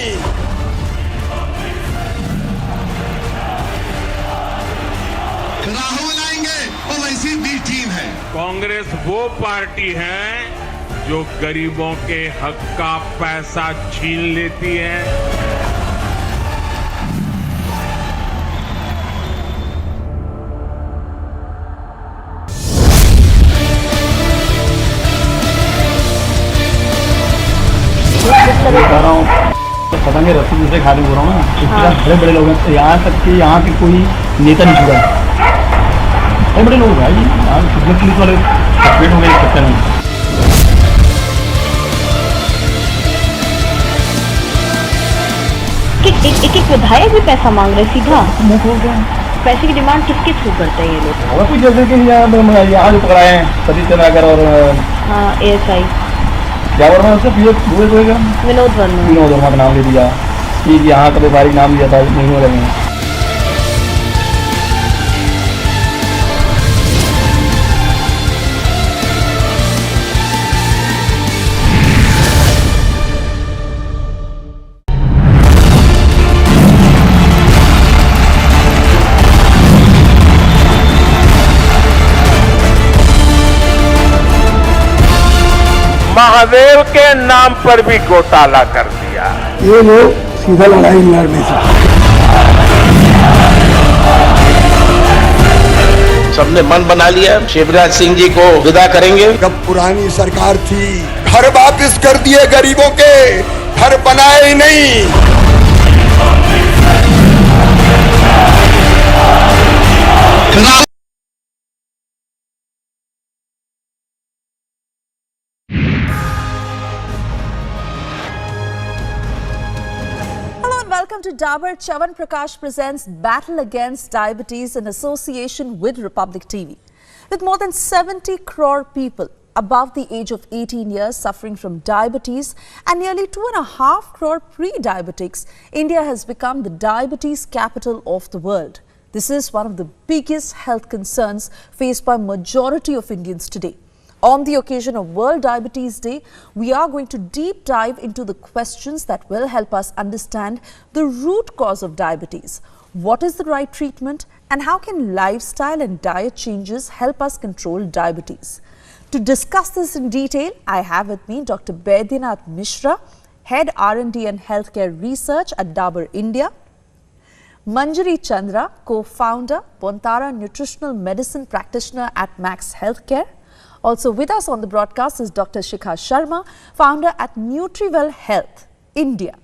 राहुल आएंगे और वैसी बी टीम है। कांग्रेस वो पार्टी है जो गरीबों के हक का पैसा छीन लेती है। बता रहा हूँ, पतंगे रस्सी दूसरे खाली हो रहा हूँ ना, बड़े बड़े लोग हैं, यहाँ तक कि यहाँ के कोई नेता नहीं छुड़ा, बड़े बड़े लोग भाई, यहाँ पुलिस वाले सस्पेंड हो गए इस चक्कर में। एक विधायक भी पैसा मांग रहे सीधा मुंह हो गया। पैसे की डिमांड किसके थ्रू करते हैं ये लोग? और कुछ जैसे कि यहाँ जो पकड़ाए हैं सतीश चंद्राकर और हाँ ASI क्या वर्मा है उसका विनोद वर्मा का नाम ले दिया कि यहाँ का व्यापारिक नाम लिया था महीनों लगे। महादेव के नाम पर भी घोटाला कर दिया। ये लोग सीधा लड़ाई लड़ नहीं सकते। सबने मन बना लिया शिवराज सिंह जी को विदा करेंगे। जब पुरानी सरकार थी घर वापिस कर दिए गरीबों के, घर बनाए ही नहीं। Welcome to Dabur. Chavan Prakash presents Battle Against Diabetes in association with Republic TV. With more than 70 crore people above the age of 18 years suffering from diabetes and nearly 2.5 crore pre-diabetics, India has become the diabetes capital of the world. This is one of the biggest health concerns faced by majority of Indians today. On the occasion of World Diabetes Day, we are going to deep dive into the questions that will help us understand the root cause of diabetes. What is the right treatment and how can lifestyle and diet changes help us control diabetes? To discuss this in detail, I have with me Dr. Baidyanath Mishra, Head R&D and Healthcare Research at Dabur India, Manjari Chandra, co-founder, Bontara Nutritional Medicine Practitioner at Max Healthcare. Also with us on the broadcast is Dr. Shikha Sharma, founder at Nutriwell Health, India,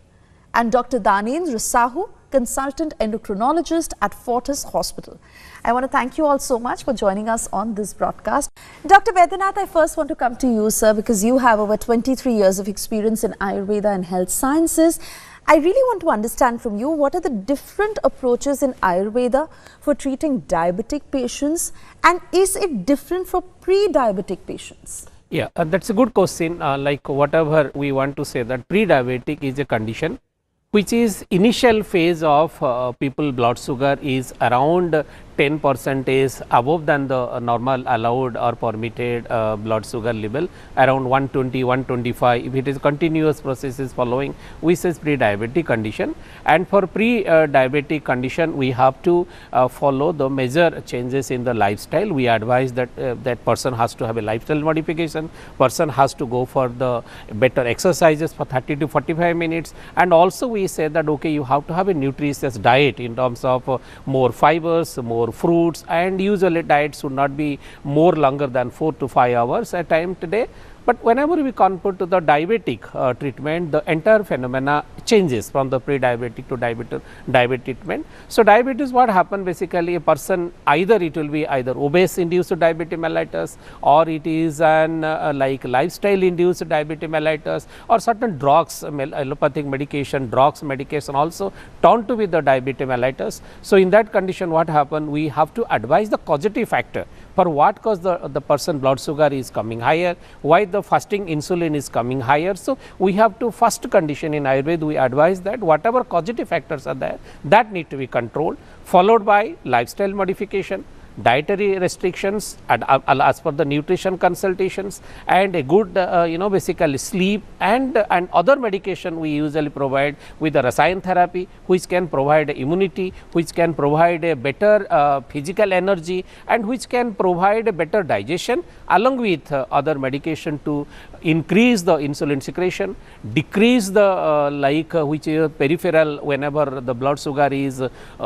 and Dr. Dhanendra Sahu, consultant endocrinologist at Fortis Hospital. I want to thank you all so much for joining us on this broadcast. Dr. Baidyanath, I first want to come to you, sir, because you have over 23 years of experience in Ayurveda and health sciences. I really want to understand from you, what are the different approaches in Ayurveda for treating diabetic patients, and is it different for pre-diabetic patients? Yeah, that's a good question. Like whatever we want to say, that pre-diabetic is a condition which is initial phase of people blood sugar is around 10% above than the normal allowed or permitted blood sugar level, around 120, 125. If it is continuous processes following, we say pre-diabetic condition. And for pre-diabetic condition, we have to follow the major changes in the lifestyle. We advise that that person has to have a lifestyle modification, person has to go for the better exercises for 30 to 45 minutes, and also we say that okay, you have to have a nutritious diet in terms of more fibers, more fruits, and usually diet should not be more longer than 4 to 5 hours a time today. But whenever we convert to the diabetic treatment, the entire phenomena changes from the pre-diabetic to diabetic treatment. So diabetes, what happen basically, a person either it will be either obese induced diabetes mellitus, or it is an like lifestyle induced diabetes mellitus, or certain drugs, allopathic medication, drugs medication also turn to be the diabetes mellitus. So in that condition, what happen, we have to advise the causative factor for what cause the person blood sugar is coming higher, why the fasting insulin is coming higher. So we have to first condition in Ayurveda, we advise that whatever causative factors are there, that need to be controlled, followed by lifestyle modification, dietary restrictions as per the nutrition consultations, and a good basically sleep, and other medication we usually provide with the rasayan therapy, which can provide immunity, which can provide a better physical energy, and which can provide a better digestion, along with other medication to increase the insulin secretion, decrease the which is peripheral whenever the blood sugar is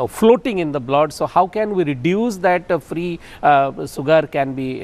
floating in the blood. So how can we reduce that free sugar can be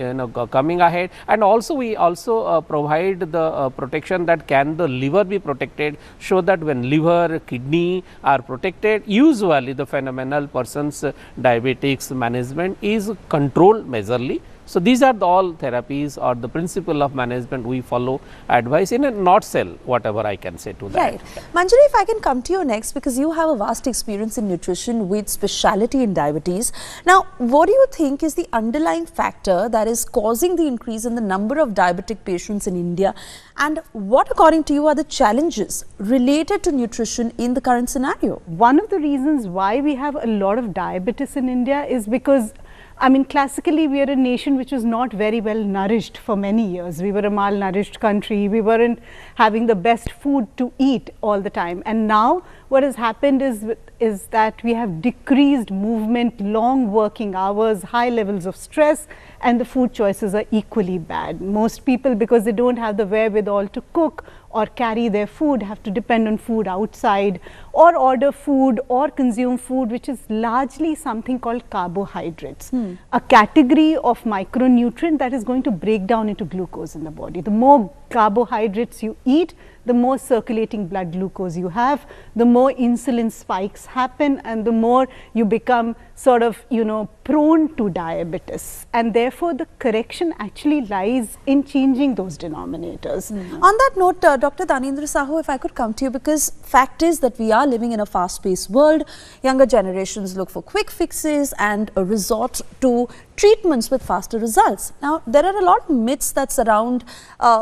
coming ahead, and also we also provide the protection that can the liver be protected, so that when liver, kidney are protected, usually the phenomenal person's diabetics management is controlled majorly. So, these are all therapies or the principle of management we follow, advice in a nutshell, whatever I can say to that. Right. Manjari, if I can come to you next, because you have a vast experience in nutrition with speciality in diabetes. Now, what do you think is the underlying factor that is causing the increase in the number of diabetic patients in India, and what according to you are the challenges related to nutrition in the current scenario? One of the reasons why we have a lot of diabetes in India is because, I mean, classically we are a nation which was not very well nourished for many years. We were a malnourished country. We weren't having the best food to eat all the time. And now what has happened is that we have decreased movement, long working hours, high levels of stress, and the food choices are equally bad. Most people, because they don't have the wherewithal to cook or carry their food, have to depend on food outside or order food or consume food which is largely something called carbohydrates, a category of micronutrient that is going to break down into glucose in the body. The more carbohydrates you eat, the more circulating blood glucose you have, the more insulin spikes happen, and the more you become sort of, you know, prone to diabetes. And therefore, the correction actually lies in changing those denominators. On that note, Dr. Narendra Sahu, if I could come to you, because fact is that we are living in a fast-paced world. Younger generations look for quick fixes and resort to treatments with faster results. Now, there are a lot of myths that surround,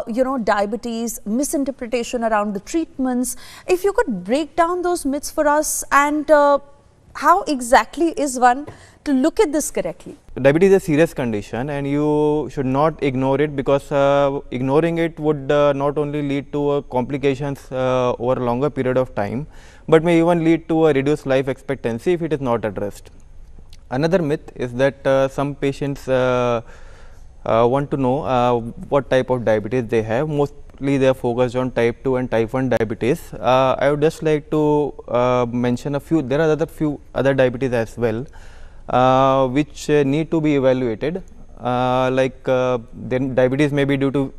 you know, diabetes, misinterpretation around the treatments. If you could break down those myths for us, and how exactly is one to look at this correctly? Diabetes is a serious condition and you should not ignore it, because ignoring it would not only lead to complications over a longer period of time, but may even lead to a reduced life expectancy if it is not addressed. Another myth is that some patients want to know what type of diabetes they have. Mostly they are focused on type 2 and type 1 diabetes. I would just like to mention a few. There are few other diabetes as well, which need to be evaluated. Then diabetes may be due to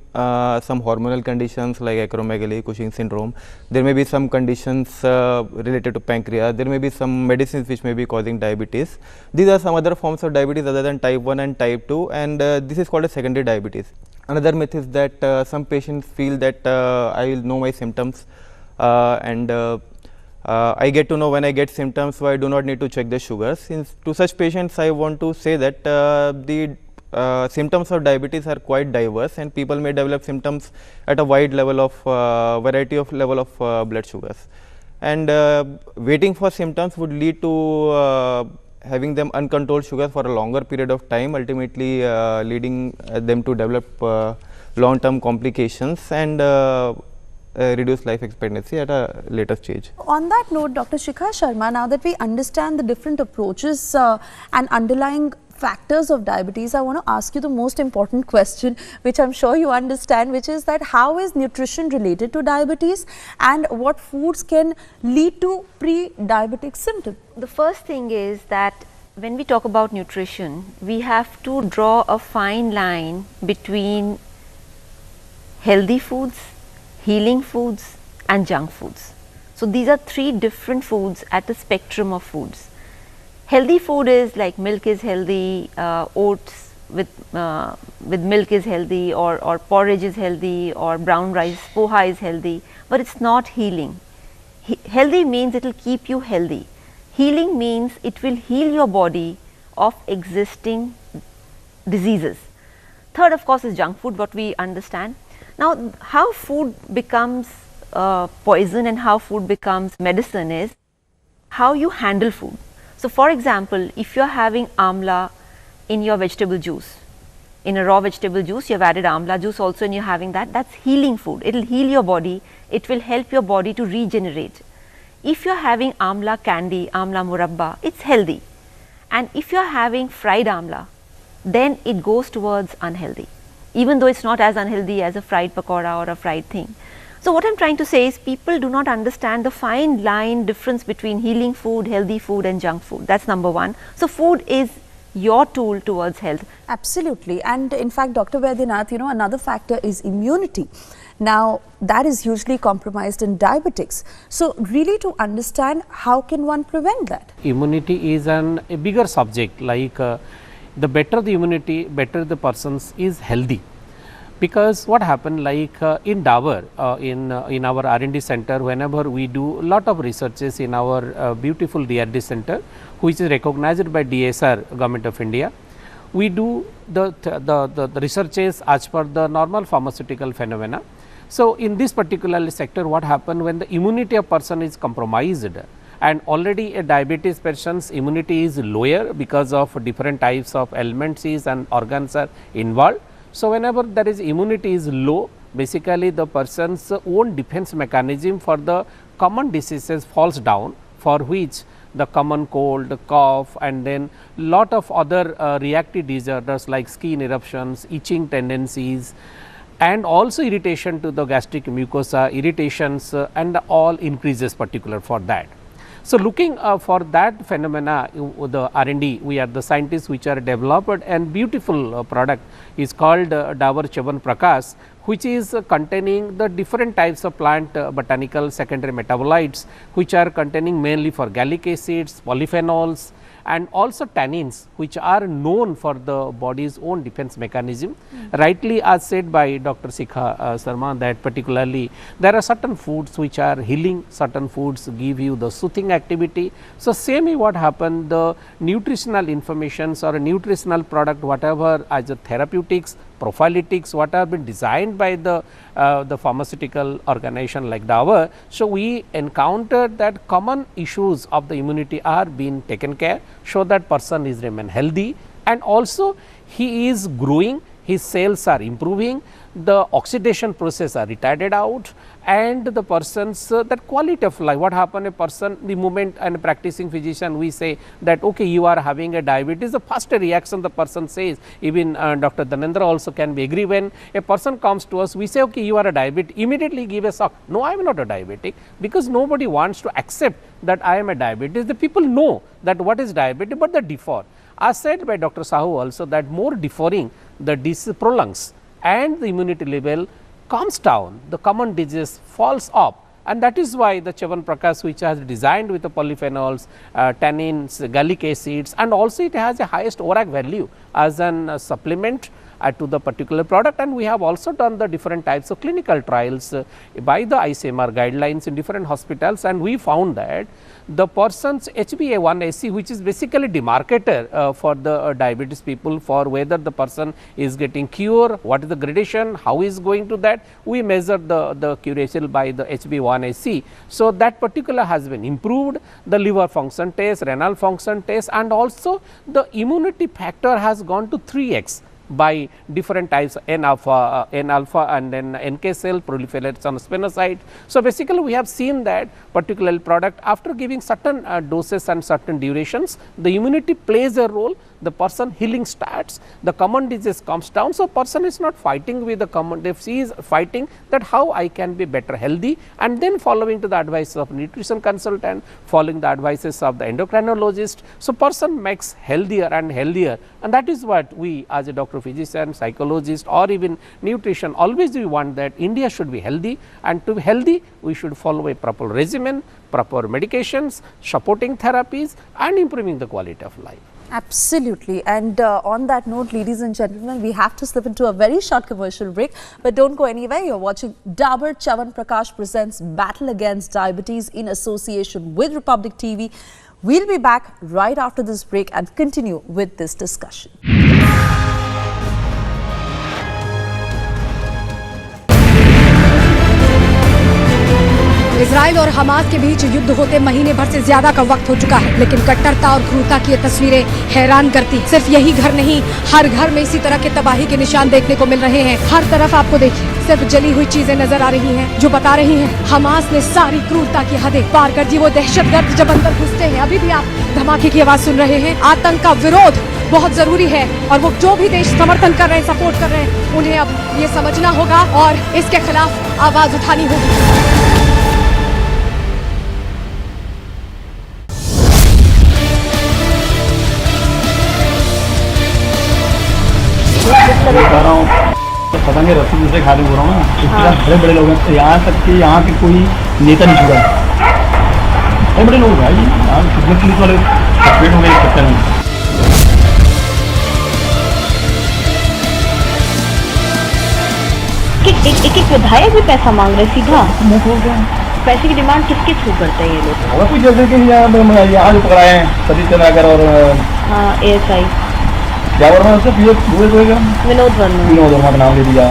some hormonal conditions like acromegaly, Cushing syndrome. There may be some conditions related to pancreas. There may be some medicines which may be causing diabetes. These are some other forms of diabetes other than type 1 and type 2, and this is called a secondary diabetes. Another myth is that some patients feel that I will know my symptoms and I get to know when I get symptoms, so I do not need to check the sugars. To such patients, I want to say that the symptoms of diabetes are quite diverse, and people may develop symptoms at a wide level of variety of level of blood sugars, and waiting for symptoms would lead to having them uncontrolled sugar for a longer period of time, ultimately leading them to develop long-term complications and reduce life expectancy at a later stage. On that note, Dr. Shikha Sharma, now that we understand the different approaches and underlying factors of diabetes, I want to ask you the most important question, which I'm sure you understand, which is that how is nutrition related to diabetes, and what foods can lead to pre-diabetic symptoms? The first thing is that when we talk about nutrition, we have to draw a fine line between healthy foods, healing foods and junk foods. So these are three different foods at the spectrum of foods. Healthy food is like milk is healthy, oats with milk is healthy, or porridge is healthy, or brown rice, poha is healthy, but it's not healing. Healthy means it will keep you healthy. Healing means it will heal your body of existing diseases. Third, of course, is junk food, what we understand. Now, how food becomes poison and how food becomes medicine is how you handle food. So, for example, if you are having amla in your vegetable juice, in a raw vegetable juice, you have added amla juice also and you are having that, that's healing food. It will heal your body, it will help your body to regenerate. If you are having amla candy, amla murabba, it's healthy. And if you are having fried amla, then it goes towards unhealthy, even though it's not as unhealthy as a fried pakora or a fried thing. So what I'm trying to say is people do not understand the fine line difference between healing food, healthy food and junk food. That's number one. So food is your tool towards health. Absolutely. And in fact, Dr. Vaidyanath, you know, another factor is immunity. Now, that is hugely compromised in diabetics. So really to understand how can one prevent that? Immunity is a bigger subject, like the better the immunity, better the persons is healthy. Because what happened, like in Dabur, in our R&D center, whenever we do a lot of researches in our beautiful DRD center, which is recognized by DSR, Government of India, we do the researches as per the normal pharmaceutical phenomena. So in this particular sector, what happened when the immunity of person is compromised, and already a diabetes person's immunity is lower because of different types of ailments and organs are involved. So whenever there is immunity is low, basically the person's own defense mechanism for the common diseases falls down, for which the common cold, cough, and then lot of other reactive disorders like skin eruptions, itching tendencies, and also irritation to the gastric mucosa, irritations and all increases particular for that. So looking for that phenomena, the R&D, we are the scientists which are developed and beautiful product is called Dabur Chyawanprash, which is containing the different types of plant botanical secondary metabolites, which are containing mainly for gallic acids, polyphenols, and also tannins, which are known for the body's own defense mechanism. Rightly as said by Dr. Sikha Sharma, that particularly there are certain foods which are healing, certain foods give you the soothing activity. So same is what happened, the nutritional informations or a nutritional product, whatever as a therapeutics, prophylactics, what have been designed by the pharmaceutical organization like Dabur. So we encountered that common issues of the immunity are being taken care, so that person is remain healthy, and also he is growing, his cells are improving, the oxidation process are retarded out, and the person's that quality of life, what happened a person, the moment and practicing physician we say that okay, you are having a diabetes, the first reaction the person says, even Dr. Narendra also can be agree, when a person comes to us, we say okay, you are a diabetic, immediately give a shock, no, I am not a diabetic, because nobody wants to accept that I am a diabetic. The people know that what is diabetic, but the defer. As said by Dr. Sahu also, that more deferring the disease prolongs and the immunity level comes down, the common disease falls off, and that is why the Chyawanprash, which has designed with the polyphenols, tannins, gallic acids, and also it has a highest ORAC value as an supplement to the particular product, and we have also done the different types of clinical trials by the ICMR guidelines in different hospitals, and we found that the person's HbA1c, which is basically demarcator for the diabetes people, for whether the person is getting cure, what is the gradation, how is going to that, we measure the curation by the HbA1c. So that particular has been improved, the liver function test, renal function test, and also the immunity factor has gone to 3x by different types N alpha and then NK cell proliferates on spinocyte. So basically we have seen that particular product after giving certain doses and certain durations, the immunity plays a role, the person healing starts, the common disease comes down. So person is not fighting with the common disease, he is fighting that how I can be better healthy, and then following to the advice of nutrition consultant, following the advices of the endocrinologist. So person makes healthier and healthier, and that is what we as a doctor, physician, psychologist, or even nutrition, always we want that India should be healthy, and to be healthy we should follow a proper regimen, proper medications, supporting therapies, and improving the quality of life. Absolutely. And on that note, ladies and gentlemen, we have to slip into a very short commercial break, but don't go anywhere. You're watching Dabur Chyawanprash presents Battle Against Diabetes in association with Republic TV. We'll be back right after this break and continue with this discussion. Israel और Hamas के बीच युद्ध होते महीने भर से ज्यादा का वक्त हो चुका है, लेकिन कट्टरता और क्रूरता की ये तस्वीरें हैरान करती। सिर्फ यही घर नहीं, हर घर में इसी तरह के तबाही के निशान देखने को मिल रहे हैं। हर तरफ आपको देखिए सिर्फ जली हुई चीजें नजर आ रही हैं, जो बता रही हैं हमास ने सारी क्रूरता की हदें पार कर दी। वो दहशतगर्द जब अंदर घुसते हैं, अभी भी आप धमाके की आवाज सुन रहे हैं। आतंक का विरोध बहुत जरूरी है, और वो जो भी देश समर्थन कर रहे हैं, सपोर्ट कर रहे हैं, उन्हें अब ये समझना होगा और इसके खिलाफ आवाज उठानी होगी। बता रहा हूँ तो पता नहीं रस्सी दूसरे खाली हो रहा हूँ ना, इतना बड़े बड़े लोग हैं, यहाँ तक कि यहाँ के कोई नेता नहीं छुड़ा, बड़े बड़े लोग भाई, यहाँ पुलिस वाले सस्पेंड हो गए इस चक्कर में। एक विधायक भी पैसा मांग रहे सीधा मुंह हो गया। पैसे की डिमांड किसके थ्रू करते हैं ये लोग? और कुछ जैसे कि यहाँ जो पकड़ाए हैं सतीश चंद्राकर और ASI क्या वर्मा उससे विनोद वर्मा का नाम ले दिया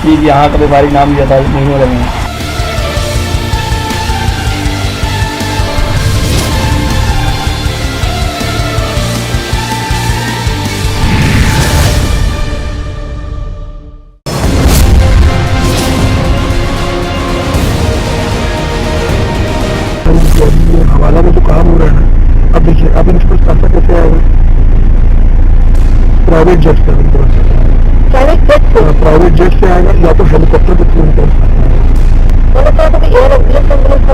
कि यहाँ का व्यापारिक नाम लिया था महीनों लगे। हवाला में जो काम हो रहा है ना, अब देखिए अब इनको पैसा कैसे आएगा? प्राइवेट जेट से प्राइवेट जेट से आएगा या तो हेलीकॉप्टर के थ्रू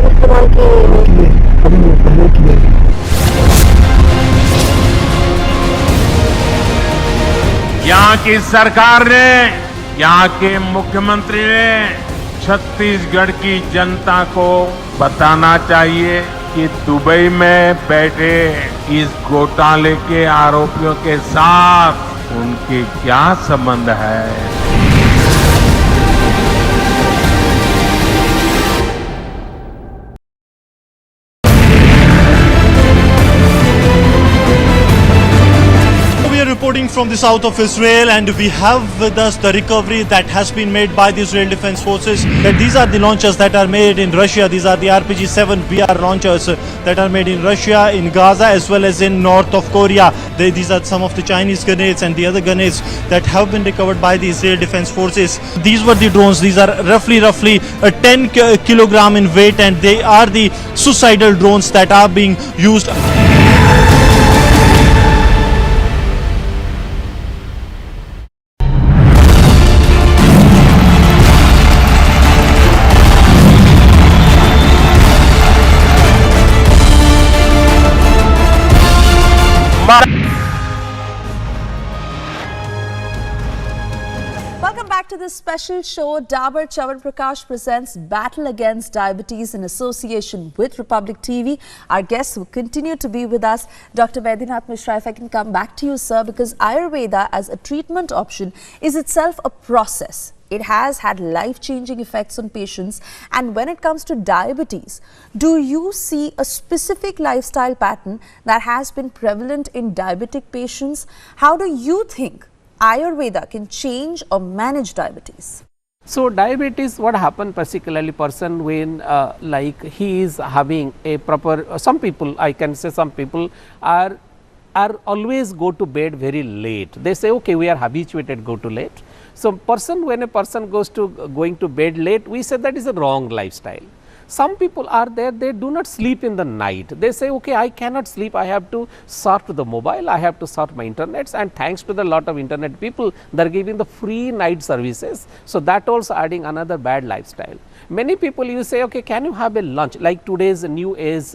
इस्तेमाल किए अभी पहले किए। यहाँ की सरकार ने, यहाँ के मुख्यमंत्री ने छत्तीसगढ़ की जनता को बताना चाहिए कि दुबई में बैठे इस घोटाले के आरोपियों के साथ उनके क्या संबंध है। Reporting from the south of Israel, and we have with us the recovery that has been made by the Israel Defense Forces. That these are the launchers that are made in Russia. These are the RPG-7 BR launchers that are made in Russia, in Gaza, as well as in north of Korea. These are some of the Chinese grenades and the other grenades that have been recovered by the Israel Defense Forces. These were the drones. These are roughly 10 kilogram in weight, and they are the suicidal drones that are being used. Welcome back to this special show. Dabur Chyawanprash presents Battle Against Diabetes in association with Republic TV. Our guests will continue to be with us. Dr. Vaidinath Mishra, if I can come back to you, sir, because Ayurveda as a treatment option is itself a process. It has had life-changing effects on patients. And when it comes to diabetes, do you see a specific lifestyle pattern that has been prevalent in diabetic patients? How do you think Ayurveda can change or manage diabetes? So diabetes, what happen particularly person when like he is having a proper, some people, I can say some people are always go to bed very late. They say, okay, we are habituated go to late. So person, when a person going to bed late, we say that is a wrong lifestyle. Some people are there, they do not sleep in the night. They say, okay, I cannot sleep, I have to surf the mobile, I have to surf my internets, and thanks to the lot of internet people, they are giving the free night services. So that also adding another bad lifestyle. Many people you say, okay, can you have a lunch, like today's new age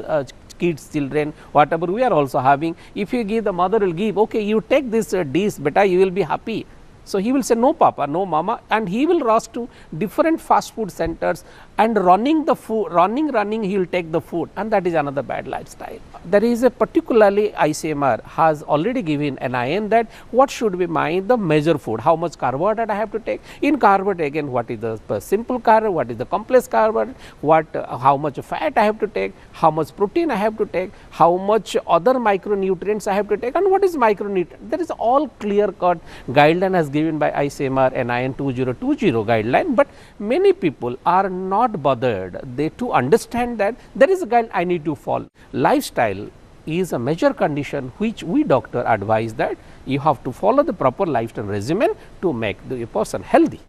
kids, children, whatever we are also having. If you give, the mother will give, okay, you take this dish, beta, you will be happy. So he will say, no papa, no mama, and he will rush to different fast food centers and running the food, running, he will take the food, and that is another bad lifestyle. There is a particularly ICMR has already given an IN that what should be the measure food, how much carbohydrate I have to take. In carbohydrate again, what is the simple carb, what is the complex carbohydrate, how much fat I have to take, how much protein I have to take, how much other micronutrients I have to take, and what is micronutrient. There is all clear cut guideline has given by ICMR NIN 2020 guideline, but many people are not bothered to understand that there is a guide I need to follow. Lifestyle is a major condition which we doctor advise that you have to follow the proper lifestyle regimen to make the person healthy.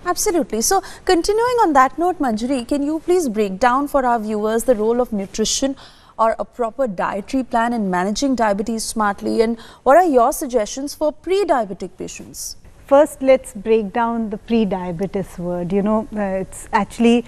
Absolutely. So continuing on that note, Manjari, can you please break down for our viewers the role of nutrition or a proper dietary plan in managing diabetes smartly, and what are your suggestions for pre-diabetic patients? First, let's break down the pre-diabetes word. You know, it's actually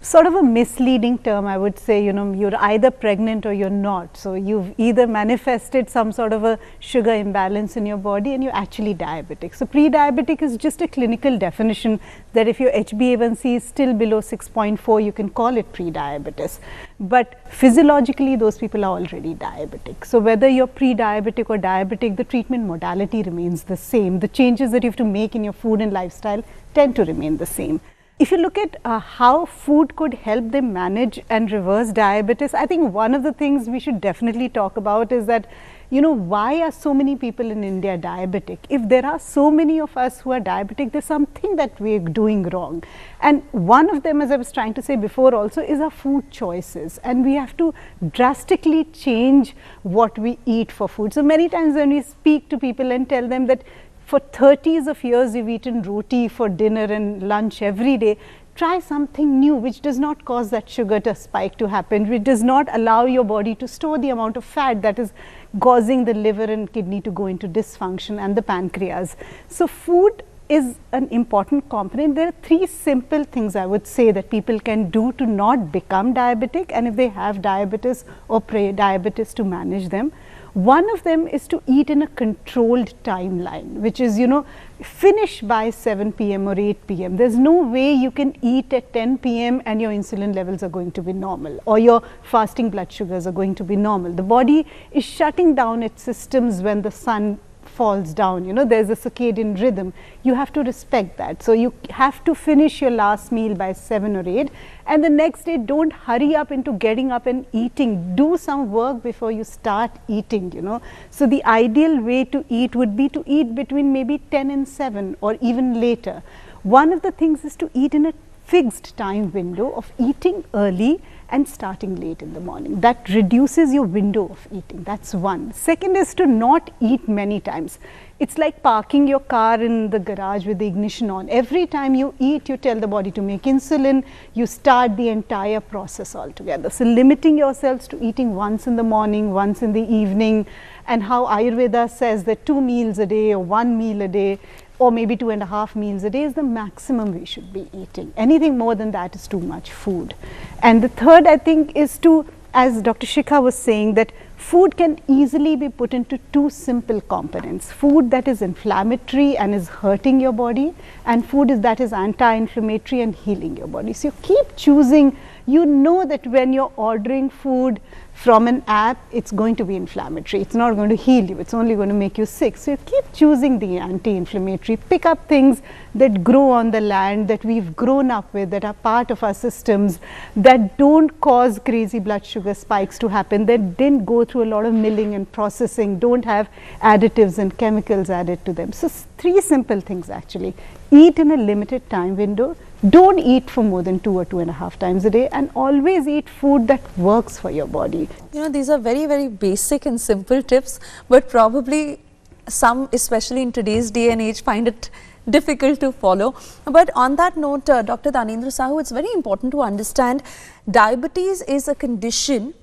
sort of a misleading term, I would say. You know, you're either pregnant or you're not. So you've either manifested some sort of a sugar imbalance in your body and you're actually diabetic. So pre-diabetic is just a clinical definition that if your HbA1c is still below 6.4, you can call it pre-diabetes. But physiologically, those people are already diabetic. So whether you're pre-diabetic or diabetic, the treatment modality remains the same. The changes that you have to make in your food and lifestyle tend to remain the same. If you look at how food could help them manage and reverse diabetes, I think one of the things we should definitely talk about is that, you know, why are so many people in India diabetic? If there are so many of us who are diabetic, there's something that we're doing wrong. And one of them, as I was trying to say before also, is our food choices. And we have to drastically change what we eat for food. So many times when we speak to people and tell them that for 30s of years you've eaten roti for dinner and lunch every day, try something new which does not cause that sugar to spike to happen, which does not allow your body to store the amount of fat that is causing the liver and kidney to go into dysfunction and the pancreas. So food is an important component. There are 3 simple things I would say that people can do to not become diabetic, and if they have diabetes or pre-diabetes, to manage them. One of them is to eat in a controlled timeline, which is, you know, finish by 7 p.m. or 8 p.m. There's no way you can eat at 10 p.m. and your insulin levels are going to be normal, or your fasting blood sugars are going to be normal. The body is shutting down its systems when the sun falls down. You know, there's a circadian rhythm. You have to respect that. So you have to finish your last meal by 7 or 8, and the next day don't hurry up into getting up and eating. Do some work before you start eating, you know. So the ideal way to eat would be to eat between maybe 10 and 7 or even later. One of the things is to eat in a fixed time window of eating early and starting late in the morning. That reduces your window of eating. That's one. Second is to not eat many times. It's like parking your car in the garage with the ignition on. Every time you eat, you tell the body to make insulin, you start the entire process altogether. So limiting yourselves to eating once in the morning, once in the evening, and how Ayurveda says that 2 meals a day or 1 meal a day, or maybe 2.5 meals a day is the maximum we should be eating. Anything more than that is too much food. And the third, I think, is to, as Dr. Shikha was saying, that food can easily be put into 2 simple components. Food that is inflammatory and is hurting your body, and food that is anti-inflammatory and healing your body. So you keep choosing. You know that when you're ordering food from an app, it's going to be inflammatory. It's not going to heal you. It's only going to make you sick. So you keep choosing the anti-inflammatory. Pick up things that grow on the land, that we've grown up with, that are part of our systems, that don't cause crazy blood sugar spikes to happen, that didn't go through a lot of milling and processing, don't have additives and chemicals added to them. So 3 simple things actually. Eat in a limited time window. Don't eat for more than 2 or 2.5 times a day, and always eat food that works for your body. You know, these are very, very basic and simple tips, but probably some, especially in today's day and age, find it difficult to follow. But on that note, Dr. Narendra Sahu, it's very important to understand diabetes is a condition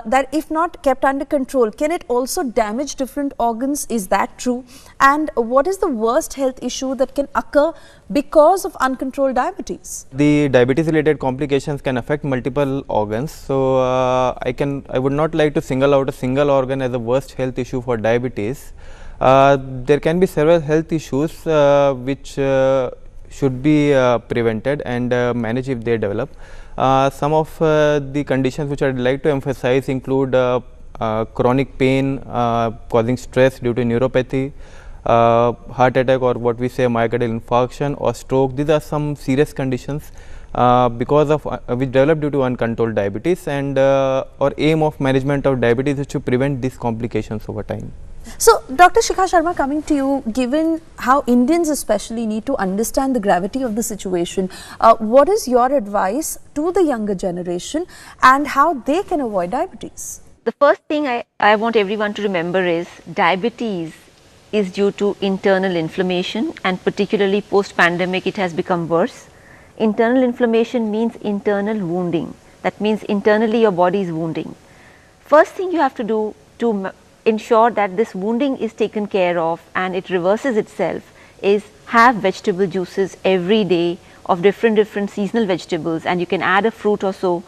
that if not kept under control, can it also damage different organs? Is that true? And what is the worst health issue that can occur because of uncontrolled diabetes? The diabetes related complications can affect multiple organs. So I would not like to single out a single organ as the worst health issue for diabetes. There can be several health issues which should be prevented and managed if they develop. Some of the conditions which I'd like to emphasize include chronic pain causing stress due to neuropathy, heart attack, or what we say myocardial infarction, or stroke. These are some serious conditions because of which develop due to uncontrolled diabetes, and our aim of management of diabetes is to prevent these complications over time. So, Dr. Shikha Sharma, coming to you, given how Indians especially need to understand the gravity of the situation, what is your advice to the younger generation and how they can avoid diabetes? The first thing I want everyone to remember is diabetes is due to internal inflammation, and particularly post-pandemic it has become worse. Internal inflammation means internal wounding. That means internally your body is wounding. First thing you have to do to ensure that this wounding is taken care of and it reverses itself is have vegetable juices every day of different seasonal vegetables, and you can add a fruit or so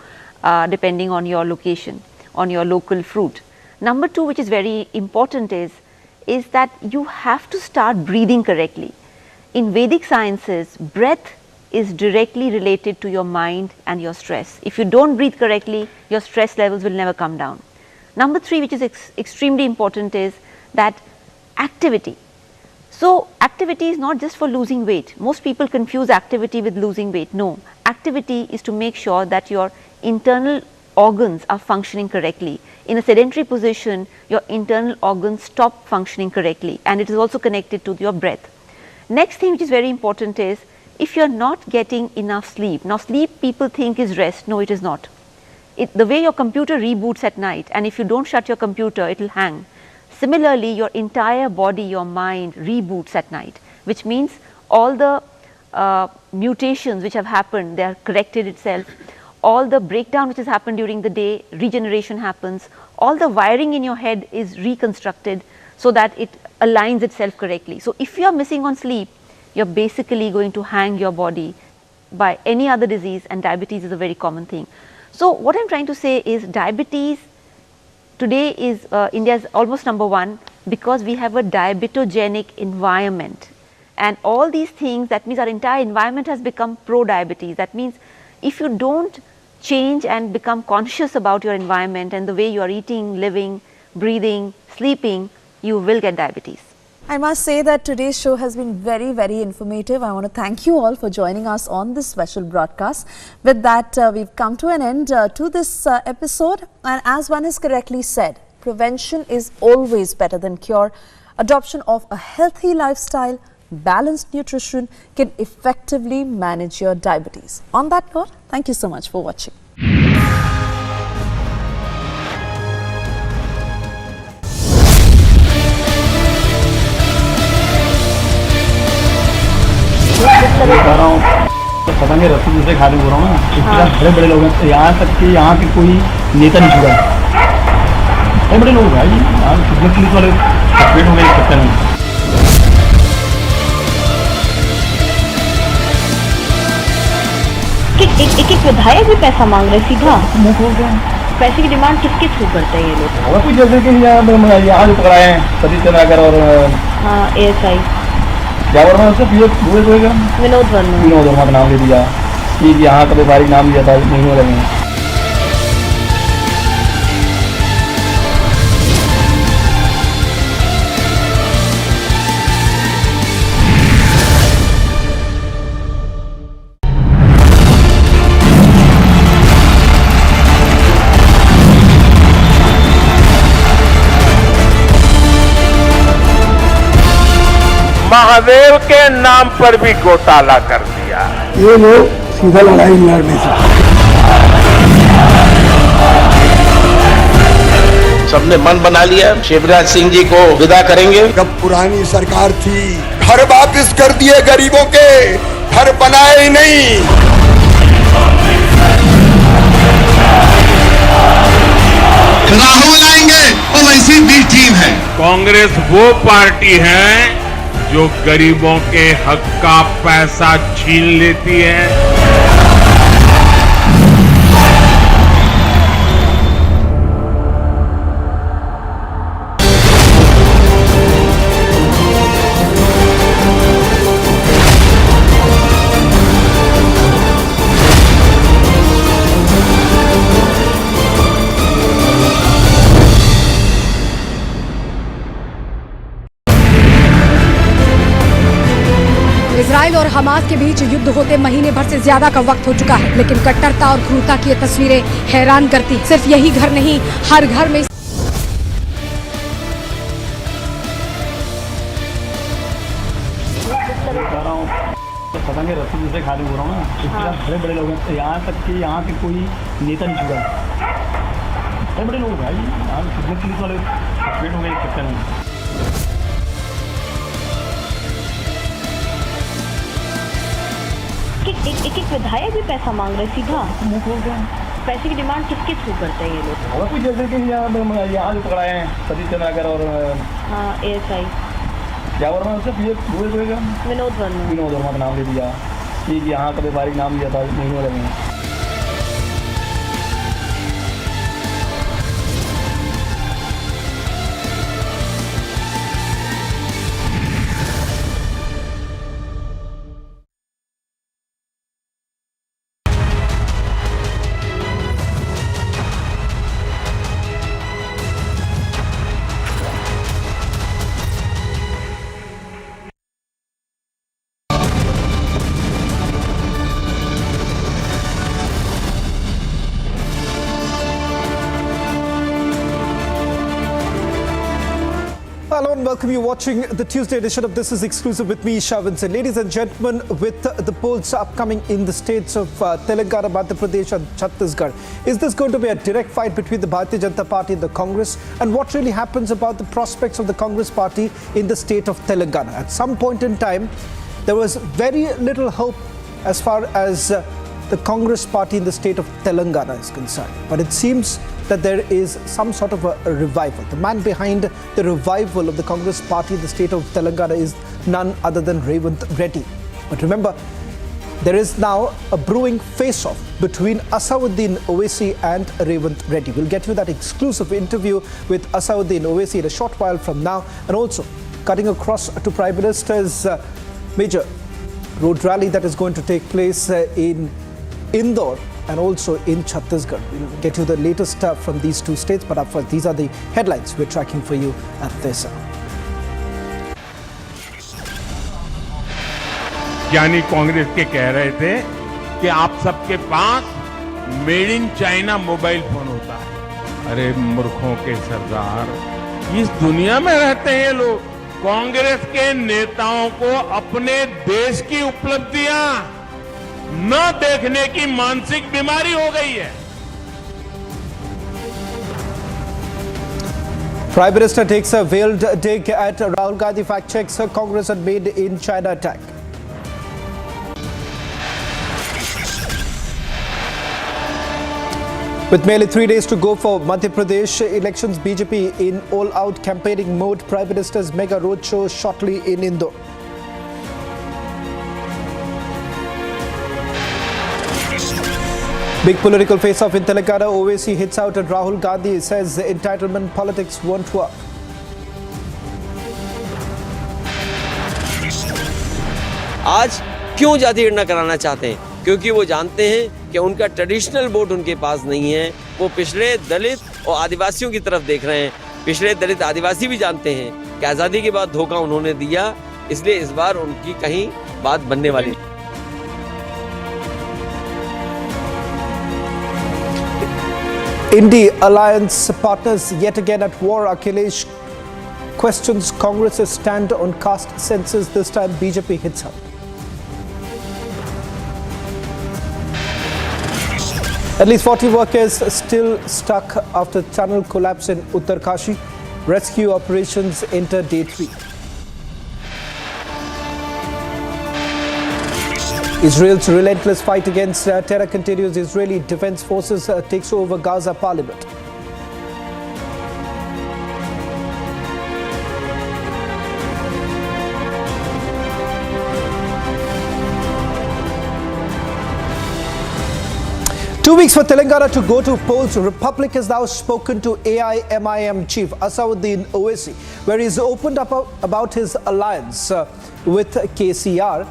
depending on your location, on your local fruit. Number two, which is very important, is that you have to start breathing correctly. In Vedic sciences, breath is directly related to your mind and your stress. If you don't breathe correctly, your stress levels will never come down. Number three, which is extremely important, is that activity. So activity is not just for losing weight. Most people confuse activity with losing weight. No, activity is to make sure that your internal organs are functioning correctly. In a sedentary position, your internal organs stop functioning correctly, and it is also connected to your breath. Next thing which is very important is, if you are not getting enough sleep. Now sleep people think is rest. No, it is not. The way your computer reboots at night, and if you don't shut your computer, it will hang. Similarly, your entire body, your mind reboots at night, which means all the mutations which have happened, they are corrected itself. All the breakdown which has happened during the day, regeneration happens. All the wiring in your head is reconstructed so that it aligns itself correctly. So if you are missing on sleep, you're basically going to hang your body by any other disease, and diabetes is a very common thing. So what I'm trying to say is, diabetes today is India is almost number one because we have a diabetogenic environment, and all these things, that means our entire environment has become pro-diabetes. That means if you don't change and become conscious about your environment and the way you are eating, living, breathing, sleeping, you will get diabetes. I must say that today's show has been very, very informative. I want to thank you all for joining us on this special broadcast. With that, we've come to an end to this episode. And as one has correctly said, prevention is always better than cure. Adoption of a healthy lifestyle, balanced nutrition can effectively manage your diabetes. On that note, thank you so much for watching. पता नहीं रस्सी दूसरे खाने बोल रहा हूँ ना, बड़े बड़े लोग हैं, यहाँ तक कि यहाँ के कोई नेता नहीं छुड़ा, बड़े बड़े लोग भाई, यहाँ पुलिस वाले सेपरेट हो गए इस चक्कर में। एक विधायक भी पैसा मांग रहे सीधा, पैसे की डिमांड किसके थ्रू करते हैं ये लोग? कुछ जैसे कि यहाँ जो पकड़ाए हैं सतीश चंद्राकर और ASI क्या वर्मा उससे विनोद वर्मा का नाम ले दिया कि यहाँ का व्यापारिक नाम दिया था, नहीं हो रहे हैं। महादेव के नाम पर भी घोटाला कर दिया। ये लोग सीधा लड़ाई लड़ने से सबने मन बना लिया, शिवराज सिंह जी को विदा करेंगे। जब पुरानी सरकार थी, घर वापस कर दिए गरीबों के, घर बनाए ही नहीं। राहुल आएंगे और वैसी भी टीम है। कांग्रेस वो पार्टी है जो गरीबों के हक का पैसा छीन लेती है। इजराइल और हमास के बीच युद्ध होते महीने भर से ज्यादा का वक्त हो चुका है, लेकिन कट्टरता और क्रूरता की ये तस्वीरें हैरान करती। सिर्फ यही घर नहीं, हर घर में पता नहीं रस्सी दूसरे खाने बोल रहा हूँ ना, बड़े बड़े लोग हैं, यहाँ तक कि यहाँ के कोई नेता नहीं छुड़ा, बड़े बड़े लोग भाई, यहाँ पुलिस वाले सेपरेट हो गए इस चक्कर में। एक विधायक भी पैसा मांग रहे सीधा, पैसे की डिमांड किसके थ्रू करते हैं ये लोग? कुछ जैसे कि यहाँ जो पकड़ाए हैं सतीश चंद्राकर और ASI क्या वर्मा उससे विनोद वर्मा का नाम ले दिया कि यहाँ का व्यापारिक नाम दिया था नहीं हो रहे हैं। Hello and welcome. You're watching the Tuesday edition of This is Exclusive with me, Shavinson. Ladies and gentlemen, with the polls upcoming in the states of Telangana, Madhya Pradesh and Chhattisgarh, is this going to be a direct fight between the Bharatiya Janata Party and the Congress? And what really happens about the prospects of the Congress party in the state of Telangana? At some point in time, there was very little hope as far as the Congress party in the state of Telangana is concerned. But it seems that there is some sort of a revival. The man behind the revival of the Congress party in the state of Telangana is none other than Revanth Reddy. But remember, there is now a brewing face-off between Asauddin Owaisi and Revanth Reddy. We'll get you that exclusive interview with Asauddin Owaisi in a short while from now, and also cutting across to Prime Minister's major road rally that is going to take place in Indore and also in Chhattisgarh. We'll get you the latest from these two states, but first, these are the headlines we're tracking for you at this hour. यानी कांग्रेस के कह रहे थे कि आप सबके पास made in China mobile phone होता है। अरे मूर्खों के सरदार, इस दुनिया में रहते हैं ये लोग। कांग्रेस के नेताओं को अपने देश की उपलब्धियां न देखने की मानसिक बीमारी हो गई है। Prime Minister takes a veiled dig at Rahul Gandhi, fact checks Congress had made in China attack. With merely 3 days to go for Madhya Pradesh elections, BJP in all-out campaigning mode. Prime Minister's mega roadshow shortly in Indore. Big political face-off in Telangana. Owaisi hits out at Rahul Gandhi, says entitlement politics won't work. आज क्यों जाति गणना कराना चाहते हैं? क्योंकि वो जानते हैं कि उनका ट्रेडिशनल वोट उनके पास नहीं है। वो पिछड़े दलित और आदिवासियों की तरफ देख रहे हैं। पिछड़े दलित आदिवासी भी जानते हैं कि आज़ादी के बाद धोखा उन्होंने दिया, इसलिए इस बार उनकी कहीं बात बनने वाली नहीं। Indie alliance partners yet again at war. Akhilesh questions Congress's stand on caste census. This time BJP hits out. At least 40 workers still stuck after tunnel collapse in Uttarkashi. Rescue operations enter day 3. Israel's relentless fight against terror continues. Israeli Defense Forces takes over Gaza parliament. Two weeks for Telangana to go to polls. Republic has now spoken to AIMIM chief Asauddin Owaisi, where he's opened up about his alliance with KCR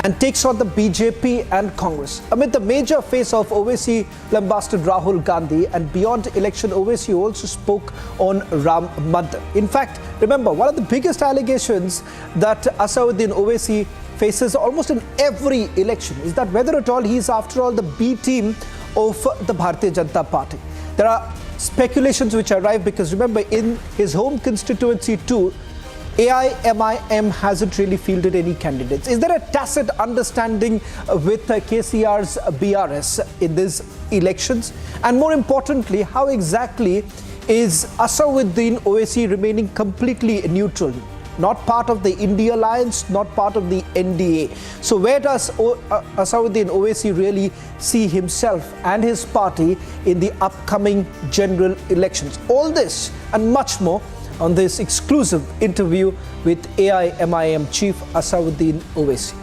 and takes on the BJP and Congress. Amid the major face-off, Owaisi lambasted Rahul Gandhi, and beyond election, Owaisi also spoke on Ram Mandir. In fact, remember, one of the biggest allegations that Asauddin Owaisi faces almost in every election is that whether at all he is, after all, the B team of the Bharatiya Janata Party. There are speculations which arrive because, remember, in his home constituency too, AIMIM hasn't really fielded any candidates. Is there a tacit understanding with KCR's BRS in these elections? And more importantly, how exactly is Asauddin Owaisi remaining completely neutral? Not part of the India alliance, not part of the NDA. So where does Asauddin Owaisi really see himself and his party in the upcoming general elections? All this and much more on this exclusive interview with AIMIM chief Asauddin Owaisi.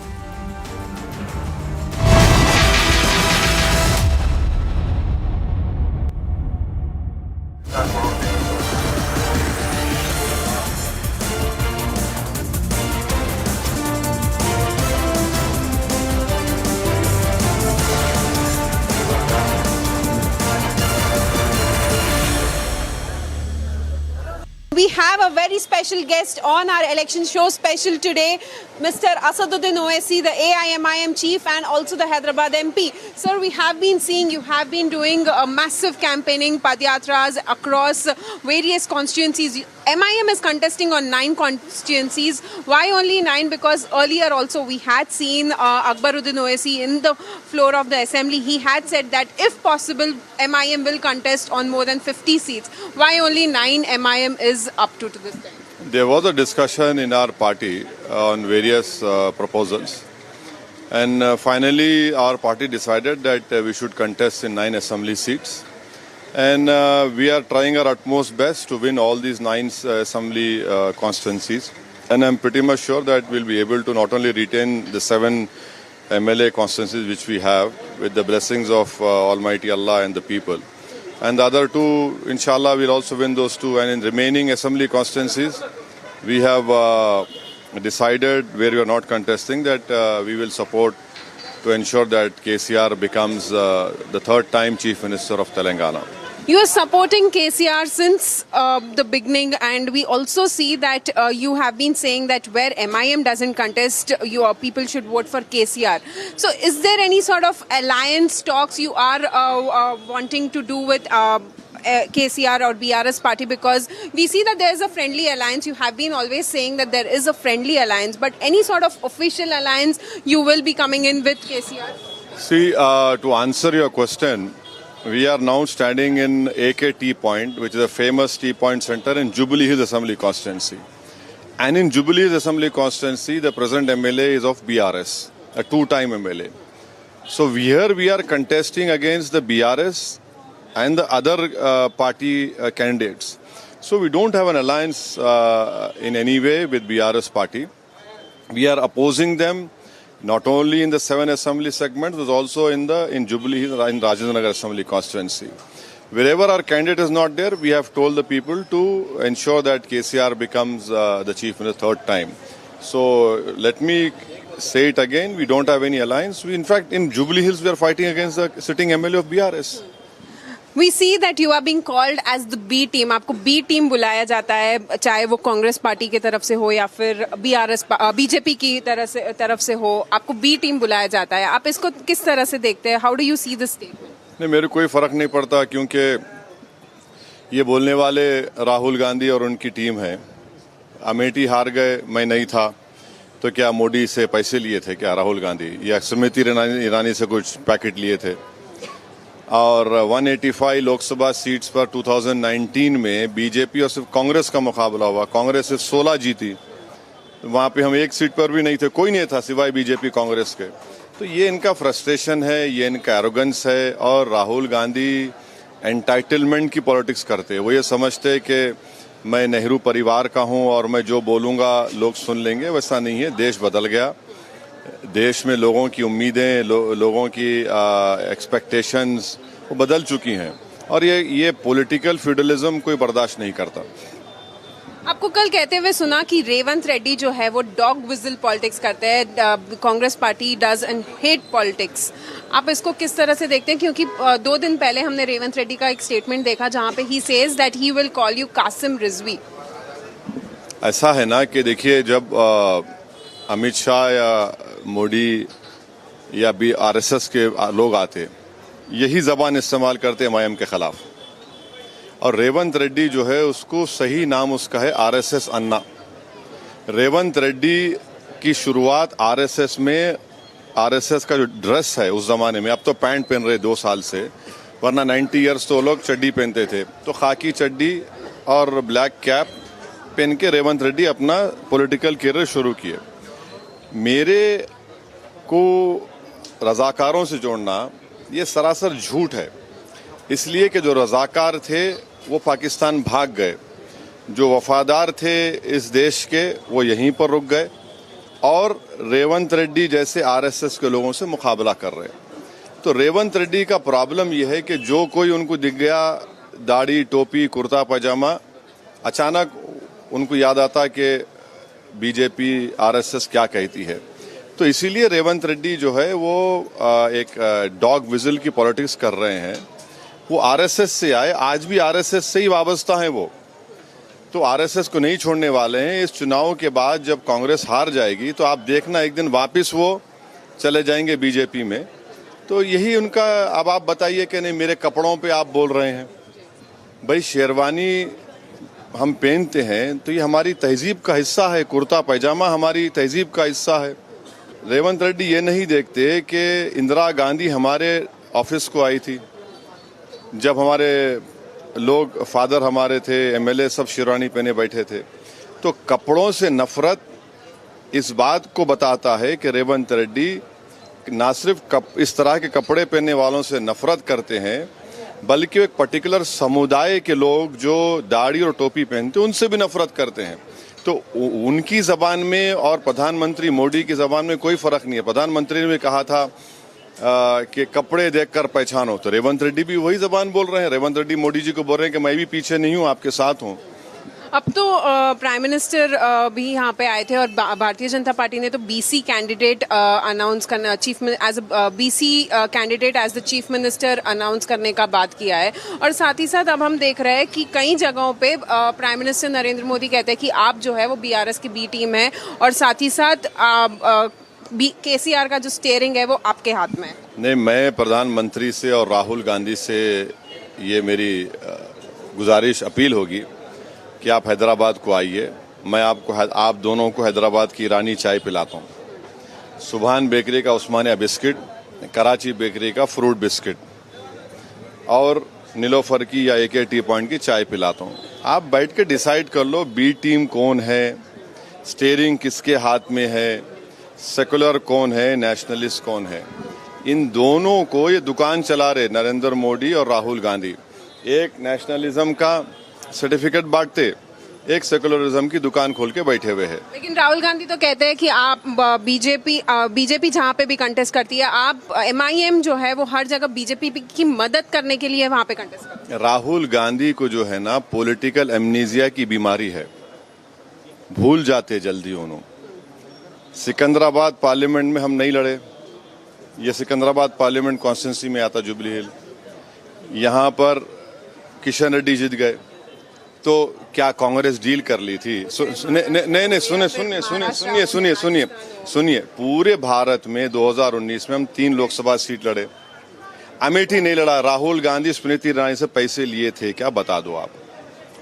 have a very special guest on our election show special today, Mr. Asaduddin Owaisi, the AIMIM chief and also the Hyderabad MP. Sir, we have been seeing you have been doing a massive campaigning, padyatras across various constituencies. MIM is contesting on 9 constituencies. Why only 9? Because earlier also we had seen Akbaruddin Owaisi in the floor of the assembly. He had said that if possible, MIM will contest on more than 50 seats. Why only 9 MIM is up to this time? There was a discussion in our party on various proposals. And finally, our party decided that we should contest in 9 assembly seats. And we are trying our utmost best to win all these 9 assembly constituencies. And I'm pretty much sure that we'll be able to not only retain the 7 MLA constituencies which we have with the blessings of Almighty Allah and the people. And the other 2, inshallah, we'll also win those 2. And in remaining assembly constituencies, we have decided where we are not contesting that we will support to ensure that KCR becomes the 3rd time Chief Minister of Telangana. You are supporting KCR since the beginning, and we also see that you have been saying that where MIM doesn't contest, your people should vote for KCR. So is there any sort of alliance talks you are wanting to do with KCR or BRS party? Because we see that there is a friendly alliance. You have been always saying that there is a friendly alliance, but any sort of official alliance you will be coming in with KCR? See, to answer your question, we are now standing in AK Tea Point, which is a famous tea point center in Jubilee Hills Assembly Constituency. And in Jubilee Hills Assembly Constituency, the present MLA is of BRS, a 2-time MLA. So here we are contesting against the BRS and the other party candidates. So we don't have an alliance in any way with BRS party. We are opposing them not only in the 7 assembly segments, but also in Jubilee Hills and Rajendranagar Assembly constituency. Wherever our candidate is not there, we have told the people to ensure that KCR becomes the chief in the 3rd time. So let me say it again, we don't have any alliance. In fact, in Jubilee Hills, we are fighting against the sitting MLA of BRS. We see that you are being called as the B team. आपको B team बुलाया जाता है, चाहे वो Congress party की तरफ से हो या फिर बीजेपी की तरफ से हो, आपको B team बुलाया जाता है. आप इसको किस तरह से देखते हैं? How do you see this statement? नहीं, मेरे कोई फर्क नहीं पड़ता, क्योंकि ये बोलने वाले राहुल गांधी और उनकी टीम है. अमेठी हार गए, मैं नहीं था, तो क्या मोदी से पैसे लिए थे क्या राहुल गांधी, या स्मृति ईरानी से कुछ पैकेट लिए थे? और 185 लोकसभा सीट्स पर 2019 में बीजेपी और सिर्फ कांग्रेस का मुकाबला हुआ. कांग्रेस सिर्फ 16 जीती. वहाँ पे हम 1 सीट पर भी नहीं थे, कोई नहीं था सिवाय बीजेपी कांग्रेस के. तो ये इनका फ्रस्ट्रेशन है, ये इनका एरोगेंस है. और राहुल गांधी एंटाइटलमेंट की पॉलिटिक्स करते हैं. वो ये समझते हैं कि मैं नेहरू परिवार का हूँ और मैं जो बोलूँगा लोग सुन लेंगे. वैसा नहीं है. देश बदल गया. देश में लोगों की उम्मीदें, लोगों की एक्सपेक्टेशंस वो बदल चुकी हैं. और ये पॉलिटिकल फ्यूडलिज्म कोई बर्दाश्त नहीं करता. आपको कल कहते हुए सुना कि रेवंत रेड्डी जो है वो डॉग विजिल पॉलिटिक्स करते हैं. Congress party does and hate politics. आप इसको किस तरह से देखते हैं? क्योंकि 2 दिन पहले हमने रेवंत रेड्डी का एक स्टेटमेंट देखा जहां पे he says that he will call you Kasim Rizvi. ऐसा है ना कि देखिए, जब अमित शाह या मोदी या भी आरएसएस के लोग आते, यही जबान इस्तेमाल करते एमआईएम के खिलाफ. और रेवंत रेड्डी जो है उसको सही नाम उसका है आरएसएस अन्ना. रेवंत रेड्डी की शुरुआत आरएसएस में, आरएसएस का जो ड्रेस है उस जमाने में, अब तो पैंट पहन रहे 2 साल से, वरना 90 ईयर्स तो लोग चड्डी पहनते थे. तो खाकी चड्डी और ब्लैक कैप पहन के रेवंत रेड्डी अपना पॉलिटिकल करियर शुरू किए. मेरे को रजाकारों से जोड़ना ये सरासर झूठ है. इसलिए कि जो रजाकार थे वो पाकिस्तान भाग गए, जो वफादार थे इस देश के वो यहीं पर रुक गए, और रेवंत रेड्डी जैसे आरएसएस के लोगों से मुकाबला कर रहे. तो रेवंत रेड्डी का प्रॉब्लम यह है कि जो कोई उनको दिख गया, दाढ़ी, टोपी, कुर्ता पैजामा, अचानक उनको याद आता कि बीजेपी आरएसएस क्या कहती है. तो इसीलिए रेवंत रेड्डी जो है वो एक डॉग विजिल की पॉलिटिक्स कर रहे हैं. वो आरएसएस से आए, आज भी आरएसएस से ही वाबस्ता है वो. तो आरएसएस को नहीं छोड़ने वाले हैं। इस चुनाव के बाद जब कांग्रेस हार जाएगी तो आप देखना एक दिन वापस वो चले जाएंगे बीजेपी में। तो यही उनका, अब आप बताइए कि नहीं मेरे कपड़ों पे आप बोल रहे हैं। भाई शेरवानी हम पहनते हैं तो ये हमारी तहजीब का हिस्सा है, कुर्ता पैजामा हमारी तहजीब का हिस्सा है। रेवंत रेड्डी ये नहीं देखते कि इंदिरा गांधी हमारे ऑफिस को आई थी, जब हमारे लोग, फादर हमारे थे, एमएलए सब शेरवानी पहने बैठे थे। तो कपड़ों से नफरत इस बात को बताता है कि रेवंत रेड्डी ना सिर्फ इस तरह के कपड़े पहनने वालों से नफरत करते हैं, बल्कि एक पर्टिकुलर समुदाय के लोग जो दाढ़ी और टोपी पहनते हैं उनसे भी नफरत करते हैं। तो उनकी जबान में और प्रधानमंत्री मोदी की जबान में कोई फर्क नहीं है। प्रधानमंत्री ने भी कहा था कि कपड़े देखकर पहचानो, तो रेवंत रेड्डी भी वही जबान बोल रहे हैं। रेवंत रेड्डी मोदी जी को बोल रहे हैं कि मैं भी पीछे नहीं हूँ, आपके साथ हूँ। अब तो प्राइम मिनिस्टर भी यहाँ पे आए थे और भारतीय जनता पार्टी ने तो बीसी कैंडिडेट अनाउंस करना, chief as BC candidate as the chief minister announce करने का बात किया है। और साथ ही साथ अब हम देख रहे हैं कि कई जगहों पे प्राइम मिनिस्टर नरेंद्र मोदी कहते हैं कि आप जो है वो बीआरएस की बी टीम है और साथ ही साथ केसीआर का जो स्टीयरिंग है वो आपके हाथ में है। नहीं, मैं प्रधानमंत्री से और राहुल गांधी से ये मेरी गुजारिश अपील होगी कि आप हैदराबाद को आइए। मैं आप दोनों को हैदराबाद की ईरानी चाय पिलाता हूँ। सुभान बेकरी का उस्मानिया बिस्किट, कराची बेकरी का फ्रूट बिस्किट और नीलोफर की या AK टी पॉइंट की चाय पिलाता हूँ। आप बैठ के डिसाइड कर लो बी टीम कौन है, स्टीयरिंग किसके हाथ में है, सेकुलर कौन है, नेशनलिस्ट कौन है। इन दोनों को ये दुकान चला रहे नरेंद्र मोदी और राहुल गांधी। एक नेशनलिज्म का सर्टिफिकेट बांटते, एक सेकुलरिज्म की दुकान खोल के बैठे हुए हैं। लेकिन राहुल गांधी तो कहते हैं कि आप बीजेपी जहाँ पे भी कंटेस्ट करती है, आप MIM जो है वो हर जगह बीजेपी की मदद करने के लिए वहाँ पे कंटेस्ट करती है। राहुल गांधी को जो है ना पॉलिटिकल एमनीजिया की बीमारी है, भूल जाते जल्दी उन्होंने। सिकंदराबाद पार्लियामेंट में हम नहीं लड़े, ये सिकंदराबाद पार्लियामेंट कॉन्स्टिट्यूंसी में आता जुबली हिल, यहाँ पर किशन रेड्डी जीत गए। तो क्या कांग्रेस डील कर ली थी? नहीं, सुनिए, पूरे भारत में 2019 में हम 3 लोकसभा सीट लड़े, अमेठी नहीं लड़ा। राहुल गांधी स्मृति ईरानी से पैसे लिए थे क्या, बता दो आप।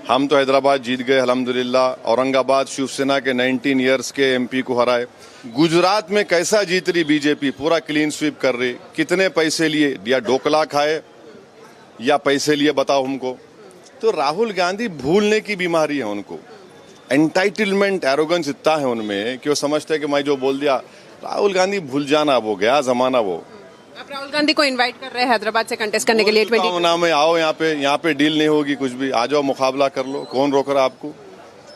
हम तो हैदराबाद जीत गए अल्हम्दुलिल्लाह। औरंगाबाद शिवसेना के 19 इयर्स के MP को हराए। गुजरात में कैसा जीत रही बीजेपी, पूरा क्लीन स्वीप कर रही। कितने पैसे लिए, या ढोकला खाए या पैसे लिए, बताओ हमको। तो राहुल गांधी भूलने की बीमारी है उनको, एंटाइटलमेंट एरोगेंस इतना है उनमें कि वो समझते हैं कि मैं जो बोल दिया। राहुल गांधी भूल जाना, वो गया जमाना। वो आप राहुल गांधी को इनवाइट कर रहे हैं हैदराबाद से कंटेस्ट करने के लिए 20 नाम में आओ, यहाँ पे डील नहीं होगी कुछ भी। आ जाओ, मुकाबला कर लो, कौन रोक रहा आपको?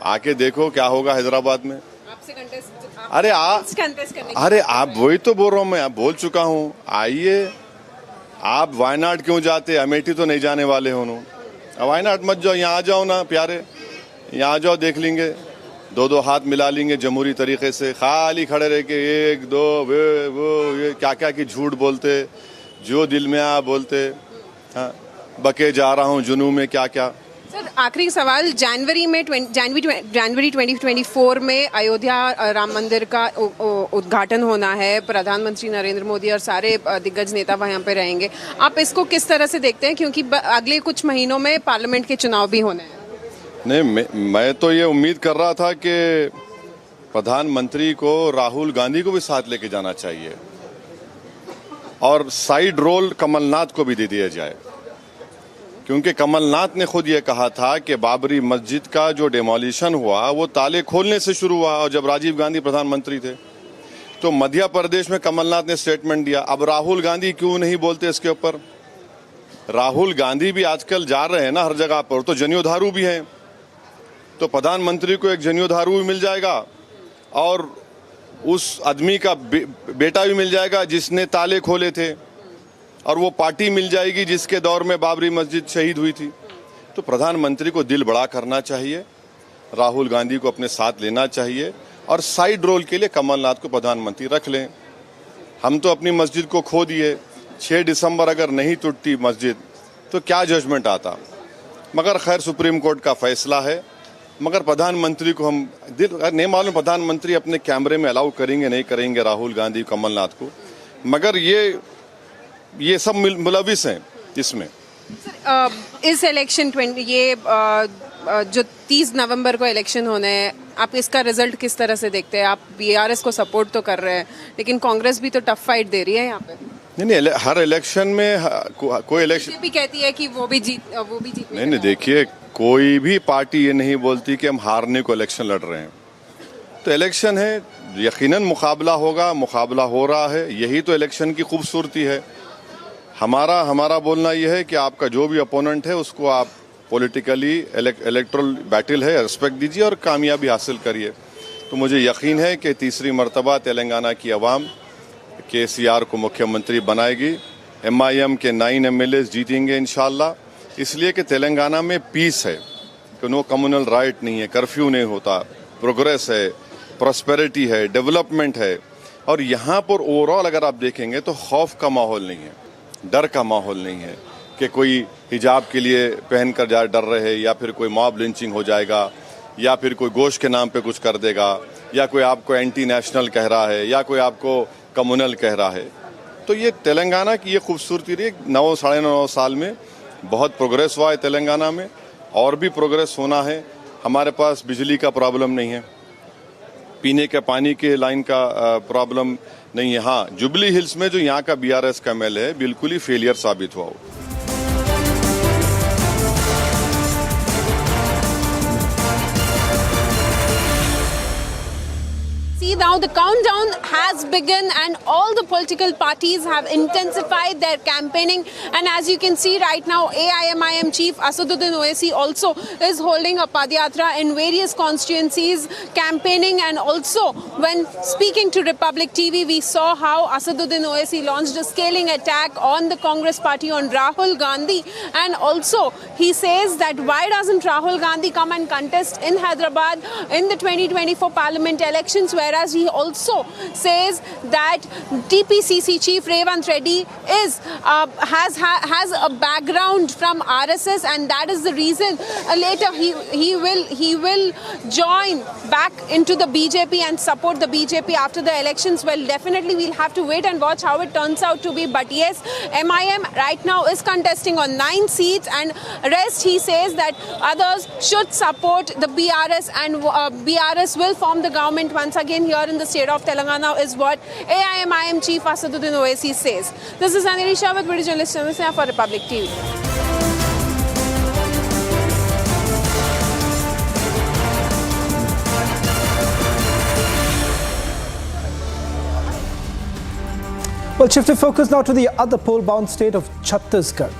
आके देखो क्या होगा हैदराबाद में। आपसे कंटेस्ट, अरे आप वही तो बोल रहा हूँ मैं, आप बोल चुका हूँ। आइए, आप वायनाड क्यों जाते, अमेठी तो नहीं जाने वाले हो उन्होंने। वायनाड मत जाओ, यहाँ आ जाओ ना प्यारे, यहाँ आ जाओ, देख लेंगे, 2-2 हाथ मिला लेंगे जमहूरी तरीके से। खाली खड़े रह के 1 2 वो ये क्या क्या की झूठ बोलते, जो दिल में आ बोलते। हाँ, बके जा रहा हूँ जुनू में क्या क्या। सर आखिरी सवाल, जनवरी 2024 में अयोध्या राम मंदिर का उद्घाटन होना है। प्रधानमंत्री नरेंद्र मोदी और सारे दिग्गज नेता वहाँ पे रहेंगे। आप इसको किस तरह से देखते हैं, क्योंकि अगले कुछ महीनों में पार्लियामेंट के चुनाव भी होने हैं? नहीं, मैं तो ये उम्मीद कर रहा था कि प्रधानमंत्री को राहुल गांधी को भी साथ लेके जाना चाहिए और साइड रोल कमलनाथ को भी दे दिया जाए, क्योंकि कमलनाथ ने खुद ये कहा था कि बाबरी मस्जिद का जो डेमोलिशन हुआ वो ताले खोलने से शुरू हुआ और जब राजीव गांधी प्रधानमंत्री थे। तो मध्य प्रदेश में कमलनाथ ने स्टेटमेंट दिया। अब राहुल गांधी क्यों नहीं बोलते इसके ऊपर? राहुल गांधी भी आजकल जा रहे हैं ना हर जगह पर, तो जनियोधारू भी हैं। तो प्रधानमंत्री को एक जनियोधारू भी मिल जाएगा और उस आदमी का बेटा भी मिल जाएगा जिसने ताले खोले थे, और वो पार्टी मिल जाएगी जिसके दौर में बाबरी मस्जिद शहीद हुई थी। तो प्रधानमंत्री को दिल बड़ा करना चाहिए, राहुल गांधी को अपने साथ लेना चाहिए और साइड रोल के लिए कमलनाथ को प्रधानमंत्री रख लें। हम तो अपनी मस्जिद को खो दिए। 6 दिसंबर अगर नहीं टूटती मस्जिद तो क्या जजमेंट आता, मगर खैर सुप्रीम कोर्ट का फैसला है मगर प्रधानमंत्री को हम नहीं मालूम प्रधानमंत्री अपने कैमरे में अलाउ करेंगे नहीं करेंगे राहुल गांधी कमलनाथ को, मगर ये सब मुलविस हैं इसमें। इस इलेक्शन जो 30 नवंबर को इलेक्शन होने हैं, आप इसका रिजल्ट किस तरह से देखते हैं? आप बीआरएस को सपोर्ट तो कर रहे हैं, लेकिन कांग्रेस भी तो टफ फाइट दे रही है यहाँ पे। नहीं, हर इलेक्शन में कोई इलेक्शन भी कहती है कि वो भी जीत नहीं, देखिए कोई भी पार्टी ये नहीं बोलती कि हम हारने को इलेक्शन लड़ रहे हैं। तो इलेक्शन है, यकीनन मुकाबला होगा, मुकाबला हो रहा है, यही तो इलेक्शन की खूबसूरती है। हमारा बोलना यह है कि आपका जो भी अपोनेंट है उसको आप पॉलिटिकली इलेक्टोरल बैटल है, रिस्पेक्ट दीजिए और कामयाबी हासिल करिए। तो मुझे यकीन है कि तीसरी मर्तबा तेलंगाना की आवाम केसीआर को मुख्यमंत्री बनाएगी। एमआईएम के 9 एमएलए जीतेंगे इंशाल्लाह, इसलिए कि तेलंगाना में पीस है, कि नो कम्युनल राइट नहीं है, कर्फ्यू नहीं होता, प्रोग्रेस है, प्रॉस्पेरिटी है, डेवलपमेंट है। और यहाँ पर ओवरऑल अगर आप देखेंगे तो खौफ का माहौल नहीं है, डर का माहौल नहीं है कि कोई हिजाब के लिए पहन कर जा डर रहे, या फिर कोई मॉब लिंचिंग हो जाएगा, या फिर कोई गोश्त के नाम पे कुछ कर देगा, या कोई आपको एंटी नेशनल कह रहा है, या कोई आपको कम्युनल कह रहा है। तो ये तेलंगाना की ये खूबसूरती रही। 9 साढ़े 9 साल में बहुत प्रोग्रेस हुआ है तेलंगाना में, और भी प्रोग्रेस होना है। हमारे पास बिजली का प्रॉब्लम नहीं है, पीने के पानी के लाइन का प्रॉब्लम नहीं है। हाँ, जुबली हिल्स में जो यहाँ का बीआरएस का एमएलए है बिल्कुल ही फेलियर साबित हुआ। See, now the countdown has begun and all the political parties have intensified their campaigning, and as you can see right now, AIMIM chief Asaduddin Owaisi also is holding a padayatra in various constituencies campaigning. And also when speaking to Republic TV, we saw how Asaduddin Owaisi launched a scaling attack on the Congress party, on Rahul Gandhi, and also he says that why doesn't Rahul Gandhi come and contest in Hyderabad in the 2024 parliament elections, whereas he also says that TPCC chief Revant Reddy has a background from RSS, and that is the reason later he will join back into the BJP and support the BJP after the elections. Well, definitely we'll have to wait and watch how it turns out to be. But yes, MIM right now is contesting on 9 seats, and rest he says that others should support the BRS, and BRS will form the government once again here in the state of Telangana, is what AIMIM chief Asaduddin Owaisi says. This is Anirisha with British journalist for Republic TV. Well, shifting focus now to the other poll-bound state of Chhattisgarh.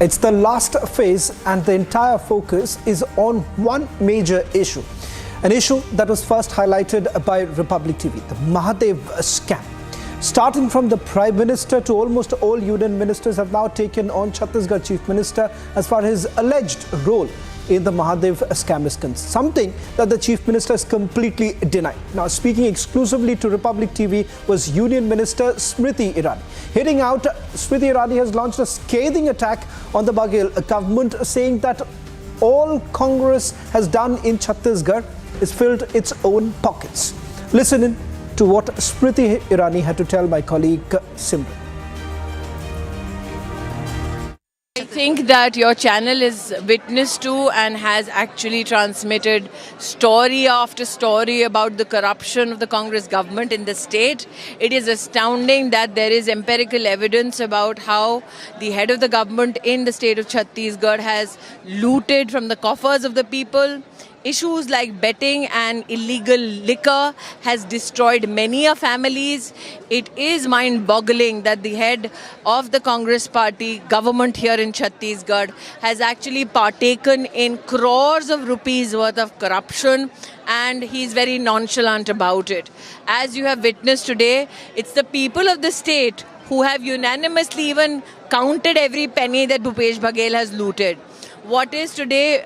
It's the last phase and the entire focus is on one major issue. An issue that was first highlighted by Republic TV, the Mahadev scam. Starting from the Prime Minister to almost all union ministers have now taken on Chhattisgarh Chief Minister as far as his alleged role in the Mahadev scam is concerned, something that the Chief Minister has completely denied. Now, speaking exclusively to Republic TV was Union Minister Smriti Irani. Heading out, Smriti Irani has launched a scathing attack on the Baghel government, saying that all Congress has done in Chhattisgarh is filled its own pockets. Listen in to what Smriti Irani had to tell my colleague Simran. I think that your channel is witness to and has actually transmitted story after story about the corruption of the Congress government in the state. It is astounding that there is empirical evidence about how the head of the government in the state of Chhattisgarh has looted from the coffers of the people. Issues like betting and illegal liquor has destroyed many families. It is mind-boggling that the head of the Congress party government here in Chhattisgarh has actually partaken in crores of rupees worth of corruption, and he's very nonchalant about it. As you have witnessed today, it's the people of the state who have unanimously even counted every penny that Bhupesh Baghel has looted. what is today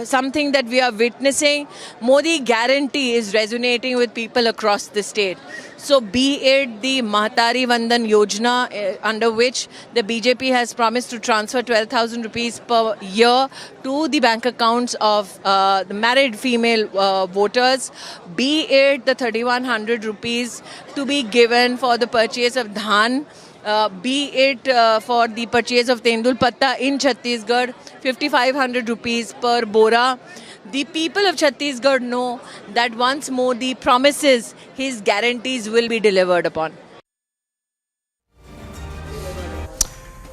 something that we are witnessing, Modi guarantee is resonating with people across the state. So be it the Mahatari Vandan Yojana, under which the BJP has promised to transfer 12,000 rupees per year to the bank accounts of the married female voters, be it the 3,100 rupees to be given for the purchase of dhan, be it for the purchase of Tendul Patta in Chhattisgarh, 5,500 rupees per bora. The people of Chhattisgarh know that once Modi promises, his guarantees will be delivered upon.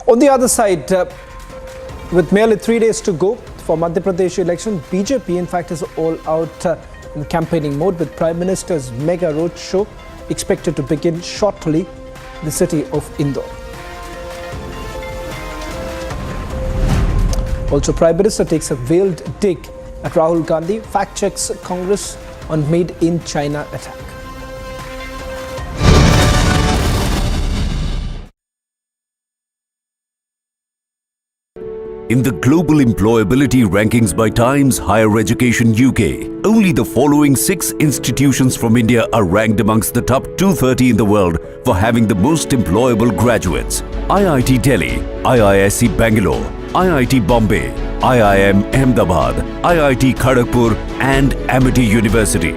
On the other side, with merely 3 days to go for Madhya Pradesh election, BJP in fact is all out in campaigning mode, with Prime Minister's mega roadshow expected to begin shortly in the city of Indore. Also, Prime Minister takes a veiled dig at Rahul Gandhi, fact-checks Congress on Made in China attack. In the global employability rankings by Times Higher Education UK, only the following 6 institutions from India are ranked amongst the top 230 in the world for having the most employable graduates: IIT Delhi, IISc Bangalore, IIT Bombay, IIM Ahmedabad, IIT Kharagpur and Amity University.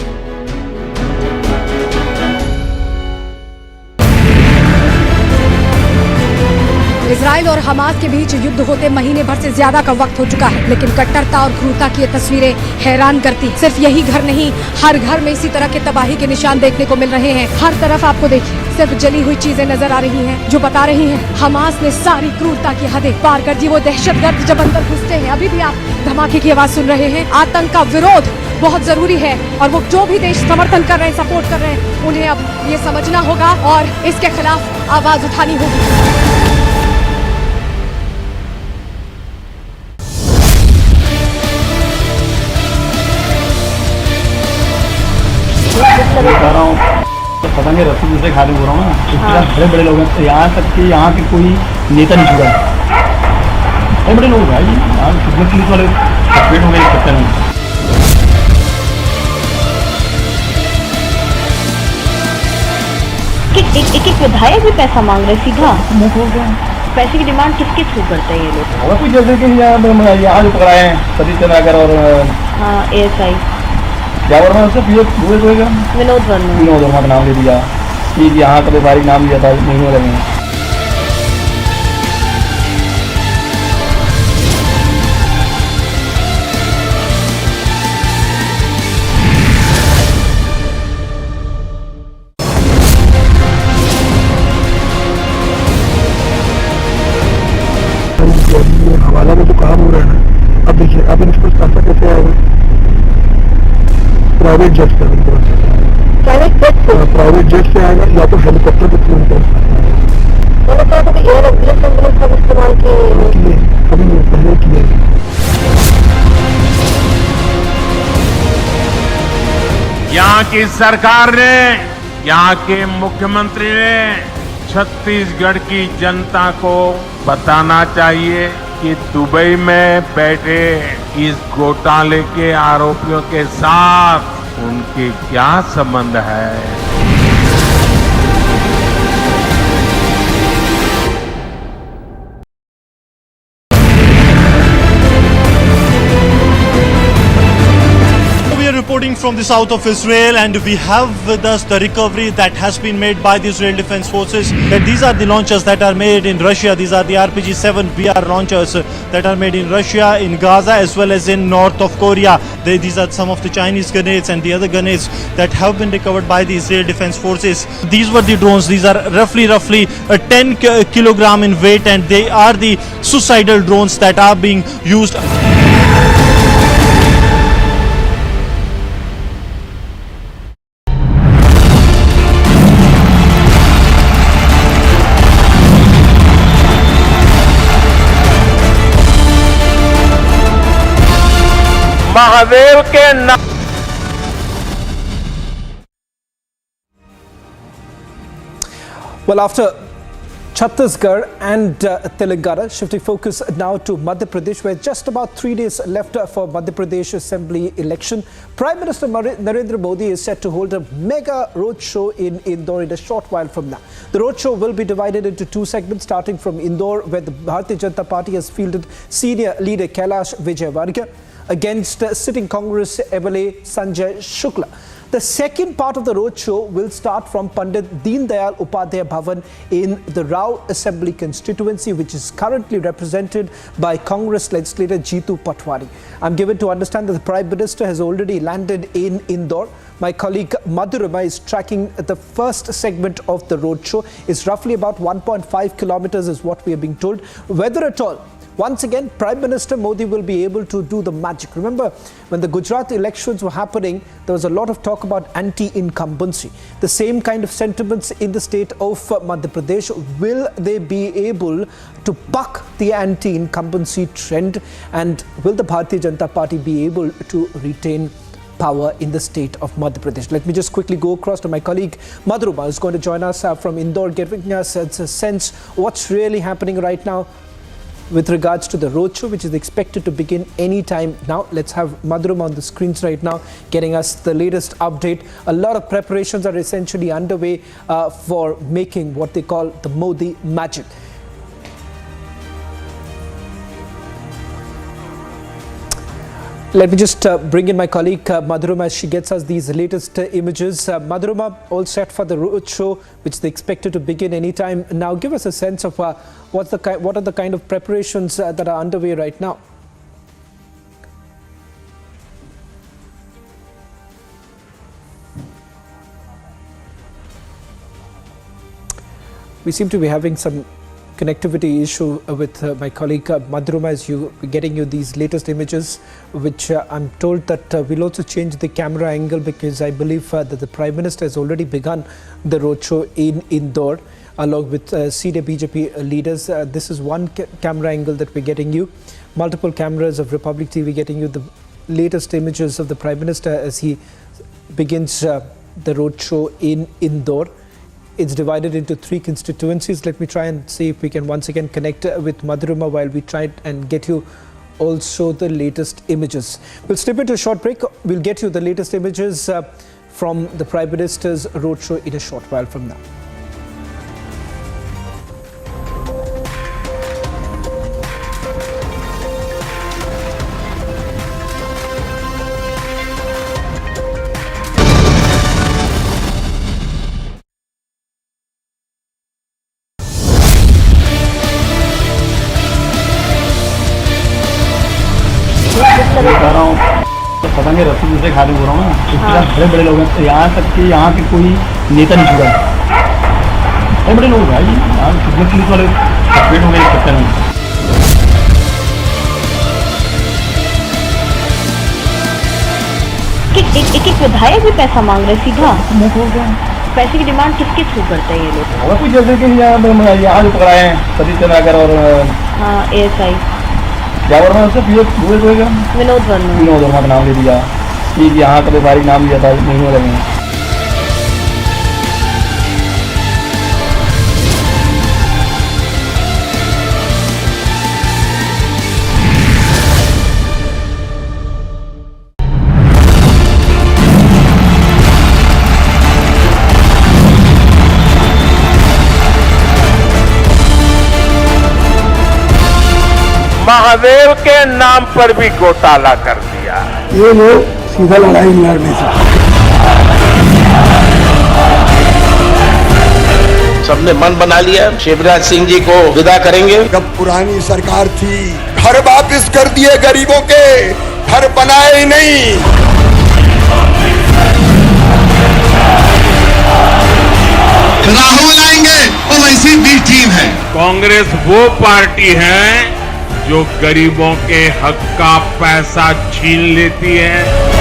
Israel और Hamas के बीच युद्ध होते महीने भर से ज्यादा का वक्त हो चुका है, लेकिन कट्टरता और क्रूरता की ये तस्वीरें हैरान करती। सिर्फ यही घर नहीं, हर घर में इसी तरह के तबाही के निशान देखने को मिल रहे हैं। हर तरफ आपको देखिए सिर्फ जली हुई चीजें नजर आ रही हैं, जो बता रही हैं हमास ने सारी क्रूरता की हदें पार कर दी। वो दहशतगर्द जब अंदर घुसते हैं, अभी भी आप धमाके की आवाज सुन रहे हैं। आतंक का विरोध बहुत जरूरी है, और वो जो भी देश समर्थन कर रहे हैं, सपोर्ट कर रहे हैं, उन्हें अब ये समझना होगा और इसके खिलाफ आवाज उठानी होगी। कह रहा हूँ तो पतंगे रस्सी दूसरे खाने हो रहा हूँ ना, इस तरह बड़े बड़े लोग हैं, यहाँ तक कि यहाँ के कोई नेता नहीं छुड़ा, बड़े बड़े लोग भाई यहाँ पुलिस वाले सस्पेंड हो गए इस चक्कर में। एक विधायक भी पैसा मांग रहे सीधा मुंह खोल रहे हैं। पैसे की डिमांड किसके थ्रू करते हैं ये लोग? होगा कुछ जैसे कि यहाँ जो पकड़ाए हैं सतीश चंद्राकर और ASI क्या बोल रहा है उससे विनोद वर्मा का नाम ले दिया कि यहाँ का व्यापारिक नाम लिया था महीनों लगे। हवाला में जो काम हो रहा है ना, अब देखिए अब इनको पैसा कैसे आएगा? प्राइवेट जेट से प्राइवेट जेट से आएगा या तो हेलीकॉप्टर के थ्रू कभी पहले किए। यहाँ की सरकार ने, यहाँ के मुख्यमंत्री ने छत्तीसगढ़ की जनता को बताना चाहिए कि दुबई में बैठे इस घोटाले के आरोपियों के साथ उनके क्या संबंध है। Reporting from the south of Israel, and we have with us the recovery that has been made by the Israel Defense Forces. That these are the launchers that are made in Russia. These are the RPG-7 BR launchers that are made in Russia, in Gaza, as well as in north of Korea. These are some of the Chinese grenades and the other grenades that have been recovered by the Israel Defense Forces. These were the drones. These are roughly 10 kilogram in weight, and they are the suicidal drones that are being used. Mahadev के नाम। Well, after Chhattisgarh and Telangana. Shifting focus now to Madhya Pradesh, where just about 3 days left for Madhya Pradesh Assembly election. Prime Minister Narendra Modi is set to hold a mega roadshow in Indore in a short while from now. The roadshow will be divided into two segments, starting from Indore, where the Bharatiya Janata Party has fielded senior leader Kailash Vijayvargiya against sitting Congress MLA Sanjay Shukla. The second part of the roadshow will start from Pandit Deen Dayal Upadhyay Bhavan in the Rao Assembly constituency, which is currently represented by Congress legislator Jeetu Patwari. I'm given to understand that the Prime Minister has already landed in Indore. My colleague Madhurima is tracking the first segment of the roadshow. It's roughly about 1.5 kilometers is what we are being told. Whether at all, once again, Prime Minister Modi will be able to do the magic. Remember, when the Gujarat elections were happening, there was a lot of talk about anti-incumbency. The same kind of sentiments in the state of Madhya Pradesh. Will they be able to buck the anti-incumbency trend? And will the Bharatiya Janata Party be able to retain power in the state of Madhya Pradesh? Let me just quickly go across to my colleague Madhurima, who's going to join us from Indore, giving us a sense what's really happening right now with regards to the roadshow, which is expected to begin any time now. Let's have Madhurima on the screens right now, getting us the latest update. A lot of preparations are essentially underway for making what they call the Modi magic. Let me just bring in my colleague Madhurima as she gets us these latest images. Madhurima, all set for the roadshow, which is expected to begin anytime now. Give us a sense of what are the kind of preparations that are underway right now. We seem to be having some connectivity issue with my colleague Madhurima as getting you these latest images, which I'm told that we'll also change the camera angle, because I believe that the Prime Minister has already begun the roadshow in Indore along with senior BJP leaders. This is one camera angle that we're getting you. Multiple cameras of Republic TV getting you the latest images of the Prime Minister as he begins the roadshow in Indore. It's divided into three constituencies. Let me try and see if we can once again connect with Madhurima while we try and get you also the latest images. We'll step into a short break. We'll get you the latest images from the Prime Minister's roadshow in a short while from now. पतंगे रस्सी दूसरे खाने हो रहा हूँ ना, इस तरह बड़े बड़े लोग हैं, यहाँ तक कि यहाँ के कोई नेता नहीं छुड़ा, बड़े बड़े लोग भाई, यहाँ पुलिस वाले सस्पेंड हो गए इस चक्कर में। एक विधायक भी पैसा मांग रहे सीधा पैसे की डिमांड किसके थ्रू करते हैं ये लोग? होगा कुछ जैसे कि यहाँ जो पकड़ाए हैं सतीश चंद्राकर और ASI क्या बोल रहा है उससे विनोद वर्मा का नाम ले दिया कि यहाँ का व्यापारी नाम लिया था महीनों लगे। महादेव के नाम पर भी घोटाला कर दिया। ये लोग सीधा लड़ाई लड़ने से सबने मन बना लिया शिवराज सिंह जी को विदा करेंगे। जब पुरानी सरकार थी, घर वापस कर दिए गरीबों के, घर बनाए ही नहीं। राहुल आएंगे और वैसी भी टीम है। कांग्रेस वो पार्टी है जो गरीबों के हक का पैसा छीन लेती है।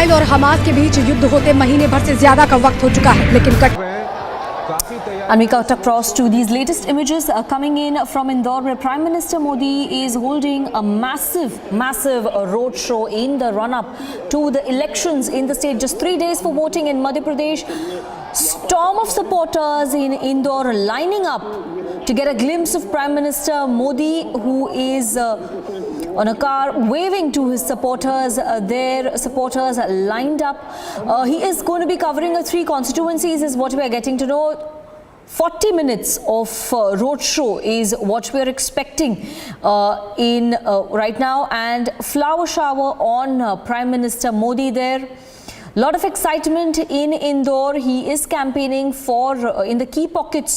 इजराइल और हमास के बीच युद्ध होते महीने भर से ज्यादा का वक्त हो चुका है, लेकिन And we cut across to these latest images coming in from Indore, where Prime Minister Modi is holding a massive roadshow in the run-up to the elections in the state. Just 3 days for voting in Madhya Pradesh. Storm of supporters in Indore lining up to get a glimpse of Prime Minister Modi, who is on a car waving to his supporters. Their supporters lined up. He is going to be covering 3 constituencies, is what we are getting to know. 40 minutes of roadshow is what we are expecting right now, and flower shower on Prime Minister Modi there. Lot of excitement in Indore. He is campaigning for in the key pockets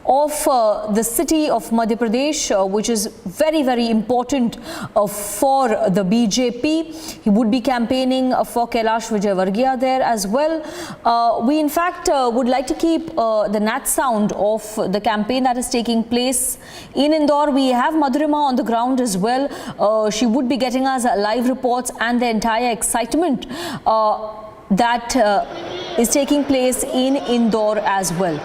of the city of Madhya Pradesh, which is very important for the BJP. He would be campaigning for Kailash Vijayvargiya there as well. We in fact would like to keep the nat sound of the campaign that is taking place in Indore. We have Madhurima on the ground as well. She would be getting us live reports and the entire excitement that is taking place in Indore as well.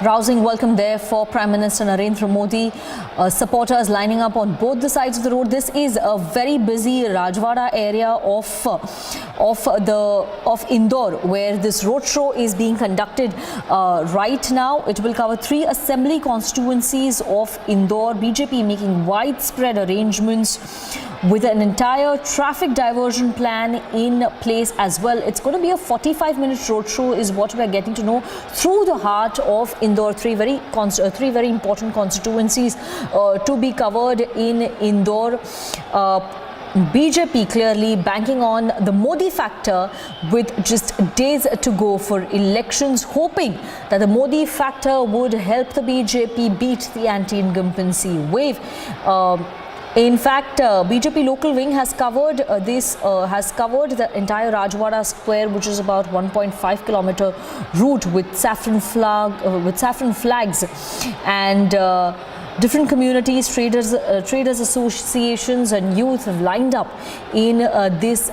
Rousing welcome there for Prime Minister Narendra Modi. Supporters lining up on both the sides of the road. This is a very busy Rajwada area of Indore, where this roadshow is being conducted right now. It will cover 3 assembly constituencies of Indore. BJP making widespread arrangements with an entire traffic diversion plan in place as well. It's going to be a 45-minute roadshow, is what we are getting to know, through the heart of Indore. 3 very important constituencies to be covered in Indore. BJP clearly banking on the Modi factor with just days to go for elections, hoping that the Modi factor would help the BJP beat the anti-incumbency wave. In fact, BJP local wing has covered the entire Rajwada Square, which is about 1.5 kilometer route with saffron flags and different communities, traders associations and youth have lined up in this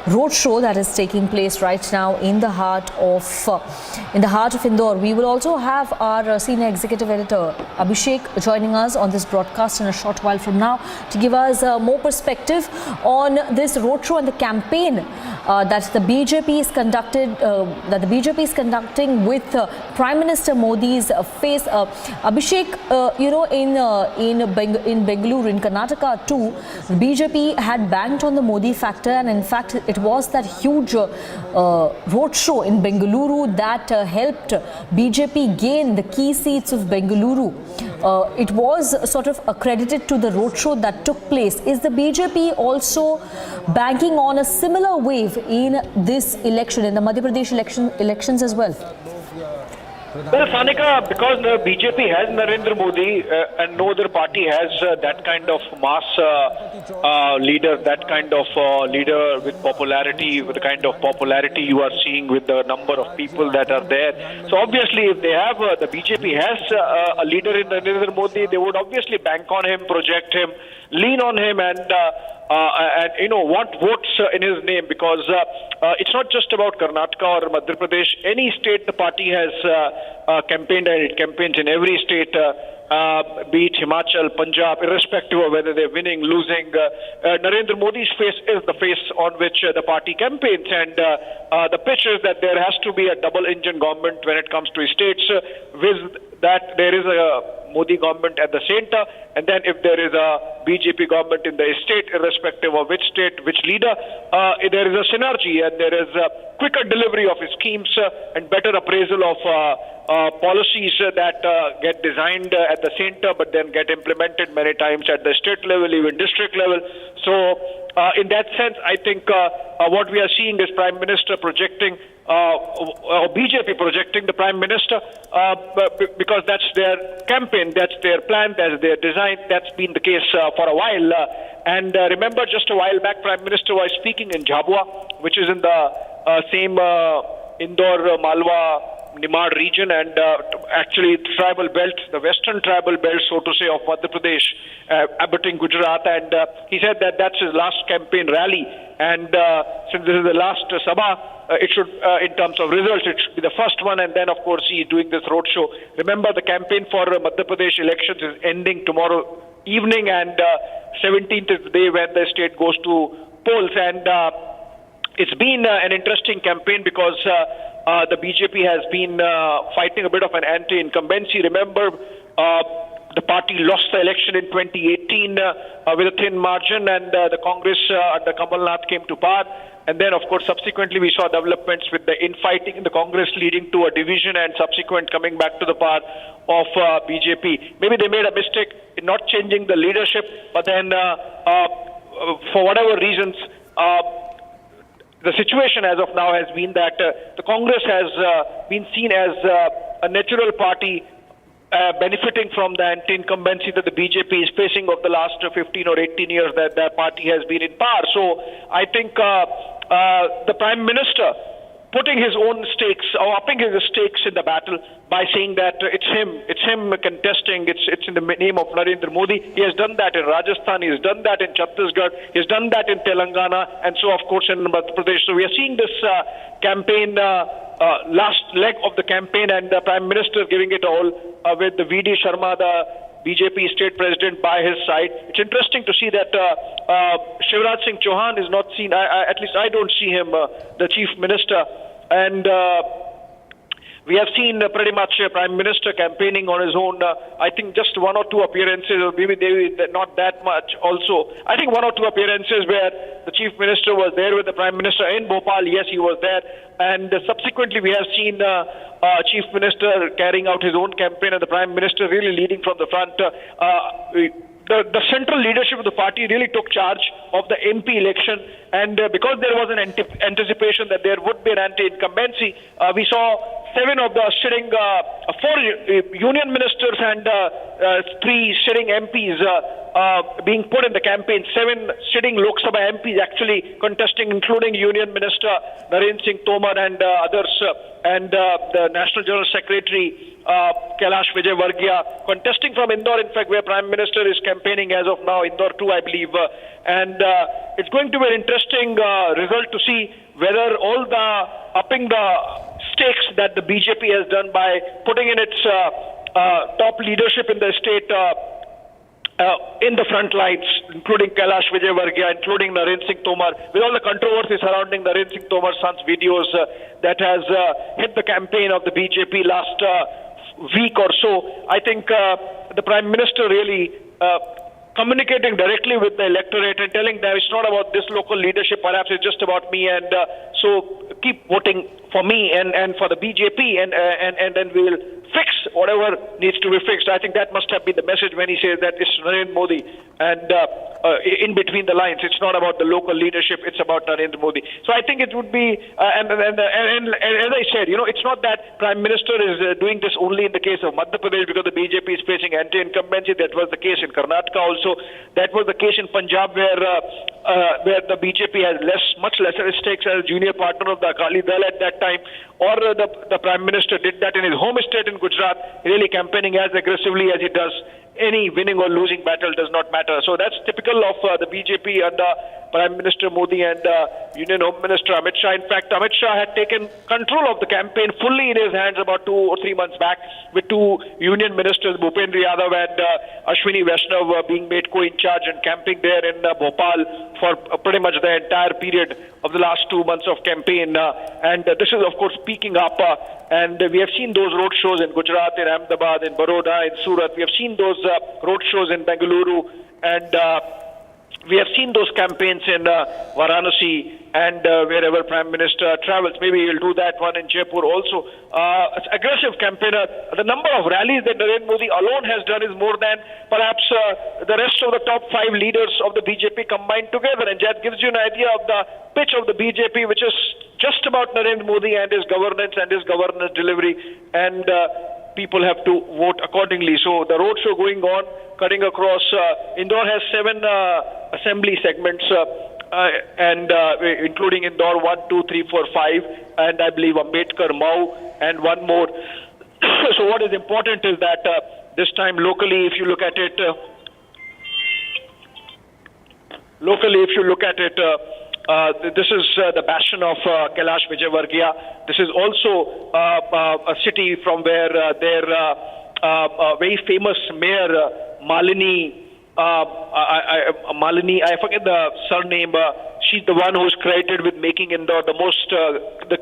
roadshow that is taking place right now in the heart of Indore. We will also have our senior executive editor Abhishek joining us on this broadcast in a short while from now to give us more perspective on this roadshow and the campaign that the BJP is conducting with Prime Minister Modi's face. Abhishek, in Bengaluru, in Karnataka too, BJP had banked on the Modi factor, and in fact it was that huge roadshow in Bengaluru that helped BJP gain the key seats of Bengaluru. It was sort of accredited to the roadshow that took place. Is the BJP also banking on a similar wave in this election, in the Madhya Pradesh elections as well? Well, Sanika, because the BJP has Narendra Modi and no other party has that kind of mass leader, that kind of leader with popularity, with the kind of popularity you are seeing with the number of people that are there. So obviously, if they have, the BJP has a leader in Narendra Modi, they would obviously bank on him, project him, lean on him, and want votes in his name, because it's not just about Karnataka or Madhya Pradesh. Any state the party has campaigned, and it campaigns in every state, be it Himachal, Punjab, irrespective of whether they're winning, losing. Narendra Modi's face is the face on which the party campaigns, and the pitch is that there has to be a double-engine government when it comes to states, with that there is a Modi government at the center, and then if there is a BJP government in the state, irrespective of which state, which leader, there is a synergy, and there is a quicker delivery of schemes and better appraisal of policies that get designed at the center but then get implemented many times at the state level, even district level. So in that sense, I think what we are seeing is Prime Minister projecting or BJP projecting the Prime Minister because that's their campaign, that's their plan, that's their design. That's been the case for a while. And remember, just a while back, Prime Minister was speaking in Jhabua, which is in the same Indore, Malwa, Nimad region, and actually tribal belt, the western tribal belt, so to say, of Madhya Pradesh, abutting Gujarat. And he said that that's his last campaign rally. And since this is the last Sabha, it should, in terms of results, it should be the first one. And then, of course, he is doing this roadshow. Remember, the campaign for Madhya Pradesh elections is ending tomorrow evening, and 17th is the day when the state goes to polls. And it's been an interesting campaign because the BJP has been fighting a bit of an anti-incumbency. Remember, the party lost the election in 2018 with a thin margin, and the Congress under Kamal Nath came to power. And then, of course, subsequently we saw developments with the infighting in the Congress leading to a division and subsequent coming back to the power of BJP. Maybe they made a mistake in not changing the leadership, but then for whatever reasons, the situation as of now has been that the Congress has been seen as a natural party benefiting from the anti-incumbency that the BJP is facing of the last 15 or 18 years that their party has been in power. So I think the Prime Minister putting his own stakes or upping his stakes in the battle by saying that it's him contesting, it's in the name of Narendra Modi. He has done that in Rajasthan, he has done that in Chhattisgarh, he has done that in Telangana, and so of course in Madhya Pradesh. So we are seeing this campaign, last leg of the campaign, and the Prime Minister giving it all with the V.D. Sharma, the BJP state president, by his side. It's interesting to see that Shivraj Singh Chauhan is not seen, at least I don't see him, the chief minister. And we have seen pretty much Prime Minister campaigning on his own. I think just one or two appearances, or maybe not that much also. I think one or two appearances where the Chief Minister was there with the Prime Minister in Bhopal. Yes, he was there. And subsequently we have seen Chief Minister carrying out his own campaign and the Prime Minister really leading from the front. The central leadership of the party really took charge of the MP election, and because there was an anticipation that there would be an anti-incumbency, we saw 7 of the sitting, 4 union ministers and 3 sitting MPs being put in the campaign. 7 sitting Lok Sabha MPs actually contesting, including Union Minister Narendra Singh Tomar and others, and the National General Secretary Kailash Vijay Varghya contesting from Indore, in fact, where Prime Minister is campaigning as of now, Indore too, I believe. And it's going to be an interesting result to see whether all the upping the stakes that the BJP has done by putting in its top leadership in the state in the front lines, including Kailash Vijayvargiya, including Narendra Singh Tomar, with all the controversy surrounding Narendra Singh Tomar's son's videos that has hit the campaign of the BJP last week or so. I think the Prime Minister really communicating directly with the electorate and telling them it's not about this local leadership, perhaps it's just about me, and so keep voting for me and for the BJP, and then we will fix whatever needs to be fixed. I think that must have been the message when he says that it's Narendra Modi, and in between the lines, it's not about the local leadership, it's about Narendra Modi. So I think it would be, and as I said, it's not that Prime Minister is doing this only in the case of Madhya Pradesh because the BJP is facing anti-incumbency. That was the case in Karnataka also. That was the case in Punjab where the BJP has much lesser stakes as a junior partner of the Akali Dal at that time. Or the Prime Minister did that in his home state in Gujarat, really campaigning as aggressively as he does. Any winning or losing battle does not matter. So that's typical of the BJP under Prime Minister Modi and Union Home Minister Amit Shah. In fact, Amit Shah had taken control of the campaign fully in his hands about 2 or 3 months back, with 2 union ministers, Bhupendra Yadav and Ashwini Vaishnav, being made co-in charge and camping there in Bhopal for pretty much the entire period of the last 2 months of campaign. And this is, of course, peaking up. And we have seen those road shows in Gujarat, in Ahmedabad, in Baroda, in Surat. We have seen those road shows in Bengaluru, and we have seen those campaigns in Varanasi and wherever Prime Minister travels. Maybe he'll do that one in Jaipur also. It's aggressive campaigner. The number of rallies that Narendra Modi alone has done is more than perhaps the rest of the top 5 leaders of the BJP combined together. And that gives you an idea of the pitch of the BJP, which is just about Narendra Modi and his governance delivery. And people have to vote accordingly. So the roadshow going on, cutting across. Indore has 7 assembly segments, and including Indore 1, 2, 3, 4, 5, and I believe Ambedkar, Mau, and one more. So what is important is that this time locally, if you look at it, this is the bastion of Kailash Vijayvargiya. This is also a city from where their very famous mayor Malini, I forget the surname. She's the one who's credited with making Indore the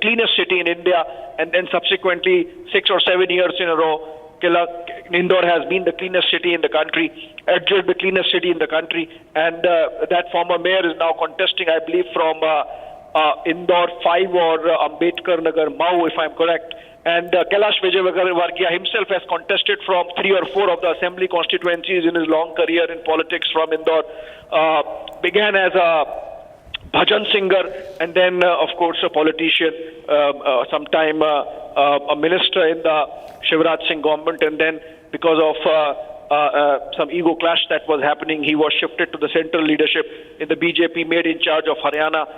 cleanest city in India, and then subsequently 6 or 7 years in a row, Indore has been the cleanest city in the country, adjudged the cleanest city in the country, and that former mayor is now contesting, I believe, from Indore 5 or Ambedkar Nagar Mau, if I'm correct. And Kailash Vijayvargiya himself has contested from 3 or 4 of the assembly constituencies in his long career in politics from Indore. Began as a bhajan singer, and then, of course, a politician, sometime a minister in the Shivraj Singh government, and then because of some ego clash that was happening, he was shifted to the central leadership in the BJP, made in charge of Haryana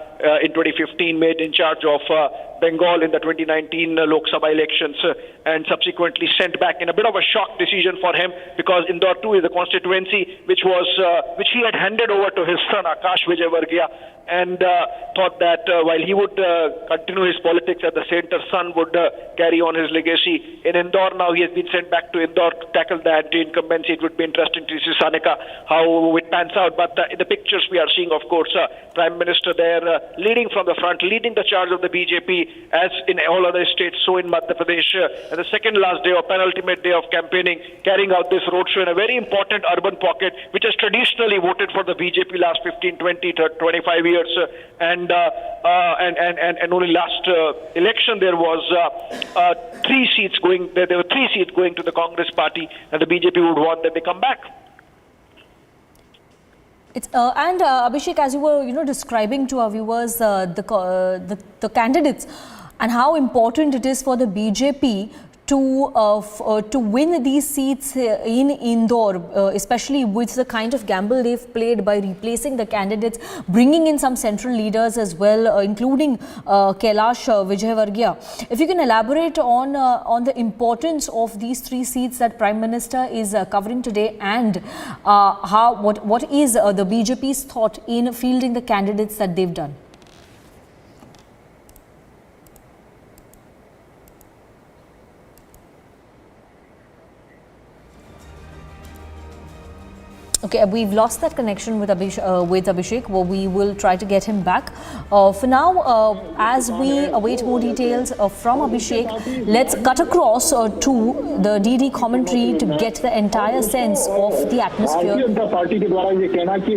in 2015, made in charge of Bengal in the 2019 Lok Sabha elections, and subsequently sent back in a bit of a shock decision for him, because Indore 2 is a constituency which he had handed over to his son Akash Vijayvargiya, and thought that while he would continue his politics at the center, son would carry on his legacy. In Indore now, he has been sent back to Indore to tackle the anti-incumbency. It would be interesting to see, Sanika, how it pans out. But in the pictures we are seeing, of course, Prime Minister there leading from the front, leading the charge of the BJP, as in all other states, so in Madhya Pradesh. And the second last day or penultimate day of campaigning, carrying out this roadshow in a very important urban pocket, which has traditionally voted for the BJP last 15, 20, 25 years. And only last election there was 3 seats going. There were 3 seats going to the Congress party, and the BJP would want that they come back. It's and Abhishek, as you were describing to our viewers the candidates and how important it is for the BJP to win these seats in Indore, especially with the kind of gamble they've played by replacing the candidates, bringing in some central leaders as well, including Kailash Vijayvargiya. If you can elaborate on the importance of these 3 seats that Prime Minister is covering today, and what is the BJP's thought in fielding the candidates that they've done? Okay, we've lost that connection with Abhishek. Well, we will try to get him back. For now, as we await more details from Abhishek, let's cut across to the DD commentary to get the entire sense of the atmosphere. Bharatiya Janata party के द्वारा ये कहना कि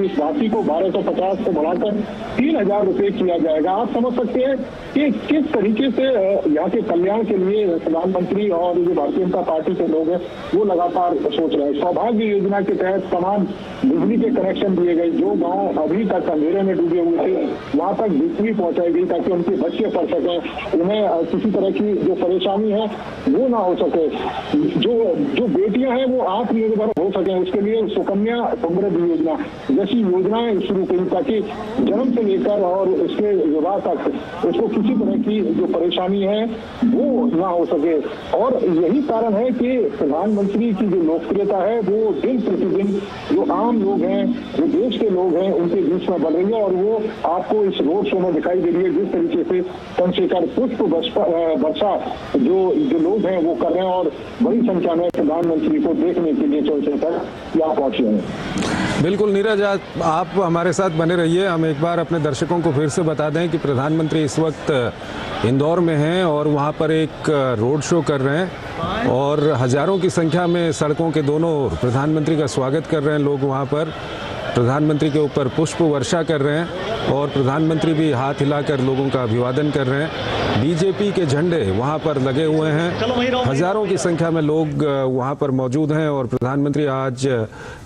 इस राशि को 1250 से बढ़ाकर 3000 रुपए किया जाएगा। आप समझ सकते हैं कि किस तरीके से यहाँ के कल्याण के लिए प्रधानमंत्री और जो भारतीय जनता पार्टी के लोग हैं वो लगातार सोच रहे हैं। सौभाग्य योजना के तहत तमाम बिजली के कनेक्शन दिए गए। जो गांव अभी तक अंधेरे में डूबे हुए थे वहां तक बिजली पहुंचाई गई ताकि उनके बच्चे पढ़ सकें, उन्हें किसी तरह की जो परेशानी है वो ना हो सके। जो बेटियां हैं वो आत्मनिर्भर हो सके, उसके लिए सुकन्या समृद्धि योजना जैसी योजनाएं शुरू की ताकि जन्म से लेकर और उसके विवाह तक उसको किसी तरह की जो परेशानी है वो ना हो सके। और यही कारण है कि प्रधानमंत्री की जो लोकप्रियता है वो दिन प्रतिदिन जो आम लोग हैं, जो देश के लोग हैं, उनके बीच में बढ़ रही है। और वो आपको इस रोड शो में दिखाई दे रही है जिस तरीके से चंद्रशेखर पुष्प वर्षा जो लोग हैं वो कर रहे हैं और बड़ी संख्या में प्रधानमंत्री को देखने के लिए चंद्रशेखर यहाँ पहुंचे हैं। बिल्कुल नीरज, आप हमारे साथ बने रहिए। हम एक बार अपने दर्शकों को फिर से बता दें कि प्रधानमंत्री इस वक्त इंदौर में हैं और वहाँ पर एक रोड शो कर रहे हैं और हज़ारों की संख्या में सड़कों के दोनों ओर प्रधानमंत्री का स्वागत कर रहे हैं लोग। वहाँ पर प्रधानमंत्री के ऊपर पुष्प वर्षा कर रहे हैं और प्रधानमंत्री भी हाथ हिलाकर लोगों का अभिवादन कर रहे हैं। बीजेपी के झंडे वहाँ पर लगे हुए हैं, हज़ारों की संख्या में लोग वहाँ पर मौजूद हैं और प्रधानमंत्री आज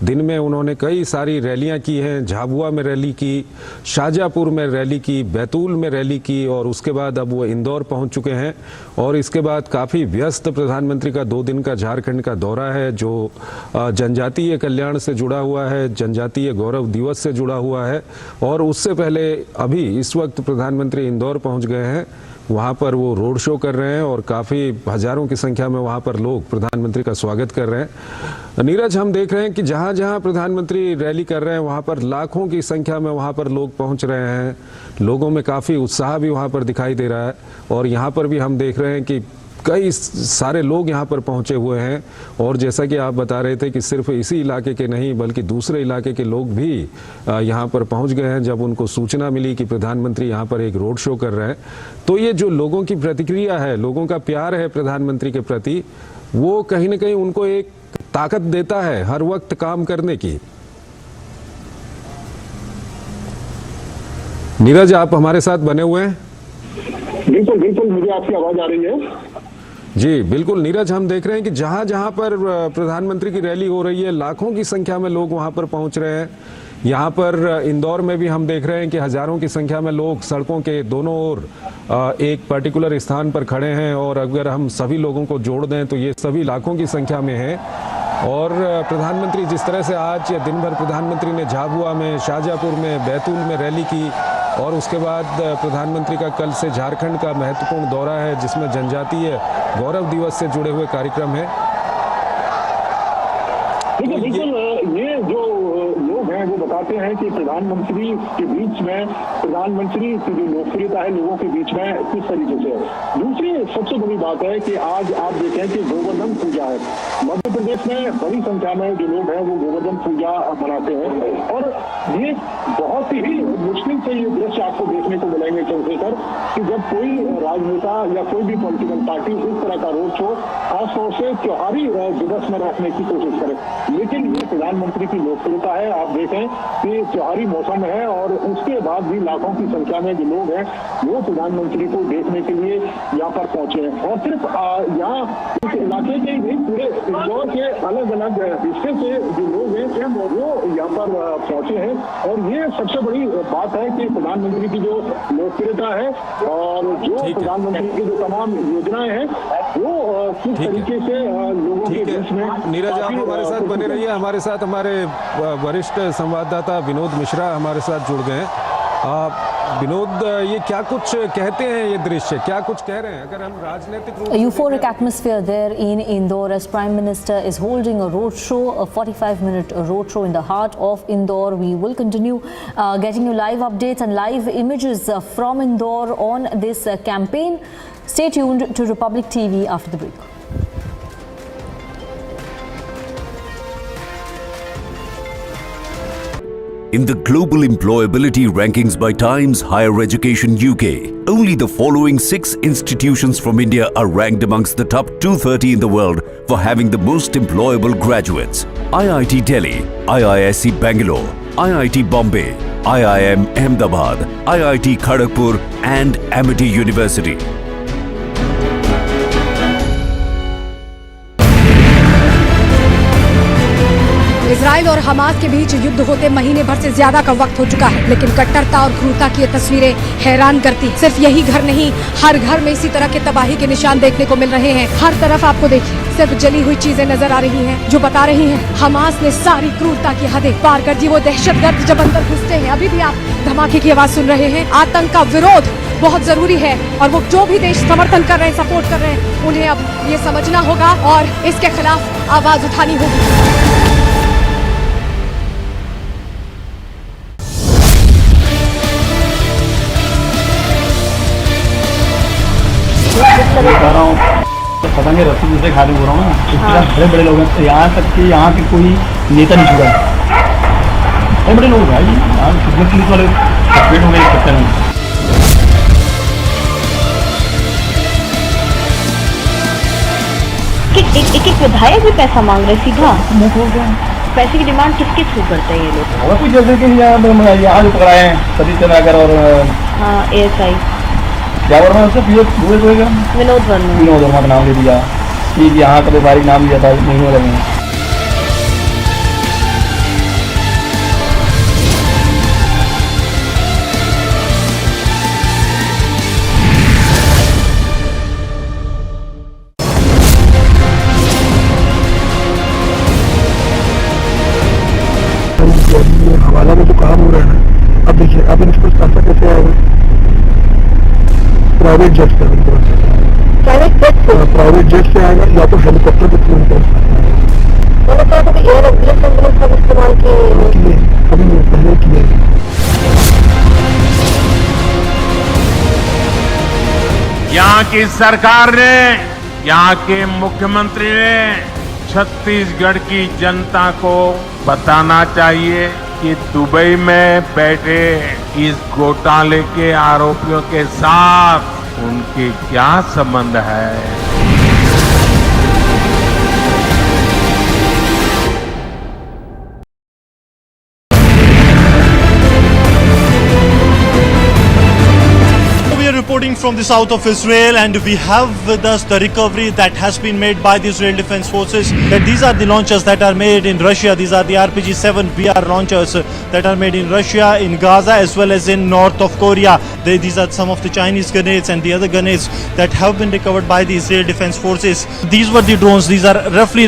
दिन में उन्होंने कई सारी रैलियाँ की हैं। झाबुआ में रैली की, शाहजहाँपुर में रैली की, बैतूल में रैली की और उसके बाद अब वो इंदौर पहुँच चुके हैं। और इसके बाद काफ़ी व्यस्त प्रधानमंत्री का 2 दिन का झारखंड का दौरा है जो जनजातीय कल्याण से जुड़ा हुआ है, जनजातीय गौरव दिवस से जुड़ा हुआ है। और उससे पहले अभी इस वक्त प्रधानमंत्री इंदौर पहुंच गए हैं, वहां पर वो रोड शो कर रहे हैं और काफ़ी हज़ारों की संख्या में वहां पर लोग प्रधानमंत्री का स्वागत कर रहे हैं। नीरज, हम देख रहे हैं कि जहां जहां प्रधानमंत्री रैली कर रहे हैं वहां पर लाखों की संख्या में वहां पर लोग पहुंच रहे हैं। लोगों में काफ़ी उत्साह भी वहां पर दिखाई दे रहा है और यहाँ पर भी हम देख रहे हैं कि कई सारे लोग यहाँ पर पहुँचे हुए हैं। और जैसा कि आप बता रहे थे कि सिर्फ इसी इलाके के नहीं बल्कि दूसरे इलाके के लोग भी यहाँ पर पहुँच गए हैं जब उनको सूचना मिली कि प्रधानमंत्री यहाँ पर एक रोड शो कर रहे हैं। तो ये जो लोगों की प्रतिक्रिया है, लोगों का प्यार है प्रधानमंत्री के प्रति, वो कहीं ना कहीं उनको एक ताकत देता है हर वक्त काम करने की। नीरज, आप हमारे साथ बने हुए हैं? बिल्कुल बिल्कुल, मुझे आपकी आवाज आ रही है। जी बिल्कुल नीरज, हम देख रहे हैं कि जहां जहां पर प्रधानमंत्री की रैली हो रही है लाखों की संख्या में लोग वहां पर पहुंच रहे हैं। यहाँ पर इंदौर में भी हम देख रहे हैं कि हज़ारों की संख्या में लोग सड़कों के दोनों ओर एक पर्टिकुलर स्थान पर खड़े हैं और अगर हम सभी लोगों को जोड़ दें तो ये सभी लाखों की संख्या में है। और प्रधानमंत्री जिस तरह से आज दिन भर प्रधानमंत्री ने झाबुआ में, शाहजहाँपुर में, बैतूल में रैली की और उसके बाद प्रधानमंत्री का कल से झारखंड का महत्वपूर्ण दौरा है जिसमें जनजातीय गौरव दिवस से जुड़े हुए कार्यक्रम है। बिल्कुल, ये जो लोग हैं वो बताते हैं कि प्रधानमंत्री के बीच में प्रधानमंत्री की जो लोकप्रियता है लोगों के बीच में किस तरीके से है। दूसरी सबसे बड़ी बात है कि आज आप देखें कि गोवर्धन पूजा है। मध्य प्रदेश में बड़ी संख्या में जो लोग हैं वो गोवर्धन पूजा मनाते हैं और ये बहुत ही मुश्किल से ये दृश्य आपको देखने को मिलेंगे चंद्रशेखर कि जब कोई राजनेता या कोई भी पॉलिटिकल पार्टी इस तरह का रोड शो खासतौर से त्योहारी दिवस में रखने की कोशिश करे। लेकिन ये प्रधानमंत्री की लोकप्रियता है। आप देखें कि त्योहारी मौसम है और उसके बाद भी लाखों की संख्या में जो लोग हैं वो प्रधानमंत्री को देखने के लिए यहाँ पर पहुंचे हैं। और सिर्फ यहाँ इस इलाके के नहीं पूरे इंदौर के अलग अलग हिस्से से जो लोग हैं वो यहाँ पर पहुंचे हैं। और ये सबसे बड़ी बात है कि प्रधानमंत्री की जो लोकप्रियता है और जो प्रधानमंत्री की जो तमाम योजनाएं हैं वो किस तरीके से लोगों के बीच में। नीरज, आप हमारे साथ बने रहिए। हमारे साथ हमारे वरिष्ठ संवाददाता विनोद मिश्रा हमारे साथ जुड़ गए हैं। विनोद, ये क्या कुछ कहते हैं, ये दृश्य क्या कुछ कह रहे हैं? अगर हम राजनीतिक रूप से euphoric atmosphere there in Indore as Prime Minister is holding a road show, a 45-minute road show in the heart of Indore. We will continue getting you live updates and live images from Indore on this campaign. Stay tuned to Republic TV after the break. In the global employability rankings by Times Higher Education UK, only the following 6 institutions from India are ranked amongst the top 230 in the world for having the most employable graduates. IIT Delhi, IISc Bangalore, IIT Bombay, IIM Ahmedabad, IIT Kharagpur and Amity University. Israel और Hamas के बीच युद्ध होते महीने भर से ज्यादा का वक्त हो चुका है, लेकिन कट्टरता और क्रूरता की ये तस्वीरें हैरान करती। सिर्फ यही घर नहीं, हर घर में इसी तरह के तबाही के निशान देखने को मिल रहे हैं। हर तरफ आपको देखिए सिर्फ जली हुई चीजें नजर आ रही हैं, जो बता रही हैं हमास ने सारी क्रूरता की हदें पार कर दी। वो दहशतगर्द जब अंदर घुसते हैं, अभी भी आप धमाके की आवाज सुन रहे हैं। आतंक का विरोध बहुत जरूरी है और वो जो भी देश समर्थन कर रहे हैं, सपोर्ट कर रहे हैं, उन्हें अब ये समझना होगा और इसके खिलाफ आवाज उठानी होगी। बता रहा हूँ पतंगे रस्सी दूसरे खाने हो रहा हूँ ना, बड़े बड़े लोग हैं, यहाँ तक कि यहाँ के कोई नेता नहीं छुड़ा, बड़े बड़े लोग भाई, यहाँ पुलिस वाले सेपरेट हो गए इस चक्कर में। एक विधायक भी पैसा मांग रहे सीधा मुंह हो गया। पैसे की डिमांड किसके थ्रू करते हैं ये लोग? और कुछ जैसे कि यहाँ जो पकड़ाए हैं सतीश चंद्राकर और ASI क्या वर्मा उससे विनोद वर्मा का नाम ले दिया कि यहाँ का व्यापारिक नाम लिया था महीनों लगे। हवाला में जो काम हो रहा है ना, अब देखिए अब इनको पैसा कैसे आएगा? प्राइवेट जेट से आएगा या तो हेलीकॉप्टर के थ्रू इस्तेमाल किए अभी पहले किए। यहाँ की सरकार ने, यहाँ के मुख्यमंत्री ने छत्तीसगढ़ की जनता को बताना चाहिए कि दुबई में बैठे इस घोटाले के आरोपियों के साथ उनके क्या संबंध है। Reporting from the south of Israel, and we have with us the recovery that has been made by the Israel Defense Forces. That these are the launchers that are made in Russia. These are the RPG-7 BR launchers that are made in Russia, in Gaza, as well as in north of Korea. These are some of the Chinese grenades and the other grenades that have been recovered by the Israel Defense Forces. These were the drones. These are roughly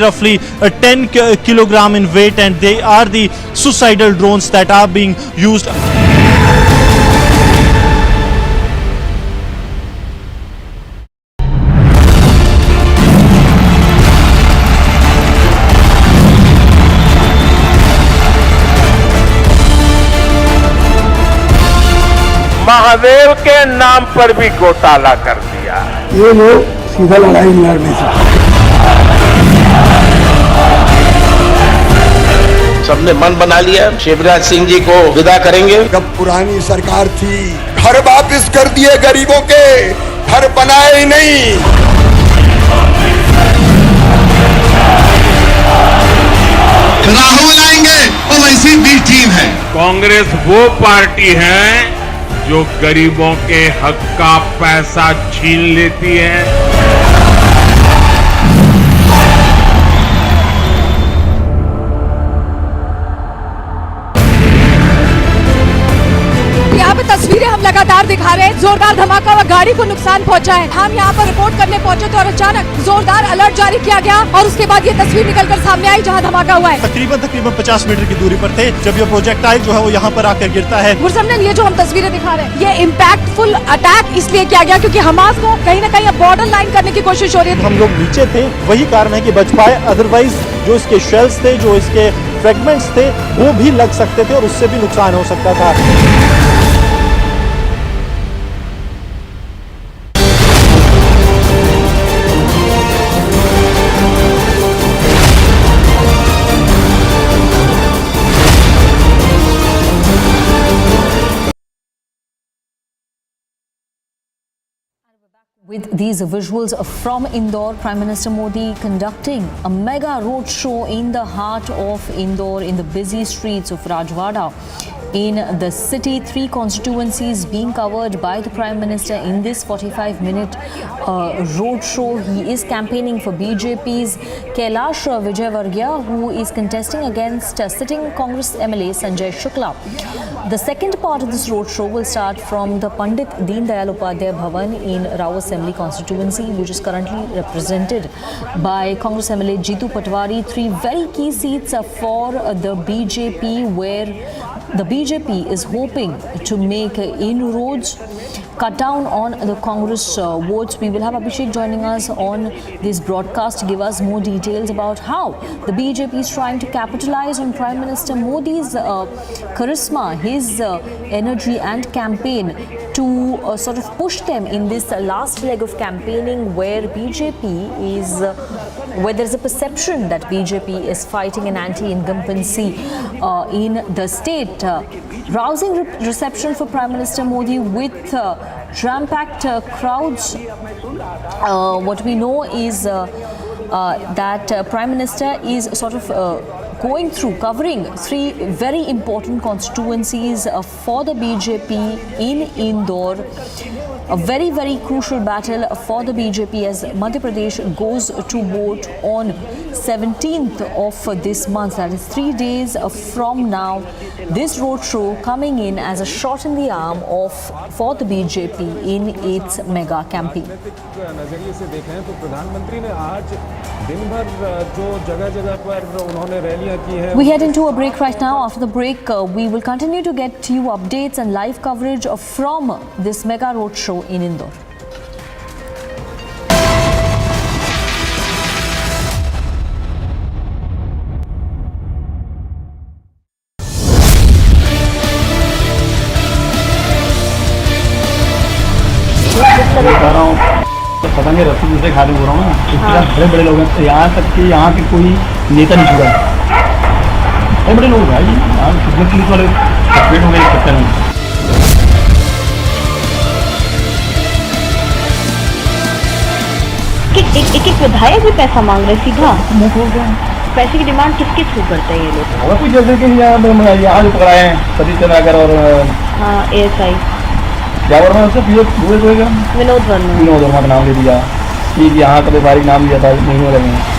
10 kilogram in weight, and they are the suicidal drones that are being used. Mahadev के नाम पर भी घोटाला कर दिया। ये लोग सीधा लड़ाई लड़ने से सबने मन बना लिया, शिवराज सिंह जी को विदा करेंगे। जब पुरानी सरकार थी, घर वापस कर दिए गरीबों के, घर बनाए ही नहीं। राहुल आएंगे और वैसी भी टीम है। कांग्रेस वो पार्टी है जो गरीबों के हक का पैसा छीन लेती है। यहाँ पे तस्वीरें हम लगातार दिखा रहे हैं। जोरदार धमाका हुआ, गाड़ी को नुकसान पहुंचा है। हम यहाँ पर रिपोर्ट करने पहुंचे थे और अचानक जोरदार अलर्ट जारी किया गया और उसके बाद ये तस्वीर निकलकर सामने आई जहाँ धमाका हुआ है। तकरीबन 50 मीटर की दूरी पर थे जब ये प्रोजेक्टाइल जो है वो यहाँ पर आकर गिरता है। गुरसमन, ये जो हम तस्वीरें दिखा रहे हैं, ये इम्पैक्टफुल अटैक इसलिए किया गया क्योंकि हमास को कहीं न कहीं बॉर्डर लाइन करने की कोशिश हो रही है। हम लोग नीचे थे, वही कारण है कि बच पाए, अदरवाइज जो इसके शेल्स थे, जो इसके फ्रेगमेंट्स थे, वो भी लग सकते थे और उससे भी नुकसान हो सकता था। With these visuals from Indore, Prime Minister Modi conducting a mega roadshow in the heart of Indore, in the busy streets of Rajwada. In the city, 3 constituencies being covered by the Prime Minister in this 45-minute roadshow. He is campaigning for BJP's Kailash Vijayvargiya, who is contesting against sitting Congress MLA Sanjay Shukla. The second part of this roadshow will start from the Pandit Deen Dayal Upadhyay Bhavan in Rao Assembly constituency, which is currently represented by Congress MLA Jitu Patwari. 3 very key seats for the BJP, where the BJP is hoping to make inroads, cut down on the Congress votes. We will have Abhishek joining us on this broadcast to give us more details about how the BJP is trying to capitalize on Prime Minister Modi's charisma, his energy and campaign to sort of push them in this last leg of campaigning, where BJP is, where there is a perception that BJP is fighting an anti-incumbency in the state. Rousing reception for Prime Minister Modi with jam-packed crowds. What we know is that Prime Minister is sort of going through, covering 3 very important constituencies for the BJP in Indore. A very, very crucial battle for the BJP as Madhya Pradesh goes to vote on 17th of this month. That is 3 days from now. This roadshow coming in as a shot in the arm for the BJP in its mega campaign. नजरिए से देखें तो प्रधानमंत्री ने आज दिन भर जो जगह-जगह पर उन्होंने रैलियां की हैं. We head into a break right now. After the break, we will continue to get you updates and live coverage from this mega roadshow in Indore. पता नहीं रस्सी दूसरे खाने हो रहा हूँ ना, बड़े बड़े लोग हैं, यहाँ तक कि यहाँ के कोई नेता नहीं छुड़ा, बड़े बड़े लोग भाई, यहाँ पुलिस वाले सेपरेट हो गए इस चक्कर में. एक विधायक भी पैसा मांग रहे सीधा, पैसे की डिमांड किसके थ्रू करते हैं ये लोग? कुछ जैसे कि यहाँ जो पकड़ाए हैं सतीश चंद्राकर और ASI क्या वर्मा से विनोद वर्मा का नाम ले दिया कि यहाँ का व्यापारिक नाम दिया था, नहीं हो रहे हैं.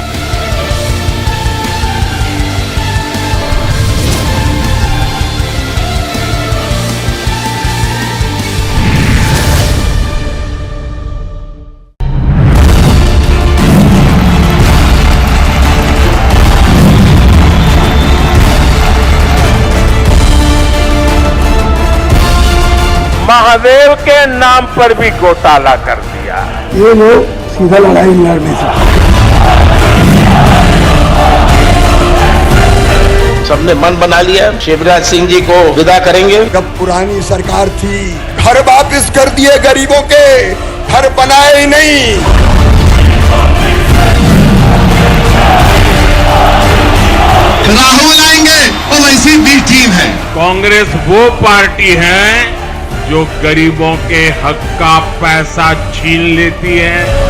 महादेव के नाम पर भी घोटाला कर दिया. ये लोग सीधा लड़ाई लड़ने से सबने मन बना लिया शिवराज सिंह जी को विदा करेंगे. जब पुरानी सरकार थी, घर वापस कर दिए गरीबों के, घर बनाए ही नहीं. राहुल आएंगे और वैसी भी टीम है. कांग्रेस वो पार्टी है जो गरीबों के हक का पैसा छीन लेती है.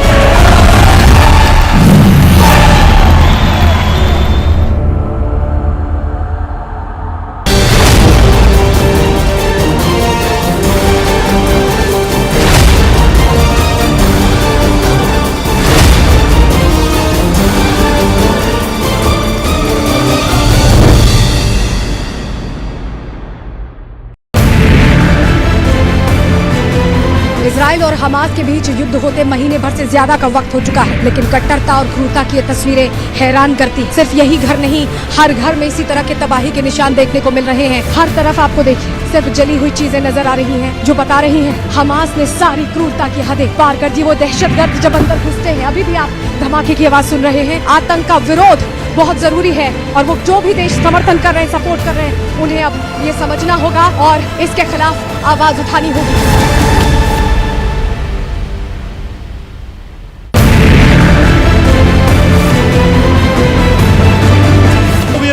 इजराइल और हमास के बीच युद्ध होते महीने भर से ज्यादा का वक्त हो चुका है, लेकिन कट्टरता और क्रूरता की ये तस्वीरें हैरान करती. सिर्फ यही घर नहीं, हर घर में इसी तरह के तबाही के निशान देखने को मिल रहे हैं. हर तरफ आपको देखिए सिर्फ जली हुई चीजें नजर आ रही हैं, जो बता रही हैं हमास ने सारी क्रूरता की हदें पार कर दी. वो दहशतगर्द जब अंदर घुसते हैं, अभी भी आप धमाके की आवाज सुन रहे हैं. आतंक का विरोध बहुत जरूरी है, और वो जो भी देश समर्थन कर रहे हैं, सपोर्ट कर रहे हैं, उन्हें अब ये समझना होगा और इसके खिलाफ आवाज उठानी होगी.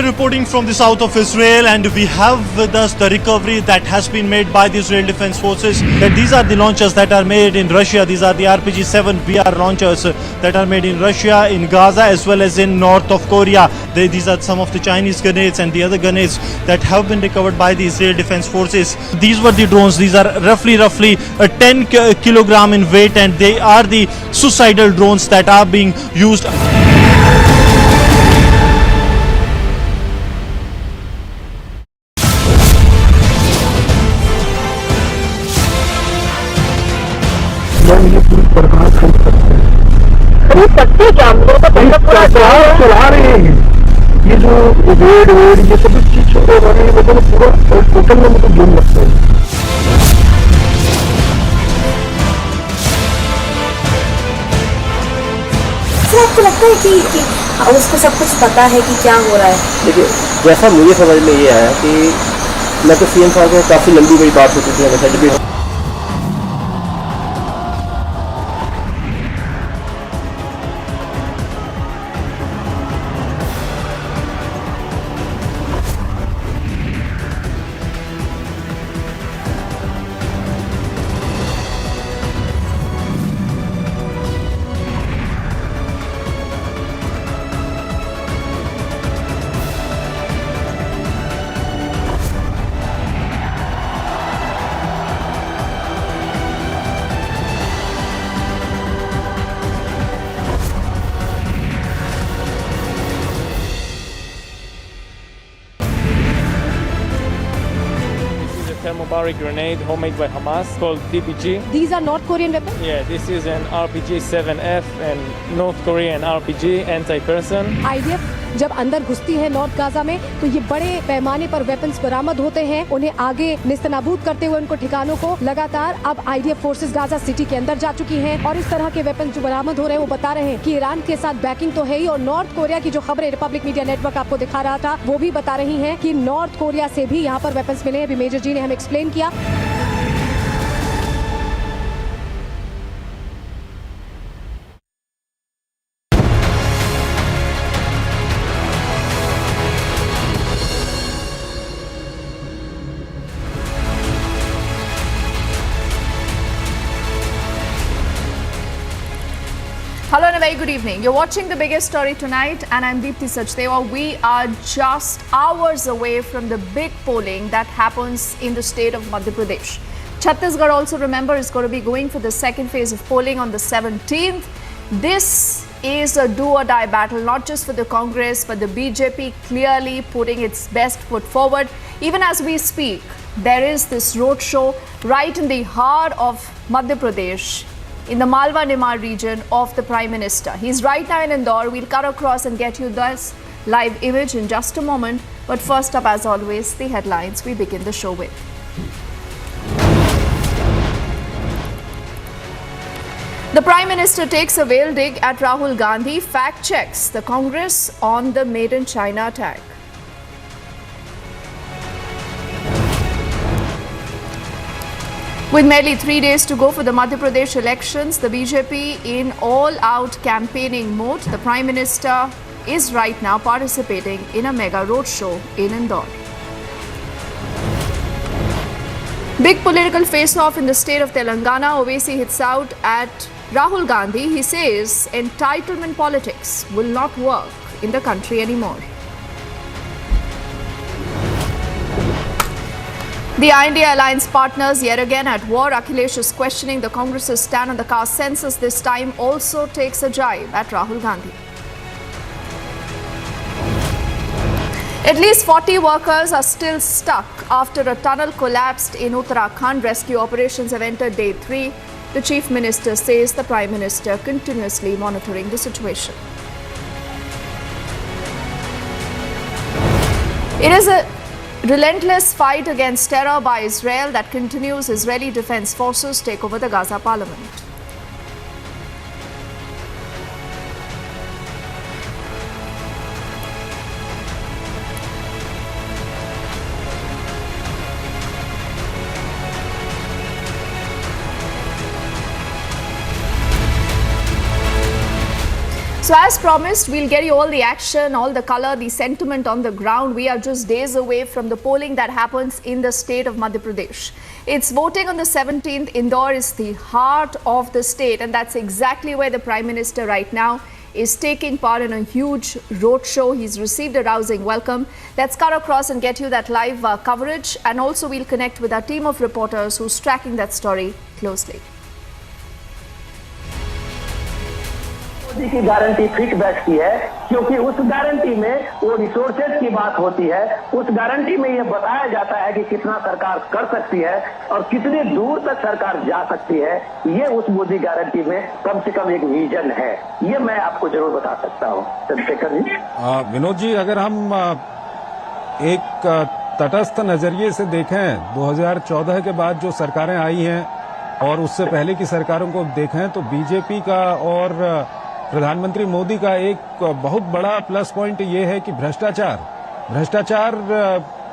reporting reporting from the south of Israel, and we have with us the recovery that has been made by the Israel Defense Forces. That these are the launchers that are made in Russia. These are the RPG-7 BR launchers that are made in Russia, in Gaza, as well as in north of Korea. These are some of the Chinese grenades and the other grenades that have been recovered by the Israel Defense Forces. These were the drones. These are roughly 10 kilogram in weight, and they are the suicidal drones that are being used. ये पूरी सरकार खरीद सकते हैं। खरीद सकते हैं क्या? मुझे तो पैसा पूरा सरकार चला रहे हैं। ये जो वेड ये सब चीज छोटे वाले ये मतलब पूरा टोटल में मुझे गेम लगता है। आपको लगता है कि उसको सब कुछ पता है कि क्या हो रहा है? देखिए, जैसा मुझे समझ में ये आया कि मैं तो सीएम साहब को काफ़ी लंबी बड़ी बात होती थी हमेशा जब भी thermobaric grenade homemade by Hamas called TPG. These are North Korean weapons? Yeah, this is an RPG-7F and North Korean RPG anti-person. IDF जब अंदर घुसती है नॉर्थ गाजा में तो ये बड़े पैमाने पर वेपन्स बरामद होते हैं, उन्हें आगे निस्तनाबूद करते हुए उनको ठिकानों को लगातार अब IDF फोर्सेस गाजा सिटी के अंदर जा चुकी हैं और इस तरह के वेपन्स जो बरामद हो रहे हैं वो बता रहे हैं कि ईरान के साथ बैकिंग तो है ही और नॉर्थ कोरिया की जो खबरें रिपब्लिक मीडिया नेटवर्क आपको दिखा रहा था वो भी बता रही हैं कि नॉर्थ कोरिया से भी यहाँ पर वेपन्स मिले हैं। अभी मेजर जी ने हमें एक्सप्लेन किया। Hello and a very good evening. You're watching the biggest story tonight and I'm Deepthi Sachdeva. We are just hours away from the big polling that happens in the state of Madhya Pradesh. Chhattisgarh also, remember, is going to be going for the second phase of polling on the 17th. This is a do or die battle, not just for the Congress, but the BJP clearly putting its best foot forward. Even as we speak, there is this roadshow right in the heart of Madhya Pradesh, in the Malwa Nimar region of the Prime Minister. He's right now in Indore. We'll cut across and get you this live image in just a moment. But first up, as always, the headlines we begin the show with. The Prime Minister takes a veiled dig at Rahul Gandhi, fact checks the Congress on the Made in China attack. With merely 3 days to go for the Madhya Pradesh elections, the BJP in all-out campaigning mode. The Prime Minister is right now participating in a mega roadshow in Indore. Big political face-off in the state of Telangana. Owaisi hits out at Rahul Gandhi. He says entitlement politics will not work in the country anymore. The India alliance partners yet again at war. Akhilesh is questioning the Congress's stand on the caste census. This time also takes a jibe at Rahul Gandhi. At least 40 workers are still stuck after a tunnel collapsed in Uttarakhand. Rescue operations have entered day 3. The Chief Minister says the Prime Minister continuously monitoring the situation. It is a relentless fight against terror by Israel that continues. Israeli Defense Forces take over the Gaza parliament. So as promised, we'll get you all the action, all the color, the sentiment on the ground. We are just days away from the polling that happens in the state of Madhya Pradesh. It's voting on the 17th. Indore is the heart of the state, and that's exactly where the Prime Minister right now is taking part in a huge roadshow. He's received a rousing welcome. Let's cut across and get you that live coverage, and also we'll connect with our team of reporters who's tracking that story closely. Modi की guarantee fit बैठती है, क्योंकि उस guarantee में वो resources की बात होती है। उस गारंटी में ये बताया जाता है कि कितना सरकार कर सकती है और कितनी दूर तक सरकार जा सकती है। ये उस मोदी गारंटी में कम से कम एक विजन है। ये मैं आपको जरूर बता सकता हूँ। चंद्रशेखर जी, विनोद जी, अगर हम एक तटस्थ नजरिए से देखें, 2014 के बाद जो सरकारें आई हैं और उससे पहले की सरकारों को देखें, तो बीजेपी का और प्रधानमंत्री मोदी का एक बहुत बड़ा प्लस पॉइंट ये है कि भ्रष्टाचार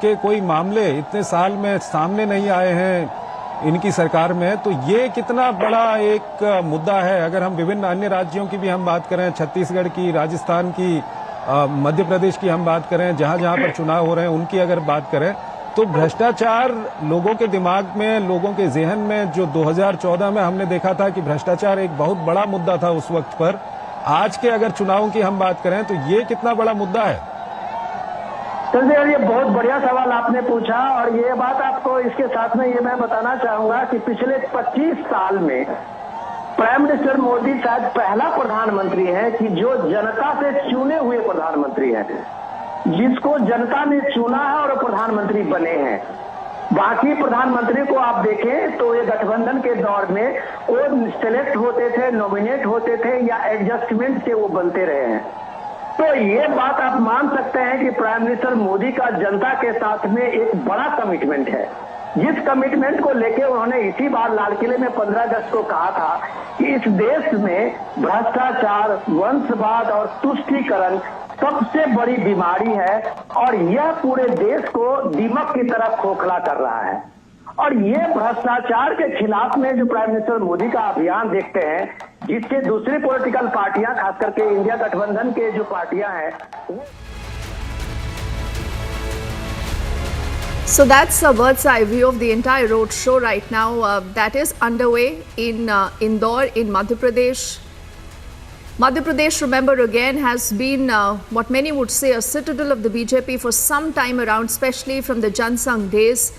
के कोई मामले इतने साल में सामने नहीं आए हैं इनकी सरकार में। तो ये कितना बड़ा एक मुद्दा है। अगर हम विभिन्न अन्य राज्यों की भी हम बात करें, छत्तीसगढ़ की, राजस्थान की, मध्य प्रदेश की हम बात करें, जहां जहां पर चुनाव हो रहे हैं उनकी अगर बात करें, तो भ्रष्टाचार लोगों के दिमाग में, लोगों के जहन में, जो 2014 में हमने देखा था कि भ्रष्टाचार एक बहुत बड़ा मुद्दा था उस वक्त पर, आज के अगर चुनावों की हम बात करें तो ये कितना बड़ा मुद्दा है? संजय, ये बहुत बढ़िया सवाल आपने पूछा, और ये बात आपको इसके साथ में ये मैं बताना चाहूंगा कि पिछले 25 साल में प्राइम मिनिस्टर मोदी शायद पहला प्रधानमंत्री है कि जो जनता से चुने हुए प्रधानमंत्री है, जिसको जनता ने चुना है और प्रधानमंत्री बने हैं। बाकी प्रधानमंत्री को आप देखें तो ये गठबंधन के दौर में वो सिलेक्ट होते थे, नॉमिनेट होते थे, या एडजस्टमेंट से वो बनते रहे हैं। तो ये बात आप मान सकते हैं कि प्राइम मिनिस्टर मोदी का जनता के साथ में एक बड़ा कमिटमेंट है, जिस कमिटमेंट को लेके उन्होंने इसी बार लाल किले में 15 अगस्त को कहा था कि इस देश में भ्रष्टाचार, वंशवाद और तुष्टीकरण सबसे बड़ी बीमारी है, और यह पूरे देश को दीमक की तरफ खोखला कर रहा है। और ये भ्रष्टाचार के खिलाफ में जो प्राइम मिनिस्टर मोदी का अभियान देखते हैं, जिससे दूसरी पॉलिटिकल पार्टियां, खास करके इंडिया गठबंधन के जो पार्टियां हैं, So that's a bird's eye view of the entire road show right now that is underway in Indore in Madhya Pradesh. Madhya Pradesh, remember, again has been what many would say a citadel of the BJP for some time around, especially from the Jan Sangh days.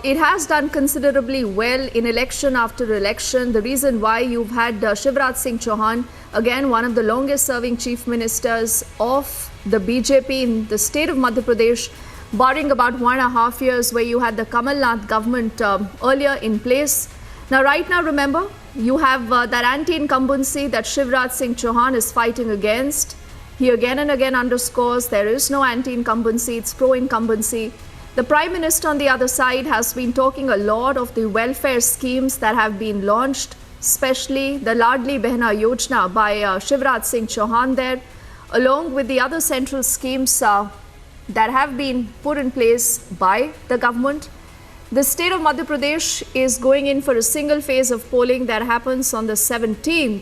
It has done considerably well in election after election. The reason why you've had Shivraj Singh Chauhan, again one of the longest serving chief ministers of the BJP in the state of Madhya Pradesh, barring about 1.5 years where you had the Kamal Nath government earlier in place. Now, right now, remember, you have that anti-incumbency that Shivraj Singh Chauhan is fighting against. He again and again underscores there is no anti-incumbency, it's pro-incumbency. The Prime Minister on the other side has been talking a lot of the welfare schemes that have been launched, especially the Ladli Behna Yojana by Shivraj Singh Chauhan there, along with the other central schemes that have been put in place by the government. The state of Madhya Pradesh is going in for a single phase of polling that happens on the 17th.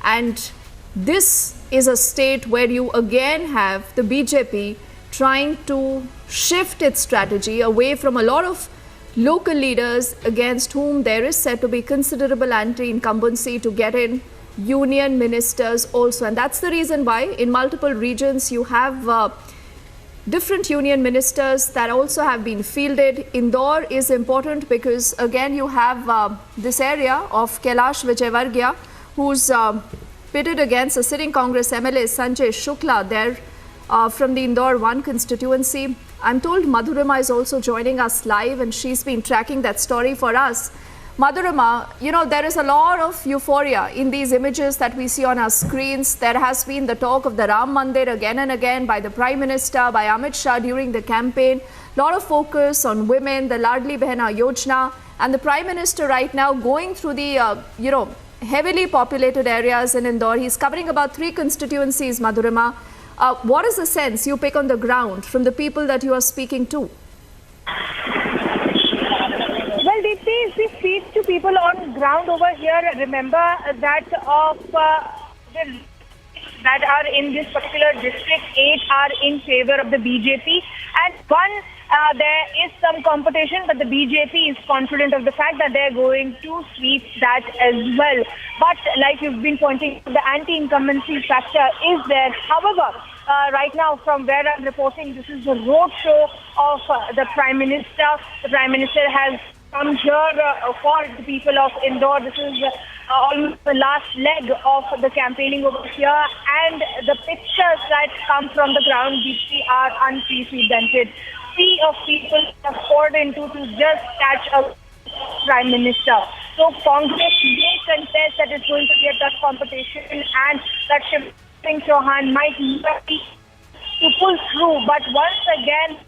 And this is a state where you again have the BJP trying to shift its strategy away from a lot of local leaders against whom there is said to be considerable anti-incumbency to get in union ministers also. And that's the reason why in multiple regions you have different union ministers that also have been fielded. Indore is important because again you have this area of Kailash Vijayvargiya, who's pitted against a sitting Congress MLA Sanjay Shukla there from the Indore 1 constituency. I'm told Madhurima is also joining us live, and she's been tracking that story for us. Madhurima, you know, there is a lot of euphoria in these images that we see on our screens. There has been the talk of the Ram Mandir again and again by the Prime Minister, by Amit Shah during the campaign. A lot of focus on women, the Ladli Behna Yojana, and the Prime Minister right now going through the, heavily populated areas in Indore. He's covering about 3 constituencies, Madhurima. What is the sense you pick on the ground from the people that you are speaking to? Well, Deepti, if we speak to people on ground over here, remember that of the that are in this particular district, 8 are in favor of the BJP, and one there is some competition, but the BJP is confident of the fact that they're going to sweep that as well. But like you've been pointing, the anti-incumbency factor is there. However, right now from where I'm reporting, this is the roadshow of the Prime Minister. The Prime Minister has come here for the people of Indore. This is almost the last leg of the campaigning over here, and the pictures that come from the ground are unprecedented. Sea of people have poured into to just catch a Prime Minister. So Congress may contest that it's going to be a tough competition, and that Shiv Singh Chauhan might not be to pull through. But once again,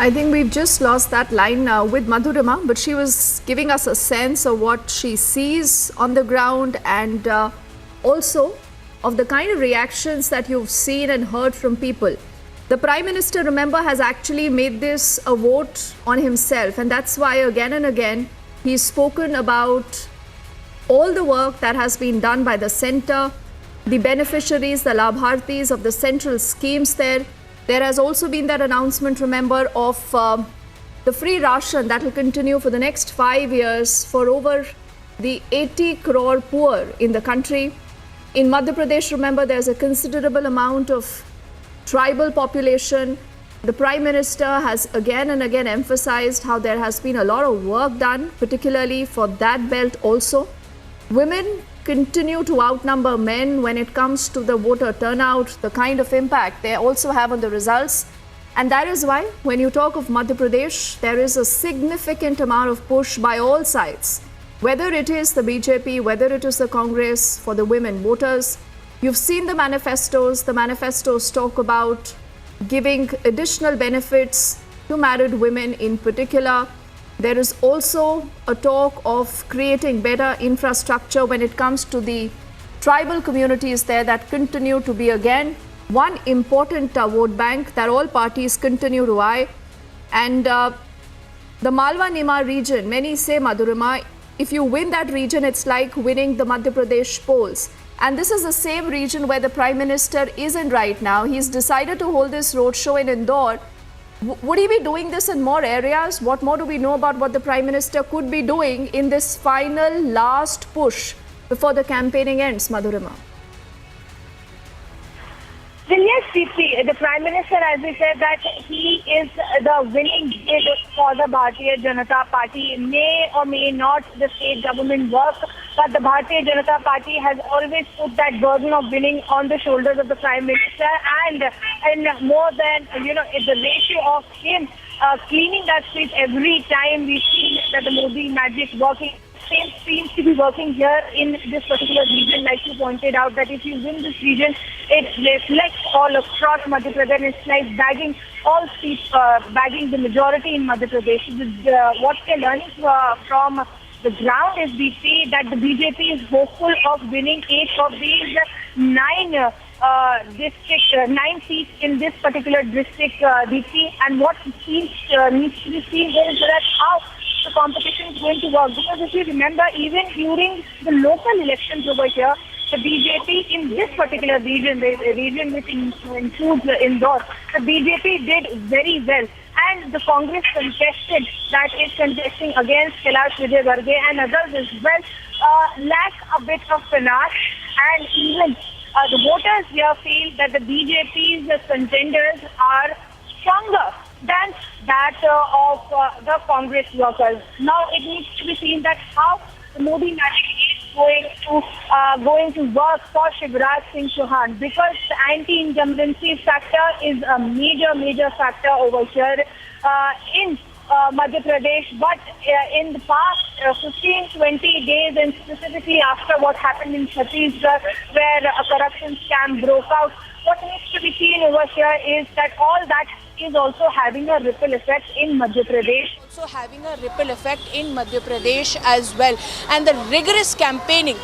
I think we've just lost that line with Madhurima, but she was giving us a sense of what she sees on the ground, and also of the kind of reactions that you've seen and heard from people. The Prime Minister, remember, has actually made this a vote on himself, and that's why again and again he's spoken about all the work that has been done by the centre, the beneficiaries, the Labhartis of the central schemes there. There has also been that announcement, remember, of the free ration that will continue for the next 5 years for over the 80 crore poor in the country. In Madhya Pradesh, remember, there's a considerable amount of tribal population. The Prime Minister has again and again emphasized how there has been a lot of work done, particularly for that belt also. Women continue to outnumber men when it comes to the voter turnout, the kind of impact they also have on the results. And that is why when you talk of Madhya Pradesh, there is a significant amount of push by all sides, whether it is the BJP, whether it is the Congress, for the women voters. You've seen the manifestos. The manifestos talk about giving additional benefits to married women in particular. There is also a talk of creating better infrastructure when it comes to the tribal communities there that continue to be, again, one important vote bank that all parties continue to eye. And the Malwa-Nima region, many say, Madhurima, if you win that region, it's like winning the Madhya Pradesh polls. And this is the same region where the Prime Minister is in right now. He's decided to hold this roadshow in Indore. Would he be doing this in more areas? What more do we know about what the Prime Minister could be doing in this final last push before the campaigning ends, Madhurima? Well, yes, Preeti, the Prime Minister, as we said, that he is the winning bid for the Bharatiya Janata Party. May or may not the state government work, but the Bharatiya Janata Party has always put that burden of winning on the shoulders of the Prime Minister, and more than, the ratio of him cleaning that street every time we see that the Modi magic working. Seems to be working here in this particular region. Like you pointed out, that if you win this region, it reflects all across Madhya Pradesh. It's like bagging all seats, bagging the majority in Madhya Pradesh. What we're learning from the ground is we see that the BJP is hopeful of winning 8 of these 9 seats in this particular district, DC. And what needs to be seen is that how the competition is going to work. Because if you remember, even during the local elections over here, the BJP in this particular region, the region which includes Indore, the BJP did very well. And the Congress contested, that is contesting against Kailash Vijay Garge and others as well, lack a bit of panache, and even the voters here feel that the BJP's contenders are stronger than that of the Congress workers. Now it needs to be seen that how the Modi magic is going to work for Shivraj Singh Chauhan, because the anti-incumbency factor is a major factor over here in Madhya Pradesh. But in the past 15-20 days, and specifically after what happened in Chhattisgarh, where a corruption scam broke out, what needs to be seen over here is that all that is also having a ripple effect in Madhya Pradesh. also having a ripple effect in Madhya Pradesh as well. And the rigorous campaigning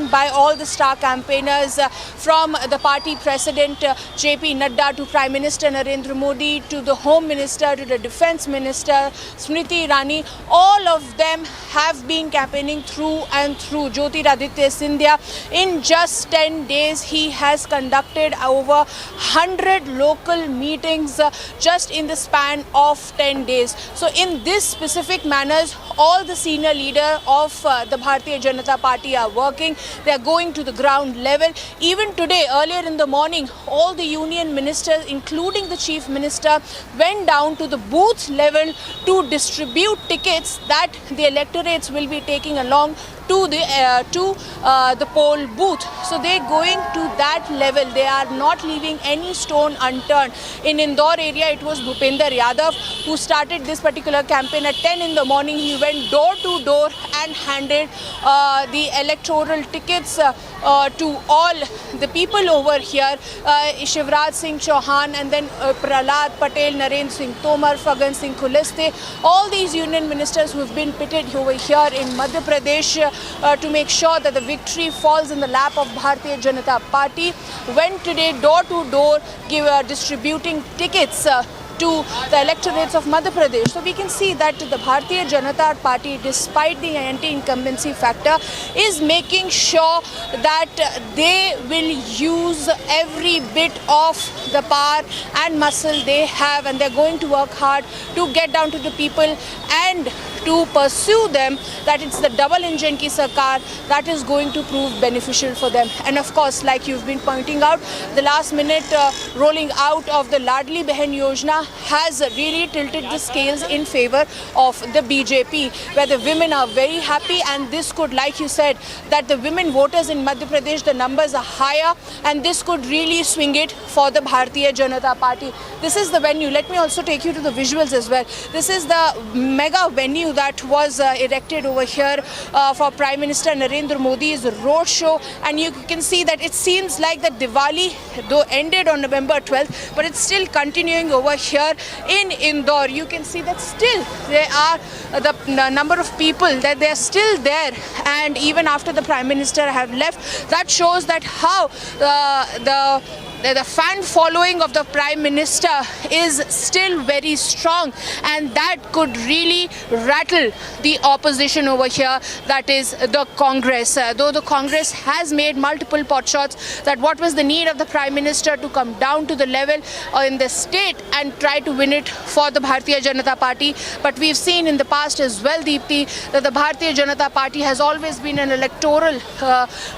by all the star campaigners from the party president JP Nadu to Prime Minister Narendra Modi to the Home Minister to the Defence Minister Smriti Irani, all of them have been campaigning through and through. Jyotiraditya Scindia, in just 10 days, he has conducted over 100 local meetings just in the span of 10 days. So in this specific manners, all the senior leader of the Bharatiya Janata Party are working. They are going to the ground level. Even today, earlier in the morning, all the union ministers, including the chief minister, went down to the booth level to distribute tickets that the electorates will be taking along to the poll booth. So they're going to that level. They are not leaving any stone unturned. In Indore area, it was Bhupender Yadav who started this particular campaign at 10 in the morning. He went door to door and handed the electoral tickets to all the people over here. Shivraj Singh Chauhan and then Prahlad Patel, Narendra Singh Tomar, Fagan Singh Kuliste, all these union ministers who have been pitted over here in Madhya Pradesh to make sure that the victory falls in the lap of Bharatiya Janata Party, went today door to door distributing tickets to the electorates of Madhya Pradesh. So we can see that the Bharatiya Janata Party, despite the anti-incumbency factor, is making sure that they will use every bit of the power and muscle they have, and they're going to work hard to get down to the people and to pursue them, that it's the double engine ki sarkar that is going to prove beneficial for them. And of course, like you've been pointing out, the last minute rolling out of the Ladli Behan Yojana has really tilted the scales in favor of the BJP, where the women are very happy, and this could, like you said, that the women voters in Madhya Pradesh, the numbers are higher, and this could really swing it for the Bharatiya Janata Party. This is the venue. Let me also take you to the visuals as well. This is the mega venue that was erected over here for Prime Minister Narendra Modi's roadshow, and you can see that it seems like that Diwali, though ended on November 12th, but it's still continuing over here in Indore. You can see that still there are the number of people that they are still there, and even after the Prime Minister have left, that shows that how the fan following of the Prime Minister is still very strong, and that could really rattle the opposition over here, that is the Congress. Though the Congress has made multiple potshots that what was the need of the Prime Minister to come down to the level in the state and try to win it for the Bharatiya Janata Party. But we've seen in the past as well, Deepti, that the Bharatiya Janata Party has always been an electoral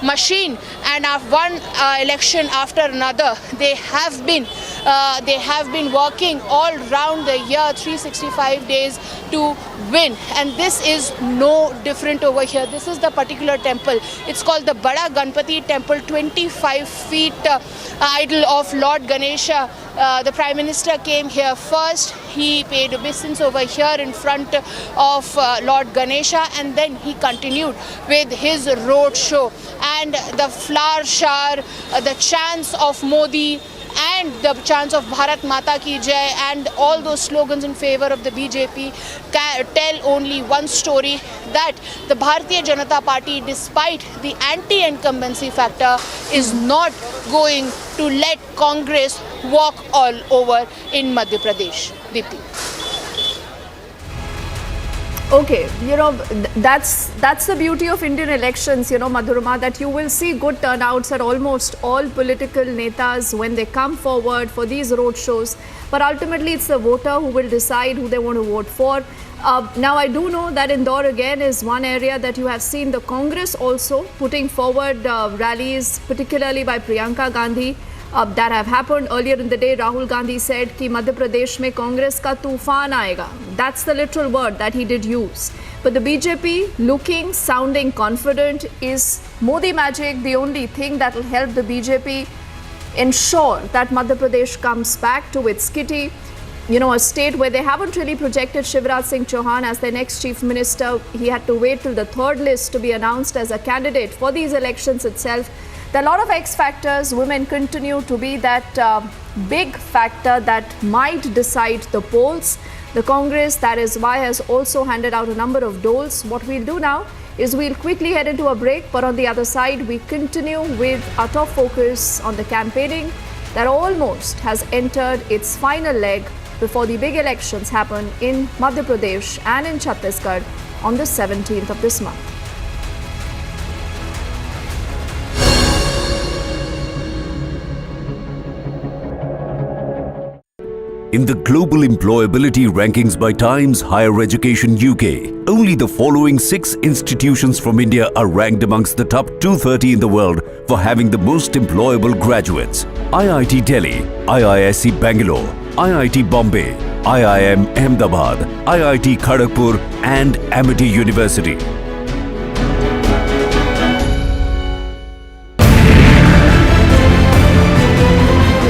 machine, and one election after another, they have been working all round the year, 365 days to win, and this is no different over here. This is the particular temple. It's called the Bada Ganpati Temple, 25 feet idol of Lord Ganesha. The Prime Minister came here first. He paid obeisance over here in front of Lord Ganesha, and then he continued with his road show. And the flower shower, the chants of Modi, and the chants of Bharat Mata Ki Jai, and all those slogans in favor of the BJP tell only one story, that the Bharatiya Janata Party, despite the anti-incumbency factor, is not going to let Congress walk all over in Madhya Pradesh. Deepti. Okay, that's the beauty of Indian elections, Madhurima, that you will see good turnouts at almost all political netas when they come forward for these road shows. But ultimately, it's the voter who will decide who they want to vote for. Now, I do know that Indore again is one area that you have seen the Congress also putting forward rallies, particularly by Priyanka Gandhi. That have happened earlier in the day. Rahul Gandhi said कि मध्य प्रदेश में कांग्रेस का तूफान आएगा. That's the literal word that he did use. But the BJP, looking, sounding confident, is Modi magic the only thing that will help the BJP ensure that Madhya Pradesh comes back to its kitty? A state where they haven't really projected Shivraj Singh Chauhan as their next chief minister. He had to wait till the third list to be announced as a candidate for these elections itself. There are a lot of X factors. Women continue to be that big factor that might decide the polls. The Congress, that is why, has also handed out a number of doles. What we'll do now is we'll quickly head into a break, but on the other side, we continue with our top focus on the campaigning that almost has entered its final leg before the big elections happen in Madhya Pradesh and in Chhattisgarh on the 17th of this month. In the global employability rankings by Times Higher Education UK, only the following 6 institutions from India are ranked amongst the top 230 in the world for having the most employable graduates. IIT Delhi, IISc Bengaluru, IIT Bombay, IIM Ahmedabad, IIT Kharagpur and Amity University.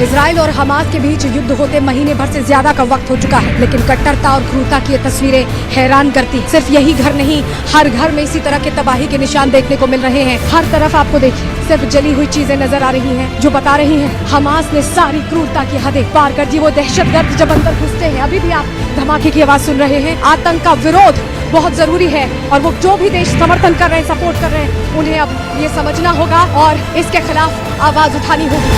Israel और Hamas के बीच युद्ध होते महीने भर से ज्यादा का वक्त हो चुका है, लेकिन कट्टरता और क्रूरता की ये तस्वीरें हैरान करती। सिर्फ यही घर नहीं, हर घर में इसी तरह के तबाही के निशान देखने को मिल रहे हैं। हर तरफ आपको देखिए सिर्फ जली हुई चीजें नजर आ रही हैं, जो बता रही हैं हमास ने सारी क्रूरता की हदें पार कर दी। वो दहशतगर्द जब अंदर घुसते हैं, अभी भी आप धमाके की आवाज सुन रहे हैं। आतंक का विरोध बहुत जरूरी है और वो जो भी देश समर्थन कर रहे हैं, सपोर्ट कर रहे हैं, उन्हें अब ये समझना होगा और इसके खिलाफ आवाज उठानी होगी।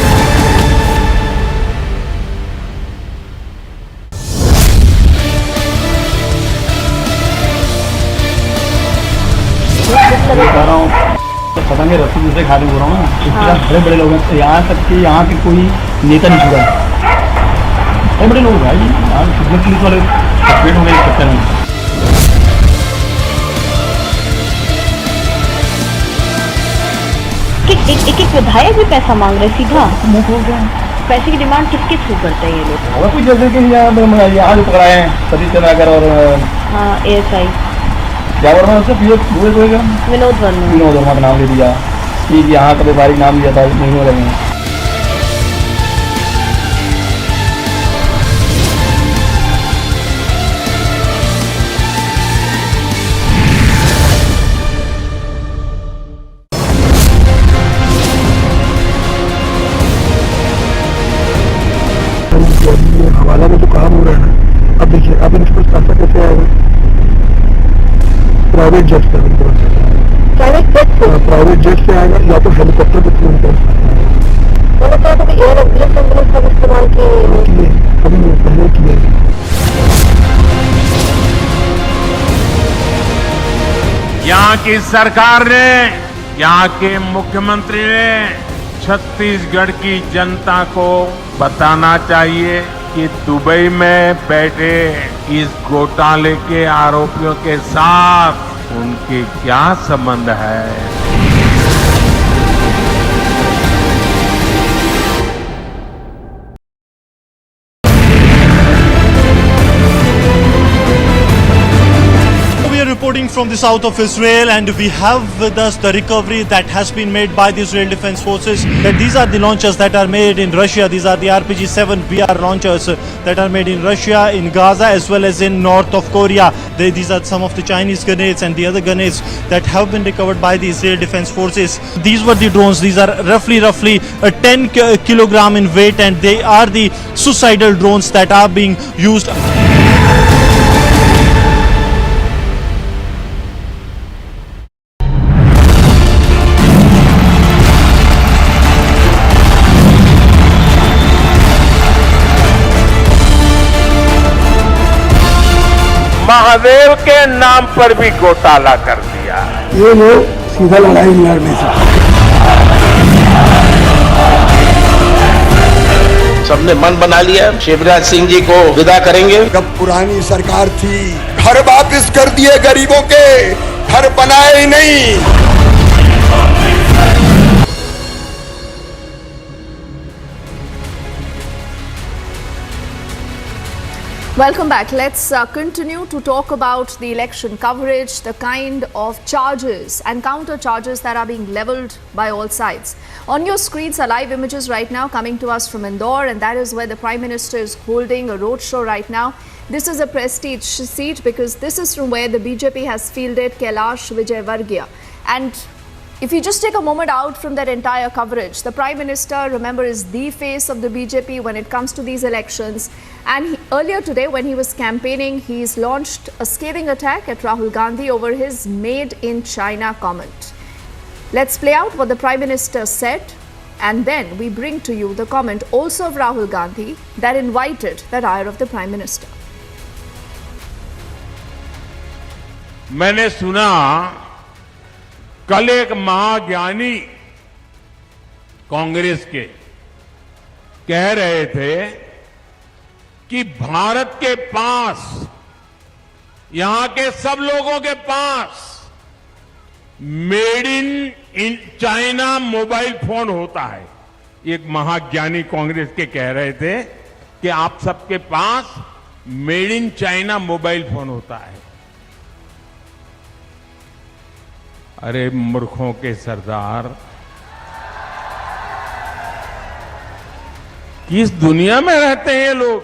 बता रहा हूँ पतंगे रस्सी दूसरे खाली हो रहा हूँ ना, इस तरह बड़े बड़े लोग हैं। यहाँ तक कि यहाँ के कोई नेता नहीं छुड़ा, बड़े बड़े लोग भाई यहाँ पुलिस वाले सस्पेंड हो गए इस चक्कर में। एक विधायक भी पैसा मांग रहे सीधा मुंह हो गया। पैसे की डिमांड किसके थ्रू करते हैं ये लोग? अगर कुछ जैसे कि यहाँ जो पकड़ाए हैं सतीश चंद्राकर और हाँ ASI क्या वर्मा उससे विनोद वर्मा का नाम ले दिया कि यहाँ का व्यापारी नाम लिया था महीनों लगे। हवाला में जो काम हो रहा है, अब देखिए अब इनके पास पैसा कैसे आएगा? प्राइवेट जेट से आएगा या तो हेलीकॉप्टर के थ्रू कभी नहीं पहले किए। यहाँ की सरकार ने, यहाँ के मुख्यमंत्री ने छत्तीसगढ़ की जनता को बताना चाहिए कि दुबई में बैठे इस घोटाले के आरोपियों के साथ उनके क्या संबंध है। Reporting from the south of Israel, and we have with us the recovery that has been made by the Israel Defense Forces. That these are the launchers that are made in Russia. These are the RPG-7 BR launchers that are made in Russia, in Gaza, as well as in north of Korea. These are some of the Chinese grenades and the other grenades that have been recovered by the Israel Defense Forces. These were the drones. These are roughly 10 kilogram in weight, and they are the suicidal drones that are being used. Mahadev के नाम पर भी घोटाला कर दिया। ये लोग सीधा लड़ाई लड़ नहीं सकते। सबने मन बना लिया शिवराज सिंह जी को विदा करेंगे। जब पुरानी सरकार थी, घर वापस कर दिए गरीबों के, घर बनाए ही नहीं। Welcome back. Let's continue to talk about the election coverage, the kind of charges and counter charges that are being leveled by all sides. On your screens are live images right now coming to us from Indore, and that is where the Prime Minister is holding a roadshow right now. This is a prestige seat because this is from where the BJP has fielded Kailash Vijayvargiya. And If you just take a moment out from that entire coverage, the Prime Minister, remember, is the face of the BJP when it comes to these elections. And earlier today, when he was campaigning, he's launched a scathing attack at Rahul Gandhi over his "Made in China" comment. Let's play out what the Prime Minister said, and then we bring to you the comment also of Rahul Gandhi that invited the ire of the Prime Minister. मैंने सुना कल एक महाज्ञानी कांग्रेस के कह रहे थे कि भारत के पास, यहां के सब लोगों के पास made in China mobile phone होता है। एक महाज्ञानी कांग्रेस के कह रहे थे कि आप सबके पास made in China mobile phone होता है। अरे मूर्खों के सरदार, किस दुनिया में रहते हैं ये लोग?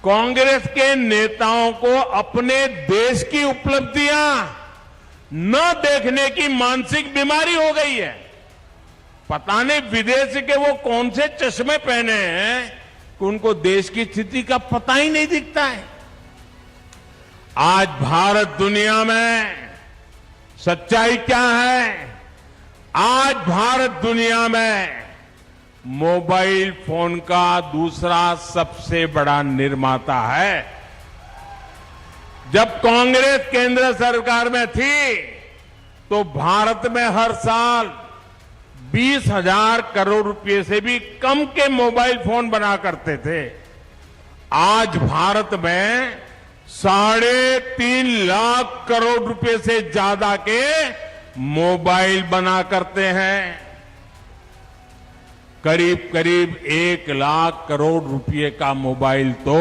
कांग्रेस के नेताओं को अपने देश की उपलब्धियां न देखने की मानसिक बीमारी हो गई है। पता नहीं विदेश के वो कौन से चश्मे पहने हैं कि उनको देश की स्थिति का पता ही नहीं दिखता है। आज भारत दुनिया में सच्चाई क्या है? आज भारत दुनिया में मोबाइल फोन का दूसरा सबसे बड़ा निर्माता है। जब कांग्रेस केंद्र सरकार में थी तो भारत में हर साल 20,000 करोड़ रुपए से भी कम के मोबाइल फोन बना करते थे। आज भारत में 3.5 लाख करोड़ रुपए से ज्यादा के मोबाइल बना करते हैं। करीब करीब 1 लाख करोड़ रुपए का मोबाइल तो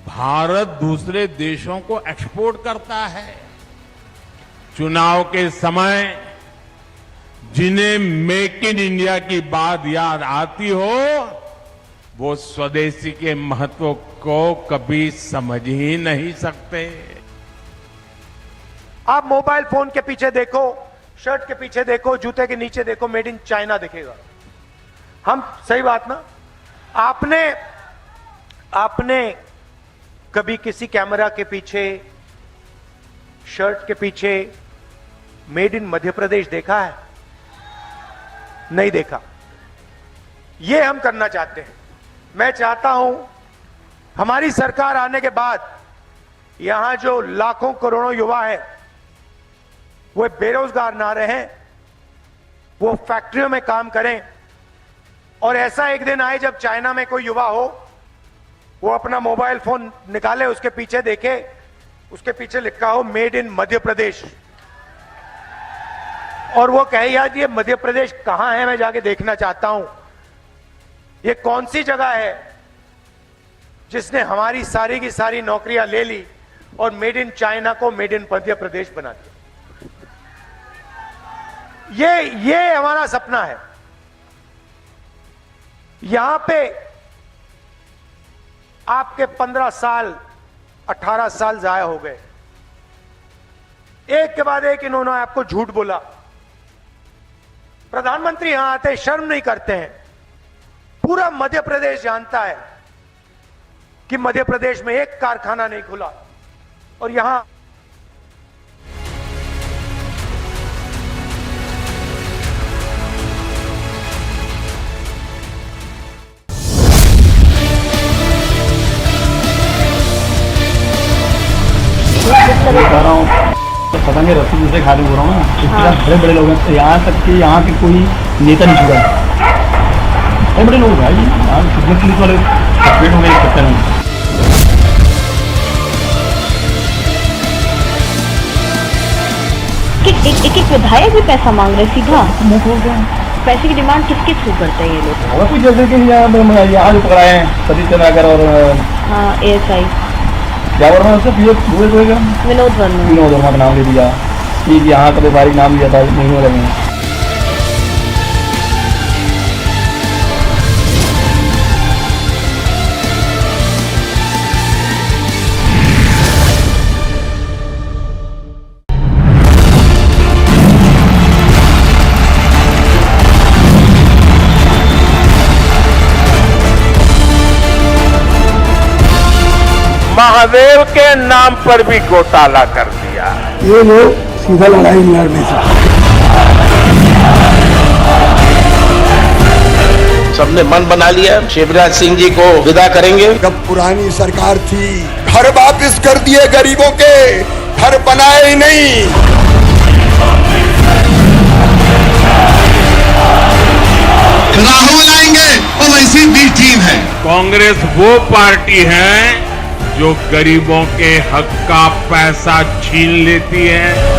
भारत दूसरे देशों को एक्सपोर्ट करता है। चुनाव के समय जिन्हें मेक इन इंडिया की बात याद आती हो, वो स्वदेशी के महत्व को कभी समझ ही नहीं सकते। आप मोबाइल फोन के पीछे देखो, शर्ट के पीछे देखो, जूते के नीचे देखो, मेड इन चाइना दिखेगा। हम सही बात ना? आपने कभी किसी कैमरा के पीछे, शर्ट के पीछे मेड इन मध्य प्रदेश देखा है? नहीं देखा। ये हम करना चाहते हैं। मैं चाहता हूं हमारी सरकार आने के बाद यहां जो लाखों करोड़ों युवा हैं वो बेरोजगार ना रहें, वो फैक्ट्रियों में काम करें, और ऐसा एक दिन आए जब चाइना में कोई युवा हो, वो अपना मोबाइल फोन निकाले, उसके पीछे देखे, उसके पीछे लिखा हो मेड इन मध्य प्रदेश, और वो कहे यार ये मध्य प्रदेश कहां है, मैं जाके देखना चाहता हूं। ये कौन सी जगह है जिसने हमारी सारी की सारी नौकरियां ले ली और मेड इन चाइना को मेड इन मध्य प्रदेश बना दिया। ये हमारा सपना है। यहां पे आपके 15 साल 18 साल जाया हो गए। एक के बाद एक इन्होंने आपको झूठ बोला। प्रधानमंत्री यहां आते शर्म नहीं करते हैं। पूरा मध्य प्रदेश जानता है कि मध्य प्रदेश में एक कारखाना नहीं खुला, और यहां बता रहा हूँ तो पतंगे रस्सी दूसरे खाने हो रहा हूँ ना। इस तरह बड़े बड़े लोग हैं, यहाँ तक कि यहाँ के कोई नेता नहीं छुड़ा। बड़े बड़े लोग भाई यहाँ पुलिस वाले सस्पेंड हो गए एक चक्कर में। एक विधायक भी पैसा मांग रहे सीधा मुंह हो गया। पैसे की डिमांड किसके थ्रू करते हैं ये लोग? होगा कुछ जैसे कि यहाँ जो पकड़ाए हैं सतीश चंद्राकर और ASI क्या बोल रहा हूँ उससे विनोद वर्मा का नाम ले दिया कि यहाँ का व्यापारिक नाम लिया था महीनों लगे। महादेव के नाम पर भी घोटाला कर दिया। ये लोग सीधा लड़ाई लड़ने से सबने मन बना लिया, शिवराज सिंह जी को विदा करेंगे। जब पुरानी सरकार थी, घर वापस कर दिए गरीबों के, घर बनाए ही नहीं। राहुल आएंगे और वैसी बी टीम है। कांग्रेस वो पार्टी है जो गरीबों के हक का पैसा छीन लेती है।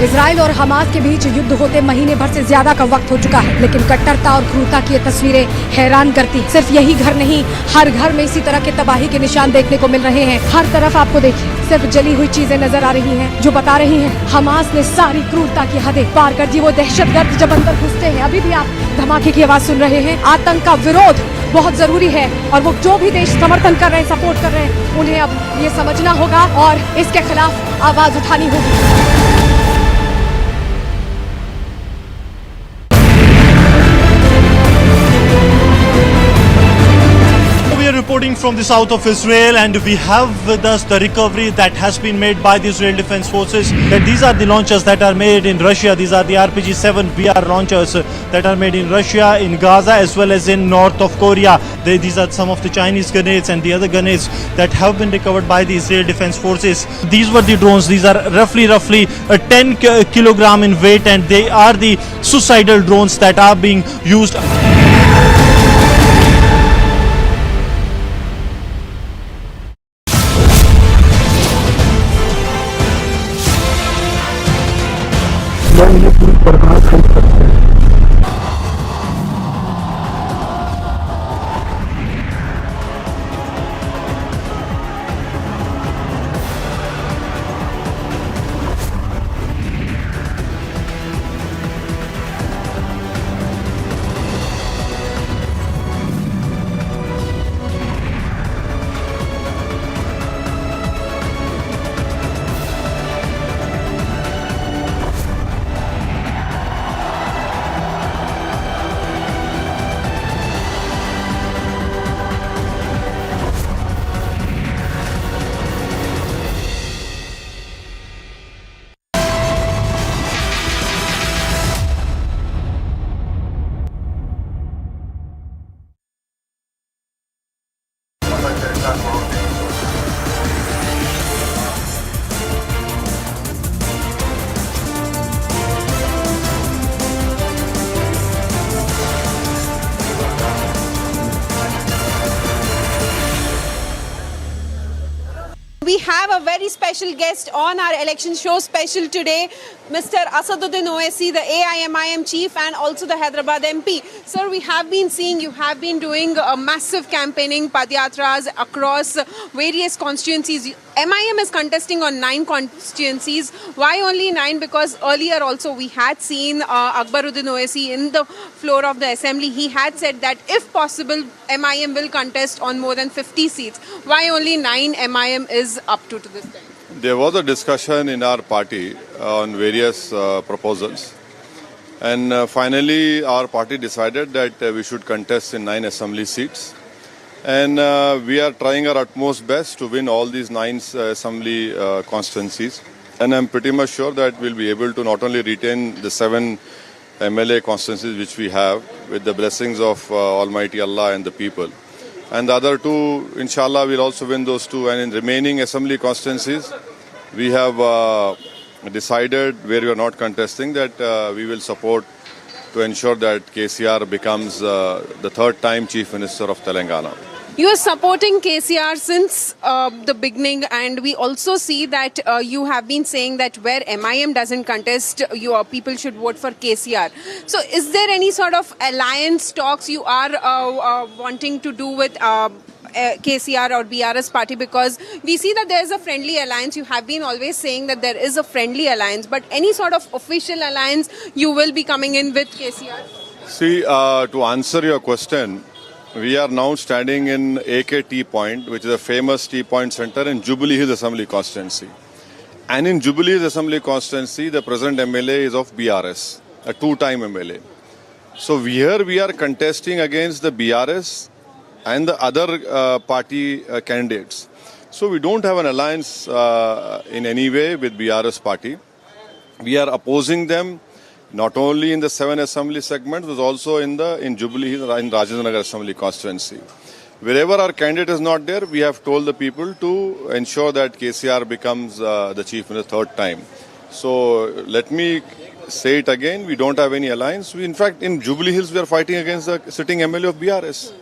इजराइल और हमास के बीच युद्ध होते महीने भर से ज्यादा का वक्त हो चुका है, लेकिन कट्टरता और क्रूरता की ये तस्वीरें हैरान करती। सिर्फ यही घर नहीं, हर घर में इसी तरह के तबाही के निशान देखने को मिल रहे हैं। हर तरफ आपको देखिए सिर्फ जली हुई चीजें नजर आ रही हैं, जो बता रही हैं हमास ने सारी क्रूरता की हदें पार कर दी। वो दहशतगर्द जब अंदर घुसते हैं, अभी भी आप धमाके की आवाज सुन रहे हैं। आतंक का विरोध बहुत जरूरी है और वो जो भी देश समर्थन कर रहे हैं, सपोर्ट कर रहे हैं, उन्हें अब ये समझना होगा और इसके खिलाफ आवाज उठानी होगी। Reporting from the south of Israel, and we have with us the recovery that has been made by the Israel Defense Forces. That these are the launchers that are made in Russia. These are the RPG-7 BR launchers that are made in Russia, in Gaza, as well as in north of Korea. These are some of the Chinese grenades and the other grenades that have been recovered by the Israel Defense Forces. These were the drones. These are roughly 10 kilogram in weight, and they are the suicidal drones that are being used. ये पूरी सरकार खरीद सकते हैं। We have a very special guest on our election show special today, Mr. Asaduddin Owaisi, the AIMIM chief and also the Hyderabad MP. Sir, we have been seeing you have been doing a massive campaigning, padyatras across various constituencies. MIM is contesting on 9 constituencies. Why only 9? Because earlier also we had seen Akbaruddin Owaisi in the floor of the assembly. He had said that if possible, MIM will contest on more than 50 seats. Why only 9 MIM is up to this time? There was a discussion in our party on various proposals, and finally our party decided that we should contest in 9 assembly seats, and we are trying our utmost best to win all these 9 assembly constituencies, and I'm pretty much sure that we'll be able to not only retain the 7 MLA constituencies which we have with the blessings of Almighty Allah and the people, and the other 2, inshallah, we'll also win those 2. And in remaining assembly constituencies, we have decided, where we are not contesting, that we will support to ensure that KCR becomes the 3rd time Chief Minister of Telangana. You are supporting KCR since the beginning, and we also see that you have been saying that where MIM doesn't contest, your people should vote for KCR. So is there any sort of alliance talks you are wanting to do with KCR or BRS party, because we see that there is a friendly alliance. You have been always saying that there is a friendly alliance, but any sort of official alliance you will be coming in with KCR? See, to answer your question, we are now standing in AK Tea Point, which is a famous tea point center in Jubilee Hills Assembly constituency. And in Jubilee Hills Assembly constituency, the present MLA is of BRS, a two-time MLA. So here we are contesting against the BRS and the other party candidates. So we don't have an alliance in any way with BRS party. We are opposing them not only in the 7 assembly segments, but also in Jubilee Hills, in Rajendra Nagar Assembly constituency. Wherever our candidate is not there, we have told the people to ensure that KCR becomes the chief minister third time. So let me say it again, we don't have any alliance. We, in fact, in Jubilee Hills, we are fighting against the sitting MLA of BRS.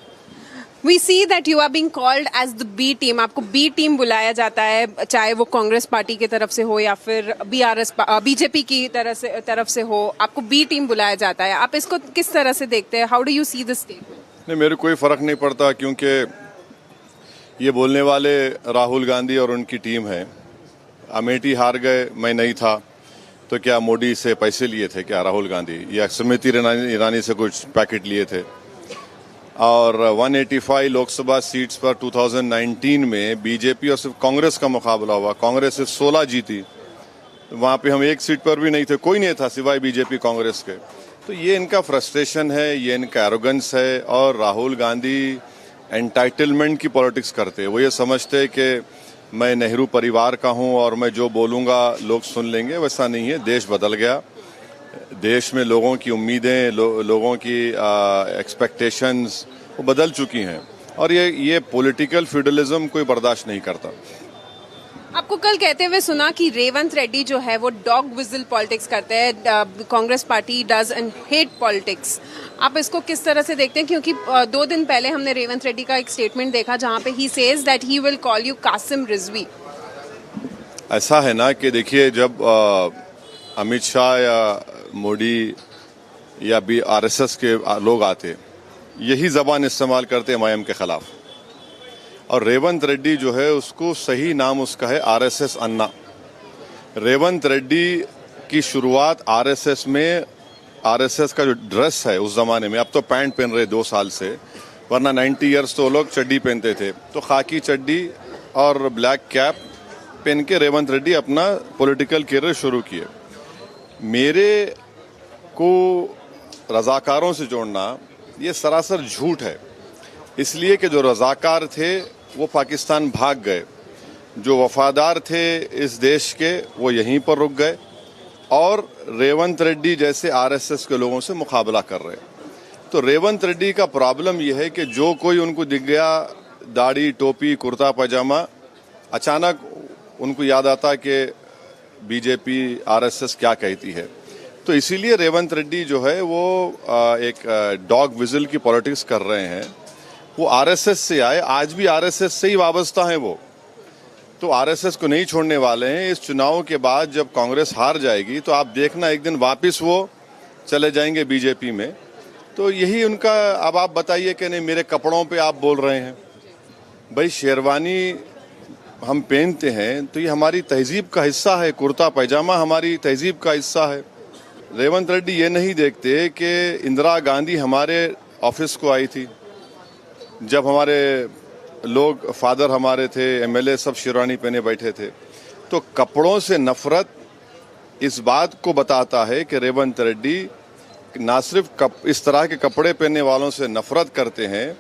We see that you are being called as the B team. आपको B team बुलाया जाता है, चाहे वो Congress party की तरफ से हो या फिर बीजेपी की तरफ से हो, आपको B team बुलाया जाता है. आप इसको किस तरह से देखते हैं? How do you see this statement? नहीं, मेरे कोई फर्क नहीं पड़ता, क्योंकि ये बोलने वाले राहुल गांधी और उनकी टीम है. अमेठी हार गए, मैं नहीं था, तो क्या मोदी से पैसे लिए थे क्या राहुल गांधी, या स्मृति ईरानी से कुछ पैकेट लिए थे? और 185 लोकसभा सीट्स पर 2019 में बीजेपी और सिर्फ कांग्रेस का मुकाबला हुआ. कांग्रेस सिर्फ 16 जीती, वहां पे हम एक सीट पर भी नहीं थे, कोई नहीं था सिवाय बीजेपी कांग्रेस के. तो ये इनका फ्रस्ट्रेशन है, ये इनका एरोगेंस है. और राहुल गांधी एंटाइटलमेंट की पॉलिटिक्स करते हैं. वो ये समझते हैं कि मैं नेहरू परिवार का हूं और मैं जो बोलूंगा लोग सुन लेंगे. वैसा नहीं है. देश बदल गया. देश में लोगों की उम्मीदें, लोगों की एक्सपेक्टेशंस वो बदल चुकी हैं, और ये पॉलिटिकल फ्यूडलिज्म कोई बर्दाश्त नहीं करता. आपको कल कहते हुए सुना कि रेवंत रेड्डी जो है वो डॉग विजिल पॉलिटिक्स करते हैं. Congress party does and hate politics. आप इसको किस तरह से देखते हैं? क्योंकि 2 दिन पहले हमने रेवंत रेड्डी का एक स्टेटमेंट देखा जहां पे he says that he will call you Kasim Rizvi. ऐसा है ना कि देखिए, जब अमित शाह या मोदी या भी आरएसएस के लोग आते, यही जबान इस्तेमाल करते एमआईएम के खिलाफ. और रेवंत रेड्डी जो है, उसको सही नाम उसका है आरएसएस अन्ना. रेवंत रेड्डी की शुरुआत आरएसएस में, आरएसएस का जो ड्रेस है उस जमाने में, अब तो पैंट पहन रहे 2 साल से, वरना 90 ईयर्स तो लोग चड्डी पहनते थे. तो खाकी चड्डी और ब्लैक कैप पहन के रेवंत रेड्डी अपना पॉलिटिकल करियर शुरू किए. मेरे को रजाकारों से जोड़ना ये सरासर झूठ है, इसलिए कि जो रजाकार थे वो पाकिस्तान भाग गए, जो वफादार थे इस देश के वो यहीं पर रुक गए, और रेवंत रेड्डी जैसे आरएसएस के लोगों से मुकाबला कर रहे. तो रेवंत रेड्डी का प्रॉब्लम यह है कि जो कोई उनको दिख गया, दाढ़ी, टोपी, कुर्ता पैजामा, अचानक उनको याद आता कि बीजेपी आरएसएस क्या कहती है. तो इसीलिए रेवंत रेड्डी जो है वो एक डॉग विजिल की पॉलिटिक्स कर रहे हैं. वो आरएसएस से आए, आज भी आरएसएस से ही वाबस्ता है वो, तो आरएसएस को नहीं छोड़ने वाले हैं. इस चुनाव के बाद जब कांग्रेस हार जाएगी तो आप देखना एक दिन वापस वो चले जाएंगे बीजेपी में. तो यही उनका. अब आप बताइए कि नहीं, मेरे कपड़ों पे आप बोल रहे हैं. भाई, शेरवानी हम पहनते हैं तो ये हमारी तहजीब का हिस्सा है, कुर्ता पैजामा हमारी तहजीब का हिस्सा है. रेवंत रेड्डी ये नहीं देखते कि इंदिरा गांधी हमारे ऑफिस को आई थी, जब हमारे लोग, फादर हमारे थे, एमएलए सब शेरवानी पहने बैठे थे. तो कपड़ों से नफरत इस बात को बताता है कि रेवंत रेड्डी ना सिर्फ इस तरह के कपड़े पहनने वालों से नफरत करते हैं,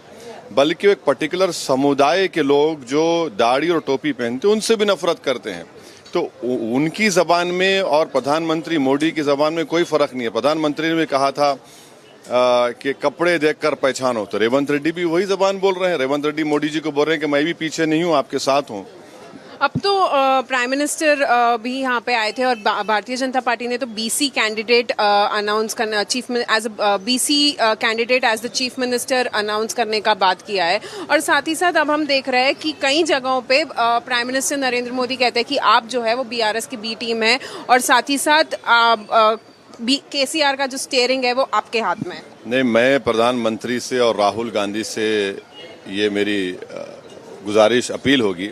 बल्कि एक पर्टिकुलर समुदाय के लोग जो दाढ़ी और टोपी पहनते हैं उनसे भी नफरत करते हैं. तो उनकी जबान में और प्रधानमंत्री मोदी की जबान में कोई फर्क नहीं है. प्रधानमंत्री ने भी कहा था कि कपड़े देखकर पहचानो, तो रेवंत रेड्डी भी वही जबान बोल रहे हैं. रेवंत रेड्डी मोदी जी को बोल रहे हैं कि मैं भी पीछे नहीं हूं, आपके साथ हूं. अब तो प्राइम मिनिस्टर भी यहाँ पे आए थे और भारतीय जनता पार्टी ने तो बीसी कैंडिडेट अनाउंस करना, chief as BC candidate as the chief minister announce करने का बात किया है. और साथ ही साथ अब हम देख रहे हैं कि कई जगहों पे प्राइम मिनिस्टर नरेंद्र मोदी कहते हैं कि आप जो है वो बीआरएस की बी टीम है, और साथ ही साथ केसीआर का जो स्टीयरिंग है वो आपके हाथ में है. नहीं, मैं प्रधानमंत्री से और राहुल गांधी से ये मेरी गुजारिश अपील होगी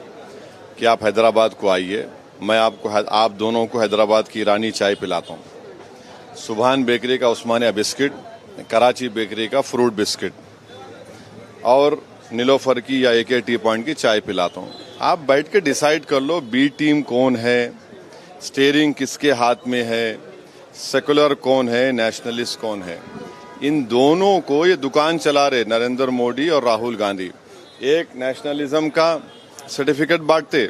कि आप हैदराबाद को आइए। मैं आप दोनों को हैदराबाद की ईरानी चाय पिलाता हूँ। सुभान बेकरी का उस्मानिया बिस्किट, कराची बेकरी का फ्रूट बिस्किट और नीलोफर की या AK टी पॉइंट की चाय पिलाता हूँ। आप बैठ के डिसाइड कर लो बी टीम कौन है, स्टीयरिंग किसके हाथ में है, सेकुलर कौन है, नेशनलिस्ट कौन है। इन दोनों को ये दुकान चला रहे नरेंद्र मोदी और राहुल गांधी। एक नेशनलिज्म का सर्टिफिकेट बांटते,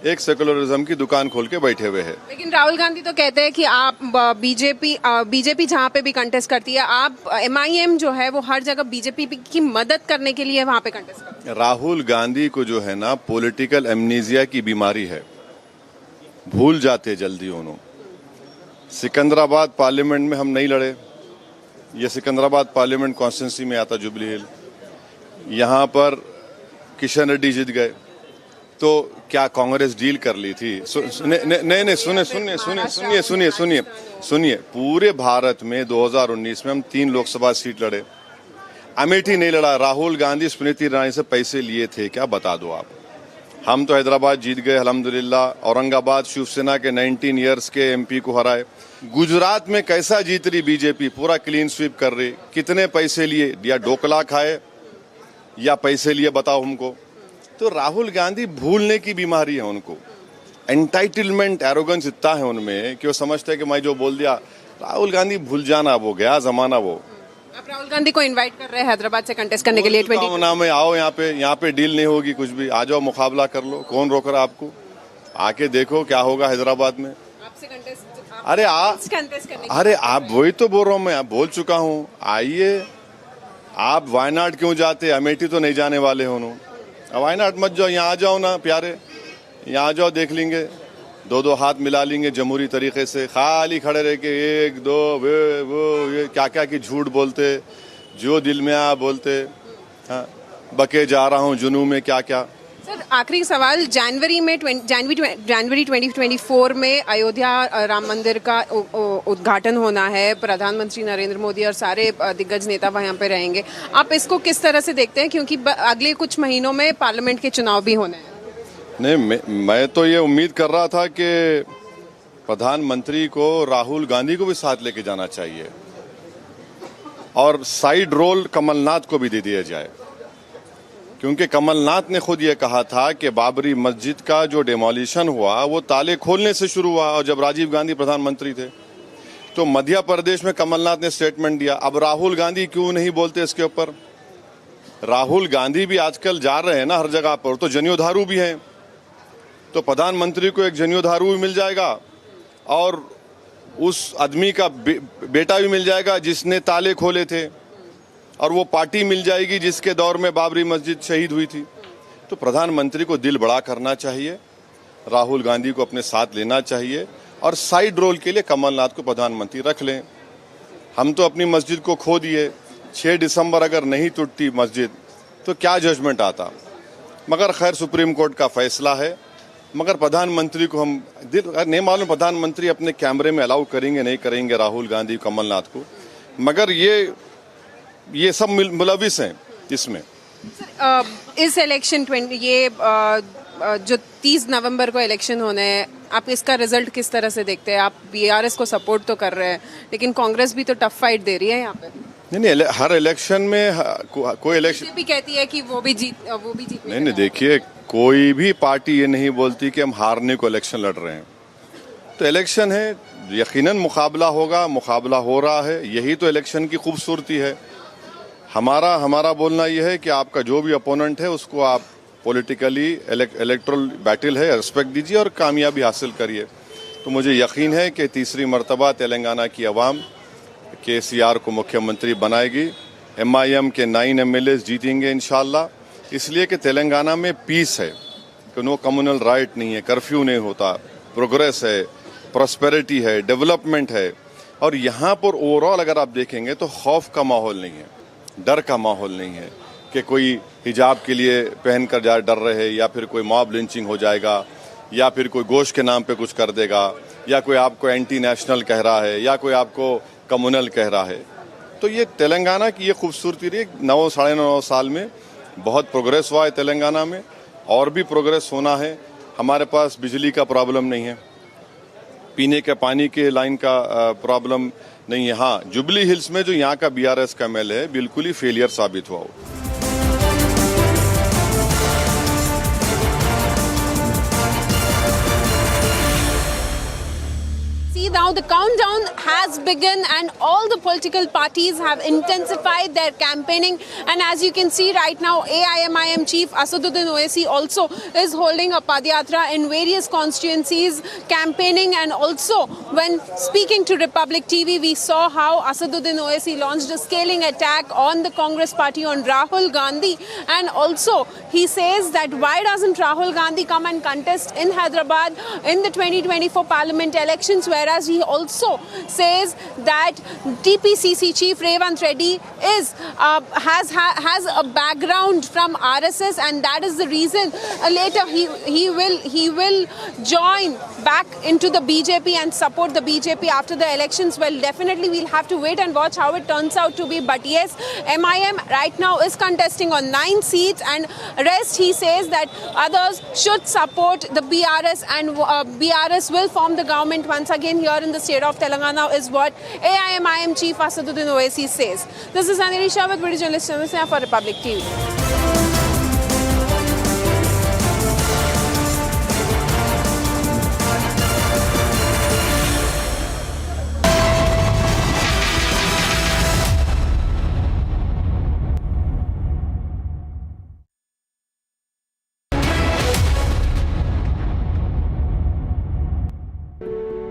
एक सेकुलरिज्म की दुकान खोल के बैठे हुए हैं। लेकिन राहुल गांधी तो कहते हैं कि आप बीजेपी जहाँ पे भी कंटेस्ट करती है, आप MIM जो है वो हर जगह बीजेपी की मदद करने के लिए वहाँ पे कंटेस्ट करती है। राहुल गांधी को जो है ना पॉलिटिकल एमनीजिया की बीमारी है, भूल जाते जल्दी उन्होंने। सिकंदराबाद पार्लियामेंट में हम नहीं लड़े, ये सिकंदराबाद पार्लियामेंट कॉन्स्टिट्यूंसी में आता जुबली हिल, यहाँ पर किशन रेड्डी जीत गए, तो क्या कांग्रेस डील कर ली थी? नहीं, सुनिए, पूरे भारत में 2019 में हम 3 लोकसभा सीट लड़े, अमेठी नहीं लड़ा। राहुल गांधी स्मृति ईरानी से पैसे लिए थे क्या, बता दो आप। हम तो हैदराबाद जीत गए अल्हम्दुलिल्लाह। औरंगाबाद शिवसेना के 19 इयर्स के MP को हराए। गुजरात में कैसा जीत रही बीजेपी, पूरा क्लीन स्वीप कर रही। कितने पैसे लिए, या ढोकला खाए या पैसे लिए, बताओ हमको। तो राहुल गांधी भूलने की बीमारी है उनको, एंटाइटलमेंट एरोगेंस इतना है उनमें कि वो समझते हैं कि मैं जो बोल दिया। राहुल गांधी भूल जाना, वो गया जमाना। वो आप राहुल गांधी को इनवाइट कर रहे हैं हैदराबाद से कंटेस्ट करने के लिए 20 नाम है, आओ यहाँ पे डील नहीं होगी कुछ भी, आ जाओ मुकाबला कर लो। कौन रोक रहा आपको? आके देखो क्या होगा हैदराबाद में। आपसे कंटेस्ट अरे आप वही तो बोल रहा हूँ मैं, आप बोल चुका हूँ। आइए, आप वायनाड क्यों जाते? अमेठी तो नहीं जाने वाले हो उन्होंने। वायनाड मत जाओ, यहाँ आ जाओ ना प्यारे, यहाँ आ जाओ, देख लेंगे, 2-2 हाथ मिला लेंगे जमहूरी तरीके से। खाली खड़े रह के 1 2 वो ये क्या क्या की झूठ बोलते, जो दिल में आ बोलते। हाँ, बके जा रहा हूँ जुनू में क्या क्या। सर आखिरी सवाल, जनवरी 2024 में अयोध्या राम मंदिर का उद्घाटन होना है। प्रधानमंत्री नरेंद्र मोदी और सारे दिग्गज नेता वहाँ पे रहेंगे। आप इसको किस तरह से देखते हैं, क्योंकि अगले कुछ महीनों में पार्लियामेंट के चुनाव भी होने हैं? नहीं, मैं तो ये उम्मीद कर रहा था कि प्रधानमंत्री को राहुल गांधी को भी साथ लेके जाना चाहिए और साइड रोल कमलनाथ को भी दे दिया जाए, क्योंकि कमलनाथ ने खुद ये कहा था कि बाबरी मस्जिद का जो डेमोलिशन हुआ वो ताले खोलने से शुरू हुआ, और जब राजीव गांधी प्रधानमंत्री थे। तो मध्य प्रदेश में कमलनाथ ने स्टेटमेंट दिया। अब राहुल गांधी क्यों नहीं बोलते इसके ऊपर? राहुल गांधी भी आजकल जा रहे हैं ना हर जगह पर, तो जनियोधारू भी हैं, तो प्रधानमंत्री को एक जनियोधारू भी मिल जाएगा और उस आदमी का बेटा भी मिल जाएगा जिसने ताले खोले थे, और वो पार्टी मिल जाएगी जिसके दौर में बाबरी मस्जिद शहीद हुई थी। तो प्रधानमंत्री को दिल बड़ा करना चाहिए, राहुल गांधी को अपने साथ लेना चाहिए, और साइड रोल के लिए कमलनाथ को प्रधानमंत्री रख लें। हम तो अपनी मस्जिद को खो दिए। 6 दिसंबर अगर नहीं टूटती मस्जिद तो क्या जजमेंट आता? मगर खैर सुप्रीम कोर्ट का फैसला है। मगर प्रधानमंत्री को हम नहीं मालूम प्रधानमंत्री अपने कैमरे में अलाउ करेंगे नहीं करेंगे राहुल गांधी कमलनाथ को, मगर ये सब मुलविस हैं इसमें। इस इलेक्शन जो 30 नवंबर को इलेक्शन होने हैं, आप इसका रिजल्ट किस तरह से देखते हैं? आप BRS को सपोर्ट तो कर रहे हैं, लेकिन कांग्रेस भी तो टफ फाइट दे रही है यहाँ पे। नहीं, हर इलेक्शन में कोई इलेक्शन भी कहती है कि वो भी जीत नहीं, देखिए कोई भी पार्टी ये नहीं बोलती कि हम हारने को इलेक्शन लड़ रहे हैं। तो इलेक्शन है, यकीनन मुकाबला होगा, मुकाबला हो रहा है, यही तो इलेक्शन की खूबसूरती है। हमारा बोलना यह है कि आपका जो भी अपोनेंट है उसको आप पॉलिटिकली इलेक्टोरल बैटल है, रिस्पेक्ट दीजिए और कामयाबी हासिल करिए। तो मुझे यकीन है कि तीसरी मर्तबा तेलंगाना की आवाम KCR को मुख्यमंत्री बनाएगी। MIM के 9 MLAs जीतेंगे इंशाल्लाह, इसलिए कि तेलंगाना में पीस है, कि नो कम्युनल राइट नहीं है, कर्फ्यू नहीं होता, प्रोग्रेस है, प्रॉस्पेरिटी है, डेवलपमेंट है। और यहाँ पर ओवरऑल अगर आप देखेंगे तो खौफ का माहौल नहीं है, डर का माहौल नहीं है कि कोई हिजाब के लिए पहनकर जा डर रहे, या फिर कोई मॉब लिंचिंग हो जाएगा, या फिर कोई गोश्त के नाम पे कुछ कर देगा, या कोई आपको एंटी नेशनल कह रहा है, या कोई आपको कम्युनल कह रहा है। तो ये तेलंगाना की ये खूबसूरती रही। 9 साढ़े 9 साल में बहुत प्रोग्रेस हुआ है तेलंगाना में, और भी प्रोग्रेस होना है। हमारे पास बिजली का प्रॉब्लम नहीं है, पीने के पानी के लाइन का प्रॉब्लम नहीं है। हाँ, जुबली हिल्स में जो यहाँ का बीआरएस का एमएलए है बिल्कुल ही फेलियर साबित हुआ। Now the countdown has begun and all the political parties have intensified their campaigning, and as you can see right now, AIMIM chief Asaduddin Owaisi also is holding a padayatra in various constituencies campaigning. And also when speaking to Republic TV, we saw how Asaduddin Owaisi launched a scaling attack on the Congress party, on Rahul Gandhi, and also he says that why doesn't Rahul Gandhi come and contest in Hyderabad in the 2024 parliament elections, whereas he also says that TPCC chief Revant Reddy has a background from RSS, and that is the reason later he will join back into the BJP and support the BJP after the elections. Well, definitely we'll have to wait and watch how it turns out to be. But yes, MIM right now is contesting on 9 seats, and rest he says that others should support the BRS, and BRS will form the government once again here in the state of Telangana, is what AIMIM chief Asaduddin Owaisi says. This is Anirisha with British journalist for Republic TV.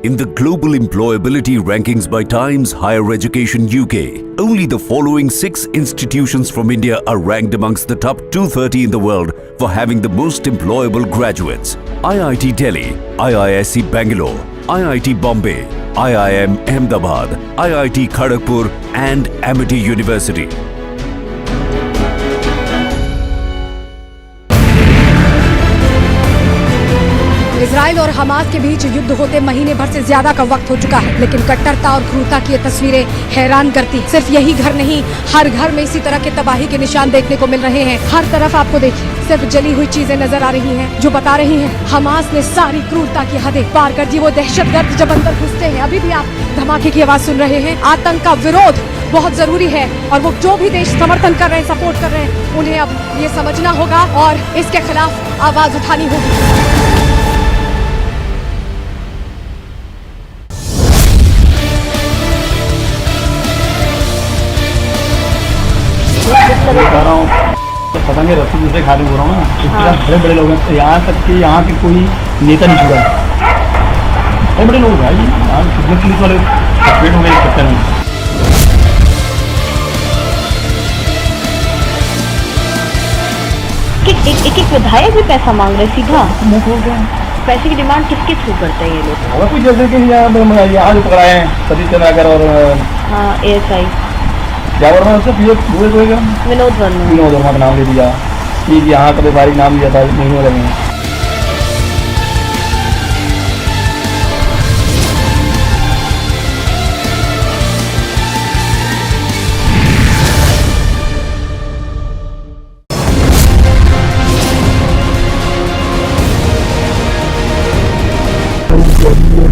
In the global employability rankings by Times Higher Education UK, only the following 6 institutions from India are ranked amongst the top 230 in the world for having the most employable graduates: IIT Delhi, IISc Bangalore, IIT Bombay, IIM Ahmedabad, IIT Kharagpur and Amity University. Israel और Hamas के बीच युद्ध होते महीने भर से ज्यादा का वक्त हो चुका है, लेकिन कट्टरता और क्रूरता की ये तस्वीरें हैरान करती। सिर्फ यही घर नहीं, हर घर में इसी तरह के तबाही के निशान देखने को मिल रहे हैं। हर तरफ आपको देखिए सिर्फ जली हुई चीजें नजर आ रही हैं, जो बता रही हैं हमास ने सारी क्रूरता की हदें पार कर दी। वो दहशतगर्द जब अंदर घुसते हैं, अभी भी आप धमाके की आवाज सुन रहे हैं। आतंक का विरोध बहुत जरूरी है, और वो जो भी देश समर्थन कर रहे हैं, सपोर्ट कर रहे हैं, उन्हें अब ये समझना होगा और इसके खिलाफ आवाज उठानी होगी। बता रहा हूँ तो पतंगे रस्सी दूसरे खाने हो रहा हूँ ना, इतना बड़े बड़े लोग हैं, यहाँ तक कि यहाँ के कोई नेता नहीं छुड़ा। बड़े बड़े लोग भाई, यहाँ सिग्नल पुलिस वाले सस्पेंड हो गए इस चक्कर में। एक विधायक भी पैसा मांग रहे सीधा मुँह हो गया। पैसे की डिमांड किसके थ्रू करते हैं ये लोग? और कुछ जैसे कि यहाँ जो पकड़ाए हैं सतीश चंद्राकर और ASI क्या वर्मा उससे विनोद वर्मा का नाम ले दिया कि यहाँ का व्यापारिक नाम लिया था महीनों लगे।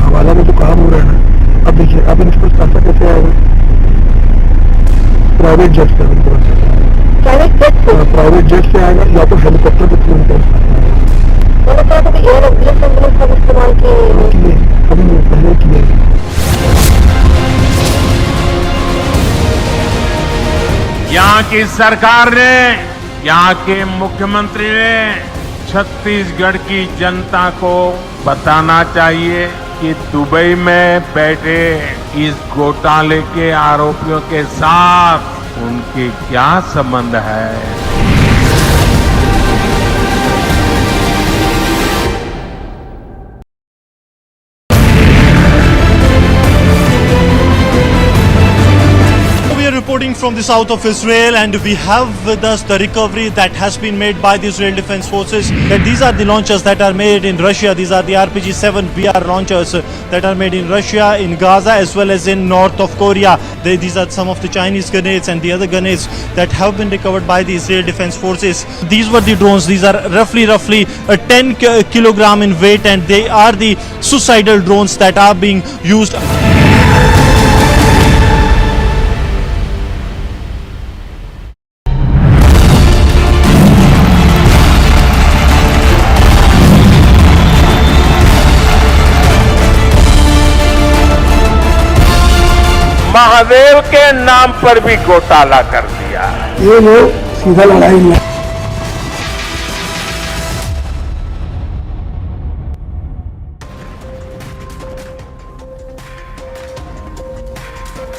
हवाला में जो काम हो रहा है ना, अब देखिए अब इनको पैसा कैसे आएगा? प्राइवेट जेट से आएगा या तो हेलीकॉप्टर के थ्रू इस्तेमाल किए, अभी पहले किए। यहाँ की सरकार ने, यहाँ के मुख्यमंत्री ने छत्तीसगढ़ की जनता को बताना चाहिए कि दुबई में बैठे इस घोटाले के आरोपियों के साथ उनके क्या संबंध है। reporting from the south of Israel, and we have with us the recovery that has been made by the Israel Defense Forces. That these are the launchers that are made in Russia. These are the RPG-7 BR launchers that are made in Russia, in Gaza, as well as in north of Korea. These are some of the Chinese grenades and the other grenades that have been recovered by the Israel Defense Forces. These were the drones. These are roughly 10 kilogram in weight, and they are the suicidal drones that are being used. Mahadev के नाम पर भी घोटाला कर दिया। ये लोग सीधा लड़ाई में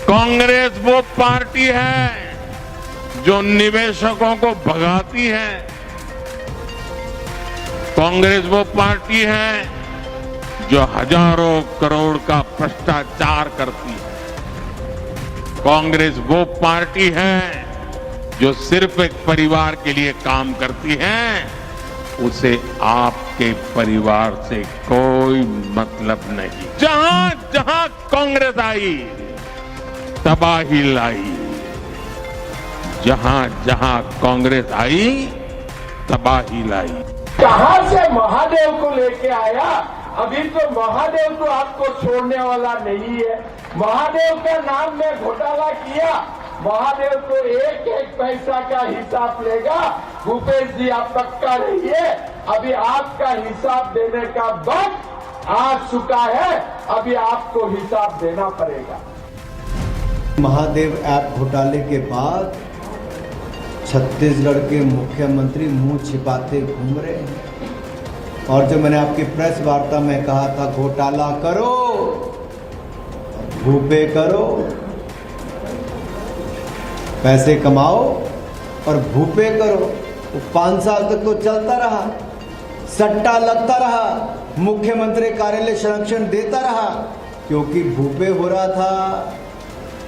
कांग्रेस वो पार्टी है जो निवेशकों को भगाती है। कांग्रेस वो पार्टी है जो हजारों करोड़ का भ्रष्टाचार करती है। कांग्रेस वो पार्टी है जो सिर्फ एक परिवार के लिए काम करती है, उसे आपके परिवार से कोई मतलब नहीं। जहां जहां कांग्रेस आई तबाही लाई, जहां जहां कांग्रेस आई तबाही लाई। कहां से महादेव को लेके आया? अभी तो महादेव तो आपको छोड़ने वाला नहीं है। महादेव का नाम में घोटाला किया, महादेव तो एक एक पैसा का हिसाब लेगा। भूपेश जी आप पक्का रहिए, अभी आपका हिसाब देने का वक्त आ चुका है, अभी आपको हिसाब देना पड़ेगा। महादेव ऐप घोटाले के बाद छत्तीसगढ़ के मुख्यमंत्री मुंह छिपाते घूम रहे हैं। और जो मैंने आपकी प्रेस वार्ता में कहा था घोटाला करो, भूपे करो, पैसे कमाओ और भूपे करो, वो 5 साल तक तो चलता रहा, सट्टा लगता रहा, मुख्यमंत्री कार्यालय संरक्षण देता रहा, क्योंकि भूपे हो रहा था।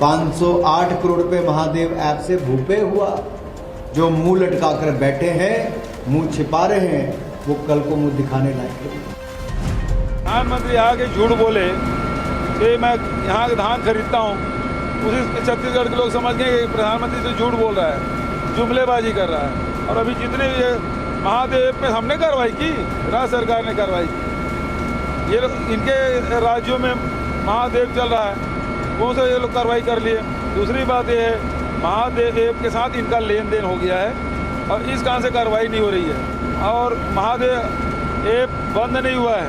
508 करोड़ रुपए महादेव ऐप से भूपे हुआ। जो मुंह लटकाकर बैठे हैं, मुंह छिपा रहे हैं, वो कल को मुंह दिखाने लायक। प्रधानमंत्री आके झूठ बोले कि मैं यहाँ के धान खरीदता हूँ, उसी छत्तीसगढ़ के लोग समझ गए कि प्रधानमंत्री तो झूठ बोल रहा है, जुमलेबाजी कर रहा है। और अभी जितने भी महादेव पे हमने कार्रवाई की, राज्य सरकार ने कार्रवाई की। ये इनके राज्यों में महादेव चल रहा है, वो से ये लोग कार्रवाई कर लिए। दूसरी बात ये है महादेव के साथ इनका लेन देन हो गया है और इस कारण से कार्रवाई नहीं हो रही है। और महादेव ऐप बंद नहीं हुआ है,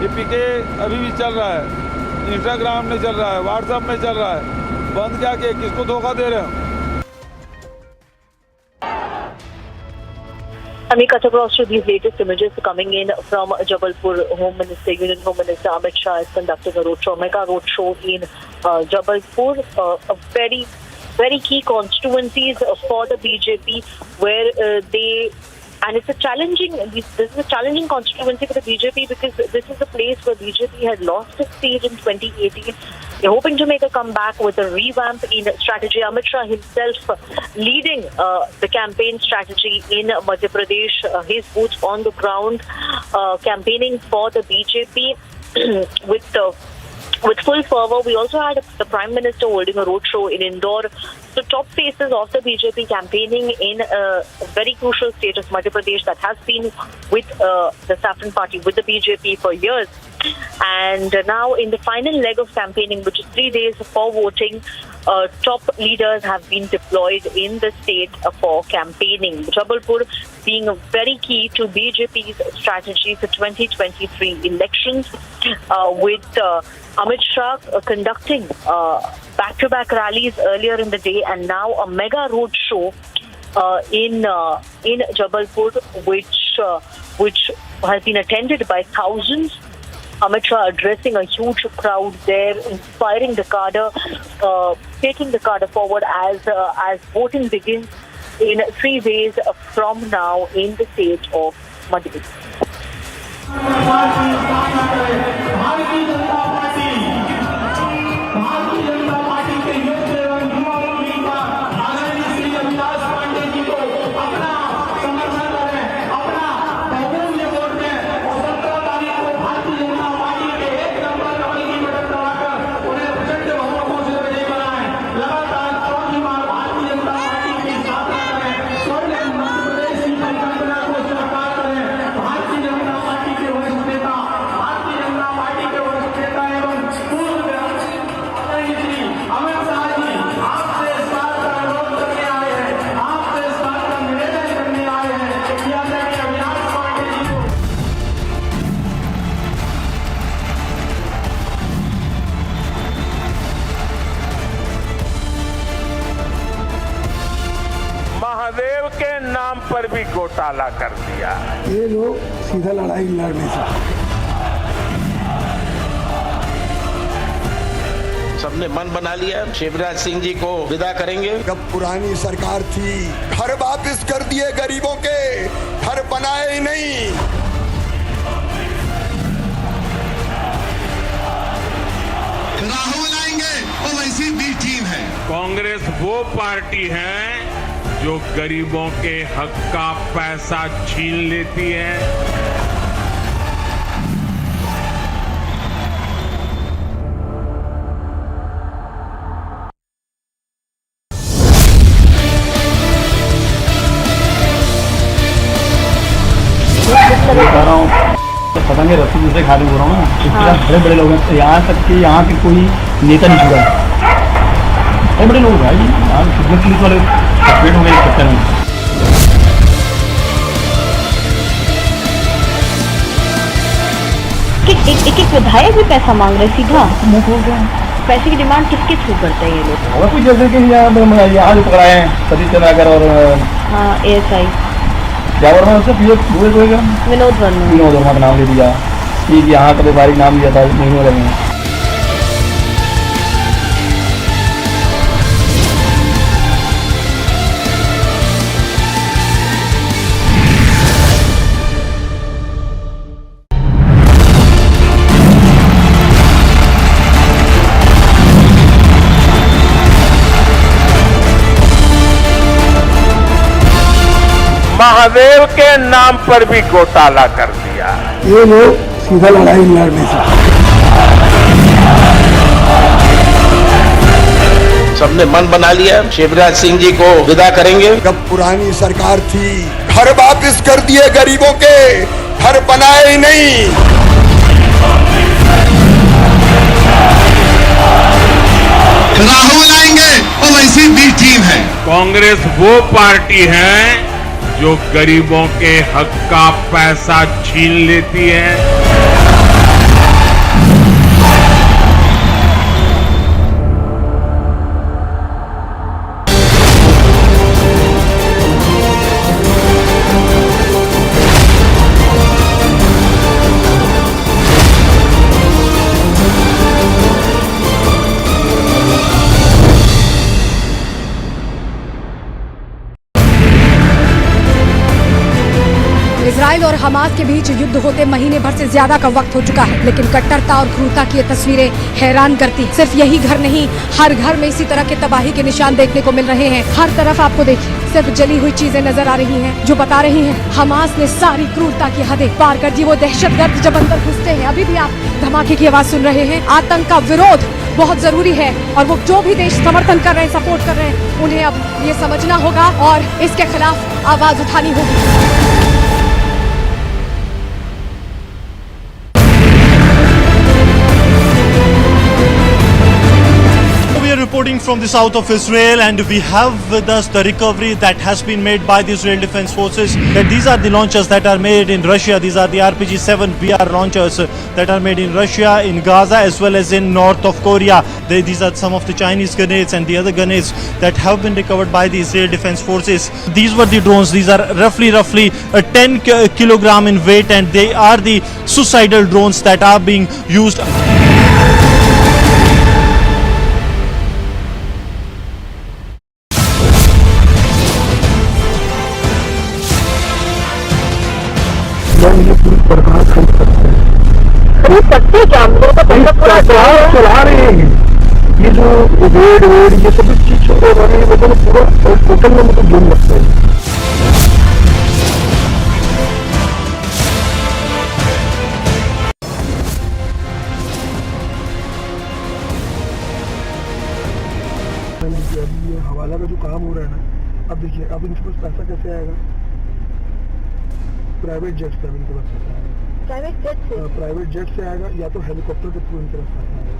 ये पीके अभी भी चल रहा है, इंस्टाग्राम में चल रहा है, व्हाट्सएप में चल रहा है। बंद क्या के किसको धोखा दे रहे हो? And we cut across to these latest images coming in from Jabalpur. Union Home Minister Amit Shah is conducting a roadshow, mega roadshow in Jabalpur, a very key constituencies for the BJP, where and it's a challenging. This is a challenging constituency for the BJP because this is a place where BJP had lost its seat in 2018. They're hoping to make a comeback with a revamp in strategy. Amit Shah himself leading the campaign strategy in Madhya Pradesh, his boots on the ground, campaigning for the BJP with full fervor. We also had the Prime Minister holding a roadshow in Indore. So top faces of the BJP campaigning in a very crucial state of Madhya Pradesh that has been with the Saffron Party, with the BJP for years. And now in the final leg of campaigning, which is 3 days for voting, top leaders have been deployed in the state for campaigning. Jabalpur being very key to BJP's strategy for 2023 elections, with Amit Shah conducting back-to-back rallies earlier in the day, and now a mega road show in Jabalpur, which has been attended by thousands. Amit Shah addressing a huge crowd there, inspiring the cadre, taking the cadre forward as voting begins in 3 days from now in the state of Madhya Pradesh. पर भी घोटाला कर दिया। ये लोग सीधा लड़ाई लड़ने से सबने मन बना लिया शिवराज सिंह जी को विदा करेंगे। जब पुरानी सरकार थी घर वापस कर दिए गरीबों के, घर बनाए ही नहीं। राहुल आएंगे वो वैसी बी टीम है। कांग्रेस वो पार्टी है जो गरीबों के हक का पैसा छीन लेती है। पतंग रस्सी दूसरे खाने हो रहा हूँ ना, बड़े बड़े लोग हैं, यहाँ तक कि यहाँ के कोई नेता नहीं छुड़ा। बड़े बड़े लोग भाई, यहाँ पुलिस वाले सस्पेंड हो गए इस चक्कर में। एक विधायक भी पैसा मांग रहे सीधा मुंह हो गया। पैसे की डिमांड किसके थ्रू करते हैं ये लोग? और कुछ जैसे कि यहाँ जो पकड़ाए हैं सतीश चंद्राकर और ASI क्या वर्मा उससे विनोद वर्मा का नाम ले दिया कि यहाँ का व्यापारिक नाम लिया था नहीं हो रहे हैं। महादेव के नाम पर भी घोटाला कर दिया। ये लोग सीधा लड़ाई लड़ने से सबने मन बना लिया शिवराज सिंह जी को विदा करेंगे। जब पुरानी सरकार थी घर वापस कर दिए गरीबों के, घर बनाए ही नहीं। राहुल आएंगे वो वैसी बी टीम है। कांग्रेस वो पार्टी है जो गरीबों के हक का पैसा छीन लेती है। इजराइल और हमास के बीच युद्ध होते महीने भर से ज्यादा का वक्त हो चुका है, लेकिन कट्टरता और क्रूरता की ये तस्वीरें हैरान करती। सिर्फ यही घर नहीं, हर घर में इसी तरह के तबाही के निशान देखने को मिल रहे हैं। हर तरफ आपको देखिए सिर्फ जली हुई चीजें नजर आ रही हैं, जो बता रही हैं हमास ने सारी क्रूरता की हदें पार कर दी। वो दहशतगर्द जब अंदर घुसते हैं, अभी भी आप धमाके की आवाज सुन रहे हैं। आतंक का विरोध बहुत जरूरी है और वो जो भी देश समर्थन कर रहे हैं, सपोर्ट कर रहे हैं, उन्हें अब ये समझना होगा और इसके खिलाफ आवाज उठानी होगी। Reporting from the south of Israel, and we have with us the recovery that has been made by the Israel Defense Forces. That these are the launchers that are made in Russia. These are the RPG-7 BR launchers that are made in Russia, in Gaza, as well as in north of Korea. These are some of the Chinese grenades and the other grenades that have been recovered by the Israel Defense Forces. These were the drones. These are roughly 10 kilogram in weight, and they are the suicidal drones that are being used. ये पूरी सरकार खरीद सकते हैं। खरीद सकते हैं क्या? मुझे तो पैसा पूरा चला रहे हैं। ये जो वेड ये सभी चीज छोटे वाले ये मतलब पूरा टोटल में मतलब गेम लगता है। अभी ये हवाला का जो काम हो रहा है ना, अब देखिए अब इनके पास पैसा कैसे आएगा? प्राइवेट जेट से इनके पास पैसा आएगा। प्राइवेट जेट से आएगा या तो हेलीकॉप्टर के थ्रू इनके पास पैसा आएगा।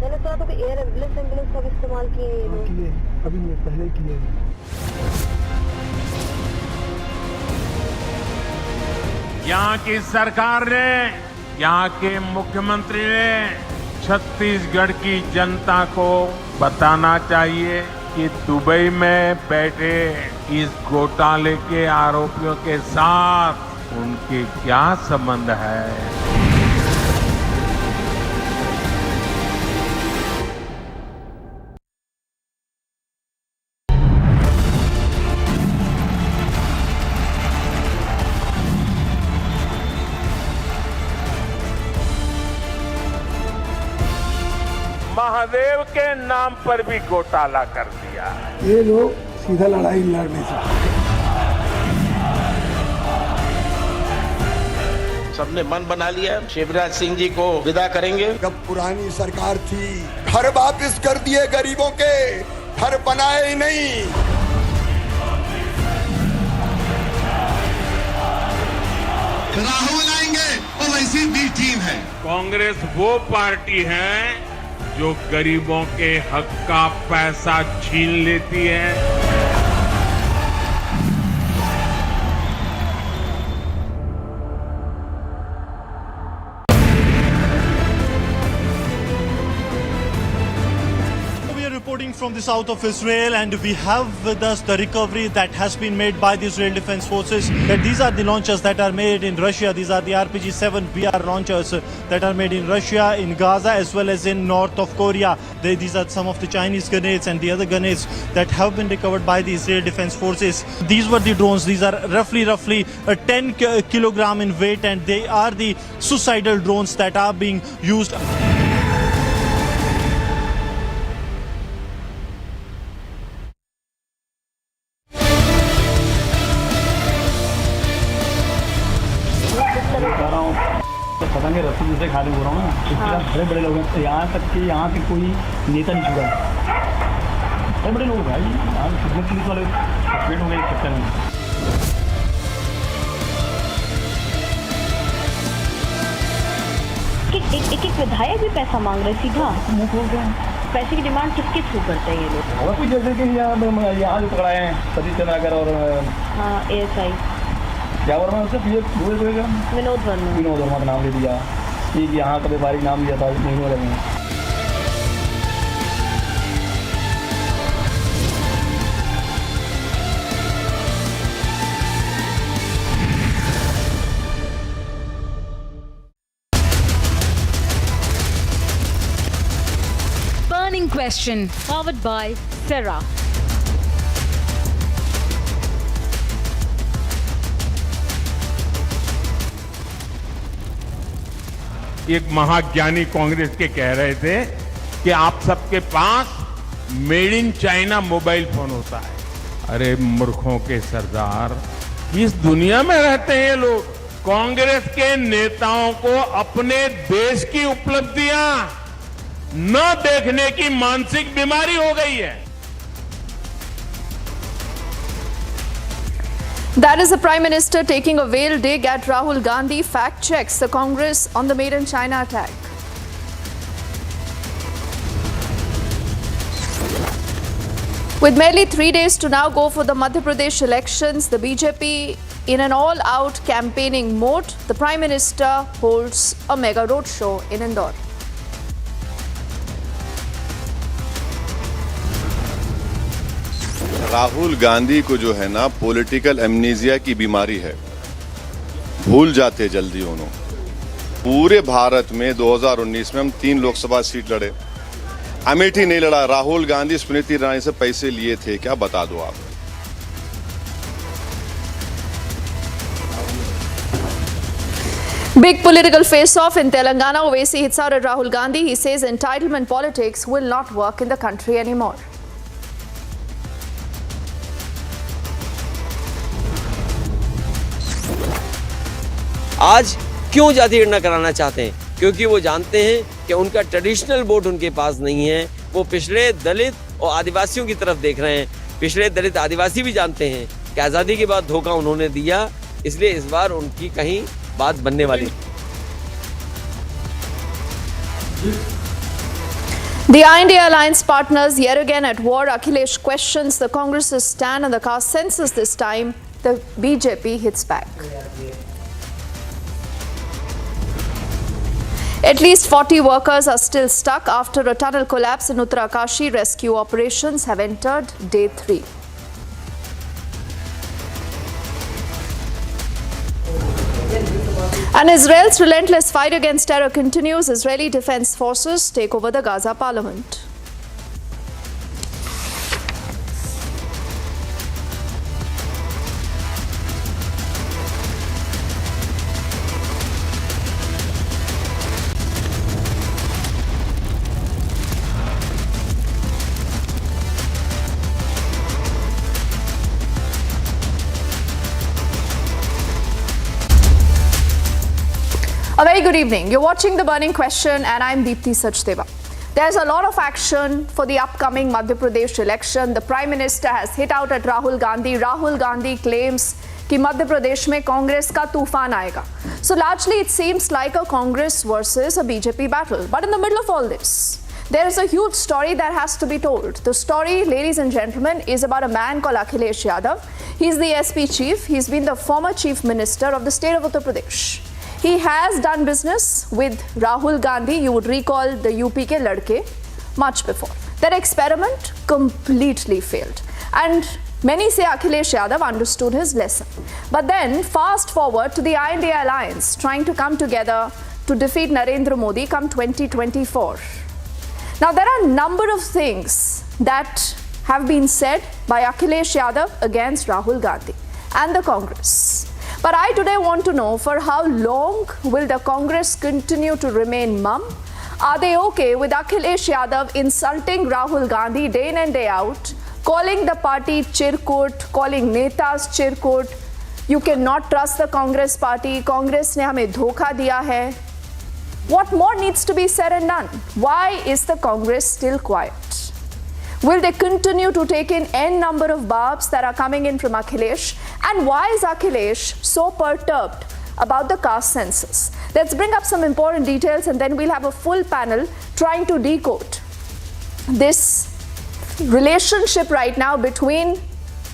मैंने सुना था कि एयर एम्बुलेंस का भी इस्तेमाल किए। अभी नहीं, पहले किए। यहाँ की सरकार ने, यहाँ के मुख्यमंत्री ने छत्तीसगढ़ की जनता को बताना चाहिए कि दुबई में बैठे इस घोटाले के आरोपियों के साथ उनके क्या संबंध है। महादेव के नाम पर भी घोटाला कर दिया। ये लोग सीधा लड़ाई लड़ नहीं सकते। सबने मन बना लिया शिवराज सिंह जी को विदा करेंगे। जब पुरानी सरकार थी घर वापिस कर दिए गरीबों के, घर बनाए ही नहीं। राहुल आएंगे और वैसी बी टीम है। कांग्रेस वो पार्टी है जो गरीबों के हक का पैसा छीन लेती है। From the south of Israel, and we have with us the recovery that has been made by the Israel Defense Forces. That these are the launchers that are made in Russia. These are the RPG-7 BR launchers that are made in Russia, in Gaza, as well as in north of Korea. These are some of the Chinese grenades and the other grenades that have been recovered by the Israel Defense Forces. These were the drones. These are roughly 10 kilogram in weight, and they are the suicidal drones that are being used. पतंगे रस्सी जैसे खाली हो रहा हूँ ना, इसके साथ बड़े बड़े लोग हैं। यहाँ तक कि यहाँ के कोई नेता नहीं छुड़ा, बड़े बड़े लोग भाई। यहाँ कितने पुलिस वाले सस्पेंड हो गए इस चक्कर में। एक विधायक भी पैसा मांग रहे सीधा मुंह खोल रहे हैं। पैसे की डिमांड किसके थ्रू करते हैं ये लोग? और कुछ जैसे कि यहाँ जो पकड़ाए हैं सतीश चंद्राकर और ASI क्या वर्मा उससे विनोद वर्मा का नाम ले दिया कि यहाँ का व्यापारी नाम लिया था महीनों लगे। Burning question, powered by Sarah. एक महाज्ञानी कांग्रेस के कह रहे थे कि आप सबके पास made in China mobile phone होता है। अरे मूर्खों के सरदार, इस दुनिया में रहते हैं ये लोग। कांग्रेस के नेताओं को अपने देश की उपलब्धियां न देखने की मानसिक बीमारी हो गई है। That is the Prime Minister taking a veiled dig at Rahul Gandhi. Fact checks the Congress on the Made in China attack. With merely 3 days to now go for the Madhya Pradesh elections, the BJP in an all-out campaigning mode, the Prime Minister holds a mega roadshow in Indore. Rahul Gandhi को जो है ना political amnesia की बीमारी है, भूल जाते जल्दी उन्होंने। पूरे भारत में 2019 में हम 3 लोकसभा सीट लड़े, अमेठी नहीं लड़ा। राहुल गांधी स्मृति ईरानी से पैसे लिए थे क्या, बता दो आप। Big political face-off in Telangana. Owaisi hits out at Rahul Gandhi. He says entitlement politics will not work in the country anymore. आज क्यों जाति गणना कराना चाहते हैं? क्योंकि वो जानते हैं कि उनका ट्रेडिशनल वोट उनके पास नहीं है। वो पिछड़े दलित और आदिवासियों की तरफ देख रहे हैं। पिछड़े दलित आदिवासी भी जानते हैं कि आज़ादी के बाद धोखा उन्होंने दिया, इसलिए इस बार उनकी कहीं बात बनने वाली। The India alliance partners yet again at war. Akhilesh questions the Congress's stand on the caste census. This time, the BJP hits back. At least 40 workers are still stuck after a tunnel collapse in Uttarkashi. Rescue operations have entered day 3. And Israel's relentless fight against terror continues. Israeli defense forces take over the Gaza parliament. A very good evening. You're watching The Burning Question and I'm Deepthi Sachdeva. There's a lot of action for the upcoming Madhya Pradesh election. The Prime Minister has hit out at Rahul Gandhi. Rahul Gandhi claims कि मध्य प्रदेश में कांग्रेस का तूफान आएगा. So largely it seems like a Congress versus a BJP battle. But in the middle of all this, there is a huge story that has to be told. The story, ladies and gentlemen, is about a man called Akhilesh Yadav. He's the SP chief. He's been the former chief minister of the state of Uttar Pradesh. He has done business with Rahul Gandhi, you would recall the UP ke ladke, much before. That experiment completely failed. And many say Akhilesh Yadav understood his lesson. But then, fast forward to the India alliance trying to come together to defeat Narendra Modi come 2024. Now, there are a number of things that have been said by Akhilesh Yadav against Rahul Gandhi and the Congress. But I today want to know, for how long will the Congress continue to remain mum? Are they okay with Akhilesh Yadav insulting Rahul Gandhi day in and day out, calling the party chirkut, calling netas chirkut? You cannot trust the Congress party. Congress ne hame dhokha diya hai. What more needs to be said and done? Why is the Congress still quiet? Will they continue to take in n number of barbs that are coming in from Akhilesh? And why is Akhilesh so perturbed about the caste census? Let's bring up some important details and then we'll have a full panel trying to decode this relationship right now between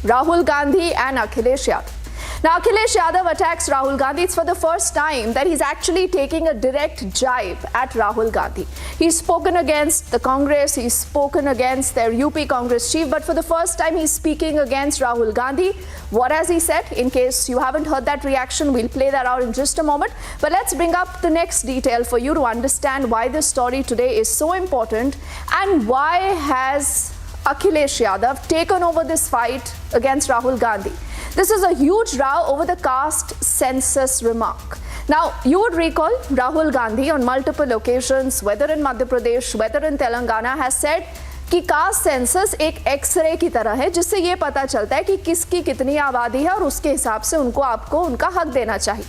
Rahul Gandhi and Akhilesh Yadav. Now, Akhilesh Yadav attacks Rahul Gandhi. It's for the first time that he's actually taking a direct jibe at Rahul Gandhi. He's spoken against the Congress, he's spoken against their UP Congress chief, but for the first time he's speaking against Rahul Gandhi. What has he said? In case you haven't heard that reaction, we'll play that out in just a moment. But let's bring up the next detail for you to understand why this story today is so important and why has Akhilesh Yadav taken over this fight against Rahul Gandhi. This is a huge row over the caste census remark. Now, you would recall Rahul Gandhi on multiple occasions, whether in Madhya Pradesh, whether in Telangana, has said कि caste census एक x ray की तरह है जिससे ये पता चलता है कि किसकी कितनी आबादी है और उसके हिसाब से उनको आपको उनका हक देना चाहिए.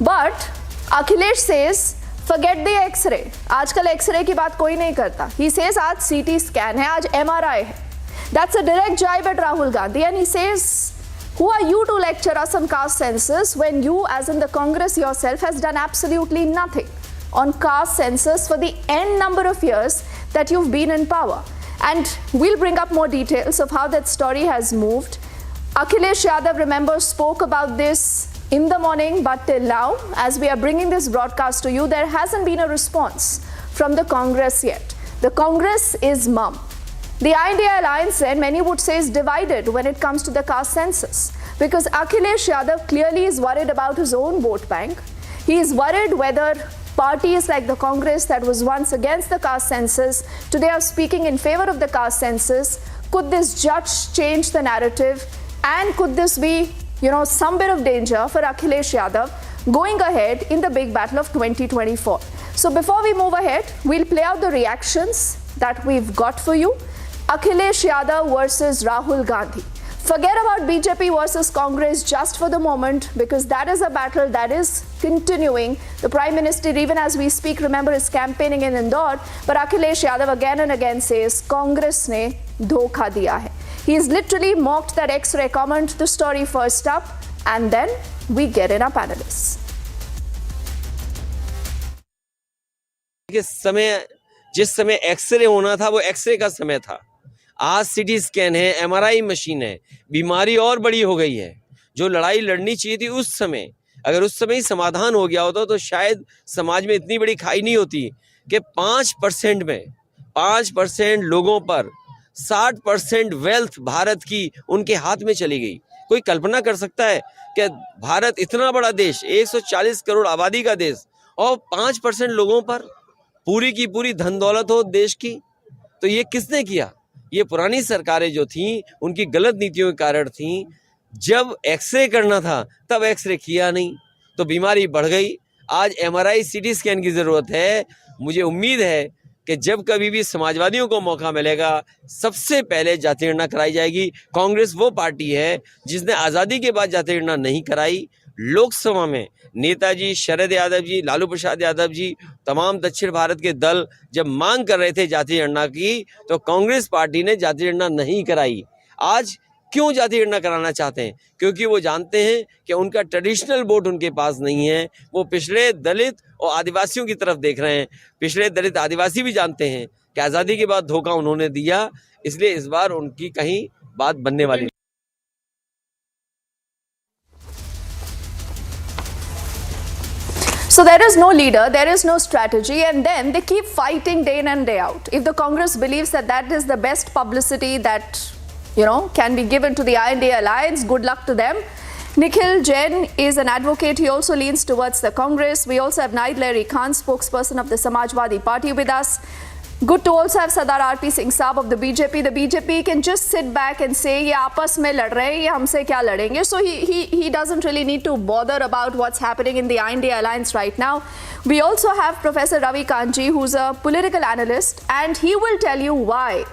But Akhilesh says forget the x-ray. आजकल एक्सरे की बात कोई नहीं करता. ही सेज आज सीटी स्कैन है, आज एमआरआई है. That's a direct jibe at Rahul Gandhi and he says who are you to lecture us on caste census when you, as in the Congress yourself, has done absolutely nothing on caste census for the n number of years that you've been in power? And we'll bring up more details of how that story has moved. Akhilesh Yadav, remember, spoke about this in the morning, but till now, as we are bringing this broadcast to you, there hasn't been a response from the Congress yet. The Congress is mum. The India alliance, then, many would say, is divided when it comes to the caste census because Akhilesh Yadav clearly is worried about his own vote bank. He is worried whether parties like the Congress that was once against the caste census today are speaking in favor of the caste census. Could this just change the narrative? And could this be, some bit of danger for Akhilesh Yadav going ahead in the big battle of 2024? So before we move ahead, we'll play out the reactions that we've got for you. Akhilesh Yadav versus Rahul Gandhi. Forget about BJP versus Congress just for the moment because that is a battle that is continuing. The Prime Minister, even as we speak, remember, is campaigning in Indore. But Akhilesh Yadav again and again says, Congress ne dhokha diya hai. He's literally mocked that X-ray comment. The story first up and then we get in our panelists. जिस समय x ray होना था वो x ray का समय था. आज CT scan है, एमआरआई मशीन है. बीमारी और बड़ी हो गई है. जो लड़ाई लड़नी चाहिए थी उस समय अगर उस समय ही समाधान हो गया होता तो शायद समाज में इतनी बड़ी खाई नहीं होती कि 5% में 5% लोगों पर 60% वेल्थ भारत की उनके हाथ में चली गई। कोई कल्पना कर सकता है कि भारत इतना बड़ा देश, 140 करोड़ आबादी का देश, और 5% लोगों पर पूरी की पूरी धन दौलत हो देश की? तो ये किसने किया? ये पुरानी सरकारें जो थीं उनकी गलत नीतियों के कारण थीं। जब एक्सरे करना था तब एक्सरे किया नहीं तो बीमारी बढ़ गई। आज MRI CT स्कैन की जरूरत है। मुझे उम्मीद है कि जब कभी भी समाजवादियों को मौका मिलेगा सबसे पहले जाति गणना कराई जाएगी। कांग्रेस वो पार्टी है जिसने आज़ादी के बाद जाति गणना नहीं कराई। लोकसभा में नेताजी शरद यादव जी, लालू प्रसाद यादव जी, तमाम दक्षिण भारत के दल जब मांग कर रहे थे जाति गणना की तो कांग्रेस पार्टी ने जाति गणना नहीं कराई। आज क्यों जाति गणना कराना चाहते हैं? क्योंकि वो जानते हैं कि उनका ट्रेडिशनल वोट उनके पास नहीं है। वो पिछड़े दलित और आदिवासियों की तरफ देख रहे हैं। पिछड़े दलित आदिवासी भी जानते हैं कि आज़ादी के बाद धोखा उन्होंने दिया, इसलिए इस बार उनकी कहीं बात बनने वाली नहीं। So there is no leader, there is no strategy, and then they keep fighting day in and day out. If the Congress believes that that is the best publicity that, can be given to the INDA alliance, good luck to them. Nikhil Jain is an advocate. He also leans towards the Congress. We also have Naid Larry Khan, spokesperson of the Samajwadi Party, with us. Good to also have Sardar R.P. Singh Saab of the BJP. The BJP can just sit back and say, ye aapas mein lad rahe hain, ye humse kya ladenge? So he doesn't really need to bother about what's happening in the INDA alliance right now. We also have Professor Ravi Kanji, who's a political analyst, and he will tell you why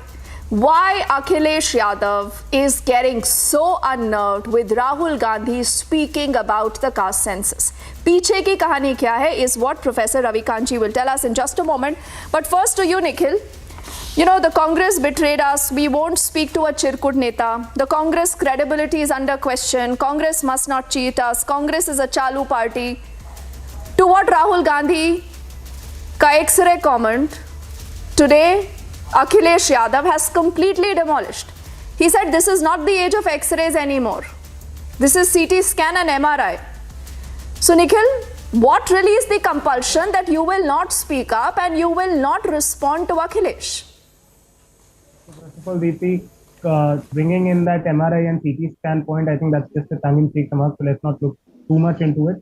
Akhilesh Yadav is getting so unnerved with Rahul Gandhi speaking about the caste census. Piche ki kahani kya hai is what Professor Ravi Kanji will tell us in just a moment. But first to you, Nikhil. The Congress betrayed us. We won't speak to a Chirkut Neta. The Congress credibility is under question. Congress must not cheat us. Congress is a Chalu party. To what Rahul Gandhi ka X-ray comment today, Akhilesh Yadav has completely demolished. He said this is not the age of X-rays anymore. This is CT scan and MRI. So Nikhil, what really is the compulsion that you will not speak up and you will not respond to Akhilesh? First of all, Deepti, bringing in that MRI and CT scan point, I think that's just a tongue-in-cheek remark, so let's not look too much into it.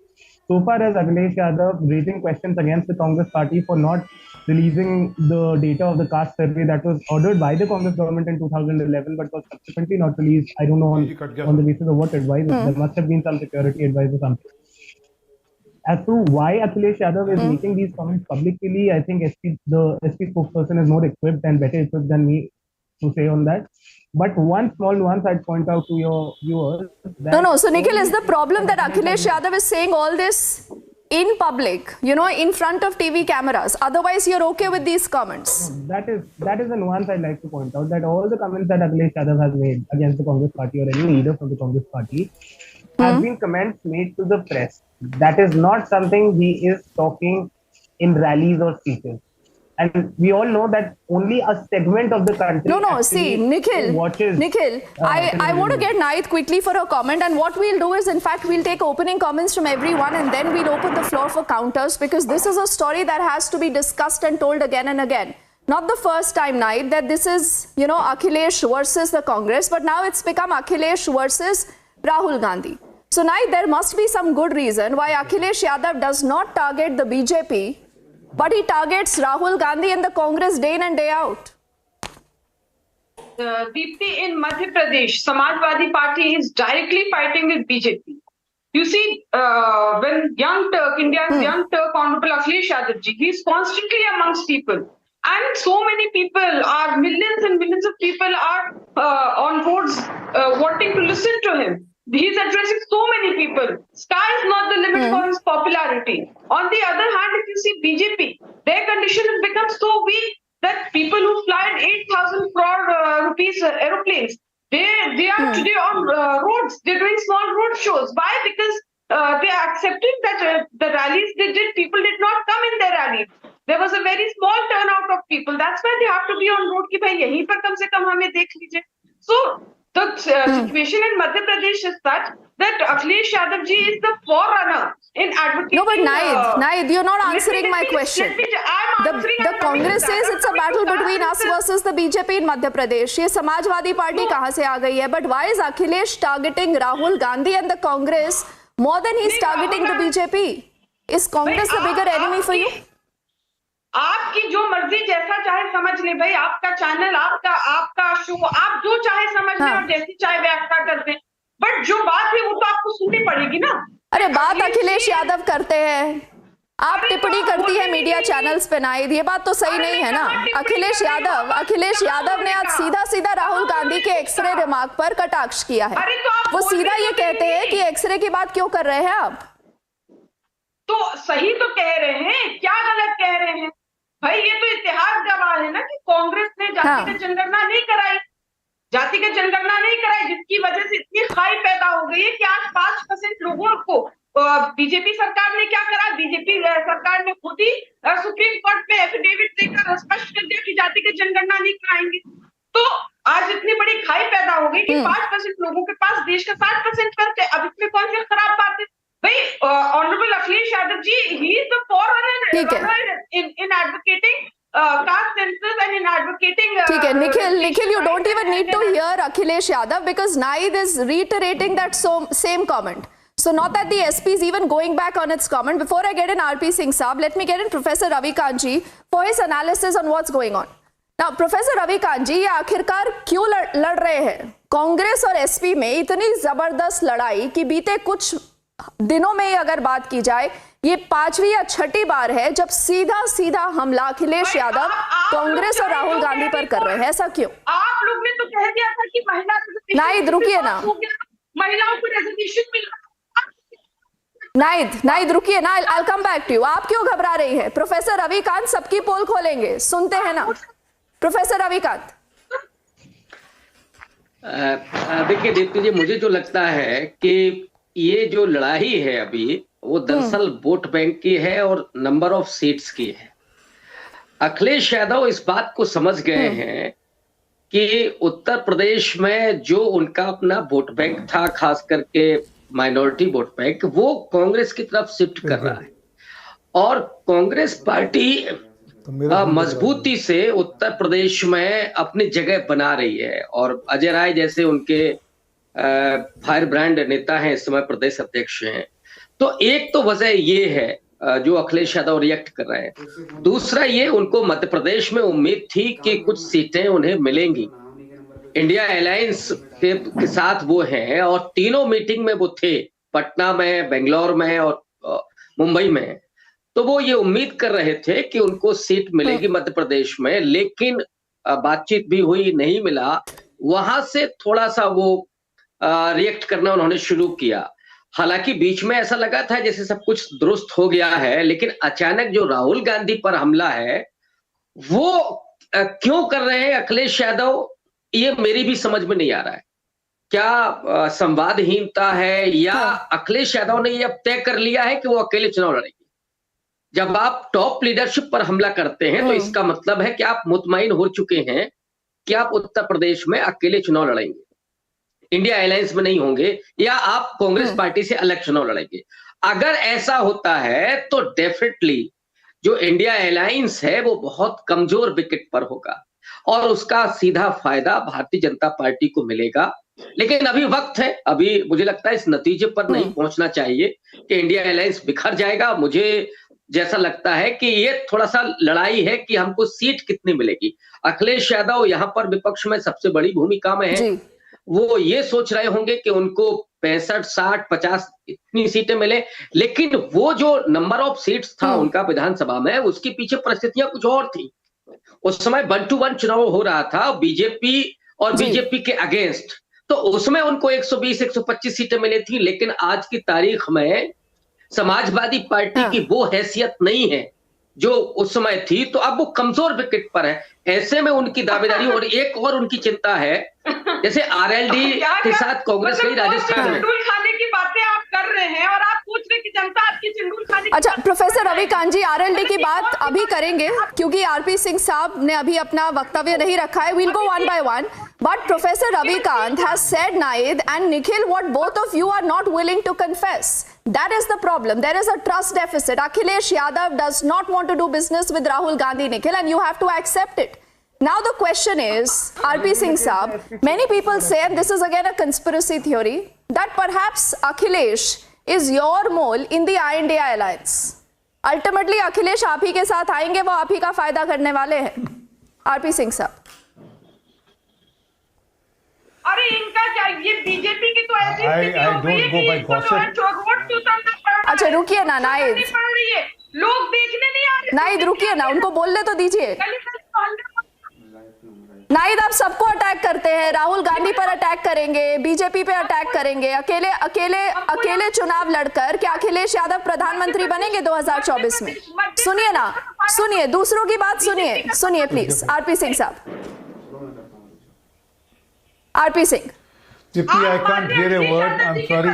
So far as Akhilesh Yadav raising questions against the Congress party for not releasing the data of the caste survey that was ordered by the Congress government in 2011 but was subsequently not released, I don't know on the basis of what advice. There must have been some security advice or something. As to why Akhilesh Yadav is making these comments publicly, I think the SP spokesperson is more equipped and better equipped than me to say on that. But one small nuance I'd point out to your viewers. No. So Nikhil, is the problem that Akhilesh Yadav is saying all this in public, in front of TV cameras? Otherwise, you're okay with these comments? That is a nuance I'd like to point out, that all the comments that Akhilesh Yadav has made against the Congress party or any leader from the Congress party have been comments made to the press. That is not something he is talking in rallies or speeches. And we all know that only a segment of the country. See, Nikhil, I want to get Naid quickly for a comment. And what we'll do is, in fact, we'll take opening comments from everyone and then we'll open the floor for counters, because this is a story that has to be discussed and told again and again. Not the first time, Naid, that this is, Akhilesh versus the Congress, but now it's become Akhilesh versus Rahul Gandhi. So, Naid, there must be some good reason why Akhilesh Yadav does not target the BJP, but he targets Rahul Gandhi and the Congress day in and day out. Deepti, in Madhya Pradesh, Samajwadi Party is directly fighting with BJP. You see, when Young Turk, India's Young Turk, Honorable Akhilesh Yadav ji, he is constantly amongst people. And so many people are, millions and millions of people are on boards wanting to listen to him. He's addressing so many people. Sky is not the limit for his popularity. On the other hand, if you see BJP, their condition has become so weak that people who fly in 8,000 crore rupees aeroplanes, they are today on roads. They're doing small road shows. Why? Because they are accepting that the rallies they did, people did not come in their rallies. There was a very small turnout of people. That's why they have to be on road. Ki bhai yahin par kam se kam hame dekh lijiye. So The situation in Madhya Pradesh is such that Akhilesh Yadav ji is the forerunner in advocating. No, but Naid, you're not answering my question. The Congress says it's a battle between us versus the BJP in Madhya Pradesh. ये Samajwadi party कहाँ से आ गई है? But why is Akhilesh targeting Rahul Gandhi and the Congress more than he's targeting the BJP? Is Congress the bigger enemy for you? आपकी जो मर्जी जैसा चाहे समझ ले भाई, आपका चैनल, आपका शो, आप जो चाहे समझ लें और जैसी चाहे व्याख्या कर दें, बट जो बात है वो तो आपको सुननी पड़ेगी ना। अरे बात अखिलेश यादव करते हैं, आप टिप्पणी करती है मीडिया चैनल्स पे नाइद, ये बात तो सही नहीं है ना। अखिलेश यादव ने आज सीधा राहुल गांधी के एक्सरे रिमार्क पर कटाक्ष किया है। वो सीधा ये कहते हैं कि एक्सरे की बात क्यों कर रहे हैं आप? तो सही तो कह रहे हैं, क्या गलत कह रहे हैं भाई? ये तो इतिहास गवाह है ना कि कांग्रेस ने जातिगत जनगणना नहीं कराई, जिसकी वजह से इतनी खाई पैदा हो गई है कि आज 5% लोगों को बीजेपी सरकार ने क्या करा, बीजेपी सरकार ने खुद ही सुप्रीम कोर्ट में एफिडेविट देकर स्पष्ट कर दिया कि जातिगत जनगणना नहीं कराएंगे। तो आज इतनी बड़ी खाई पैदा हो गई कि 5% लोगों के पास देश का 60% खर्च है। अब इसमें कौन सी खराब बात है भाई? Honourable Akhilesh Yadav ji, he is the forerunner in advocating caste census and in advocating. ठीक है Nikhil, you don't even need to hear Akhilesh Yadav because Naid is reiterating that same comment. So not that the SP is even going back on its comment. Before I get in RP Singh Saab, let me get in Professor Ravi Kanji for his analysis on what's going on. Now, Professor Ravi Kanji, ये आखिरकार क्यों लड़ रहे हैं? कांग्रेस और SP में इतनी जबरदस्त लड़ाई कि बीते कुछ दिनों में अगर बात की जाए, ये 5वीं या 6ठी बार है जब सीधा हमला अखिलेश यादव कांग्रेस और राहुल गांधी पर कर रहे हैं। ऐसा क्यों? आप लोग ने तो कह दिया था कि नाइद रुकिए ना, महिलाओं को रिजर्वेशन मिल नाइद रुकिए ना, I'll come back to you. आप क्यों घबरा रही है? प्रोफेसर रविकांत सबकी पोल खोलेंगे, सुनते हैं ना प्रोफेसर रविकांत। देखिए दीप्ति जी, मुझे जो लगता है कि ये जो लड़ाई है अभी वो दरअसल वोट बैंक की है और नंबर ऑफ सीट्स की है। अखिलेश यादव इस बात को समझ गए हैं कि उत्तर प्रदेश में जो उनका अपना वोट बैंक था, खास करके माइनॉरिटी वोट बैंक, वो कांग्रेस की तरफ शिफ्ट कर रहा है और कांग्रेस पार्टी मजबूती से उत्तर प्रदेश में अपनी जगह बना रही है। और अजय राय जैसे उनके फायर ब्रांड नेता हैं, इस समय प्रदेश अध्यक्ष हैं। तो एक तो वजह ये है जो अखिलेश यादव रिएक्ट कर रहे हैं। दूसरा ये, उनको मध्य प्रदेश में उम्मीद थी कि कुछ सीटें उन्हें मिलेंगी, इंडिया अलायंस के साथ वो हैं और तीनों मीटिंग में वो थे, पटना में, बेंगलोर में और मुंबई में। तो वो ये उम्मीद कर रहे थे कि उनको सीट मिलेगी मध्य प्रदेश में, लेकिन बातचीत भी हुई, नहीं मिला। वहां से थोड़ा सा वो रिएक्ट करना उन्होंने शुरू किया। हालांकि बीच में ऐसा लगा था जैसे सब कुछ दुरुस्त हो गया है, लेकिन अचानक जो राहुल गांधी पर हमला है वो क्यों कर रहे हैं अखिलेश यादव, ये मेरी भी समझ में नहीं आ रहा है। क्या संवादहीनता है या अखिलेश यादव ने ये अब तय कर लिया है कि वो अकेले चुनाव लड़ेंगे? जब आप टॉप लीडरशिप पर हमला करते हैं तो इसका मतलब है कि आप मुतमईन हो चुके हैं कि आप उत्तर प्रदेश में अकेले चुनाव लड़ेंगे, इंडिया अलायंस में नहीं होंगे, या आप कांग्रेस पार्टी से अलग चुनाव लड़ेंगे। अगर ऐसा होता है तो डेफिनेटली जो इंडिया अलायंस है वो बहुत कमजोर विकेट पर होगा और उसका सीधा फायदा भारतीय जनता पार्टी को मिलेगा। लेकिन अभी वक्त है, अभी मुझे लगता है इस नतीजे पर नहीं पहुंचना चाहिए कि इंडिया अलायंस बिखर जाएगा। मुझे जैसा लगता है कि ये थोड़ा सा लड़ाई है कि हमको सीट कितनी मिलेगी। अखिलेश यादव यहाँ पर विपक्ष में सबसे बड़ी भूमिका में है। वो ये सोच रहे होंगे कि उनको 65, 60, 50 इतनी सीटें मिले, लेकिन वो जो नंबर ऑफ सीट्स था उनका विधानसभा में, उसके पीछे परिस्थितियां कुछ और थी। उस समय 1 to 1 चुनाव हो रहा था बीजेपी और बीजेपी के अगेंस्ट, तो उसमें उनको 120, 125 सीटें मिली थी। लेकिन आज की तारीख में समाजवादी पार्टी की वो हैसियत नहीं है जो उस समय थी, तो अब वो कमजोर विकेट पर है। ऐसे में उनकी दावेदारी, और एक और उनकी चिंता है, जैसे आरएलडी के साथ कांग्रेस गई राजस्थान में, खाने की बातें आप कर रहे हैं और आप पूछ रहे कि जनता आपकी सिंदूर खाने। अच्छा प्रोफेसर रविकांत जी, आरएलडी की बात अभी करेंगे क्योंकि आरपी सिंह साहब ने अभी अपना वक्तव्य नहीं रखा है. We'll go one by one. But Professor Ravikant has said, Naid and Nikhil, what both of you are not willing to confess. That is the problem. There is a trust deficit. Akhilesh Yadav does not want to do business with Rahul Gandhi, Nikhil, and you have to accept it. Now the question is, RP Singh Saab, many people say, and this is again a conspiracy theory, that perhaps Akhilesh is your mole in the INDI alliance. Ultimately, Akhilesh आप ही के साथ आएंगे, वो आप ही का फायदा करने वाले हैं. RP Singh साहब. अरे इनका क्या, ये बीजेपी की तो ऐसी स्थिति हो गई है कि इसको जो है चौगोट चूतमना पड़ रहा है. अच्छा रुकिए ना नाइद, लोग देखने नहीं आ रहे. नाइद रुकिए ना, उनको बोलने तो दीजिए. नाइद आप सबको अटैक करते हैं, राहुल गांधी पर अटैक करेंगे, बीजेपी पे अटैक करेंगे, अकेले अकेले अकेले चुनाव लड़कर क्या अखिलेश यादव प्रधानमंत्री बनेंगे 2024 में? सुनिए ना, सुनिए, दूसरों की बात सुनिए, सुनिए प्लीज. आरपी सिंह साहब. RP Singh. Dipti, I can't hear a word. I'm sorry,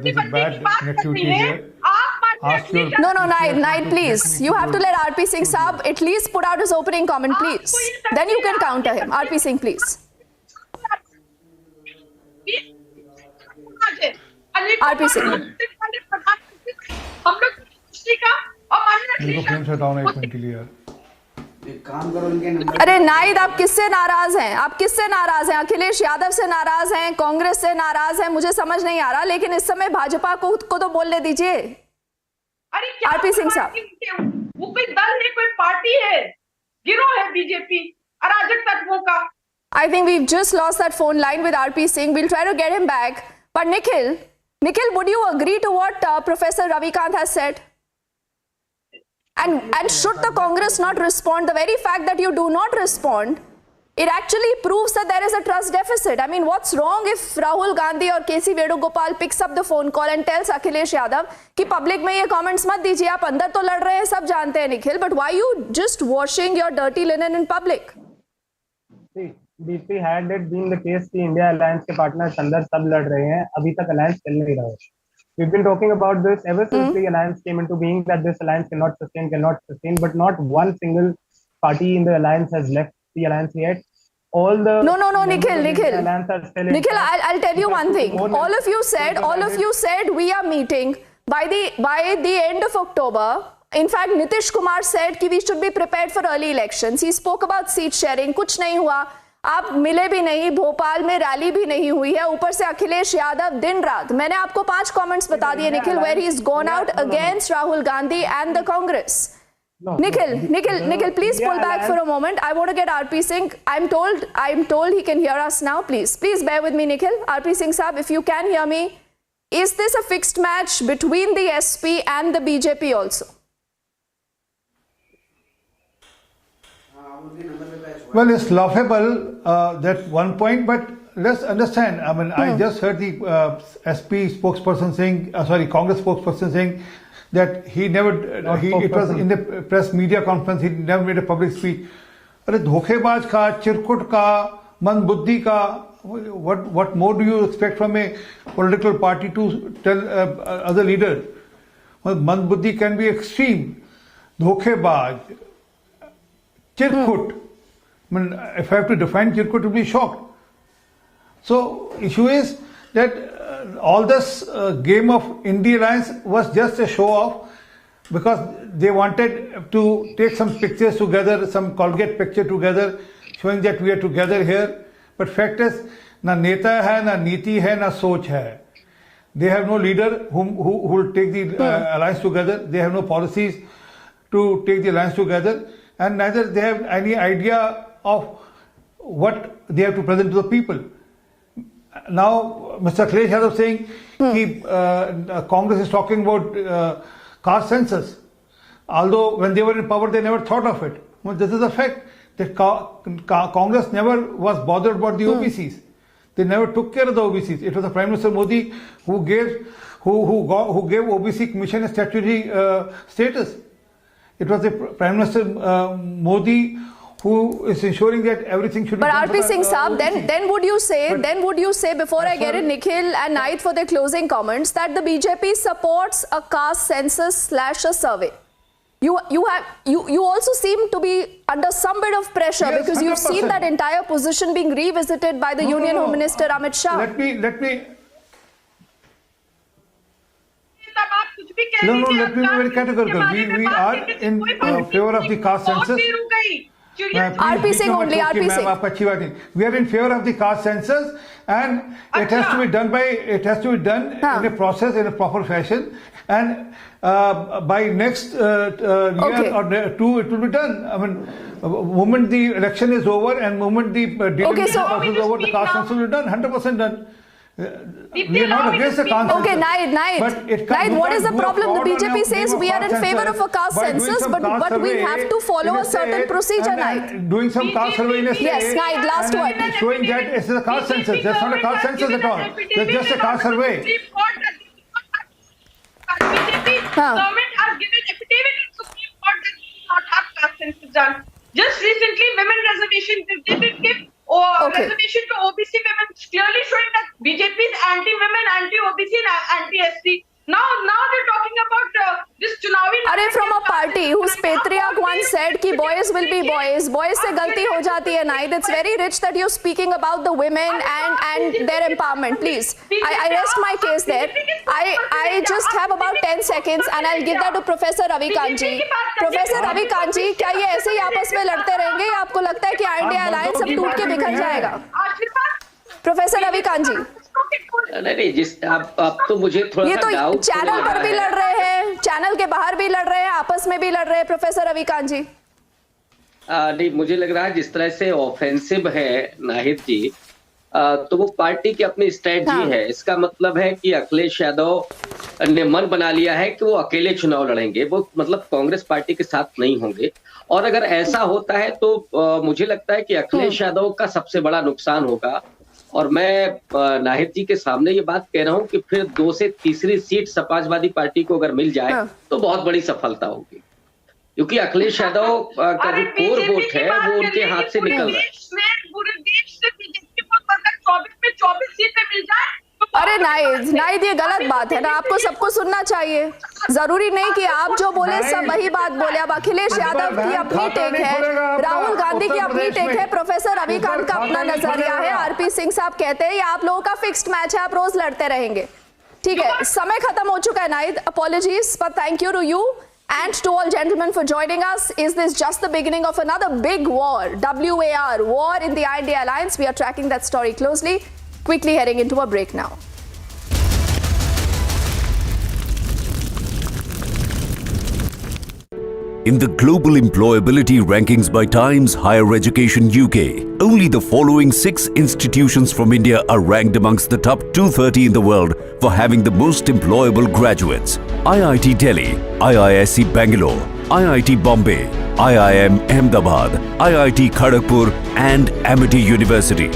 there's a bad connectivity here. Ask your... No, Naid, please. You have to let RP Singh Saab at least put out his opening comment, please. Then you can counter him. RP Singh, please. RP Singh. इनको frame से हटाओ ना एक minute के लिए यार. काम करो इनके नंबर. अरे नाइद, आप किससे नाराज हैं? आप किससे नाराज हैं? अखिलेश यादव से नाराज हैं, कांग्रेस से नाराज हैं? मुझे समझ नहीं आ रहा, लेकिन इस समय भाजपा को तो बोलने दीजिए. आरपी सिंह साहब. वो कोई दल है, कोई पार्टी है, गिरोह है बीजेपी अराजक तत्वों का. I think we've just lost that phone line with RP Singh. We'll try to get him back. But Nikhil, would you agree to what Professor Ravikant has said? And should the Congress not respond? The very fact that you do not respond, it actually proves that there is a trust deficit. I mean, what's wrong if Rahul Gandhi or KC Vedugopal picks up the phone call and tells Akhilesh Yadav कि public में ये comments मत दीजिए, आप अंदर तो लड़ रहे हैं, सब जानते हैं Nikhil, but why you just washing your dirty linen in public? See, DP, had it been the case कि India Alliance के partners अंदर सब लड़ रहे हैं, अभी तक alliance चल नहीं रहा है. We've been talking about this ever since the alliance came into being, that this alliance cannot sustain, but not one single party in the alliance has left the alliance yet. All the no, Nikhil, I'll tell you one thing. All of you said we are meeting by the end of October. In fact, Nitish Kumar said कि we should be prepared for early elections. He spoke about seat sharing. कुछ नहीं हुआ. आप मिले भी नहीं, भोपाल में rally भी नहीं हुई है, ऊपर से अखिलेश यादव दिन रात. मैंने आपको 5 कमेंट्स बता दिए Nikhil, where he is gone out against Rahul Gandhi and the Congress. Nikhil, please pull back for a moment. I want to get RP Singh. I'm told he can hear us now. Please bear with me, Nikhil. RP Singh Saab, if you can hear me, is this a fixed match between the SP and the BJP also? Well, it's laughable, that one point, but let's understand. I mean, I just heard the SP spokesperson saying, Congress spokesperson saying that he never, it was in the press media conference, he never made a public speech. अरे धोखेबाज का, चिरकुट का, मंदबुद्धि का, what more do you expect from a political party to tell other leaders? Well, मंदबुद्धि can be extreme. धोखेबाज, चिरकुट. I mean, if I have to define Chirkut, to be shocked. So, issue is that all this game of India Alliance was just a show off, because they wanted to take some pictures together, some Colgate picture together, showing that we are together here. But fact is, na neta hai, na niti hai, na soch hai. They have no leader who will take the alliance together. They have no policies to take the alliance together, and neither they have any idea of what they have to present to the people. Now, Mr. Akhilesh Yadav saying Congress is talking about caste census. Although when they were in power, they never thought of it. Well, this is a fact that Congress never was bothered about the OBCs. They never took care of the OBCs. It was the Prime Minister Modi who gave OBC Commission a statutory status. It was the Prime Minister Modi who is ensuring that everything should But be done. RP Singh Saab, then would you say before I get in Nikhil and Naid for their closing comments that the BJP supports a caste census / a survey? You also seem to be under some bit of pressure, Yes, because you've 100%. seen that entire position being revisited by the Union Home Minister Amit Shah. Let me. No, let me be very categorical. We are in favor of the caste census. RP Singh only, RP Singh. We are in favor of the caste census, and it has to be done in a process, in a proper fashion, and by next year or two it will be done. I mean, moment the election is over and moment the delimitation process is over, the caste census will be done, 100% done. We are not against the caste census. Okay, Naid, what is the problem? The BJP says we are in favor of a caste census, but we have to follow a certain procedure, Naid. Doing some caste survey in a state. Yes, Naid, last word. Showing that it's a caste census. That's not a caste census at all. That's just a caste survey. BJP government has given affidavit to Supreme Court that we do not have caste census done. Just recently, women reservation, they did give reservation to OBC women, clearly showing that BJP is anti-women, anti-OBC and anti-SC. Now they're talking about this Chunavi. Are from a party whose patriarch once said कि boys will be boys. Boys से गलती हो जाती है, Naid. It's very rich that you're speaking about the women and their empowerment. Please, I rest my case there. I just have about 10 seconds and I'll give that to Professor Ravi Kanji. Professor Ravi Kanji, क्या ये ऐसे ही आपस में लड़ते रहेंगे या आपको लगता है कि इंडिया अलायंस सब टूट के बिखर जाएगा? प्रोफेसर रवि कांजी। नहीं जिस आप तो मुझे थोड़ा ये तो डाउट चैनल पर भी लड़ रहे हैं, चैनल के बाहर भी लड़ रहे हैं, आपस में भी लड़ रहे हैं प्रोफेसर रवि कांजी। नहीं मुझे लग रहा है जिस तरह से ऑफेंसिव है नाहिद जी, तो वो पार्टी की अपनी स्ट्रेटजी है। इसका मतलब है कि अखिलेश यादव ने मन बना लिया है कि वो अकेले चुनाव लड़ेंगे, वो मतलब कांग्रेस पार्टी के साथ नहीं होंगे। और अगर ऐसा होता है तो मुझे लगता है कि अखिलेश यादव का सबसे बड़ा नुकसान होगा। और मैं नाहिद जी के सामने ये बात कह रहा हूं कि फिर 2 से तीसरी सीट समाजवादी पार्टी को अगर मिल जाए तो बहुत बड़ी सफलता होगी, क्योंकि अखिलेश यादव का जो कोर वोट है वो उनके हाथ से निकल रहा है। अरे नाहिद ये गलत बात है ना, आपको सबको सुनना चाहिए। जरूरी नहीं कि आप जो बोले सब वही बात बोले। अब अखिलेश यादव की अपनी टेक है, राहुल गांधी की अपनी टेक है, प्रोफेसर रवि कांत का अपना नजरिया है, आरपी सिंह साहब कहते हैं ये आप लोगों का फिक्स्ड मैच है, आप रोज लड़ते रहेंगे। ठीक है, समय खत्म हो चुका है Nahid, apologies, but thank you to you and to all gentlemen for joining us. Is this just the beginning of another big war, WAR, war in the India alliance? We are tracking that story closely. Quickly heading into a break now. In the global employability rankings by Times Higher Education UK, only the following 6 institutions from India are ranked amongst the top 230 in the world for having the most employable graduates. IIT Delhi, IISc Bangalore, IIT Bombay, IIM Ahmedabad, IIT Kharagpur and Amity University.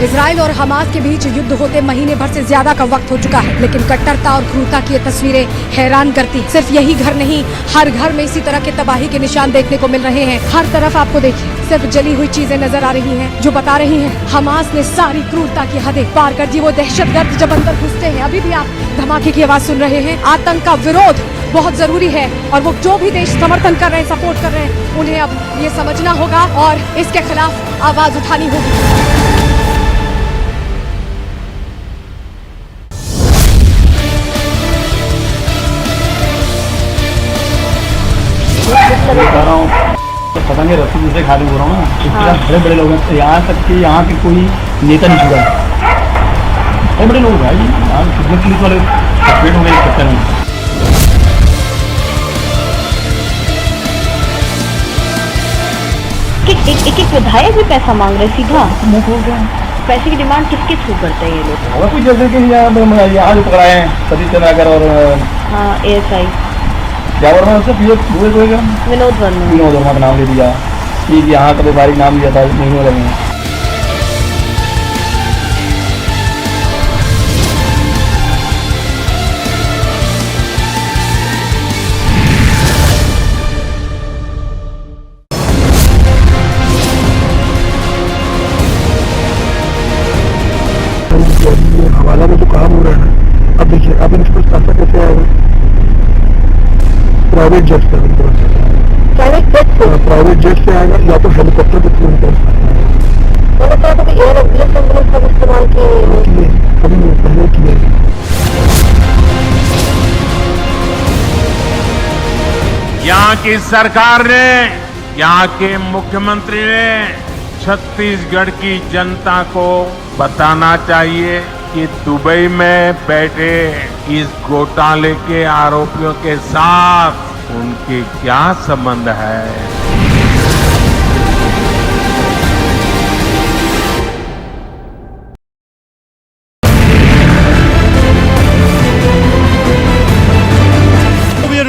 Israel और Hamas के बीच युद्ध होते महीने भर से ज्यादा का वक्त हो चुका है, लेकिन कट्टरता और क्रूरता की ये तस्वीरें हैरान करती। सिर्फ यही घर नहीं, हर घर में इसी तरह के तबाही के निशान देखने को मिल रहे हैं। हर तरफ आपको देखिए सिर्फ जली हुई चीजें नजर आ रही हैं, जो बता रही हैं हमास ने सारी क्रूरता की हदें पार कर दी। वो दहशतगर्द जब अंदर घुसते हैं, अभी भी आप धमाके की आवाज सुन रहे हैं। आतंक का विरोध बहुत जरूरी है और वो जो भी देश समर्थन कर रहे हैं, सपोर्ट कर रहे हैं, उन्हें अब ये समझना होगा और इसके खिलाफ आवाज उठानी होगी। बता रहा हूँ तो पता नहीं रस्सी दूसरे खा हो रहा हूँ ना, इसके बड़े बड़े लोग हैं, यहाँ तक कि यहाँ के कोई नेता नहीं छुड़ा, बड़े बड़े लोग भाई यहाँ पुलिस वाले पेट हो गए इस चक्कर में। एक विधायक भी पैसा मांग रहे सीधा मुंह हो गया। पैसे की डिमांड किसके थ्रू करते हैं ये लोग? कुछ जैसे कि यहाँ जो पकड़ाए हैं सतीश चंद्राकर और हाँ ASI क्या वर्मा उससे विनोद वर्मा का नाम ले दिया कि यहाँ का व्यापारिक नाम लिया था महीनों लगे। प्राइवेट जेट से प्राइवेट जेट से आएगा या तो हेलीकॉप्टर के थ्रू निकल कभी पहले किए यहाँ की सरकार ने, यहाँ के मुख्यमंत्री ने छत्तीसगढ़ की जनता को बताना चाहिए कि दुबई में बैठे इस घोटाले के आरोपियों के साथ उनके क्या संबंध है।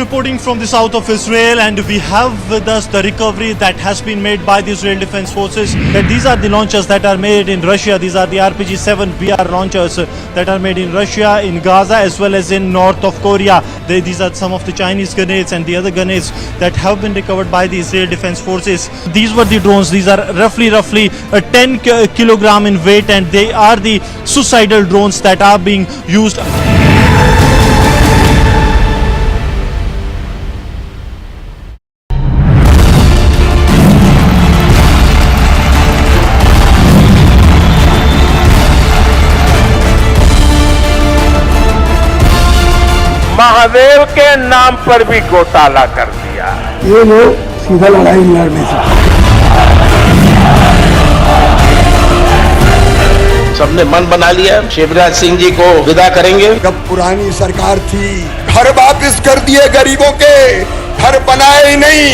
Reporting from the south of Israel, and we have with us the recovery that has been made by the Israel Defense Forces. That these are the launchers that are made in Russia. These are the RPG-7 BR launchers that are made in Russia, in Gaza, as well as in north of Korea. These are some of the Chinese grenades and the other grenades that have been recovered by the Israel Defense Forces. These were the drones. These are roughly 10 kilogram in weight, and they are the suicidal drones that are being used. Mahadev के नाम पर भी घोटाला कर दिया। ये लोग सीधा लड़ाई नहीं लड़ने से सबने मन बना लिया शिवराज सिंह जी को विदा करेंगे। जब पुरानी सरकार थी घर वापस कर दिए गरीबों के, घर बनाए ही नहीं।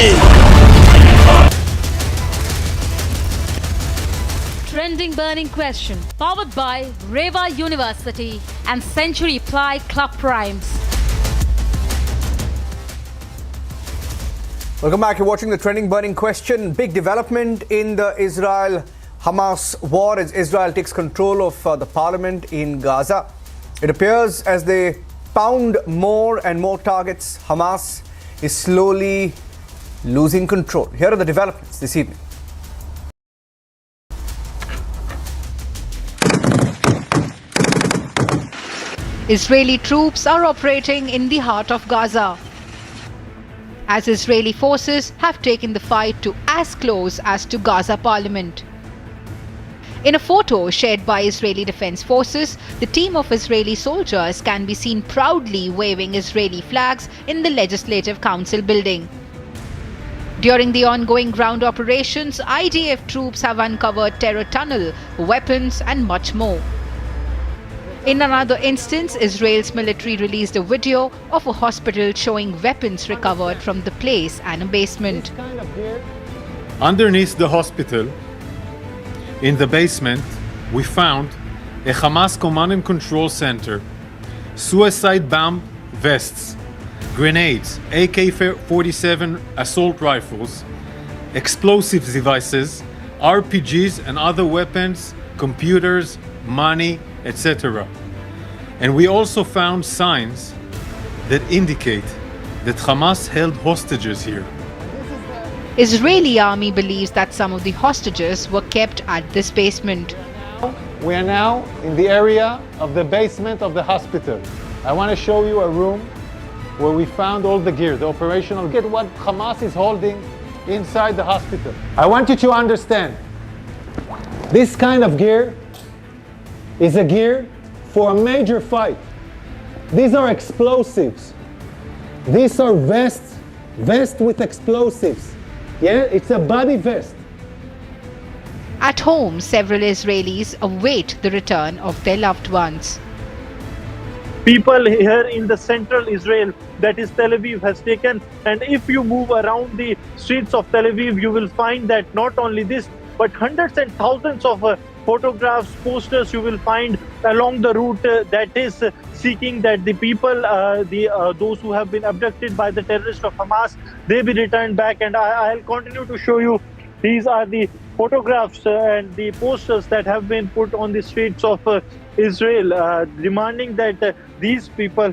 Trending burning question, powered by Reva University and Century Ply Club Primes. Welcome back. You're watching the trending burning question. Big development in the Israel-Hamas war as Israel takes control of the parliament in Gaza. It appears as they pound more and more targets, Hamas is slowly losing control. Here are the developments this evening. Israeli troops are operating in the heart of Gaza, as Israeli forces have taken the fight to as close as to Gaza parliament. In a photo shared by Israeli Defense Forces, the team of Israeli soldiers can be seen proudly waving Israeli flags in the Legislative Council building. During the ongoing ground operations, IDF troops have uncovered terror tunnel, weapons and much more. In another instance, Israel's military released a video of a hospital showing weapons recovered from the place and a basement. Underneath the hospital, in the basement, we found a Hamas command and control center, suicide bomb vests, grenades, AK-47 assault rifles, explosive devices, RPGs and other weapons, computers, money, etc. And we also found signs that indicate that Hamas held hostages here. Israeli army believes that some of the hostages were kept at this basement. We are now in the area of the basement of the hospital. I want to show you a room where we found all the gear, the operational gear, what Hamas is holding inside the hospital. I want you to understand, this kind of gear is a gear for a major fight. These are explosives. These are vests with explosives. Yeah, it's a body vest. At home, several Israelis await the return of their loved ones. People here in the central Israel, that is Tel Aviv, has taken, and if you move around the streets of Tel Aviv, you will find that not only this, but hundreds and thousands of photographs, posters you will find along the route that is seeking that the people, those who have been abducted by the terrorists of Hamas, they be returned back. And I'll continue to show you. These are the photographs and the posters that have been put on the streets of Israel, demanding that these people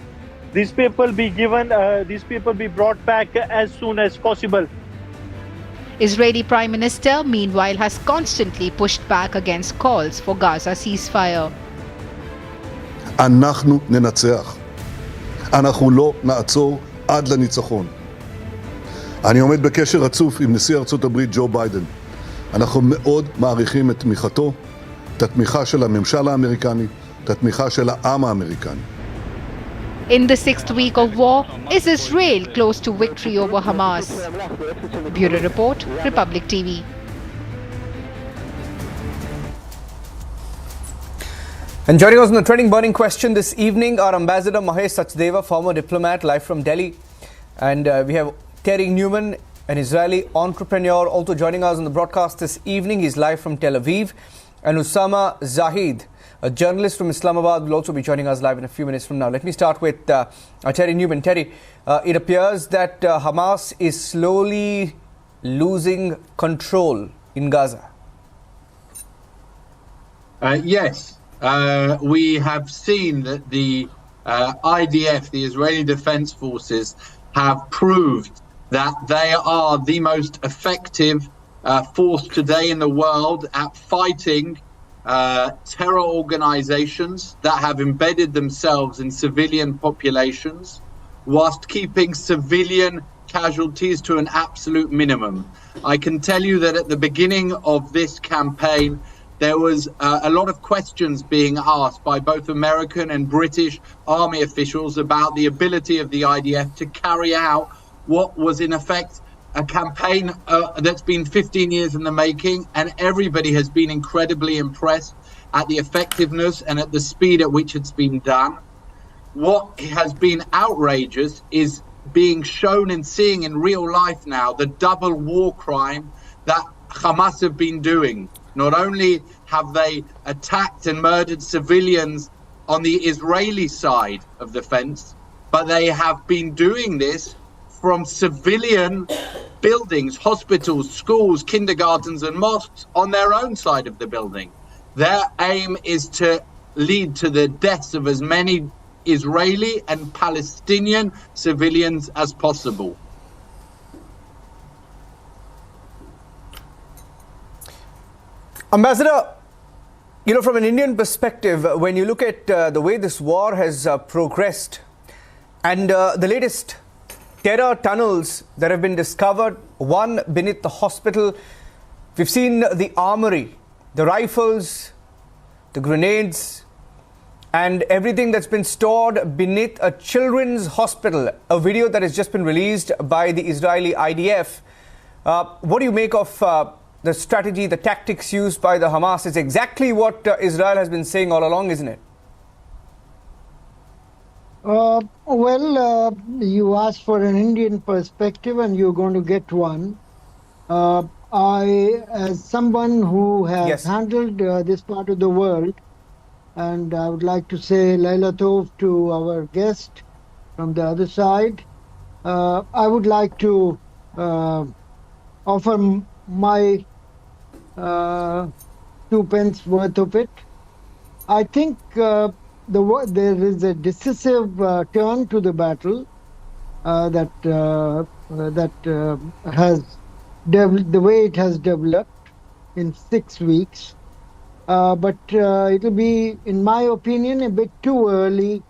be given, these people be brought back as soon as possible. Israeli Prime Minister, meanwhile, has constantly pushed back against calls for Gaza ceasefire. אנחנו ננצח. אנחנו לא נעצור עד לניצחון. אני עומד בקשר רצוף עם נשיא ארצות הברית ג'ו ביידן. אנחנו מאוד מעריכים את תמיכתו, את התמיכה של הממשל האמריקני, את התמיכה של העם האמריקני. In the sixth week of war, is Israel close to victory over Hamas? Bureau Report, Republic TV. And joining us on the trending burning question this evening, our Ambassador Mahesh Sachdeva, former diplomat, live from Delhi. And we have Terry Newman, an Israeli entrepreneur, also joining us on the broadcast this evening. He's live from Tel Aviv. And Usama Zahid, a journalist from Islamabad, will also be joining us live in a few minutes from now. Let me start with Terry Newman. Terry, it appears that Hamas is slowly losing control in Gaza. Yes. We have seen that the IDF, the Israeli Defense Forces, have proved that they are the most effective force today in the world at fighting terror organizations that have embedded themselves in civilian populations whilst keeping civilian casualties to an absolute minimum. I can tell you that at the beginning of this campaign, there was a lot of questions being asked by both American and British army officials about the ability of the IDF to carry out what was in effect a campaign that's been 15 years in the making, and everybody has been incredibly impressed at the effectiveness and at the speed at which it's been done. What has been outrageous is being shown and seeing in real life now the double war crime that Hamas have been doing. Not only have they attacked and murdered civilians on the Israeli side of the fence, but they have been doing this from civilian buildings, hospitals, schools, kindergartens and mosques on their own side of the building. Their aim is to lead to the deaths of as many Israeli and Palestinian civilians as possible. Ambassador, from an Indian perspective, when you look at the way this war has progressed and the latest terror tunnels that have been discovered, one beneath the hospital, we've seen the armory, the rifles, the grenades, and everything that's been stored beneath a children's hospital, a video that has just been released by the Israeli IDF. What do you make of the strategy, the tactics used by the Hamas? Is exactly what Israel has been saying all along, isn't it? You asked for an Indian perspective and you're going to get one. I, as someone who has handled this part of the world, and I would like to say Laila Tov to our guest from the other side, I would like to offer my 2 pence worth of it. I think there is a decisive turn to the battle that has the way it has developed in 6 weeks. But it will be, in my opinion, a bit too early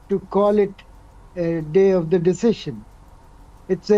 to call it a day of the decision. It's a